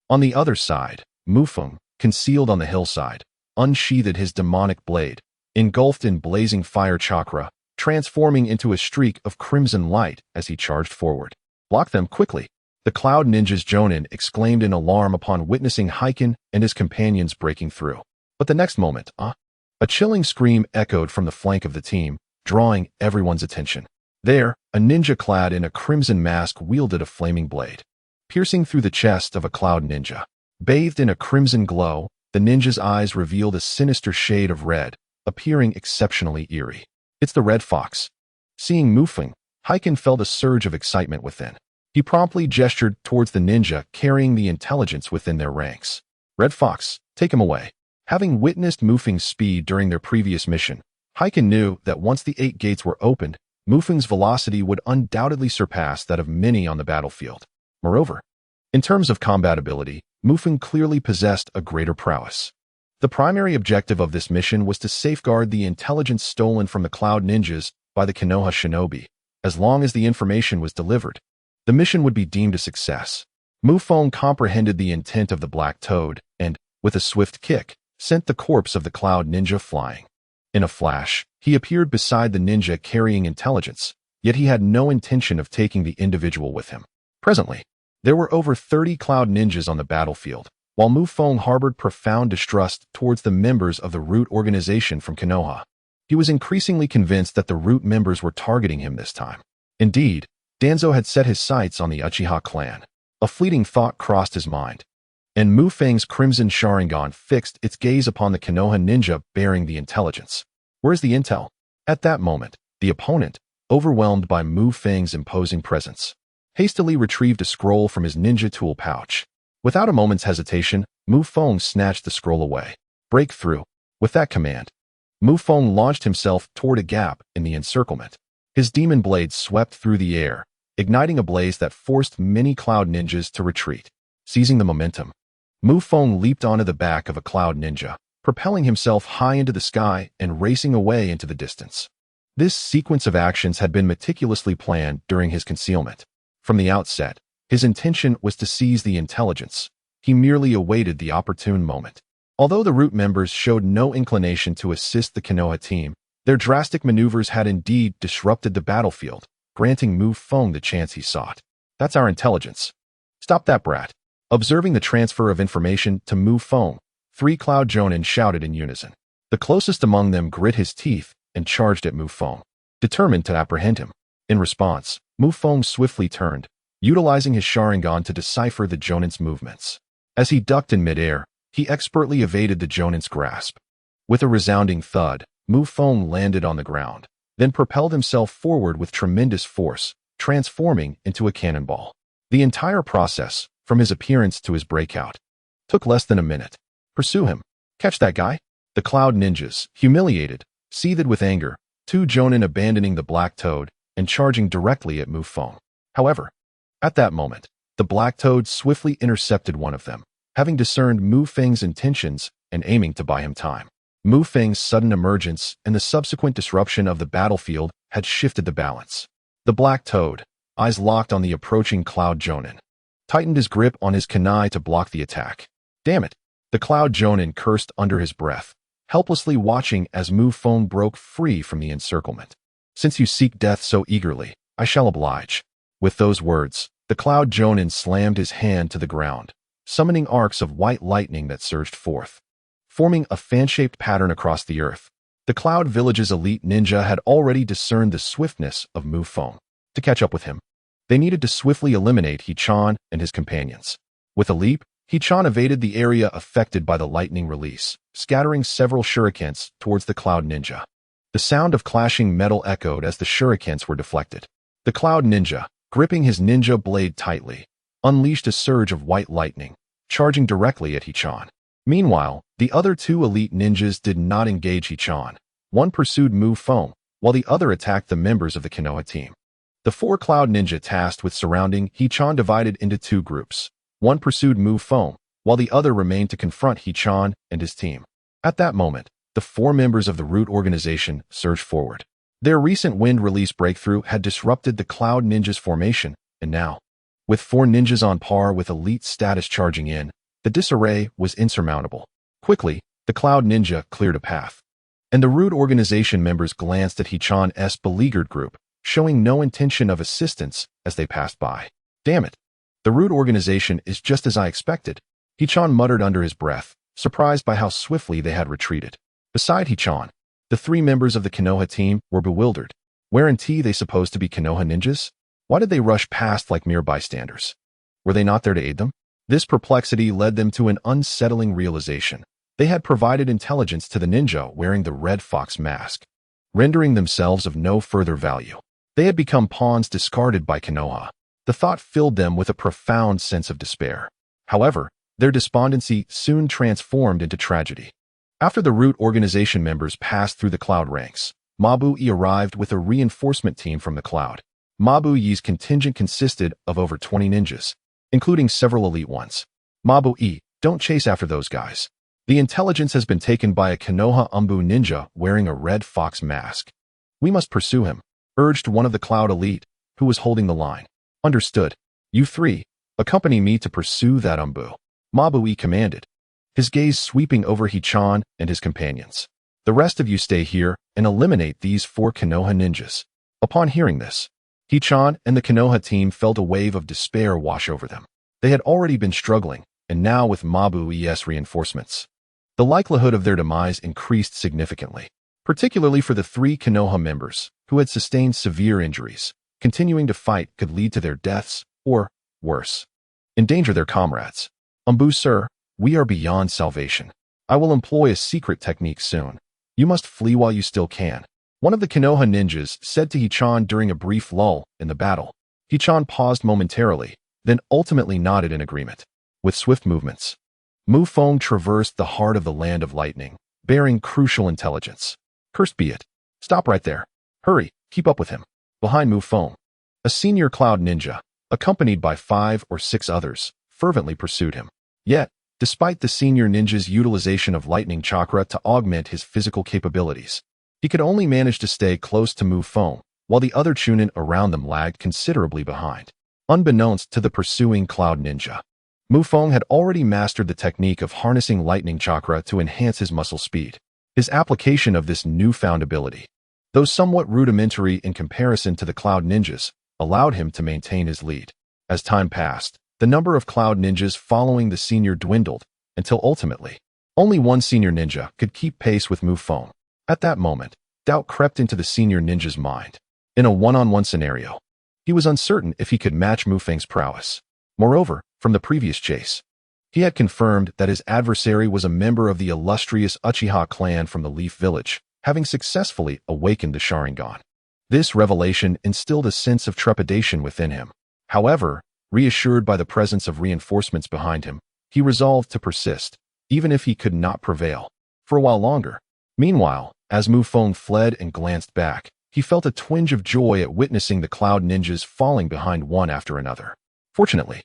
On the other side, Mufeng, concealed on the hillside, unsheathed his demonic blade, engulfed in blazing fire chakra, transforming into a streak of crimson light as he charged forward. Block them quickly. The Cloud Ninja's Jonin exclaimed in alarm upon witnessing Heiken and his companions breaking through. But the next moment, a chilling scream echoed from the flank of the team, drawing everyone's attention. There, a ninja clad in a crimson mask wielded a flaming blade, piercing through the chest of a Cloud Ninja. Bathed in a crimson glow, the ninja's eyes revealed a sinister shade of red, appearing exceptionally eerie. It's the Red Fox. Seeing Mufeng, Heiken felt a surge of excitement within. He promptly gestured towards the ninja carrying the intelligence within their ranks. Red Fox, take him away. Having witnessed Mufeng's speed during their previous mission, Heiken knew that once the 8 gates were opened, Mufeng's velocity would undoubtedly surpass that of many on the battlefield. Moreover, in terms of combat ability, Mufeng clearly possessed a greater prowess. The primary objective of this mission was to safeguard the intelligence stolen from the Cloud Ninjas by the Konoha shinobi. As long as the information was delivered, the mission would be deemed a success. Mufeng comprehended the intent of the Black Toad and, with a swift kick, sent the corpse of the Cloud Ninja flying. In a flash, he appeared beside the ninja carrying intelligence, yet he had no intention of taking the individual with him. Presently, there were over 30 Cloud Ninjas on the battlefield, while Mufeng harbored profound distrust towards the members of the Root organization from Konoha. He was increasingly convinced that the Root members were targeting him this time. Indeed, Danzo had set his sights on the Uchiha clan. A fleeting thought crossed his mind, and Mufeng's crimson Sharingan fixed its gaze upon the Konoha ninja bearing the intelligence. Where's the intel? At that moment, the opponent, overwhelmed by Mufeng's imposing presence, hastily retrieved a scroll from his ninja tool pouch. Without a moment's hesitation, Mufeng snatched the scroll away. Break through. With that command, Mufeng launched himself toward a gap in the encirclement. His demon blade swept through the air, igniting a blaze that forced many Cloud Ninjas to retreat. Seizing the momentum, Mufeng leaped onto the back of a Cloud Ninja, propelling himself high into the sky and racing away into the distance. This sequence of actions had been meticulously planned during his concealment. From the outset, his intention was to seize the intelligence. He merely awaited the opportune moment. Although the Root members showed no inclination to assist the Konoha team, their drastic maneuvers had indeed disrupted the battlefield, granting Mufeng the chance he sought. That's our intelligence. Stop that brat. Observing the transfer of information to Mufeng, 3 Cloud Jonin shouted in unison. The closest among them grit his teeth and charged at Mufeng, determined to apprehend him. In response, Mufeng swiftly turned, utilizing his Sharingan to decipher the Jonin's movements. As he ducked in midair, he expertly evaded the Jonin's grasp. With a resounding thud, Mufeng landed on the ground, then propelled himself forward with tremendous force, transforming into a cannonball. The entire process, from his appearance to his breakout, took less than a minute. Pursue him. Catch that guy. The Cloud Ninjas, humiliated, seethed with anger, 2 Jonin abandoning the Black Toad and charging directly at Mufeng. However, at that moment, the Black Toad swiftly intercepted one of them, having discerned Mufeng's intentions and aiming to buy him time. Mufeng's sudden emergence and the subsequent disruption of the battlefield had shifted the balance. The Black Toad, eyes locked on the approaching Cloud Jonin, tightened his grip on his kunai to block the attack. Damn it! The Cloud Jonin cursed under his breath, helplessly watching as Feng broke free from the encirclement. Since you seek death so eagerly, I shall oblige. With those words, the Cloud Jonin slammed his hand to the ground, summoning arcs of white lightning that surged forth, forming a fan-shaped pattern across the earth. The Cloud Village's elite ninja had already discerned the swiftness of Feng. To catch up with him, they needed to swiftly eliminate Hichan and his companions. With a leap, Hichan evaded the area affected by the lightning release, scattering several shurikens towards the Cloud Ninja. The sound of clashing metal echoed as the shurikens were deflected. The Cloud Ninja, gripping his ninja blade tightly, unleashed a surge of white lightning, charging directly at Hichan. Meanwhile, the other two elite ninjas did not engage Hichan. One pursued Feng, while the other attacked the members of the Konoha team. The four Cloud Ninja tasked with surrounding Hichan divided into two groups. One pursued Feng, while the other remained to confront Hichan and his team. At that moment, the four members of the Root organization surged forward. Their recent wind release breakthrough had disrupted the Cloud Ninja's formation, and now, with four ninjas on par with elite status charging in, the disarray was insurmountable. Quickly, the Cloud Ninja cleared a path, and the Root organization members glanced at Hichan's beleaguered group, showing no intention of assistance as they passed by. Damn it! The Root organization is just as I expected, Hichan muttered under his breath, surprised by how swiftly they had retreated. Beside Hichan, the three members of the Konoha team were bewildered. Weren't they supposed to be Konoha ninjas? Why did they rush past like mere bystanders? Were they not there to aid them? This perplexity led them to an unsettling realization. They had provided intelligence to the ninja wearing the Red Fox mask, rendering themselves of no further value. They had become pawns discarded by Konoha. The thought filled them with a profound sense of despair. However, their despondency soon transformed into tragedy. After the Root organization members passed through the Cloud ranks, Mabu-E arrived with a reinforcement team from the Cloud. Mabu-E's contingent consisted of over 20 ninjas, including several elite ones. Mabu-E, don't chase after those guys. The intelligence has been taken by a Konoha ninja wearing a Red Fox mask. We must pursue him, urged one of the Cloud elite, who was holding the line. Understood. You three, accompany me to pursue that Mabu-E commanded, his gaze sweeping over Hichan and his companions. The rest of you stay here and eliminate these four Konoha ninjas. Upon hearing this, Hichan and the Konoha team felt a wave of despair wash over them. They had already been struggling, and now with Mabu-E's reinforcements, the likelihood of their demise increased significantly, particularly for the three Konoha members who had sustained severe injuries. Continuing to fight could lead to their deaths, or, worse, endanger their comrades. Sir, we are beyond salvation. I will employ a secret technique soon. You must flee while you still can. One of the Konoha ninjas said to Hichan during a brief lull in the battle. Hichan paused momentarily, then ultimately nodded in agreement. With swift movements, Feng traversed the heart of the Land of Lightning, bearing crucial intelligence. Cursed be it. Stop right there. Hurry, keep up with him. Behind Feng, a senior Cloud ninja, accompanied by 5 or 6 others, fervently pursued him. Yet, despite the senior ninja's utilization of lightning chakra to augment his physical capabilities, he could only manage to stay close to Feng, while the other chunin around them lagged considerably behind. Unbeknownst to the pursuing Cloud ninja, Feng had already mastered the technique of harnessing lightning chakra to enhance his muscle speed. His application of this newfound ability, though somewhat rudimentary in comparison to the Cloud ninjas, allowed him to maintain his lead. As time passed, the number of Cloud ninjas following the senior dwindled, until ultimately, only one senior ninja could keep pace with Feng. At that moment, doubt crept into the senior ninja's mind. In a one-on-one scenario, he was uncertain if he could match Feng's prowess. Moreover, from the previous chase, he had confirmed that his adversary was a member of the illustrious Uchiha clan from the Leaf Village, having successfully awakened the Sharingan. This revelation instilled a sense of trepidation within him. However, reassured by the presence of reinforcements behind him, he resolved to persist, even if he could not prevail, for a while longer. Meanwhile, as Feng fled and glanced back, he felt a twinge of joy at witnessing the Cloud ninjas falling behind one after another. Fortunately,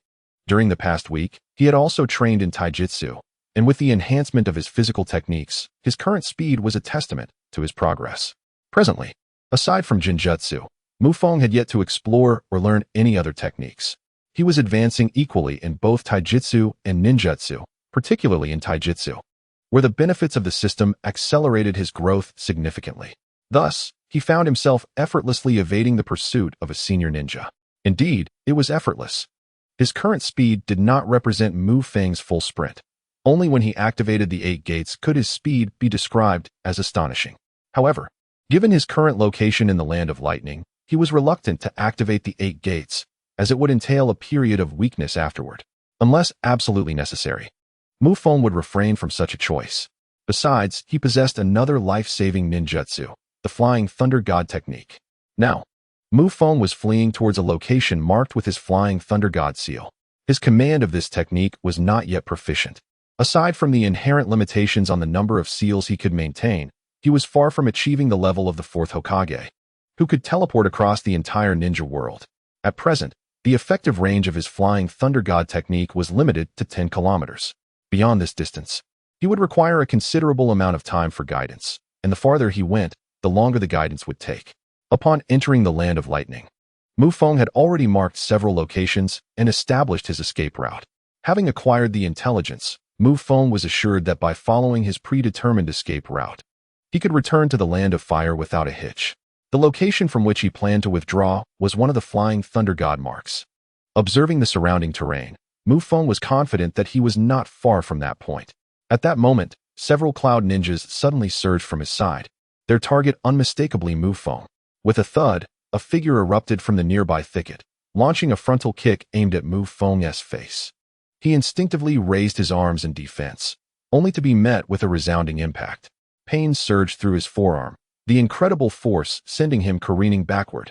during the past week, he had also trained in taijutsu, and with the enhancement of his physical techniques, his current speed was a testament to his progress. Presently, aside from ninjutsu, Feng had yet to explore or learn any other techniques. He was advancing equally in both taijutsu and ninjutsu, particularly in taijutsu, where the benefits of the system accelerated his growth significantly. Thus, he found himself effortlessly evading the pursuit of a senior ninja. Indeed, it was effortless. His current speed did not represent Mu Feng's full sprint. Only when he activated the 8 gates could his speed be described as astonishing. However, given his current location in the Land of Lightning, he was reluctant to activate the 8 gates, as it would entail a period of weakness afterward. Unless absolutely necessary, Mu Feng would refrain from such a choice. Besides, he possessed another life-saving ninjutsu, the Flying Thunder God technique. Now, Mu Feng was fleeing towards a location marked with his Flying Thunder God seal. His command of this technique was not yet proficient. Aside from the inherent limitations on the number of seals he could maintain, he was far from achieving the level of the 4th Hokage, who could teleport across the entire ninja world. At present, the effective range of his Flying Thunder God technique was limited to 10 kilometers. Beyond this distance, he would require a considerable amount of time for guidance, and the farther he went, the longer the guidance would take. Upon entering the Land of Lightning, Mu Feng had already marked several locations and established his escape route. Having acquired the intelligence, Mu Feng was assured that by following his predetermined escape route, he could return to the Land of Fire without a hitch. The location from which he planned to withdraw was one of the Flying Thunder God marks. Observing the surrounding terrain, Mu Feng was confident that he was not far from that point. At that moment, several cloud ninjas suddenly surged from his side, their target unmistakably Mu Feng. With a thud, a figure erupted from the nearby thicket, launching a frontal kick aimed at Mu Feng's face. He instinctively raised his arms in defense, only to be met with a resounding impact. Pain surged through his forearm, the incredible force sending him careening backward.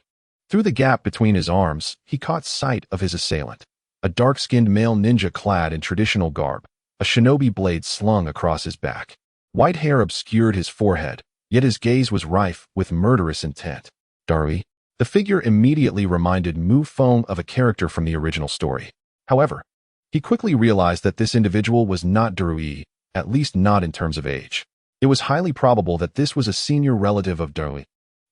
Through the gap between his arms, he caught sight of his assailant, a dark-skinned male ninja clad in traditional garb, a shinobi blade slung across his back. White hair obscured his forehead, yet his gaze was rife with murderous intent. Darui. The figure immediately reminded Mu Feng of a character from the original story. However, he quickly realized that this individual was not Darui, at least not in terms of age. It was highly probable that this was a senior relative of Darui,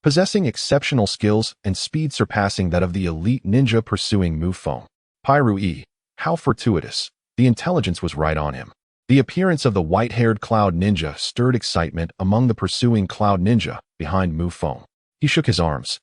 possessing exceptional skills and speed surpassing that of the elite ninja pursuing Mu Feng. Pai-Rui, how fortuitous. The intelligence was right on him. The appearance of the white-haired cloud ninja stirred excitement among the pursuing cloud ninja behind Mu Feng. He shook his arms,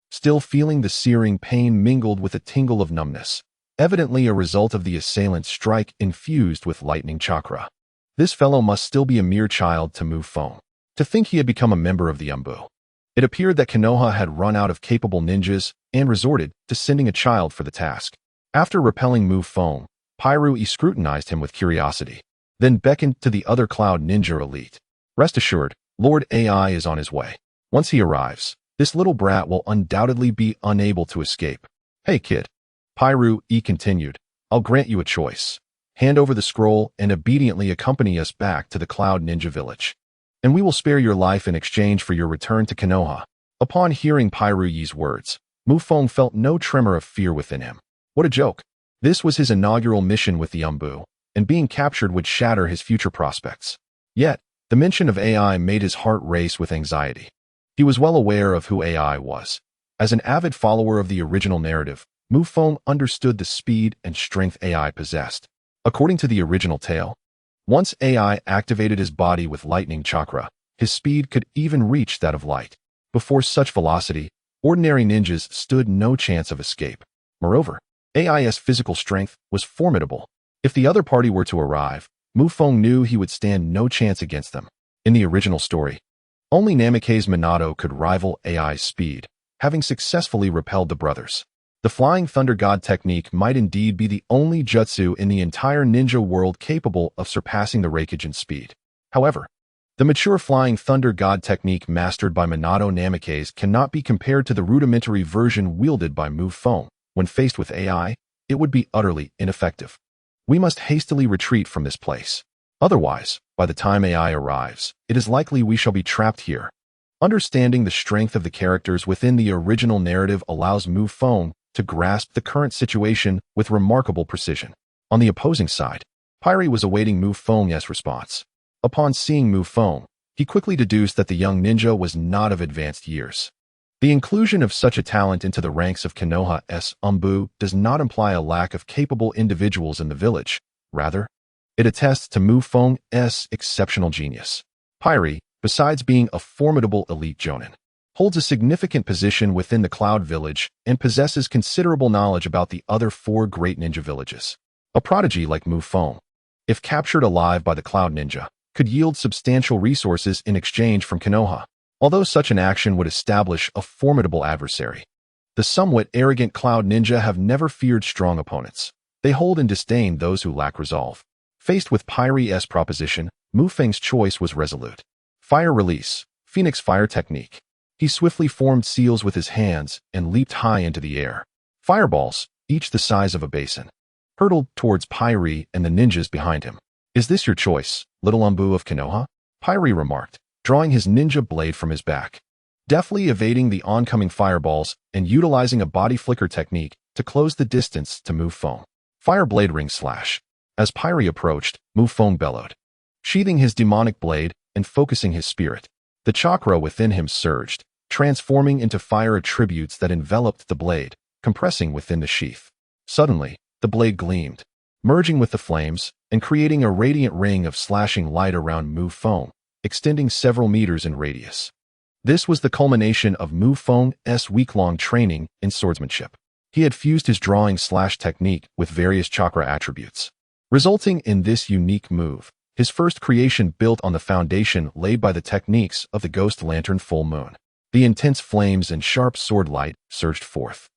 still feeling the searing pain mingled with a tingle of numbness, evidently a result of the assailant's strike infused with lightning chakra. This fellow must still be a mere child to Mu Feng. To think he had become a member of the Umbu. It appeared that Konoha had run out of capable ninjas and resorted to sending a child for the task. After repelling Mu Feng, Pai-Rui scrutinized him with curiosity, then beckoned to the other cloud ninja elite. Rest assured, Lord AI is on his way. Once he arrives, this little brat will undoubtedly be unable to escape. Hey kid, Pai-Rui continued, I'll grant you a choice. Hand over the scroll and obediently accompany us back to the Cloud Ninja Village, and we will spare your life in exchange for your return to Konoha. Upon hearing Pai-Rui's words, Mu Feng felt no tremor of fear within him. What a joke. This was his inaugural mission with the Umbu, and being captured would shatter his future prospects. Yet, the mention of AI made his heart race with anxiety. He was well aware of who AI was. As an avid follower of the original narrative, Mu Feng understood the speed and strength AI possessed. According to the original tale, once AI activated his body with lightning chakra, his speed could even reach that of light. Before such velocity, ordinary ninjas stood no chance of escape. Moreover, AI's physical strength was formidable. If the other party were to arrive, Mu Feng knew he would stand no chance against them. In the original story, only Namikaze Minato could rival AI's speed, having successfully repelled the brothers. The Flying Thunder God technique might indeed be the only jutsu in the entire ninja world capable of surpassing the Raikijin speed. However, the mature Flying Thunder God technique mastered by Minato Namikaze cannot be compared to the rudimentary version wielded by Mu Feng. When faced with AI, it would be utterly ineffective. We must hastily retreat from this place. Otherwise, by the time AI arrives, it is likely we shall be trapped here. Understanding the strength of the characters within the original narrative allows Mu Feng to grasp the current situation with remarkable precision. On the opposing side, Pai-Rui was awaiting Mu Feng's response. Upon seeing Mu Feng, he quickly deduced that the young ninja was not of advanced years. The inclusion of such a talent into the ranks of Konoha's Umbu does not imply a lack of capable individuals in the village. Rather, it attests to Mu Feng's exceptional genius. Pyre, besides being a formidable elite jonin, holds a significant position within the Cloud Village and possesses considerable knowledge about the other 4 great ninja villages. A prodigy like Mu Feng, if captured alive by the Cloud Ninja, could yield substantial resources in exchange from Konoha, although such an action would establish a formidable adversary. The somewhat arrogant Cloud Ninja have never feared strong opponents. They hold in disdain those who lack resolve. Faced with Pyre's proposition, Mu Feng's choice was resolute. Fire release, Phoenix fire technique. He swiftly formed seals with his hands and leaped high into the air. Fireballs, each the size of a basin, hurtled towards Pyre and the ninjas behind him. Is this your choice, little Umbu of Konoha? Pyre remarked, drawing his ninja blade from his back. Deftly evading the oncoming fireballs and utilizing a body flicker technique to close the distance to Mu Feng. Fire blade ring slash. As Pyre approached, Mu Feng bellowed. Sheathing his demonic blade and focusing his spirit, the chakra within him surged, transforming into fire attributes that enveloped the blade, compressing within the sheath. Suddenly, the blade gleamed, merging with the flames and creating a radiant ring of slashing light around Mu Feng, extending several meters in radius. This was the culmination of Mu Feng's week-long training in swordsmanship. He had fused his drawing slash technique with various chakra attributes, resulting in this unique move, his first creation built on the foundation laid by the techniques of the Ghost Lantern Full Moon. The intense flames and sharp sword light surged forth.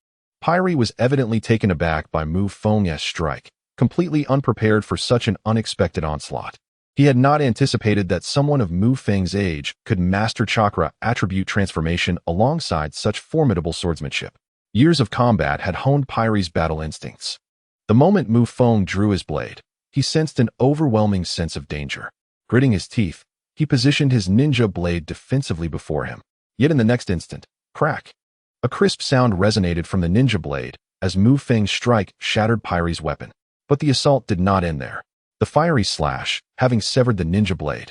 Pyre was evidently taken aback by Mu Feng's strike, completely unprepared for such an unexpected onslaught. He had not anticipated that someone of Mu Feng's age could master chakra attribute transformation alongside such formidable swordsmanship. Years of combat had honed Pyre's battle instincts. The moment Mu Feng drew his blade, he sensed an overwhelming sense of danger. Gritting his teeth, he positioned his ninja blade defensively before him. Yet in the next instant, crack! A crisp sound resonated from the ninja blade as Mu Feng's strike shattered Pyre's weapon. But the assault did not end there. The fiery slash, having severed the ninja blade,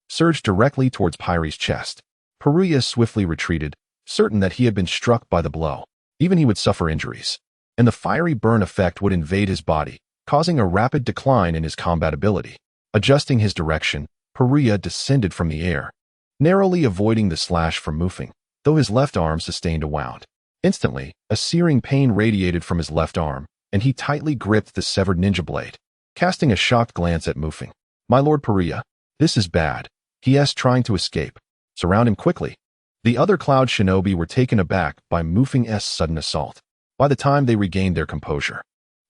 surged directly towards Pyre's chest. Pyre swiftly retreated, certain that he had been struck by the blow. Even he would suffer injuries, and the fiery burn effect would invade his body, causing a rapid decline in his combat ability. Adjusting his direction, Pyre descended from the air, narrowly avoiding the slash from Mu Feng, though his left arm sustained a wound. Instantly, a searing pain radiated from his left arm, and he tightly gripped the severed ninja blade. Casting a shocked glance at Mu Feng, "My lord Pyre, this is bad," he asked, trying to escape. "Surround him quickly." The other Cloud Shinobi were taken aback by Mu Feng's sudden assault. By the time they regained their composure,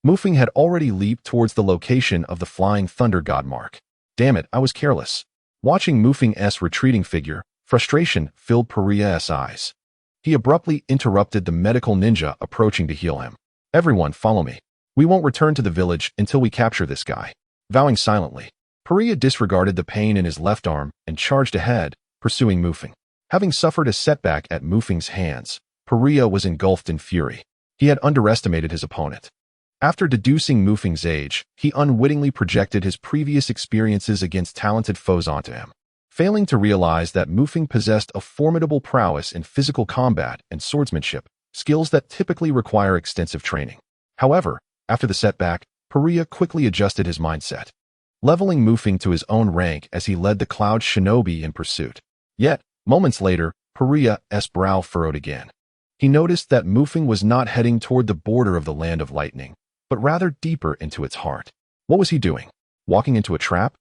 Mu Feng had already leaped towards the location of the flying thunder god mark. "Damn it, I was careless." Watching Mu Feng's retreating figure, frustration filled Pyre's eyes. He abruptly interrupted the medical ninja approaching to heal him. "Everyone, follow me. We won't return to the village until we capture this guy." Vowing silently, Pyre disregarded the pain in his left arm and charged ahead, pursuing Mu Feng. Having suffered a setback at Mu Feng's hands, Pyre was engulfed in fury. He had underestimated his opponent. After deducing Mu Feng's age, he unwittingly projected his previous experiences against talented foes onto him, failing to realize that Mu Feng possessed a formidable prowess in physical combat and swordsmanship, skills that typically require extensive training. However, after the setback, Pyre quickly adjusted his mindset, leveling Mu Feng to his own rank as he led the Cloud Shinobi in pursuit. Yet, moments later, Pyre's brow furrowed again. He noticed that Mu Feng was not heading toward the border of the Land of Lightning, but rather deeper into its heart. What was he doing? Walking into a trap?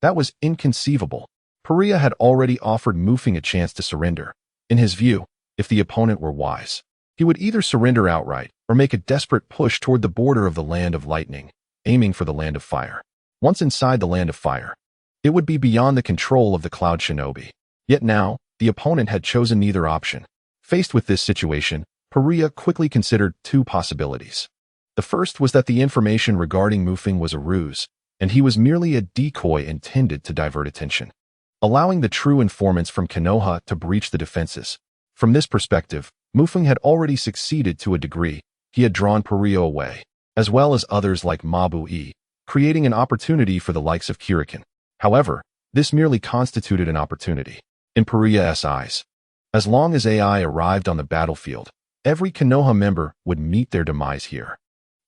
That was inconceivable. Pyre had already offered Mu Feng a chance to surrender. In his view, if the opponent were wise, he would either surrender outright or make a desperate push toward the border of the Land of Lightning, aiming for the Land of Fire. Once inside the Land of Fire, it would be beyond the control of the Cloud Shinobi. Yet now, the opponent had chosen neither option. Faced with this situation, Pyre quickly considered two possibilities. The first was that the information regarding Mu Feng was a ruse, and he was merely a decoy intended to divert attention, allowing the true informants from Konoha to breach the defenses. From this perspective, Mu Feng had already succeeded to a degree. He had drawn Pyre away, as well as others like Mabu-e, creating an opportunity for the likes of Kirikin. However, this merely constituted an opportunity. In Pyre's eyes, As long as AI arrived on the battlefield, every Konoha member would meet their demise here.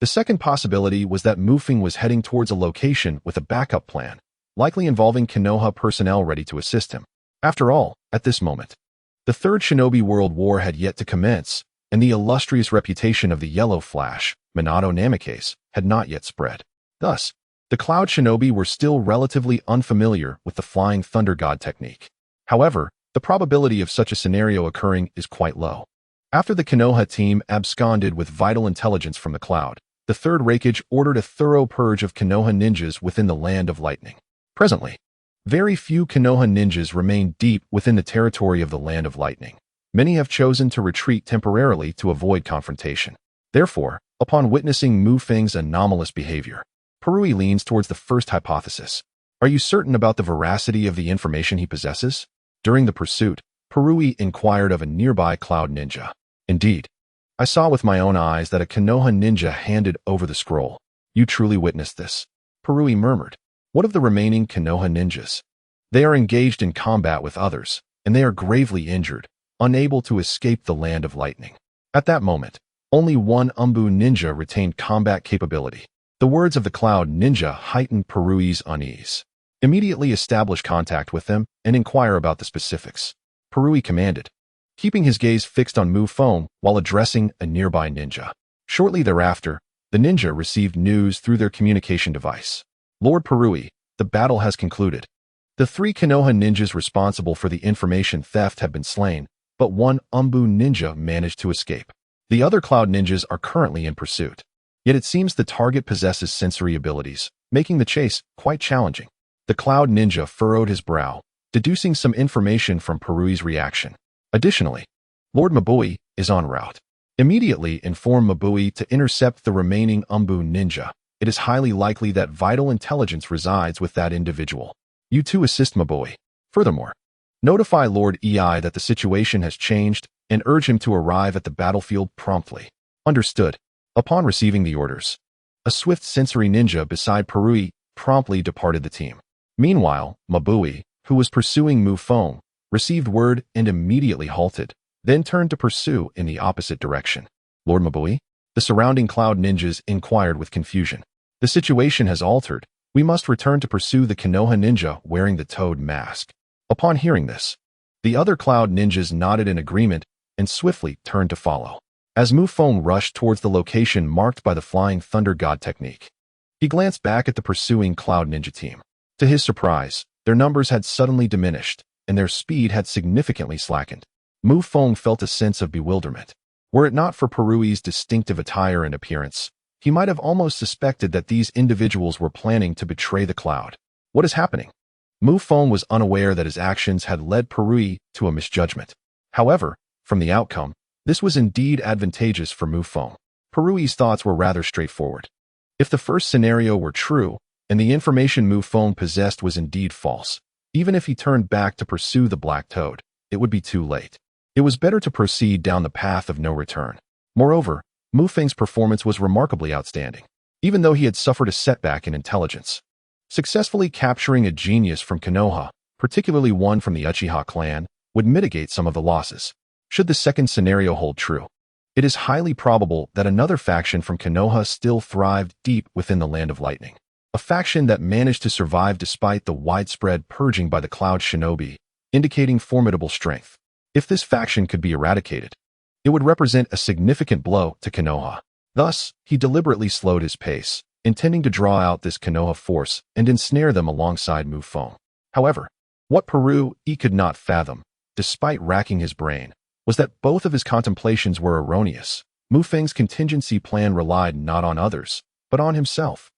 The second possibility was that Mu Feng was heading towards a location with a backup plan, likely involving Konoha personnel ready to assist him. After all, at this moment, the Third Shinobi World War had yet to commence, and the illustrious reputation of the Yellow Flash, Minato Namikaze, had not yet spread. Thus, the Cloud Shinobi were still relatively unfamiliar with the Flying Thunder God technique. However, the probability of such a scenario occurring is quite low. After the Konoha team absconded with vital intelligence from the Cloud, the Third Raikage ordered a thorough purge of Konoha ninjas within the Land of Lightning. Presently, very few Konoha ninjas remain deep within the territory of the Land of Lightning. Many have chosen to retreat temporarily to avoid confrontation. Therefore, upon witnessing Mu Feng's anomalous behavior, Perui leans towards the first hypothesis. Are you certain about the veracity of the information he possesses? During the pursuit, Perui inquired of a nearby Cloud ninja. Indeed, I saw with my own eyes that a Konoha ninja handed over the scroll. You truly witnessed this, Perui murmured. What of the remaining Konoha ninjas? They are engaged in combat with others, and they are gravely injured, unable to escape the Land of Lightning. At that moment, only one Umbu ninja retained combat capability. The words of the Cloud ninja heightened Perui's unease. Immediately establish contact with them and inquire about the specifics, Perui commanded, keeping his gaze fixed on Mu Feng while addressing a nearby ninja. Shortly thereafter, the ninja received news through their communication device. Lord Perui, the battle has concluded. The 3 Konoha ninjas responsible for the information theft have been slain, but one Umbu ninja managed to escape. The other Cloud ninjas are currently in pursuit. Yet it seems the target possesses sensory abilities, making the chase quite challenging. The Cloud ninja furrowed his brow, deducing some information from Perui's reaction. Additionally, Lord Mabui is en route. Immediately inform Mabui to intercept the remaining Umbu ninja. It is highly likely that vital intelligence resides with that individual. You too assist Mabui. Furthermore, notify Lord Ei that the situation has changed and urge him to arrive at the battlefield promptly. Understood. Upon receiving the orders, a swift sensory ninja beside Perui promptly departed the team. Meanwhile, Mabui, who was pursuing Mu Feng, received word and immediately halted, then turned to pursue in the opposite direction. Lord Mabui? The surrounding Cloud ninjas inquired with confusion. The situation has altered. We must return to pursue the Konoha ninja wearing the toad mask. Upon hearing this, the other Cloud ninjas nodded in agreement and swiftly turned to follow. As Mu Feng rushed towards the location marked by the Flying Thunder God technique, he glanced back at the pursuing Cloud ninja team. To his surprise, their numbers had suddenly diminished, and their speed had significantly slackened. Mu Feng felt a sense of bewilderment. Were it not for Perui's distinctive attire and appearance, he might have almost suspected that these individuals were planning to betray the Cloud. What is happening? Mu Feng was unaware that his actions had led Perui to a misjudgment. However, from the outcome, this was indeed advantageous for Mu Feng. Perui's thoughts were rather straightforward. If the first scenario were true, and the information Mu Feng possessed was indeed false, even if he turned back to pursue the Black Toad, it would be too late. It was better to proceed down the path of no return. Moreover, Mu Feng's performance was remarkably outstanding, even though he had suffered a setback in intelligence. Successfully capturing a genius from Konoha, particularly one from the Uchiha clan, would mitigate some of the losses. Should the second scenario hold true, it is highly probable that another faction from Konoha still thrived deep within the Land of Lightning. A faction that managed to survive despite the widespread purging by the Cloud Shinobi, indicating formidable strength. If this faction could be eradicated, it would represent a significant blow to Konoha. Thus, he deliberately slowed his pace, intending to draw out this Konoha force and ensnare them alongside Mu Feng. However, what Perui could not fathom, despite racking his brain, was that both of his contemplations were erroneous. Mu Feng's contingency plan relied not on others, but on himself.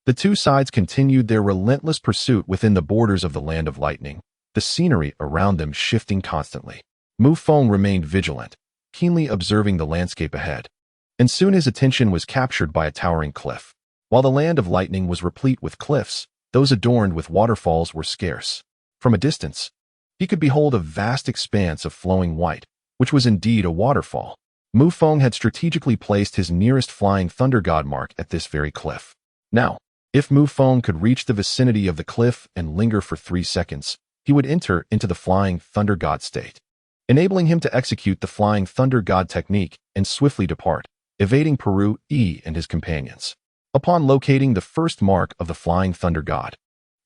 The two sides continued their relentless pursuit within the borders of the Land of Lightning, the scenery around them shifting constantly. Mu Feng remained vigilant, keenly observing the landscape ahead, and soon his attention was captured by a towering cliff. While the Land of Lightning was replete with cliffs, those adorned with waterfalls were scarce. From a distance, he could behold a vast expanse of flowing white, which was indeed a waterfall. Mu Feng had strategically placed his nearest Flying Thunder God mark at this very cliff. Now, if Mu Feng could reach the vicinity of the cliff and linger for 3 seconds, he would enter into the Flying Thunder God state. enabling him to execute the Flying Thunder God technique and swiftly depart, evading Peru-E and his companions. Upon locating the first mark of the Flying Thunder God,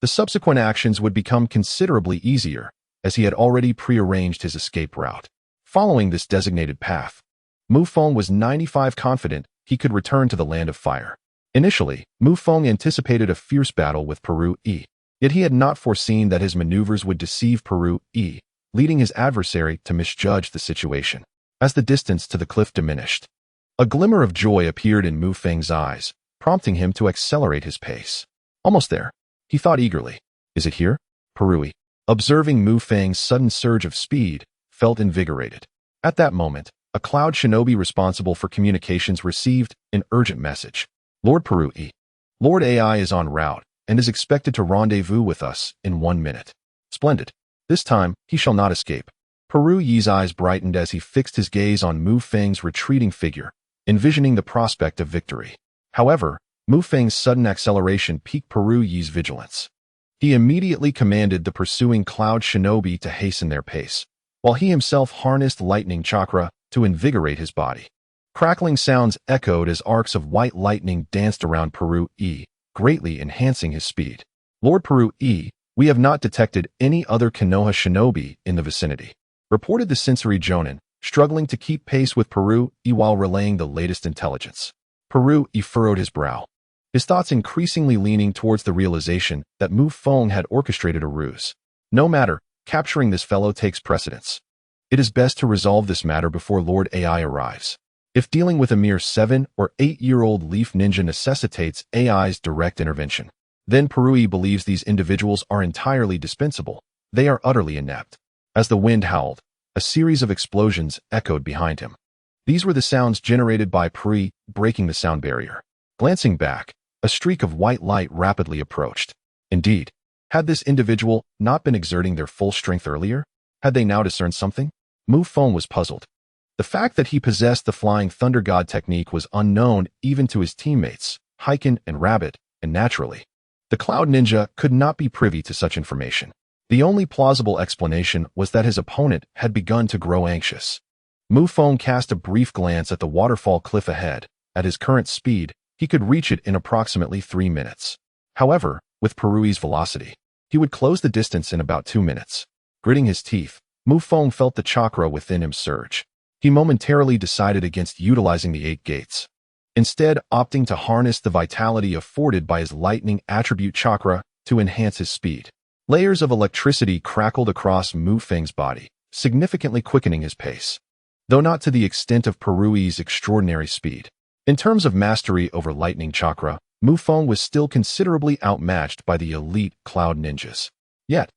the subsequent actions would become considerably easier, as he had already prearranged his escape route. Following this designated path, Mu Feng was 95% confident he could return to the Land of Fire. Initially, Mu Feng anticipated a fierce battle with Peru-E, yet he had not foreseen that his maneuvers would deceive Peru-E, leading his adversary to misjudge the situation. As the distance to the cliff diminished, a glimmer of joy appeared in Mu Feng's eyes, prompting him to accelerate his pace. Almost there, he thought eagerly. Is it here? Peru-E, observing Mu Feng's sudden surge of speed, felt invigorated. At that moment, a cloud shinobi responsible for communications received an urgent message. Lord Peru-E, Lord AI is en route and is expected to rendezvous with us in 1 minute. Splendid. This time, he shall not escape. Peru-E's eyes brightened as he fixed his gaze on Mu Feng's retreating figure, envisioning the prospect of victory. However, Mu Feng's sudden acceleration piqued Peru-E's vigilance. He immediately commanded the pursuing cloud shinobi to hasten their pace, while he himself harnessed lightning chakra to invigorate his body. Crackling sounds echoed as arcs of white lightning danced around Peru-E, greatly enhancing his speed. Lord Peru-E, we have not detected any other Konoha shinobi in the vicinity, reported the sensory Jonin, struggling to keep pace with Peru-E while relaying the latest intelligence. Peru-E furrowed his brow, his thoughts increasingly leaning towards the realization that Mu Feng had orchestrated a ruse. No matter, capturing this fellow takes precedence. It is best to resolve this matter before Lord AI arrives. If dealing with a mere 7- or 8-year-old leaf ninja necessitates AI's direct intervention, then Peru-E believes these individuals are entirely dispensable. They are utterly inept. As the wind howled, a series of explosions echoed behind him. These were the sounds generated by Peru-E breaking the sound barrier. Glancing back, a streak of white light rapidly approached. Indeed, had this individual not been exerting their full strength earlier? Had they now discerned something? Mu Feng was puzzled. The fact that he possessed the Flying Thunder God technique was unknown even to his teammates, Hiken and Rabbit, and naturally, the Cloud Ninja could not be privy to such information. The only plausible explanation was that his opponent had begun to grow anxious. Mu Feng cast a brief glance at the waterfall cliff ahead. At his current speed, he could reach it in approximately 3 minutes. However, with Peru-E's velocity, he would close the distance in about 2 minutes. Gritting his teeth, Mu Feng felt the chakra within him surge. He momentarily decided against utilizing the 8 gates, instead opting to harness the vitality afforded by his lightning attribute chakra to enhance his speed. Layers of electricity crackled across Mu Feng's body, significantly quickening his pace, though not to the extent of Peru-E's extraordinary speed. In terms of mastery over lightning chakra, Mu Feng was still considerably outmatched by the elite cloud ninjas. Yet,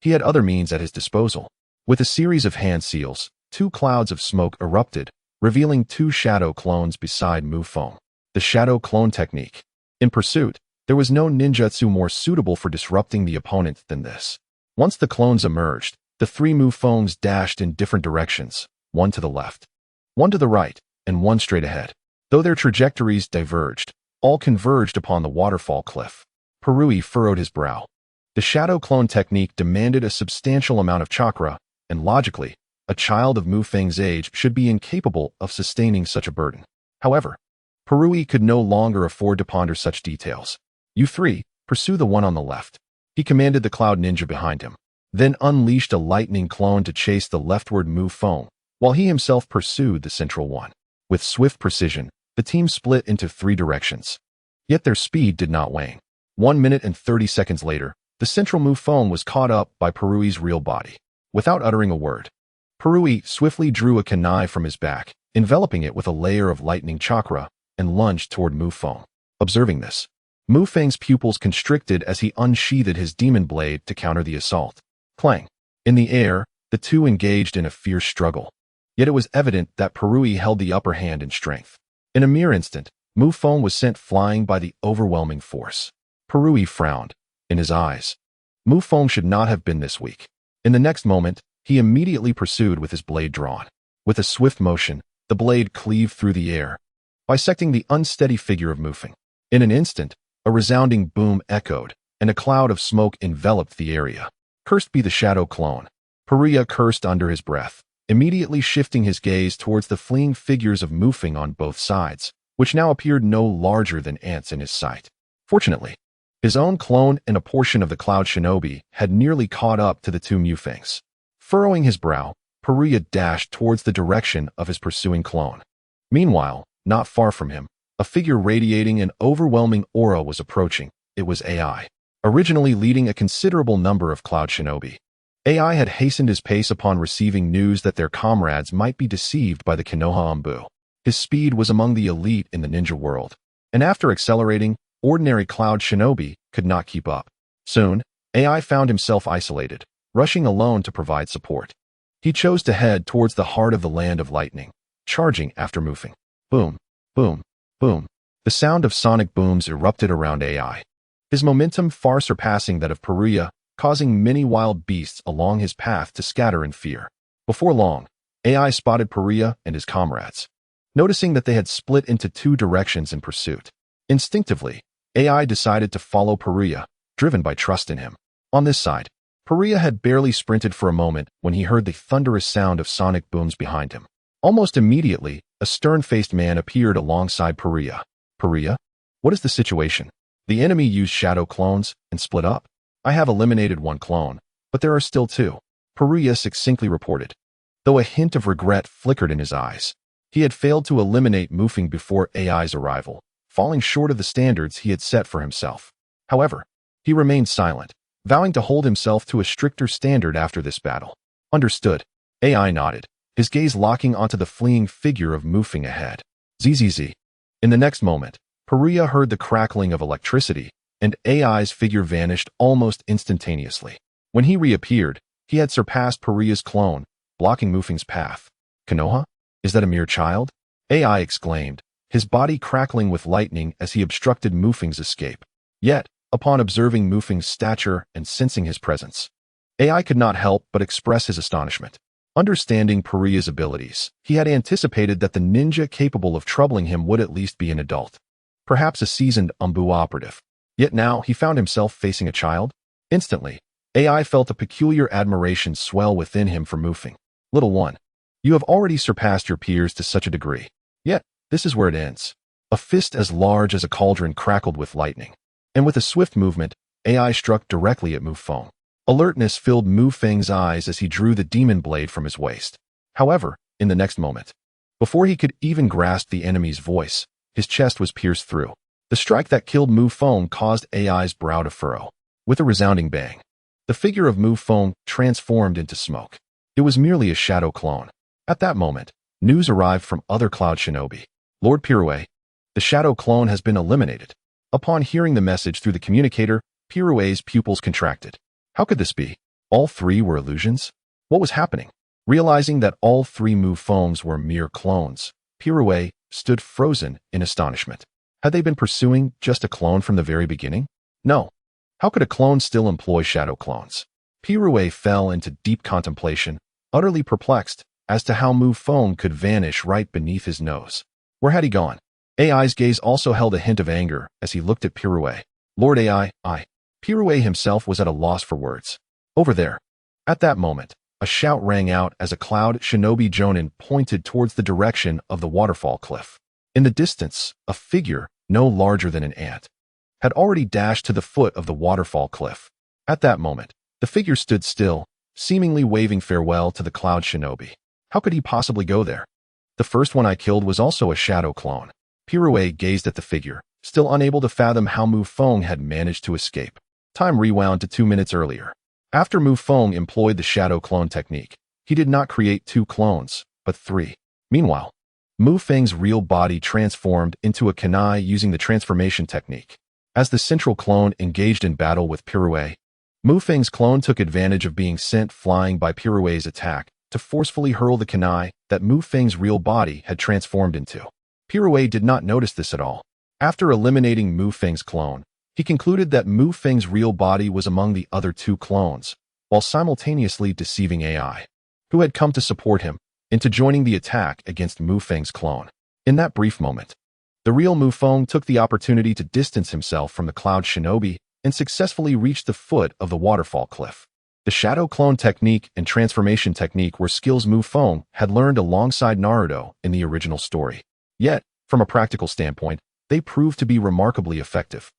he had other means at his disposal. With a series of hand seals, 2 clouds of smoke erupted, revealing 2 shadow clones beside Mu Feng. The shadow clone technique. In pursuit, there was no ninjutsu more suitable for disrupting the opponent than this. Once the clones emerged, the 3 Mu Fengs dashed in different directions, one to the left, one to the right, and one straight ahead. Though their trajectories diverged, all converged upon the waterfall cliff. Peru-E furrowed his brow. The shadow clone technique demanded a substantial amount of chakra, and logically, a child of Mu Feng's age should be incapable of sustaining such a burden. However, Peru-E could no longer afford to ponder such details. You 3, pursue the one on the left. He commanded the cloud ninja behind him, then unleashed a lightning clone to chase the leftward Mu Feng, while he himself pursued the central one. With swift precision, the team split into 3 directions. Yet their speed did not wane. 1 minute and 30 seconds later, the central Mu Feng was caught up by Peru-E's real body. Without uttering a word, Peru-E swiftly drew a kunai from his back, enveloping it with a layer of lightning chakra, and lunged toward Mu Feng. Observing this, Mu Feng's pupils constricted as he unsheathed his demon blade to counter the assault. Clang! In the air, the 2 engaged in a fierce struggle. Yet it was evident that Peru-E held the upper hand in strength. In a mere instant, Mu Feng was sent flying by the overwhelming force. Peru-E frowned. In his eyes, Mu Feng should not have been this weak. In the next moment, he immediately pursued with his blade drawn. With a swift motion, the blade cleaved through the air, bisecting the unsteady figure of Mu Feng. In an instant, a resounding boom echoed, and a cloud of smoke enveloped the area. Cursed be the shadow clone. Peru-E cursed under his breath, immediately shifting his gaze towards the fleeing figures of Feng on both sides, which now appeared no larger than ants in his sight. Fortunately, his own clone and a portion of the Cloud Shinobi had nearly caught up to the two Fengs. Furrowing his brow, Paruya dashed towards the direction of his pursuing clone. Meanwhile, not far from him, a figure radiating an overwhelming aura was approaching. It was AI, originally leading a considerable number of Cloud Shinobi. AI had hastened his pace upon receiving news that their comrades might be deceived by the Konoha Anbu. His speed was among the elite in the ninja world, and after accelerating, ordinary Cloud Shinobi could not keep up. Soon, AI found himself isolated, rushing alone to provide support. He chose to head towards the heart of the land of lightning, charging after moving. Boom, boom, boom. The sound of sonic booms erupted around AI, his momentum far surpassing that of Paruya, causing many wild beasts along his path to scatter in fear. Before long, AI spotted Paruya and his comrades, noticing that they had split into two directions in pursuit. Instinctively, AI decided to follow Paruya, driven by trust in him. On this side, Paruya had barely sprinted for a moment when he heard the thunderous sound of sonic booms behind him. Almost immediately, a stern-faced man appeared alongside Paruya. Paruya, what is the situation? The enemy used shadow clones and split up. I have eliminated one clone, but there are still two, Paruya succinctly reported. Though a hint of regret flickered in his eyes, he had failed to eliminate Feng before AI's arrival, falling short of the standards he had set for himself. However, he remained silent, vowing to hold himself to a stricter standard after this battle. Understood. AI nodded, his gaze locking onto the fleeing figure of Feng ahead. ZZZ. In the next moment, Paruya heard the crackling of electricity, and AI's figure vanished almost instantaneously. When he reappeared, he had surpassed Paruya's clone, blocking Feng's path. Konoha? Is that a mere child? AI exclaimed, his body crackling with lightning as he obstructed Feng's escape. Yet, upon observing Feng's stature and sensing his presence, AI could not help but express his astonishment. Understanding Paruya's abilities, he had anticipated that the ninja capable of troubling him would at least be an adult, perhaps a seasoned Anbu operative. Yet now he found himself facing a child. Instantly, AI felt a peculiar admiration swell within him for Feng. Little one, you have already surpassed your peers to such a degree. Yet, this is where it ends. A fist as large as a cauldron crackled with lightning, and with a swift movement, AI struck directly at Feng. Alertness filled Feng's eyes as he drew the demon blade from his waist. However, in the next moment, before he could even grasp the enemy's voice, his chest was pierced through. The strike that killed Feng caused AI's brow to furrow. With a resounding bang, the figure of Feng transformed into smoke. It was merely a shadow clone. At that moment, news arrived from other Cloud Shinobi. Lord Pirue, the shadow clone has been eliminated. Upon hearing the message through the communicator, Pirue's pupils contracted. How could this be? All three were illusions? What was happening? Realizing that all three Fengs were mere clones, Pirue stood frozen in astonishment. Had they been pursuing just a clone from the very beginning? No. How could a clone still employ shadow clones? Pirue fell into deep contemplation, utterly perplexed as to how Feng could vanish right beneath his nose. Where had he gone? AI's gaze also held a hint of anger as he looked at Pirue. Lord AI, Pirue himself was at a loss for words. Over there. At that moment, a shout rang out as a Cloud Shinobi Jonin pointed towards the direction of the waterfall cliff. In the distance, a figure, no larger than an ant, had already dashed to the foot of the waterfall cliff. At that moment, the figure stood still, seemingly waving farewell to the Cloud Shinobi. How could he possibly go there? The first one I killed was also a shadow clone. Pirue gazed at the figure, still unable to fathom how Feng had managed to escape. Time rewound to 2 minutes earlier. After Feng employed the shadow clone technique, he did not create 2 clones, but 3. Meanwhile, Feng's real body transformed into a kunai using the transformation technique. As the central clone engaged in battle with Pirue, Feng's clone took advantage of being sent flying by Pirue's attack to forcefully hurl the kunai that Feng's real body had transformed into. Pirue did not notice this at all. After eliminating Feng's clone, he concluded that Feng's real body was among the other 2 clones, while simultaneously deceiving AI, who had come to support him, into joining the attack against Feng's clone. In that brief moment, the real Feng took the opportunity to distance himself from the Cloud Shinobi and successfully reached the foot of the waterfall cliff. The shadow clone technique and transformation technique were skills Feng had learned alongside Naruto in the original story. Yet, from a practical standpoint, they proved to be remarkably effective.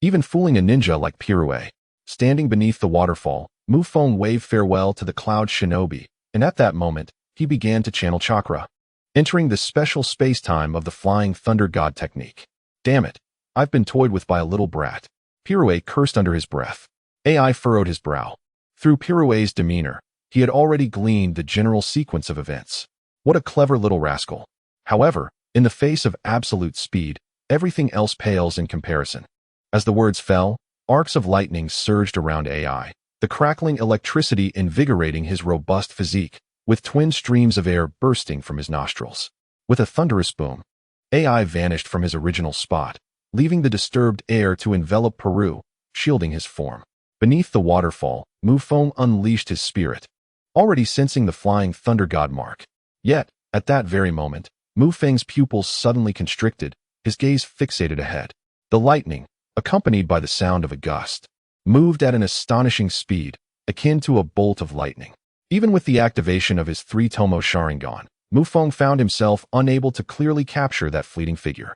Even fooling a ninja like Pirue. Standing beneath the waterfall, Feng waved farewell to the cloud shinobi, and at that moment, he began to channel chakra, entering the special space-time of the flying thunder god technique. Damn it, I've been toyed with by a little brat. Pirue cursed under his breath. AI furrowed his brow. Through Pirue's demeanor, he had already gleaned the general sequence of events. What a clever little rascal. However, in the face of absolute speed, everything else pales in comparison. As the words fell, arcs of lightning surged around AI, the crackling electricity invigorating his robust physique, with twin streams of air bursting from his nostrils. With a thunderous boom, AI vanished from his original spot, leaving the disturbed air to envelop Peru, shielding his form. Beneath the waterfall, Feng unleashed his spirit, already sensing the flying thunder god mark. Yet, at that very moment, Feng's pupils suddenly constricted, his gaze fixated ahead. The lightning, accompanied by the sound of a gust, moved at an astonishing speed, akin to a bolt of lightning. Even with the activation of his three-tomoe Sharingan, Feng found himself unable to clearly capture that fleeting figure.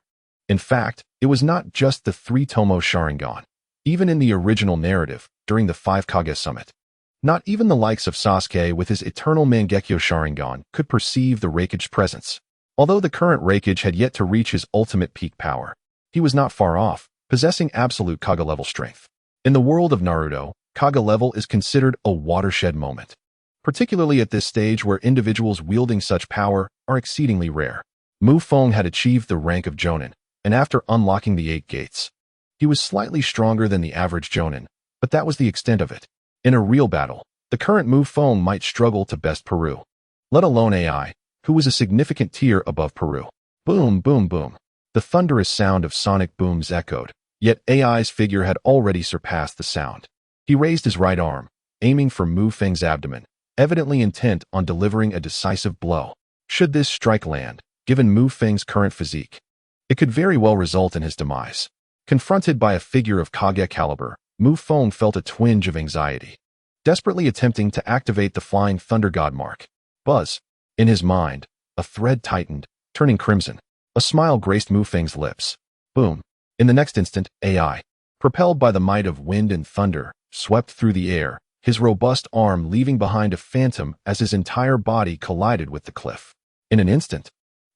In fact, it was not just the three-tomoe Sharingan. Even in the original narrative, during the Five Kage Summit, not even the likes of Sasuke with his eternal Mangekyo Sharingan could perceive the Raikage's presence. Although the current Raikage had yet to reach his ultimate peak power, he was not far off, possessing absolute Kage-level strength. In the world of Naruto, Kage level is considered a watershed moment, particularly at this stage where individuals wielding such power are exceedingly rare. Feng had achieved the rank of Jonin, and after unlocking the 8 gates, he was slightly stronger than the average Jonin, but that was the extent of it. In a real battle, the current Feng might struggle to best Peru, let alone AI, who was a significant tier above Peru. Boom, boom, boom. The thunderous sound of sonic booms echoed, yet AI's figure had already surpassed the sound. He raised his right arm, aiming for Feng's abdomen, evidently intent on delivering a decisive blow. Should this strike land, given Feng's current physique, it could very well result in his demise. Confronted by a figure of Kage caliber, Feng felt a twinge of anxiety, desperately attempting to activate the flying thunder god mark. Buzz. In his mind, a thread tightened, turning crimson. A smile graced Feng's lips. Boom. In the next instant, AI, propelled by the might of wind and thunder, swept through the air, his robust arm leaving behind a phantom as his entire body collided with the cliff. In an instant,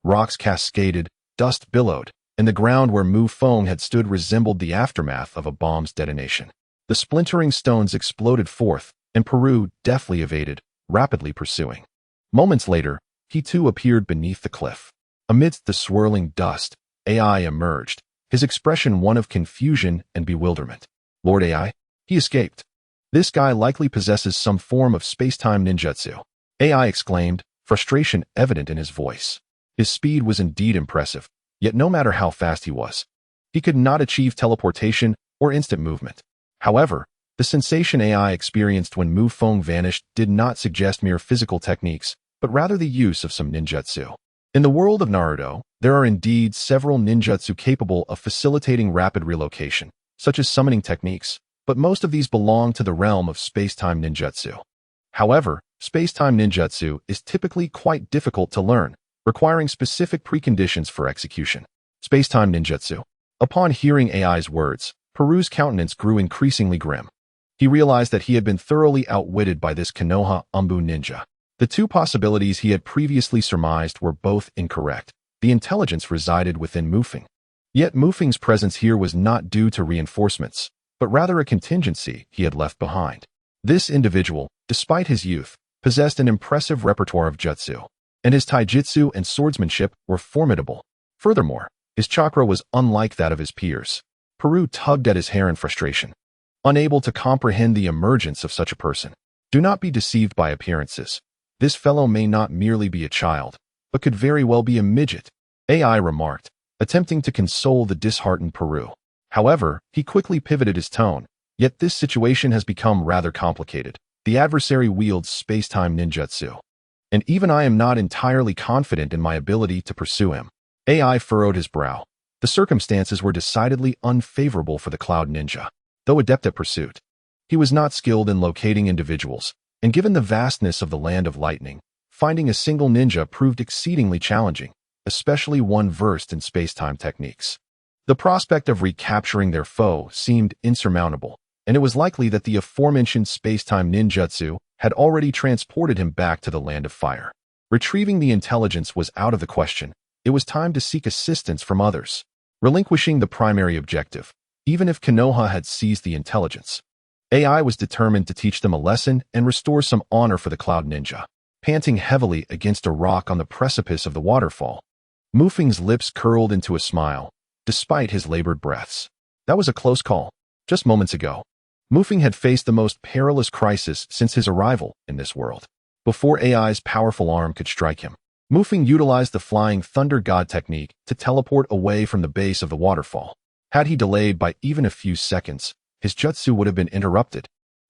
rocks cascaded, dust billowed, and the ground where Feng had stood resembled the aftermath of a bomb's detonation. The splintering stones exploded forth, and Peru deftly evaded, rapidly pursuing. Moments later, he too appeared beneath the cliff. Amidst the swirling dust, AI emerged, his expression one of confusion and bewilderment. Lord AI? He escaped. This guy likely possesses some form of space-time ninjutsu. AI exclaimed, frustration evident in his voice. His speed was indeed impressive, yet no matter how fast he was, he could not achieve teleportation or instant movement. However, the sensation AI experienced when Feng vanished did not suggest mere physical techniques, but rather the use of some ninjutsu. In the world of Naruto, there are indeed several ninjutsu capable of facilitating rapid relocation, such as summoning techniques, but most of these belong to the realm of space-time ninjutsu. However, space-time ninjutsu is typically quite difficult to learn, requiring specific preconditions for execution. Space-time ninjutsu. Upon hearing AI's words, Peru's countenance grew increasingly grim. He realized that he had been thoroughly outwitted by this Konoha Umbu ninja. The two possibilities he had previously surmised were both incorrect. The intelligence resided within Feng. Yet Feng's presence here was not due to reinforcements, but rather a contingency he had left behind. This individual, despite his youth, possessed an impressive repertoire of jutsu, and his taijutsu and swordsmanship were formidable. Furthermore, his chakra was unlike that of his peers. Peru tugged at his hair in frustration, unable to comprehend the emergence of such a person. Do not be deceived by appearances. This fellow may not merely be a child, but could very well be a midget, AI remarked, attempting to console the disheartened Peru. However, he quickly pivoted his tone, yet this situation has become rather complicated. The adversary wields space-time ninjutsu, and even I am not entirely confident in my ability to pursue him. AI furrowed his brow. The circumstances were decidedly unfavorable for the Cloud Ninja, though adept at pursuit. He was not skilled in locating individuals, and given the vastness of the Land of Lightning, finding a single ninja proved exceedingly challenging, especially one versed in space-time techniques. The prospect of recapturing their foe seemed insurmountable, and it was likely that the aforementioned space-time ninjutsu had already transported him back to the Land of Fire. Retrieving the intelligence was out of the question. It was time to seek assistance from others, relinquishing the primary objective, even if Konoha had seized the intelligence. AI was determined to teach them a lesson and restore some honor for the Cloud Ninja. Panting heavily against a rock on the precipice of the waterfall, Mufing's lips curled into a smile, despite his labored breaths. That was a close call. Just moments ago, Mufing had faced the most perilous crisis since his arrival in this world. Before AI's powerful arm could strike him, Mufing utilized the Flying Thunder God technique to teleport away from the base of the waterfall. Had he delayed by even a few seconds, his jutsu would have been interrupted.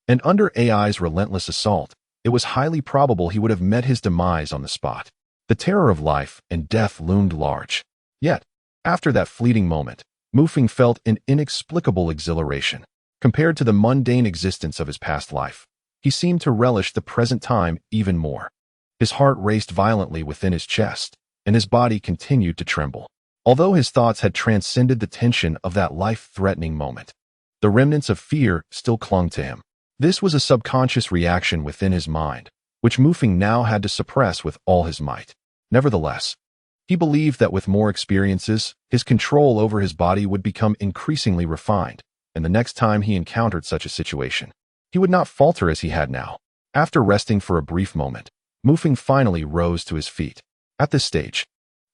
And under AI's relentless assault, it was highly probable he would have met his demise on the spot. The terror of life and death loomed large. Yet, after that fleeting moment, Mufing felt an inexplicable exhilaration. Compared to the mundane existence of his past life, he seemed to relish the present time even more. His heart raced violently within his chest, and his body continued to tremble. Although his thoughts had transcended the tension of that life-threatening moment, the remnants of fear still clung to him. This was a subconscious reaction within his mind, which Mufing now had to suppress with all his might. Nevertheless, he believed that with more experiences, his control over his body would become increasingly refined, and the next time he encountered such a situation, he would not falter as he had now. After resting for a brief moment, Mufing finally rose to his feet. At this stage,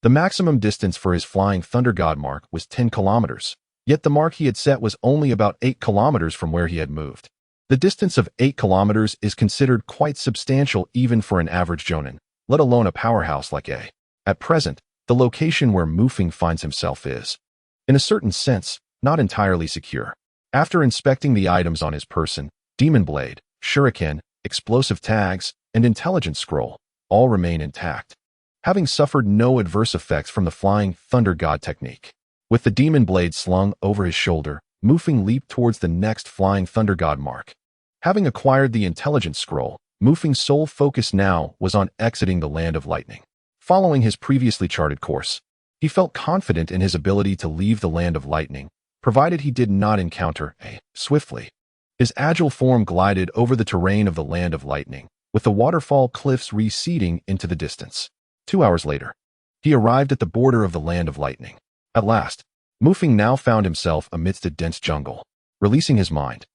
the maximum distance for his Flying Thunder God mark was 10 kilometers, yet the mark he had set was only about 8 kilometers from where he had moved. The distance of 8 kilometers is considered quite substantial even for an average jonin, let alone a powerhouse like A. At present, the location where Mufing finds himself is, in a certain sense, not entirely secure. After inspecting the items on his person, Demon Blade, Shuriken, explosive tags, and intelligence scroll all remain intact, having suffered no adverse effects from the Flying Thunder God technique. With the Demon Blade slung over his shoulder, Mufing leaped towards the next Flying Thunder God mark. Having acquired the intelligence scroll, Mufing's sole focus now was on exiting the Land of Lightning. Following his previously charted course, he felt confident in his ability to leave the Land of Lightning, provided he did not encounter A swiftly. His agile form glided over the terrain of the Land of Lightning, with the waterfall cliffs receding into the distance. 2 hours later, he arrived at the border of the Land of Lightning. At last, Mufing now found himself amidst a dense jungle. Releasing his mind,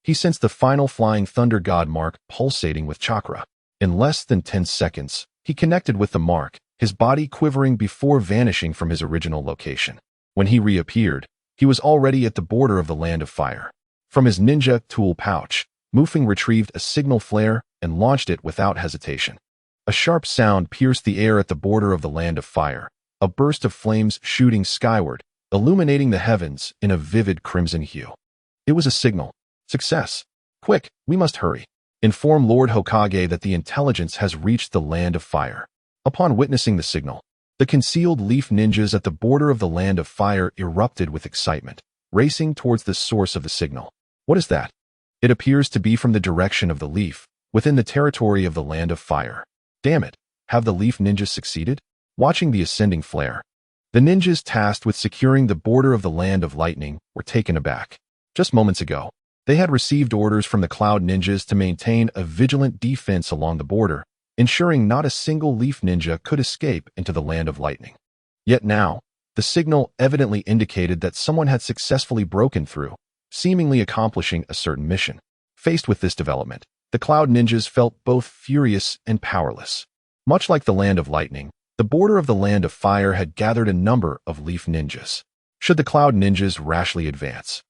he sensed the final Flying Thunder God mark pulsating with chakra. In less than 10 seconds, he connected with the mark, his body quivering before vanishing from his original location. When he reappeared, he was already at the border of the Land of Fire. From his ninja tool pouch, Mufing retrieved a signal flare and launched it without hesitation. A sharp sound pierced the air at the border of the Land of Fire, a burst of flames shooting skyward, illuminating the heavens in a vivid crimson hue. It was a signal. Success. Quick, we must hurry. Inform Lord Hokage that the intelligence has reached the Land of Fire. Upon witnessing the signal, the concealed leaf ninjas at the border of the Land of Fire erupted with excitement, racing towards the source of the signal. What is that? It appears to be from the direction of the leaf, within the territory of the Land of Fire. Damn it, have the leaf ninjas succeeded? Watching the ascending flare, the ninjas tasked with securing the border of the Land of Lightning were taken aback. Just moments ago, they had received orders from the Cloud Ninjas to maintain a vigilant defense along the border, ensuring not a single leaf ninja could escape into the Land of Lightning. Yet now, the signal evidently indicated that someone had successfully broken through, seemingly accomplishing a certain mission. Faced with this development, the Cloud Ninjas felt both furious and powerless. Much like the Land of Lightning, the border of the Land of Fire had gathered a number of leaf ninjas. Should the Cloud Ninjas rashly advance,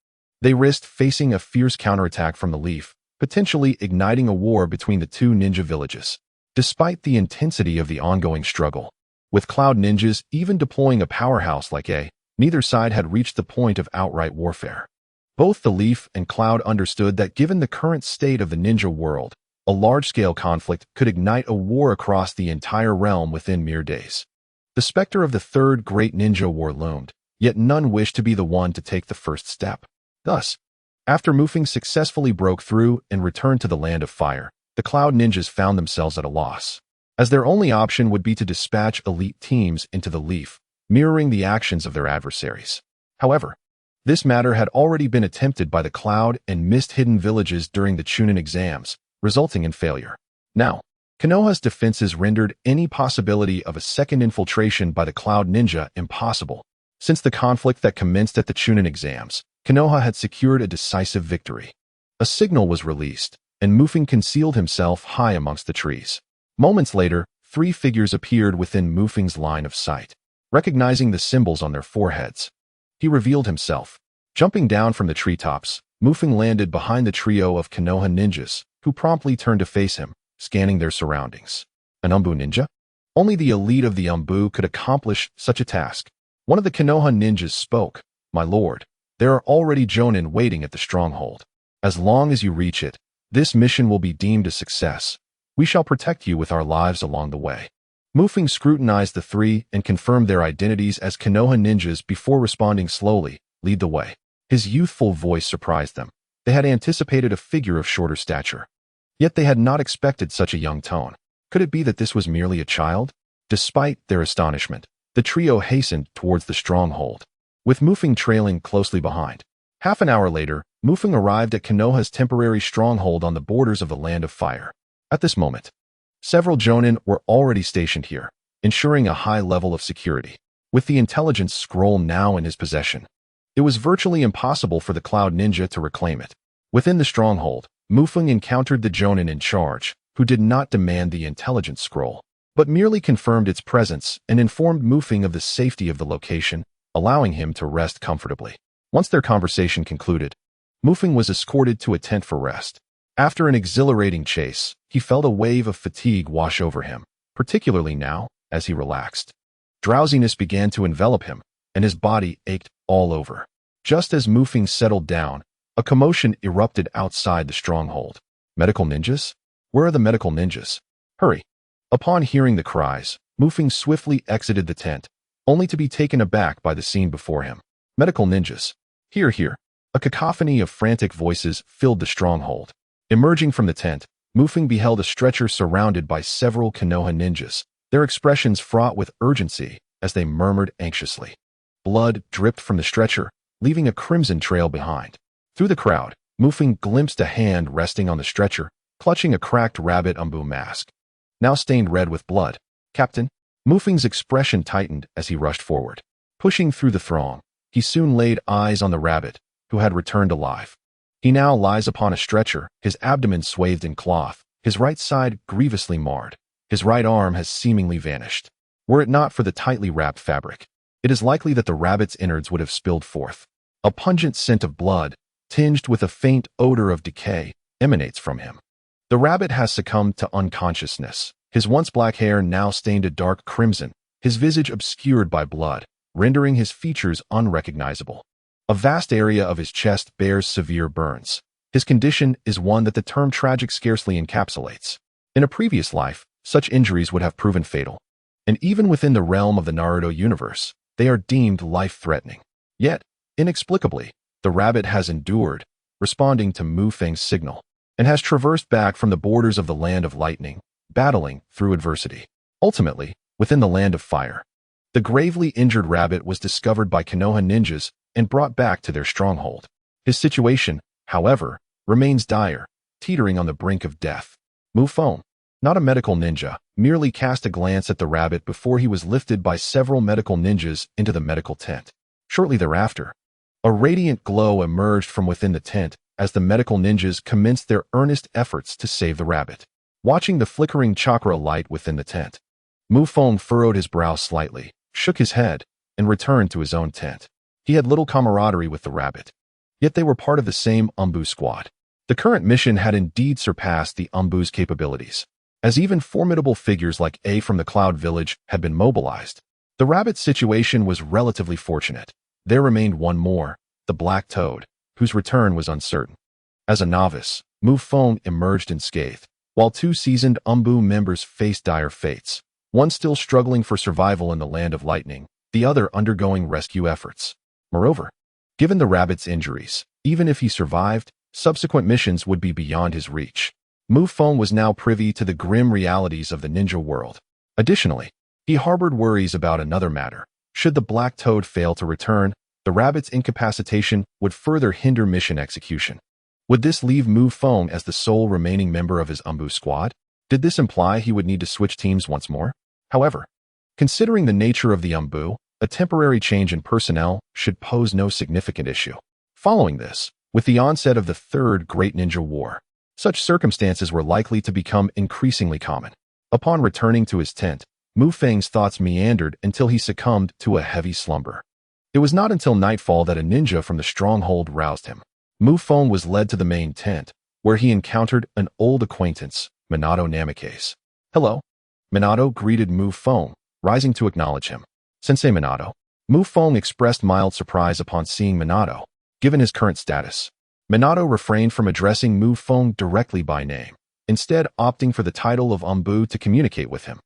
they risked facing a fierce counterattack from the leaf, potentially igniting a war between the two ninja villages. Despite the intensity of the ongoing struggle, with Cloud Ninjas even deploying a powerhouse like A, neither side had reached the point of outright warfare. Both the Leaf and Cloud understood that given the current state of the ninja world, a large-scale conflict could ignite a war across the entire realm within mere days. The specter of the Third Great Ninja War loomed, yet none wished to be the one to take the first step. Thus, After Mufeng successfully broke through and returned to the land of fire, the Cloud Ninjas found themselves at a loss, as their only option would be to dispatch elite teams into the Leaf, mirroring the actions of their adversaries. However, this matter had already been attempted by the Cloud and Mist-hidden villages during the Chunin exams, resulting in failure. Now, Konoha's defenses rendered any possibility of a second infiltration by the Cloud Ninja impossible. Since the conflict that commenced at the Chunin exams, Konoha had secured a decisive victory. A signal was released, and Mufeng concealed himself high amongst the trees. Moments later, 3 figures appeared within Mufeng's line of sight. Recognizing the symbols on their foreheads, he revealed himself. Jumping down from the treetops, Mufeng landed behind the trio of Konoha ninjas, who promptly turned to face him, scanning their surroundings. An Umbu ninja? Only the elite of the Umbu could accomplish such a task. One of the Konoha ninjas spoke. "My lord, there are already Jonin waiting at the stronghold. As long as you reach it, this mission will be deemed a success. We shall protect you with our lives along the way." Mufeng scrutinized the 3 and confirmed their identities as Konoha ninjas before responding slowly, "Lead the way." His youthful voice surprised them. They had anticipated a figure of shorter stature. Yet they had not expected such a young tone. Could it be that this was merely a child? Despite their astonishment, the trio hastened towards the stronghold, with Mufeng trailing closely behind. Half an hour later, Mufeng arrived at Konoha's temporary stronghold on the borders of the Land of Fire. At this moment, several Jonin were already stationed here, ensuring a high level of security. With the intelligence scroll now in his possession, it was virtually impossible for the Cloud Ninja to reclaim it. Within the stronghold, Mufeng encountered the Jonin in charge, who did not demand the intelligence scroll, but merely confirmed its presence and informed Mufeng of the safety of the location, allowing him to rest comfortably. Once their conversation concluded, Mufeng was escorted to a tent for rest. After an exhilarating chase, he felt a wave of fatigue wash over him, particularly now, as he relaxed. Drowsiness began to envelop him, and his body ached all over. Just as Mufeng settled down, a commotion erupted outside the stronghold. Medical ninjas? Where are the medical ninjas? Hurry! Upon hearing the cries, Mufeng swiftly exited the tent, only to be taken aback by the scene before him. Medical ninjas. Here, here. A cacophony of frantic voices filled the stronghold. Emerging from the tent, Mufeng beheld a stretcher surrounded by several Konoha ninjas, their expressions fraught with urgency as they murmured anxiously. Blood dripped from the stretcher, leaving a crimson trail behind. Through the crowd, Mufeng glimpsed a hand resting on the stretcher, clutching a cracked rabbit Umbu mask, now stained red with blood. "Captain?" Mufeng's expression tightened as he rushed forward. Pushing through the throng, he soon laid eyes on the rabbit, who had returned alive. He now lies upon a stretcher, his abdomen swathed in cloth, his right side grievously marred. His right arm has seemingly vanished. Were it not for the tightly wrapped fabric, it is likely that the rabbit's innards would have spilled forth. A pungent scent of blood, tinged with a faint odor of decay, emanates from him. The rabbit has succumbed to unconsciousness, his once black hair now stained a dark crimson, his visage obscured by blood, rendering his features unrecognizable. A vast area of his chest bears severe burns. His condition is one that the term tragic scarcely encapsulates. In a previous life, such injuries would have proven fatal. And even within the realm of the Naruto universe, they are deemed life-threatening. Yet, inexplicably, the rabbit has endured, responding to Mufeng's signal, and has traversed back from the borders of the Land of Lightning, battling through adversity. Ultimately, within the Land of Fire, the gravely injured rabbit was discovered by Konoha ninjas and brought back to their stronghold. His situation, however, remains dire, teetering on the brink of death. Mufeng, not a medical ninja, merely cast a glance at the rabbit before he was lifted by several medical ninjas into the medical tent. Shortly thereafter, a radiant glow emerged from within the tent as the medical ninjas commenced their earnest efforts to save the rabbit. Watching the flickering chakra light within the tent, Mufeng furrowed his brow slightly, shook his head, and returned to his own tent. He had little camaraderie with the rabbit, yet they were part of the same Umbu squad. The current mission had indeed surpassed the Umbu's capabilities, as even formidable figures like A from the Cloud Village had been mobilized. The rabbit's situation was relatively fortunate. There remained one more, the Black Toad, whose return was uncertain. As a novice, Mufeng emerged unscathed, while 2 seasoned Umbu members faced dire fates, one still struggling for survival in the Land of Lightning, the other undergoing rescue efforts. Moreover, given the rabbit's injuries, Even if he survived, subsequent missions would be beyond his reach. Feng was now privy to the grim realities of the ninja world. Additionally, he harbored worries about another matter. Should the Black Toad fail to return, the rabbit's incapacitation would further hinder mission execution. Would this leave Feng as the sole remaining member of his Umbu squad? Did this imply he would need to switch teams once more? However, considering the nature of the Umbu, a temporary change in personnel should pose no significant issue. Following this, with the onset of the Third Great Ninja War, such circumstances were likely to become increasingly common. Upon returning to his tent, Feng's thoughts meandered until he succumbed to a heavy slumber. It was not until nightfall that a ninja from the stronghold roused him. Feng was led to the main tent, where he encountered an old acquaintance, Minato Namikaze. "Hello." Minato greeted Feng, rising to acknowledge him. "Sensei Minato." Feng expressed mild surprise upon seeing Minato, given his current status. Minato refrained from addressing Feng directly by name, instead opting for the title of Umbu to communicate with him.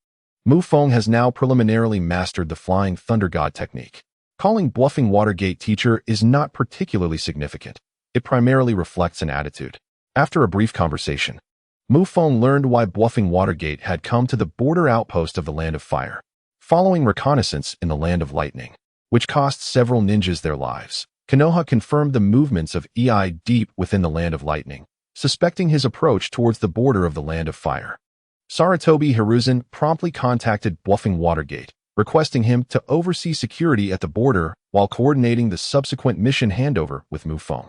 Feng has now preliminarily mastered the Flying Thunder God technique. Calling Bluffing Watergate teacher is not particularly significant. It primarily reflects an attitude. After a brief conversation, Feng learned why Bluffing Watergate had come to the border outpost of the Land of Fire, following reconnaissance in the Land of Lightning, which cost several ninjas their lives. Konoha confirmed the movements of EI deep within the Land of Lightning, suspecting his approach towards the border of the Land of Fire. Saratobi Hiruzen promptly contacted Bluffing Watergate, requesting him to oversee security at the border while coordinating the subsequent mission handover with Feng.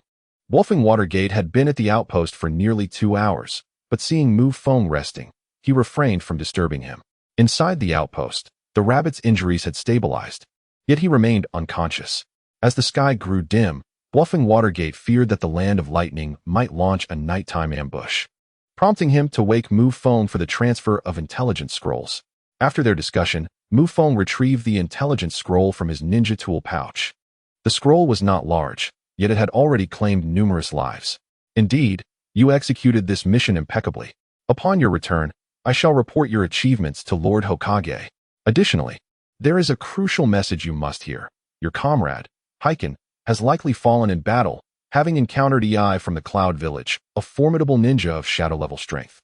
Bluffing Watergate had been at the outpost for nearly 2 hours, but seeing Feng resting, he refrained from disturbing him. Inside the outpost, the rabbit's injuries had stabilized, yet he remained unconscious. As the sky grew dim, Bluffing Watergate feared that the Land of Lightning might launch a nighttime ambush, prompting him to wake Feng for the transfer of intelligence scrolls. After their discussion, Feng retrieved the intelligence scroll from his ninja tool pouch. The scroll was not large, yet it had already claimed numerous lives. "Indeed, you executed this mission impeccably. Upon your return, I shall report your achievements to Lord Hokage. Additionally, there is a crucial message you must hear. Your comrade, Heiken, has likely fallen in battle, having encountered EI from the Cloud Village, a formidable ninja of shadow-level strength.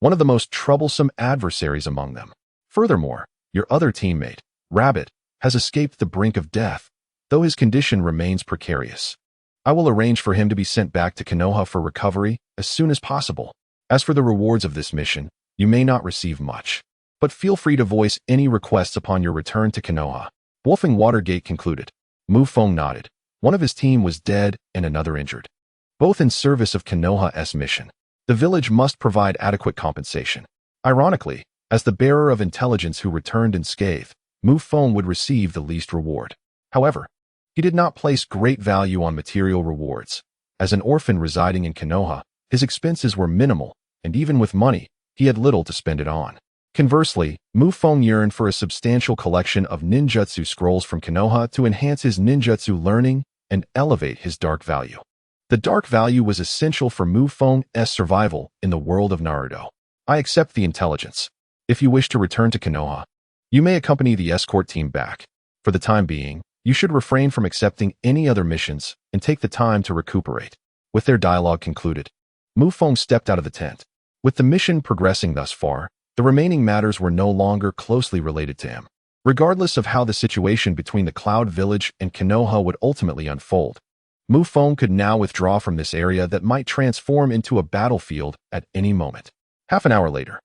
One of the most troublesome adversaries among them. Furthermore, your other teammate, Rabbit, has escaped the brink of death, though his condition remains precarious. I will arrange for him to be sent back to Konoha for recovery as soon as possible. As for the rewards of this mission, you may not receive much, but feel free to voice any requests upon your return to Konoha." Bluffing Watergate concluded. Feng nodded. One of his team was dead and another injured, both in service of Konoha's mission. The village must provide adequate compensation. Ironically, as the bearer of intelligence who returned unscathed, Feng would receive the least reward. However, he did not place great value on material rewards. As an orphan residing in Konoha, his expenses were minimal, and even with money, he had little to spend it on. Conversely, Feng yearned for a substantial collection of ninjutsu scrolls from Konoha to enhance his ninjutsu learning and elevate his dark value. The dark value was essential for Feng's survival in the world of Naruto. "I accept the intelligence. If you wish to return to Konoha, you may accompany the escort team back. For the time being, you should refrain from accepting any other missions and take the time to recuperate." With their dialogue concluded, Feng stepped out of the tent. With the mission progressing thus far, the remaining matters were no longer closely related to him. Regardless of how the situation between the Cloud Village and Konoha would ultimately unfold, Feng could now withdraw from this area that might transform into a battlefield at any moment. Half an hour later,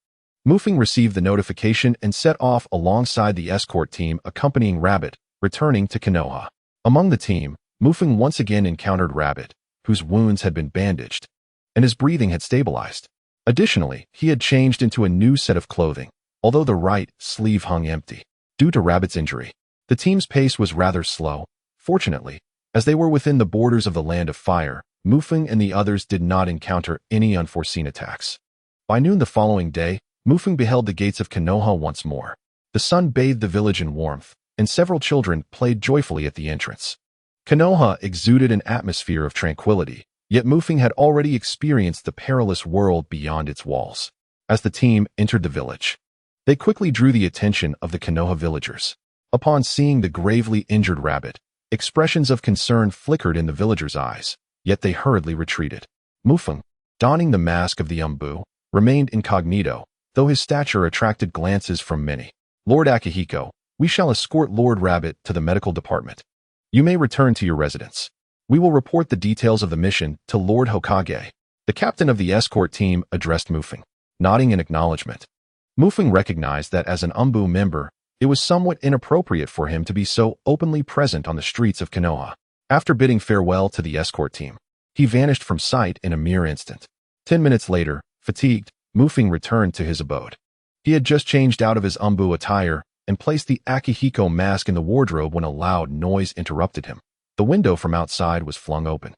Feng received the notification and set off alongside the escort team accompanying Rabbit, returning to Konoha. Among the team, Feng once again encountered Rabbit, whose wounds had been bandaged, and his breathing had stabilized. Additionally, he had changed into a new set of clothing, although the right sleeve hung empty. Due to Rabbit's injury, the team's pace was rather slow. Fortunately, as they were within the borders of the Land of Fire, Feng and the others did not encounter any unforeseen attacks. By noon the following day, Feng beheld the gates of Konoha once more. The sun bathed the village in warmth, and several children played joyfully at the entrance. Konoha exuded an atmosphere of tranquility, yet Feng had already experienced the perilous world beyond its walls. As the team entered the village, they quickly drew the attention of the Konoha villagers. Upon seeing the gravely injured Rabbit, expressions of concern flickered in the villagers' eyes. yet they hurriedly retreated. Feng, donning the mask of the Umbu, remained incognito, though his stature attracted glances from many. Lord Akihiko, we shall escort Lord Rabbit to the medical department. You may return to your residence. We will report the details of the mission to Lord Hokage. The captain of the escort team addressed Feng, nodding in acknowledgement. Feng recognized that as an Umbu member, it was somewhat inappropriate for him to be so openly present on the streets of Konoha. After bidding farewell to the escort team, he vanished from sight in a mere instant. 10 minutes later, fatigued, Feng returned to his abode. He had just changed out of his Umbu attire and placed the Akihiko mask in the wardrobe when a loud noise interrupted him. The window from outside was flung open.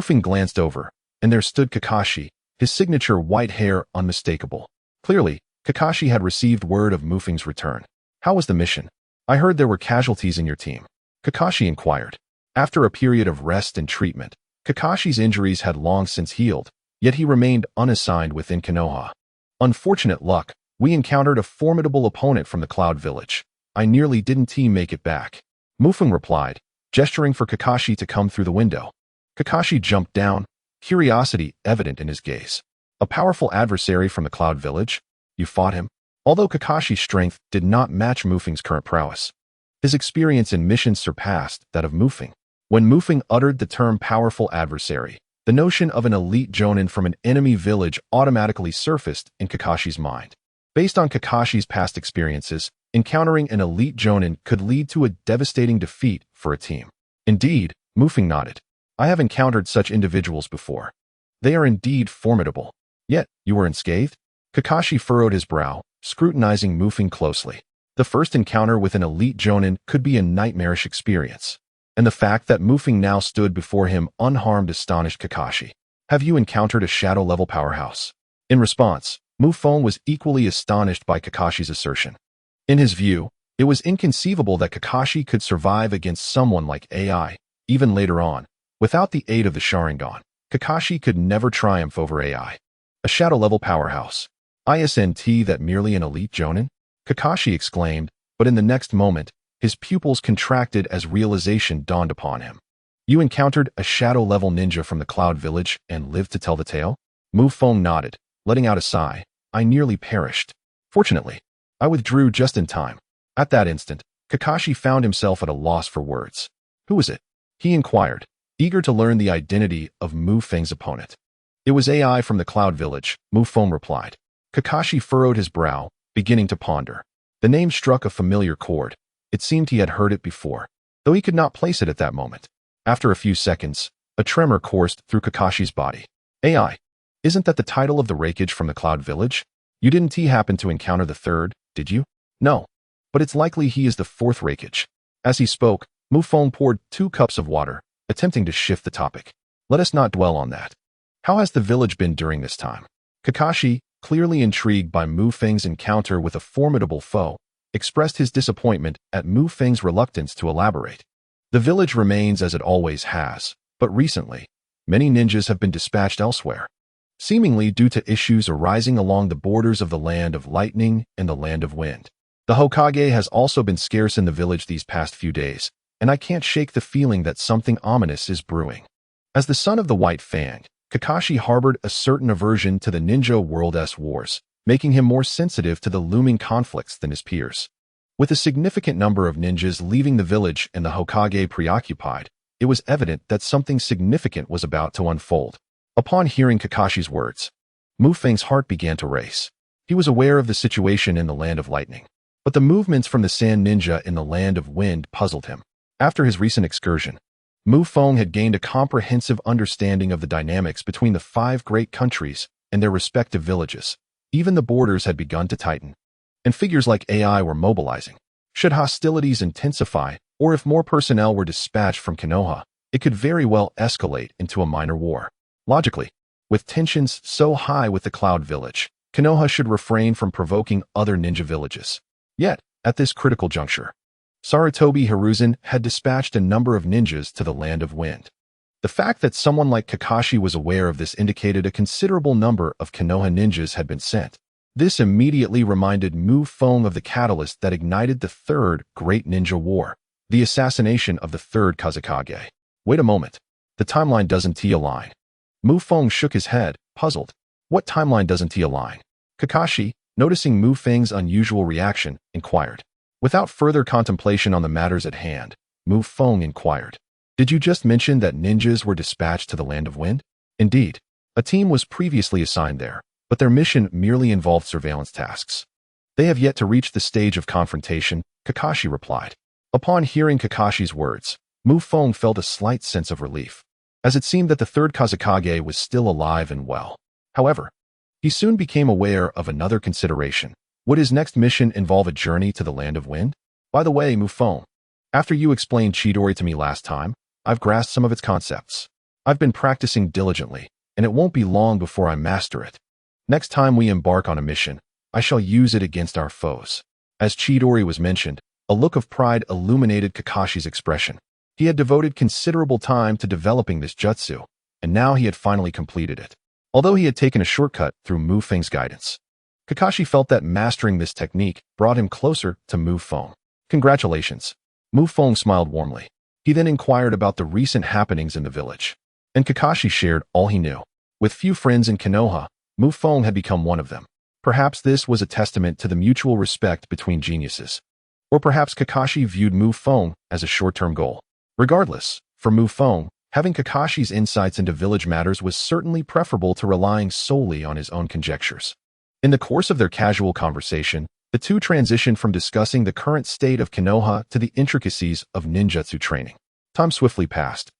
Feng glanced over, and there stood Kakashi, his signature white hair unmistakable. Clearly, Kakashi had received word of Feng's return. How was the mission? I heard there were casualties in your team. Kakashi inquired. After a period of rest and treatment, Kakashi's injuries had long since healed, yet he remained unassigned within Konoha. Unfortunate luck, we encountered a formidable opponent from the Cloud Village. I nearly didn't make it back. Feng replied, gesturing for Kakashi to come through the window. Kakashi jumped down, curiosity evident in his gaze. A powerful adversary from the Cloud Village? You fought him? Although Kakashi's strength did not match Feng's current prowess, his experience in missions surpassed that of Feng. When Feng uttered the term powerful adversary, the notion of an elite jonin from an enemy village automatically surfaced in Kakashi's mind. Based on Kakashi's past experiences, encountering an elite jonin could lead to a devastating defeat for a team. Indeed, Feng nodded. I have encountered such individuals before. They are indeed formidable. Yet, you were unscathed? Kakashi furrowed his brow, scrutinizing Feng closely. The first encounter with an elite jonin could be a nightmarish experience, and the fact that Feng now stood before him unharmed astonished Kakashi. Have you encountered a shadow-level powerhouse? In response, Feng was equally astonished by Kakashi's assertion. In his view, it was inconceivable that Kakashi could survive against someone like AI. Even later on, without the aid of the Sharingan, Kakashi could never triumph over AI. A shadow-level powerhouse. Isn't that merely an elite jonin? Kakashi exclaimed, but in the next moment, his pupils contracted as realization dawned upon him. You encountered a shadow-level ninja from the Cloud Village and lived to tell the tale? Feng nodded, letting out a sigh. I nearly perished. Fortunately, I withdrew just in time. At that instant, Kakashi found himself at a loss for words. Who is it? He inquired, eager to learn the identity of Feng's opponent. It was AI from the Cloud Village, Feng replied. Kakashi furrowed his brow, beginning to ponder. The name struck a familiar chord. It seemed he had heard it before, though he could not place it at that moment. After a few seconds, a tremor coursed through Kakashi's body. AI. Isn't that the title of the raikage from the Cloud Village? You didn't happen to encounter the third, did you? No. But it's likely he is the fourth raikage. As he spoke, Feng poured 2 cups of water, attempting to shift the topic. Let us not dwell on that. How has the village been during this time? Kakashi, clearly intrigued by Feng's encounter with a formidable foe, expressed his disappointment at Feng's reluctance to elaborate. The village remains as it always has, but recently, many ninjas have been dispatched elsewhere, seemingly due to issues arising along the borders of the Land of Lightning and the Land of Wind. The Hokage has also been scarce in the village these past few days, and I can't shake the feeling that something ominous is brewing. As the son of the White Fang, Kakashi harbored a certain aversion to the ninja world's wars, making him more sensitive to the looming conflicts than his peers. With a significant number of ninjas leaving the village and the Hokage preoccupied, it was evident that something significant was about to unfold. Upon hearing Kakashi's words, Feng's heart began to race. He was aware of the situation in the Land of Lightning, but the movements from the Sand Ninja in the Land of Wind puzzled him. After his recent excursion, Feng had gained a comprehensive understanding of the dynamics between the 5 great countries and their respective villages. Even the borders had begun to tighten, and figures like AI were mobilizing. Should hostilities intensify, or if more personnel were dispatched from Konoha, it could very well escalate into a minor war. Logically, with tensions so high with the Cloud Village, Konoha should refrain from provoking other ninja villages. Yet, at this critical juncture, Sarutobi Hiruzen had dispatched a number of ninjas to the Land of Wind. The fact that someone like Kakashi was aware of this indicated a considerable number of Konoha ninjas had been sent. This immediately reminded Feng of the catalyst that ignited the Third Great Ninja War, the assassination of the Third Kazekage. Wait a moment. The timeline doesn't align. Mu Feng shook his head, puzzled. What timeline doesn't align? Kakashi, noticing Mu Feng's unusual reaction, inquired. Without further contemplation on the matters at hand, Mu Feng inquired. Did you just mention that ninjas were dispatched to the Land of Wind? Indeed. A team was previously assigned there, but their mission merely involved surveillance tasks. They have yet to reach the stage of confrontation, Kakashi replied. Upon hearing Kakashi's words, Mu Feng felt a slight sense of relief, as it seemed that the third Kazekage was still alive and well. However, he soon became aware of another consideration. Would his next mission involve a journey to the Land of Wind? By the way, Mu Feng, after you explained Chidori to me last time, I've grasped some of its concepts. I've been practicing diligently, and it won't be long before I master it. Next time we embark on a mission, I shall use it against our foes. As Chidori was mentioned, a look of pride illuminated Kakashi's expression. He had devoted considerable time to developing this jutsu, and now he had finally completed it. Although he had taken a shortcut through Mu Feng's guidance, Kakashi felt that mastering this technique brought him closer to Mu Feng. Congratulations. Mu Feng smiled warmly. He then inquired about the recent happenings in the village, and Kakashi shared all he knew. With few friends in Konoha, Mu Feng had become one of them. Perhaps this was a testament to the mutual respect between geniuses. Or perhaps Kakashi viewed Mu Feng as a short-term goal. Regardless, for Mu Feng, having Kakashi's insights into village matters was certainly preferable to relying solely on his own conjectures. In the course of their casual conversation, the two transitioned from discussing the current state of Konoha to the intricacies of ninjutsu training. Time swiftly passed,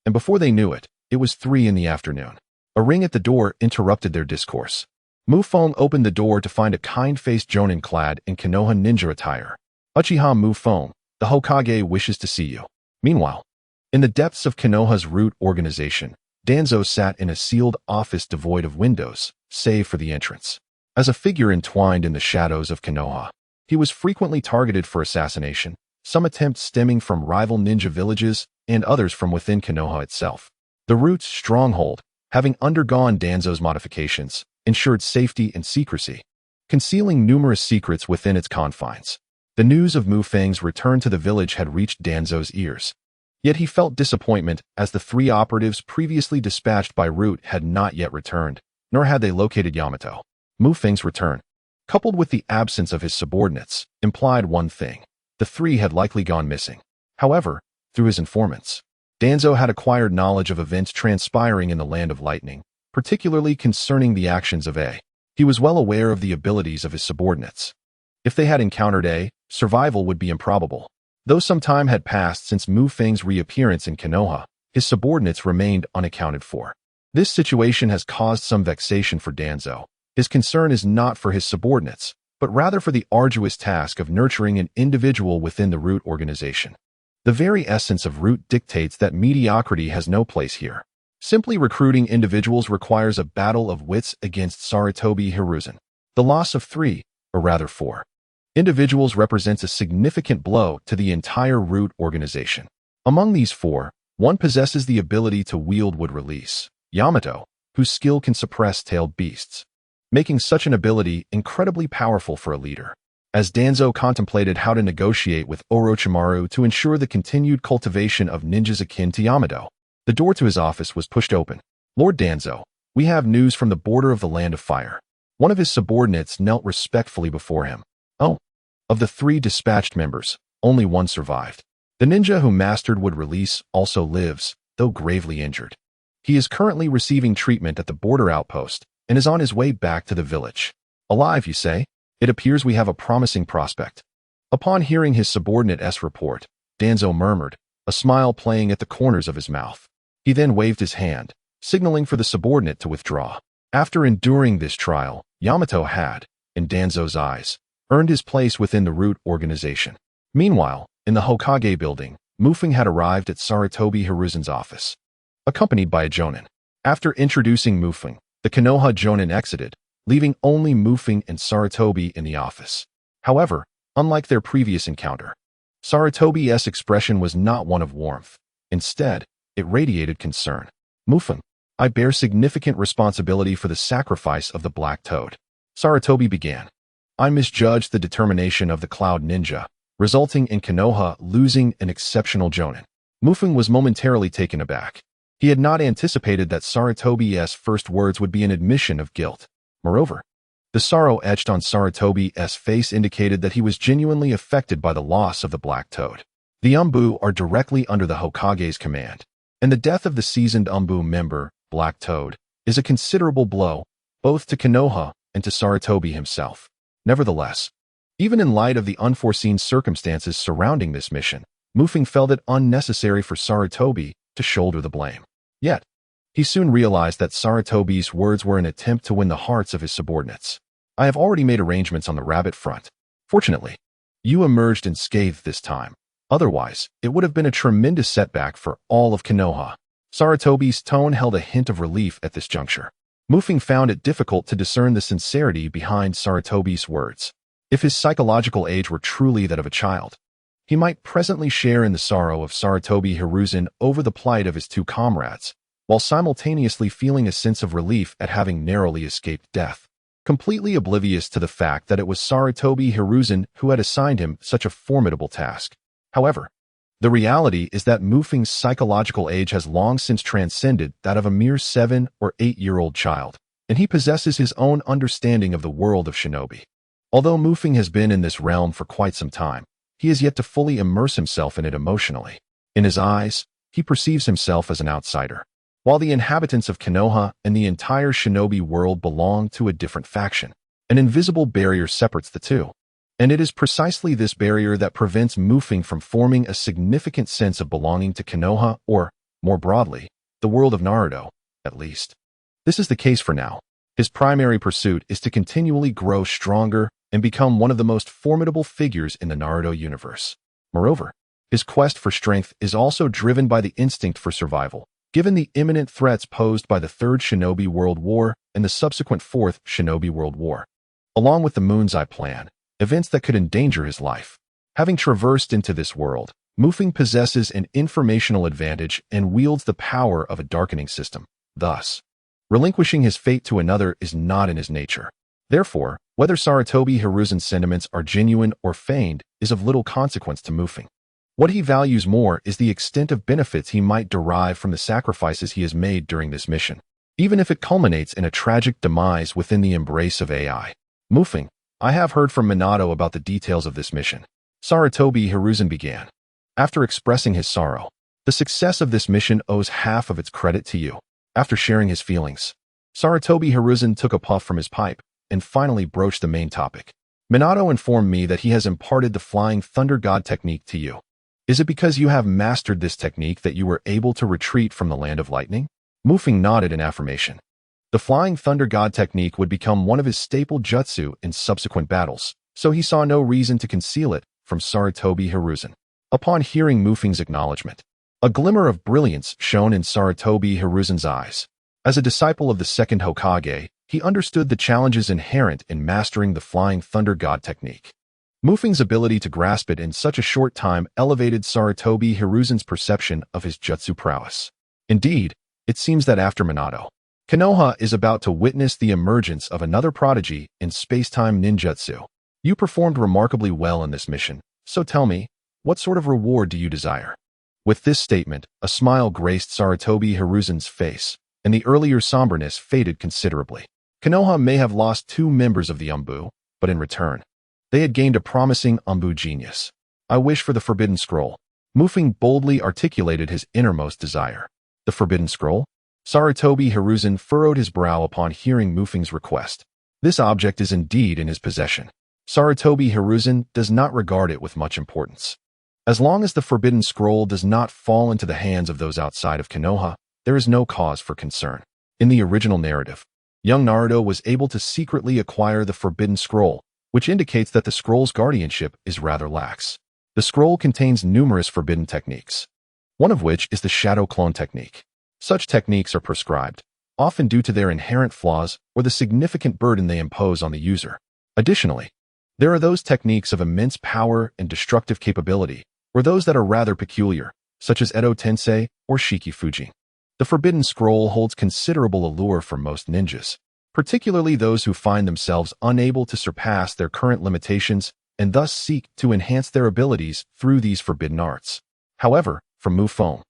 and before they knew it, it was 3 p.m. A ring at the door interrupted their discourse. Mu Feng opened the door to find a kind-faced jonin clad in Konoha ninja attire. Uchiha Mu Feng, the Hokage wishes to see you. Meanwhile, in the depths of Konoha's root organization, Danzo sat in a sealed office devoid of windows, save for the entrance. As a figure entwined in the shadows of Konoha, he was frequently targeted for assassination, some attempts stemming from rival ninja villages and others from within Konoha itself. The root's stronghold, having undergone Danzo's modifications, ensured safety and secrecy, concealing numerous secrets within its confines. The news of Mu Feng's return to the village had reached Danzo's ears. Yet he felt disappointment as the 3 operatives previously dispatched by Root had not yet returned, nor had they located Yamato. Mu Feng's return, coupled with the absence of his subordinates, implied one thing. The 3 had likely gone missing. However, through his informants, Danzo had acquired knowledge of events transpiring in the Land of Lightning, particularly concerning the actions of A. He was well aware of the abilities of his subordinates. If they had encountered A, survival would be improbable. Though some time had passed since Mu Feng's reappearance in Konoha, his subordinates remained unaccounted for. This situation has caused some vexation for Danzo. His concern is not for his subordinates, but rather for the arduous task of nurturing an individual within the Root organization. The very essence of Root dictates that mediocrity has no place here. Simply recruiting individuals requires a battle of wits against Sarutobi Hiruzen. The loss of 3, or rather 4, individuals represents a significant blow to the entire Root organization. Among these 4, one possesses the ability to wield wood release, Yamato, whose skill can suppress tailed beasts, making such an ability incredibly powerful for a leader. As Danzo contemplated how to negotiate with Orochimaru to ensure the continued cultivation of ninjas akin to Yamato, the door to his office was pushed open. Lord Danzo, we have news from the border of the Land of Fire. One of his subordinates knelt respectfully before him. Oh, of the 3 dispatched members, only one survived. The ninja who mastered wood release also lives, though gravely injured. He is currently receiving treatment at the border outpost and is on his way back to the village. Alive, you say? It appears we have a promising prospect. Upon hearing his subordinate's report, Danzo murmured, a smile playing at the corners of his mouth. He then waved his hand, signaling for the subordinate to withdraw. After enduring this trial, Yamato had, in Danzo's eyes, earned his place within the Root organization. Meanwhile, in the Hokage building, Mu Feng had arrived at Sarutobi Hiruzen's office, accompanied by a jonin. After introducing Mu Feng, the Konoha jonin exited, leaving only Mu Feng and Sarutobi in the office. However, unlike their previous encounter, Sarutobi's expression was not one of warmth. Instead, it radiated concern. Mu Feng, I bear significant responsibility for the sacrifice of the Black Toad. Sarutobi began. I misjudged the determination of the Cloud Ninja, resulting in Konoha losing an exceptional jonin. Mu Feng was momentarily taken aback. He had not anticipated that Sarutobi's first words would be an admission of guilt. Moreover, the sorrow etched on Sarutobi's face indicated that he was genuinely affected by the loss of the Black Toad. The Umbu are directly under the Hokage's command, and the death of the seasoned Umbu member, Black Toad, is a considerable blow, both to Konoha and to Sarutobi himself. Nevertheless, even in light of the unforeseen circumstances surrounding this mission, Mufeng felt it unnecessary for Sarutobi to shoulder the blame. Yet, he soon realized that Sarutobi's words were an attempt to win the hearts of his subordinates. I have already made arrangements on the rabbit front. Fortunately, you emerged unscathed this time. Otherwise, it would have been a tremendous setback for all of Konoha. Sarutobi's tone held a hint of relief at this juncture. Mufeng found it difficult to discern the sincerity behind Sarutobi's words. If his psychological age were truly that of a child, he might presently share in the sorrow of Sarutobi Hiruzen over the plight of his two comrades, while simultaneously feeling a sense of relief at having narrowly escaped death, completely oblivious to the fact that it was Sarutobi Hiruzen who had assigned him such a formidable task. However, the reality is that Mufeng's psychological age has long since transcended that of a mere 7- or 8-year-old child, and he possesses his own understanding of the world of shinobi. Although Mufeng has been in this realm for quite some time, he has yet to fully immerse himself in it emotionally. In his eyes, he perceives himself as an outsider. While the inhabitants of Konoha and the entire shinobi world belong to a different faction, an invisible barrier separates the two. And it is precisely this barrier that prevents Mufeng from forming a significant sense of belonging to Konoha or, more broadly, the world of Naruto, at least. This is the case for now. His primary pursuit is to continually grow stronger and become one of the most formidable figures in the Naruto universe. Moreover, his quest for strength is also driven by the instinct for survival, given the imminent threats posed by the Third Shinobi World War and the subsequent Fourth Shinobi World War. Along with the Moon's Eye Plan, events that could endanger his life. Having traversed into this world, Mufeng possesses an informational advantage and wields the power of a darkening system. Thus, relinquishing his fate to another is not in his nature. Therefore, whether Sarutobi Hiruzen's sentiments are genuine or feigned is of little consequence to Mufeng. What he values more is the extent of benefits he might derive from the sacrifices he has made during this mission, even if it culminates in a tragic demise within the embrace of AI. Mufeng, I have heard from Minato about the details of this mission. Sarutobi Hiruzen began. After expressing his sorrow, the success of this mission owes half of its credit to you. After sharing his feelings, Sarutobi Hiruzen took a puff from his pipe and finally broached the main topic. Minato informed me that he has imparted the Flying Thunder God technique to you. Is it because you have mastered this technique that you were able to retreat from the Land of Lightning? Mufeng nodded in affirmation. The Flying Thunder God technique would become one of his staple jutsu in subsequent battles, so he saw no reason to conceal it from Sarutobi Hiruzen. Upon hearing Mufeng's acknowledgement, a glimmer of brilliance shone in Sarutobi Hiruzen's eyes. As a disciple of the second Hokage, he understood the challenges inherent in mastering the Flying Thunder God technique. Mufeng's ability to grasp it in such a short time elevated Sarutobi Hiruzen's perception of his jutsu prowess. Indeed, it seems that after Minato, Konoha is about to witness the emergence of another prodigy in space-time ninjutsu. You performed remarkably well in this mission, so tell me, what sort of reward do you desire? With this statement, a smile graced Sarutobi Hiruzen's face, and the earlier somberness faded considerably. Konoha may have lost 2 members of the Umbu, but in return, they had gained a promising Umbu genius. I wish for the Forbidden Scroll. Mufeng boldly articulated his innermost desire. The Forbidden Scroll? Sarutobi Hiruzen furrowed his brow upon hearing Mufeng's request. This object is indeed in his possession. Sarutobi Hiruzen does not regard it with much importance. As long as the Forbidden Scroll does not fall into the hands of those outside of Konoha, there is no cause for concern. In the original narrative, young Naruto was able to secretly acquire the Forbidden Scroll, which indicates that the scroll's guardianship is rather lax. The scroll contains numerous forbidden techniques, one of which is the Shadow Clone technique. Such techniques are prescribed, often due to their inherent flaws or the significant burden they impose on the user. Additionally, there are those techniques of immense power and destructive capability, or those that are rather peculiar, such as Edo Tensei or Shikifuji. The Forbidden Scroll holds considerable allure for most ninjas, particularly those who find themselves unable to surpass their current limitations and thus seek to enhance their abilities through these forbidden arts. However, for Mufeng,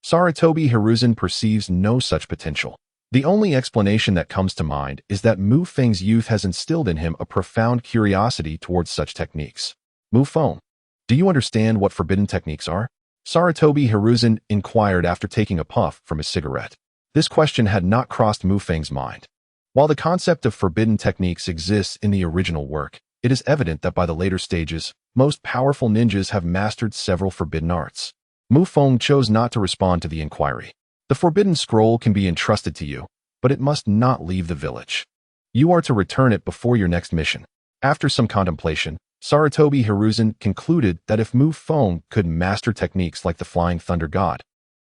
Sarutobi Hiruzen perceives no such potential. The only explanation that comes to mind is that Mu Feng's youth has instilled in him a profound curiosity towards such techniques. Mu Feng, do you understand what forbidden techniques are? Sarutobi Hiruzen inquired after taking a puff from his cigarette. This question had not crossed Mu Feng's mind. While the concept of forbidden techniques exists in the original work, it is evident that by the later stages, most powerful ninjas have mastered several forbidden arts. Mu Feng chose not to respond to the inquiry. The forbidden scroll can be entrusted to you, but it must not leave the village. You are to return it before your next mission. After some contemplation, Sarutobi Hiruzen concluded that if Mu Feng could master techniques like the Flying Thunder God,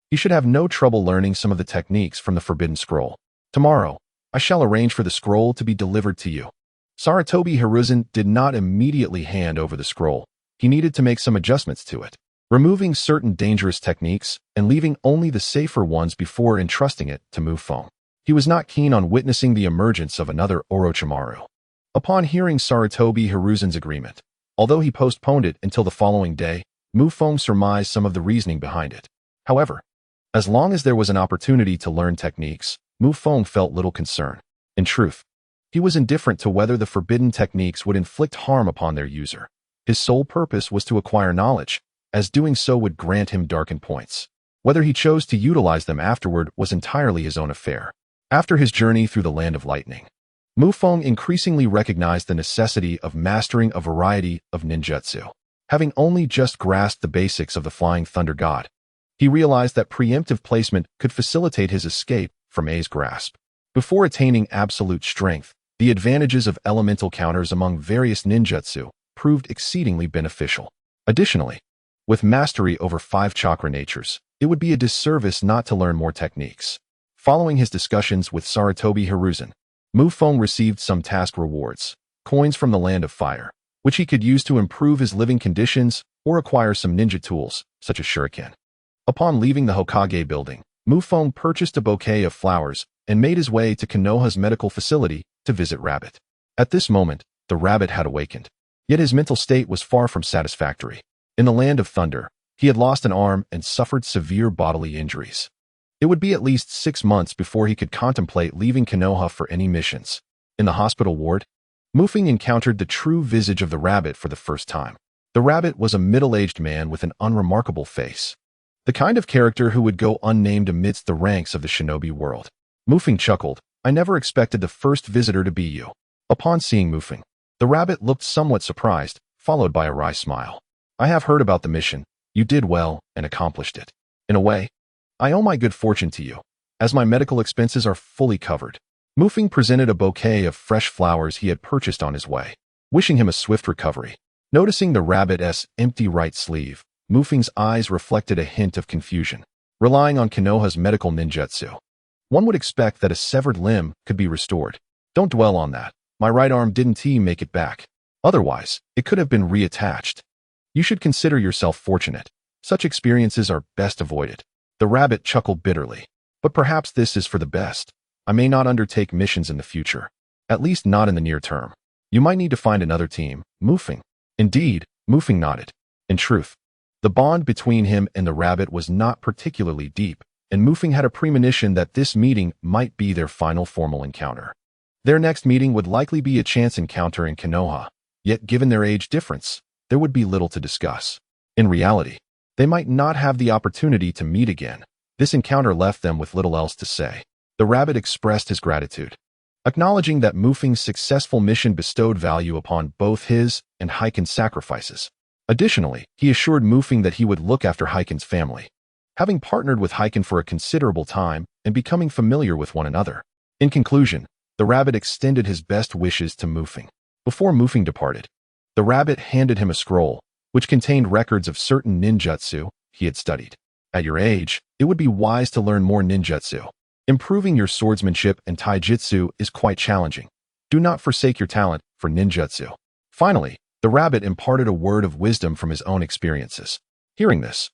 he should have no trouble learning some of the techniques from the forbidden scroll. Tomorrow, I shall arrange for the scroll to be delivered to you. Sarutobi Hiruzen did not immediately hand over the scroll. He needed to make some adjustments to it, removing certain dangerous techniques and leaving only the safer ones before entrusting it to Mu Feng. He was not keen on witnessing the emergence of another Orochimaru. Upon hearing Sarutobi Hiruzen's agreement, although he postponed it until the following day, Mu Feng surmised some of the reasoning behind it. However, as long as there was an opportunity to learn techniques, Mu Feng felt little concern. In truth, he was indifferent to whether the forbidden techniques would inflict harm upon their user. His sole purpose was to acquire knowledge, as doing so would grant him darkened points. Whether he chose to utilize them afterward was entirely his own affair. After his journey through the Land of Lightning, Mu Feng increasingly recognized the necessity of mastering a variety of ninjutsu. Having only just grasped the basics of the Flying Thunder God, he realized that preemptive placement could facilitate his escape from A's grasp. Before attaining absolute strength, the advantages of elemental counters among various ninjutsu proved exceedingly beneficial. Additionally, with mastery over 5 chakra natures, it would be a disservice not to learn more techniques. Following his discussions with Sarutobi Hiruzen, Mu Feng received some task rewards, coins from the Land of Fire, which he could use to improve his living conditions or acquire some ninja tools, such as shuriken. Upon leaving the Hokage building, Mu Feng purchased a bouquet of flowers and made his way to Konoha's medical facility to visit Rabbit. At this moment, the Rabbit had awakened. Yet his mental state was far from satisfactory. In the Land of Thunder, he had lost an arm and suffered severe bodily injuries. It would be at least 6 months before he could contemplate leaving Konoha for any missions. In the hospital ward, Mu Feng encountered the true visage of the Rabbit for the first time. The Rabbit was a middle-aged man with an unremarkable face. The kind of character who would go unnamed amidst the ranks of the shinobi world. Mu Feng chuckled. I never expected the first visitor to be you. Upon seeing Mu Feng, the Rabbit looked somewhat surprised, followed by a wry smile. I have heard about the mission. You did well and accomplished it. In a way, I owe my good fortune to you, as my medical expenses are fully covered. Mu Feng presented a bouquet of fresh flowers he had purchased on his way, wishing him a swift recovery. Noticing the Rabbit's empty right sleeve, Mu Feng's eyes reflected a hint of confusion. Relying on Konoha's medical ninjutsu, one would expect that a severed limb could be restored. Don't dwell on that. My right arm didn't make it back. Otherwise, it could have been reattached. You should consider yourself fortunate. Such experiences are best avoided. The Rabbit chuckled bitterly. But perhaps this is for the best. I may not undertake missions in the future. At least not in the near term. You might need to find another team, Mu Feng. Indeed, Mu Feng nodded. In truth, the bond between him and the Rabbit was not particularly deep, and Mu Feng had a premonition that this meeting might be their final formal encounter. Their next meeting would likely be a chance encounter in Konoha, yet given their age difference, there would be little to discuss. In reality, they might not have the opportunity to meet again. This encounter left them with little else to say. The Rabbit expressed his gratitude, acknowledging that Mu Feng's successful mission bestowed value upon both his and Heiken's sacrifices. Additionally, he assured Mu Feng that he would look after Heiken's family, having partnered with Heiken for a considerable time and becoming familiar with one another. In conclusion, the Rabbit extended his best wishes to Mu Feng. Before Mu Feng departed, the Rabbit handed him a scroll, which contained records of certain ninjutsu he had studied. At your age, it would be wise to learn more ninjutsu. Improving your swordsmanship and taijutsu is quite challenging. Do not forsake your talent for ninjutsu. Finally, the Rabbit imparted a word of wisdom from his own experiences. Hearing this,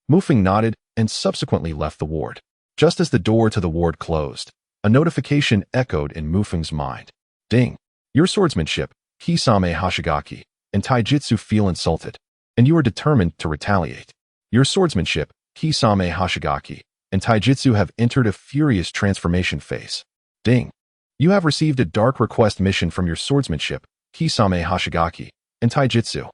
Mu Feng nodded and subsequently left the ward. Just as the door to the ward closed, a notification echoed in Mu Feng's mind. Ding! Your swordsmanship, Kisame Hashigaki, and taijutsu feel insulted, and you are determined to retaliate. Your swordsmanship, Kisame Hashigaki, and taijutsu have entered a furious transformation phase. Ding! You have received a dark request mission from your swordsmanship, Kisame Hashigaki, and taijutsu.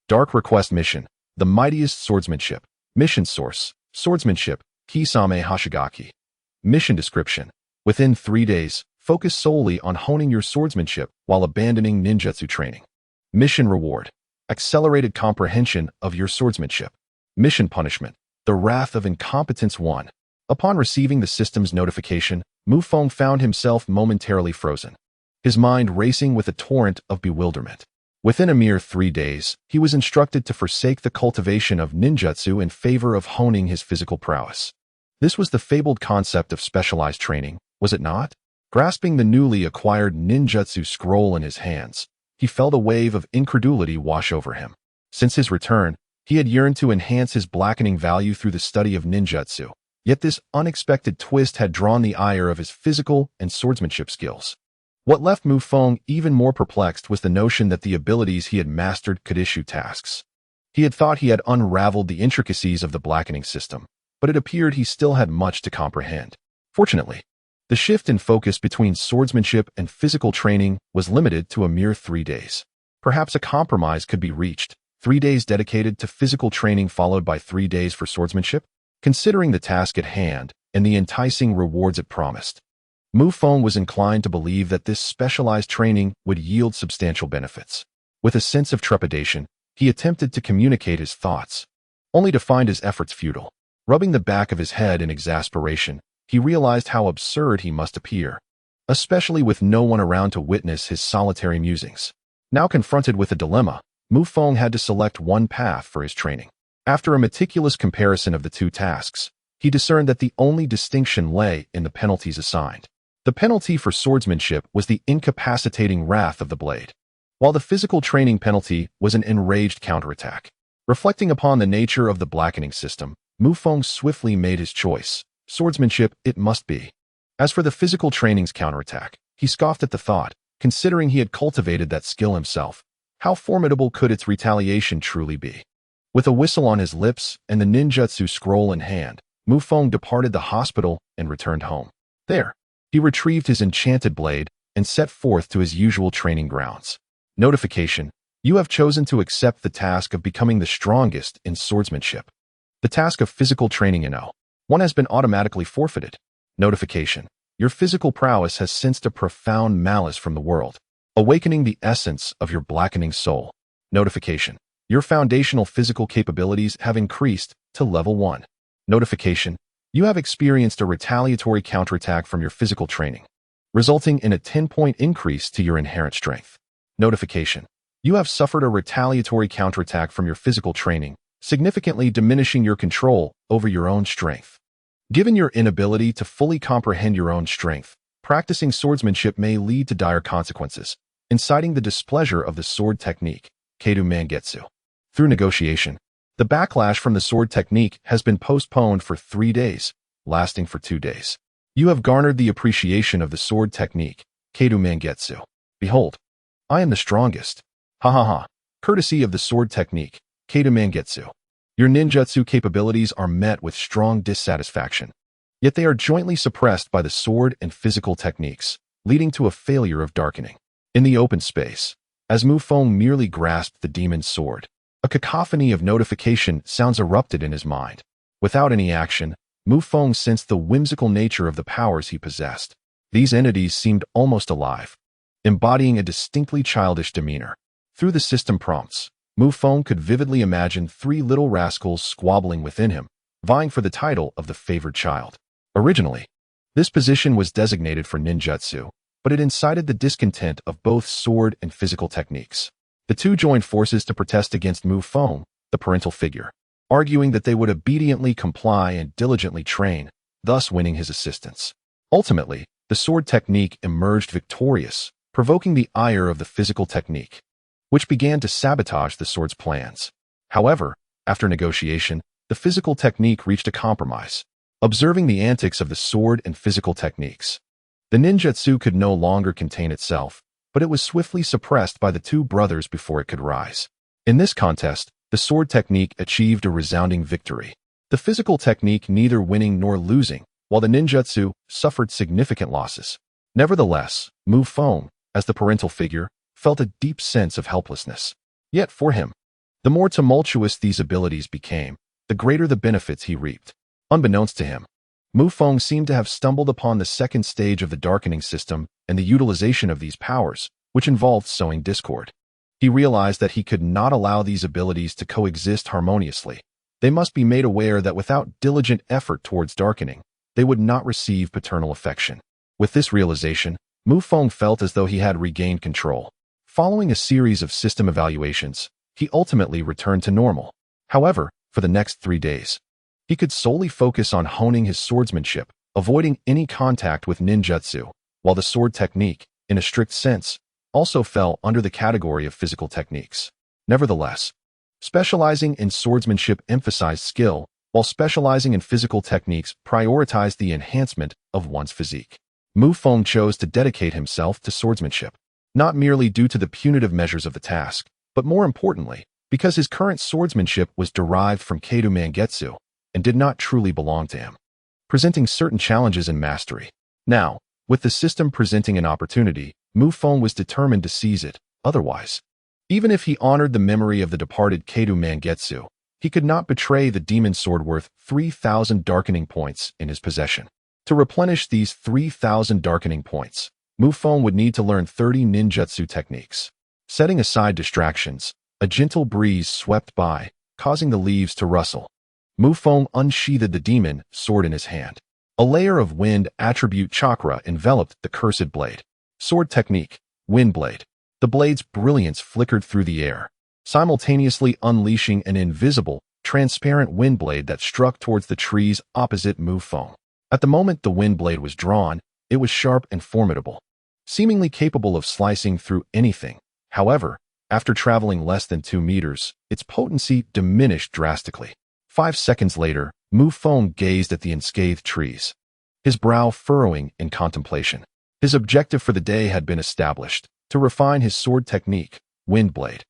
Dark request mission, the mightiest swordsmanship. Mission source, swordsmanship, Kisame Hashigaki. Mission description. Within 3 days, focus solely on honing your swordsmanship while abandoning ninjutsu training. Mission reward. Accelerated comprehension of your swordsmanship. Mission punishment. The wrath of incompetence 1. Upon receiving the system's notification, Feng found himself momentarily frozen, his mind racing with a torrent of bewilderment. Within a mere 3 days, he was instructed to forsake the cultivation of ninjutsu in favor of honing his physical prowess. This was the fabled concept of specialized training, was it not? Grasping the newly acquired ninjutsu scroll in his hands, he felt a wave of incredulity wash over him. Since his return, he had yearned to enhance his blackening value through the study of ninjutsu, yet this unexpected twist had drawn the ire of his physical and swordsmanship skills. What left Feng even more perplexed was the notion that the abilities he had mastered could issue tasks. He had thought he had unraveled the intricacies of the blackening system, but it appeared he still had much to comprehend. Fortunately, the shift in focus between swordsmanship and physical training was limited to a mere 3 days. Perhaps a compromise could be reached, 3 days dedicated to physical training followed by 3 days for swordsmanship? Considering the task at hand and the enticing rewards it promised, Feng was inclined to believe that this specialized training would yield substantial benefits. With a sense of trepidation, he attempted to communicate his thoughts, only to find his efforts futile. Rubbing the back of his head in exasperation, he realized how absurd he must appear, especially with no one around to witness his solitary musings. Now confronted with a dilemma, Feng had to select one path for his training. After a meticulous comparison of the two tasks, he discerned that the only distinction lay in the penalties assigned. The penalty for swordsmanship was the incapacitating wrath of the blade, while the physical training penalty was an enraged counterattack. Reflecting upon the nature of the blackening system, Feng swiftly made his choice. Swordsmanship it must be. As for the physical training's counterattack, he scoffed at the thought, considering he had cultivated that skill himself. How formidable could its retaliation truly be? With a whistle on his lips and the ninjutsu scroll in hand, Feng departed the hospital and returned home. There, he retrieved his enchanted blade and set forth to his usual training grounds. Notification: you have chosen to accept the task of becoming the strongest in swordsmanship. The task of physical training in one has been automatically forfeited. Notification: your physical prowess has sensed a profound malice from the world, awakening the essence of your blackening soul. Notification: your foundational physical capabilities have increased to level 1. Notification: you have experienced a retaliatory counterattack from your physical training, resulting in a 10-point increase to your inherent strength. Notification: you have suffered a retaliatory counterattack from your physical training, significantly diminishing your control over your own strength. Given your inability to fully comprehend your own strength, practicing swordsmanship may lead to dire consequences, inciting the displeasure of the sword technique, Keido Mangetsu. Through negotiation, the backlash from the sword technique has been postponed for 3 days, lasting for 2 days. You have garnered the appreciation of the sword technique, Keido Mangetsu. Behold, I am the strongest. Ha ha ha. Courtesy of the sword technique, Keido Mangetsu. Your ninjutsu capabilities are met with strong dissatisfaction, yet they are jointly suppressed by the sword and physical techniques, leading to a failure of darkening. In the open space, as Feng merely grasped the demon's sword, a cacophony of notification sounds erupted in his mind. Without any action, Feng sensed the whimsical nature of the powers he possessed. These entities seemed almost alive, embodying a distinctly childish demeanor. Through the system prompts, Feng could vividly imagine 3 little rascals squabbling within him, vying for the title of the favored child. Originally, this position was designated for ninjutsu, but it incited the discontent of both sword and physical techniques. The two joined forces to protest against Feng, the parental figure, arguing that they would obediently comply and diligently train, thus winning his assistance. Ultimately, the sword technique emerged victorious, provoking the ire of the physical technique, which began to sabotage the sword's plans. However, after negotiation, the physical technique reached a compromise, observing the antics of the sword and physical techniques. The ninjutsu could no longer contain itself, but it was swiftly suppressed by the two brothers before it could rise. In this contest, the sword technique achieved a resounding victory. the physical technique neither winning nor losing, while the ninjutsu suffered significant losses. Nevertheless, Feng, as the parental figure, felt a deep sense of helplessness. Yet for him, the more tumultuous these abilities became, the greater the benefits he reaped. Unbeknownst to him, Feng seemed to have stumbled upon the second stage of the darkening system and the utilization of these powers, which involved sowing discord. He realized that he could not allow these abilities to coexist harmoniously. They must be made aware that without diligent effort towards darkening, they would not receive paternal affection. With this realization, Feng felt as though he had regained control. Following a series of system evaluations, he ultimately returned to normal. However, for the next 3 days, he could solely focus on honing his swordsmanship, avoiding any contact with ninjutsu, while the sword technique, in a strict sense, also fell under the category of physical techniques. Nevertheless, specializing in swordsmanship emphasized skill, while specializing in physical techniques prioritized the enhancement of one's physique. Feng chose to dedicate himself to swordsmanship, not merely due to the punitive measures of the task, but more importantly, because his current swordsmanship was derived from Keido Mangetsu and did not truly belong to him, presenting certain challenges in mastery. Now, with the system presenting an opportunity, Feng was determined to seize it. Otherwise, even if he honored the memory of the departed Keido Mangetsu, he could not betray the demon sword worth 3,000 darkening points in his possession. To replenish these 3,000 darkening points, Feng would need to learn 30 ninjutsu techniques. Setting aside distractions, a gentle breeze swept by, causing the leaves to rustle. Feng unsheathed the demon sword in his hand. A layer of wind attribute chakra enveloped the cursed blade. Sword technique, wind blade. The blade's brilliance flickered through the air, simultaneously unleashing an invisible, transparent wind blade that struck towards the trees opposite Feng. At the moment the wind blade was drawn, it was sharp and formidable, seemingly capable of slicing through anything. However, after traveling less than 2 meters, its potency diminished drastically. 5 seconds later, Feng gazed at the unscathed trees, his brow furrowing in contemplation. His objective for the day had been established, to refine his sword technique, wind blade,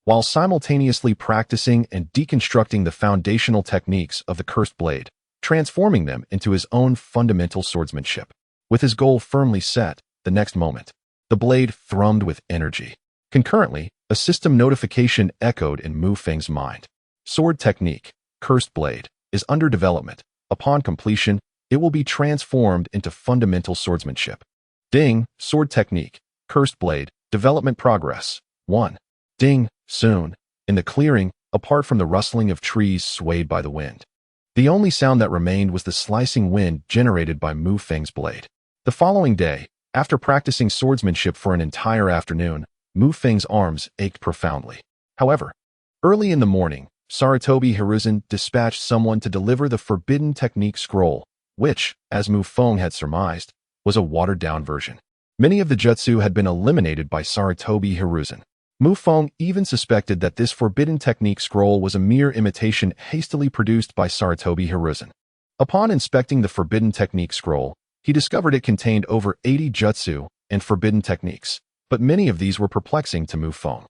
while simultaneously practicing and deconstructing the foundational techniques of the cursed blade, transforming them into his own fundamental swordsmanship. With his goal firmly set, the next moment, the blade thrummed with energy. Concurrently, a system notification echoed in Feng's mind. Sword technique, cursed blade, is under development. Upon completion, it will be transformed into fundamental swordsmanship. Ding, sword technique, cursed blade, development progress. 1. Ding, soon. In the clearing, apart from the rustling of trees swayed by the wind, the only sound that remained was the slicing wind generated by Feng's blade. The following day, after practicing swordsmanship for an entire afternoon, Feng's arms ached profoundly. However, early in the morning, Sarutobi Hiruzen dispatched someone to deliver the forbidden technique scroll, which, as Feng had surmised, was a watered-down version. Many of the jutsu had been eliminated by Sarutobi Hiruzen. Feng even suspected that this forbidden technique scroll was a mere imitation hastily produced by Sarutobi Hiruzen. Upon inspecting the forbidden technique scroll, he discovered it contained over 80 jutsu and forbidden techniques, but many of these were perplexing to Feng.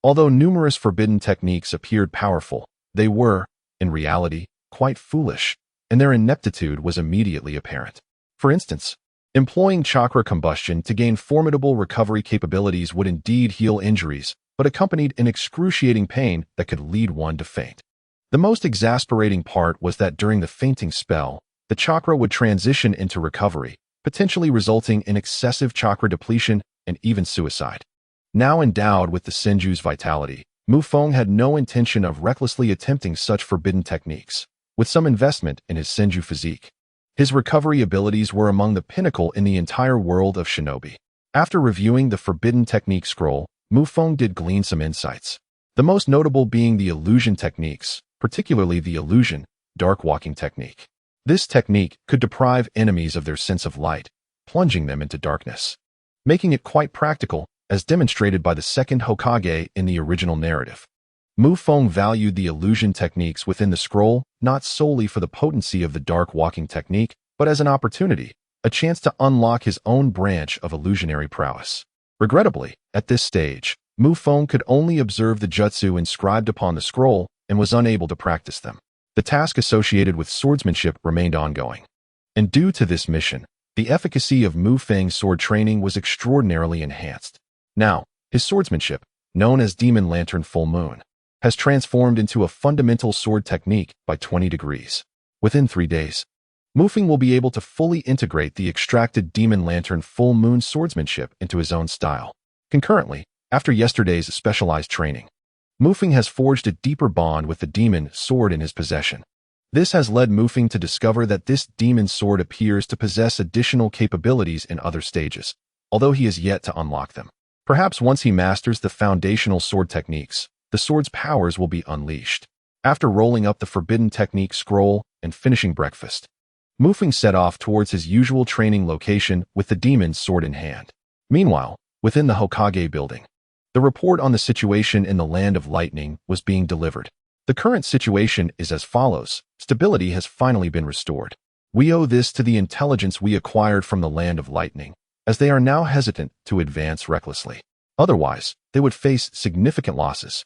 Although numerous forbidden techniques appeared powerful, they were, in reality, quite foolish, and their ineptitude was immediately apparent. For instance, employing chakra combustion to gain formidable recovery capabilities would indeed heal injuries, but accompanied an excruciating pain that could lead one to faint. The most exasperating part was that during the fainting spell, the chakra would transition into recovery, potentially resulting in excessive chakra depletion and even suicide. Now endowed with the Senju's vitality, Feng had no intention of recklessly attempting such forbidden techniques. With some investment in his Senju physique, his recovery abilities were among the pinnacle in the entire world of shinobi. After reviewing the forbidden technique scroll, Feng did glean some insights. The most notable being the illusion techniques, particularly the illusion, dark walking technique. This technique could deprive enemies of their sense of light, plunging them into darkness, making it quite practical, as demonstrated by the second Hokage in the original narrative. Feng valued the illusion techniques within the scroll not solely for the potency of the dark walking technique, but as an opportunity, a chance to unlock his own branch of illusionary prowess. Regrettably, at this stage, Feng could only observe the jutsu inscribed upon the scroll and was unable to practice them. The task associated with swordsmanship remained ongoing. And due to this mission, the efficacy of Mu Feng's sword training was extraordinarily enhanced. Now, his swordsmanship, known as Demon Lantern Full Moon, has transformed into a fundamental sword technique by 20 degrees. Within 3 days, Mu Feng will be able to fully integrate the extracted Demon Lantern Full Moon swordsmanship into his own style. Concurrently, after yesterday's specialized training, Mu Feng has forged a deeper bond with the demon sword in his possession. This has led Mu Feng to discover that this demon sword appears to possess additional capabilities in other stages, although he has yet to unlock them. Perhaps once he masters the foundational sword techniques, the sword's powers will be unleashed. After rolling up the forbidden technique scroll and finishing breakfast, Mu Feng set off towards his usual training location with the demon's sword in hand. Meanwhile, within the Hokage building, the report on the situation in the Land of Lightning was being delivered. The current situation is as follows. Stability has finally been restored. We owe this to the intelligence we acquired from the Land of Lightning, as they are now hesitant to advance recklessly. Otherwise, they would face significant losses.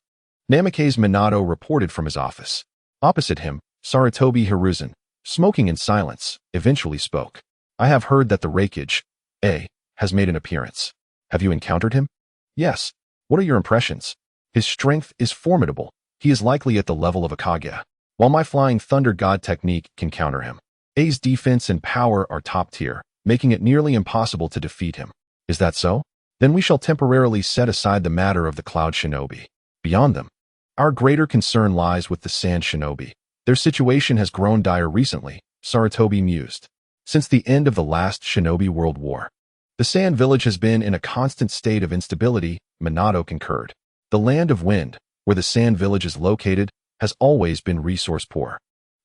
Namake's Minato reported from his office. Opposite him, Sarutobi Hiruzen, smoking in silence, eventually spoke. I have heard that the Reikage, has made an appearance. Have you encountered him? Yes. What are your impressions? His strength is formidable. He is likely at the level of a Kage, while my Flying Thunder God technique can counter him. A's defense and power are top tier, making it nearly impossible to defeat him. Is that so? Then we shall temporarily set aside the matter of the Cloud Shinobi. Beyond them, our greater concern lies with the Sand Shinobi. Their situation has grown dire recently, Sarutobi mused. Since the end of the last Shinobi World War, the Sand Village has been in a constant state of instability, Minato concurred. The Land of Wind, where the Sand Village is located, has always been resource poor.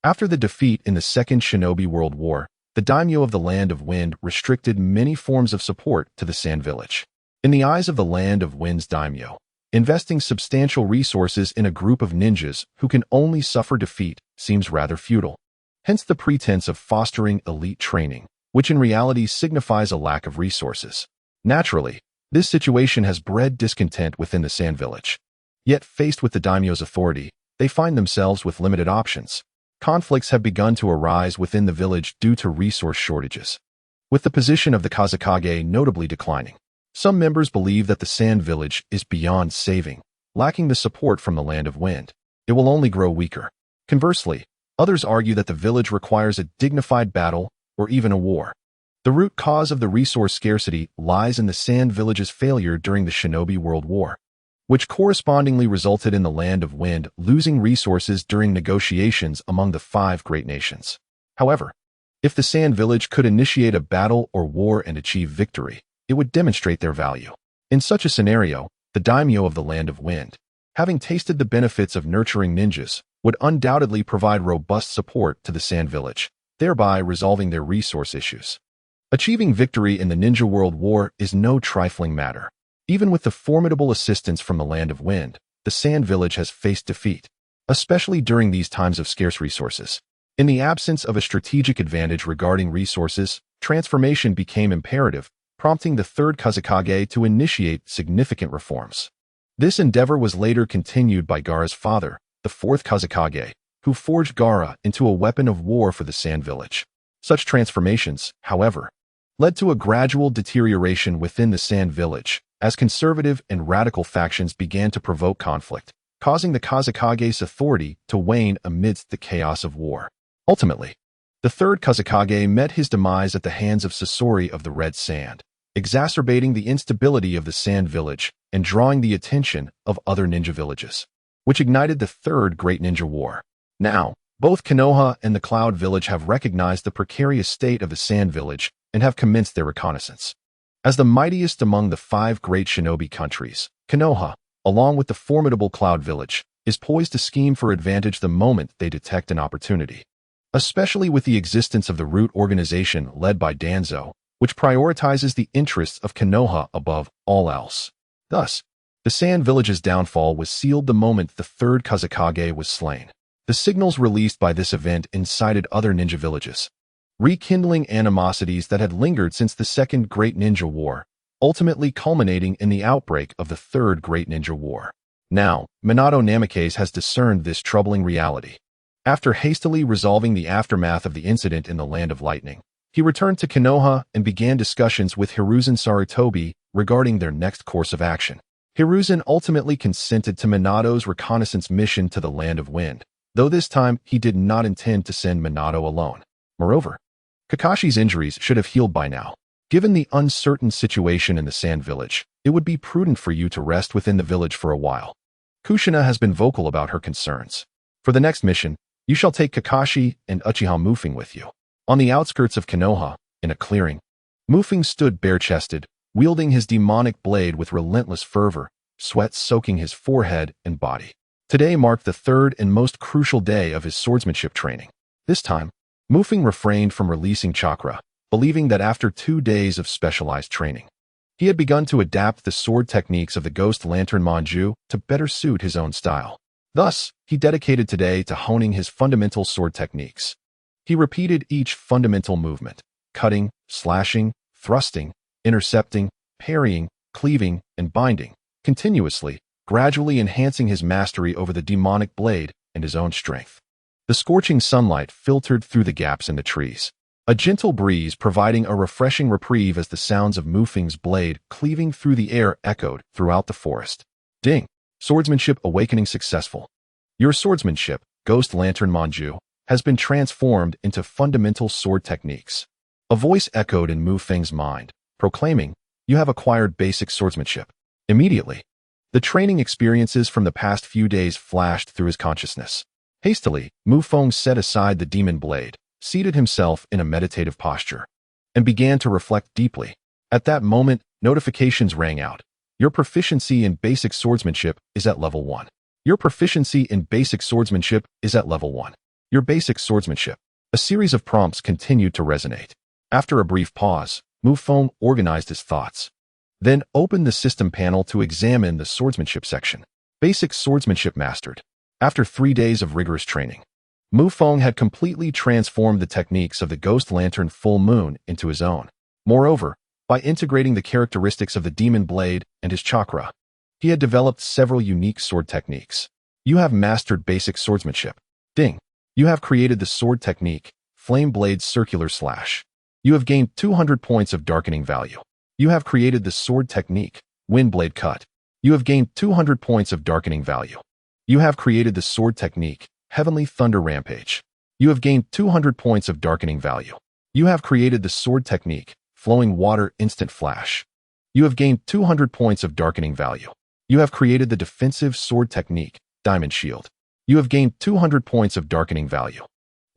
After the defeat in the Second Shinobi World War, the daimyo of the Land of Wind restricted many forms of support to the Sand Village. In the eyes of the Land of Wind's daimyo, investing substantial resources in a group of ninjas who can only suffer defeat seems rather futile. Hence the pretense of fostering elite training, which in reality signifies a lack of resources. Naturally, this situation has bred discontent within the Sand Village. Yet faced with the daimyo's authority, they find themselves with limited options. Conflicts have begun to arise within the village due to resource shortages, with the position of the Kazekage notably declining. Some members believe that the Sand Village is beyond saving, lacking the support from the Land of Wind. It will only grow weaker. Conversely, others argue that the village requires a dignified battle or even a war. The root cause of the resource scarcity lies in the Sand Village's failure during the Shinobi World War, which correspondingly resulted in the Land of Wind losing resources during negotiations among the 5 great nations. However, if the Sand Village could initiate a battle or war and achieve victory, it would demonstrate their value. In such a scenario, the daimyo of the Land of Wind, having tasted the benefits of nurturing ninjas, would undoubtedly provide robust support to the Sand Village, thereby resolving their resource issues. Achieving victory in the Ninja World War is no trifling matter. Even with the formidable assistance from the Land of Wind, the Sand Village has faced defeat, especially during these times of scarce resources. In the absence of a strategic advantage regarding resources, transformation became imperative, prompting the 3rd Kazekage to initiate significant reforms. This endeavor was later continued by Gaara's father, the 4th Kazekage, who forged Gaara into a weapon of war for the Sand Village. Such transformations, however, led to a gradual deterioration within the Sand Village, as conservative and radical factions began to provoke conflict, causing the Kazekage's authority to wane amidst the chaos of war. Ultimately, the 3rd Kazekage met his demise at the hands of Sasori of the Red Sand, exacerbating the instability of the Sand Village and drawing the attention of other ninja villages, which ignited the 3rd Great Ninja War. Now, both Konoha and the Cloud Village have recognized the precarious state of the Sand Village and have commenced their reconnaissance. As the mightiest among the 5 great shinobi countries, Konoha, along with the formidable Cloud Village, is poised to scheme for advantage the moment they detect an opportunity. Especially with the existence of the root organization led by Danzo, which prioritizes the interests of Konoha above all else. Thus, the Sand Village's downfall was sealed the moment the 3rd Kazekage was slain. The signals released by this event incited other ninja villages, rekindling animosities that had lingered since the 2nd Great Ninja War, ultimately culminating in the outbreak of the 3rd Great Ninja War. Now, Minato Namikaze has discerned this troubling reality. After hastily resolving the aftermath of the incident in the Land of Lightning, he returned to Konoha and began discussions with Hiruzen Sarutobi regarding their next course of action. Hiruzen ultimately consented to Minato's reconnaissance mission to the Land of Wind, though this time he did not intend to send Minato alone. Moreover, Kakashi's injuries should have healed by now. Given the uncertain situation in the Sand Village, it would be prudent for you to rest within the village for a while. Kushina has been vocal about her concerns. For the next mission, you shall take Kakashi and Uchiha Mufeng with you. On the outskirts of Konoha, in a clearing, Mufeng stood bare-chested, wielding his demonic blade with relentless fervor, sweat soaking his forehead and body. Today marked the third and most crucial day of his swordsmanship training. This time, Mufeng refrained from releasing chakra, believing that after 2 days of specialized training, he had begun to adapt the sword techniques of the Ghost Lantern Manju to better suit his own style. Thus, he dedicated today to honing his fundamental sword techniques. He repeated each fundamental movement: cutting, slashing, thrusting, intercepting, parrying, cleaving, and binding, continuously, gradually enhancing his mastery over the demonic blade and his own strength. The scorching sunlight filtered through the gaps in the trees, a gentle breeze providing a refreshing reprieve as the sounds of Mufeng's blade cleaving through the air echoed throughout the forest. Ding! Swordsmanship awakening successful. Your swordsmanship, Ghost Lantern Manju, has been transformed into fundamental sword techniques. A voice echoed in Mufeng's mind, proclaiming, "You have acquired basic swordsmanship." Immediately, the training experiences from the past few days flashed through his consciousness. Hastily, Mufeng set aside the demon blade, seated himself in a meditative posture, and began to reflect deeply. At that moment, notifications rang out. Your proficiency in basic swordsmanship is at level 1. Your proficiency in basic swordsmanship is at level 1. Your basic swordsmanship. A series of prompts continued to resonate. After a brief pause, Mufeng organized his thoughts, then opened the system panel to examine the swordsmanship section. Basic swordsmanship mastered. After 3 days of rigorous training, Mufeng had completely transformed the techniques of the Ghost Lantern Full Moon into his own. Moreover, by integrating the characteristics of the demon blade and his chakra, he had developed several unique sword techniques. You have mastered basic swordsmanship. Ding! You have created the sword technique, Flame Blade Circular Slash. You have gained 200 points of darkening value. You have created the sword technique, Wind Blade Cut. You have gained 200 points of darkening value. You have created the sword technique, Heavenly Thunder Rampage. You have gained 200 points of darkening value. You have created the sword technique, Flowing Water Instant Flash. You have gained 200 points of darkening value. You have created the defensive sword technique, Diamond Shield. You have gained 200 points of darkening value.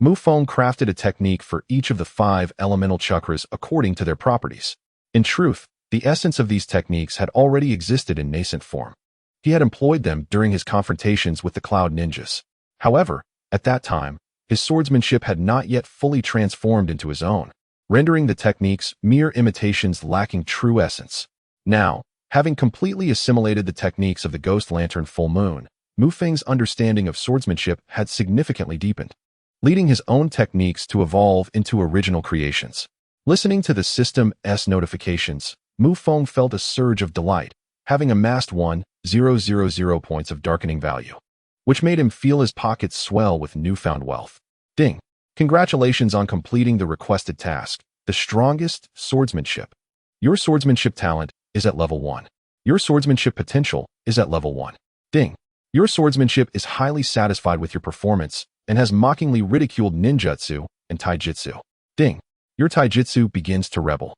Mufeng crafted a technique for each of the 5 elemental chakras according to their properties. In truth, the essence of these techniques had already existed in nascent form. He had employed them during his confrontations with the Cloud Ninjas. However, at that time, his swordsmanship had not yet fully transformed into his own, rendering the techniques mere imitations lacking true essence. Now, having completely assimilated the techniques of the Ghost Lantern Full Moon, Mufeng's understanding of swordsmanship had significantly deepened, leading his own techniques to evolve into original creations. Listening to the system's notifications, Mufeng felt a surge of delight, having amassed 1,000 points of darkening value, which made him feel his pockets swell with newfound wealth. Ding! Congratulations on completing the requested task, the strongest swordsmanship. Your swordsmanship talent is at level 1. Your swordsmanship potential is at level 1. Ding! Your swordsmanship is highly satisfied with your performance and has mockingly ridiculed ninjutsu and taijutsu. Ding! Your taijutsu begins to rebel.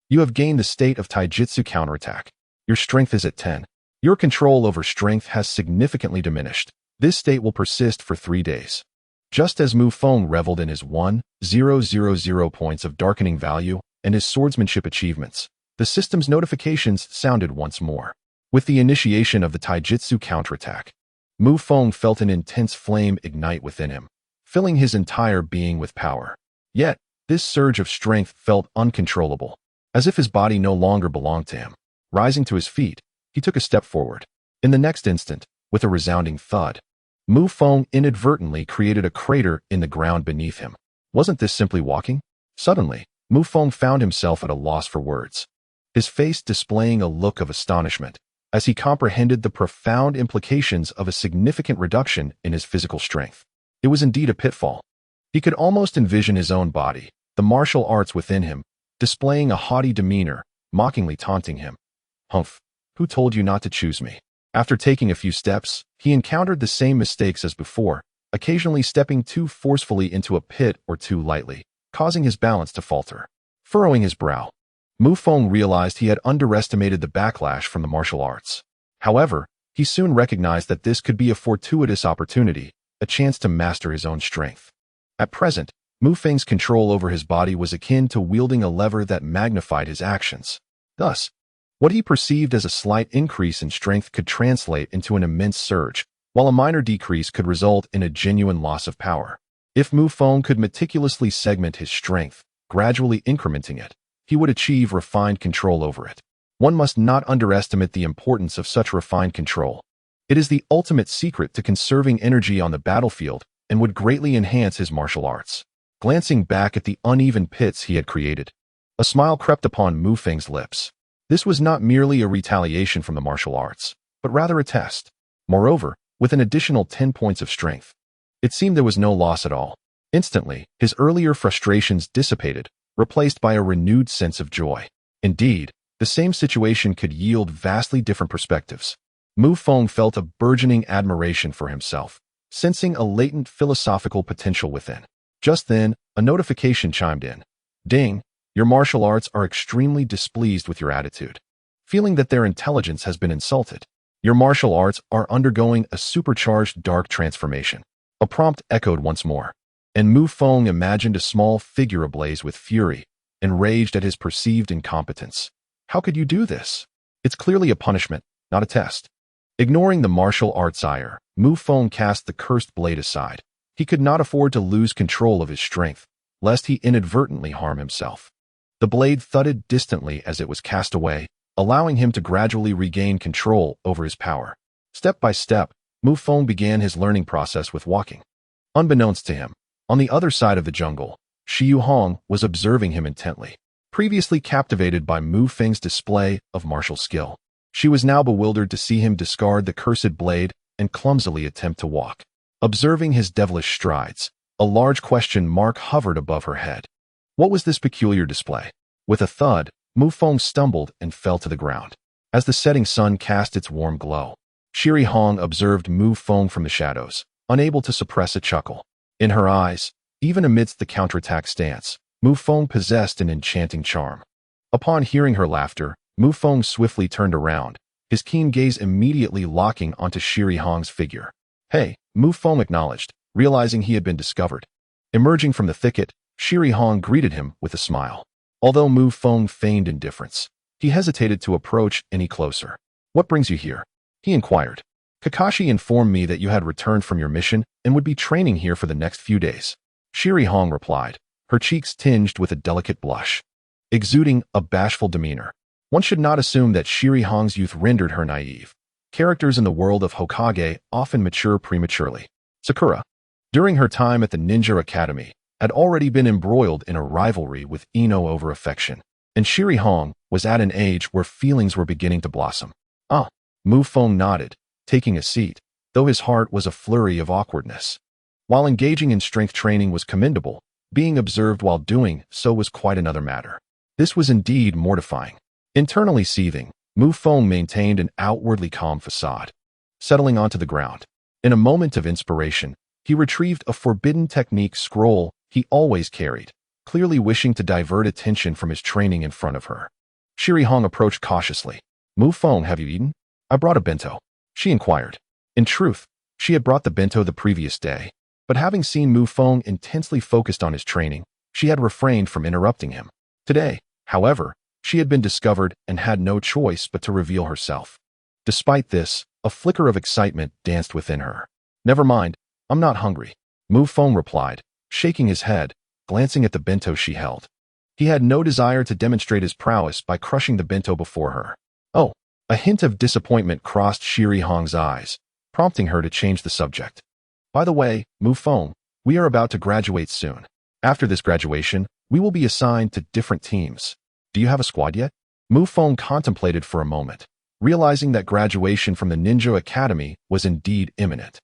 You have gained the state of taijutsu counterattack. Your strength is at 10. Your control over strength has significantly diminished. This state will persist for 3 days. Just as Mufeng reveled in his 1,000 points of darkening value and his swordsmanship achievements, the system's notifications sounded once more. With the initiation of the taijutsu counterattack, Mufeng felt an intense flame ignite within him, filling his entire being with power. Yet, this surge of strength felt uncontrollable, as if his body no longer belonged to him. Rising to his feet, he took a step forward. In the next instant, with a resounding thud, Mufeng inadvertently created a crater in the ground beneath him. Wasn't this simply walking? Suddenly, Mufeng found himself at a loss for words, his face displaying a look of astonishment, as he comprehended the profound implications of a significant reduction in his physical strength. It was indeed a pitfall. He could almost envision his own body, the martial arts within him, displaying a haughty demeanor, mockingly taunting him. Humph, who told you not to choose me? After taking a few steps, he encountered the same mistakes as before, occasionally stepping too forcefully into a pit or too lightly, causing his balance to falter. Furrowing his brow, Mu Feng realized he had underestimated the backlash from the martial arts. However, he soon recognized that this could be a fortuitous opportunity, a chance to master his own strength. At present, Mu Feng's control over his body was akin to wielding a lever that magnified his actions. Thus, what he perceived as a slight increase in strength could translate into an immense surge, while a minor decrease could result in a genuine loss of power. If Mu Feng could meticulously segment his strength, gradually incrementing it, he would achieve refined control over it. One must not underestimate the importance of such refined control. It is the ultimate secret to conserving energy on the battlefield and would greatly enhance his martial arts. Glancing back at the uneven pits he had created, a smile crept upon Mu Feng's lips. This was not merely a retaliation from the martial arts, but rather a test. Moreover, with an additional 10 points of strength, it seemed there was no loss at all. Instantly, his earlier frustrations dissipated, replaced by a renewed sense of joy. Indeed, the same situation could yield vastly different perspectives. Mu Feng felt a burgeoning admiration for himself, sensing a latent philosophical potential within. Just then, a notification chimed in. Ding, your martial arts are extremely displeased with your attitude. Feeling that their intelligence has been insulted. Your martial arts are undergoing a supercharged dark transformation. A prompt echoed once more, and Mu Feng imagined a small figure ablaze with fury, enraged at his perceived incompetence. How could you do this? It's clearly a punishment, not a test. Ignoring the martial arts ire, Mu Feng cast the cursed blade aside. He could not afford to lose control of his strength, lest he inadvertently harm himself. The blade thudded distantly as it was cast away, allowing him to gradually regain control over his power. Step by step, Mu Feng began his learning process with walking. Unbeknownst to him, on the other side of the jungle, Xiu Hong was observing him intently. Previously captivated by Mu Feng's display of martial skill, she was now bewildered to see him discard the cursed blade and clumsily attempt to walk. Observing his devilish strides, a large question mark hovered above her head. What was this peculiar display? With a thud, Mu Feng stumbled and fell to the ground. As the setting sun cast its warm glow, Shiri Hong observed Mu Feng from the shadows, unable to suppress a chuckle. In her eyes, even amidst the counterattack stance, Mu Feng possessed an enchanting charm. Upon hearing her laughter, Mu Feng swiftly turned around, his keen gaze immediately locking onto Shiri Hong's figure. Hey, Mu Feng acknowledged, realizing he had been discovered. Emerging from the thicket, Shiri Hong greeted him with a smile. Although Mu Feng feigned indifference, he hesitated to approach any closer. What brings you here? He inquired. Kakashi informed me that you had returned from your mission and would be training here for the next few days. Shiri Hong replied, her cheeks tinged with a delicate blush, exuding a bashful demeanor. One should not assume that Shiri Hong's youth rendered her naive. Characters in the world of Hokage often mature prematurely. Sakura, during her time at the Ninja Academy, had already been embroiled in a rivalry with Ino over affection, and Shiri Hong was at an age where feelings were beginning to blossom. Mu Feng nodded, taking a seat, though his heart was a flurry of awkwardness. While engaging in strength training was commendable, being observed while doing so was quite another matter. This was indeed mortifying. Internally seething, Mu Feng maintained an outwardly calm facade. Settling onto the ground, in a moment of inspiration, he retrieved a forbidden technique scroll he always carried, clearly wishing to divert attention from his training in front of her. Shiri Hong approached cautiously. Mu Feng, have you eaten? I brought a bento, she inquired. In truth, she had brought the bento the previous day, but having seen Mu Feng intensely focused on his training, she had refrained from interrupting him. Today, however, she had been discovered and had no choice but to reveal herself. Despite this, a flicker of excitement danced within her. Never mind, I'm not hungry, Mu Feng replied, shaking his head, glancing at the bento she held. He had no desire to demonstrate his prowess by crushing the bento before her. Oh, a hint of disappointment crossed Shiri Hong's eyes, prompting her to change the subject. By the way, Mu Feng, we are about to graduate soon. After this graduation, we will be assigned to different teams. Do you have a squad yet? Mu Feng contemplated for a moment, realizing that graduation from the Ninja Academy was indeed imminent.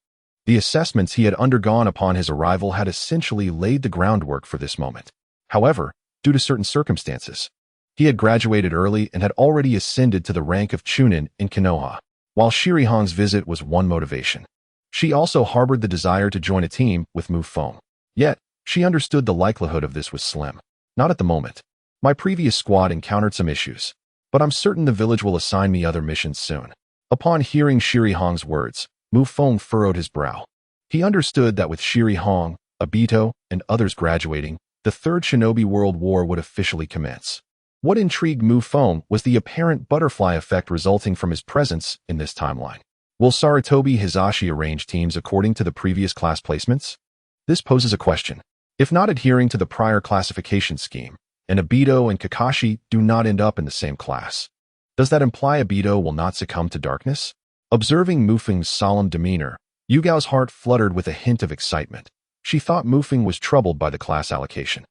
The assessments he had undergone upon his arrival had essentially laid the groundwork for this moment. However, due to certain circumstances, he had graduated early and had already ascended to the rank of Chunin in Konoha. While Shirihong's visit was one motivation, she also harbored the desire to join a team with Feng. Yet, she understood the likelihood of this was slim. Not at the moment. My previous squad encountered some issues, but I'm certain the village will assign me other missions soon. Upon hearing Shirihong's words, Feng furrowed his brow. He understood that with Shirihong, Obito, and others graduating, the Third Shinobi World War would officially commence. What intrigued Feng was the apparent butterfly effect resulting from his presence in this timeline. Will Sarutobi Hisashi arrange teams according to the previous class placements? This poses a question. If not adhering to the prior classification scheme, and Obito and Kakashi do not end up in the same class, does that imply Obito will not succumb to darkness? Observing Feng's solemn demeanor, Yugao's heart fluttered with a hint of excitement. She thought Feng was troubled by the class allocation.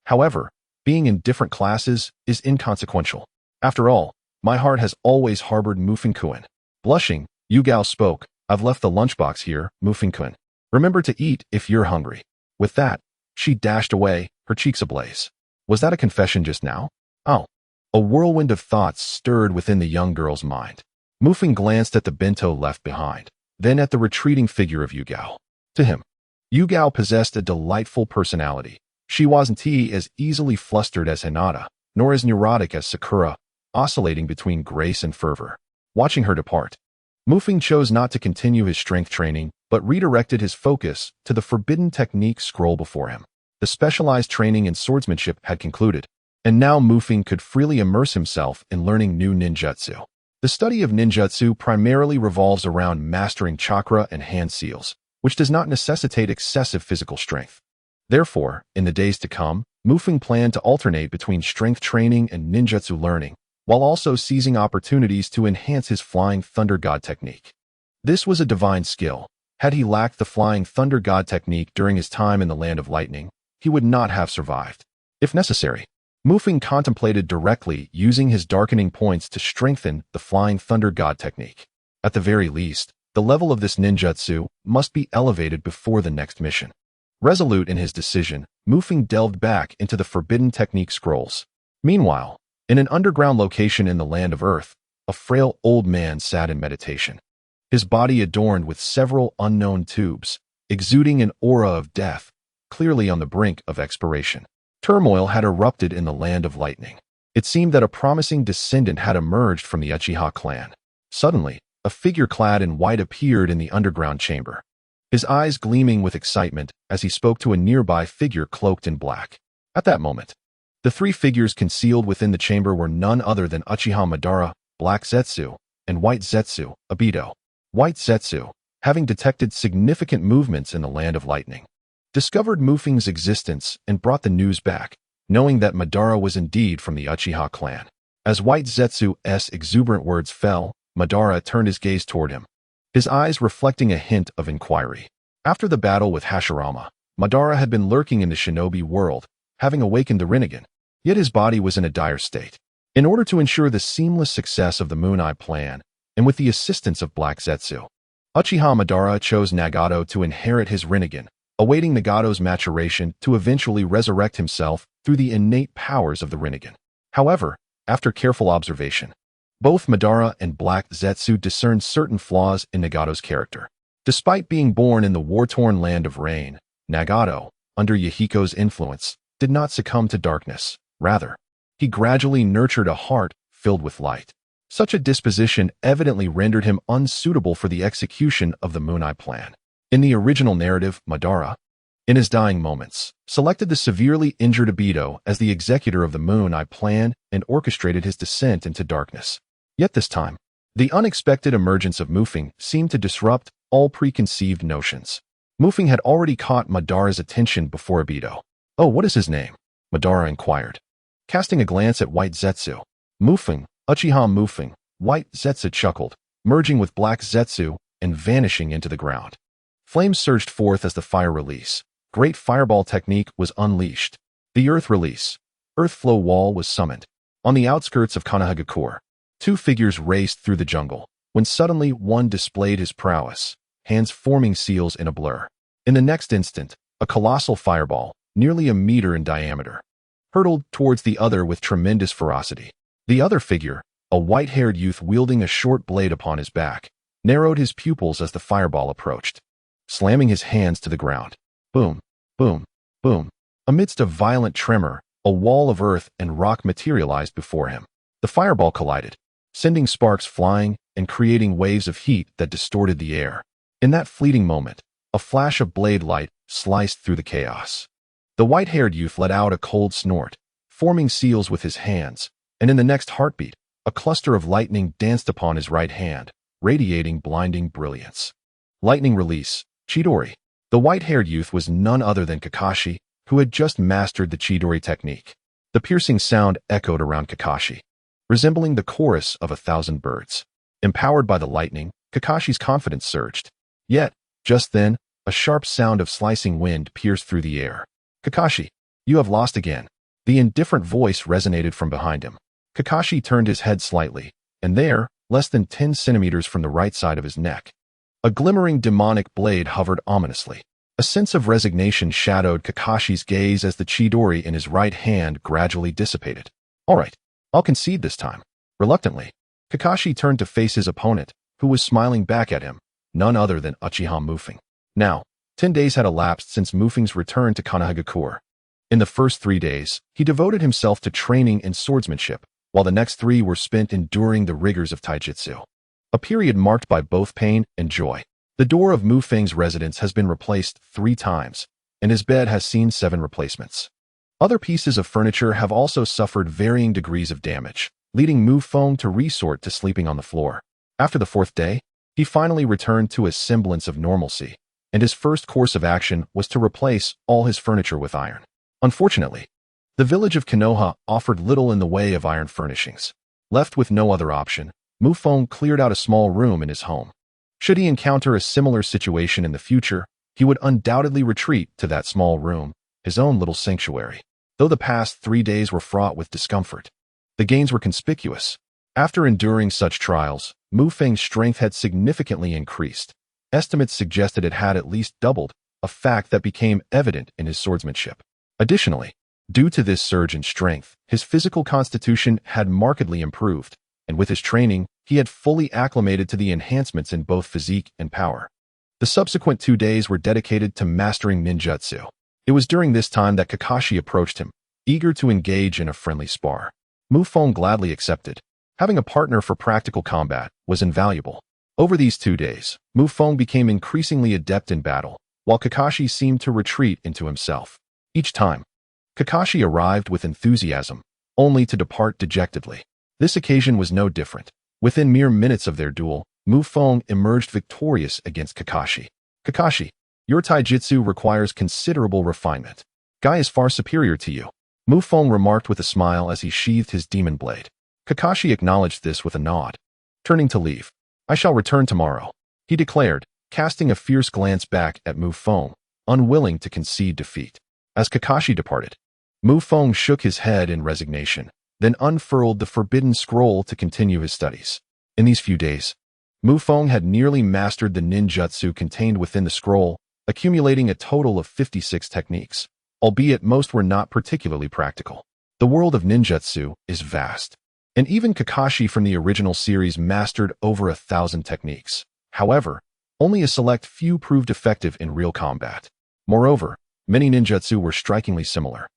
However, being in different classes is inconsequential. After all, my heart has always harbored Feng-kun. Blushing, Yugao spoke, I've left the lunchbox here, Feng-kun. Remember to eat if you're hungry. With that, she dashed away, her cheeks ablaze. Was that a confession just now? Oh. A whirlwind of thoughts stirred within the young girl's mind. Feng glanced at the bento left behind, then at the retreating figure of Yugao. To him, Yugao possessed a delightful personality. She wasn't as easily flustered as Hinata, nor as neurotic as Sakura, oscillating between grace and fervor. Watching her depart, Feng chose not to continue his strength training, but redirected his focus to the forbidden technique scroll before him. The specialized training in swordsmanship had concluded, and now Feng could freely immerse himself in learning new ninjutsu. The study of ninjutsu primarily revolves around mastering chakra and hand seals, which does not necessitate excessive physical strength. Therefore, in the days to come, Feng planned to alternate between strength training and ninjutsu learning, while also seizing opportunities to enhance his Flying Thunder God technique. This was a divine skill. Had he lacked the Flying Thunder God technique during his time in the Land of Lightning, he would not have survived. If necessary, Feng contemplated directly using his darkening points to strengthen the Flying Thunder God technique. At the very least, the level of this ninjutsu must be elevated before the next mission. Resolute in his decision, Feng delved back into the forbidden technique scrolls. Meanwhile, in an underground location in the Land of Earth, a frail old man sat in meditation. His body adorned with several unknown tubes, exuding an aura of death, clearly on the brink of expiration. Turmoil had erupted in the Land of Lightning. It seemed that a promising descendant had emerged from the Uchiha clan. Suddenly, a figure clad in white appeared in the underground chamber, his eyes gleaming with excitement as he spoke to a nearby figure cloaked in black. At that moment, the three figures concealed within the chamber were none other than Uchiha Madara, Black Zetsu, and White Zetsu, Obito. White Zetsu, having detected significant movements in the Land of Lightning, discovered Feng's existence and brought the news back, knowing that Madara was indeed from the Uchiha clan. As White Zetsu's exuberant words fell, Madara turned his gaze toward him, his eyes reflecting a hint of inquiry. After the battle with Hashirama, Madara had been lurking in the shinobi world, having awakened the Rinnegan, yet his body was in a dire state. In order to ensure the seamless success of the Moon Eye plan, and with the assistance of Black Zetsu, Uchiha Madara chose Nagato to inherit his Rinnegan, awaiting Nagato's maturation to eventually resurrect himself through the innate powers of the Rinnegan. However, after careful observation, both Madara and Black Zetsu discerned certain flaws in Nagato's character. Despite being born in the war-torn Land of Rain, Nagato, under Yahiko's influence, did not succumb to darkness. Rather, he gradually nurtured a heart filled with light. Such a disposition evidently rendered him unsuitable for the execution of the Moon Eye plan. In the original narrative, Madara, in his dying moments, selected the severely injured Obito as the executor of the Moon Eye plan and orchestrated his descent into darkness. Yet this time, the unexpected emergence of Feng seemed to disrupt all preconceived notions. Feng had already caught Madara's attention before Obito. "Oh, what is his name?" Madara inquired. Casting a glance at White Zetsu, Feng, Uchiha Feng, White Zetsu chuckled, merging with Black Zetsu and vanishing into the ground. Flames surged forth as the fire release. Great fireball technique was unleashed. The earth release, earth flow wall was summoned. On the outskirts of Konohagakure, two figures raced through the jungle, when suddenly one displayed his prowess. hands forming seals in a blur. In the next instant, a colossal fireball, nearly a meter in diameter, hurtled towards the other with tremendous ferocity. The other figure, a white-haired youth wielding a short blade upon his back, narrowed his pupils as the fireball approached, slamming his hands to the ground. Boom, boom, boom. Amidst a violent tremor, a wall of earth and rock materialized before him. The fireball collided, sending sparks flying and creating waves of heat that distorted the air. In that fleeting moment, a flash of blade light sliced through the chaos. The white-haired youth let out a cold snort, forming seals with his hands, and in the next heartbeat, a cluster of lightning danced upon his right hand, radiating blinding brilliance. Lightning release, Chidori. The white-haired youth was none other than Kakashi, who had just mastered the Chidori technique. The piercing sound echoed around Kakashi, resembling the chorus of 1,000 birds. Empowered by the lightning, Kakashi's confidence surged. Yet, just then, a sharp sound of slicing wind pierced through the air. Kakashi, you have lost again. The indifferent voice resonated from behind him. Kakashi turned his head slightly, and there, less than 10 centimeters from the right side of his neck, a glimmering demonic blade hovered ominously. A sense of resignation shadowed Kakashi's gaze as the Chidori in his right hand gradually dissipated. All right, I'll concede this time. Reluctantly, Kakashi turned to face his opponent, who was smiling back at him, none other than Uchiha Mufeng. Now, 10 days had elapsed since Mufeng's return to Konohagakure. In the first 3 days, he devoted himself to training in swordsmanship, while the next 3 were spent enduring the rigors of taijutsu. A period marked by both pain and joy. The door of Mufeng's residence has been replaced 3 times, and his bed has seen 7 replacements. Other pieces of furniture have also suffered varying degrees of damage, leading Mufeng to resort to sleeping on the floor. After the 4th day, he finally returned to a semblance of normalcy, and his first course of action was to replace all his furniture with iron. Unfortunately, the village of Konoha offered little in the way of iron furnishings. Left with no other option, Mufeng cleared out a small room in his home. Should he encounter a similar situation in the future, he would undoubtedly retreat to that small room, his own little sanctuary. Though the past 3 days were fraught with discomfort, the gains were conspicuous. After enduring such trials, Mufeng's strength had significantly increased. Estimates suggested it had at least doubled, a fact that became evident in his swordsmanship. Additionally, due to this surge in strength, his physical constitution had markedly improved, and with his training, he had fully acclimated to the enhancements in both physique and power. The subsequent 2 days were dedicated to mastering ninjutsu. It was during this time that Kakashi approached him, eager to engage in a friendly spar. Mufeng gladly accepted. Having a partner for practical combat was invaluable. Over these 2 days, Mufeng became increasingly adept in battle, while Kakashi seemed to retreat into himself. Each time, Kakashi arrived with enthusiasm, only to depart dejectedly. This occasion was no different. Within mere minutes of their duel, Mufeng emerged victorious against Kakashi. Kakashi, your taijutsu requires considerable refinement. Guy is far superior to you, Mufeng remarked with a smile as he sheathed his demon blade. Kakashi acknowledged this with a nod. Turning to leave, I shall return tomorrow, he declared, casting a fierce glance back at Mufeng, unwilling to concede defeat. As Kakashi departed, Mufeng shook his head in resignation, then unfurled the forbidden scroll to continue his studies. In these few days, Mufeng had nearly mastered the ninjutsu contained within the scroll, accumulating a total of 56 techniques, albeit most were not particularly practical. The world of ninjutsu is vast, and even Kakashi from the original series mastered over 1,000 techniques. However, only a select few proved effective in real combat. Moreover, many ninjutsu were strikingly similar,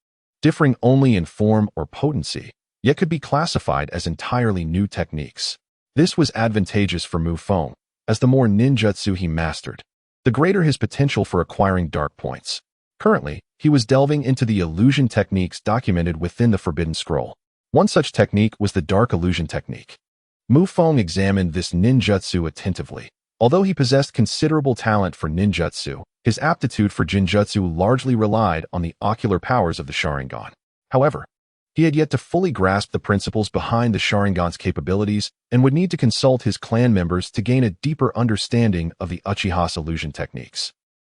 differing only in form or potency, yet could be classified as entirely new techniques. This was advantageous for Mufeng, as the more ninjutsu he mastered, the greater his potential for acquiring dark points. Currently, he was delving into the illusion techniques documented within the Forbidden Scroll. One such technique was the Dark Illusion technique. Mufeng examined this ninjutsu attentively. Although he possessed considerable talent for ninjutsu, his aptitude for jinjutsu largely relied on the ocular powers of the Sharingan. However, he had yet to fully grasp the principles behind the Sharingan's capabilities and would need to consult his clan members to gain a deeper understanding of the Uchiha's illusion techniques.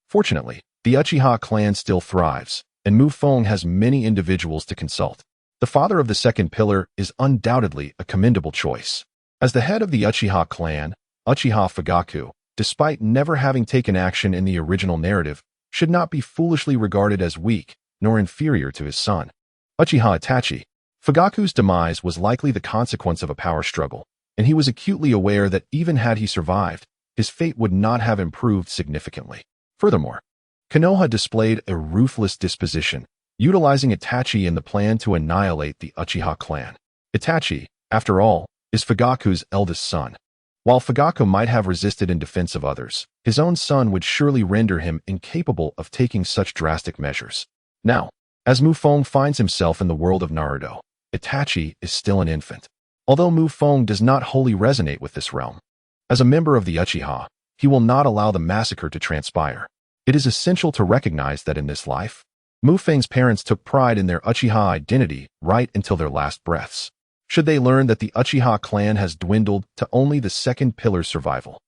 Fortunately, the Uchiha clan still thrives, and Mufeng has many individuals to consult. The father of the second pillar is undoubtedly a commendable choice. As the head of the Uchiha clan, Uchiha Fugaku, despite never having taken action in the original narrative, should not be foolishly regarded as weak nor inferior to his son. Uchiha Itachi. Fugaku's demise was likely the consequence of a power struggle, and he was acutely aware that even had he survived, his fate would not have improved significantly. Furthermore, Konoha displayed a ruthless disposition, utilizing Itachi in the plan to annihilate the Uchiha clan. Itachi, after all, is Fugaku's eldest son. While Fugaku might have resisted in defense of others, his own son would surely render him incapable of taking such drastic measures. Now, as Feng finds himself in the world of Naruto, Itachi is still an infant. Although Feng does not wholly resonate with this realm, as a member of the Uchiha, he will not allow the massacre to transpire. It is essential to recognize that in this life, Feng's parents took pride in their Uchiha identity right until their last breaths. Should they learn that the Uchiha clan has dwindled to only the second pillar's survival,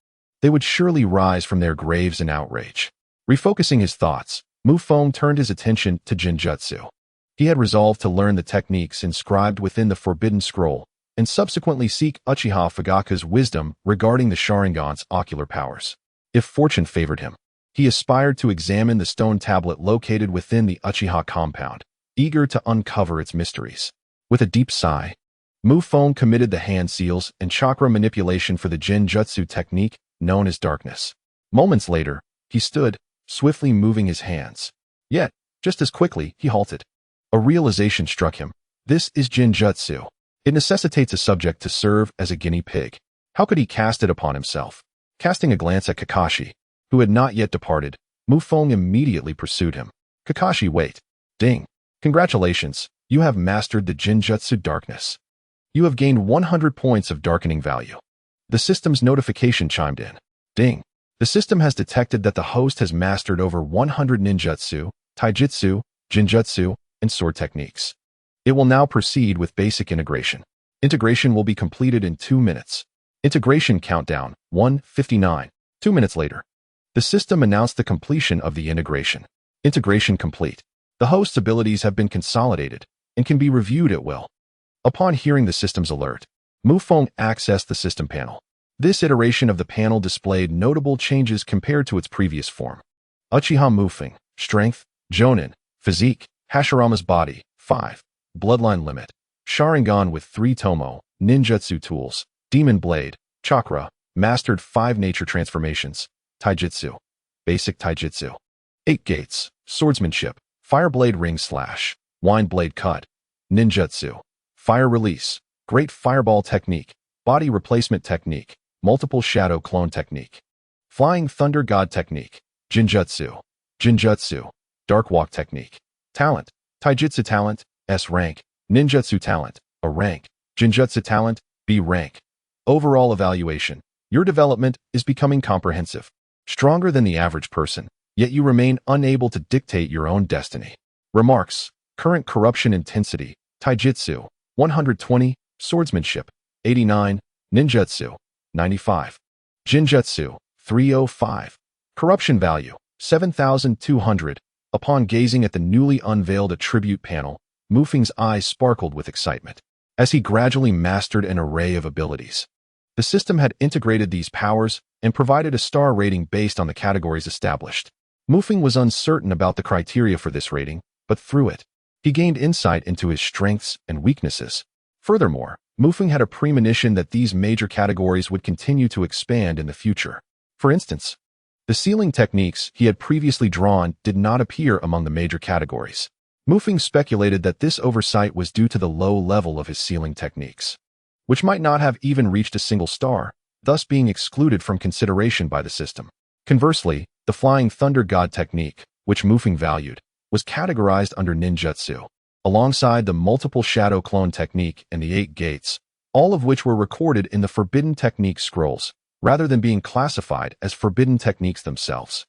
they would surely rise from their graves in outrage. Refocusing his thoughts, Feng turned his attention to Jinjutsu. He had resolved to learn the techniques inscribed within the Forbidden Scroll and subsequently seek Uchiha Fugaku's wisdom regarding the Sharingan's ocular powers. If fortune favored him, he aspired to examine the stone tablet located within the Uchiha compound, eager to uncover its mysteries. With a deep sigh, Feng committed the hand seals and chakra manipulation for the Jinjutsu technique known as darkness. Moments later, he stood, swiftly moving his hands. Yet, just as quickly, he halted. A realization struck him. This is Jinjutsu. It necessitates a subject to serve as a guinea pig. How could he cast it upon himself? Casting a glance at Kakashi, who had not yet departed, Feng immediately pursued him. Kakashi, wait. Ding. Congratulations, you have mastered the Jinjutsu darkness. You have gained 100 points of darkening value. The system's notification chimed in. Ding. The system has detected that the host has mastered over 100 ninjutsu, taijutsu, jinjutsu, and sword techniques. It will now proceed with basic integration. Integration will be completed in 2 minutes. Integration countdown, 1:59. 2 minutes later, the system announced the completion of the integration. Integration complete. The host's abilities have been consolidated and can be reviewed at will. Upon hearing the system's alert, Feng accessed the system panel. This iteration of the panel displayed notable changes compared to its previous form. Uchiha Feng, Strength, Jonin, Physique, Hashirama's Body, 5, Bloodline Limit, Sharingan with three-tomoe, Ninjutsu Tools, Demon Blade, Chakra, Mastered 5 Nature Transformations, Taijutsu, Basic Taijutsu, 8 Gates, Swordsmanship, Fireblade Ring Slash, Wind Blade Cut, Ninjutsu, Fire Release, Great Fireball Technique, Body Replacement Technique, Multiple Shadow Clone Technique, Flying Thunder God Technique, Jinjutsu, Jinjutsu, Dark Walk Technique, Talent, Taijutsu Talent, S rank, Ninjutsu Talent, A rank, Jinjutsu Talent, B rank. Overall evaluation. Your development is becoming comprehensive, stronger than the average person, yet you remain unable to dictate your own destiny. Remarks. Current corruption intensity, Taijutsu, 120, Swordsmanship, 89, Ninjutsu, 95. Jinjutsu, 305. Corruption value, 7,200. Upon gazing at the newly unveiled attribute panel, Feng's eyes sparkled with excitement. As he gradually mastered an array of abilities, the system had integrated these powers and provided a star rating based on the categories established. Feng was uncertain about the criteria for this rating, but through it, he gained insight into his strengths and weaknesses. Furthermore, Feng had a premonition that these major categories would continue to expand in the future. For instance, the sealing techniques he had previously drawn did not appear among the major categories. Feng speculated that this oversight was due to the low level of his sealing techniques, which might not have even reached a single star, thus being excluded from consideration by the system. Conversely, the Flying Thunder God technique, which Feng valued, was categorized under ninjutsu, alongside the Multiple Shadow Clone technique and the 8 Gates, all of which were recorded in the Forbidden Technique scrolls, rather than being classified as forbidden techniques themselves.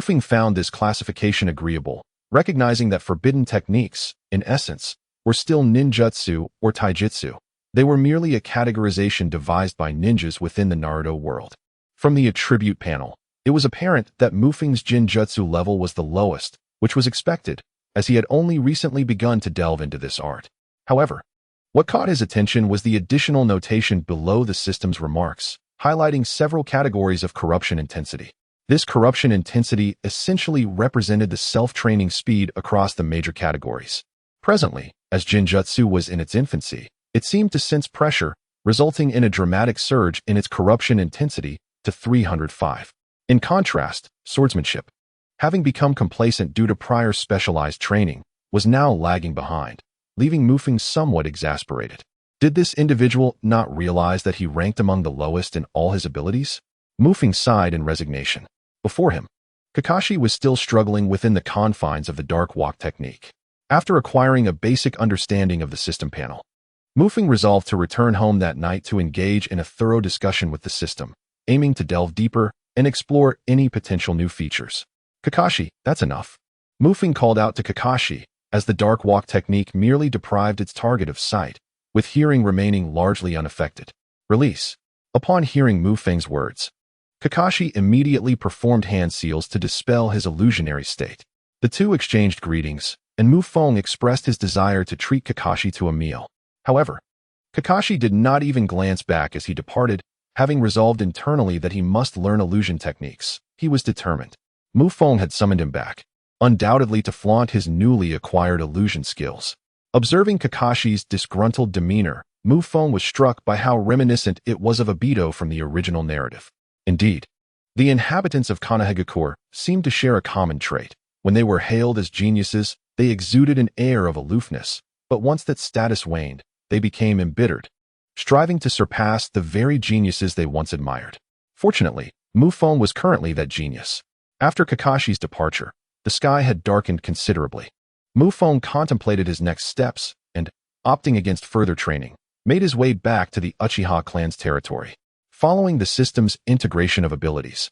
Feng found this classification agreeable, recognizing that forbidden techniques, in essence, were still ninjutsu or taijutsu. They were merely a categorization devised by ninjas within the Naruto world. From the attribute panel, it was apparent that Feng's Jinjutsu level was the lowest, which was expected, as he had only recently begun to delve into this art. However, what caught his attention was the additional notation below the system's remarks. highlighting several categories of corruption intensity. This corruption intensity essentially represented the self-training speed across the major categories. Presently, as Jinjutsu was in its infancy, it seemed to sense pressure, resulting in a dramatic surge in its corruption intensity to 305. In contrast, swordsmanship, having become complacent due to prior specialized training, was now lagging behind, leaving Mufeng somewhat exasperated. Did this individual not realize that he ranked among the lowest in all his abilities? Mufeng sighed in resignation. Before him, Kakashi was still struggling within the confines of the dark walk technique. After acquiring a basic understanding of the system panel, Mufeng resolved to return home that night to engage in a thorough discussion with the system, aiming to delve deeper and explore any potential new features. Kakashi, that's enough. Mufeng called out to Kakashi, as the dark walk technique merely deprived its target of sight, with hearing remaining largely unaffected. Release. Upon hearing Mufeng's words, Kakashi immediately performed hand seals to dispel his illusionary state. The two exchanged greetings, and Mufeng expressed his desire to treat Kakashi to a meal. However, Kakashi did not even glance back as he departed, having resolved internally that he must learn illusion techniques. He was determined. Mufeng had summoned him back, undoubtedly to flaunt his newly acquired illusion skills. Observing Kakashi's disgruntled demeanor, Mufeng was struck by how reminiscent it was of Obito from the original narrative. Indeed, the inhabitants of Konohagakure seemed to share a common trait. When they were hailed as geniuses, they exuded an air of aloofness, but once that status waned, they became embittered, striving to surpass the very geniuses they once admired. Fortunately, Mufeng was currently that genius. After Kakashi's departure, the sky had darkened considerably. Mufeng contemplated his next steps and, opting against further training, made his way back to the Uchiha clan's territory. Following the system's integration of abilities,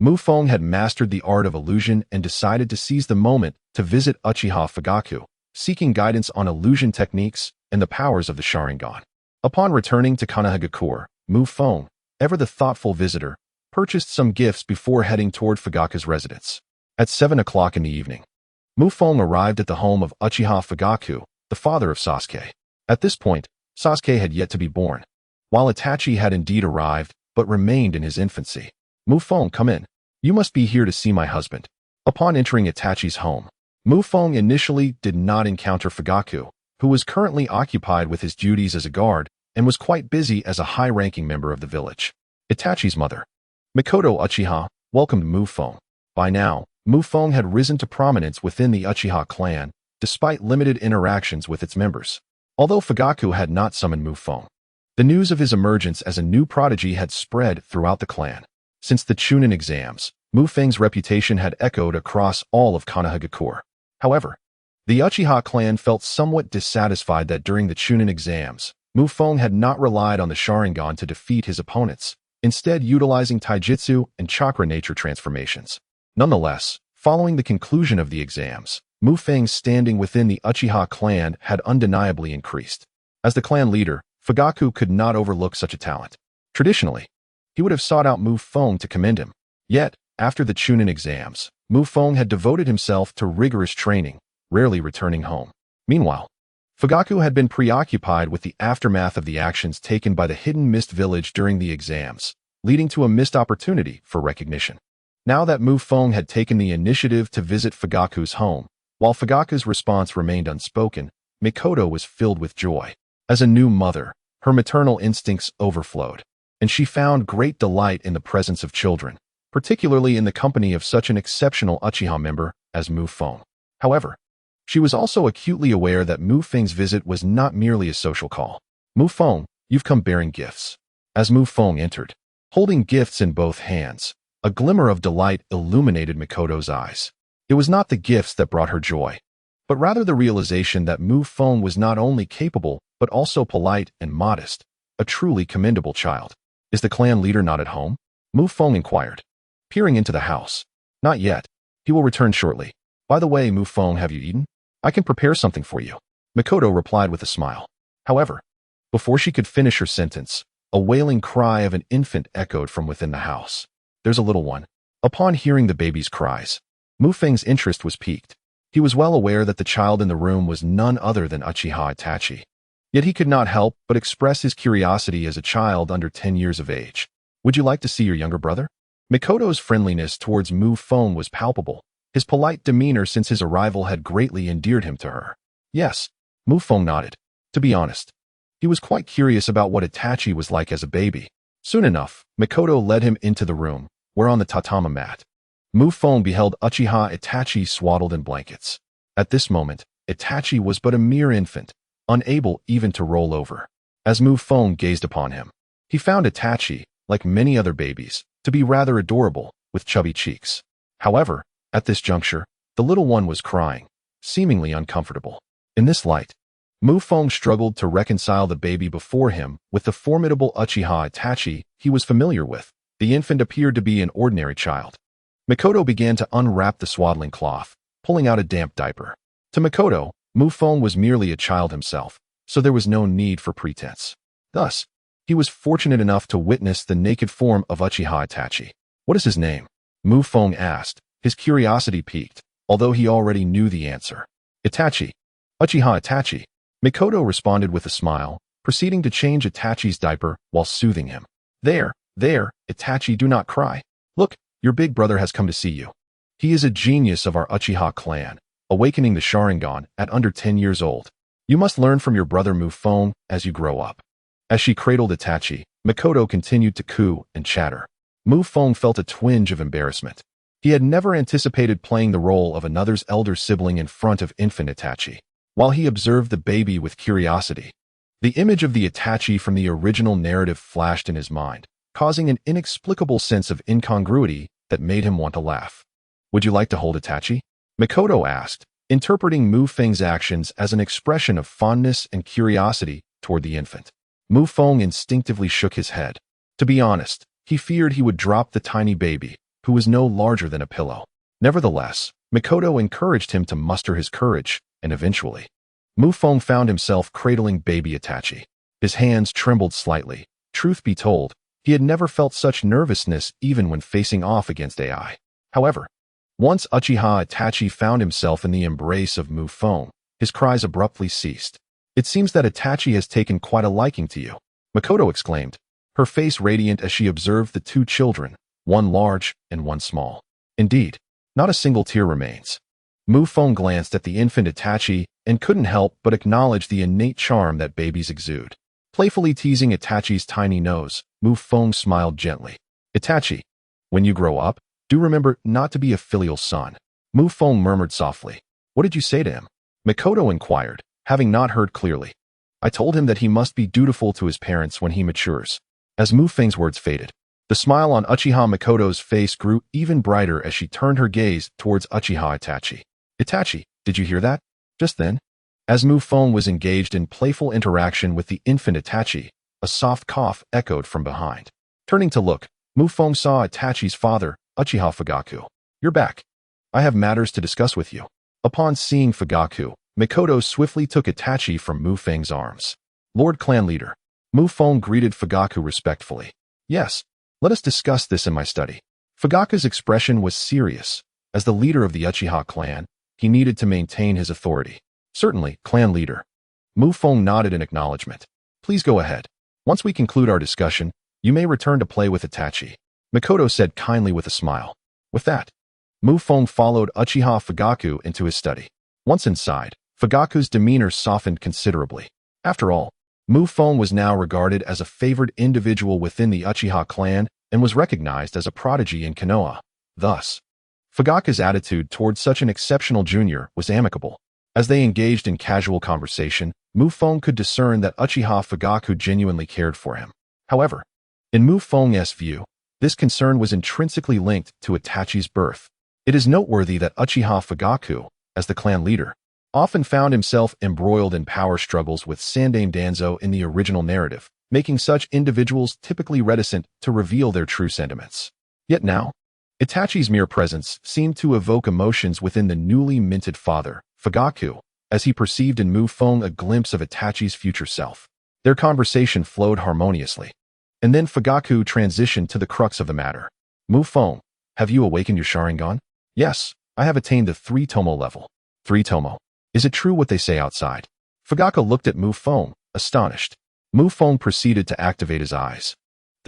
Mufeng had mastered the art of illusion and decided to seize the moment to visit Uchiha Fugaku, seeking guidance on illusion techniques and the powers of the Sharingan. Upon returning to Konohagakure, Mufeng, ever the thoughtful visitor, purchased some gifts before heading toward Fugaku's residence. At 7 o'clock in the evening, Mufeng arrived at the home of Uchiha Fugaku, the father of Sasuke. At this point, Sasuke had yet to be born, while Itachi had indeed arrived, but remained in his infancy. Mufeng, come in. You must be here to see my husband. Upon entering Itachi's home, Mufeng initially did not encounter Fugaku, who was currently occupied with his duties as a guard and was quite busy as a high-ranking member of the village. Itachi's mother, Mikoto Uchiha, welcomed Mufeng. By now, Mufeng had risen to prominence within the Uchiha clan, despite limited interactions with its members. Although Fugaku had not summoned Mufeng, the news of his emergence as a new prodigy had spread throughout the clan. Since the Chunin exams, Mufeng's reputation had echoed across all of Konohagakure. However, the Uchiha clan felt somewhat dissatisfied that during the Chunin exams, Mufeng had not relied on the Sharingan to defeat his opponents, instead utilizing taijutsu and chakra nature transformations. Nonetheless, following the conclusion of the exams, Mufeng's standing within the Uchiha clan had undeniably increased. As the clan leader, Fugaku could not overlook such a talent. Traditionally, he would have sought out Mufeng to commend him. Yet, after the Chunin exams, Mufeng had devoted himself to rigorous training, rarely returning home. Meanwhile, Fugaku had been preoccupied with the aftermath of the actions taken by the Hidden Mist village during the exams, leading to a missed opportunity for recognition. Now that Mufeng had taken the initiative to visit Fugaku's home, while Fugaku's response remained unspoken, Mikoto was filled with joy. As a new mother, her maternal instincts overflowed, and she found great delight in the presence of children, particularly in the company of such an exceptional Uchiha member as Mufeng. However, she was also acutely aware that Mufeng's visit was not merely a social call. Mufeng, you've come bearing gifts. As Mufeng entered, holding gifts in both hands, a glimmer of delight illuminated Mikoto's eyes. It was not the gifts that brought her joy, but rather the realization that Mufeng was not only capable, but also polite and modest, a truly commendable child. Is the clan leader not at home? Mufeng inquired, peering into the house. Not yet. He will return shortly. By the way, Mufeng, have you eaten? I can prepare something for you. Mikoto replied with a smile. However, before she could finish her sentence, a wailing cry of an infant echoed from within the house. There's a little one. Upon hearing the baby's cries, Mufeng's interest was piqued. He was well aware that the child in the room was none other than Uchiha Itachi. Yet he could not help but express his curiosity as a child under 10 years of age. Would you like to see your younger brother? Mikoto's friendliness towards Mu Feng was palpable. His polite demeanor since his arrival had greatly endeared him to her. Yes, Mu Feng nodded. To be honest, he was quite curious about what Itachi was like as a baby. Soon enough, Mikoto led him into the room, where on the tatami mat, Mu Feng beheld Uchiha Itachi swaddled in blankets. At this moment, Itachi was but a mere infant, unable even to roll over. As Mu Feng gazed upon him, he found Itachi, like many other babies, to be rather adorable, with chubby cheeks. However, at this juncture, the little one was crying, seemingly uncomfortable. In this light, Mu Feng struggled to reconcile the baby before him with the formidable Uchiha Itachi he was familiar with. The infant appeared to be an ordinary child. Mikoto began to unwrap the swaddling cloth, pulling out a damp diaper. To Mikoto, Mu Feng was merely a child himself, so there was no need for pretense. Thus, he was fortunate enough to witness the naked form of Uchiha Itachi. What is his name? Mu Feng asked, his curiosity piqued, although he already knew the answer. Itachi. Uchiha Itachi. Mikoto responded with a smile, proceeding to change Itachi's diaper while soothing him. There, Itachi, do not cry. Look, your big brother has come to see you. He is a genius of our Uchiha clan, awakening the Sharingan at under 10 years old. You must learn from your brother Mu Feng as you grow up. As she cradled Itachi, Mikoto continued to coo and chatter. Mu Feng felt a twinge of embarrassment. He had never anticipated playing the role of another's elder sibling in front of infant Itachi. While he observed the baby with curiosity, the image of the Itachi from the original narrative flashed in his mind, causing an inexplicable sense of incongruity that made him want to laugh. Would you like to hold Itachi? Mikoto asked, interpreting Mu Feng's actions as an expression of fondness and curiosity toward the infant. Mu Feng instinctively shook his head. To be honest, he feared he would drop the tiny baby, who was no larger than a pillow. Nevertheless, Mikoto encouraged him to muster his courage, and eventually, Mu Feng found himself cradling baby Itachi. His hands trembled slightly. Truth be told, he had never felt such nervousness even when facing off against AI. However, once Uchiha Itachi found himself in the embrace of Mu Feng, his cries abruptly ceased. It seems that Itachi has taken quite a liking to you, Mikoto exclaimed, her face radiant as she observed the two children, one large and one small. Indeed, not a single tear remains. Mu Feng glanced at the infant Itachi and couldn't help but acknowledge the innate charm that babies exude. Playfully teasing Itachi's tiny nose, Mu Feng smiled gently. Itachi, when you grow up, do remember not to be a filial son. Mu Feng murmured softly. What did you say to him? Mikoto inquired, having not heard clearly. I told him that he must be dutiful to his parents when he matures. As Mu Feng's words faded, the smile on Uchiha Mikoto's face grew even brighter as she turned her gaze towards Uchiha Itachi. Itachi, did you hear that? Just then, as Mu Feng was engaged in playful interaction with the infant Itachi, a soft cough echoed from behind. Turning to look, Mu Feng saw Itachi's father, Uchiha Fugaku. You're back. I have matters to discuss with you. Upon seeing Fugaku, Mikoto swiftly took Itachi from Mu Feng's arms. Lord Clan Leader. Mu Feng greeted Fugaku respectfully. Yes, let us discuss this in my study. Fugaku's expression was serious. As the leader of the Uchiha clan, he needed to maintain his authority. Certainly, clan leader. Mu Feng nodded in acknowledgement. Please go ahead. Once we conclude our discussion, you may return to play with Itachi, Mikoto said kindly with a smile. With that, Mu Feng followed Uchiha Fugaku into his study. Once inside, Fugaku's demeanor softened considerably. After all, Mu Feng was now regarded as a favored individual within the Uchiha clan and was recognized as a prodigy in Konoha. Thus, Fugaku's attitude towards such an exceptional junior was amicable. As they engaged in casual conversation, Mu Feng could discern that Uchiha Fugaku genuinely cared for him. However, in Mu Feng's view, this concern was intrinsically linked to Itachi's birth. It is noteworthy that Uchiha Fugaku, as the clan leader, often found himself embroiled in power struggles with Sandaime Danzo in the original narrative, making such individuals typically reticent to reveal their true sentiments. Yet now, Itachi's mere presence seemed to evoke emotions within the newly minted father, Fugaku, as he perceived in Mu Feng a glimpse of Itachi's future self. Their conversation flowed harmoniously. And then Fugaku transitioned to the crux of the matter. Mu Feng, have you awakened your Sharingan? Yes, I have attained the three-tomoe level. Three-tomoe. Is it true what they say outside? Fugaku looked at Mu Feng, astonished. Mu Feng proceeded to activate his eyes.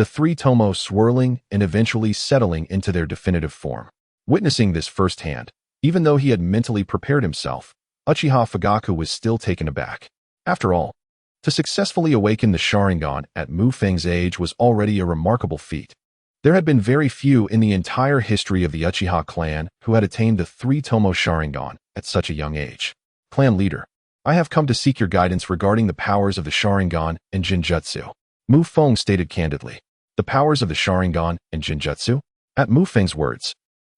the three-tomoe swirling and eventually settling into their definitive form. Witnessing this firsthand, even though he had mentally prepared himself, Uchiha Fugaku was still taken aback. After all, to successfully awaken the Sharingan at Mu Feng's age was already a remarkable feat. There had been very few in the entire history of the Uchiha clan who had attained the three-tomoe Sharingan at such a young age. Clan leader, I have come to seek your guidance regarding the powers of the Sharingan and Jinjutsu. Mu Feng stated candidly. The powers of the Sharingan and Jinjutsu? At Mu Feng's words,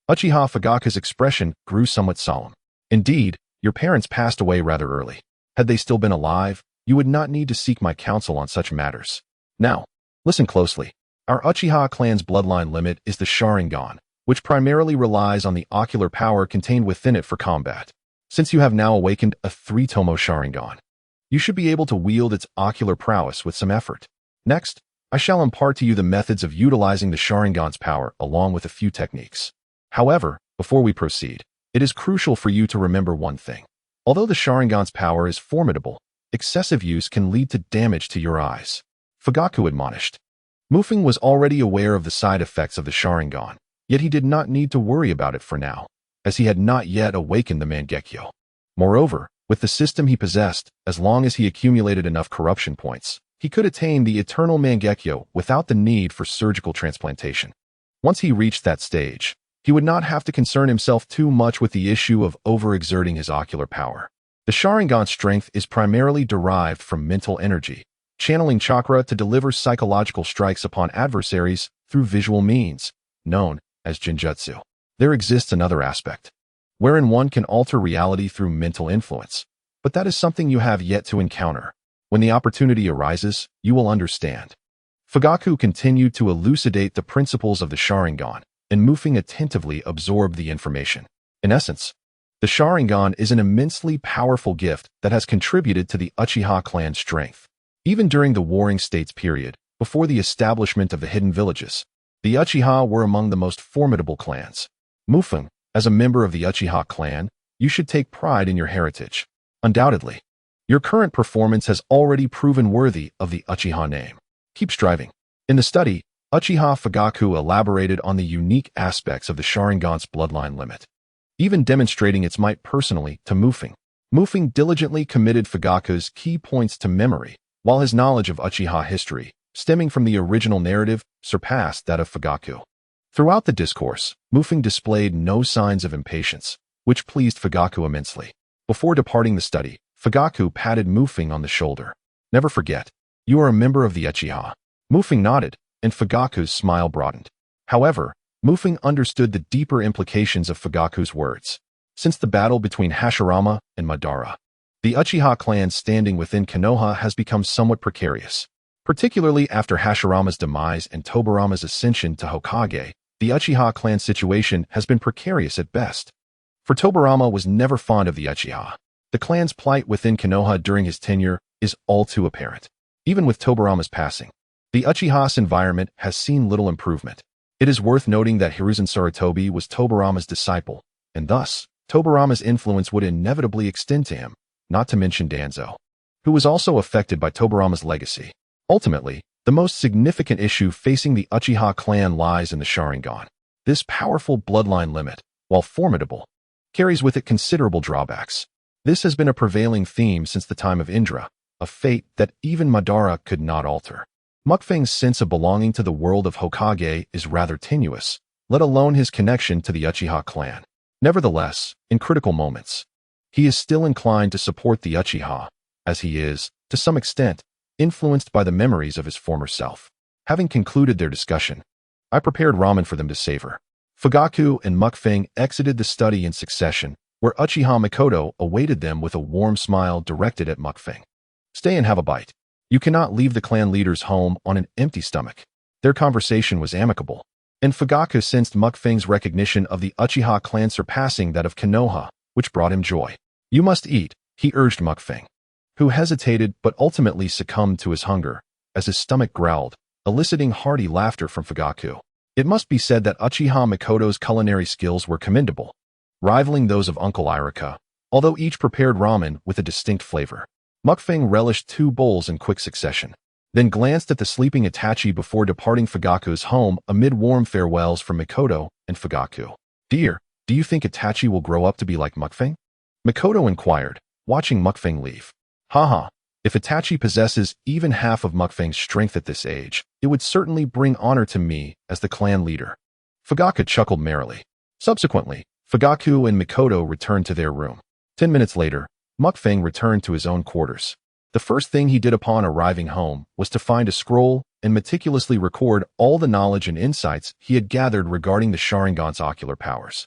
Uchiha Fugaku's expression grew somewhat solemn. Indeed, your parents passed away rather early. Had they still been alive, you would not need to seek my counsel on such matters. Now, listen closely. Our Uchiha clan's bloodline limit is the Sharingan, which primarily relies on the ocular power contained within it for combat. Since you have now awakened a three-tomoe Sharingan, you should be able to wield its ocular prowess with some effort. Next, I shall impart to you the methods of utilizing the Sharingan's power along with a few techniques. However, before we proceed, it is crucial for you to remember one thing. Although the Sharingan's power is formidable, excessive use can lead to damage to your eyes. Fugaku admonished. Mu Feng was already aware of the side effects of the Sharingan, yet he did not need to worry about it for now, as he had not yet awakened the Mangekyo. Moreover, with the system he possessed, as long as he accumulated enough corruption points, he could attain the eternal Mangekyo without the need for surgical transplantation. Once he reached that stage, he would not have to concern himself too much with the issue of overexerting his ocular power. The Sharingan's strength is primarily derived from mental energy, channeling chakra to deliver psychological strikes upon adversaries through visual means, known as Jinjutsu. There exists another aspect, wherein one can alter reality through mental influence, but that is something you have yet to encounter. When the opportunity arises, you will understand. Fugaku continued to elucidate the principles of the Sharingan, and Mu Feng attentively absorbed the information. In essence, the Sharingan is an immensely powerful gift that has contributed to the Uchiha clan's strength. Even during the Warring States period, before the establishment of the hidden villages, the Uchiha were among the most formidable clans. Mu Feng, as a member of the Uchiha clan, you should take pride in your heritage. Undoubtedly, your current performance has already proven worthy of the Uchiha name. Keep striving. In the study, Uchiha Fugaku elaborated on the unique aspects of the Sharingan's bloodline limit, even demonstrating its might personally to Mu Feng. Mu Feng diligently committed Fugaku's key points to memory, while his knowledge of Uchiha history, stemming from the original narrative, surpassed that of Fugaku. Throughout the discourse, Mu Feng displayed no signs of impatience, which pleased Fugaku immensely. Before departing the study, Fugaku patted Mu Feng on the shoulder. Never forget, you are a member of the Uchiha. Mu Feng nodded, and Fugaku's smile broadened. However, Mu Feng understood the deeper implications of Fugaku's words. Since the battle between Hashirama and Madara, the Uchiha clan's standing within Konoha has become somewhat precarious. Particularly after Hashirama's demise and Tobarama's ascension to Hokage, the Uchiha clan's situation has been precarious at best. For Tobarama was never fond of the Uchiha. The clan's plight within Konoha during his tenure is all too apparent. Even with Tobarama's passing, the Uchiha's environment has seen little improvement. It is worth noting that Hiruzen Sarutobi was Tobarama's disciple, and thus, Tobarama's influence would inevitably extend to him, not to mention Danzo, who was also affected by Tobarama's legacy. Ultimately, the most significant issue facing the Uchiha clan lies in the Sharingan. This powerful bloodline limit, while formidable, carries with it considerable drawbacks. This has been a prevailing theme since the time of Indra, a fate that even Madara could not alter. Mukfeng's sense of belonging to the world of Hokage is rather tenuous, let alone his connection to the Uchiha clan. Nevertheless, in critical moments, he is still inclined to support the Uchiha, as he is, to some extent, influenced by the memories of his former self. Having concluded their discussion, I prepared ramen for them to savor. Fugaku and Mukfeng exited the study in succession, where Uchiha Mikoto awaited them with a warm smile directed at Mukfeng. Stay and have a bite. You cannot leave the clan leader's home on an empty stomach. Their conversation was amicable, and Fugaku sensed Mukfeng's recognition of the Uchiha clan surpassing that of Konoha, which brought him joy. You must eat, he urged Mukfeng, who hesitated but ultimately succumbed to his hunger, as his stomach growled, eliciting hearty laughter from Fugaku. It must be said that Uchiha Mikoto's culinary skills were commendable, rivaling those of Uncle Irika, although each prepared ramen with a distinct flavor. Mukfeng relished 2 bowls in quick succession. then glanced at the sleeping Itachi before departing Fugaku's home amid warm farewells from Mikoto and Fugaku. "Dear, do you think Itachi will grow up to be like Mukfeng?" Mikoto inquired, watching Mukfeng leave. "Haha, if Itachi possesses even half of Mukfeng's strength at this age, it would certainly bring honor to me as the clan leader." Fugaku chuckled merrily. Subsequently, Fugaku and Mikoto returned to their room. 10 minutes later, Mukfeng returned to his own quarters. The first thing he did upon arriving home was to find a scroll and meticulously record all the knowledge and insights he had gathered regarding the Sharingan's ocular powers.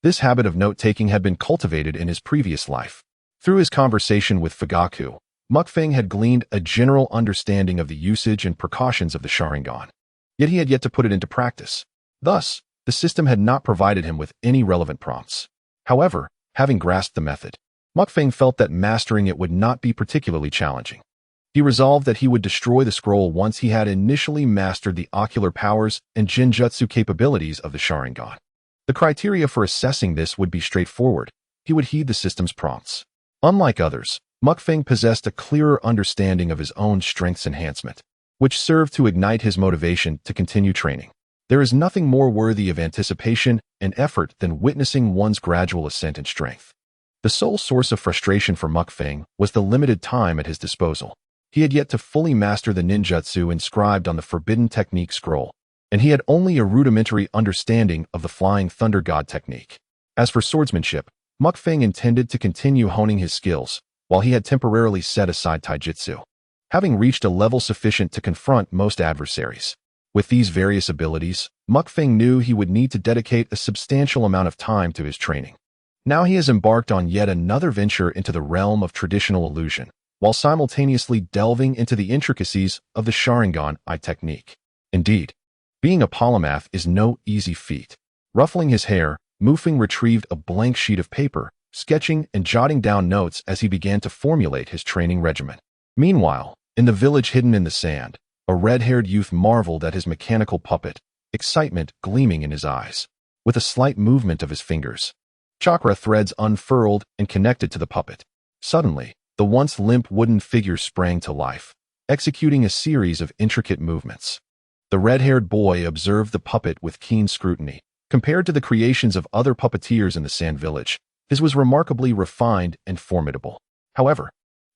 This habit of note-taking had been cultivated in his previous life. Through his conversation with Fugaku, Mukfeng had gleaned a general understanding of the usage and precautions of the Sharingan. Yet he had yet to put it into practice. Thus, the system had not provided him with any relevant prompts. However, having grasped the method, Mukfeng felt that mastering it would not be particularly challenging. He resolved that he would destroy the scroll once he had initially mastered the ocular powers and genjutsu capabilities of the Sharingan. The criteria for assessing this would be straightforward. He would heed the system's prompts. Unlike others, Mukfeng possessed a clearer understanding of his own strength's enhancement, which served to ignite his motivation to continue training. There is nothing more worthy of anticipation and effort than witnessing one's gradual ascent in strength. The sole source of frustration for Mukfeng was the limited time at his disposal. He had yet to fully master the ninjutsu inscribed on the Forbidden Technique scroll, and he had only a rudimentary understanding of the Flying Thunder God technique. As for swordsmanship, Mukfeng intended to continue honing his skills, while he had temporarily set aside taijutsu, having reached a level sufficient to confront most adversaries. With these various abilities, Mukfeng knew he would need to dedicate a substantial amount of time to his training. Now he has embarked on yet another venture into the realm of traditional illusion, while simultaneously delving into the intricacies of the Sharingan technique. Indeed, being a polymath is no easy feat. Ruffling his hair, Mukfeng retrieved a blank sheet of paper, sketching and jotting down notes as he began to formulate his training regimen. Meanwhile, in the village hidden in the sand, a red-haired youth marveled at his mechanical puppet, excitement gleaming in his eyes. With a slight movement of his fingers, chakra threads unfurled and connected to the puppet. Suddenly, the once limp wooden figure sprang to life, executing a series of intricate movements. The red-haired boy observed the puppet with keen scrutiny. Compared to the creations of other puppeteers in the Sand Village, his was remarkably refined and formidable. However,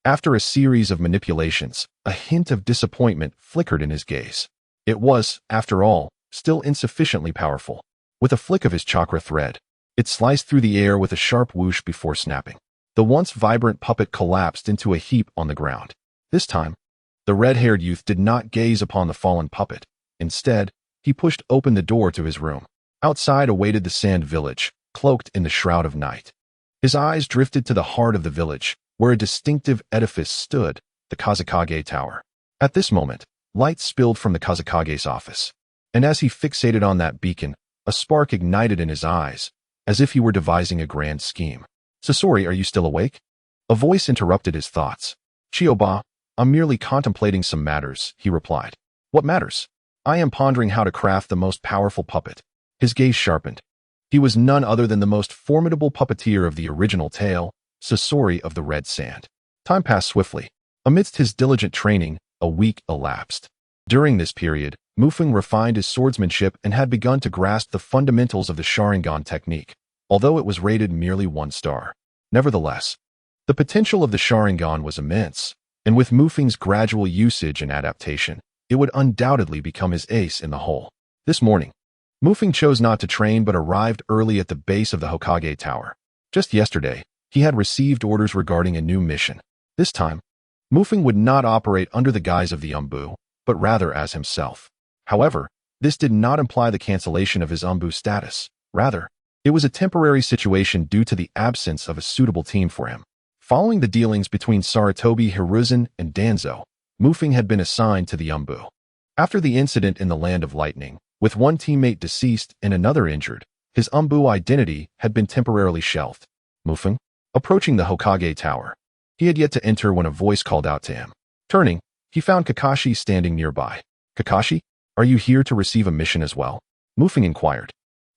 after a series of manipulations, a hint of disappointment flickered in his gaze. It was, after all, still insufficiently powerful. With a flick of his chakra thread, it sliced through the air with a sharp whoosh before snapping. The once vibrant puppet collapsed into a heap on the ground. This time, the red-haired youth did not gaze upon the fallen puppet. Instead, he pushed open the door to his room. Outside awaited the Sand Village, cloaked in the shroud of night. His eyes drifted to the heart of the village, where a distinctive edifice stood, the Kazekage Tower. At this moment, light spilled from the Kazekage's office, and as he fixated on that beacon, a spark ignited in his eyes, as if he were devising a grand scheme. "Sasori, are you still awake?" A voice interrupted his thoughts. "Chiyoba, I'm merely contemplating some matters," he replied. "What matters?" "I am pondering how to craft the most powerful puppet." His gaze sharpened. He was none other than the most formidable puppeteer of the original tale, Sasori of the Red Sand. Time passed swiftly. Amidst his diligent training, a week elapsed. During this period, Mukfeng refined his swordsmanship and had begun to grasp the fundamentals of the Sharingan technique, although it was rated merely 1 star. Nevertheless, the potential of the Sharingan was immense, and with Mukfeng's gradual usage and adaptation, it would undoubtedly become his ace in the hole. This morning, Mukfeng chose not to train but arrived early at the base of the Hokage Tower. Just yesterday, he had received orders regarding a new mission. This time, Mukfeng would not operate under the guise of the Umbu, but rather as himself. However, this did not imply the cancellation of his Umbu status. Rather, it was a temporary situation due to the absence of a suitable team for him. Following the dealings between Saratobi Hiruzen and Danzo, Mukfeng had been assigned to the Umbu. After the incident in the Land of Lightning, with one teammate deceased and another injured, his Umbu identity had been temporarily shelved. Mukfeng, approaching the Hokage Tower. He had yet to enter when a voice called out to him. Turning, he found Kakashi standing nearby. "Kakashi, are you here to receive a mission as well?" Mukfeng inquired,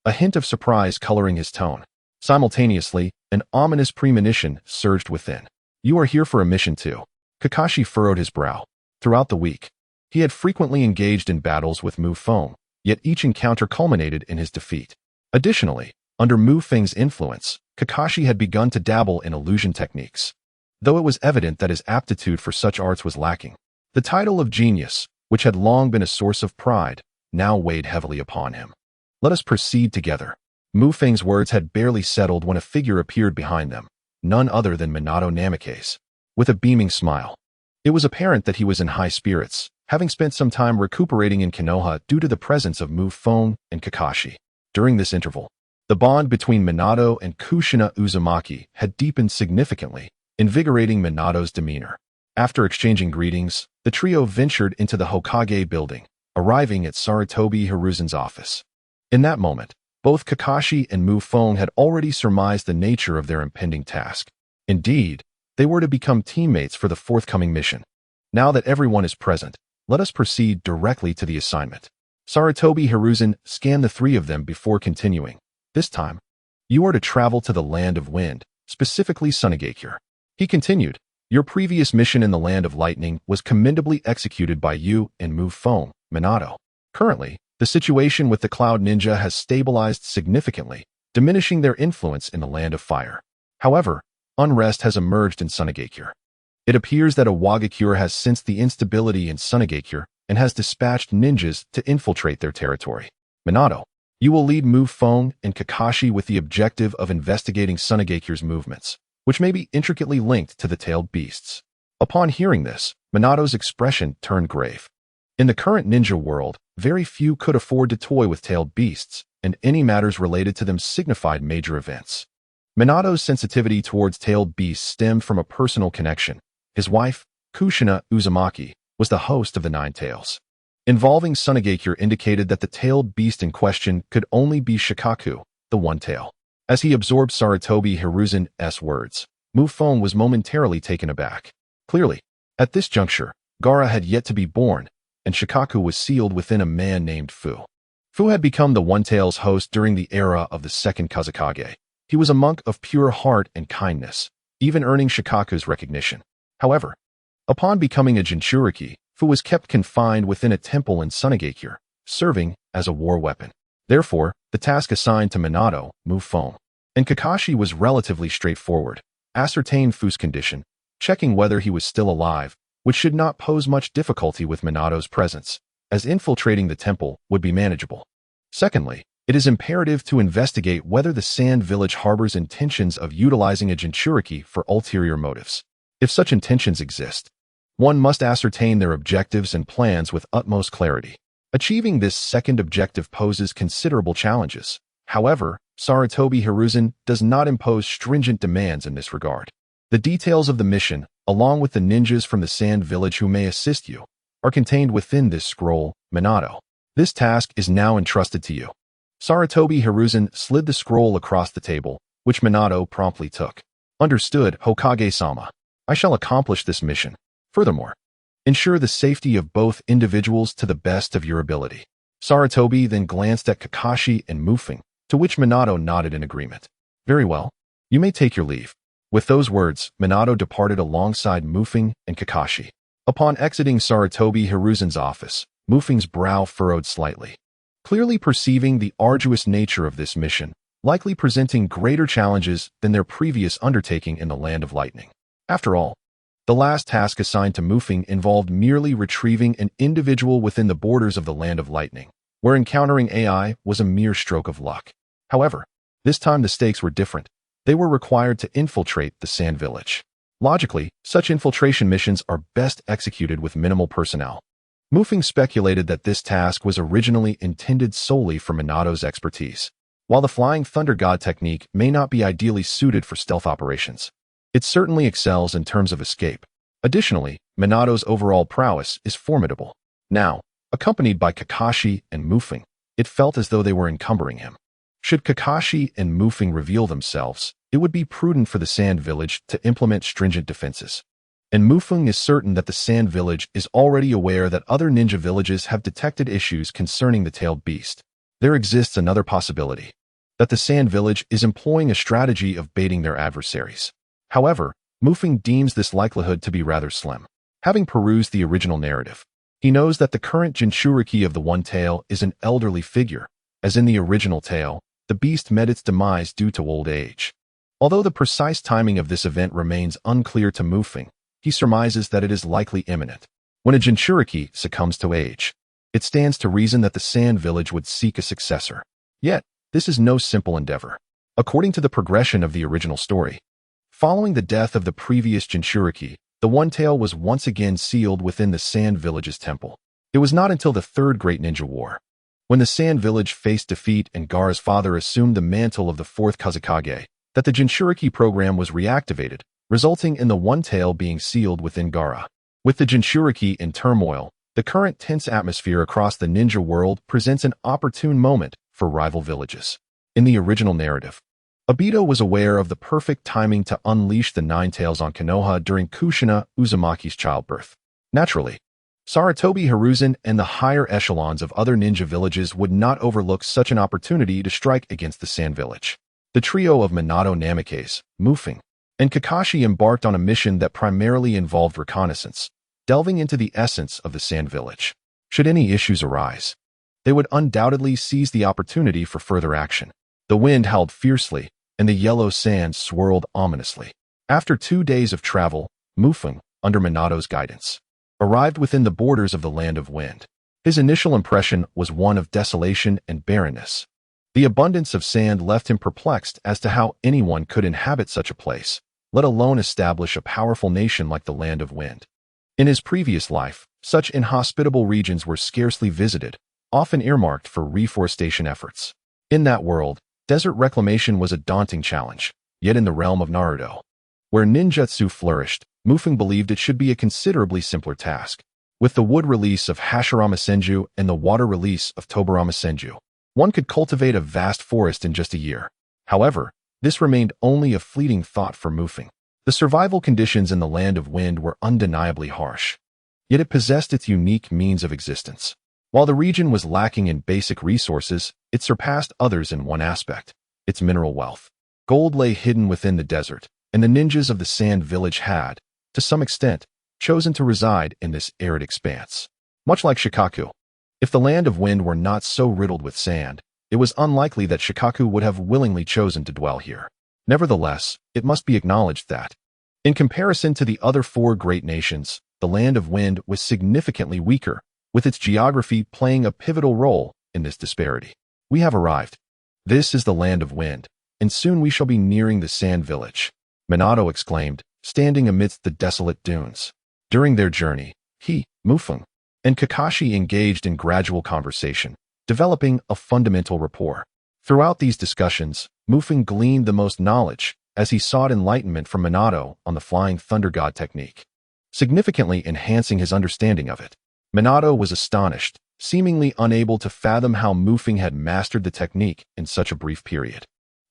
a hint of surprise coloring his tone. Simultaneously, an ominous premonition surged within. "You are here for a mission too." Kakashi furrowed his brow. Throughout the week, He had frequently engaged in battles with Mu Feng, yet each encounter culminated in his defeat. Additionally, under Mu Feng's influence, Kakashi had begun to dabble in illusion techniques. Though it was evident that his aptitude for such arts was lacking, the title of genius, which had long been a source of pride, now weighed heavily upon him. Let us proceed together. Mu Feng's words had barely settled when a figure appeared behind them, none other than Minato Namikaze. With a beaming smile. It was apparent that he was in high spirits, having spent some time recuperating in Konoha due to the presence of Mu Feng and Kakashi. During this interval, the bond between Minato and Kushina Uzumaki had deepened significantly, invigorating Minato's demeanor. After exchanging greetings, the trio ventured into the Hokage building, arriving at Sarutobi Hiruzen's office. In that moment, both Kakashi and Mu Feng had already surmised the nature of their impending task. Indeed, they were to become teammates for the forthcoming mission. Now that everyone is present, let us proceed directly to the assignment. Sarutobi Hiruzen scanned the three of them before continuing. This time, you are to travel to the Land of Wind, specifically Sunagakure. He continued, your previous mission in the Land of Lightning was commendably executed by you and Mu Feng, Minato. Currently, the situation with the Cloud Ninja has stabilized significantly, diminishing their influence in the Land of Fire. However, unrest has emerged in Sunagakure. It appears that Iwagakure has sensed the instability in Sunagakure and has dispatched ninjas to infiltrate their territory. Minato, you will lead Mu Feng and Kakashi with the objective of investigating Sunagakure's movements, which may be intricately linked to the tailed beasts. Upon hearing this, Minato's expression turned grave. In the current ninja world, very few could afford to toy with tailed beasts, and any matters related to them signified major events. Minato's sensitivity towards tailed beasts stemmed from a personal connection. His wife, Kushina Uzumaki, was the host of the Nine Tails. Involving Sunagakure indicated that the tailed beast in question could only be Shikaku, the One Tail. As he absorbed Sarutobi Hiruzen's words, Mu Feng was momentarily taken aback. Clearly, at this juncture, Gaara had yet to be born, and Shikaku was sealed within a man named Fu. Fu had become the One Tail's host during the era of the second Kazekage. He was a monk of pure heart and kindness, even earning Shikaku's recognition. However, upon becoming a Jinchuriki, Fu was kept confined within a temple in Sunagakure, serving as a war weapon. Therefore, the task assigned to Minato, Mu Feng, and Kakashi was relatively straightforward. Ascertain Fu's condition, checking whether he was still alive, which should not pose much difficulty with Minato's presence, as infiltrating the temple would be manageable. Secondly, it is imperative to investigate whether the Sand Village harbors intentions of utilizing a Jinchuriki for ulterior motives. If such intentions exist, one must ascertain their objectives and plans with utmost clarity. Achieving this second objective poses considerable challenges. However, Sarutobi Hiruzen does not impose stringent demands in this regard. The details of the mission, along with the ninjas from the Sand Village who may assist you, are contained within this scroll, Minato. This task is now entrusted to you. Sarutobi Hiruzen slid the scroll across the table, which Minato promptly took. Understood, Hokage-sama. I shall accomplish this mission. Furthermore, ensure the safety of both individuals to the best of your ability. Sarutobi then glanced at Kakashi and Mu Feng, to which Minato nodded in agreement. Very well. You may take your leave. With those words, Minato departed alongside Mu Feng and Kakashi. Upon exiting Sarutobi Hiruzen's office, Mu Feng's brow furrowed slightly. Clearly perceiving the arduous nature of this mission, likely presenting greater challenges than their previous undertaking in the Land of Lightning. After all, the last task assigned to Mu Feng involved merely retrieving an individual within the borders of the Land of Lightning, where encountering AI was a mere stroke of luck. However, this time the stakes were different. They were required to infiltrate the Sand Village. Logically, such infiltration missions are best executed with minimal personnel. Mu Feng speculated that this task was originally intended solely for Minato's expertise. While the Flying Thunder God technique may not be ideally suited for stealth operations, it certainly excels in terms of escape. Additionally, Minato's overall prowess is formidable. Now, accompanied by Kakashi and Mu Feng, it felt as though they were encumbering him. Should Kakashi and Mu Feng reveal themselves, it would be prudent for the Sand Village to implement stringent defenses. And Mu Feng is certain that the Sand Village is already aware that other ninja villages have detected issues concerning the tailed beast. There exists another possibility, that the Sand Village is employing a strategy of baiting their adversaries. However, Mu Feng deems this likelihood to be rather slim. Having perused the original narrative, He knows that the current Jinchuriki of the One Tail is an elderly figure, as in the original tale, the beast met its demise due to old age. Although the precise timing of this event remains unclear to Mufeng, he surmises that it is likely imminent. When a Jinchuriki succumbs to age, it stands to reason that the Sand Village would seek a successor. Yet, this is no simple endeavor. According to the progression of the original story, following the death of the previous Jinchuriki, the One Tail was once again sealed within the Sand Village's temple. It was not until the Third Great Ninja War, when the Sand Village faced defeat and Gaara's father assumed the mantle of the Fourth Kazekage, that the Jinchuriki program was reactivated, resulting in the One Tail being sealed within Gaara. With the Jinchuriki in turmoil, the current tense atmosphere across the ninja world presents an opportune moment for rival villages. In the original narrative, Obito was aware of the perfect timing to unleash the Nine Tails on Konoha during Kushina Uzumaki's childbirth. Naturally, Sarutobi Hiruzen and the higher echelons of other ninja villages would not overlook such an opportunity to strike against the Sand Village. The trio of Minato Namikaze, Mufeng, and Kakashi embarked on a mission that primarily involved reconnaissance, delving into the essence of the Sand Village. Should any issues arise, they would undoubtedly seize the opportunity for further action. The wind howled fiercely, and the yellow sand swirled ominously. After 2 days of travel, Mufeng, under Minato's guidance, arrived within the borders of the Land of Wind. His initial impression was one of desolation and barrenness. The abundance of sand left him perplexed as to how anyone could inhabit such a place, let alone establish a powerful nation like the Land of Wind. In his previous life, such inhospitable regions were scarcely visited, often earmarked for reforestation efforts. In that world, desert reclamation was a daunting challenge, yet in the realm of Naruto, where ninjutsu flourished, Mufeng believed it should be a considerably simpler task. With the wood release of Hashirama Senju and the water release of Tobarama Senju, one could cultivate a vast forest in just a year. However, this remained only a fleeting thought for Mufeng. The survival conditions in the Land of Wind were undeniably harsh, yet it possessed its unique means of existence. While the region was lacking in basic resources, it surpassed others in one aspect: its mineral wealth. Gold lay hidden within the desert, and the ninjas of the Sand Village had, to some extent, chosen to reside in this arid expanse. Much like Shikaku, if the Land of Wind were not so riddled with sand, it was unlikely that Shikaku would have willingly chosen to dwell here. Nevertheless, it must be acknowledged that, in comparison to the other 4 great nations, the Land of Wind was significantly weaker, with its geography playing a pivotal role in this disparity. We have arrived. This is the Land of Wind, and soon we shall be nearing the Sand Village, Minato exclaimed, standing amidst the desolate dunes. During their journey, he, Mufeng, and Kakashi engaged in gradual conversation, developing a fundamental rapport. Throughout these discussions, Mufeng gleaned the most knowledge as he sought enlightenment from Minato on the Flying Thunder God technique, significantly enhancing his understanding of it. Minato was astonished, seemingly unable to fathom how Mufeng had mastered the technique in such a brief period.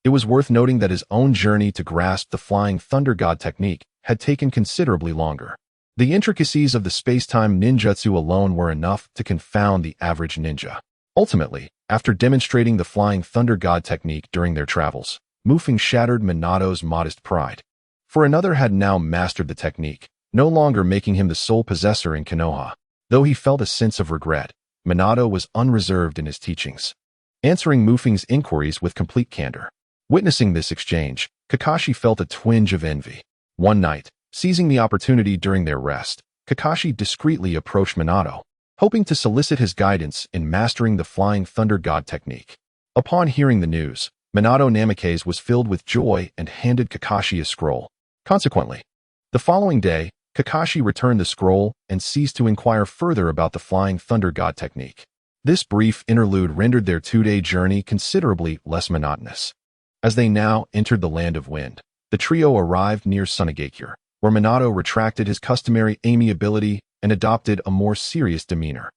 It was worth noting that his own journey to grasp the Flying Thunder God technique had taken considerably longer. The intricacies of the space-time ninjutsu alone were enough to confound the average ninja. Ultimately, after demonstrating the Flying Thunder God technique during their travels, Mufeng shattered Minato's modest pride. For another had now mastered the technique, no longer making him the sole possessor in Konoha. Though he felt a sense of regret, Minato was unreserved in his teachings, answering Mufeng's inquiries with complete candor. Witnessing this exchange, Kakashi felt a twinge of envy. One night, seizing the opportunity during their rest, Kakashi discreetly approached Minato, hoping to solicit his guidance in mastering the Flying Thunder God technique. Upon hearing the news, Minato Namikaze was filled with joy and handed Kakashi a scroll. Consequently, the following day, Kakashi returned the scroll and ceased to inquire further about the Flying Thunder God technique. This brief interlude rendered their 2-day journey considerably less monotonous. As they now entered the Land of Wind, the trio arrived near Sunagakure, where Minato retracted his customary amiability and adopted a more serious demeanor.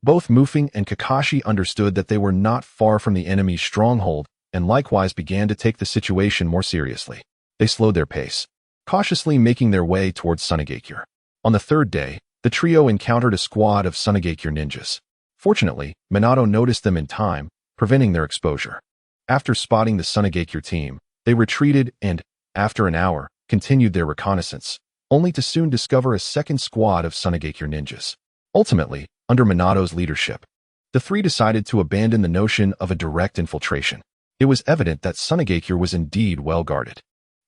Both Mufeng and Kakashi understood that they were not far from the enemy's stronghold and likewise began to take the situation more seriously. They slowed their pace, cautiously making their way towards Sunagakure. On the 3rd day, the trio encountered a squad of Sunagakure ninjas. Fortunately, Minato noticed them in time, preventing their exposure. After spotting the Sunagakure team, they retreated and, after an hour, continued their reconnaissance, only to soon discover a second squad of Sunagakure ninjas. Ultimately, under Minato's leadership. The three decided to abandon the notion of a direct infiltration. It was evident that Sunagakure was indeed well guarded.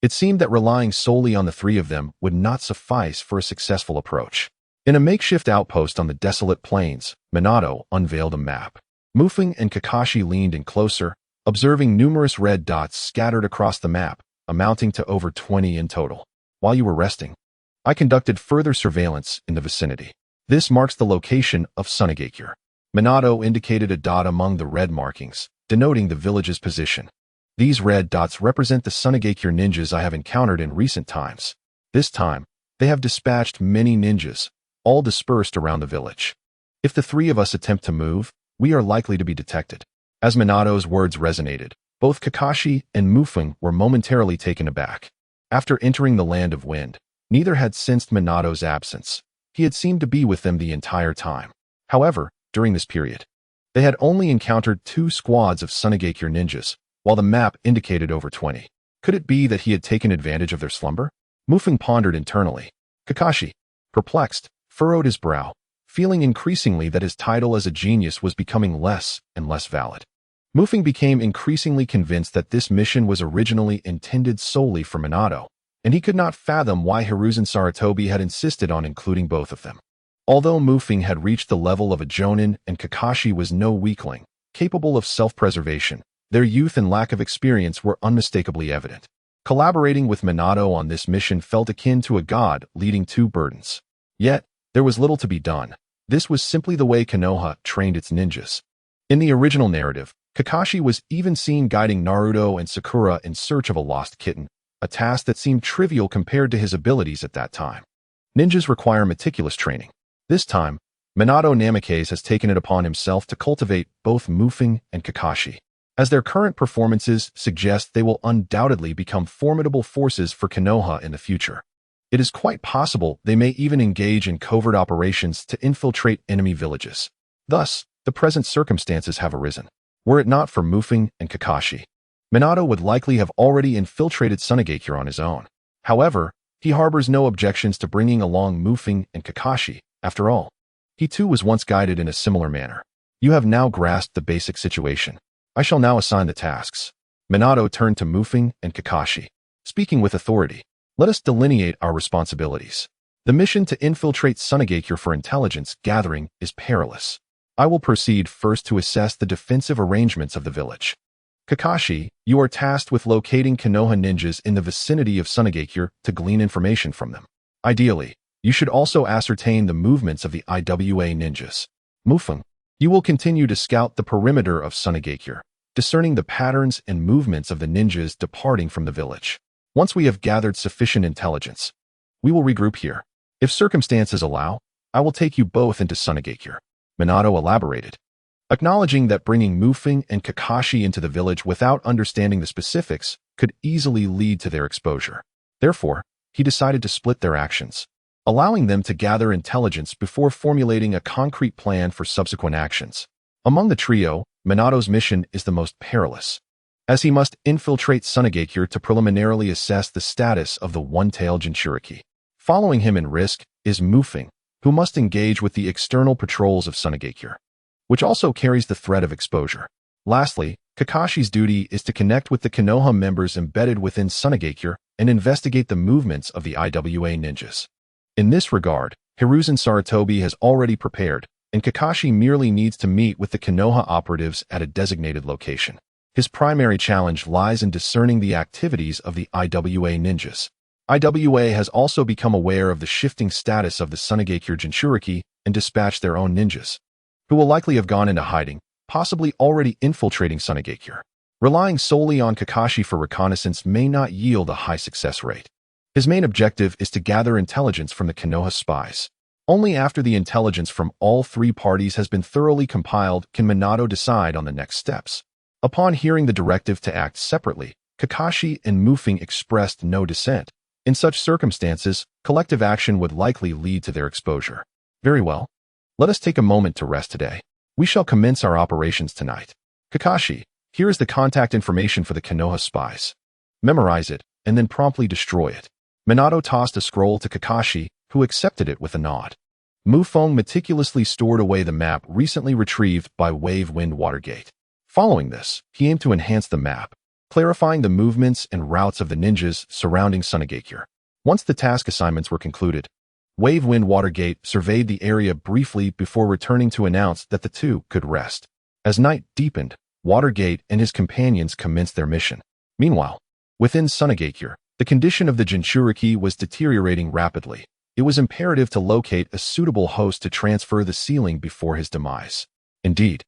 It seemed that relying solely on the three of them would not suffice for a successful approach. In a makeshift outpost on the desolate plains, Minato unveiled a map. Mufeng and Kakashi leaned in closer, observing numerous red dots scattered across the map, amounting to over 20 in total. While you were resting, I conducted further surveillance in the vicinity. This marks the location of Sunagakure. Minato indicated a dot among the red markings, denoting the village's position. These red dots represent the Sunagakure ninjas I have encountered in recent times. This time, they have dispatched many ninjas, all dispersed around the village. If the three of us attempt to move, we are likely to be detected. As Minato's words resonated, both Kakashi and Mufeng were momentarily taken aback. After entering the land of wind, neither had sensed Minato's absence. He had seemed to be with them the entire time. However, during this period, they had only encountered 2 squads of Sunagakure ninjas, while the map indicated over 20. Could it be that he had taken advantage of their slumber? Mufeng pondered internally. Kakashi, perplexed, furrowed his brow, feeling increasingly that his title as a genius was becoming less and less valid. Mufeng became increasingly convinced that this mission was originally intended solely for Minato, and he could not fathom why Hiruzen Sarutobi had insisted on including both of them. Although Mufeng had reached the level of a jonin and Kakashi was no weakling, capable of self-preservation, their youth and lack of experience were unmistakably evident. Collaborating with Minato on this mission felt akin to a god leading 2 burdens. Yet, there was little to be done. This was simply the way Konoha trained its ninjas. In the original narrative, Kakashi was even seen guiding Naruto and Sakura in search of a lost kitten, a task that seemed trivial compared to his abilities at that time. Ninjas require meticulous training. This time, Minato Namikaze has taken it upon himself to cultivate both Mufeng and Kakashi. As their current performances suggest, they will undoubtedly become formidable forces for Konoha in the future. It is quite possible they may even engage in covert operations to infiltrate enemy villages. Thus, the present circumstances have arisen. Were it not for Mufeng and Kakashi, Minato would likely have already infiltrated Sunagakure on his own. However, he harbors no objections to bringing along Mufeng and Kakashi. After all, he too was once guided in a similar manner. You have now grasped the basic situation. I shall now assign the tasks. Minato turned to Mufeng and Kakashi. Speaking with authority, let us delineate our responsibilities. The mission to infiltrate Sunagakure for intelligence gathering is perilous. I will proceed first to assess the defensive arrangements of the village. Kakashi, you are tasked with locating Konoha ninjas in the vicinity of Sunagakure to glean information from them. Ideally, you should also ascertain the movements of the IWA ninjas. Mufeng, you will continue to scout the perimeter of Sunagakure, discerning the patterns and movements of the ninjas departing from the village. Once we have gathered sufficient intelligence, we will regroup here. If circumstances allow, I will take you both into Sunagakure. Minato elaborated, acknowledging that bringing Mufeng and Kakashi into the village without understanding the specifics could easily lead to their exposure. Therefore, he decided to split their actions, allowing them to gather intelligence before formulating a concrete plan for subsequent actions. Among the trio, Minato's mission is the most perilous, as he must infiltrate Sunagakure to preliminarily assess the status of the one-tailed Jinchuriki. Following him in risk is Mufeng, who must engage with the external patrols of Sunagakure, which also carries the threat of exposure. Lastly, Kakashi's duty is to connect with the Konoha members embedded within Sunagakure and investigate the movements of the IWA ninjas. In this regard, Hiruzen Sarutobi has already prepared, and Kakashi merely needs to meet with the Konoha operatives at a designated location. His primary challenge lies in discerning the activities of the IWA ninjas. IWA has also become aware of the shifting status of the Sunagakure Jinchuriki and dispatched their own ninjas, who will likely have gone into hiding, possibly already infiltrating Sunagakure. Relying solely on Kakashi for reconnaissance may not yield a high success rate. His main objective is to gather intelligence from the Konoha spies. Only after the intelligence from all 3 parties has been thoroughly compiled can Minato decide on the next steps. Upon hearing the directive to act separately, Kakashi and Mufeng expressed no dissent. In such circumstances, collective action would likely lead to their exposure. Very well. Let us take a moment to rest today. We shall commence our operations tonight. Kakashi, here is the contact information for the Konoha spies. Memorize it, and then promptly destroy it. Minato tossed a scroll to Kakashi, who accepted it with a nod. Feng meticulously stored away the map recently retrieved by Wave Wind Watergate. Following this, he aimed to enhance the map, clarifying the movements and routes of the ninjas surrounding Sunagakure. Once the task assignments were concluded, Wave Wind Watergate surveyed the area briefly before returning to announce that the two could rest. As night deepened, Watergate and his companions commenced their mission. Meanwhile, within Sunagakure, the condition of the Jinchuriki was deteriorating rapidly. It was imperative to locate a suitable host to transfer the sealing before his demise. Indeed,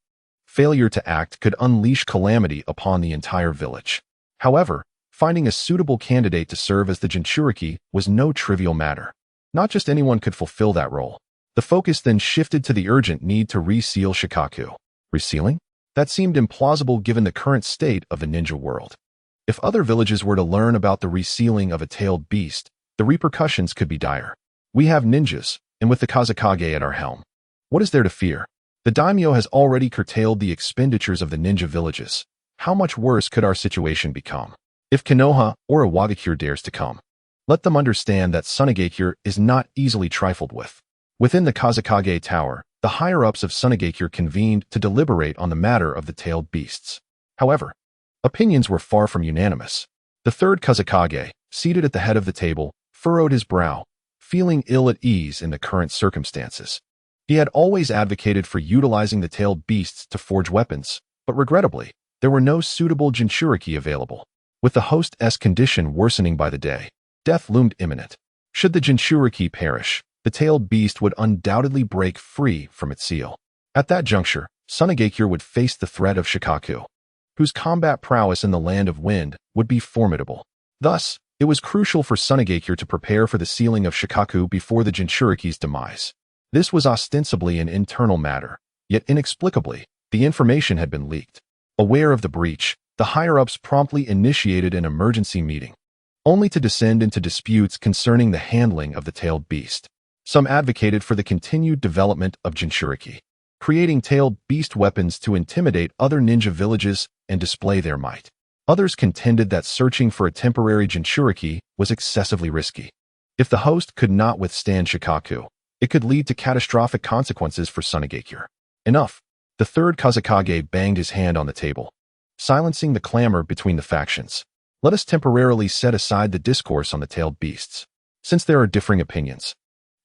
failure to act could unleash calamity upon the entire village. However, finding a suitable candidate to serve as the Jinchuriki was no trivial matter. Not just anyone could fulfill that role. The focus then shifted to the urgent need to reseal Shikaku. Resealing? That seemed implausible given the current state of the ninja world. If other villages were to learn about the resealing of a tailed beast, the repercussions could be dire. We have ninjas, and with the Kazekage at our helm, what is there to fear? The daimyo has already curtailed the expenditures of the ninja villages. How much worse could our situation become? If Konoha or Iwagakure dares to come, let them understand that Sunagakure is not easily trifled with. Within the Kazekage Tower, the higher-ups of Sunagakure convened to deliberate on the matter of the tailed beasts. However, opinions were far from unanimous. The third Kazekage, seated at the head of the table, furrowed his brow, feeling ill at ease in the current circumstances. He had always advocated for utilizing the tailed beasts to forge weapons, but regrettably, there were no suitable Jinchuriki available. With the host's condition worsening by the day, death loomed imminent. Should the Jinchuriki perish, the tailed beast would undoubtedly break free from its seal. At that juncture, Sunagakure would face the threat of Shikaku, whose combat prowess in the Land of Wind would be formidable. Thus, it was crucial for Sunagakure to prepare for the sealing of Shikaku before the Jinchuriki's demise. This was ostensibly an internal matter, yet inexplicably, the information had been leaked. Aware of the breach, the higher-ups promptly initiated an emergency meeting, only to descend into disputes concerning the handling of the tailed beast. Some advocated for the continued development of Jinchuriki, creating tailed beast weapons to intimidate other ninja villages and display their might. Others contended that searching for a temporary Jinchuriki was excessively risky. If the host could not withstand Shikaku, it could lead to catastrophic consequences for Sunagakure. Enough. The third Kazekage banged his hand on the table, silencing the clamor between the factions. Let us temporarily set aside the discourse on the tailed beasts. Since there are differing opinions,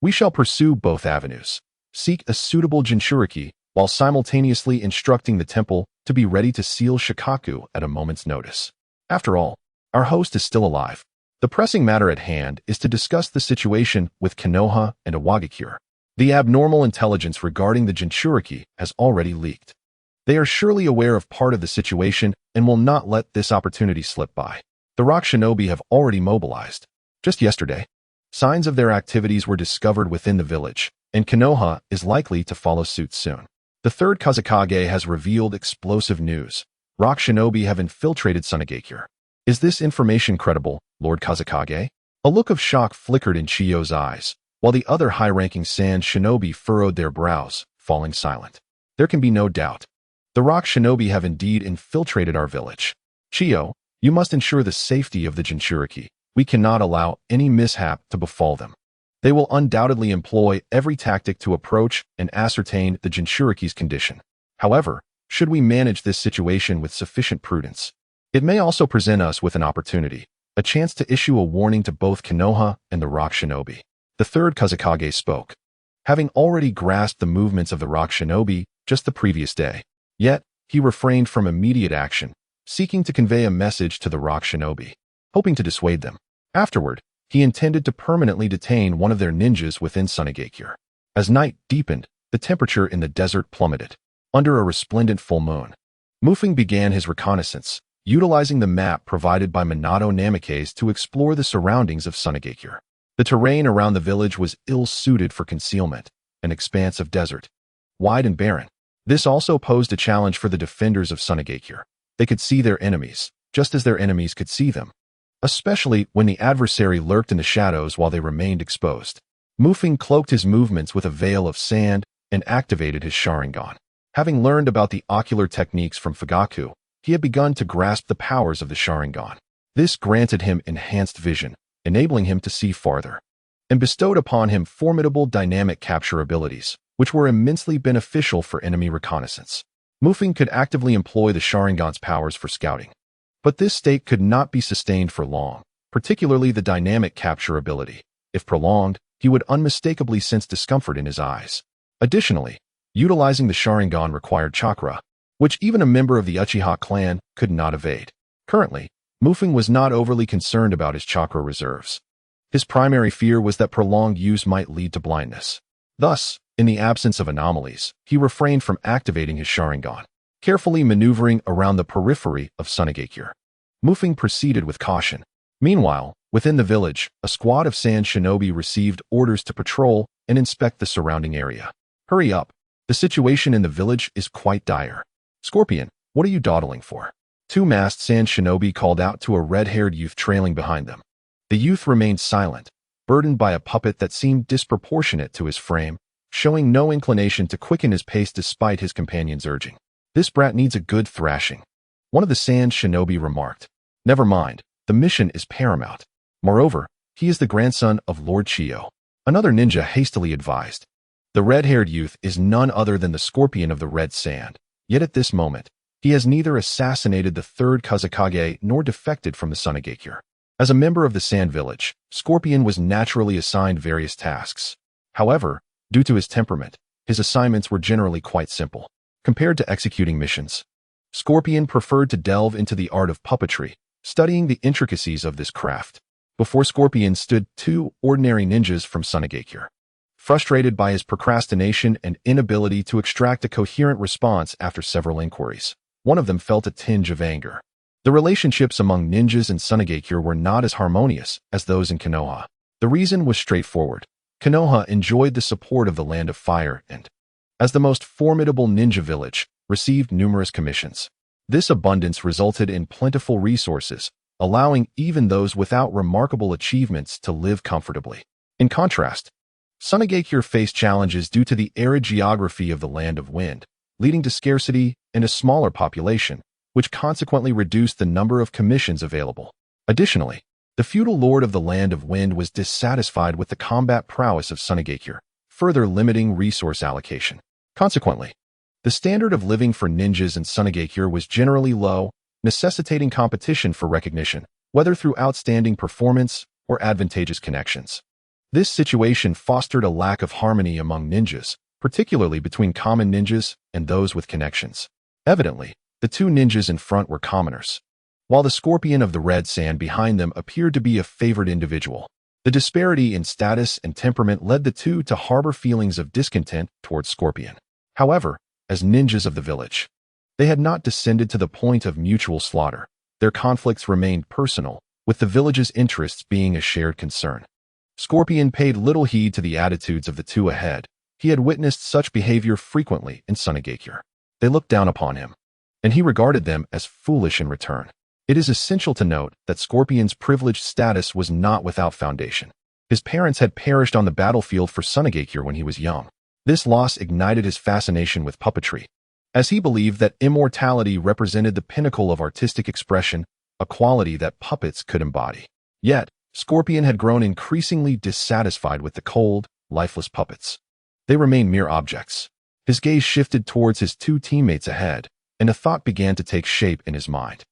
we shall pursue both avenues. Seek a suitable Jinchuriki while simultaneously instructing the temple to be ready to seal Shikaku at a moment's notice. After all, our host is still alive. The pressing matter at hand is to discuss the situation with Konoha and Iwagakure. The abnormal intelligence regarding the Jinchuriki has already leaked. They are surely aware of part of the situation and will not let this opportunity slip by. The rock shinobi have already mobilized. Just yesterday, signs of their activities were discovered within the village, and Konoha is likely to follow suit soon. The third Kazekage has revealed explosive news. Rock shinobi have infiltrated Sunagakure. Is this information credible, Lord Kazekage? A look of shock flickered in Chiyo's eyes, while the other high-ranking sand shinobi furrowed their brows, falling silent. There can be no doubt. The rock shinobi have indeed infiltrated our village. Chiyo, you must ensure the safety of the Jinchuriki. We cannot allow any mishap to befall them. They will undoubtedly employ every tactic to approach and ascertain the Jinchuriki's condition. However, should we manage this situation with sufficient prudence, it may also present us with an opportunity, a chance to issue a warning to both Konoha and the rock shinobi. The third Kazekage spoke, having already grasped the movements of the rock shinobi just the previous day. Yet, he refrained from immediate action, seeking to convey a message to the rock shinobi, hoping to dissuade them. Afterward, he intended to permanently detain one of their ninjas within Sunagakure. As night deepened, the temperature in the desert plummeted. Under a resplendent full moon, Feng began his reconnaissance, utilizing the map provided by Minato Namikaze to explore the surroundings of Sunagakure. The terrain around the village was ill-suited for concealment, an expanse of desert, wide and barren. This also posed a challenge for the defenders of Sunagakure. They could see their enemies, just as their enemies could see them, especially when the adversary lurked in the shadows while they remained exposed. Feng cloaked his movements with a veil of sand and activated his Sharingan. Having learned about the ocular techniques from Fugaku, he had begun to grasp the powers of the Sharingan. This granted him enhanced vision, enabling him to see farther. and bestowed upon him formidable dynamic capture abilities, which were immensely beneficial for enemy reconnaissance. Feng could actively employ the Sharingan's powers for scouting. But this state could not be sustained for long, particularly the dynamic capture ability. If prolonged, he would unmistakably sense discomfort in his eyes. Additionally, utilizing the Sharingan required chakra, which even a member of the Uchiha clan could not evade. Currently, Feng was not overly concerned about his chakra reserves. His primary fear was that prolonged use might lead to blindness. Thus, in the absence of anomalies, he refrained from activating his Sharingan, carefully maneuvering around the periphery of Sunagakure. Feng proceeded with caution. Meanwhile, within the village, a squad of sand shinobi received orders to patrol and inspect the surrounding area. Hurry up. The situation in the village is quite dire. Scorpion, what are you dawdling for? Two masked sand shinobi called out to a red-haired youth trailing behind them. The youth remained silent, burdened by a puppet that seemed disproportionate to his frame, showing no inclination to quicken his pace despite his companion's urging. This brat needs a good thrashing. One of the sand shinobi remarked. Never mind, the mission is paramount. Moreover, he is the grandson of Lord Chiyo. Another ninja hastily advised. The red-haired youth is none other than the Scorpion of the Red Sand, yet at this moment, he has neither assassinated the third Kazekage nor defected from the Sunagakure. As a member of the Sand Village, Scorpion was naturally assigned various tasks. However, due to his temperament, his assignments were generally quite simple. Compared to executing missions, Scorpion preferred to delve into the art of puppetry, studying the intricacies of this craft. Before Scorpion stood two ordinary ninjas from Sunagakure. Frustrated by his procrastination and inability to extract a coherent response after several inquiries, one of them felt a tinge of anger. The relationships among ninjas and Sunagakure were not as harmonious as those in Konoha. The reason was straightforward. Konoha enjoyed the support of the Land of Fire and, as the most formidable ninja village, received numerous commissions. This abundance resulted in plentiful resources, allowing even those without remarkable achievements to live comfortably. In contrast, Sunagakure faced challenges due to the arid geography of the Land of Wind, leading to scarcity and a smaller population, which consequently reduced the number of commissions available. Additionally, the feudal lord of the Land of Wind was dissatisfied with the combat prowess of Sunagakure, further limiting resource allocation. Consequently, the standard of living for ninjas in Sunagakure was generally low, necessitating competition for recognition, whether through outstanding performance or advantageous connections. This situation fostered a lack of harmony among ninjas, particularly between common ninjas and those with connections. Evidently, the two ninjas in front were commoners, while the Scorpion of the Red Sand behind them appeared to be a favored individual. The disparity in status and temperament led the two to harbor feelings of discontent towards Scorpion. However, as ninjas of the village, they had not descended to the point of mutual slaughter. Their conflicts remained personal, with the village's interests being a shared concern. Scorpion paid little heed to the attitudes of the two ahead. He had witnessed such behavior frequently in Sunagakure. They looked down upon him, and he regarded them as foolish in return. It is essential to note that Scorpion's privileged status was not without foundation. His parents had perished on the battlefield for Sunagakure when he was young. This loss ignited his fascination with puppetry, as he believed that immortality represented the pinnacle of artistic expression, a quality that puppets could embody. Yet, Scorpion had grown increasingly dissatisfied with the cold, lifeless puppets. They remained mere objects. His gaze shifted towards his two teammates ahead, and a thought began to take shape in his mind.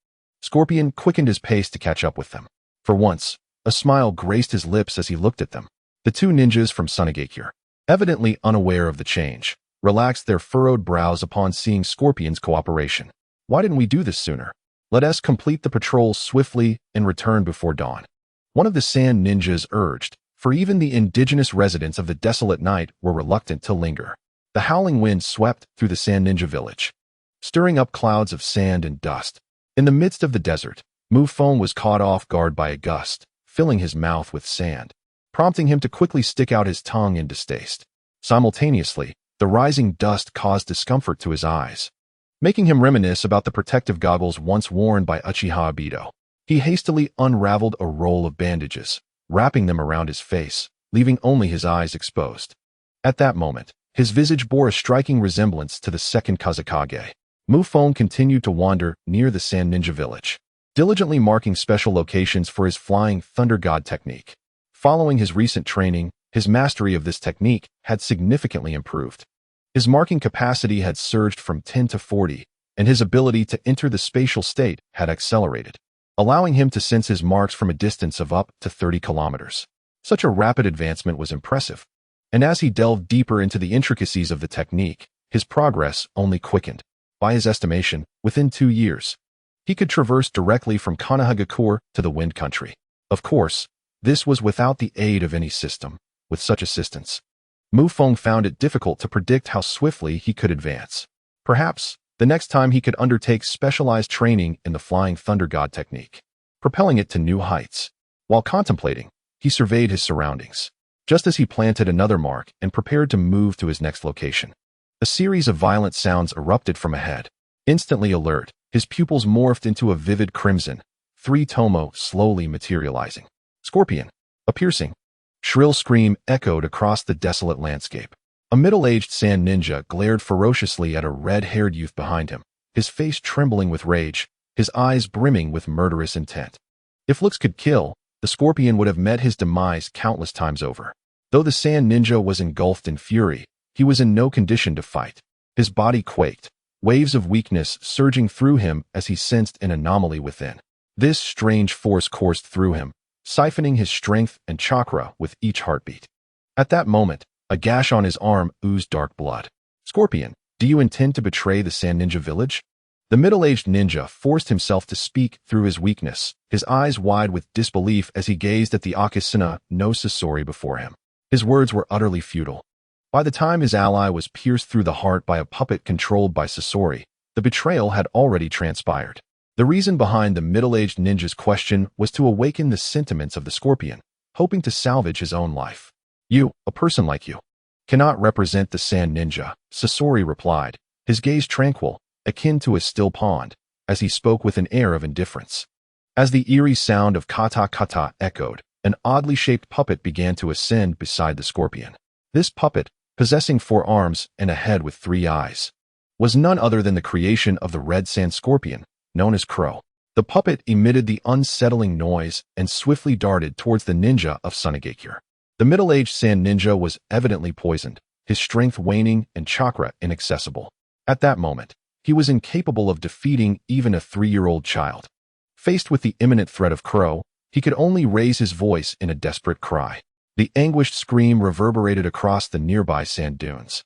Scorpion quickened his pace to catch up with them. For once, a smile graced his lips as he looked at them. The two ninjas from Sunagakure, evidently unaware of the change, relaxed their furrowed brows upon seeing Scorpion's cooperation. Why didn't we do this sooner? Let us complete the patrol swiftly and return before dawn. One of the sand ninjas urged, for even the indigenous residents of the desolate night were reluctant to linger. The howling wind swept through the sand ninja village, stirring up clouds of sand and dust. In the midst of the desert, Feng was caught off guard by a gust, filling his mouth with sand, prompting him to quickly stick out his tongue in distaste. Simultaneously, the rising dust caused discomfort to his eyes, making him reminisce about the protective goggles once worn by Uchiha Obito. He hastily unraveled a roll of bandages, wrapping them around his face, leaving only his eyes exposed. At that moment, his visage bore a striking resemblance to the second Kazekage. Feng continued to wander near the Sand Ninja village, diligently marking special locations for his flying thunder god technique. Following his recent training, his mastery of this technique had significantly improved. His marking capacity had surged from 10 to 40, and his ability to enter the spatial state had accelerated, allowing him to sense his marks from a distance of up to 30 kilometers. Such a rapid advancement was impressive, and as he delved deeper into the intricacies of the technique, his progress only quickened. By his estimation, within 2 years, he could traverse directly from Kanahagakure to the Wind Country. Of course, this was without the aid of any system. With such assistance, Mu Feng found it difficult to predict how swiftly he could advance. Perhaps, the next time he could undertake specialized training in the Flying Thunder God technique, propelling it to new heights. While contemplating, he surveyed his surroundings. Just as he planted another mark and prepared to move to his next location, a series of violent sounds erupted from ahead. Instantly alert, his pupils morphed into a vivid crimson, three-tomoe slowly materializing. Scorpion! A piercing, shrill scream echoed across the desolate landscape. A middle-aged sand ninja glared ferociously at a red-haired youth behind him, his face trembling with rage, his eyes brimming with murderous intent. If looks could kill, the scorpion would have met his demise countless times over. Though the sand ninja was engulfed in fury, he was in no condition to fight. His body quaked, waves of weakness surging through him as he sensed an anomaly within. This strange force coursed through him, siphoning his strength and chakra with each heartbeat. At that moment, a gash on his arm oozed dark blood. Scorpion, do you intend to betray the Sand Ninja village? The middle-aged ninja forced himself to speak through his weakness, his eyes wide with disbelief as he gazed at the Akasuna no Sasori before him. His words were utterly futile. By the time his ally was pierced through the heart by a puppet controlled by Sasori, the betrayal had already transpired. The reason behind the middle-aged ninja's question was to awaken the sentiments of the scorpion, hoping to salvage his own life. You, a person like you, cannot represent the Sand Ninja, Sasori replied, his gaze tranquil, akin to a still pond, as he spoke with an air of indifference. As the eerie sound of kata-kata echoed, an oddly shaped puppet began to ascend beside the scorpion. This puppet, possessing 4 arms and a head with 3 eyes, was none other than the creation of the red sand scorpion, known as Crow. The puppet emitted the unsettling noise and swiftly darted towards the ninja of Sunagakure. The middle-aged sand ninja was evidently poisoned, his strength waning and chakra inaccessible. At that moment, he was incapable of defeating even a 3-year-old child. Faced with the imminent threat of Crow, he could only raise his voice in a desperate cry. The anguished scream reverberated across the nearby sand dunes,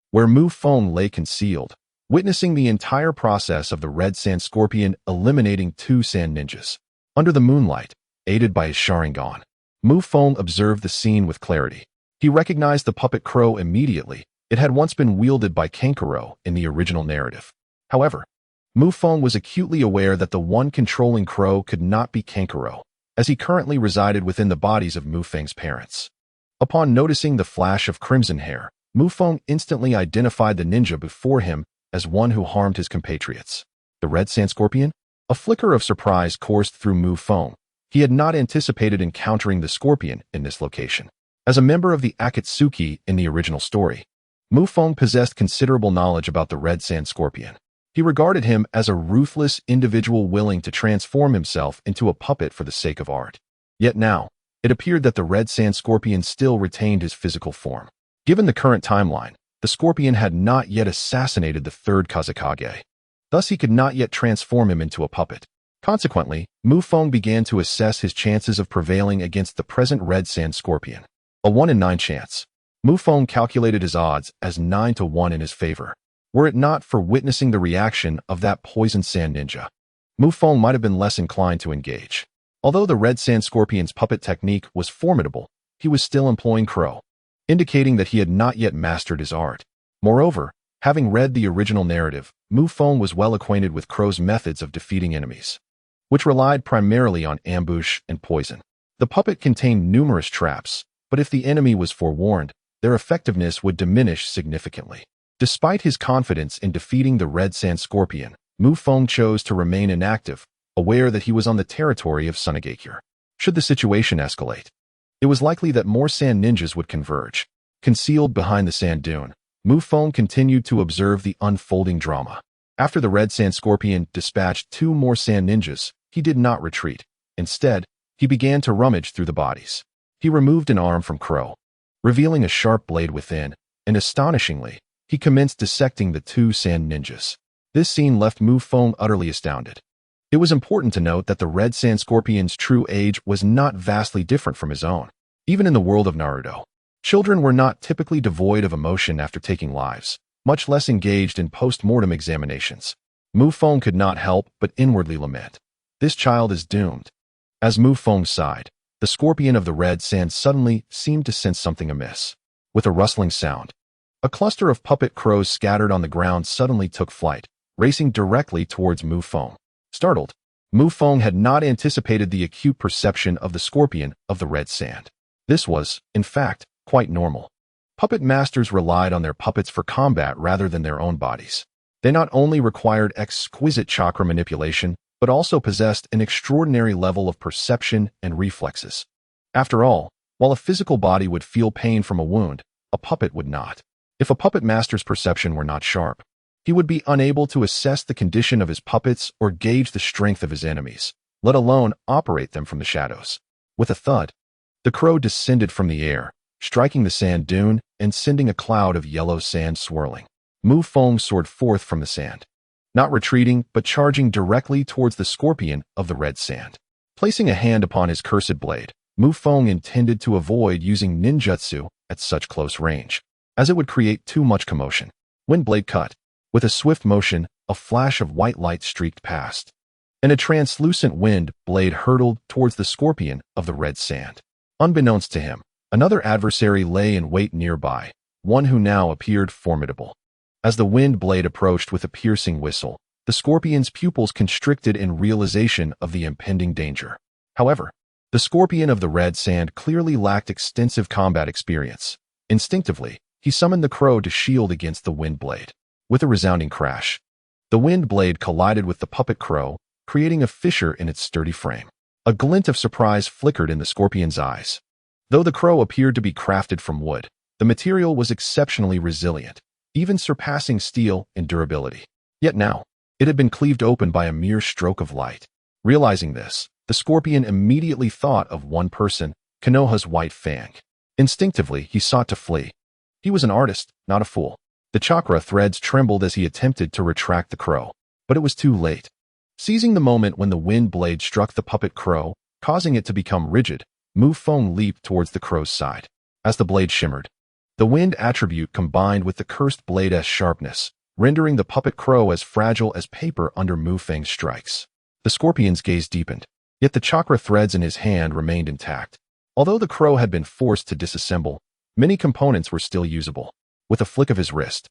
where Mu Feng lay concealed, witnessing the entire process of the red sand scorpion eliminating 2 sand ninjas. Under the moonlight, aided by his Sharingan, Mu Feng observed the scene with clarity. He recognized the puppet Crow immediately. It had once been wielded by Kankuro in the original narrative. However, Mu Feng was acutely aware that the one controlling Crow could not be Kankuro, as he currently resided within the bodies of Mu Feng's parents. Upon noticing the flash of crimson hair, Mu Feng instantly identified the ninja before him as one who harmed his compatriots. The red sand scorpion? A flicker of surprise coursed through Mu Feng. He had not anticipated encountering the scorpion in this location. As a member of the Akatsuki in the original story, Mu Feng possessed considerable knowledge about the red sand scorpion. He regarded him as a ruthless individual willing to transform himself into a puppet for the sake of art. Yet now, it appeared that the red sand scorpion still retained his physical form. Given the current timeline, the scorpion had not yet assassinated the 3rd Kazekage. Thus he could not yet transform him into a puppet. Consequently, Mu Feng began to assess his chances of prevailing against the present red sand scorpion. A 1 in 9 chance. Mu Feng calculated his odds as 9 to 1 in his favor. Were it not for witnessing the reaction of that poisoned sand ninja, Mu Feng might have been less inclined to engage. Although the red sand scorpion's puppet technique was formidable, he was still employing Crow, indicating that he had not yet mastered his art. Moreover, having read the original narrative, Mu Feng was well acquainted with Crow's methods of defeating enemies, which relied primarily on ambush and poison. The puppet contained numerous traps, but if the enemy was forewarned, their effectiveness would diminish significantly. Despite his confidence in defeating the red sand scorpion, Mu Feng chose to remain inactive, aware that he was on the territory of Sunagakure. Should the situation escalate, it was likely that more sand ninjas would converge. Concealed behind the sand dune, Mu Feng continued to observe the unfolding drama. After the red sand scorpion dispatched 2 more sand ninjas, he did not retreat. Instead, he began to rummage through the bodies. He removed an arm from Crow, revealing a sharp blade within, and astonishingly, he commenced dissecting the two sand ninjas. This scene left Feng utterly astounded. It was important to note that the red sand scorpion's true age was not vastly different from his own. Even in the world of Naruto, children were not typically devoid of emotion after taking lives, much less engaged in post-mortem examinations. Feng could not help but inwardly lament. This child is doomed. As Feng sighed, the scorpion of the red sand suddenly seemed to sense something amiss. With a rustling sound, a cluster of puppet crows scattered on the ground suddenly took flight, racing directly towards Feng. Startled, Feng had not anticipated the acute perception of the scorpion of the red sand. This was, in fact, quite normal. Puppet masters relied on their puppets for combat rather than their own bodies. They not only required exquisite chakra manipulation, but also possessed an extraordinary level of perception and reflexes. After all, while a physical body would feel pain from a wound, a puppet would not. If a puppet master's perception were not sharp, he would be unable to assess the condition of his puppets or gauge the strength of his enemies, let alone operate them from the shadows. With a thud, the crow descended from the air, striking the sand dune and sending a cloud of yellow sand swirling. Feng soared forth from the sand, not retreating but charging directly towards the scorpion of the red sand. Placing a hand upon his cursed blade, Feng intended to avoid using ninjutsu at such close range, as it would create too much commotion. When blade cut, with a swift motion, a flash of white light streaked past, and a translucent wind blade hurtled towards the scorpion of the red sand. Unbeknownst to him, another adversary lay in wait nearby, one who now appeared formidable. As the wind blade approached with a piercing whistle, the scorpion's pupils constricted in realization of the impending danger. However, the scorpion of the red sand clearly lacked extensive combat experience. Instinctively, he summoned the crow to shield against the wind blade. With a resounding crash, the wind blade collided with the puppet crow, creating a fissure in its sturdy frame. A glint of surprise flickered in the scorpion's eyes. Though the crow appeared to be crafted from wood, the material was exceptionally resilient, even surpassing steel in durability. Yet now, it had been cleaved open by a mere stroke of light. Realizing this, the scorpion immediately thought of one person, Konoha's white Feng. Instinctively, he sought to flee. He was an artist, not a fool. The chakra threads trembled as he attempted to retract the crow, but it was too late. Seizing the moment when the wind blade struck the puppet crow, causing it to become rigid, Feng leaped towards the crow's side. As the blade shimmered, the wind attribute combined with the cursed blade's sharpness, rendering the puppet crow as fragile as paper under Feng's strikes. The scorpion's gaze deepened, yet the chakra threads in his hand remained intact. Although the crow had been forced to disassemble, many components were still usable. With a flick of his wrist,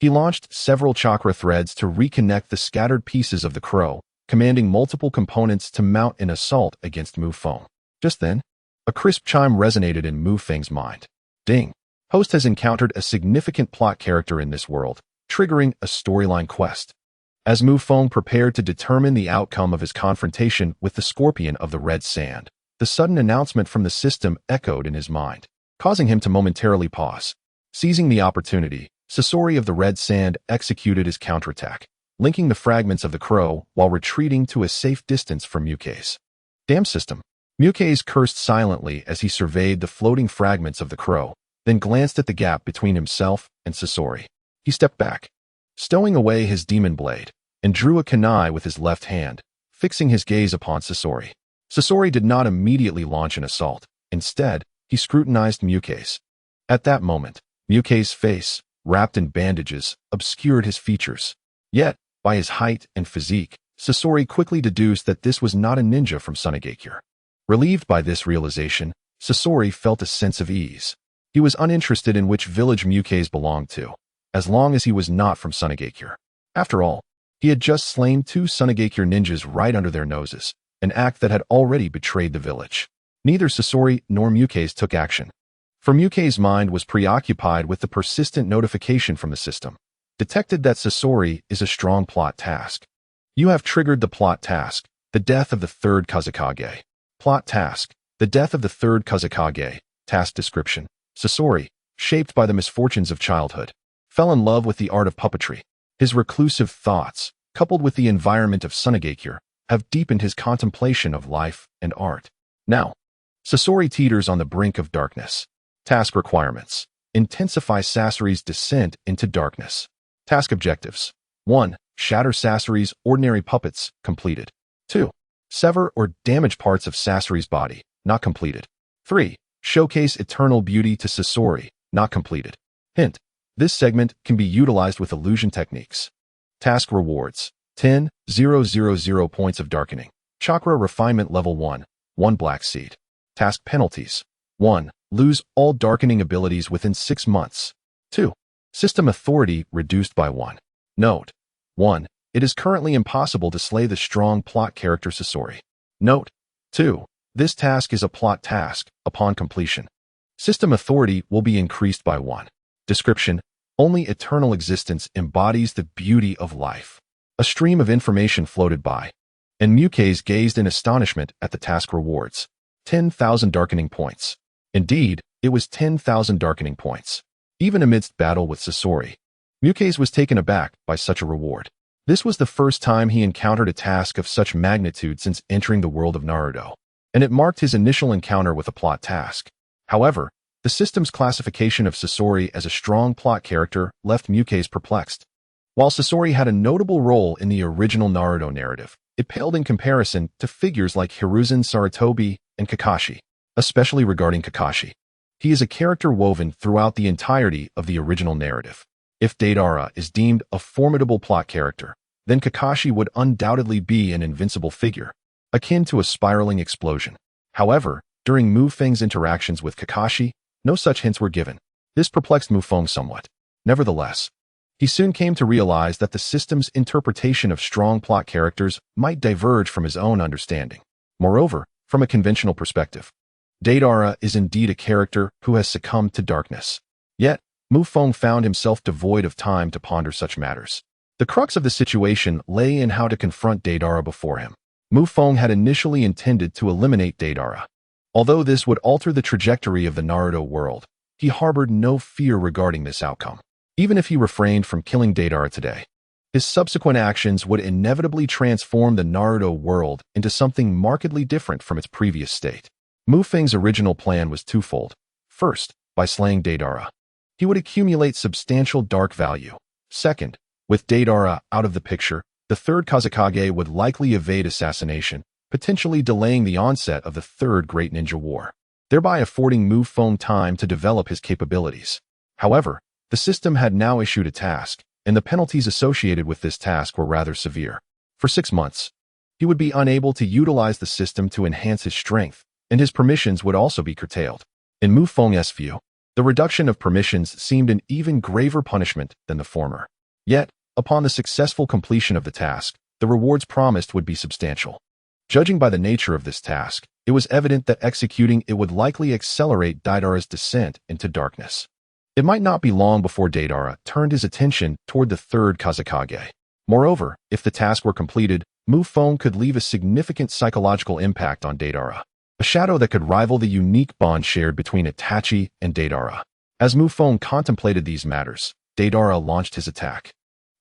he launched several chakra threads to reconnect the scattered pieces of the crow, commanding multiple components to mount an assault against Feng. Just then, a crisp chime resonated in Feng's mind. Ding! Host has encountered a significant plot character in this world, triggering a storyline quest. As Feng prepared to determine the outcome of his confrontation with the scorpion of the red sand, the sudden announcement from the system echoed in his mind, causing him to momentarily pause. Seizing the opportunity, Sasori of the red sand executed his counterattack, linking the fragments of the crow while retreating to a safe distance from Muke's. Damn system! Muke's cursed silently as he surveyed the floating fragments of the crow, then glanced at the gap between himself and Sasori. He stepped back, stowing away his demon blade, and drew a kunai with his left hand, fixing his gaze upon Sasori. Sasori did not immediately launch an assault. Instead, he scrutinized Muke's. At that moment, Muke's face, wrapped in bandages, obscured his features. Yet, by his height and physique, Sasori quickly deduced that this was not a ninja from Sunagakure. Relieved by this realization, Sasori felt a sense of ease. He was uninterested in which village Muke's belonged to, as long as he was not from Sunagakure. After all, he had just slain two Sunagakure ninjas right under their noses, an act that had already betrayed the village. Neither Sasori nor Muke's took action. For Muke's mind was preoccupied with the persistent notification from the system. Detected that Sasori is a strong plot task. You have triggered the plot task, the death of the third Kazekage. Plot task, the death of the third Kazekage. Task description. Sasori, shaped by the misfortunes of childhood, fell in love with the art of puppetry. His reclusive thoughts, coupled with the environment of Sunagakure, have deepened his contemplation of life and art. Now, Sasori teeters on the brink of darkness. Task requirements. Intensify Sasori's descent into darkness. Task objectives. 1. Shatter Sasori's ordinary puppets, completed. 2. Sever or damage parts of Sasori's body, not completed. 3. Showcase eternal beauty to Sasori, not completed. Hint: this segment can be utilized with illusion techniques. Task rewards. 10,000 points of darkening. Chakra refinement level 1, 1 black seed. Task penalties. 1. Lose all darkening abilities within 6 months. 2. System authority reduced by 1. Note: 1. It is currently impossible to slay the strong plot character Sasori. Note: 2. This task is a plot task. Upon completion, system authority will be increased by 1. Description: only eternal existence embodies the beauty of life. A stream of information floated by, and Mukase gazed in astonishment at the task rewards. 10,000 darkening points. Indeed, it was 10,000 darkening points. Even amidst battle with Sasori, Mukase was taken aback by such a reward. This was the first time he encountered a task of such magnitude since entering the world of Naruto, and it marked his initial encounter with a plot task. However, the system's classification of Sasori as a strong plot character left Mukase perplexed. While Sasori had a notable role in the original Naruto narrative, it paled in comparison to figures like Hiruzen Sarutobi and Kakashi, especially regarding Kakashi. He is a character woven throughout the entirety of the original narrative. If Deidara is deemed a formidable plot character, then Kakashi would undoubtedly be an invincible figure, akin to a spiraling explosion. However, during Feng's interactions with Kakashi, no such hints were given. This perplexed Feng somewhat. Nevertheless, he soon came to realize that the system's interpretation of strong plot characters might diverge from his own understanding. Moreover, from a conventional perspective, Deidara is indeed a character who has succumbed to darkness. Yet, Feng found himself devoid of time to ponder such matters. The crux of the situation lay in how to confront Deidara before him. Feng had initially intended to eliminate Deidara. Although this would alter the trajectory of the Naruto world, he harbored no fear regarding this outcome. Even if he refrained from killing Deidara today, his subsequent actions would inevitably transform the Naruto world into something markedly different from its previous state. Feng's original plan was twofold. First, by slaying Deidara, he would accumulate substantial dark value. Second, with Deidara out of the picture, the third Kazekage would likely evade assassination, potentially delaying the onset of the Third Great Ninja War, thereby affording Feng time to develop his capabilities. However, the system had now issued a task, and the penalties associated with this task were rather severe. For 6 months, he would be unable to utilize the system to enhance his strength, and his permissions would also be curtailed. In Feng's view, the reduction of permissions seemed an even graver punishment than the former. Yet, upon the successful completion of the task, the rewards promised would be substantial. Judging by the nature of this task, it was evident that executing it would likely accelerate Deidara's descent into darkness. It might not be long before Deidara turned his attention toward the third Kazekage. Moreover, if the task were completed, Feng could leave a significant psychological impact on Deidara, a shadow that could rival the unique bond shared between Itachi and Deidara. As Feng contemplated these matters, Deidara launched his attack.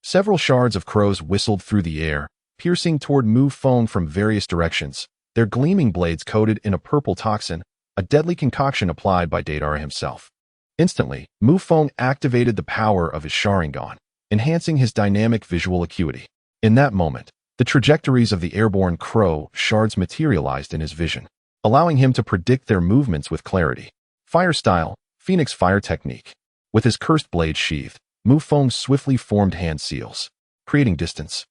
Several shards of crows whistled through the air, piercing toward Feng from various directions, their gleaming blades coated in a purple toxin, a deadly concoction applied by Deidara himself. Instantly, Feng activated the power of his Sharingan, enhancing his dynamic visual acuity. In that moment, the trajectories of the airborne crow shards materialized in his vision, allowing him to predict their movements with clarity. Fire style, Phoenix Fire technique. With his cursed blade sheathed, Feng swiftly formed hand seals, creating distance.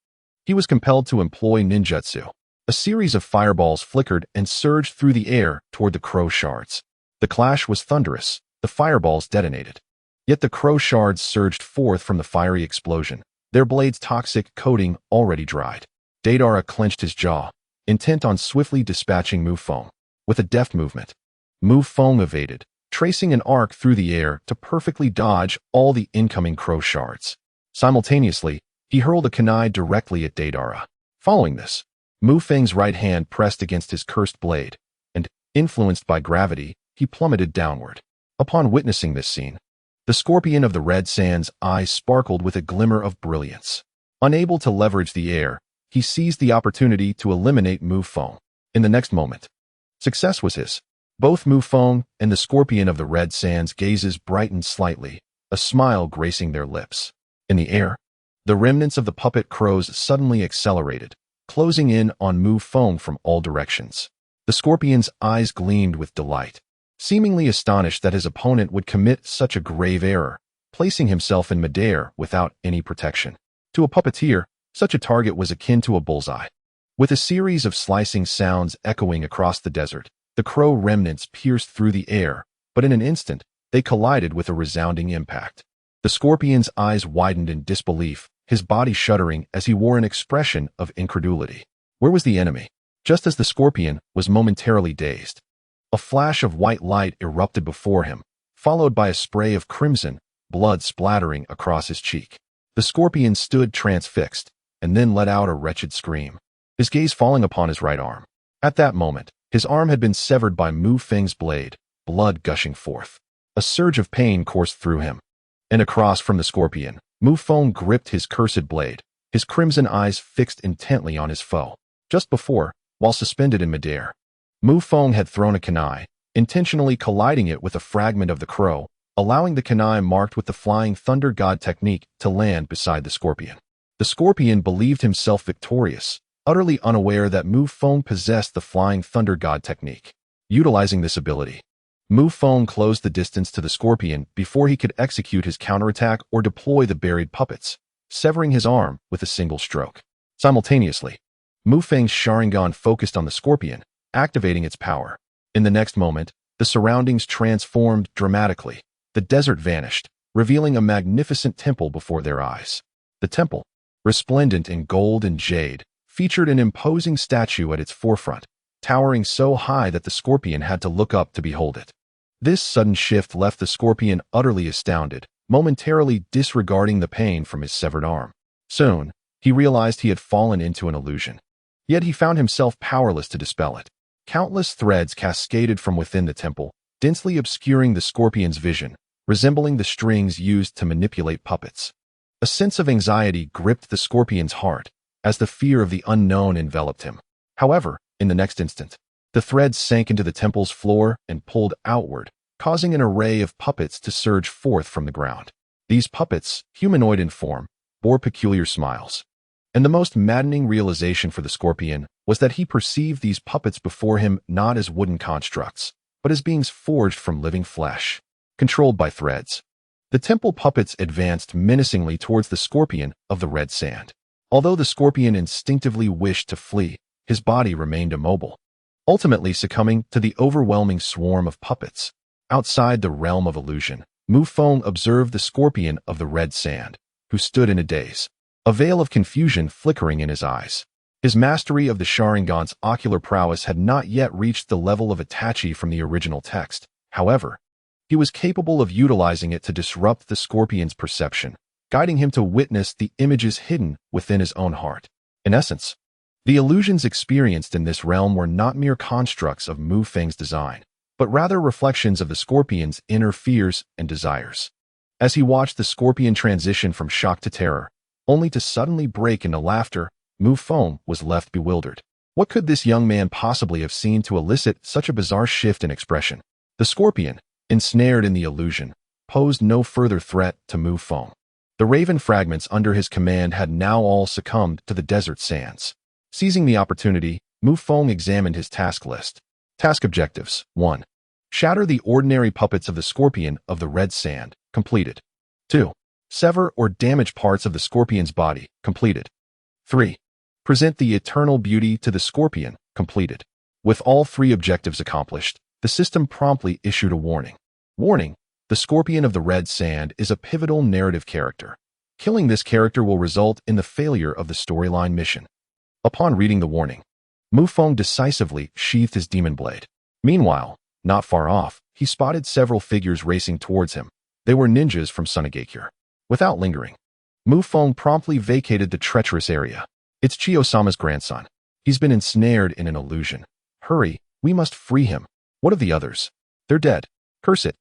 He was compelled to employ ninjutsu. A series of fireballs flickered and surged through the air toward the crow shards. The clash was thunderous. The fireballs detonated. Yet the crow shards surged forth from the fiery explosion, their blades' toxic coating already dried. Deidara clenched his jaw, intent on swiftly dispatching Feng. With a deft movement, Feng evaded, tracing an arc through the air to perfectly dodge all the incoming crow shards. Simultaneously, he hurled a kunai directly at Deidara. Following this, Feng's right hand pressed against his cursed blade, and, influenced by gravity, he plummeted downward. Upon witnessing this scene, the scorpion of the Red Sands' eyes sparkled with a glimmer of brilliance. Unable to leverage the air, he seized the opportunity to eliminate Feng. In the next moment, success was his. Both Mu Feng and the scorpion of the red sands gazes brightened slightly, a smile gracing their lips. In the air, the remnants of the puppet crows suddenly accelerated, closing in on Mu Feng from all directions. The scorpion's eyes gleamed with delight, seemingly astonished that his opponent would commit such a grave error, placing himself in midair without any protection. To a puppeteer, such a target was akin to a bullseye. With a series of slicing sounds echoing across the desert, the crow remnants pierced through the air, but in an instant, they collided with a resounding impact. The scorpion's eyes widened in disbelief, his body shuddering as he wore an expression of incredulity. Where was the enemy? Just as the scorpion was momentarily dazed, a flash of white light erupted before him, followed by a spray of crimson, blood splattering across his cheek. The scorpion stood transfixed, and then let out a wretched scream, his gaze falling upon his right arm. At that moment, his arm had been severed by Mu Feng's blade, blood gushing forth. A surge of pain coursed through him. And across from the scorpion, Mu Feng gripped his cursed blade, his crimson eyes fixed intently on his foe. Just before, while suspended in midair, Mu Feng had thrown a kunai, intentionally colliding it with a fragment of the crow, allowing the kunai marked with the flying thunder god technique to land beside the scorpion. The scorpion believed himself victorious, utterly unaware that Mu Feng possessed the flying thunder god technique. Utilizing this ability, Mu Feng closed the distance to the scorpion before he could execute his counterattack or deploy the buried puppets, severing his arm with a single stroke. Simultaneously, Mu Feng's Sharingan focused on the scorpion, activating its power. In the next moment, the surroundings transformed dramatically. The desert vanished, revealing a magnificent temple before their eyes. The temple, resplendent in gold and jade, featured an imposing statue at its forefront, towering so high that the scorpion had to look up to behold it. This sudden shift left the scorpion utterly astounded, momentarily disregarding the pain from his severed arm. Soon, he realized he had fallen into an illusion. Yet he found himself powerless to dispel it. Countless threads cascaded from within the temple, densely obscuring the scorpion's vision, resembling the strings used to manipulate puppets. A sense of anxiety gripped the scorpion's heart, as the fear of the unknown enveloped him. However, in the next instant, the threads sank into the temple's floor and pulled outward, causing an array of puppets to surge forth from the ground. These puppets, humanoid in form, bore peculiar smiles. And the most maddening realization for the scorpion was that he perceived these puppets before him not as wooden constructs, but as beings forged from living flesh, controlled by threads. The temple puppets advanced menacingly towards the scorpion of the red sand. Although the scorpion instinctively wished to flee, his body remained immobile, ultimately succumbing to the overwhelming swarm of puppets. Outside the realm of illusion, Mu Feng observed the scorpion of the red sand, who stood in a daze, a veil of confusion flickering in his eyes. His mastery of the Sharingan's ocular prowess had not yet reached the level of Itachi from the original text. However, he was capable of utilizing it to disrupt the scorpion's perception, guiding him to witness the images hidden within his own heart. In essence, the illusions experienced in this realm were not mere constructs of Mu Feng's design, but rather reflections of the scorpion's inner fears and desires. As he watched the scorpion transition from shock to terror, only to suddenly break into laughter, Mu Feng was left bewildered. What could this young man possibly have seen to elicit such a bizarre shift in expression? The scorpion, ensnared in the illusion, posed no further threat to Mu Feng. The raven fragments under his command had now all succumbed to the desert sands. Seizing the opportunity, Mu Feng examined his task list. Task objectives: 1. Shatter the ordinary puppets of the scorpion of the red sand. Completed. 2. Sever or damage parts of the scorpion's body. Completed. 3. Present the eternal beauty to the scorpion. Completed. With all 3 objectives accomplished, the system promptly issued a warning. Warning: the scorpion of the red sand is a pivotal narrative character. Killing this character will result in the failure of the storyline mission. Upon reading the warning, Mu Feng decisively sheathed his demon blade. Meanwhile, not far off, he spotted several figures racing towards him. They were ninjas from Sunagakure. Without lingering, Mu Feng promptly vacated the treacherous area. It's Chiyo-sama's grandson. He's been ensnared in an illusion. Hurry, we must free him. What of the others? They're dead. Curse it.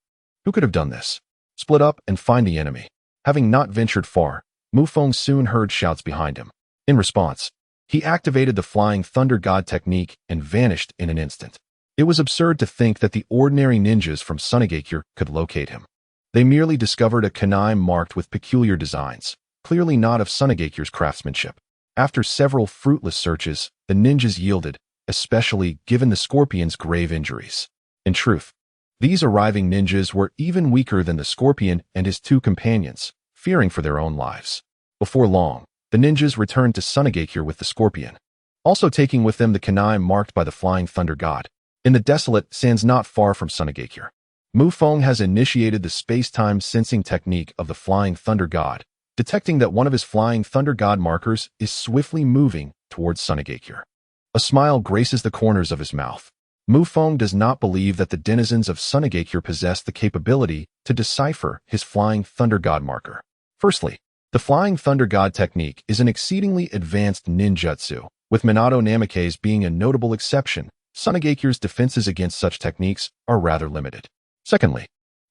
Who could have done this? Split up and find the enemy. Having not ventured far, Mu Feng soon heard shouts behind him. In response, he activated the flying thunder god technique and vanished in an instant. It was absurd to think that the ordinary ninjas from Sunagakure could locate him. They merely discovered a kunai marked with peculiar designs, clearly not of Sunagakure's craftsmanship. After several fruitless searches, the ninjas yielded, especially given the scorpion's grave injuries. In truth, these arriving ninjas were even weaker than the scorpion and his two companions, fearing for their own lives. Before long, the ninjas returned to Sunagakure with the scorpion, also taking with them the kunai marked by the flying thunder god. In the desolate sands not far from Sunagakure, Feng has initiated the space-time sensing technique of the flying thunder god, detecting that one of his flying thunder god markers is swiftly moving towards Sunagakure. A smile graces the corners of his mouth. Feng does not believe that the denizens of Sunagakure possess the capability to decipher his flying thunder god marker. Firstly, the flying thunder god technique is an exceedingly advanced ninjutsu, with Minato Namikaze being a notable exception. Sunagakure's defenses against such techniques are rather limited. Secondly,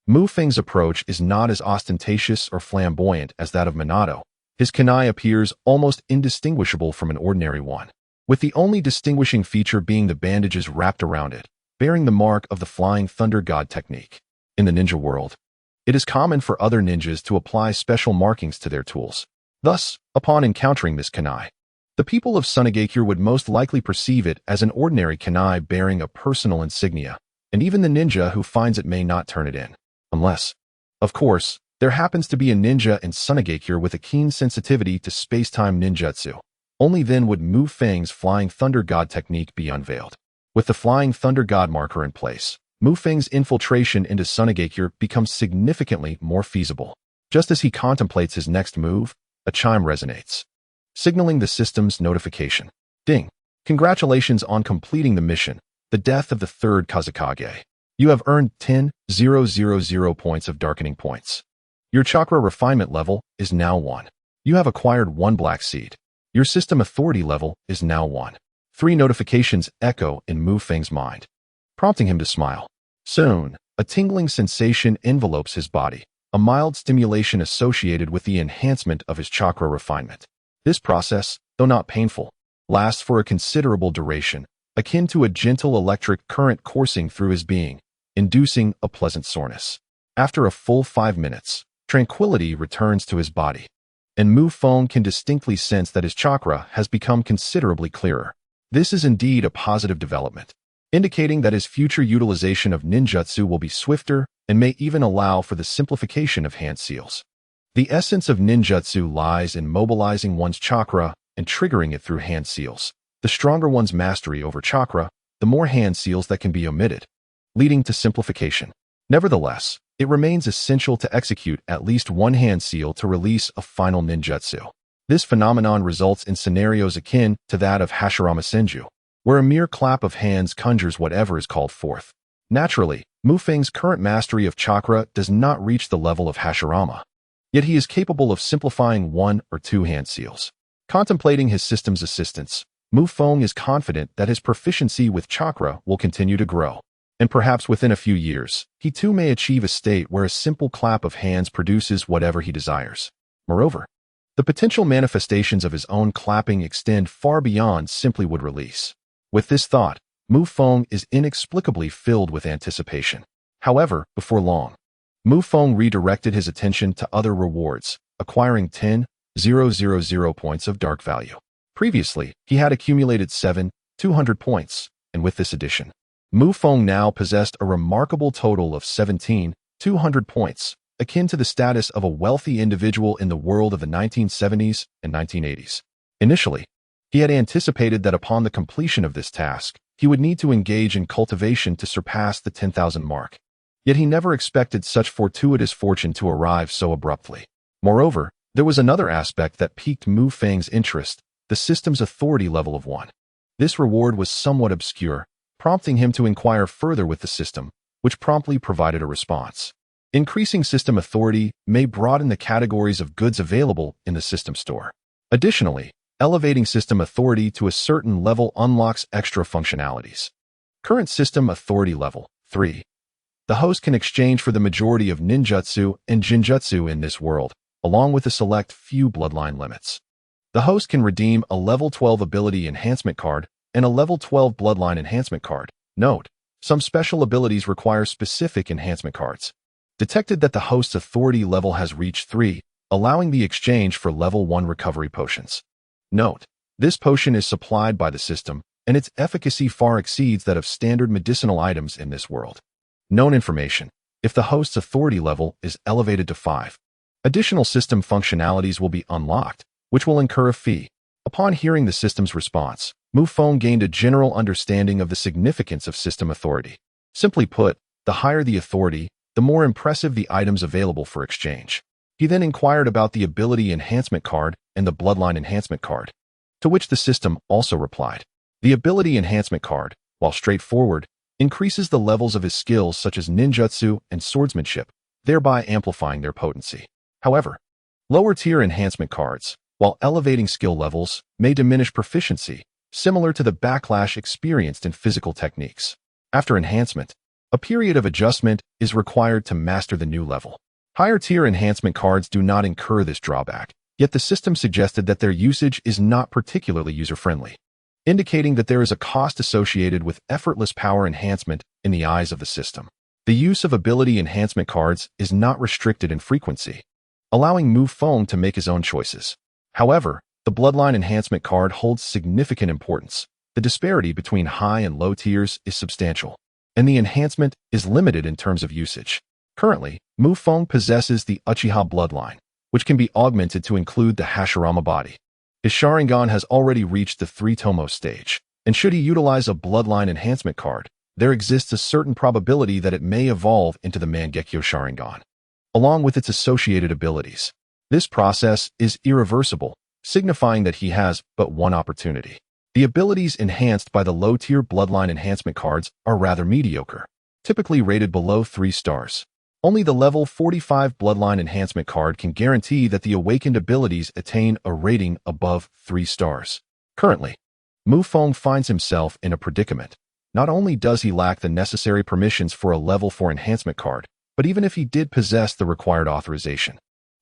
Feng's approach is not as ostentatious or flamboyant as that of Minato. His kunai appears almost indistinguishable from an ordinary one, with the only distinguishing feature being the bandages wrapped around it, bearing the mark of the flying thunder god technique. In the ninja world, it is common for other ninjas to apply special markings to their tools. Thus, upon encountering this kunai, the people of Sunagakure would most likely perceive it as an ordinary kunai bearing a personal insignia, and even the ninja who finds it may not turn it in. Unless, of course, there happens to be a ninja in Sunagakure with a keen sensitivity to space-time ninjutsu. Only then would Feng's flying thunder god technique be unveiled. With the flying thunder god marker in place, Feng's infiltration into Sunagakure becomes significantly more feasible. Just as he contemplates his next move, a chime resonates, signaling the system's notification. Ding! Congratulations on completing the mission, the death of the third Kazekage. You have earned 10,000 points of darkening points. Your chakra refinement level is now 1. You have acquired 1 black seed. Your system authority level is now 1. 3 notifications echo in Feng's mind, prompting him to smile. Soon, a tingling sensation envelopes his body, a mild stimulation associated with the enhancement of his chakra refinement. This process, though not painful, lasts for a considerable duration, akin to a gentle electric current coursing through his being, inducing a pleasant soreness. After a full 5 minutes, tranquility returns to his body, and Feng can distinctly sense that his chakra has become considerably clearer. This is indeed a positive development, indicating that his future utilization of ninjutsu will be swifter and may even allow for the simplification of hand seals. The essence of ninjutsu lies in mobilizing one's chakra and triggering it through hand seals. The stronger one's mastery over chakra, the more hand seals that can be omitted, leading to simplification. Nevertheless, it remains essential to execute at least 1 hand seal to release a final ninjutsu. This phenomenon results in scenarios akin to that of Hashira Senju, where a mere clap of hands conjures whatever is called forth. Naturally, Feng's current mastery of chakra does not reach the level of Hashirama, yet he is capable of simplifying 1 or 2 hand seals. Contemplating his system's assistance, Feng is confident that his proficiency with chakra will continue to grow, and perhaps within a few years, he too may achieve a state where a simple clap of hands produces whatever he desires. Moreover, the potential manifestations of his own clapping extend far beyond simply wood release. With this thought, Feng is inexplicably filled with anticipation. However, before long, Feng redirected his attention to other rewards, acquiring 10,000 points of dark value. Previously, he had accumulated 7,200 points, and with this addition, Feng now possessed a remarkable total of 17,200 points, akin to the status of a wealthy individual in the world of the 1970s and 1980s. Initially, he had anticipated that upon the completion of this task, he would need to engage in cultivation to surpass the 10,000 mark. Yet he never expected such fortuitous fortune to arrive so abruptly. Moreover, there was another aspect that piqued Feng's interest, the system's authority level of 1. This reward was somewhat obscure, prompting him to inquire further with the system, which promptly provided a response. Increasing system authority may broaden the categories of goods available in the system store. Additionally, elevating system authority to a certain level unlocks extra functionalities. Current system authority level 3. The host can exchange for the majority of ninjutsu and jinjutsu in this world, along with a select few bloodline limits. The host can redeem a level 12 ability enhancement card and a level 12 bloodline enhancement card. Note, Some special abilities require specific enhancement cards. Detected that the host's authority level has reached 3, allowing the exchange for level 1 recovery potions. Note: this potion is supplied by the system, and its efficacy far exceeds that of standard medicinal items in this world. Known information: if the host's authority level is elevated to 5, additional system functionalities will be unlocked, which will incur a fee. Upon hearing the system's response, Feng gained a general understanding of the significance of system authority. Simply put, the higher the authority, the more impressive the items available for exchange. He then inquired about the ability enhancement card and the bloodline enhancement card, to which the system also replied. The ability enhancement card, while straightforward, increases the levels of his skills such as ninjutsu and swordsmanship, thereby amplifying their potency. However, lower-tier enhancement cards, while elevating skill levels, may diminish proficiency, similar to the backlash experienced in physical techniques. After enhancement, a period of adjustment is required to master the new level. Higher-tier enhancement cards do not incur this drawback, yet the system suggested that their usage is not particularly user-friendly, indicating that there is a cost associated with effortless power enhancement in the eyes of the system. The use of ability enhancement cards is not restricted in frequency, allowing Feng to make his own choices. However, the bloodline enhancement card holds significant importance. The disparity between high and low tiers is substantial, and the enhancement is limited in terms of usage. Currently, Feng possesses the Uchiha bloodline, which can be augmented to include the Hashira body. His Sharingan has already reached the three-tomoe stage, and should he utilize a bloodline enhancement card, there exists a certain probability that it may evolve into the Mangekyo Sharingan, along with its associated abilities. This process is irreversible, signifying that he has but one opportunity. The abilities enhanced by the low-tier bloodline enhancement cards are rather mediocre, typically rated below 3 stars. Only the level 45 bloodline enhancement card can guarantee that the awakened abilities attain a rating above 3 stars. Currently, Feng finds himself in a predicament. Not only does he lack the necessary permissions for a level 4 enhancement card, but even if he did possess the required authorization,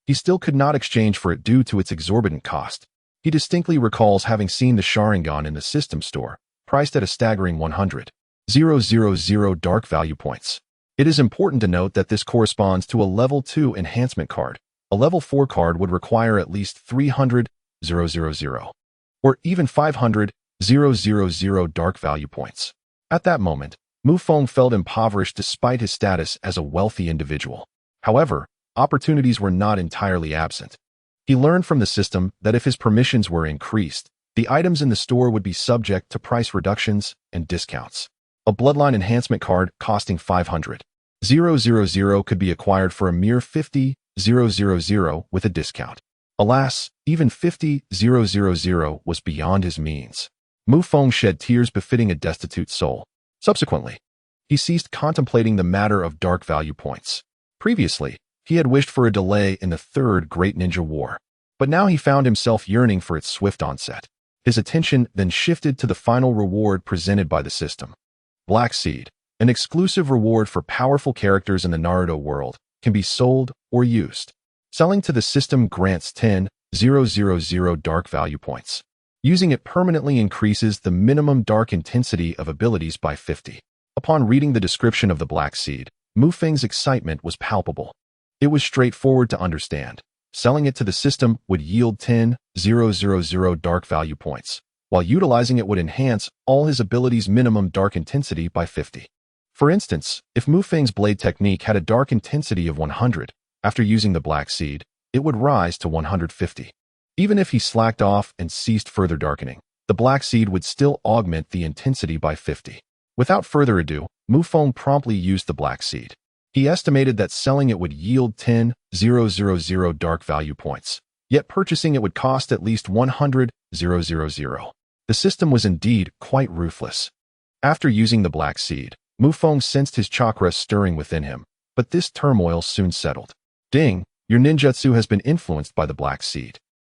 he still could not exchange for it due to its exorbitant cost. He distinctly recalls having seen the Sharingan in the system store, priced at a staggering 100,000 dark value points. It is important to note that this corresponds to a level 2 enhancement card. A level 4 card would require at least 300,000, or even 500,000 dark value points. At that moment, Feng felt impoverished despite his status as a wealthy individual. However, opportunities were not entirely absent. He learned from the system that if his permissions were increased, the items in the store would be subject to price reductions and discounts. A bloodline enhancement card costing 500,000 could be acquired for a mere 50,000 with a discount. Alas, even 50,000 was beyond his means. Feng shed tears befitting a destitute soul. Subsequently, he ceased contemplating the matter of dark value points. Previously, he had wished for a delay in the Third Great Ninja War, but now he found himself yearning for its swift onset. His attention then shifted to the final reward presented by the system. Black Seed, an exclusive reward for powerful characters in the Naruto world, can be sold or used. Selling to the system grants 10,000 dark value points. Using it permanently increases the minimum dark intensity of abilities by 50. Upon reading the description of the Black Seed, Feng's excitement was palpable. It was straightforward to understand. Selling it to the system would yield 10,000 dark value points, while utilizing it would enhance all his abilities' minimum dark intensity by 50. For instance, if Feng's blade technique had a dark intensity of 100, after using the Black Seed, it would rise to 150. Even if he slacked off and ceased further darkening, the Black Seed would still augment the intensity by 50. Without further ado, Feng promptly used the Black Seed. He estimated that selling it would yield 10,000 dark value points, yet purchasing it would cost at least 100,000. The system was indeed quite ruthless. After using the Black Seed, Feng sensed his chakra stirring within him, but this turmoil soon settled. Ding, your ninjutsu has been influenced by the Black Seed.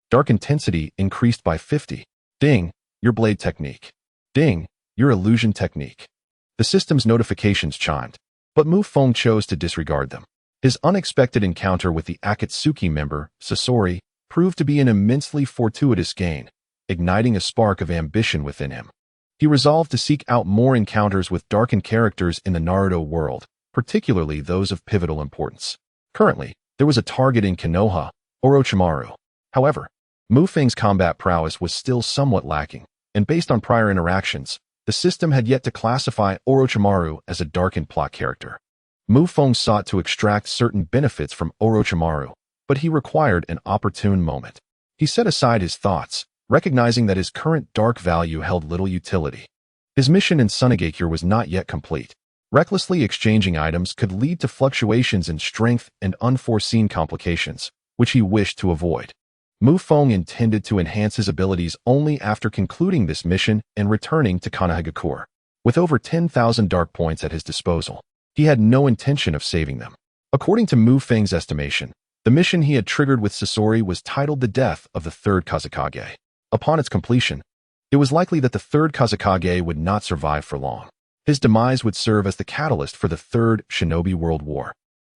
Dark intensity increased by 50. Ding, your blade technique. Ding, your illusion technique. The system's notifications chimed, but Feng chose to disregard them. His unexpected encounter with the Akatsuki member, Sasori, proved to be an immensely fortuitous gain, igniting a spark of ambition within him. He resolved to seek out more encounters with darkened characters in the Naruto world, particularly those of pivotal importance. Currently, there was a target in Konoha, Orochimaru. However, Mufang's combat prowess was still somewhat lacking, and based on prior interactions, the system had yet to classify Orochimaru as a darkened plot character. Mufang sought to extract certain benefits from Orochimaru, but he required an opportune moment. He set aside his thoughts, recognizing that his current dark value held little utility. His mission in Sunagakure was not yet complete. Recklessly exchanging items could lead to fluctuations in strength and unforeseen complications, which he wished to avoid. Mufang intended to enhance his abilities only after concluding this mission and returning to Konohagakure. With over 10,000 dark points at his disposal, he had no intention of saving them. According to Mufang's estimation, the mission he had triggered with Sasori was titled The Death of the Third Kazekage. Upon its completion, it was likely that the third Kazekage would not survive for long. His demise would serve as the catalyst for the Third Shinobi World War,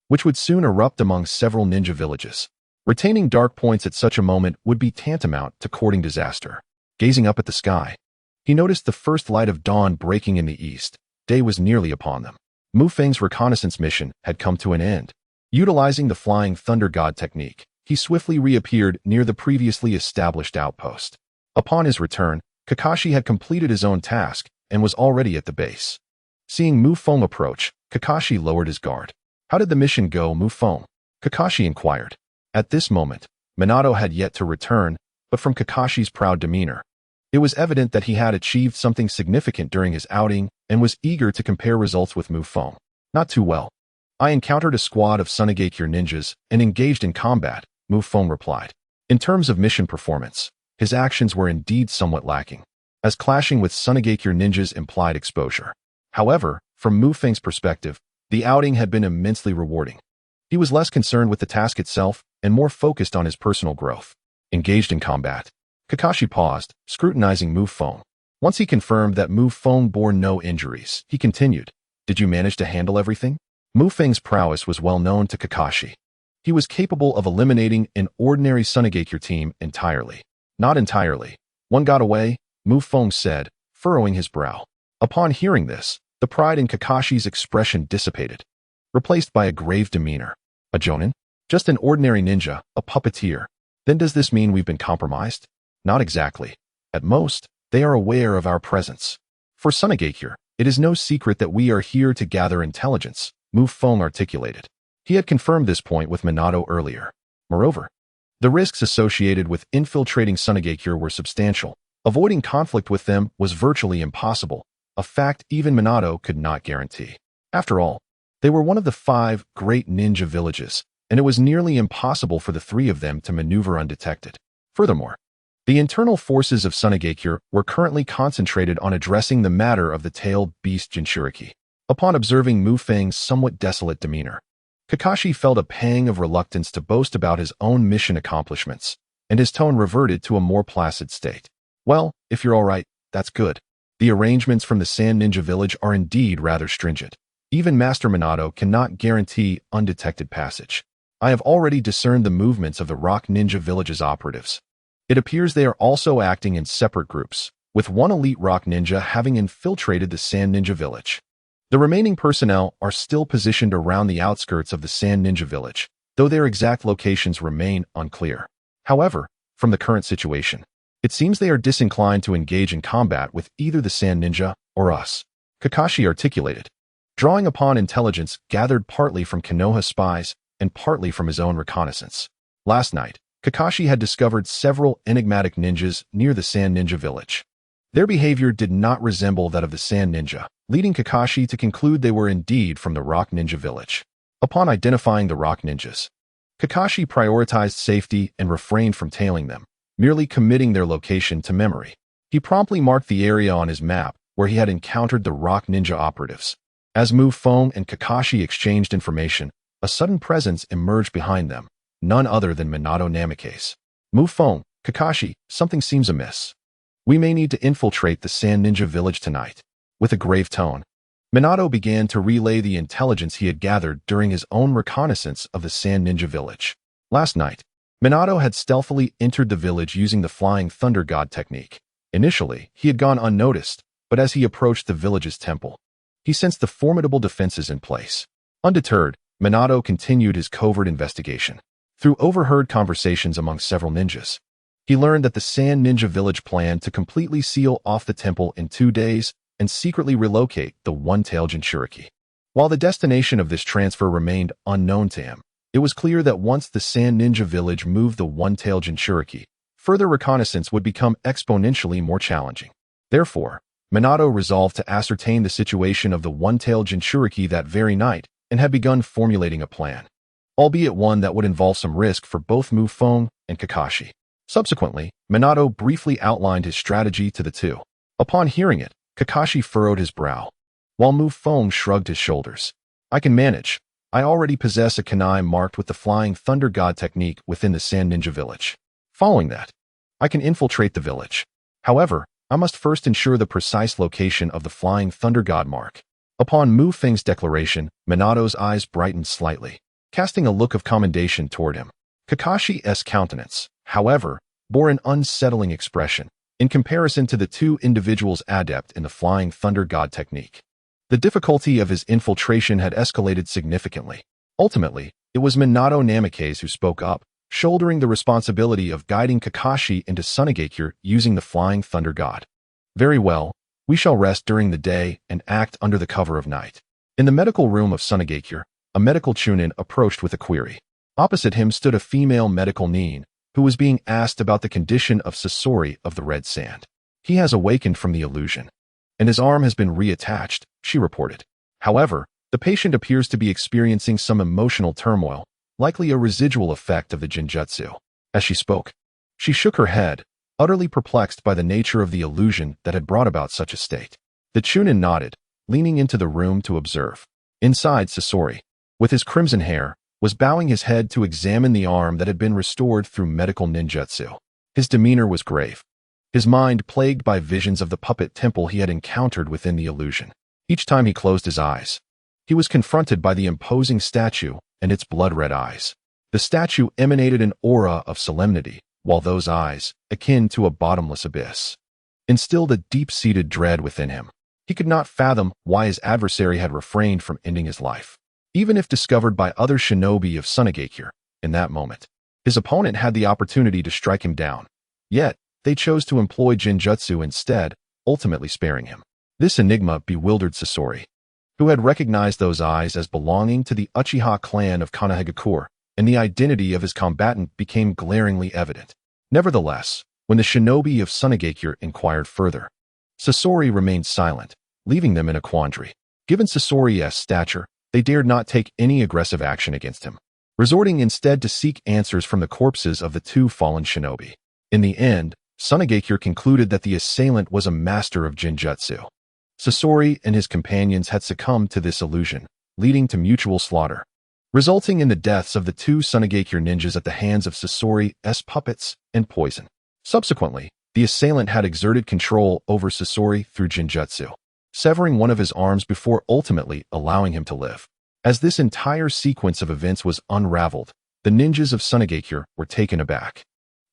which would soon erupt among several ninja villages. Retaining dark points at such a moment would be tantamount to courting disaster. Gazing up at the sky, he noticed the first light of dawn breaking in the east. Day was nearly upon them. Mufang's reconnaissance mission had come to an end. Utilizing the Flying Thunder God technique, he swiftly reappeared near the previously established outpost. Upon his return, Kakashi had completed his own task and was already at the base. Seeing Mufang approach, Kakashi lowered his guard. "How did the mission go, Mufang?" Kakashi inquired. At this moment, Minato had yet to return, but from Kakashi's proud demeanor, it was evident that he had achieved something significant during his outing and was eager to compare results with Mufang. "Not too well. I encountered a squad of Sunagakure ninjas and engaged in combat," Mufang replied. In terms of mission performance, his actions were indeed somewhat lacking, as clashing with Sunagakure ninjas implied exposure. However, from Mufang's perspective, the outing had been immensely rewarding. He was less concerned with the task itself and more focused on his personal growth. Engaged in combat, Kakashi paused, scrutinizing Mufang. Once he confirmed that Mufang bore no injuries, he continued, "Did you manage to handle everything?" Mufang's prowess was well known to Kakashi. He was capable of eliminating an ordinary Sunagakure team entirely. "Not entirely. One got away," Mufang said, furrowing his brow. Upon hearing this, the pride in Kakashi's expression dissipated, replaced by a grave demeanor. "A jonin? Just an ordinary ninja, a puppeteer. Then does this mean we've been compromised?" "Not exactly. At most, they are aware of our presence. For Sunagakure, it is no secret that we are here to gather intelligence," Mufang articulated. He had confirmed this point with Minato earlier. Moreover, the risks associated with infiltrating Sunagakure were substantial. Avoiding conflict with them was virtually impossible, a fact even Minato could not guarantee. After all, they were one of the 5 great ninja villages, and it was nearly impossible for the 3 of them to maneuver undetected. Furthermore, the internal forces of Sunagakure were currently concentrated on addressing the matter of the tailed beast Jinchuriki. Upon observing Mufang's somewhat desolate demeanor, Kakashi felt a pang of reluctance to boast about his own mission accomplishments, and his tone reverted to a more placid state. "Well, if you're all right, that's good. The arrangements from the Sand Ninja Village are indeed rather stringent. Even Master Minato cannot guarantee undetected passage. I have already discerned the movements of the Rock Ninja Village's operatives. It appears they are also acting in separate groups, with one elite Rock Ninja having infiltrated the Sand Ninja Village. The remaining personnel are still positioned around the outskirts of the Sand Ninja Village, though their exact locations remain unclear. However, from the current situation, it seems they are disinclined to engage in combat with either the Sand Ninja or us," Kakashi articulated, drawing upon intelligence gathered partly from Konoha spies and partly from his own reconnaissance. Last night, Kakashi had discovered several enigmatic ninjas near the Sand Ninja Village. Their behavior did not resemble that of the Sand Ninja, leading Kakashi to conclude they were indeed from the Rock Ninja Village. Upon identifying the Rock Ninjas, Kakashi prioritized safety and refrained from tailing them, merely committing their location to memory. He promptly marked the area on his map where he had encountered the Rock Ninja operatives. As Mufang and Kakashi exchanged information, a sudden presence emerged behind them, none other than Minato Namikaze. "Mufang, Kakashi, something seems amiss. We may need to infiltrate the Sand Ninja Village tonight." With a grave tone, Minato began to relay the intelligence he had gathered during his own reconnaissance of the Sand Ninja Village. Last night, Minato had stealthily entered the village using the Flying Thunder God technique. Initially, he had gone unnoticed, but as he approached the village's temple, he sensed the formidable defenses in place. Undeterred, Minato continued his covert investigation. Through overheard conversations among several ninjas, he learned that the Sand Ninja Village planned to completely seal off the temple in 2 days and secretly relocate the one-tailed Jinchuriki. While the destination of this transfer remained unknown to him, it was clear that once the Sand Ninja Village moved the one-tailed Jinchuriki, further reconnaissance would become exponentially more challenging. Therefore, Minato resolved to ascertain the situation of the one-tailed Jinchuriki that very night and had begun formulating a plan, albeit one that would involve some risk for both Feng and Kakashi. Subsequently, Minato briefly outlined his strategy to the two. Upon hearing it, Kakashi furrowed his brow, while Feng shrugged his shoulders. "I can manage. I already possess a kunai marked with the Flying Thunder God technique within the Sand Ninja Village. Following that, I can infiltrate the village. However, I must first ensure the precise location of the Flying Thunder God mark." Upon Feng's declaration, Minato's eyes brightened slightly, casting a look of commendation toward him. Kakashi's countenance, however, bore an unsettling expression in comparison to the two individuals adept in the Flying Thunder God technique. The difficulty of his infiltration had escalated significantly. Ultimately, it was Minato Namikaze who spoke up, shouldering the responsibility of guiding Kakashi into Sunigakure using the Flying Thunder God. "Very well, we shall rest during the day and act under the cover of night." In the medical room of Sunigakure, a medical chunin approached with a query. Opposite him stood a female medical nin, who was being asked about the condition of Sasori of the Red Sand. "He has awakened from the illusion, and his arm has been reattached," she reported. "However, the patient appears to be experiencing some emotional turmoil, likely a residual effect of the Jinjutsu." As she spoke, she shook her head, utterly perplexed by the nature of the illusion that had brought about such a state. The chunin nodded, leaning into the room to observe. Inside, Sasori, with his crimson hair, was bowing his head to examine the arm that had been restored through medical ninjutsu. His demeanor was grave, his mind plagued by visions of the puppet temple he had encountered within the illusion. Each time he closed his eyes, he was confronted by the imposing statue and its blood-red eyes. The statue emanated an aura of solemnity, while those eyes, akin to a bottomless abyss, instilled a deep-seated dread within him. He could not fathom why his adversary had refrained from ending his life. Even if discovered by other shinobi of Sunigakure, in that moment, his opponent had the opportunity to strike him down. Yet, they chose to employ Jinjutsu instead, ultimately sparing him. This enigma bewildered Sasori, who had recognized those eyes as belonging to the Uchiha clan of Konohagakure, and the identity of his combatant became glaringly evident. Nevertheless, when the shinobi of Sunigakure inquired further, Sasori remained silent, leaving them in a quandary. Given Sasori's stature, they dared not take any aggressive action against him, resorting instead to seek answers from the corpses of the two fallen shinobi. In the end, Sunigakure concluded that the assailant was a master of Jinjutsu. Sasori and his companions had succumbed to this illusion, leading to mutual slaughter, resulting in the deaths of the two Sunigakure ninjas at the hands of Sasori's puppets and poison. Subsequently, the assailant had exerted control over Sasori through Jinjutsu, severing one of his arms before ultimately allowing him to live. As this entire sequence of events was unraveled, the ninjas of Sunigakure were taken aback.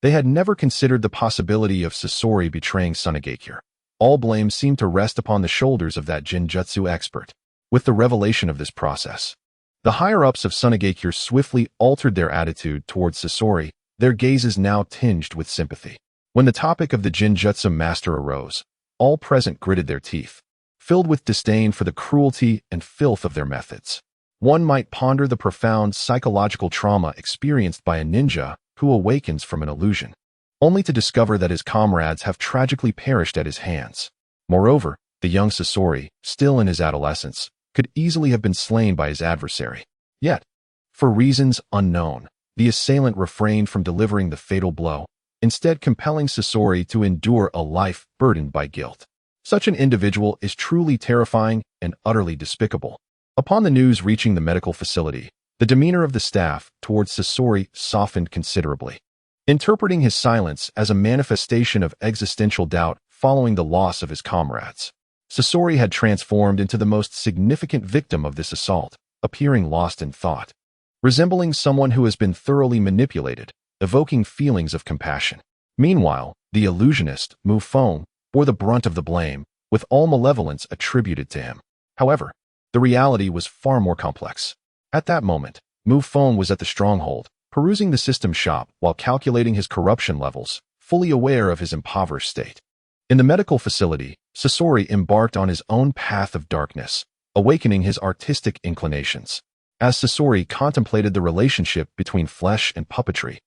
They had never considered the possibility of Sasori betraying Sunigakure. All blame seemed to rest upon the shoulders of that Jinjutsu expert. With the revelation of this process, the higher-ups of Sunigakure swiftly altered their attitude towards Sasori, their gazes now tinged with sympathy. When the topic of the Jinjutsu master arose, all present gritted their teeth, filled with disdain for the cruelty and filth of their methods. One might ponder the profound psychological trauma experienced by a ninja who awakens from an illusion, only to discover that his comrades have tragically perished at his hands. Moreover, the young Sasori, still in his adolescence, could easily have been slain by his adversary. Yet, for reasons unknown, the assailant refrained from delivering the fatal blow, instead compelling Sasori to endure a life burdened by guilt. Such an individual is truly terrifying and utterly despicable. Upon the news reaching the medical facility, the demeanor of the staff towards Sasori softened considerably, interpreting his silence as a manifestation of existential doubt following the loss of his comrades. Sasori had transformed into the most significant victim of this assault, appearing lost in thought, resembling someone who has been thoroughly manipulated, evoking feelings of compassion. Meanwhile, the illusionist, Feng, bore the brunt of the blame, with all malevolence attributed to him. However, the reality was far more complex. At that moment, Feng was at the stronghold, perusing the system shop while calculating his corruption levels, fully aware of his impoverished state. In the medical facility, Sasori embarked on his own path of darkness, awakening his artistic inclinations. As Sasori contemplated the relationship between flesh and puppetry,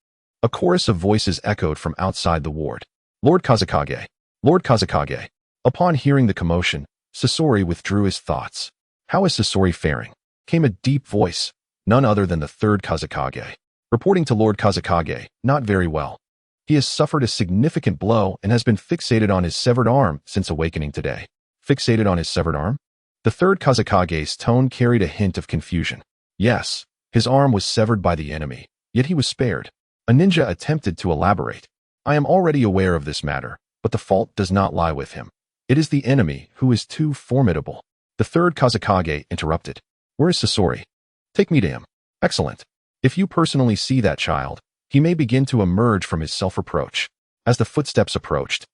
a chorus of voices echoed from outside the ward. Lord Kazekage! Lord Kazekage! Upon hearing the commotion, Sasori withdrew his thoughts. How is Sasori faring? Came a deep voice, none other than the third Kazekage. Reporting to Lord Kazekage, not very well. He has suffered a significant blow and has been fixated on his severed arm since awakening today. Fixated on his severed arm? The third Kazekage's tone carried a hint of confusion. Yes, his arm was severed by the enemy, yet he was spared. A ninja attempted to elaborate. I am already aware of this matter, but the fault does not lie with him. It is the enemy who is too formidable. The third Kazekage interrupted. Where is Sasori? Take me to him. Excellent. If you personally see that child, he may begin to emerge from his self-reproach. As the footsteps approached,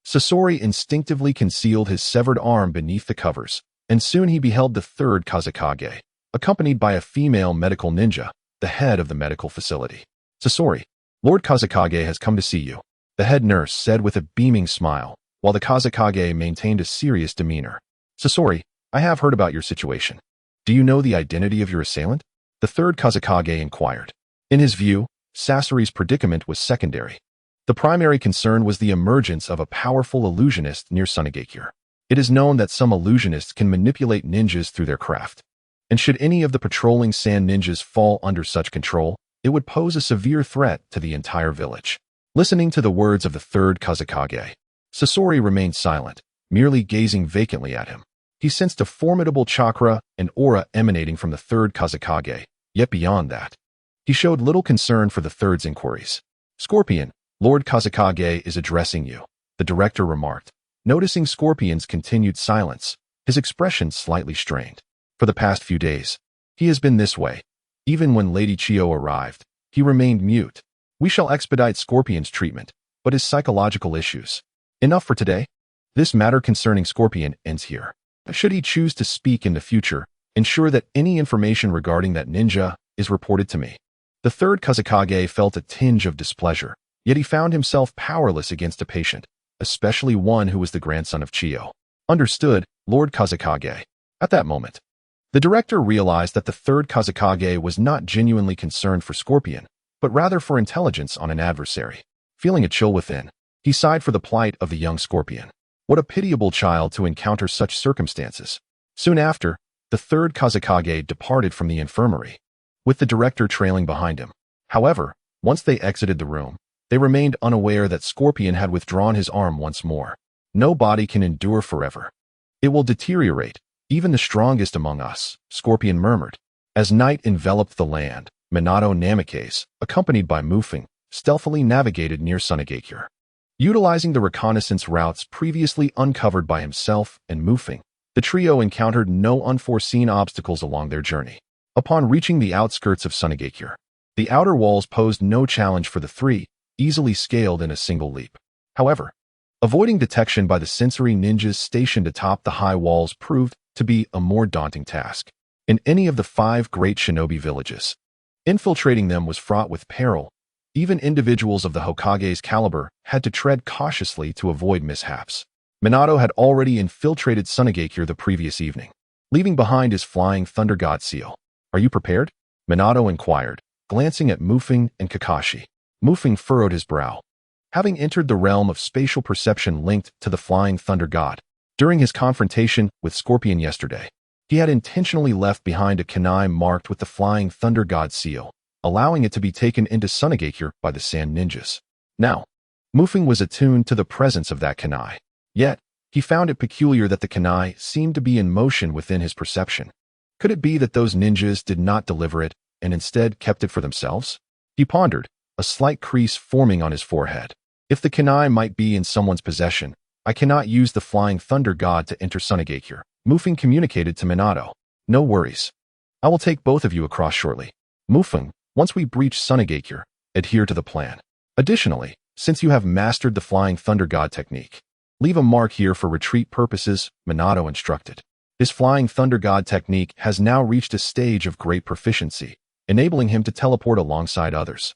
Sasori instinctively concealed his severed arm beneath the covers, and soon he beheld the third Kazekage, accompanied by a female medical ninja, the head of the medical facility. Sasori, Lord Kazekage has come to see you, the head nurse said with a beaming smile, while the Kazekage maintained a serious demeanor. Sasori, I have heard about your situation. Do you know the identity of your assailant? The third Kazekage inquired. In his view, Sasori's predicament was secondary. The primary concern was the emergence of a powerful illusionist near Sunagakure. It is known that some illusionists can manipulate ninjas through their craft. And should any of the patrolling sand ninjas fall under such control, it would pose a severe threat to the entire village. Listening to the words of the third Kazekage, Sasori remained silent, merely gazing vacantly at him. He sensed a formidable chakra and aura emanating from the third Kazekage, yet beyond that, he showed little concern for the third's inquiries. Scorpion, Lord Kazekage is addressing you, the director remarked. Noticing Scorpion's continued silence, his expression slightly strained. For the past few days, he has been this way. Even when Lady Chio arrived, he remained mute. We shall expedite Scorpion's treatment, but his psychological issues. Enough for today. This matter concerning Scorpion ends here. Should he choose to speak in the future, ensure that any information regarding that ninja is reported to me. The third Kazekage felt a tinge of displeasure, yet he found himself powerless against a patient, especially one who was the grandson of Chio. Understood, Lord Kazekage. At that moment, the director realized that the third Kazekage was not genuinely concerned for Scorpion, but rather for intelligence on an adversary. Feeling a chill within, he sighed for the plight of the young Scorpion. What a pitiable child to encounter such circumstances. Soon after, the third Kazekage departed from the infirmary, with the director trailing behind him. However, once they exited the room, they remained unaware that Scorpion had withdrawn his arm once more. No body can endure forever. It will deteriorate, even the strongest among us, Scorpion murmured. As night enveloped the land, Minato Namikaze, accompanied by Feng, stealthily navigated near Sunagakure. Utilizing the reconnaissance routes previously uncovered by himself and Feng, the trio encountered no unforeseen obstacles along their journey. Upon reaching the outskirts of Sunagakure, the outer walls posed no challenge for the three, easily scaled in a single leap. However, avoiding detection by the sensory ninjas stationed atop the high walls proved to be a more daunting task. In any of the 5 great shinobi villages, infiltrating them was fraught with peril. Even individuals of the Hokage's caliber had to tread cautiously to avoid mishaps. Minato had already infiltrated Sunagakure the previous evening, leaving behind his flying thunder god seal. Are you prepared? Minato inquired, glancing at Feng and Kakashi. Feng furrowed his brow. Having entered the realm of spatial perception linked to the flying thunder god, during his confrontation with Scorpion yesterday, he had intentionally left behind a kunai marked with the flying thunder god seal, allowing it to be taken into Sunagakure by the sand ninjas. Now, Feng was attuned to the presence of that kunai. Yet, he found it peculiar that the kunai seemed to be in motion within his perception. Could it be that those ninjas did not deliver it and instead kept it for themselves? He pondered, a slight crease forming on his forehead. If the kunai might be in someone's possession, I cannot use the flying thunder god to enter Sunagakure. Feng communicated to Minato. No worries. I will take both of you across shortly. Feng, once we breach Sunagakure, adhere to the plan. Additionally, since you have mastered the flying thunder god technique, Leave a mark here for retreat purposes, Minato instructed. His flying thunder god technique has now reached a stage of great proficiency, enabling him to teleport alongside others,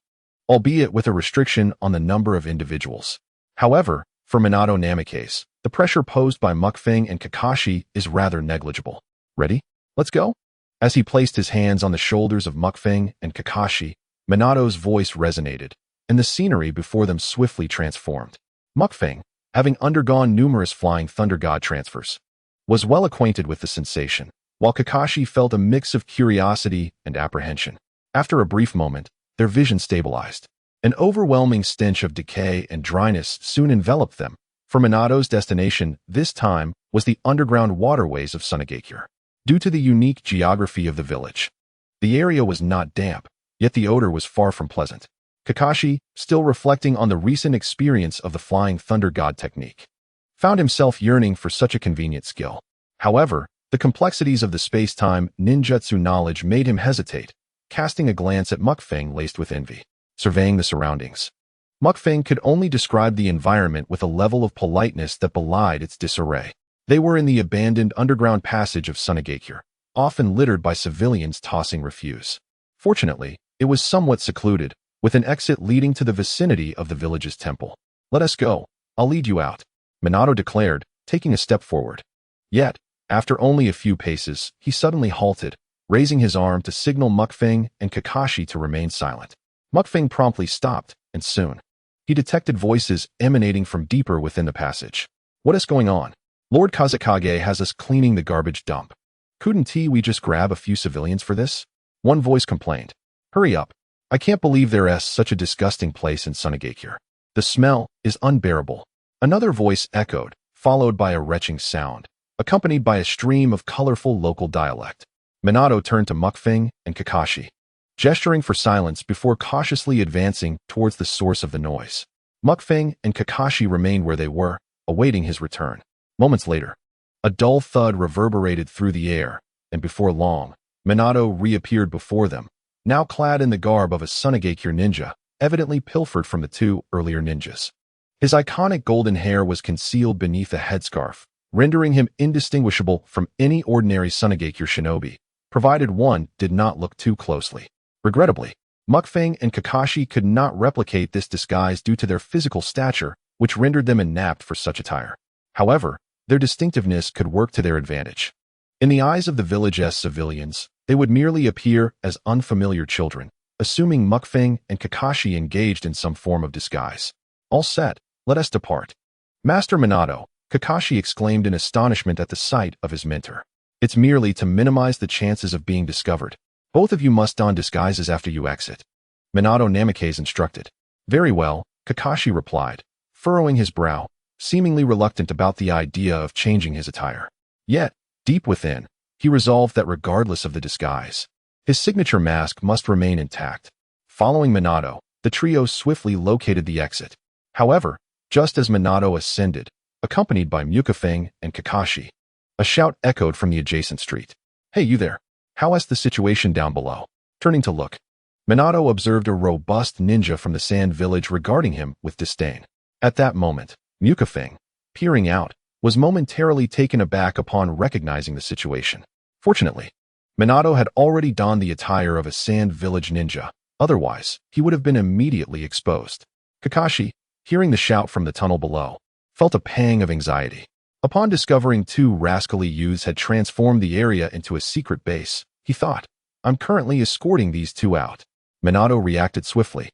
albeit with a restriction on the number of individuals. However, for Minato Namikaze, the pressure posed by Feng and Kakashi is rather negligible. Ready? Let's go? As he placed his hands on the shoulders of Feng and Kakashi, Minato's voice resonated, and the scenery before them swiftly transformed. Feng, having undergone numerous flying thunder god transfers, was well acquainted with the sensation, while Kakashi felt a mix of curiosity and apprehension. After a brief moment, their vision stabilized. An overwhelming stench of decay and dryness soon enveloped them. For Minato's destination, this time, was the underground waterways of Sunagakure. Due to the unique geography of the village, the area was not damp, yet the odor was far from pleasant. Kakashi, still reflecting on the recent experience of the flying thunder god technique, found himself yearning for such a convenient skill. However, the complexities of the space-time ninjutsu knowledge made him hesitate, casting a glance at Feng laced with envy. Surveying the surroundings, Feng could only describe the environment with a level of politeness that belied its disarray. They were in the abandoned underground passage of Sunagakure, often littered by civilians tossing refuse. Fortunately, it was somewhat secluded, with an exit leading to the vicinity of the village's temple. Let us go. I'll lead you out, Minato declared, taking a step forward. Yet, after only a few paces, he suddenly halted, raising his arm to signal Feng and Kakashi to remain silent. Feng promptly stopped, and soon, he detected voices emanating from deeper within the passage. What is going on? Lord Kazekage has us cleaning the garbage dump. Couldn't we just grab a few civilians for this? One voice complained. Hurry up. I can't believe there's such a disgusting place in Sunagakure. The smell is unbearable. Another voice echoed, followed by a retching sound, accompanied by a stream of colorful local dialect. Minato turned to Feng and Kakashi, gesturing for silence before cautiously advancing towards the source of the noise. Feng and Kakashi remained where they were, awaiting his return. Moments later, a dull thud reverberated through the air, and before long, Minato reappeared before them, now clad in the garb of a Sunagakure ninja, evidently pilfered from the two earlier ninjas. His iconic golden hair was concealed beneath a headscarf, rendering him indistinguishable from any ordinary Sunagakure shinobi, provided one did not look too closely. Regrettably, Feng and Kakashi could not replicate this disguise due to their physical stature, which rendered them inapt for such attire. However, their distinctiveness could work to their advantage. In the eyes of the village's civilians, they would merely appear as unfamiliar children, assuming Feng and Kakashi engaged in some form of disguise. All set, let us depart. Master Minato, Kakashi exclaimed in astonishment at the sight of his mentor. It's merely to minimize the chances of being discovered. Both of you must don disguises after you exit, Minato Namikaze instructed. Very well, Kakashi replied, furrowing his brow, seemingly reluctant about the idea of changing his attire. Yet, deep within, he resolved that regardless of the disguise, his signature mask must remain intact. Following Minato, the trio swiftly located the exit. However, just as Minato ascended, accompanied by Feng and Kakashi, a shout echoed from the adjacent street. Hey, you there. How is the situation down below? Turning to look, Minato observed a robust ninja from the sand village regarding him with disdain. At that moment, Feng, peering out, was momentarily taken aback upon recognizing the situation. Fortunately, Minato had already donned the attire of a sand village ninja, otherwise, he would have been immediately exposed. Kakashi, hearing the shout from the tunnel below, felt a pang of anxiety. Upon discovering two rascally youths had transformed the area into a secret base, he thought, I'm currently escorting these two out. Minato reacted swiftly,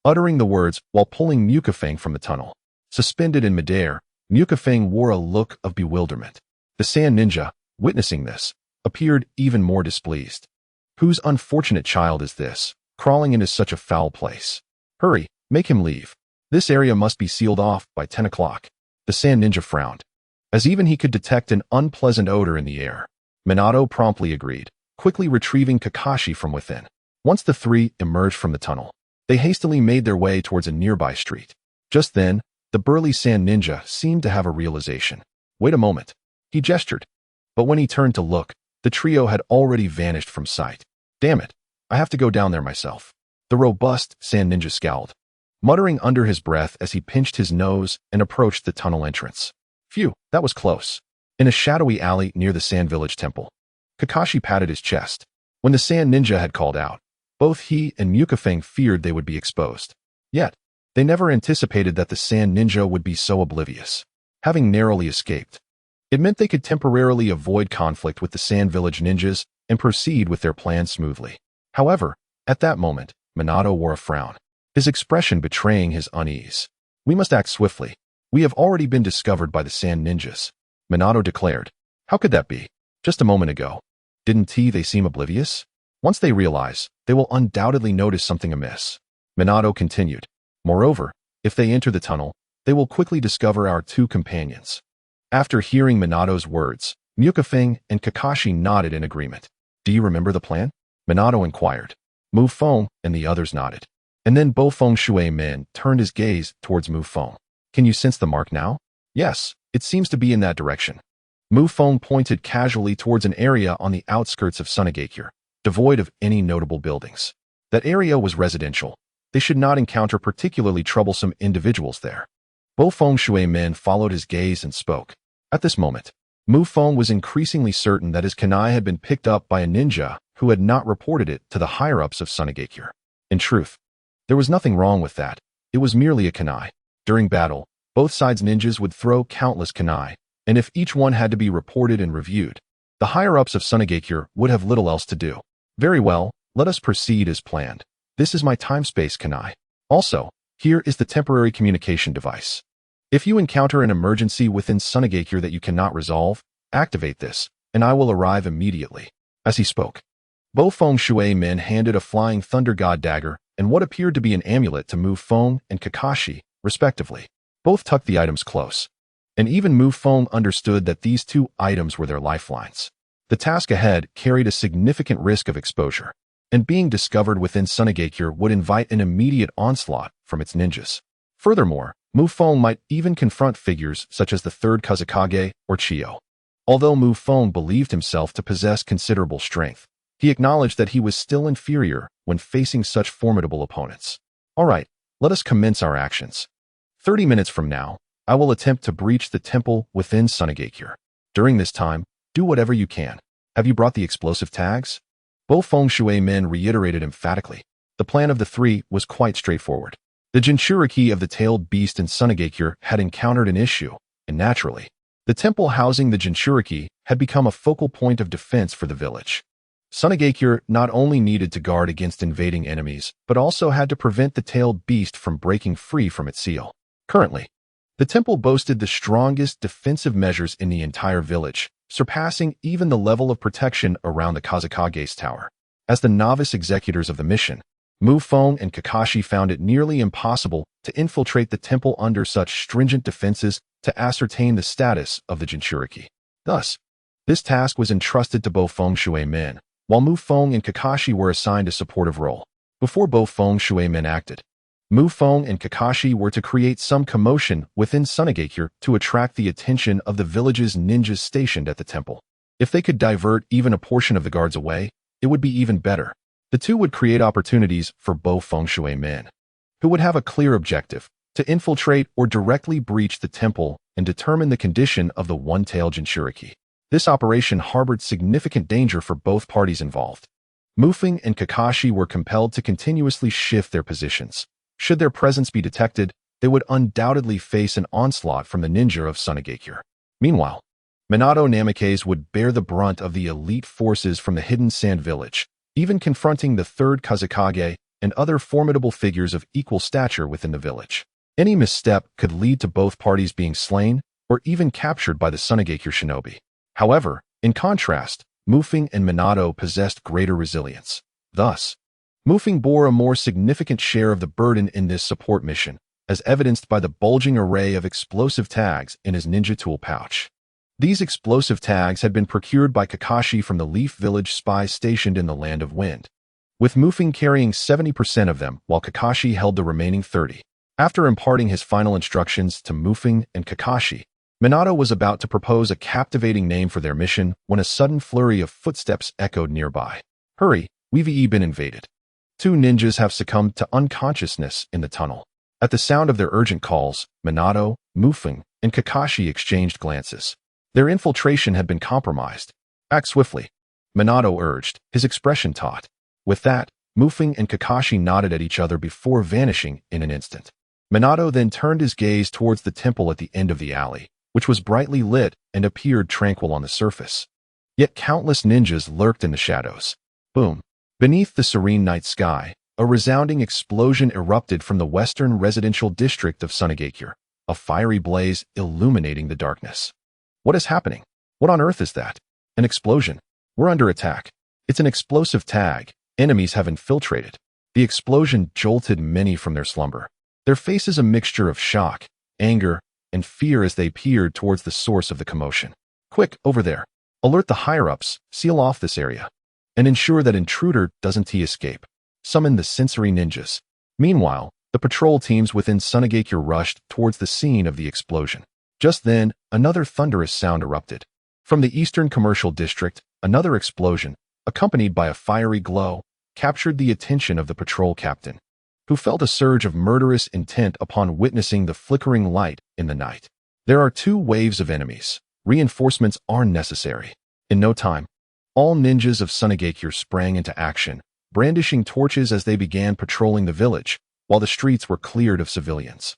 uttering the words while pulling Feng from the tunnel. Suspended in midair, Feng wore a look of bewilderment. The sand ninja, witnessing this, appeared even more displeased. Whose unfortunate child is this, crawling into such a foul place? Hurry, make him leave. This area must be sealed off by 10 o'clock. The sand ninja frowned, as even he could detect an unpleasant odor in the air. Minato promptly agreed, quickly retrieving Kakashi from within. Once the three emerged from the tunnel, they hastily made their way towards a nearby street. Just then, the burly sand ninja seemed to have a realization. Wait a moment. He gestured. But when he turned to look, the trio had already vanished from sight. Damn it. I have to go down there myself. The robust sand ninja scowled, muttering under his breath as he pinched his nose and approached the tunnel entrance. Phew, that was close. In a shadowy alley near the Sand Village Temple, Kakashi patted his chest. When the Sand Ninja had called out, both he and Feng feared they would be exposed. Yet, they never anticipated that the Sand Ninja would be so oblivious. Having narrowly escaped, it meant they could temporarily avoid conflict with the Sand Village ninjas and proceed with their plan smoothly. However, at that moment, Minato wore a frown, his expression betraying his unease. We must act swiftly. We have already been discovered by the Sand Ninjas, Minato declared. How could that be? Just a moment ago. Didn't they seem oblivious? Once they realize, they will undoubtedly notice something amiss. Minato continued. Moreover, if they enter the tunnel, they will quickly discover our two companions. After hearing Minato's words, Feng and Kakashi nodded in agreement. Do you remember the plan? Minato inquired. Feng and the others nodded. And then Feng Shui Min turned his gaze towards Feng. Can you sense the mark now? Yes, it seems to be in that direction. Feng pointed casually towards an area on the outskirts of Sunagakure, devoid of any notable buildings. That area was residential. They should not encounter particularly troublesome individuals there. Feng Shui Min followed his gaze and spoke. At this moment, Feng was increasingly certain that his kunai had been picked up by a ninja who had not reported it to the higher-ups of Sunagakure. In truth, there was nothing wrong with that. It was merely a kunai. During battle, both sides' ninjas would throw countless kunai, and if each one had to be reported and reviewed, the higher-ups of Sunagakure would have little else to do. Very well, let us proceed as planned. This is my time-space kunai. Also, here is the temporary communication device. If you encounter an emergency within Sunagakure that you cannot resolve, activate this, and I will arrive immediately. As he spoke, Feng Shui Min handed a flying thunder god dagger and what appeared to be an amulet to Feng and Kakashi, respectively. Both tucked the items close, and even Feng understood that these two items were their lifelines. The task ahead carried a significant risk of exposure, and being discovered within Sunagakure would invite an immediate onslaught from its ninjas. Furthermore, Feng might even confront figures such as the third Kazekage or Chio. Although Feng believed himself to possess considerable strength, he acknowledged that he was still inferior when facing such formidable opponents. All right, let us commence our actions. 30 minutes from now, I will attempt to breach the temple within Sunagakure. During this time, do whatever you can. Have you brought the explosive tags? Feng Shui Min reiterated emphatically. The plan of the three was quite straightforward. The Jinchuriki of the tailed beast in Sunagakure had encountered an issue, and naturally, the temple housing the Jinchuriki had become a focal point of defense for the village. Sunagakure not only needed to guard against invading enemies, but also had to prevent the tailed beast from breaking free from its seal. Currently, the temple boasted the strongest defensive measures in the entire village, surpassing even the level of protection around the Kazekage's tower. As the novice executors of the mission, Feng and Kakashi found it nearly impossible to infiltrate the temple under such stringent defenses to ascertain the status of the Jinchuriki. Thus, this task was entrusted to Feng Shui Min, while Feng and Kakashi were assigned a supportive role. Before Feng Shui Min acted, Feng and Kakashi were to create some commotion within Sunagakure to attract the attention of the village's ninjas stationed at the temple. If they could divert even a portion of the guards away, it would be even better. The two would create opportunities for Feng Shui Min, who would have a clear objective, to infiltrate or directly breach the temple and determine the condition of the one-tailed Jinchuriki. This operation harbored significant danger for both parties involved. Feng and Kakashi were compelled to continuously shift their positions. Should their presence be detected, they would undoubtedly face an onslaught from the ninja of Sunagakure. Meanwhile, Minato Namikaze would bear the brunt of the elite forces from the hidden sand village, even confronting the third Kazekage and other formidable figures of equal stature within the village. Any misstep could lead to both parties being slain or even captured by the Sunagakure shinobi. However, in contrast, Feng and Minato possessed greater resilience. Thus, Feng bore a more significant share of the burden in this support mission, as evidenced by the bulging array of explosive tags in his ninja tool pouch. These explosive tags had been procured by Kakashi from the Leaf Village spies stationed in the Land of Wind, with Feng carrying 70% of them while Kakashi held the remaining 30%. After imparting his final instructions to Feng and Kakashi, Minato was about to propose a captivating name for their mission when a sudden flurry of footsteps echoed nearby. Hurry, we've been invaded. 2 ninjas have succumbed to unconsciousness in the tunnel. At the sound of their urgent calls, Minato, Feng, and Kakashi exchanged glances. Their infiltration had been compromised. Act swiftly, Minato urged, his expression taut. With that, Feng and Kakashi nodded at each other before vanishing in an instant. Minato then turned his gaze towards the temple at the end of the alley, which was brightly lit and appeared tranquil on the surface. Yet countless ninjas lurked in the shadows. Boom! Beneath the serene night sky, a resounding explosion erupted from the western residential district of Sunagakure, a fiery blaze illuminating the darkness. What is happening? What on earth is that? An explosion. We're under attack. It's an explosive tag. Enemies have infiltrated. The explosion jolted many from their slumber. Their faces a mixture of shock, anger, and fear as they peered towards the source of the commotion. Quick, over there. Alert the higher-ups, seal off this area, and ensure that intruder doesn't escape. Summon the sensory ninjas. Meanwhile, the patrol teams within Sunagakure rushed towards the scene of the explosion. Just then, another thunderous sound erupted. From the eastern commercial district, another explosion, accompanied by a fiery glow, captured the attention of the patrol captain, who felt a surge of murderous intent upon witnessing the flickering light in the night. There are 2 waves of enemies. Reinforcements are necessary. In no time, all ninjas of Sunagakure sprang into action, brandishing torches as they began patrolling the village, while the streets were cleared of civilians,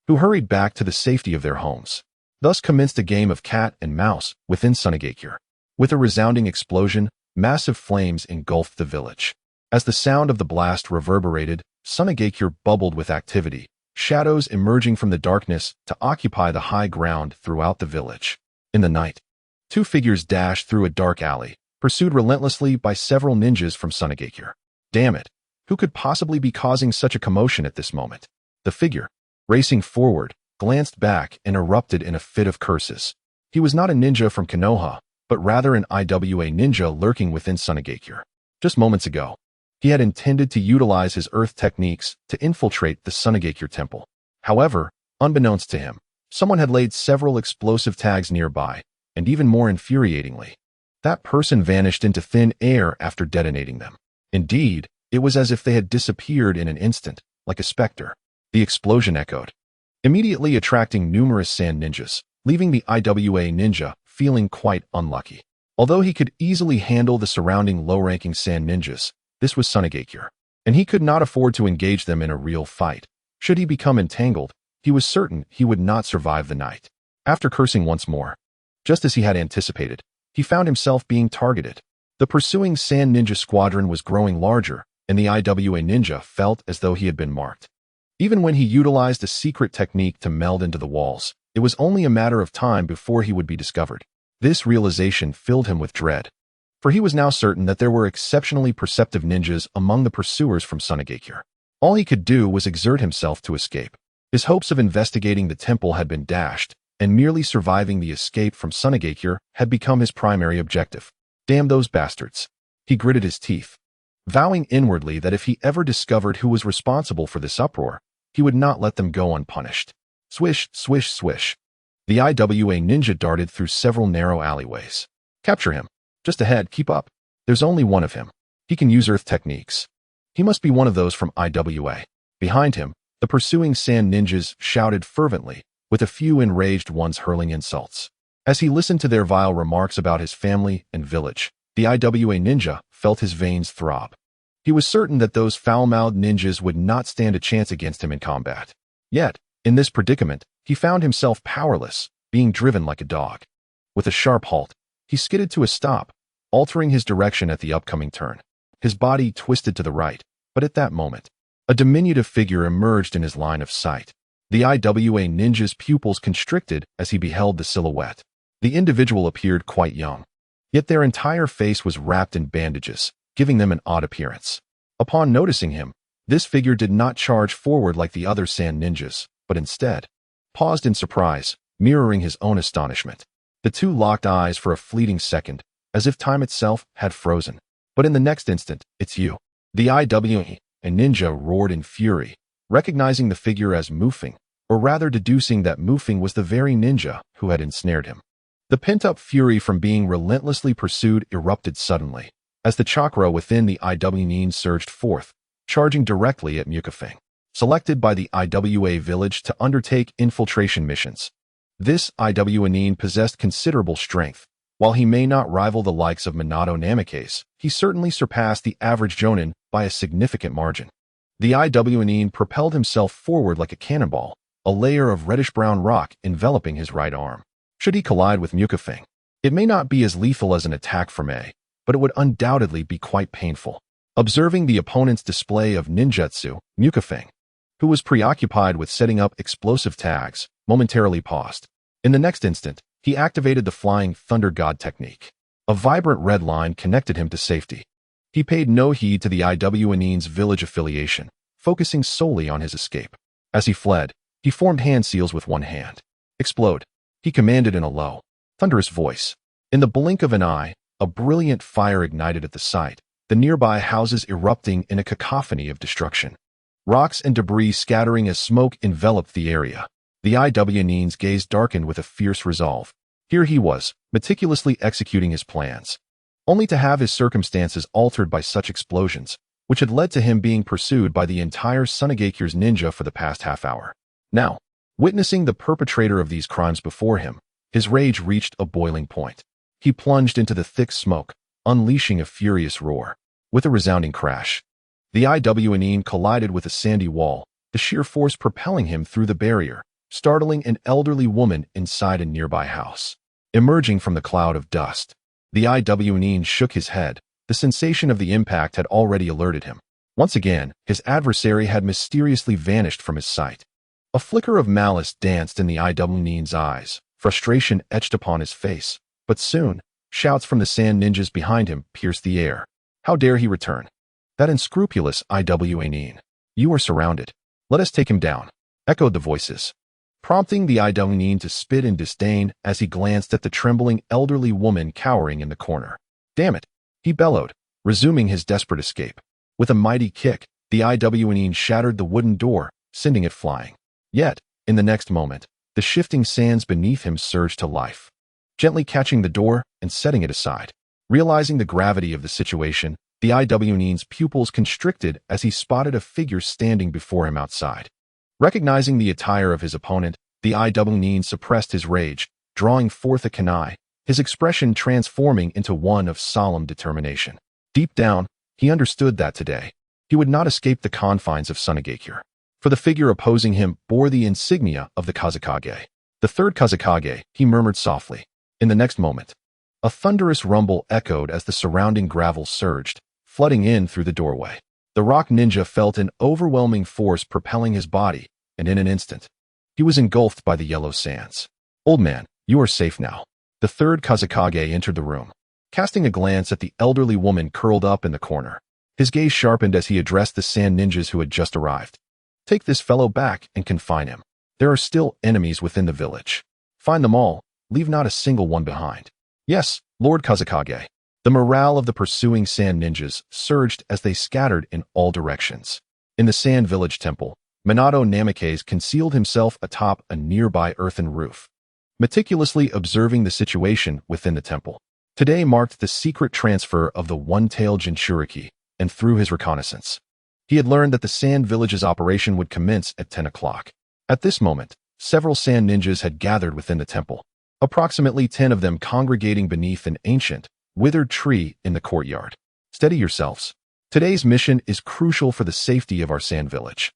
who hurried back to the safety of their homes. Thus commenced a game of cat and mouse within Sunagakure. With a resounding explosion, massive flames engulfed the village. As the sound of the blast reverberated, Sunagakure bubbled with activity, shadows emerging from the darkness to occupy the high ground throughout the village. In the night, 2 figures dashed through a dark alley, pursued relentlessly by several ninjas from Sunagakure. Damn it! Who could possibly be causing such a commotion at this moment? The figure, racing forward, glanced back and erupted in a fit of curses. He was not a ninja from Konoha, but rather an IWA ninja lurking within Sunagakure. Just moments ago, he had intended to utilize his earth techniques to infiltrate the Sunagakure temple. However, unbeknownst to him, someone had laid several explosive tags nearby, and even more infuriatingly, that person vanished into thin air after detonating them. Indeed, it was as if they had disappeared in an instant, like a specter. The explosion echoed, immediately attracting numerous sand ninjas, leaving the IWA ninja feeling quite unlucky. Although he could easily handle the surrounding low-ranking sand ninjas, this was Sunagakure, and he could not afford to engage them in a real fight. Should he become entangled, he was certain he would not survive the night. After cursing once more, just as he had anticipated, he found himself being targeted. The pursuing sand ninja squadron was growing larger, and the IWA ninja felt as though he had been marked. Even when he utilized a secret technique to meld into the walls, it was only a matter of time before he would be discovered. This realization filled him with dread, for he was now certain that there were exceptionally perceptive ninjas among the pursuers from Sunagakure. All he could do was exert himself to escape. His hopes of investigating the temple had been dashed, and merely surviving the escape from Sunagakure had become his primary objective. Damn those bastards! He gritted his teeth, vowing inwardly that if he ever discovered who was responsible for this uproar, he would not let them go unpunished. Swish, swish, swish. The IWA ninja darted through several narrow alleyways. Capture him. Just ahead, keep up. There's only one of him. He can use earth techniques. He must be one of those from IWA. Behind him, the pursuing sand ninjas shouted fervently, with a few enraged ones hurling insults. As he listened to their vile remarks about his family and village, the IWA ninja felt his veins throb. He was certain that those foul-mouthed ninjas would not stand a chance against him in combat. Yet, in this predicament, he found himself powerless, being driven like a dog. With a sharp halt, he skidded to a stop, altering his direction at the upcoming turn. His body twisted to the right, but at that moment, a diminutive figure emerged in his line of sight. The IWA ninja's pupils constricted as he beheld the silhouette. The individual appeared quite young, yet their entire face was wrapped in bandages, giving them an odd appearance. Upon noticing him, this figure did not charge forward like the other sand ninjas, but instead paused in surprise, mirroring his own astonishment. The two locked eyes for a fleeting second, as if time itself had frozen. But in the next instant, "It's you." The IWA ninja roared in fury, recognizing the figure as Feng, or rather deducing that Feng was the very ninja who had ensnared him. The pent-up fury from being relentlessly pursued erupted suddenly, as the chakra within the IWA surged forth, charging directly at Feng, selected by the IWA village to undertake infiltration missions. This Iwanin possessed considerable strength. While he may not rival the likes of Minato Namikaze, he certainly surpassed the average Jonin by a significant margin. The Iwanin propelled himself forward like a cannonball, a layer of reddish-brown rock enveloping his right arm. Should he collide with Feng, it may not be as lethal as an attack from A, but it would undoubtedly be quite painful. Observing the opponent's display of ninjutsu, Feng, who was preoccupied with setting up explosive tags, momentarily paused. In the next instant, he activated the Flying Thunder God technique. A vibrant red line connected him to safety. He paid no heed to the Iwanin's village affiliation, focusing solely on his escape. As he fled, he formed hand seals with one hand. Explode, he commanded in a low, thunderous voice. In the blink of an eye, a brilliant fire ignited at the site, the nearby houses erupting in a cacophony of destruction. Rocks and debris scattering as smoke enveloped the area. The Iwanin's gaze darkened with a fierce resolve. Here he was, meticulously executing his plans, only to have his circumstances altered by such explosions, which had led to him being pursued by the entire Sunegakure's ninja for the past half hour. Now, witnessing the perpetrator of these crimes before him, his rage reached a boiling point. He plunged into the thick smoke, unleashing a furious roar. With a resounding crash, the Iwanin collided with a sandy wall, the sheer force propelling him through the barrier, startling an elderly woman inside a nearby house. Emerging from the cloud of dust, the Iwanin shook his head. The sensation of the impact had already alerted him. Once again, his adversary had mysteriously vanished from his sight. A flicker of malice danced in the Iwanin's eyes, frustration etched upon his face. But soon, shouts from the sand ninjas behind him pierced the air. How dare he return? That unscrupulous Iwanin. You are surrounded. Let us take him down, echoed the voices, prompting the Iwanin to spit in disdain as he glanced at the trembling elderly woman cowering in the corner. Damn it, he bellowed, resuming his desperate escape. With a mighty kick, the Iwanin shattered the wooden door, sending it flying. Yet, in the next moment, the shifting sands beneath him surged to life, gently catching the door and setting it aside. Realizing the gravity of the situation, the Iwanin's pupils constricted as he spotted a figure standing before him outside. Recognizing the attire of his opponent, the Iwanin suppressed his rage, drawing forth a kunai, his expression transforming into one of solemn determination. Deep down, he understood that today, he would not escape the confines of Sunegakure. For the figure opposing him bore the insignia of the Kazekage. The third Kazekage, he murmured softly. In the next moment, a thunderous rumble echoed as the surrounding gravel surged, flooding in through the doorway. The rock ninja felt an overwhelming force propelling his body, and in an instant, he was engulfed by the yellow sands. Old man, you are safe now. The third Kazekage entered the room, casting a glance at the elderly woman curled up in the corner. His gaze sharpened as he addressed the sand ninjas who had just arrived. Take this fellow back and confine him. There are still enemies within the village. Find them all, leave not a single one behind. Yes, Lord Kazekage. The morale of the pursuing sand ninjas surged as they scattered in all directions. In the sand village temple, Minato Namikaze concealed himself atop a nearby earthen roof, meticulously observing the situation within the temple. Today marked the secret transfer of the one-tailed Jinchuriki, and through his reconnaissance, he had learned that the sand village's operation would commence at 10 o'clock. At this moment, several sand ninjas had gathered within the temple, approximately 10 of them congregating beneath an ancient, withered tree in the courtyard. Steady yourselves. Today's mission is crucial for the safety of our sand village,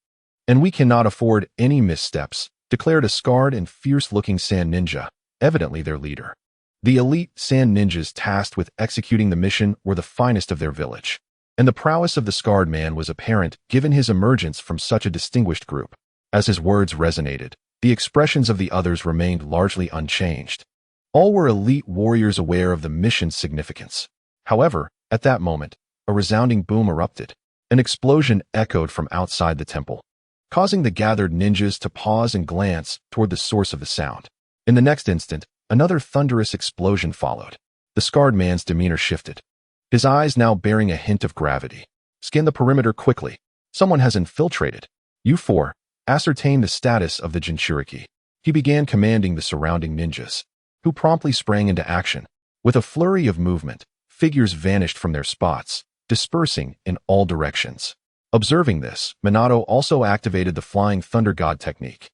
and we cannot afford any missteps, declared a scarred and fierce-looking sand ninja, evidently their leader. The elite sand ninjas tasked with executing the mission were the finest of their village, and the prowess of the scarred man was apparent given his emergence from such a distinguished group. As his words resonated, the expressions of the others remained largely unchanged. All were elite warriors aware of the mission's significance. However, at that moment, a resounding boom erupted. An explosion echoed from outside the temple, causing the gathered ninjas to pause and glance toward the source of the sound. In the next instant, another thunderous explosion followed. The scarred man's demeanor shifted, his eyes now bearing a hint of gravity. Scan the perimeter quickly. Someone has infiltrated. You four, ascertain the status of the Jinchuriki. He began commanding the surrounding ninjas, who promptly sprang into action. With a flurry of movement, figures vanished from their spots, dispersing in all directions. Observing this, Minato also activated the Flying Thunder God technique,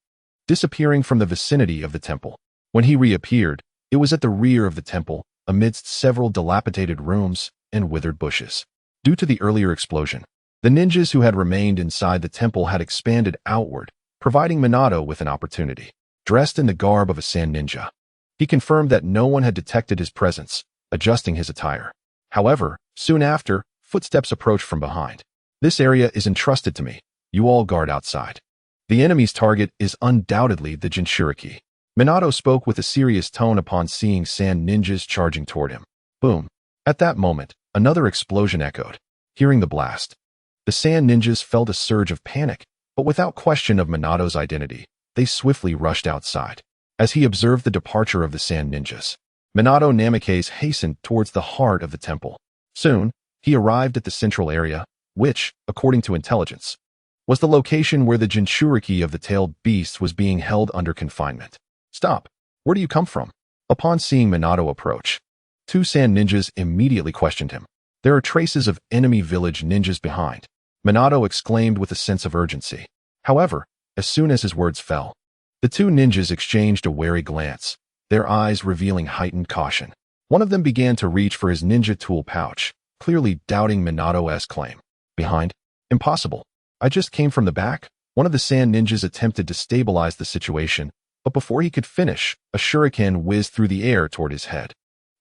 disappearing from the vicinity of the temple. When he reappeared, it was at the rear of the temple, amidst several dilapidated rooms and withered bushes. Due to the earlier explosion, the ninjas who had remained inside the temple had expanded outward, providing Minato with an opportunity. Dressed in the garb of a sand ninja, he confirmed that no one had detected his presence, adjusting his attire. However, soon after, footsteps approached from behind. "This area is entrusted to me. You all guard outside." The enemy's target is undoubtedly the Jinchuriki. Minato spoke with a serious tone upon seeing sand ninjas charging toward him. Boom. At that moment, another explosion echoed. Hearing the blast, the sand ninjas felt a surge of panic, but without question of Minato's identity, they swiftly rushed outside. As he observed the departure of the sand ninjas, Minato Namikaze hastened towards the heart of the temple. Soon, he arrived at the central area, which, according to intelligence, was the location where the Jinchuriki of the tailed beast was being held under confinement. "Stop! Where do you come from?" Upon seeing Minato approach, two sand ninjas immediately questioned him. "There are traces of enemy village ninjas behind," Minato exclaimed with a sense of urgency. However, as soon as his words fell, the two ninjas exchanged a wary glance, their eyes revealing heightened caution. One of them began to reach for his ninja tool pouch, clearly doubting Minato's claim. "Behind? Impossible. I just came from the back." One of the sand ninjas attempted to stabilize the situation, but before he could finish, a shuriken whizzed through the air toward his head.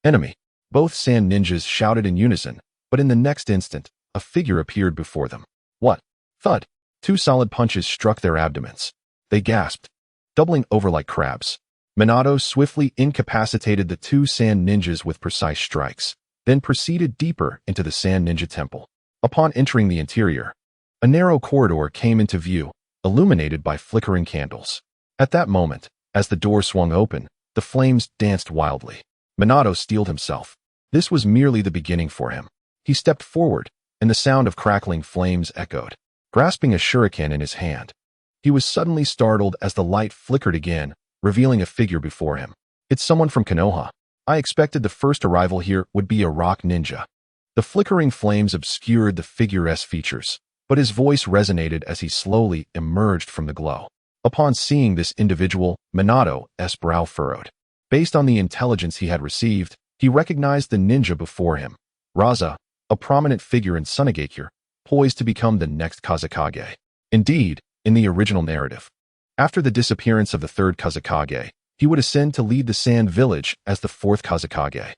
"Enemy!" Both sand ninjas shouted in unison, but in the next instant, a figure appeared before them. What? Thud! Two solid punches struck their abdomens. They gasped, doubling over like crabs. Minato swiftly incapacitated the two sand ninjas with precise strikes, then proceeded deeper into the sand ninja temple. Upon entering the interior, a narrow corridor came into view, illuminated by flickering candles. At that moment, as the door swung open, the flames danced wildly. Minato steeled himself. This was merely the beginning for him. He stepped forward, and the sound of crackling flames echoed. Grasping a shuriken in his hand, he was suddenly startled as the light flickered again, revealing a figure before him. "It's someone from Konoha. I expected the first arrival here would be a rock ninja." The flickering flames obscured the figure's features, but his voice resonated as he slowly emerged from the glow. Upon seeing this individual, Minato's brow furrowed. Based on the intelligence he had received, he recognized the ninja before him, Raza, a prominent figure in Sunagakure, poised to become the next Kazekage. Indeed, in the original narrative, after the disappearance of the third Kazekage, he would ascend to lead the Sand Village as the fourth Kazekage.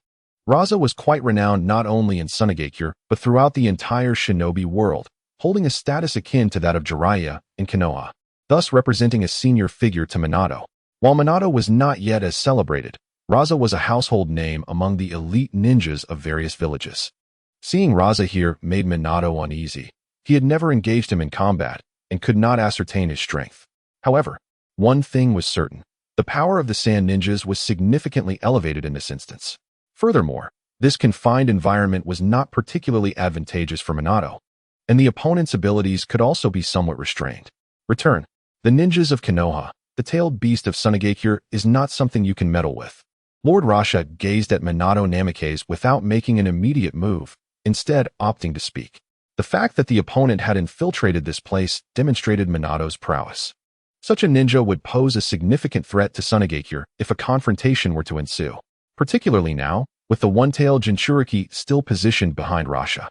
Raza was quite renowned not only in Sunagakure, but throughout the entire shinobi world, holding a status akin to that of Jiraiya in Konoha, thus representing a senior figure to Minato. While Minato was not yet as celebrated, Raza was a household name among the elite ninjas of various villages. Seeing Raza here made Minato uneasy. He had never engaged him in combat and could not ascertain his strength. However, one thing was certain. The power of the sand ninjas was significantly elevated in this instance. Furthermore, this confined environment was not particularly advantageous for Minato, and the opponent's abilities could also be somewhat restrained. Return. The ninjas of Konoha, the tailed beast of Sunagakure, is not something you can meddle with. Lord Rasha gazed at Minato Namikaze without making an immediate move, instead opting to speak. The fact that the opponent had infiltrated this place demonstrated Minato's prowess. Such a ninja would pose a significant threat to Sunagakure if a confrontation were to ensue, particularly now, with the one-tailed Jinchuriki still positioned behind Rasha.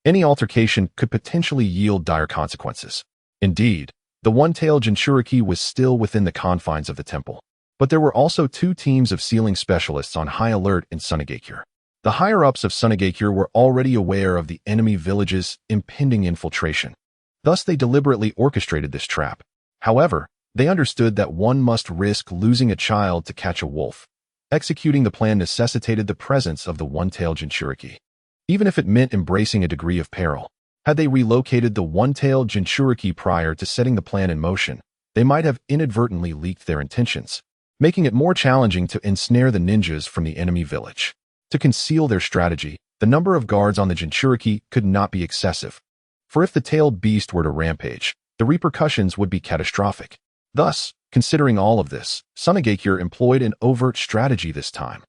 Any altercation could potentially yield dire consequences. Indeed, the one-tailed Jinchuriki was still within the confines of the temple, but there were also two teams of sealing specialists on high alert in Sunagakure. The higher-ups of Sunagakure were already aware of the enemy village's impending infiltration. Thus, they deliberately orchestrated this trap. However, they understood that one must risk losing a child to catch a wolf. Executing the plan necessitated the presence of the one-tailed Jinchuriki, even if it meant embracing a degree of peril. Had they relocated the one-tailed Jinchuriki prior to setting the plan in motion, they might have inadvertently leaked their intentions, making it more challenging to ensnare the ninjas from the enemy village. To conceal their strategy, the number of guards on the Jinchuriki could not be excessive, for if the tailed beast were to rampage, the repercussions would be catastrophic. Thus, considering all of this, Sunagakure employed an overt strategy this time.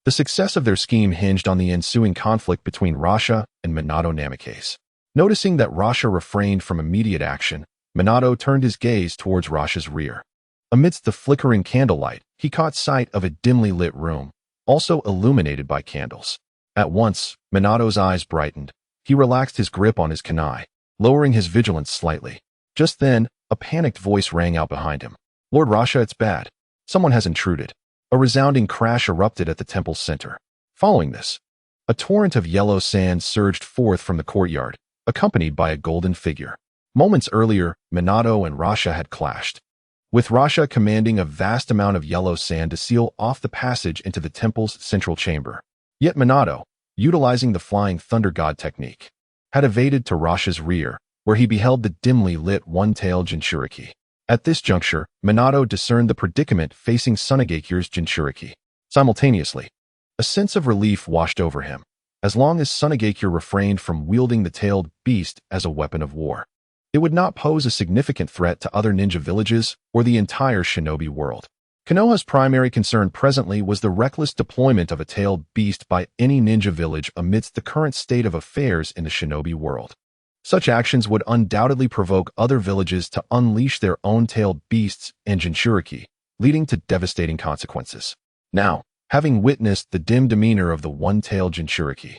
The success of their scheme hinged on the ensuing conflict between Rasha and Minato Namikaze. Noticing that Rasha refrained from immediate action, Minato turned his gaze towards Rasha's rear. Amidst the flickering candlelight, he caught sight of a dimly lit room, also illuminated by candles. At once, Minato's eyes brightened. He relaxed his grip on his kunai, lowering his vigilance slightly. Just then, a panicked voice rang out behind him. "Lord Rasha, it's bad. Someone has intruded." A resounding crash erupted at the temple's center. Following this, a torrent of yellow sand surged forth from the courtyard, accompanied by a golden figure. Moments earlier, Minato and Rasha had clashed, with Rasha commanding a vast amount of yellow sand to seal off the passage into the temple's central chamber. Yet Minato, utilizing the flying thunder god technique, had evaded to Rasha's rear, where he beheld the dimly lit one-tailed Jinchuriki. At this juncture, Minato discerned the predicament facing Tsunagekyu's Jinchuriki. Simultaneously, a sense of relief washed over him, as long as Tsunagekyu refrained from wielding the tailed beast as a weapon of war. It would not pose a significant threat to other ninja villages or the entire shinobi world. Konoha's primary concern presently was the reckless deployment of a tailed beast by any ninja village amidst the current state of affairs in the shinobi world. Such actions would undoubtedly provoke other villages to unleash their own tailed beasts and Jinchuriki, leading to devastating consequences. Now, having witnessed the dim demeanor of the one-tailed Jinchuriki,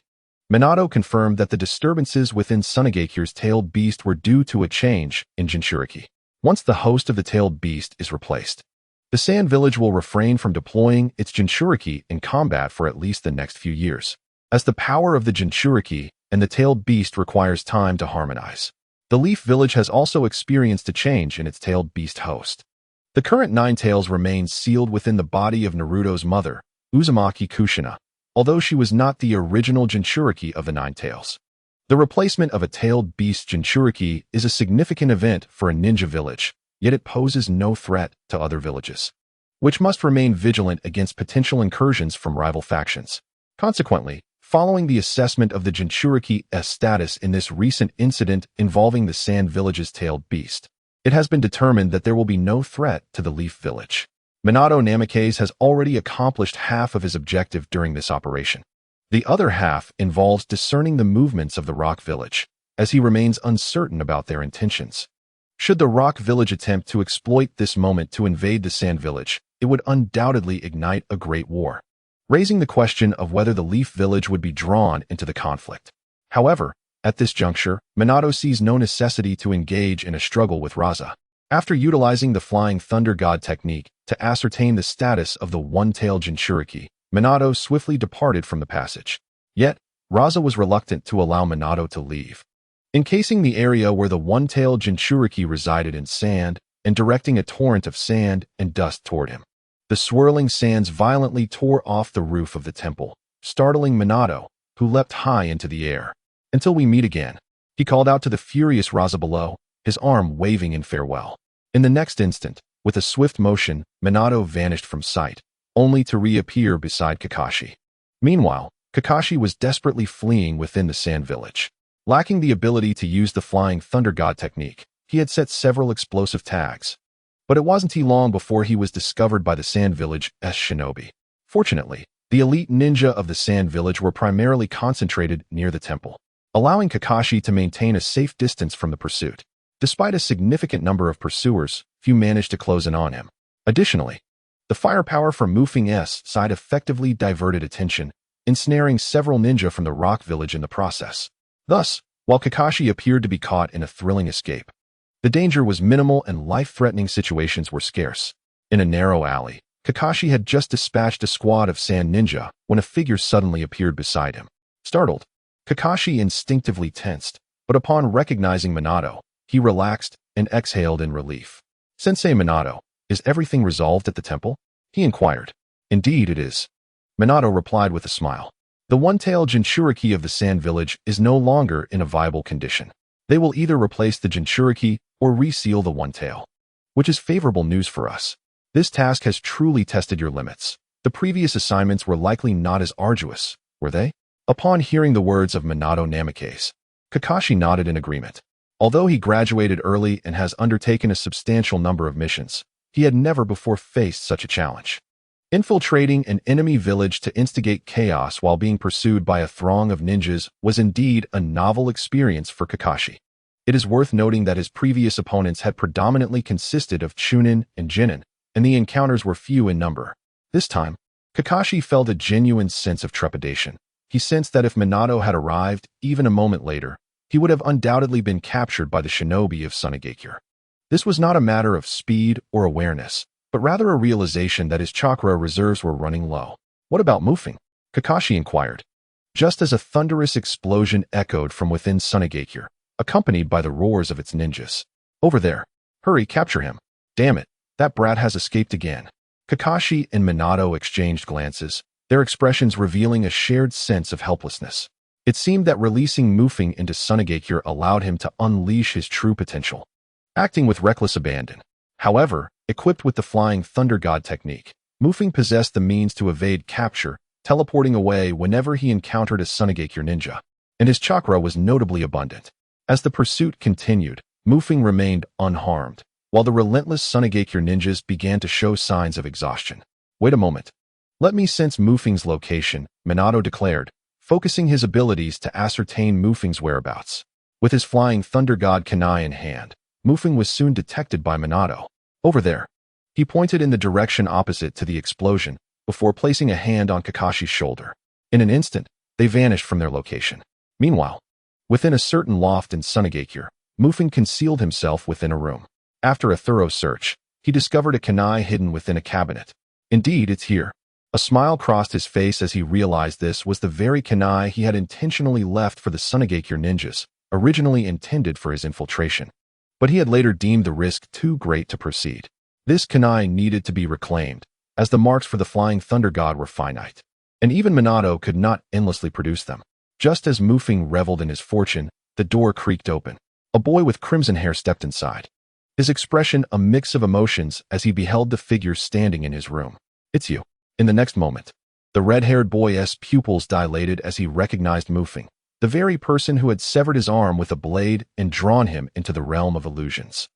Minato confirmed that the disturbances within Tsunagekyu's tailed beast were due to a change in Jinchuriki. Once the host of the tailed beast is replaced, the Sand Village will refrain from deploying its Jinchuriki in combat for at least the next few years, as the power of the Jinchuriki and the tailed beast requires time to harmonize. The Leaf Village has also experienced a change in its tailed beast host. The current Nine Tails remains sealed within the body of Naruto's mother, Uzumaki Kushina, although she was not the original Jinchuriki of the Nine Tails. The replacement of a tailed beast Jinchuriki is a significant event for a ninja village, yet it poses no threat to other villages, which must remain vigilant against potential incursions from rival factions. Consequently, following the assessment of the Jinchuriki's status in this recent incident involving the Sand Village's tailed beast, it has been determined that there will be no threat to the Leaf Village. Minato Namikaze has already accomplished half of his objective during this operation. The other half involves discerning the movements of the Rock Village, as he remains uncertain about their intentions. Should the Rock Village attempt to exploit this moment to invade the Sand Village, it would undoubtedly ignite a great war, raising the question of whether the Leaf Village would be drawn into the conflict. However, at this juncture, Minato sees no necessity to engage in a struggle with Raza. After utilizing the Flying Thunder God technique to ascertain the status of the one-tailed Jinchuriki, Minato swiftly departed from the passage. Yet, Raza was reluctant to allow Minato to leave, encasing the area where the one-tailed Jinchuriki resided in sand and directing a torrent of sand and dust toward him. The swirling sands violently tore off the roof of the temple, startling Minato, who leapt high into the air. "Until we meet again," he called out to the furious Raza below, his arm waving in farewell. In the next instant, with a swift motion, Minato vanished from sight, only to reappear beside Kakashi. Meanwhile, Kakashi was desperately fleeing within the Sand Village. Lacking the ability to use the Flying Thunder God technique, he had set several explosive tags. But it wasn't long before he was discovered by the Sand Village's shinobi. Fortunately, the elite ninja of the Sand Village were primarily concentrated near the temple, allowing Kakashi to maintain a safe distance from the pursuit. Despite a significant number of pursuers, few managed to close in on him. Additionally, the firepower from Mufing's side effectively diverted attention, ensnaring several ninja from the Rock Village in the process. Thus, while Kakashi appeared to be caught in a thrilling escape, the danger was minimal and life-threatening situations were scarce. In a narrow alley, Kakashi had just dispatched a squad of sand ninja when a figure suddenly appeared beside him. Startled, Kakashi instinctively tensed, but upon recognizing Minato, he relaxed and exhaled in relief. "Sensei Minato, is everything resolved at the temple?" he inquired. "Indeed it is," Minato replied with a smile. "The one-tailed Jinchuriki of the Sand Village is no longer in a viable condition. They will either replace the Jinchuriki or reseal the one-tail, which is favorable news for us. This task has truly tested your limits. The previous assignments were likely not as arduous, were they?" Upon hearing the words of Minato Namikaze, Kakashi nodded in agreement. Although he graduated early and has undertaken a substantial number of missions, he had never before faced such a challenge. Infiltrating an enemy village to instigate chaos while being pursued by a throng of ninjas was indeed a novel experience for Kakashi. It is worth noting that his previous opponents had predominantly consisted of Chunin and Jinin, and the encounters were few in number. This time, Kakashi felt a genuine sense of trepidation. He sensed that if Minato had arrived, even a moment later, he would have undoubtedly been captured by the shinobi of Sunagakure. This was not a matter of speed or awareness, but rather a realization that his chakra reserves were running low. "What about Mufeng?" Kakashi inquired. Just as a thunderous explosion echoed from within Sunagakure, accompanied by the roars of its ninjas. "Over there. Hurry, capture him. Damn it, that brat has escaped again." Kakashi and Minato exchanged glances, their expressions revealing a shared sense of helplessness. It seemed that releasing Mufeng into Sunagakure allowed him to unleash his true potential, acting with reckless abandon. However, equipped with the Flying Thunder God technique, Mufeng possessed the means to evade capture, teleporting away whenever he encountered a Sunagakure ninja, and his chakra was notably abundant. As the pursuit continued, Mufeng remained unharmed, while the relentless Sunagakure ninjas began to show signs of exhaustion. "Wait a moment. Let me sense Mufeng's location," Minato declared, focusing his abilities to ascertain Mufeng's whereabouts. With his Flying Thunder God kunai in hand, Mufeng was soon detected by Minato. "Over there." He pointed in the direction opposite to the explosion, before placing a hand on Kakashi's shoulder. In an instant, they vanished from their location. Meanwhile, within a certain loft in Sunagakure, Mufeng concealed himself within a room. After a thorough search, he discovered a kunai hidden within a cabinet. "Indeed, it's here." A smile crossed his face as he realized this was the very kunai he had intentionally left for the Sunagakure ninjas, originally intended for his infiltration. But he had later deemed the risk too great to proceed. This kunai needed to be reclaimed, as the marks for the Flying Thunder God were finite, and even Minato could not endlessly produce them. Just as Mufeng reveled in his fortune, the door creaked open. A boy with crimson hair stepped inside, his expression a mix of emotions as he beheld the figure standing in his room. "It's you." In the next moment, the red-haired boy's pupils dilated as he recognized Mufeng, the very person who had severed his arm with a blade and drawn him into the realm of illusions.